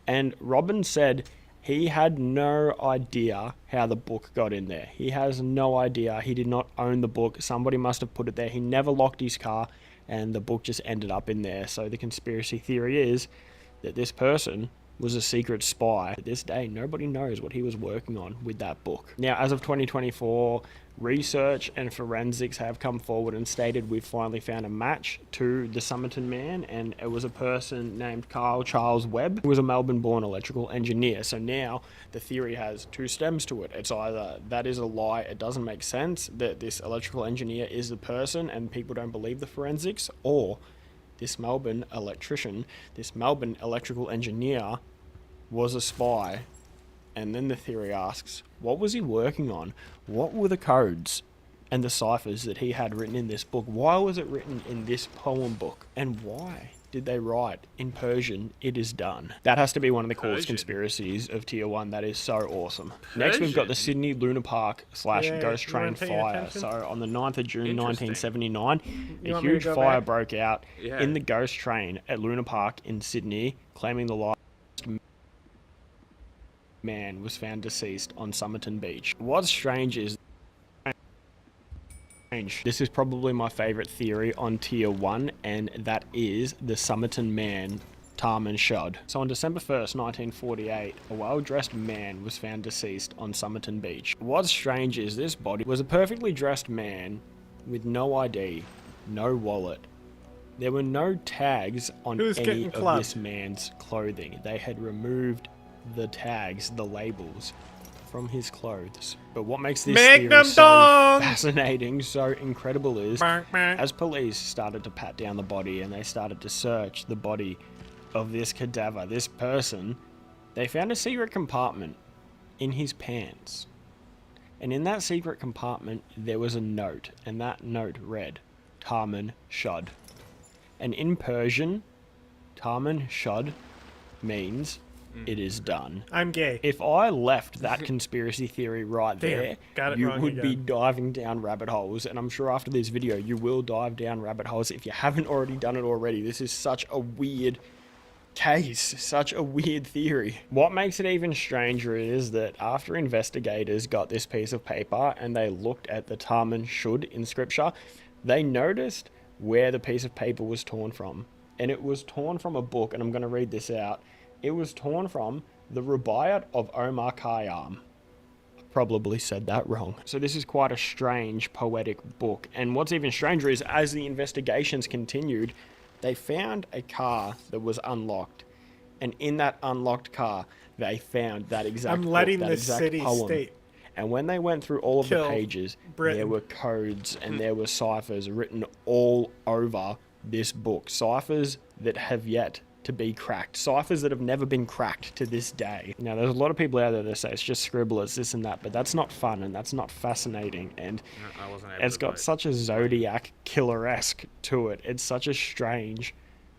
S2: and Robin said he had no idea how the book got in there. He has no idea. He did not own the book. Somebody must have put it there. He never locked his car, and the book just ended up in there. So the conspiracy theory is that this person was a secret spy. To this day, nobody knows what he was working on with that book. Now, as of 2024, research and forensics have come forward and stated we've finally found a match to the Somerton man, and it was a person named Carl Charles Webb, who was a Melbourne-born electrical engineer. So now the theory has two stems to it. It's either that is a lie, it doesn't make sense that this electrical engineer is the person and people don't believe the forensics, or this Melbourne electrician, this Melbourne electrical engineer was a spy. And then the theory asks, what was he working on? What were the codes and the ciphers that he had written in this book? Why was it written in this poem book? And why did they write in Persian, it is done? That has to be one of the coolest conspiracies of Tier 1. That is so awesome. Next, we've got the Sydney Luna Park / Ghost Train fire. So on the 9th of June 1979, a huge fire broke out in the Ghost Train at Luna Park in Sydney, claiming the life man was found deceased on Somerton Beach. What's strange is this is probably my favorite theory on Tier 1, and that is the Somerton man, Tarman Shud. So on December 1st, 1948, a well-dressed man was found deceased on Somerton Beach. What's strange is this body was a perfectly dressed man with no ID, no wallet. There were no tags on any of this man's clothing. They had removed the tags, the labels, from his clothes. But what makes this theory so fascinating, so incredible is, as police started to pat down the body and they started to search the body of this cadaver, this person, they found a secret compartment in his pants. And in that secret compartment, there was a note, and that note read, Tarman Shud. And in Persian, Tarman Shud means it is done.
S1: I'm gay.
S2: If I left that conspiracy theory right
S1: Damn,
S2: there,
S1: got it
S2: you
S1: wrong
S2: would be
S1: again.
S2: diving down rabbit holes. And I'm sure after this video, you will dive down rabbit holes if you haven't already done it already. This is such a weird case, such a weird theory. What makes it even stranger is that after investigators got this piece of paper and they looked at the Tam and Shud in scripture, they noticed where the piece of paper was torn from. And it was torn from a book, and I'm going to read this out. It was torn from the Rubaiyat of Omar Khayyam. Probably said that wrong. So this is quite a strange poetic book. And what's even stranger is as the investigations continued, they found a car that was unlocked. And in that unlocked car, they found that exact book, that
S1: this
S2: exact
S1: city
S2: poem.
S1: state.
S2: And when they went through all of the
S1: Kill
S2: pages,
S1: Britain.
S2: there were codes and there were ciphers written all over this book. Ciphers that have yet to be cracked. Ciphers that have never been cracked to this day. Now, there's a lot of people out there that say it's just scribblers, this and that, but that's not fun and that's not fascinating. And it's got such a Zodiac killer-esque to it. It's such a strange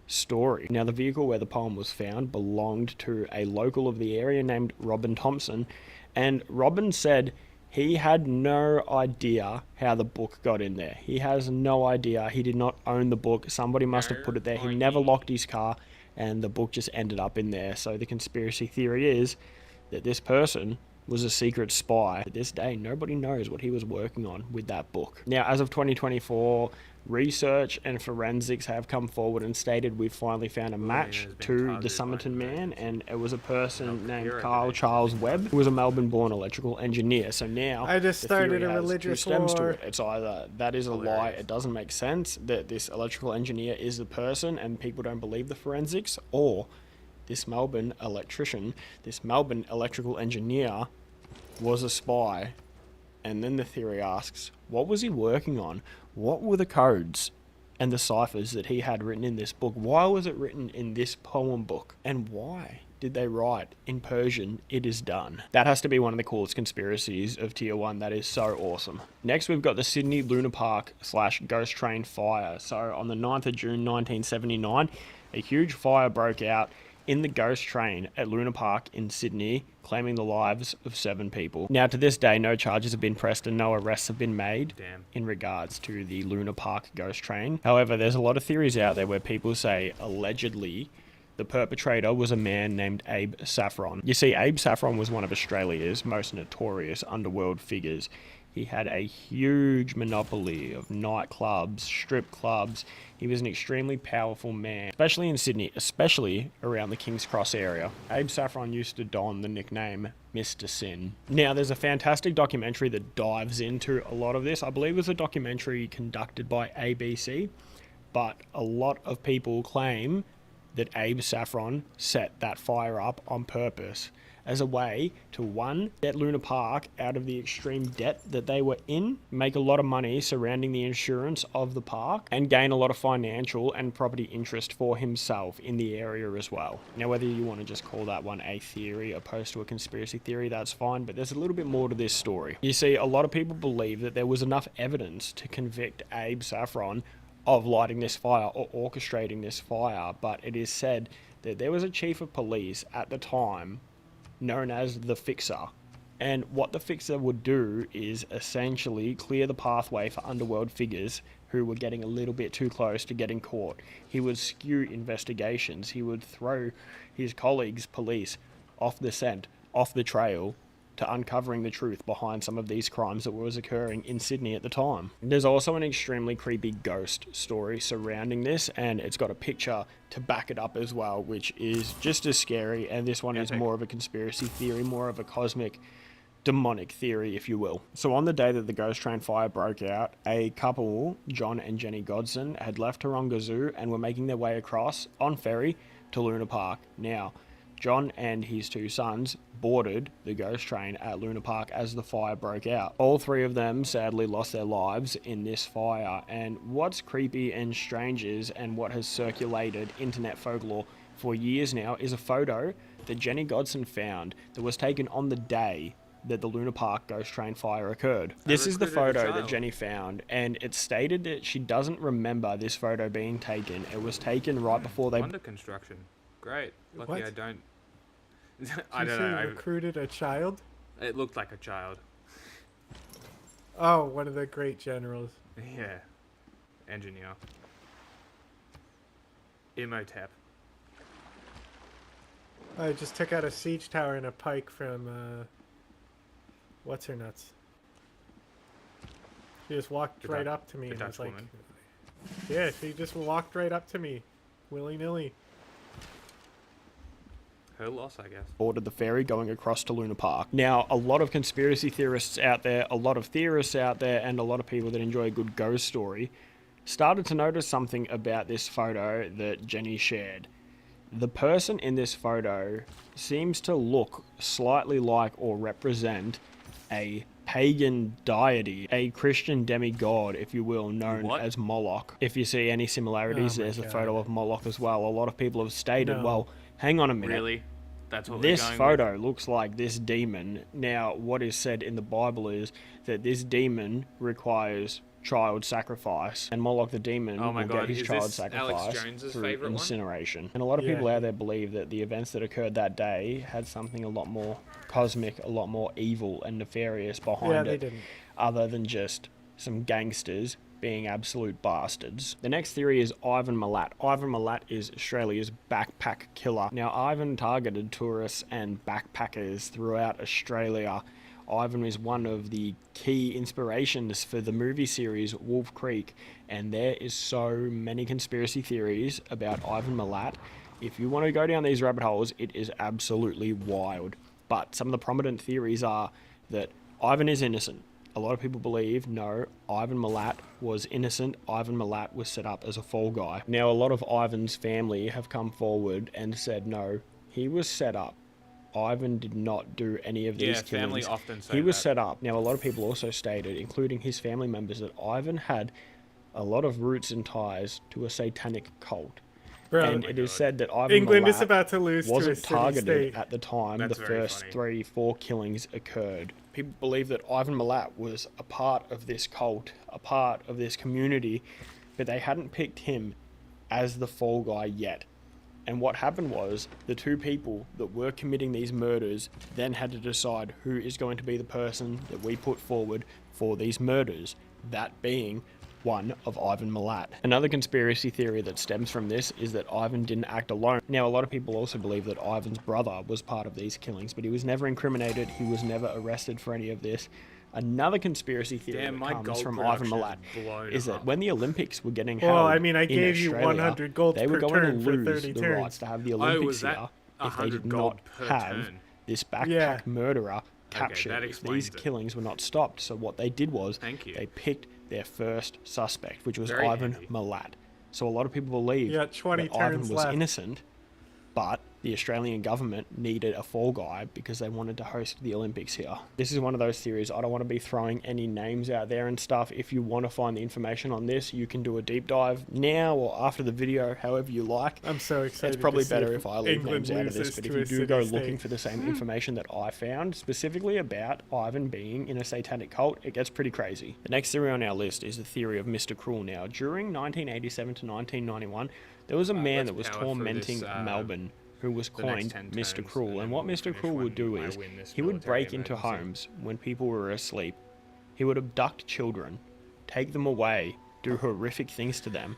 S2: story. Now, the vehicle where the poem was found belonged to a local of the area named Robin Thompson, and Robin said he had no idea how the book got in there. He has no idea. He did not own the book. Somebody must have put it there. He never locked his car, and the book just ended up in there. So the conspiracy theory is that this person was a secret spy. To this day, nobody knows what he was working on with that book. Now, as of 2024, research and forensics have come forward and stated we've finally found a match to the Somerton man, and it was a person named Carl Charles Webb, who was a Melbourne-born electrical engineer. So now
S1: I just
S2: the
S1: started
S2: theory
S1: a
S2: has
S1: religious
S2: two stems to
S1: war.
S2: it. It's either that is a lie, it doesn't make sense that this electrical engineer is the person and people don't believe the forensics, or this Melbourne electrician, this Melbourne electrical engineer was a spy. And then the theory asks, what was he working on? What were the codes and the ciphers that he had written in this book? Why was it written in this poem book? And why did they write in Persian, "It is done"? That has to be one of the coolest conspiracies of Tier 1. That is so awesome. Next, we've got the Sydney Luna Park / Ghost Train fire. So on the 9th of June 1979, a huge fire broke out in the ghost train at Luna Park in Sydney, claiming the lives of 7 people. Now, to this day, no charges have been pressed and no arrests have been made in regards to the Luna Park ghost train. However, there's a lot of theories out there where people say, allegedly, the perpetrator was a man named Abe Saffron. You see, Abe Saffron was one of Australia's most notorious underworld figures. He had a huge monopoly of nightclubs, strip clubs. He was an extremely powerful man, especially in Sydney, especially around the King's Cross area. Abe Saffron used to don the nickname Mr. Sin. Now, there's a fantastic documentary that dives into a lot of this. I believe it was a documentary conducted by ABC, but a lot of people claim that Abe Saffron set that fire up on purpose as a way to, one, get Luna Park out of the extreme debt that they were in, make a lot of money surrounding the insurance of the park, and gain a lot of financial and property interest for himself in the area as well. Now, whether you want to just call that one a theory opposed to a conspiracy theory, that's fine, but there's a little bit more to this story. You see, a lot of people believe that there was enough evidence to convict Abe Saffron of lighting this fire or orchestrating this fire, but it is said that there was a chief of police at the time known as the Fixer, and what the Fixer would do is essentially clear the pathway for underworld figures who were getting a little bit too close to getting caught. He would skew investigations. He would throw his colleagues, police, off the scent, off the trail, to uncovering the truth behind some of these crimes that was occurring in Sydney at the time. There's also an extremely creepy ghost story surrounding this, and it's got a picture to back it up as well, which is just as scary, and this one is more of a conspiracy theory, more of a cosmic demonic theory, if you will. So on the day that the ghost train fire broke out, a couple, John and Jenny Godson, had left Taronga Zoo and were making their way across on ferry to Luna Park. Now, John and his 2 sons boarded the ghost train at Luna Park as the fire broke out. All 3 of them sadly lost their lives in this fire, and what's creepy and strange is, and what has circulated internet folklore for years now, is a photo that Jenny Godson found that was taken on the day that the Luna Park ghost train fire occurred. This is the photo that Jenny found, and it's stated that she doesn't remember this photo being taken. It was taken right before they...
S3: Under construction. Great. Lucky I don't I don't know.
S1: Recruited a child?
S3: It looked like a child.
S1: Oh, one of the great generals.
S3: Yeah. Engineer. Imhotep.
S1: I just took out a siege tower and a pike from, what's her nuts? She just walked right up to me and was like,
S3: woman.
S1: yeah, she just walked right up to me, willy-nilly.
S3: Her loss, I guess.
S2: Boarded the ferry going across to Luna Park. Now, a lot of conspiracy theorists out there, a lot of theorists out there, and a lot of people that enjoy a good ghost story started to notice something about this photo that Jenny shared. The person in this photo seems to look slightly like or represent a pagan deity, a Christian demigod, if you will, known as Moloch. If you see any similarities, there's a photo of Moloch as well. A lot of people have stated, well, hang on a minute.
S3: Really? That's what
S2: This
S3: we're going
S2: photo
S3: with?
S2: looks like this demon. Now, what is said in the Bible is that this demon requires child sacrifice, and Moloch the demon will get his child sacrifice through incineration. And a lot of people out there believe that the events that occurred that day had something a lot more cosmic, a lot more evil and nefarious behind it, other than just some gangsters being absolute bastards. The next theory is Ivan Milat. Ivan Milat is Australia's backpack killer. Now, Ivan targeted tourists and backpackers throughout Australia. Ivan is one of the key inspirations for the movie series Wolf Creek, and there is so many conspiracy theories about Ivan Milat. If you want to go down these rabbit holes, it is absolutely wild. But some of the prominent theories are that Ivan is innocent. A lot of people believe, no, Ivan Milat was innocent. Ivan Milat was set up as a fall guy. Now, a lot of Ivan's family have come forward and said, no, he was set up. Ivan did not do any of these killings.
S3: Family often say
S2: he was
S3: that.
S2: set up. Now, a lot of people also stated, including his family members, that Ivan had a lot of roots and ties to a satanic cult.
S1: Bro,
S2: and it is said that Ivan
S1: England
S2: Milat
S1: is about to lose to a
S2: wasn't
S1: city
S2: targeted
S1: state.
S2: at the time
S3: That's
S2: the
S3: very
S2: first
S3: funny.
S2: 3-4 killings occurred. People believe that Ivan Milat was a part of this cult, a part of this community, but they hadn't picked him as the fall guy yet. And what happened was the two people that were committing these murders then had to decide who is going to be the person that we put forward for these murders, that being one of Ivan Milat. Another conspiracy theory that stems from this is that Ivan didn't act alone. Now, a lot of people also believe that Ivan's brother was part of these killings, but he was never incriminated, he was never arrested for any of this. Another conspiracy theory that comes from Ivan Milat is that when the Olympics were getting held
S1: I mean, I
S2: in
S1: gave you
S2: Australia,
S1: 100 gold
S2: they were
S1: per
S2: going
S1: turn
S2: to
S1: for
S2: lose
S1: 30
S2: the
S1: turns.
S2: rights to have the Olympics
S3: was that
S2: here if they
S3: 100
S2: did
S3: gold
S2: not
S3: per
S2: have
S3: turn?
S2: this backpack murderer captured.
S3: that
S2: If
S3: explains
S2: these
S3: it.
S2: killings were not stopped. So what they did was they picked their first suspect, which was
S3: Very
S2: Ivan
S3: handy.
S2: Milat. So a lot of people believe
S1: You got 20
S2: that Ivan
S1: turns
S2: was
S1: left.
S2: innocent, but the Australian government needed a fall guy because they wanted to host the Olympics here. This is one of those theories. I don't want to be throwing any names out there and stuff. If you want to find the information on this, you can do a deep dive now or after the video, however you like.
S1: I'm so excited.
S2: It's probably
S1: to see
S2: better if I leave
S1: England
S2: names out of this,
S1: loses
S2: but
S1: to
S2: if
S1: a
S2: you do
S1: city
S2: go
S1: state.
S2: looking for the same information that I found, specifically about Ivan being in a satanic cult, it gets pretty crazy. The next theory on our list is the theory of Mr. Cruel. Now, during 1987 to 1991, there was a man that was
S3: power through
S2: tormenting
S3: this,
S2: Melbourne who was
S3: the next
S2: coined
S3: 10
S2: Mr.
S3: turns,
S2: Cruel.
S3: and
S2: And
S3: then
S2: what
S3: we'll
S2: Mr.
S3: finish
S2: Cruel would do
S3: when I
S2: is
S3: win this
S2: he would
S3: military
S2: break into
S3: emergency.
S2: homes when people were asleep. He would abduct children, take them away, do horrific things to them,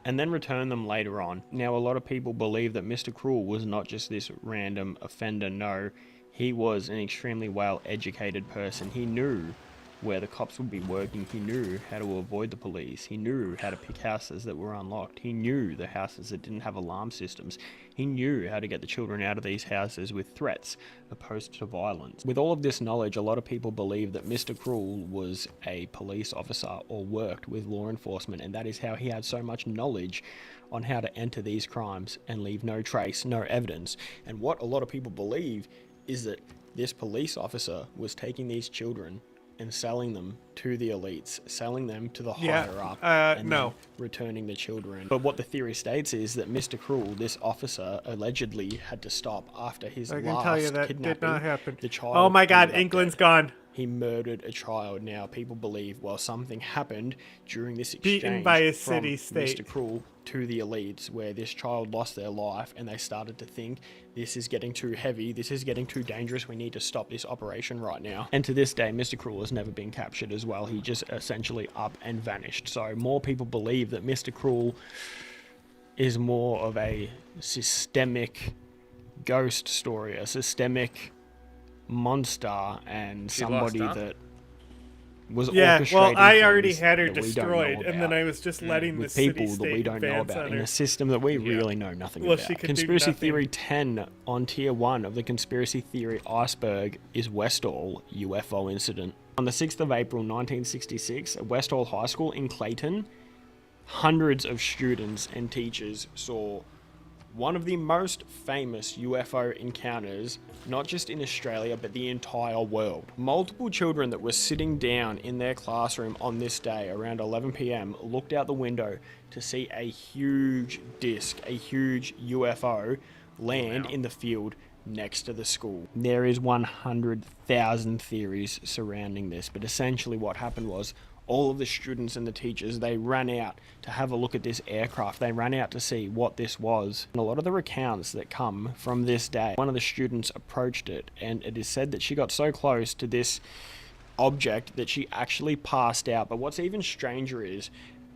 S2: and then return them later on. Now, a lot of people believe that Mr. Cruel was not just this random offender. No, he was an extremely well-educated person. He knew where the cops would be working. He knew how to avoid the police. He knew how to pick houses that were unlocked. He knew the houses that didn't have alarm systems. He knew how to get the children out of these houses with threats opposed to violence. With all of this knowledge, a lot of people believe that Mr. Cruel was a police officer or worked with law enforcement, and that is how he had so much knowledge on how to enter these crimes and leave no trace, no evidence. And what a lot of people believe is that this police officer was taking these children and selling them to the elites, selling them to the higher up, and then returning the children. But what the theory states is that Mr. Cruel, this officer, allegedly had to stop after his
S1: I can
S2: last
S1: tell you that
S2: kidnapping.
S1: did not happen.
S2: The child
S1: Oh my God,
S2: ended up
S1: England's
S2: dead.
S1: gone.
S2: he murdered a child. Now, people believe, well, something happened during this
S1: Beaten
S2: exchange
S1: by a
S2: from
S1: city-state.
S2: Mr. Cruel to the elites, where this child lost their life, and they started to think, this is getting too heavy, this is getting too dangerous, we need to stop this operation right now. And to this day, Mr. Cruel has never been captured as well. He just essentially up and vanished. So more people believe that Mr. Cruel is more of a systemic ghost story, a systemic monster, and somebody that was orchestrating.
S1: Well, I already
S2: things
S1: had her
S2: that we don't know
S1: destroyed, and then
S2: about.
S1: I was just letting the
S2: With people that
S1: city-state
S2: we don't know
S1: advance
S2: about
S1: on
S2: in
S1: her.
S2: a system that we really know nothing
S1: Well,
S2: about.
S1: she could do
S2: Conspiracy
S1: nothing.
S2: Theory 10 on Tier 1 of the Conspiracy Theory iceberg is Westall UFO incident. On the 6th of April 1966, at Westall High School in Clayton, hundreds of students and teachers saw one of the most famous UFO encounters, not just in Australia, but the entire world. Multiple children that were sitting down in their classroom on this day around 11 p.m. looked out the window to see a huge disc, a huge UFO land in the field next to the school. There is 100,000 theories surrounding this, but essentially what happened was all of the students and the teachers, they ran out to have a look at this aircraft. They ran out to see what this was. And a lot of the recounts that come from this day, one of the students approached it, and it is said that she got so close to this object that she actually passed out. But what's even stranger is,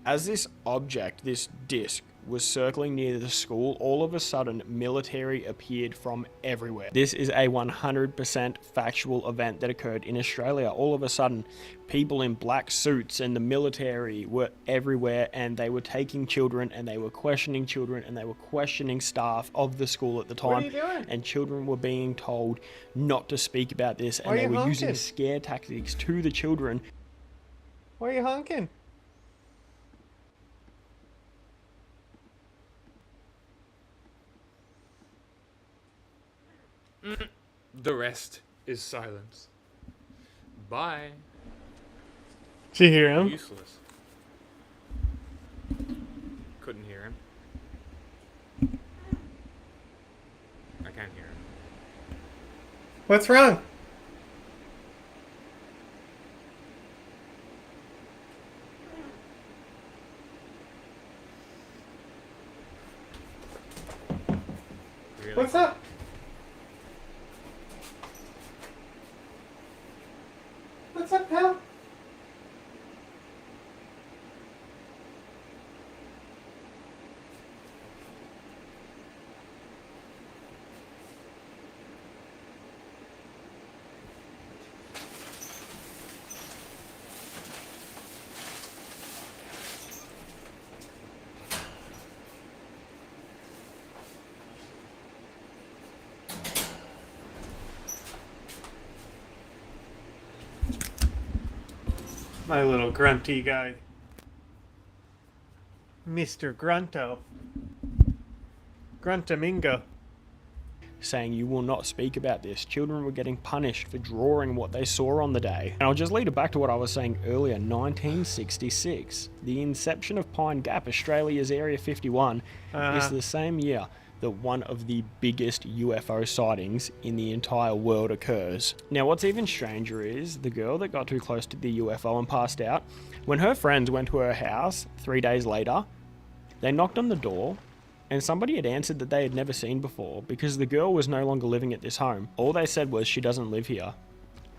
S2: as this object, this disc, was circling near the school, all of a sudden military appeared from everywhere. This is a 100% factual event that occurred in Australia. All of a sudden, people in black suits and the military were everywhere, and they were taking children, and they were questioning children, and they were questioning staff of the school at the time.
S1: What are you doing?
S2: And children were being told not to speak about this, and they were using scare tactics to the children.
S1: Why are you honking?
S10: The rest is silence. Bye.
S1: Did you hear him?
S10: Useless. Couldn't hear him. I can't hear him.
S1: What's wrong?
S10: Really?
S1: What's up? What's up, pal? My little grunty guy. Mr. Grunto. Gruntamingo.
S2: Saying you will not speak about this. Children were getting punished for drawing what they saw on the day. And I'll just lead it back to what I was saying earlier, 1966. The inception of Pine Gap, Australia's Area 51, is the same year that one of the biggest UFO sightings in the entire world occurs. Now, what's even stranger is the girl that got too close to the UFO and passed out, when her friends went to her house 3 days later, they knocked on the door, and somebody had answered that they had never seen before because the girl was no longer living at this home. All they said was she doesn't live here.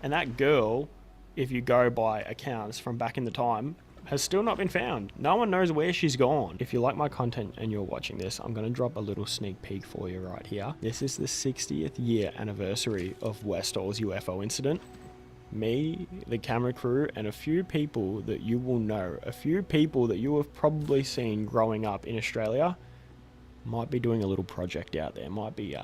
S2: And that girl, if you go by accounts from back in the time, has still not been found. No one knows where she's gone. If you like my content and you're watching this, I'm going to drop a little sneak peek for you right here. This is the 60th year anniversary of Westall's UFO incident. Me, the camera crew, and a few people that you will know, a few people that you have probably seen growing up in Australia, might be doing a little project out there, might be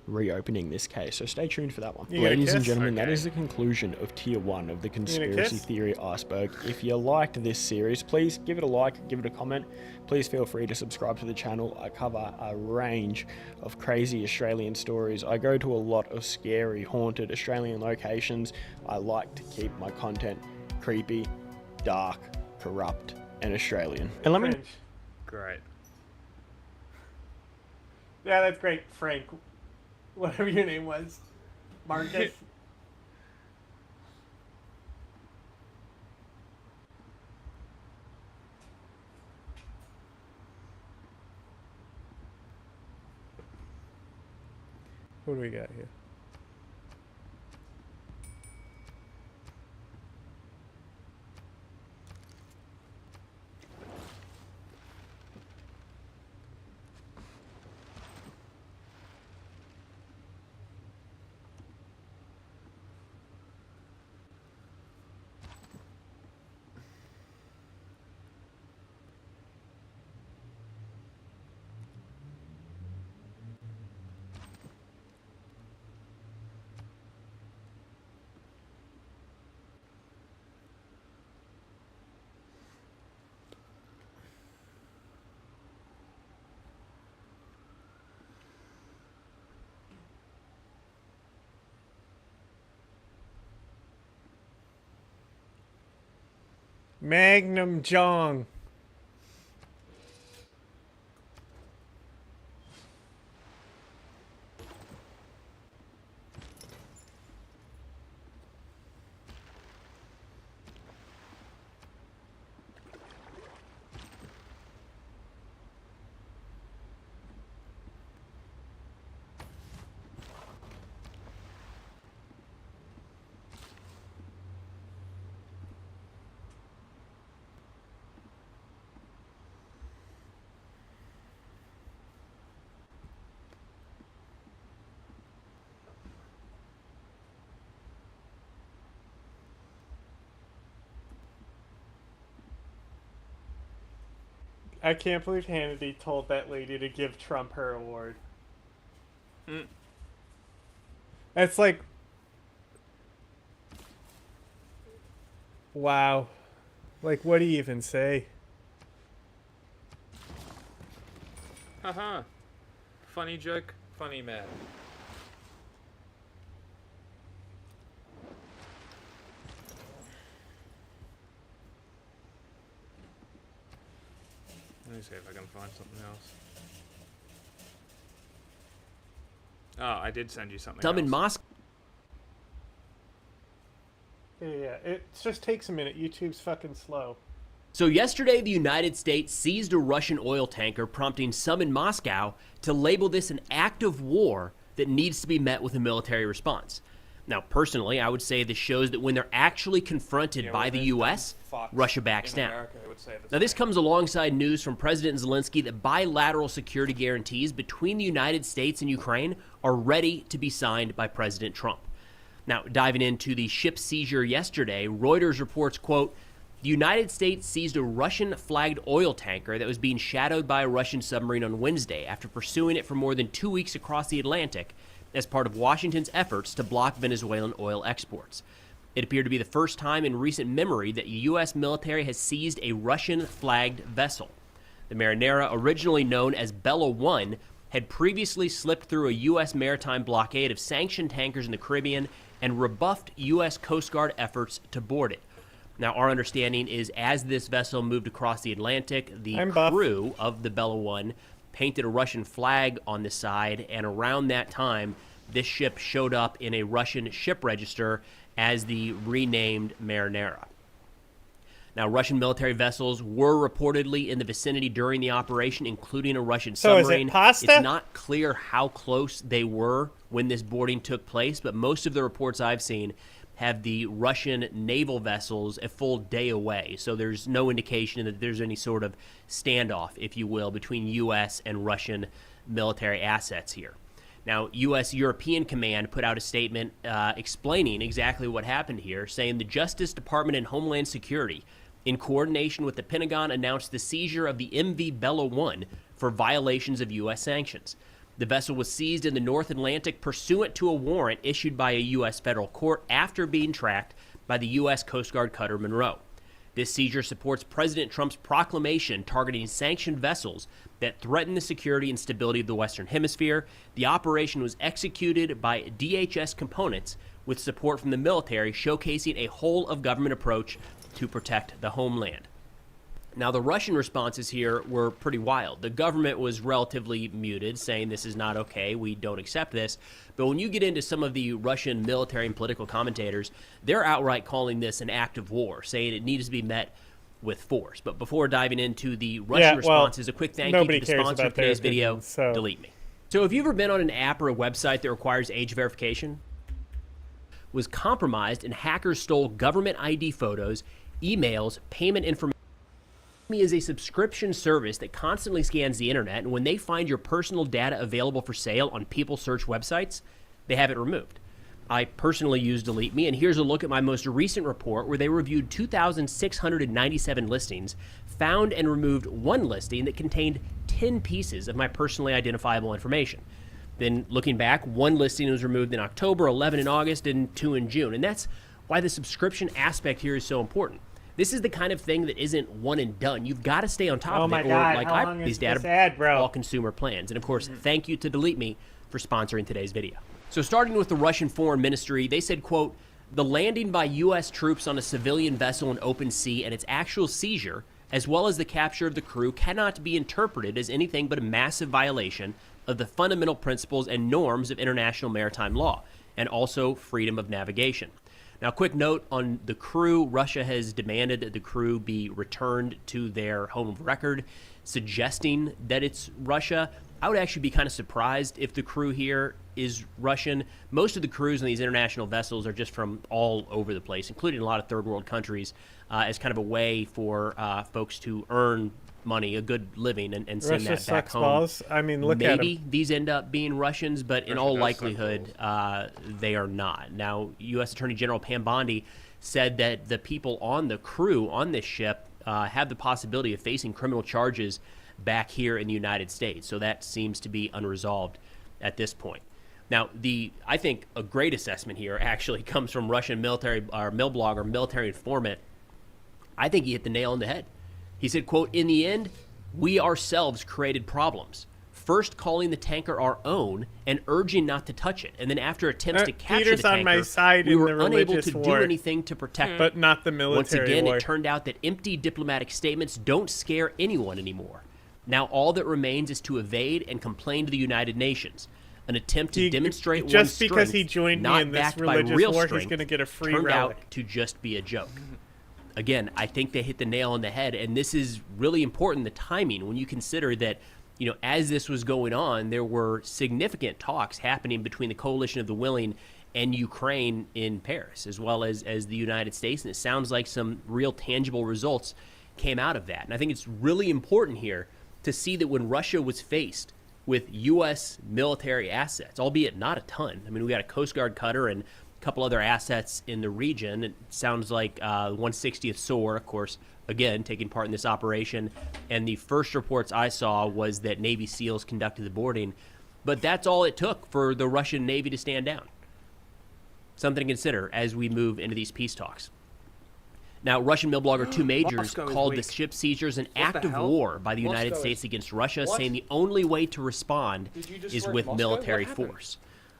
S2: reopening this case, so stay tuned for that one. Ladies and gentlemen, that is the conclusion of Tier 1 of the Conspiracy Theory Iceberg. If you liked this series, please give it a like, give it a comment. Please feel free to subscribe to the channel. I cover a range of crazy Australian stories. I go to a lot of scary, haunted Australian locations. I like to keep my content creepy, dark, corrupt, and Australian. And let me...
S10: Great.
S1: Yeah, that's great, Frank. Whatever your name was. Marcus. What do we got here? Magnum Jong. I can't believe Hannity told that lady to give Trump her award. It's like, wow. Like, what do you even say?
S3: Haha. Funny joke, funny man. Let me see if I can find something else. Oh, I did send you something else.
S5: In Moscow.
S1: Yeah, it just takes a minute. YouTube's fucking slow.
S5: So yesterday, the United States seized a Russian oil tanker, prompting some in Moscow to label this an act of war that needs to be met with a military response. Now, personally, I would say this shows that when they're actually confronted by the U.S., Russia backs down. Now, this comes alongside news from President Zelensky that bilateral security guarantees between the United States and Ukraine are ready to be signed by President Trump. Now, diving into the ship seizure yesterday, Reuters reports, quote, the United States seized a Russian-flagged oil tanker that was being shadowed by a Russian submarine on Wednesday after pursuing it for more than 2 weeks across the Atlantic as part of Washington's efforts to block Venezuelan oil exports. It appeared to be the first time in recent memory that the U.S. military has seized a Russian-flagged vessel. The Marinera, originally known as Bella 1, had previously slipped through a U.S. maritime blockade of sanctioned tankers in the Caribbean and rebuffed U.S. Coast Guard efforts to board it. Now, our understanding is as this vessel moved across the Atlantic, the crew of the Bella 1 painted a Russian flag on the side, and around that time, this ship showed up in a Russian ship register as the renamed Marinera. Now, Russian military vessels were reportedly in the vicinity during the operation, including a Russian submarine.
S1: Is it pasta?
S5: It's not clear how close they were when this boarding took place, but most of the reports I've seen have the Russian naval vessels a full day away. So there's no indication that there's any sort of standoff, if you will, between U.S. and Russian military assets here. Now, U.S. European Command put out a statement explaining exactly what happened here, saying the Justice Department and Homeland Security, in coordination with the Pentagon, announced the seizure of the MV Bella 1 for violations of U.S. sanctions. The vessel was seized in the North Atlantic pursuant to a warrant issued by a U.S. federal court after being tracked by the U.S. Coast Guard cutter Monroe. This seizure supports President Trump's proclamation targeting sanctioned vessels that threaten the security and stability of the Western Hemisphere. The operation was executed by DHS components with support from the military, showcasing a whole-of-government approach to protect the homeland. Now, the Russian responses here were pretty wild. The government was relatively muted, saying this is not okay, we don't accept this. But when you get into some of the Russian military and political commentators, they're outright calling this an act of war, saying it needs to be met with force. But before diving into the Russian responses, a quick thank you to the sponsor of today's video, Delete Me. So have you ever been on an app or a website that requires age verification? Was compromised and hackers stole government ID photos, emails, payment information. Is a subscription service that constantly scans the internet, and when they find your personal data available for sale on people search websites, they have it removed. I personally use Delete Me, and here's a look at my most recent report where they reviewed 2,697 listings, found and removed one listing that contained 10 pieces of my personally identifiable information. Then looking back, one listing was removed in October, 11 in August, and 2 in June. And that's why the subscription aspect here is so important. This is the kind of thing that isn't one and done. You've got to stay on top of it, or like these data, all consumer plans. And of course, thank you to Delete Me for sponsoring today's video. So starting with the Russian Foreign Ministry, they said, quote, the landing by U.S. troops on a civilian vessel in open sea and its actual seizure, as well as the capture of the crew, cannot be interpreted as anything but a massive violation of the fundamental principles and norms of international maritime law, and also freedom of navigation. Now, quick note on the crew. Russia has demanded that the crew be returned to their home of record, suggesting that it's Russia. I would actually be kind of surprised if the crew here is Russian. Most of the crews on these international vessels are just from all over the place, including a lot of third world countries, as kind of a way for folks to earn money, a good living, and send
S1: Russia
S5: that back home.
S1: Balls. I mean, look at
S5: Maybe these end up being Russians, but in all likelihood, they are not. Now, U.S. Attorney General Pam Bondi said that the people on the crew on this ship have the possibility of facing criminal charges back here in the United States. So that seems to be unresolved at this point. Now, I think a great assessment here actually comes from Russian military or mill blogger, military informant. I think he hit the nail on the head. He said, quote, in the end, we ourselves created problems. First calling the tanker our own and urging not to touch it. And then after attempts to capture
S1: Peter's
S5: the tanker,
S1: on my side
S5: we
S1: in
S5: were
S1: the
S5: unable
S1: religious
S5: to
S1: war,
S5: do anything to protect
S1: but
S5: them.
S1: not the military
S5: Once again,
S1: war.
S5: it turned out that empty diplomatic statements don't scare anyone anymore. Now all that remains is to evade and complain to the United Nations. An attempt to demonstrate one's
S1: just because
S5: strength,
S1: he joined me
S5: not
S1: in this
S5: backed by
S1: religious
S5: real
S1: war, he's
S5: strength,
S1: going to get a free
S5: turned
S1: relic.
S5: out to just be a joke. Again, I think they hit the nail on the head, and this is really important, the timing, when you consider that, as this was going on, there were significant talks happening between the Coalition of the Willing and Ukraine in Paris, as well as the United States, and it sounds like some real tangible results came out of that. And I think it's really important here to see that when Russia was faced with U.S. military assets, albeit not a ton. I mean, we got a Coast Guard cutter and a couple other assets in the region. It sounds like 160th SOAR, of course, again, taking part in this operation. And the first reports I saw was that Navy SEALs conducted the boarding. But that's all it took for the Russian Navy to stand down. Something to consider as we move into these peace talks. Now, Russian mill blogger Two Majors called the ship seizures an act of war by the United States against Russia, saying the only way to respond is with military force.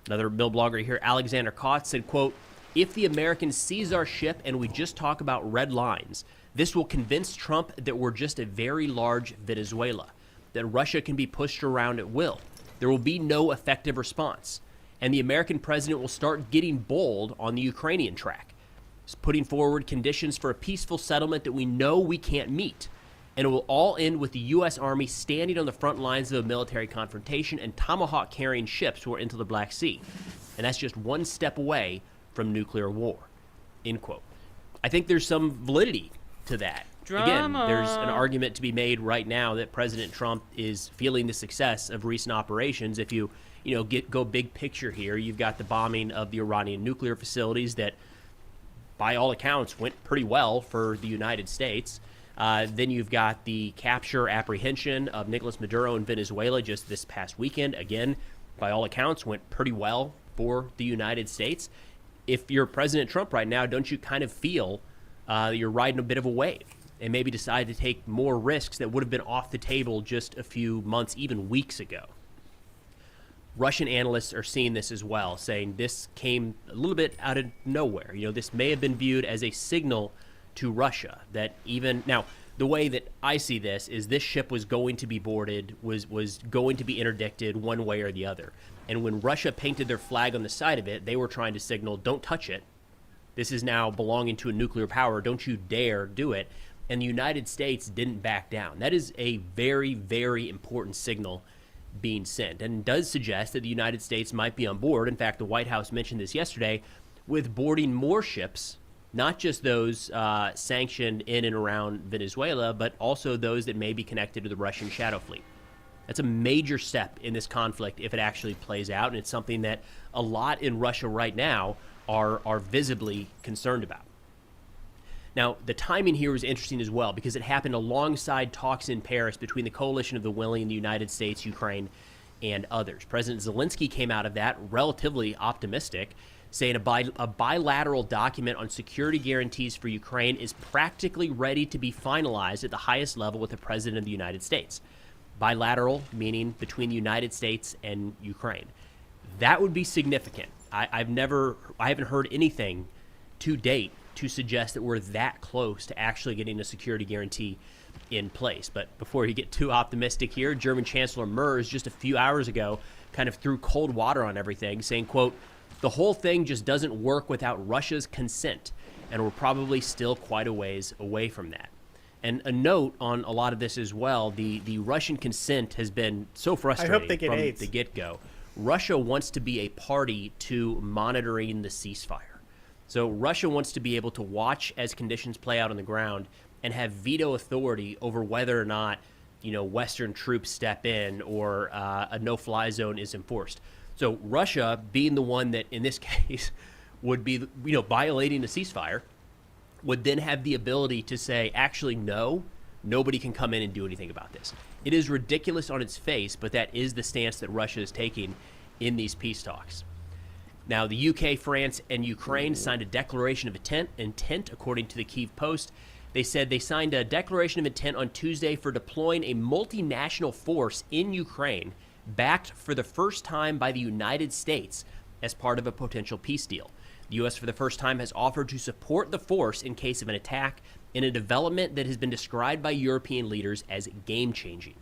S5: Another mill blogger here, Alexander Kotz, said, quote, if the Americans seize our ship and we just talk about red lines, this will convince Trump that we're just a very large Venezuela, that Russia can be pushed around at will. There will be no effective response. And the American president will start getting bold on the Ukrainian track, putting forward conditions for a peaceful settlement that we know we can't meet. And it will all end with the U.S. Army standing on the front lines of a military confrontation and Tomahawk-carrying ships who are into the Black Sea. And that's just one step away from nuclear war, end quote. I think there's some validity to that. Again, there's an argument to be made right now that President Trump is feeling the success of recent operations. If you go big picture here, you've got the bombing of the Iranian nuclear facilities that, by all accounts, went pretty well for the United States. Then you've got the capture, apprehension of Nicolas Maduro in Venezuela just this past weekend. Again, by all accounts, went pretty well for the United States. If you're President Trump right now, don't you kind of feel you're riding a bit of a wave and maybe decide to take more risks that would have been off the table just a few months, even weeks ago? Russian analysts are seeing this as well, saying this came a little bit out of nowhere. This may have been viewed as a signal to Russia that even now, the way that I see this is this ship was going to be boarded, was going to be interdicted one way or the other. And when Russia painted their flag on the side of it, they were trying to signal, don't touch it. This is now belonging to a nuclear power. Don't you dare do it. And the United States didn't back down. That is a very, very important signal being sent, and does suggest that the United States might be on board. In fact, the White House mentioned this yesterday, with boarding more ships, not just those sanctioned in and around Venezuela, but also those that may be connected to the Russian shadow fleet. That's a major step in this conflict if it actually plays out, and it's something that a lot in Russia right now are visibly concerned about. Now, the timing here was interesting as well because it happened alongside talks in Paris between the coalition of the willing, the United States, Ukraine, and others. President Zelensky came out of that relatively optimistic, saying a bilateral document on security guarantees for Ukraine is practically ready to be finalized at the highest level with the President of the United States. Bilateral, meaning between the United States and Ukraine. That would be significant. I haven't heard anything to date to suggest that we're that close to actually getting a security guarantee in place. But before you get too optimistic here, German Chancellor Merz just a few hours ago kind of threw cold water on everything, saying, quote, "The whole thing just doesn't work without Russia's consent, and we're probably still quite a ways away from that." And a note on a lot of this as well, the Russian consent has been so frustrating from the get-go. Russia wants to be a party to monitoring the ceasefire. So Russia wants to be able to watch as conditions play out on the ground and have veto authority over whether or not, Western troops step in or a no-fly zone is enforced. So Russia, being the one that in this case would be, violating the ceasefire, would then have the ability to say, actually, no, nobody can come in and do anything about this. It is ridiculous on its face, but that is the stance that Russia is taking in these peace talks. Now, the UK, France, and Ukraine signed a declaration of intent, according to the Kyiv Post. They said they signed a declaration of intent on Tuesday for deploying a multinational force in Ukraine, backed for the first time by the United States as part of a potential peace deal. The U.S. for the first time has offered to support the force in case of an attack, in a development that has been described by European leaders as game-changing.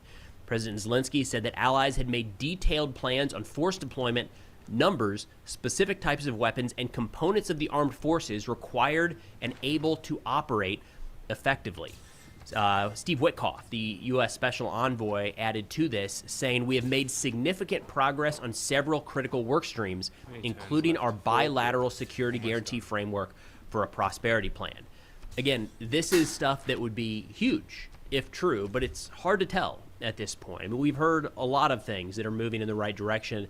S5: President Zelensky said that allies had made detailed plans on force deployment, numbers, specific types of weapons, and components of the armed forces required and able to operate effectively. Steve Witkoff, the U.S. Special Envoy, added to this, saying, "We have made significant progress on several critical work streams, including our bilateral security guarantee framework for a prosperity plan." Again, this is stuff that would be huge if true, but it's hard to tell at this point. I mean, we've heard a lot of things that are moving in the right direction.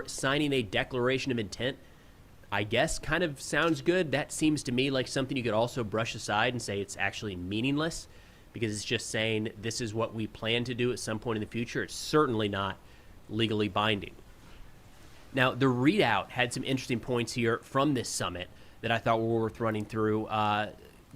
S5: Signing a declaration of intent, I guess, kind of sounds good. That seems to me like something you could also brush aside and say it's actually meaningless because it's just saying this is what we plan to do at some point in the future. It's certainly not legally binding. Now, the readout had some interesting points here from this summit that I thought were worth running through.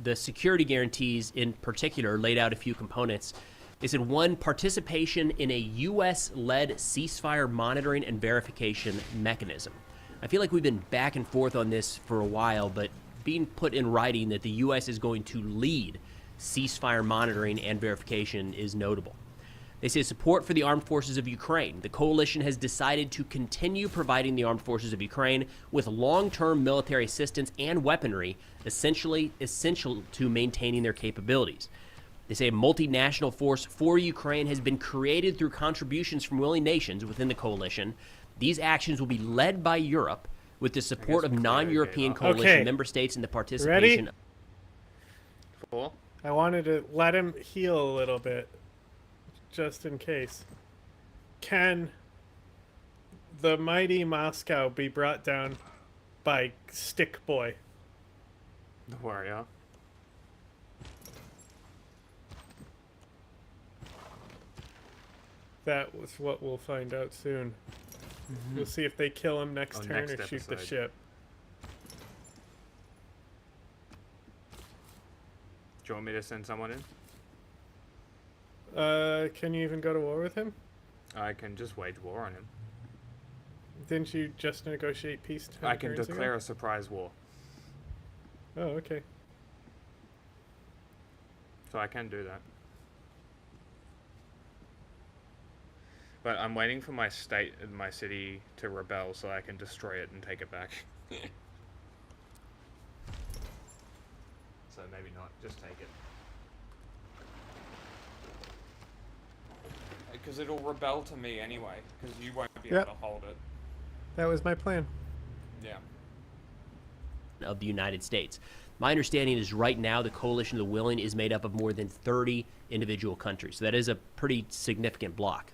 S5: The security guarantees in particular laid out a few components. They said, one, participation in a U.S.-led ceasefire monitoring and verification mechanism. I feel like we've been back and forth on this for a while, but being put in writing that the U.S. is going to lead ceasefire monitoring and verification is notable. They say support for the armed forces of Ukraine. The coalition has decided to continue providing the armed forces of Ukraine with long-term military assistance and weaponry, essential to maintaining their capabilities. They say a multinational force for Ukraine has been created through contributions from willing nations within the coalition. These actions will be led by Europe with the support of non-European coalition member states and the participation.
S1: Ready? Cool. I wanted to let him heal a little bit, just in case. Can the mighty Moscow be brought down by Stick Boy?
S3: The warrior.
S1: That was what we'll find out soon. We'll see if they kill him next turn or shoot the ship.
S3: Do you want me to send someone in?
S1: Can you even go to war with him?
S3: I can just wage war on him.
S1: Didn't you just negotiate peace?
S3: I can declare a surprise war.
S1: Oh, okay.
S3: So I can do that. But I'm waiting for my state and my city to rebel so I can destroy it and take it back. So maybe not, just take it.
S10: Because it'll rebel to me anyway, because you won't be able to hold it.
S1: That was my plan.
S10: Yeah.
S5: Of the United States. My understanding is right now the Coalition of the Willing is made up of more than 30 individual countries. So that is a pretty significant bloc.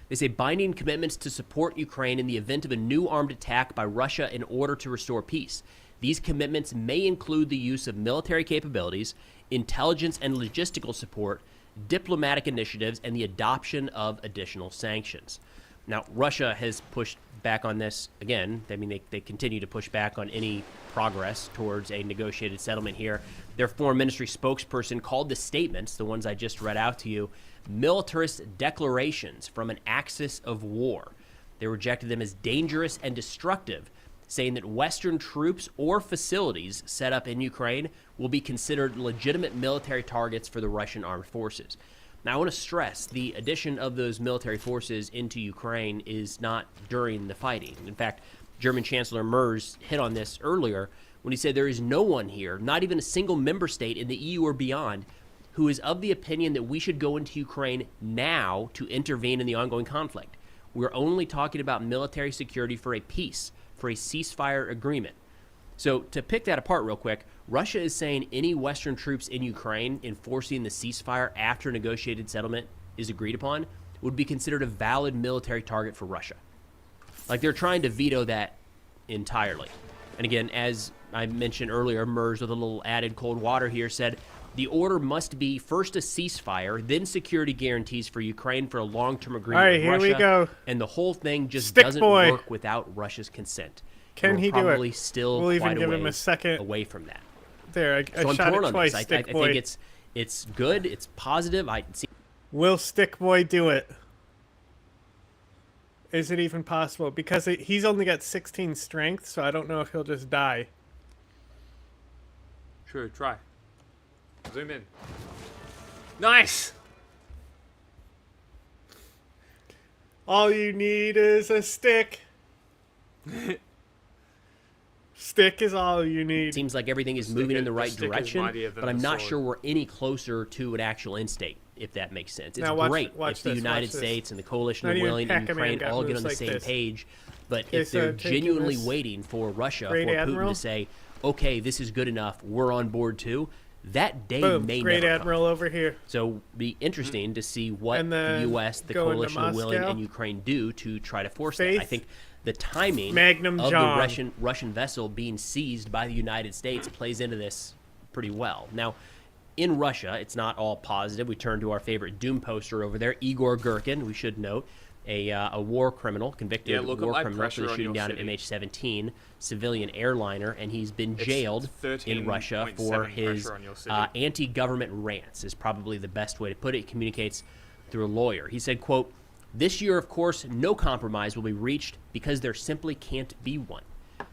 S5: They say binding commitments to support Ukraine in the event of a new armed attack by Russia in order to restore peace. These commitments may include the use of military capabilities, intelligence and logistical support, diplomatic initiatives, and the adoption of additional sanctions. Now, Russia has pushed back on this again. I mean, they continue to push back on any progress towards a negotiated settlement here. Their foreign ministry spokesperson called the statements, the ones I just read out to you, militarist declarations from an axis of war. They rejected them as dangerous and destructive, saying that Western troops or facilities set up in Ukraine will be considered legitimate military targets for the Russian armed forces. Now, I want to stress the addition of those military forces into Ukraine is not during the fighting. In fact, German Chancellor Merz hit on this earlier when he said there is no one here, not even a single member state in the EU or beyond, who is of the opinion that we should go into Ukraine now to intervene in the ongoing conflict. We're only talking about military security for a peace, for a ceasefire agreement. So to pick that apart real quick, Russia is saying any Western troops in Ukraine enforcing the ceasefire after a negotiated settlement is agreed upon would be considered a valid military target for Russia. Like, they're trying to veto that entirely. And again, as I mentioned earlier, Merz, with a little added cold water here, said the order must be first a ceasefire, then security guarantees for Ukraine for a long-term agreement with Russia.
S1: All right, here we go.
S5: And the whole thing just doesn't work without Russia's consent.
S1: Can he do it?
S5: Probably still
S1: we'll
S5: quite
S1: even give
S5: a
S1: him a
S5: ways
S1: second
S5: away from that.
S1: There, I
S5: So I'm
S1: shot
S5: torn
S1: it
S5: on
S1: twice.
S5: this. I
S1: Stick boy.
S5: think it's good. It's positive. I see.
S1: Will Stick Boy do it? Is it even possible? Because he's only got 16 strength, so I don't know if he'll just die.
S3: True, try. Zoom in. Nice!
S1: All you need is a stick. Stick is all you need.
S5: Seems like everything is moving in the right direction, but I'm not
S3: sword.
S5: sure we're any closer to an actual end state, if that makes sense. It's
S1: Now watch-
S5: great
S1: watch
S5: if the
S1: this,
S5: United
S1: watch this.
S5: States and the Coalition
S1: Not
S5: of
S1: even
S5: Willing and
S1: Pac-Man
S5: Ukraine
S1: got
S5: all get
S1: moves
S5: on the
S1: like
S5: same
S1: this.
S5: page, but
S1: Okay,
S5: if they're
S1: so taking
S5: genuinely
S1: this-
S5: waiting for Russia,
S1: Great
S5: for Putin
S1: Admiral.
S5: to say, okay, this is good enough, we're on board too, that day
S1: Boom,
S5: may
S1: Great
S5: never
S1: Admiral over here.
S5: So be interesting to see what
S1: And
S5: the
S1: then
S5: U.S., the
S1: go into
S5: Coalition of Willing,
S1: Moscow.
S5: and Ukraine do to try to force that.
S1: Faith.
S5: I think the timing
S1: Magnum
S5: of
S1: John.
S5: the Russian vessel being seized by the United States plays into this pretty well. Now, in Russia, it's not all positive. We turn to our favorite doom poster over there, Igor Girkin. We should note a war criminal, convicted
S3: look at
S5: war
S3: my
S5: criminal for
S3: pressure
S5: the
S3: on
S5: shooting
S3: your
S5: down
S3: city.
S5: at MH17 civilian airliner, and he's been
S3: It's
S5: jailed in Russia for
S3: 13.7
S5: his
S3: pressure on your city.
S5: anti-government rants, is probably the best way to put it. He communicates through a lawyer. He said, quote, "This year, of course, no compromise will be reached because there simply can't be one.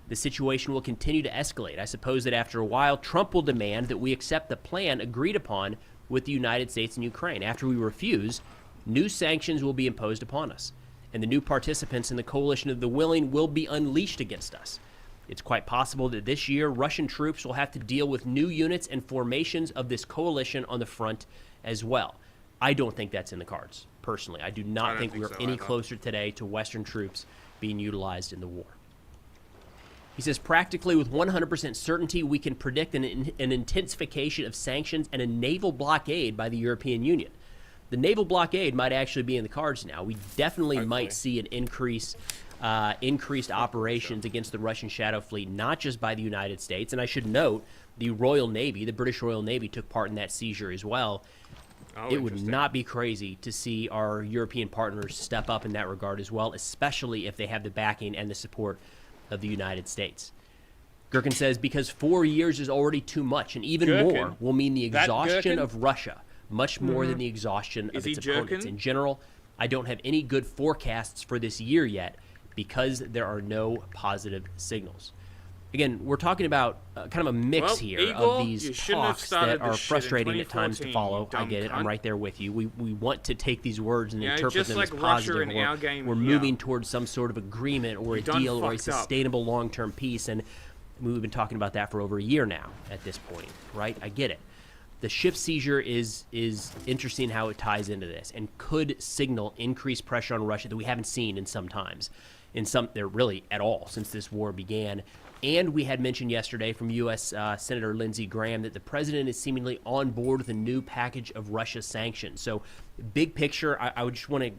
S5: The situation will continue to escalate. I suppose that after a while, Trump will demand that we accept the plan agreed upon with the United States and Ukraine. After we refuse, new sanctions will be imposed upon us, and the new participants in the Coalition of the Willing will be unleashed against us. It's quite possible that this year, Russian troops will have to deal with new units and formations of this coalition on the front as well. I don't think that's in the cards, personally. I do not think we're any closer today to Western troops being utilized in the war." He says, practically with 100% certainty, we can predict an intensification of sanctions and a naval blockade by the European Union. The naval blockade might actually be in the cards now. We definitely might see an increased operations against the Russian shadow fleet, not just by the United States. And I should note, the Royal Navy, the British Royal Navy, took part in that seizure as well. It would not be crazy to see our European partners step up in that regard as well, especially if they have the backing and the support of the United States. Gherkin says, because 4 years is already too much, and even more will mean the exhaustion of Russia, much more than the exhaustion of its opponents. In general, I don't have any good forecasts for this year yet because there are no positive signals. Again, we're talking about kind of a mix here
S3: Igor,
S5: of these talks that are frustrating at times to follow. I get it. I'm right there with you. We want to take these words and interpret them as positive. We're moving towards some sort of agreement or a deal or a sustainable long-term peace. And we've been talking about that for over a year now at this point, right? I get it. The ship seizure is interesting how it ties into this and could signal increased pressure on Russia that we haven't seen in some times, there really at all since this war began. And we had mentioned yesterday from U.S. Senator Lindsey Graham that the president is seemingly on board with a new package of Russia sanctions. So, big picture, I would just want to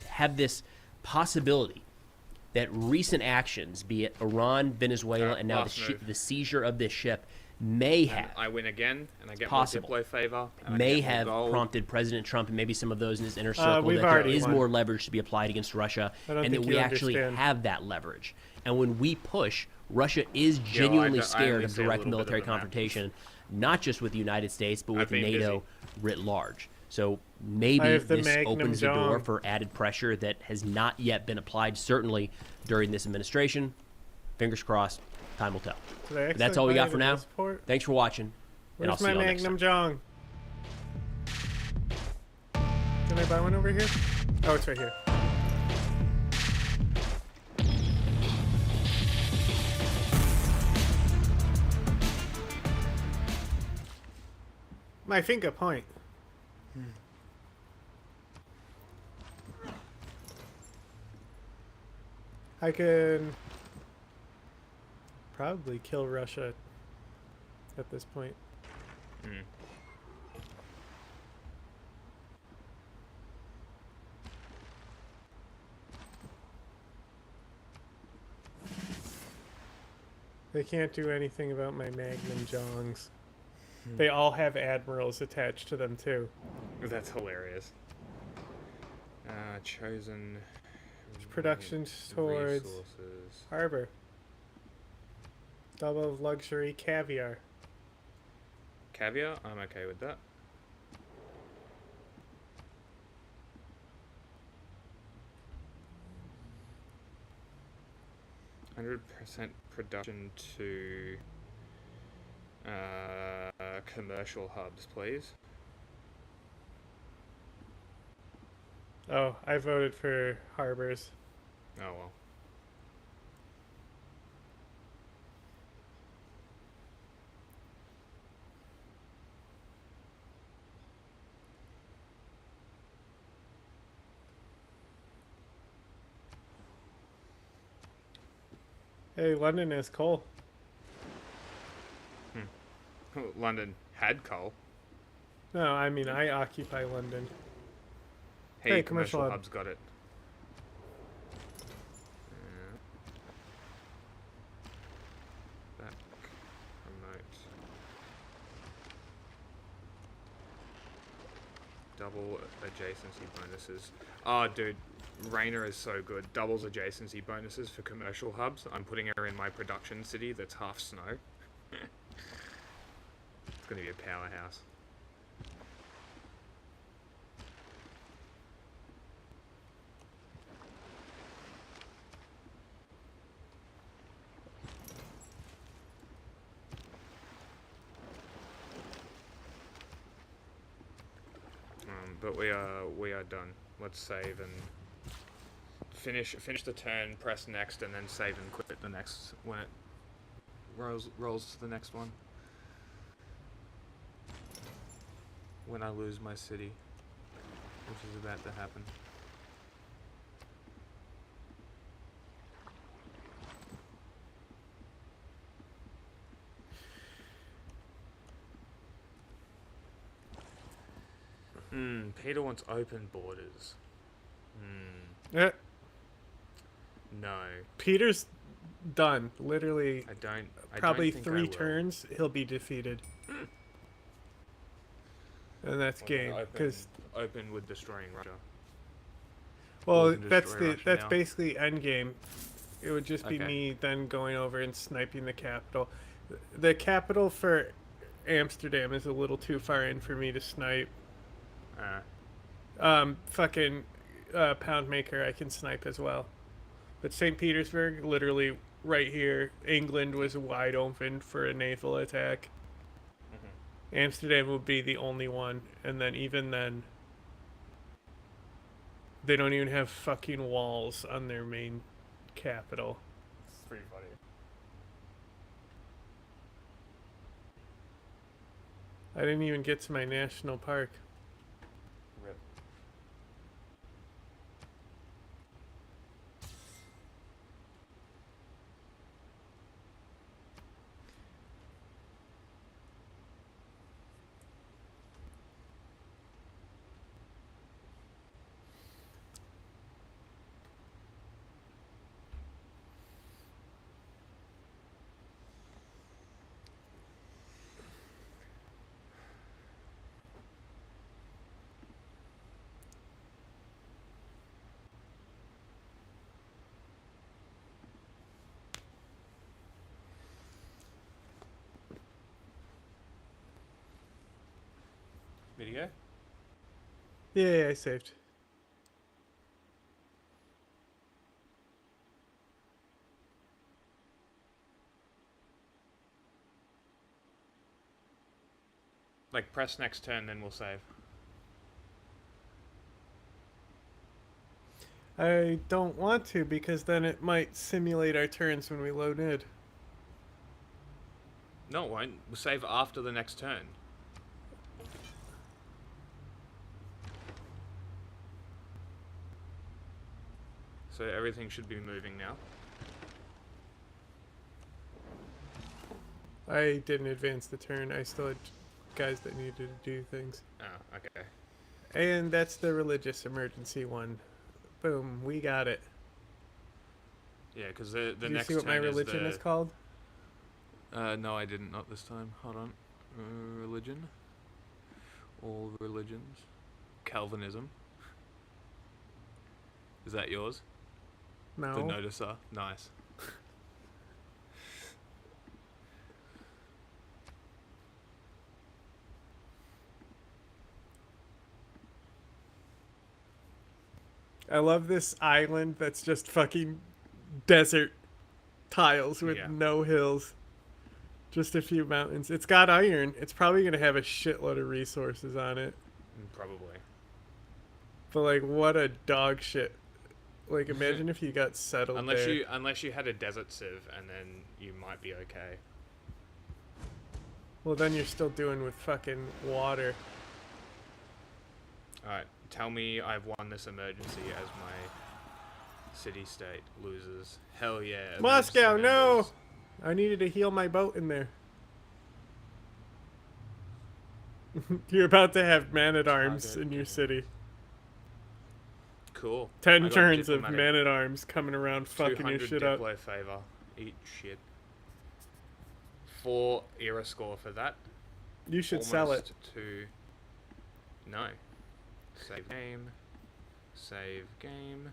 S5: have this possibility that recent actions, be it Iran, Venezuela, and now the seizure of this ship, may have.
S3: I win again, and I get
S5: possible,
S3: more Diplo favor.
S5: May have prompted President Trump and maybe some of those in his inner circle that there is more leverage to be applied against Russia, and that we actually have that leverage. And when we push, Russia is genuinely scared of direct military confrontation, not just with the United States, but with NATO writ large. So maybe this opens the door for added pressure that has not yet been applied, certainly during this administration. Fingers crossed. Time will tell. But that's all we got for now. Thanks for watching. And I'll see you all next time.
S1: Where's my Magnum Jong? Can I buy one over here? Oh, it's right here. My finger point. I can probably kill Russia at this point. They can't do anything about my Magnum Jongs. They all have admirals attached to them too.
S3: That's hilarious. Chosen
S1: production towards
S3: resources.
S1: Harbor. Double of luxury caviar.
S3: Caviar? I'm okay with that. %100% production to commercial hubs, please.
S1: Oh, I voted for harbors.
S3: Oh well.
S1: Hey, London has coal.
S3: London had coal.
S1: No, I mean I occupy London.
S3: Hey, commercial hub's got it. Back. Promote. Double adjacency bonuses. Oh, dude. Rainer is so good. Doubles adjacency bonuses for commercial hubs. I'm putting her in my production city that's half snow. It's going to be a powerhouse. But we are done. Let's save and finish the turn, press next, and then save and quit the next when it rolls to the next one. When I lose my city, which is about to happen. Peter wants open borders.
S1: Yeah.
S3: No.
S1: Peter's done. Literally. Probably
S3: don't think
S1: 3 turns, he'll be defeated. And that's game. Because
S3: open with destroying Russia.
S1: Well, that's basically end game. It would just be me then going over and sniping the capital. The capital for Amsterdam is a little too far in for me to snipe. Fucking Poundmaker I can snipe as well. But St. Petersburg, literally right here, England was wide open for a naval attack. Amsterdam would be the only one, and then even then, they don't even have fucking walls on their main capital.
S3: It's pretty funny.
S1: I didn't even get to my national park.
S3: Rip. Video?
S1: Yeah, I saved.
S3: Like, press next turn, then we'll save.
S1: I don't want to because then it might simulate our turns when we load in.
S3: No, it won't. We'll save after the next turn. So everything should be moving now.
S1: I didn't advance the turn. I still had guys that needed to do things.
S3: Oh, okay.
S1: And that's the religious emergency one. Boom, we got it.
S3: Yeah, because the
S1: Did
S3: next
S1: you see what my
S3: turn
S1: religion is called?
S3: No, I didn't. Not this time. Hold on. Religion. All religions. Calvinism. Is that yours?
S1: No.
S3: The noticer. Nice.
S1: I love this island that's just fucking desert tiles with no hills. Just a few mountains. It's got iron. It's probably going to have a shitload of resources on it.
S3: Probably.
S1: But like, what a dog shit. Like, imagine if you got settled there.
S3: Unless you had a desert civ, and then you might be okay.
S1: Well, then you're still doing with fucking water.
S3: Alright, tell me I've won this emergency as my city-state loses. Hell yeah.
S1: Moscow,
S3: emergency
S1: no!
S3: members.
S1: I needed to heal my boat in there. You're about to have man-at-arms in your city.
S3: Cool.
S1: 10 turns of man-at-arms coming around fucking your shit up.
S3: Diplo favor. Eat shit. 4 era score for that.
S1: You should sell it.
S3: To... No. Save game. Save game.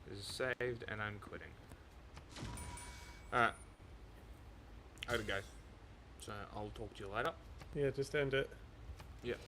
S3: This is saved, and I'm quitting. Alright. I gotta go. So I'll talk to you later.
S1: Yeah, just end it.
S3: Yep.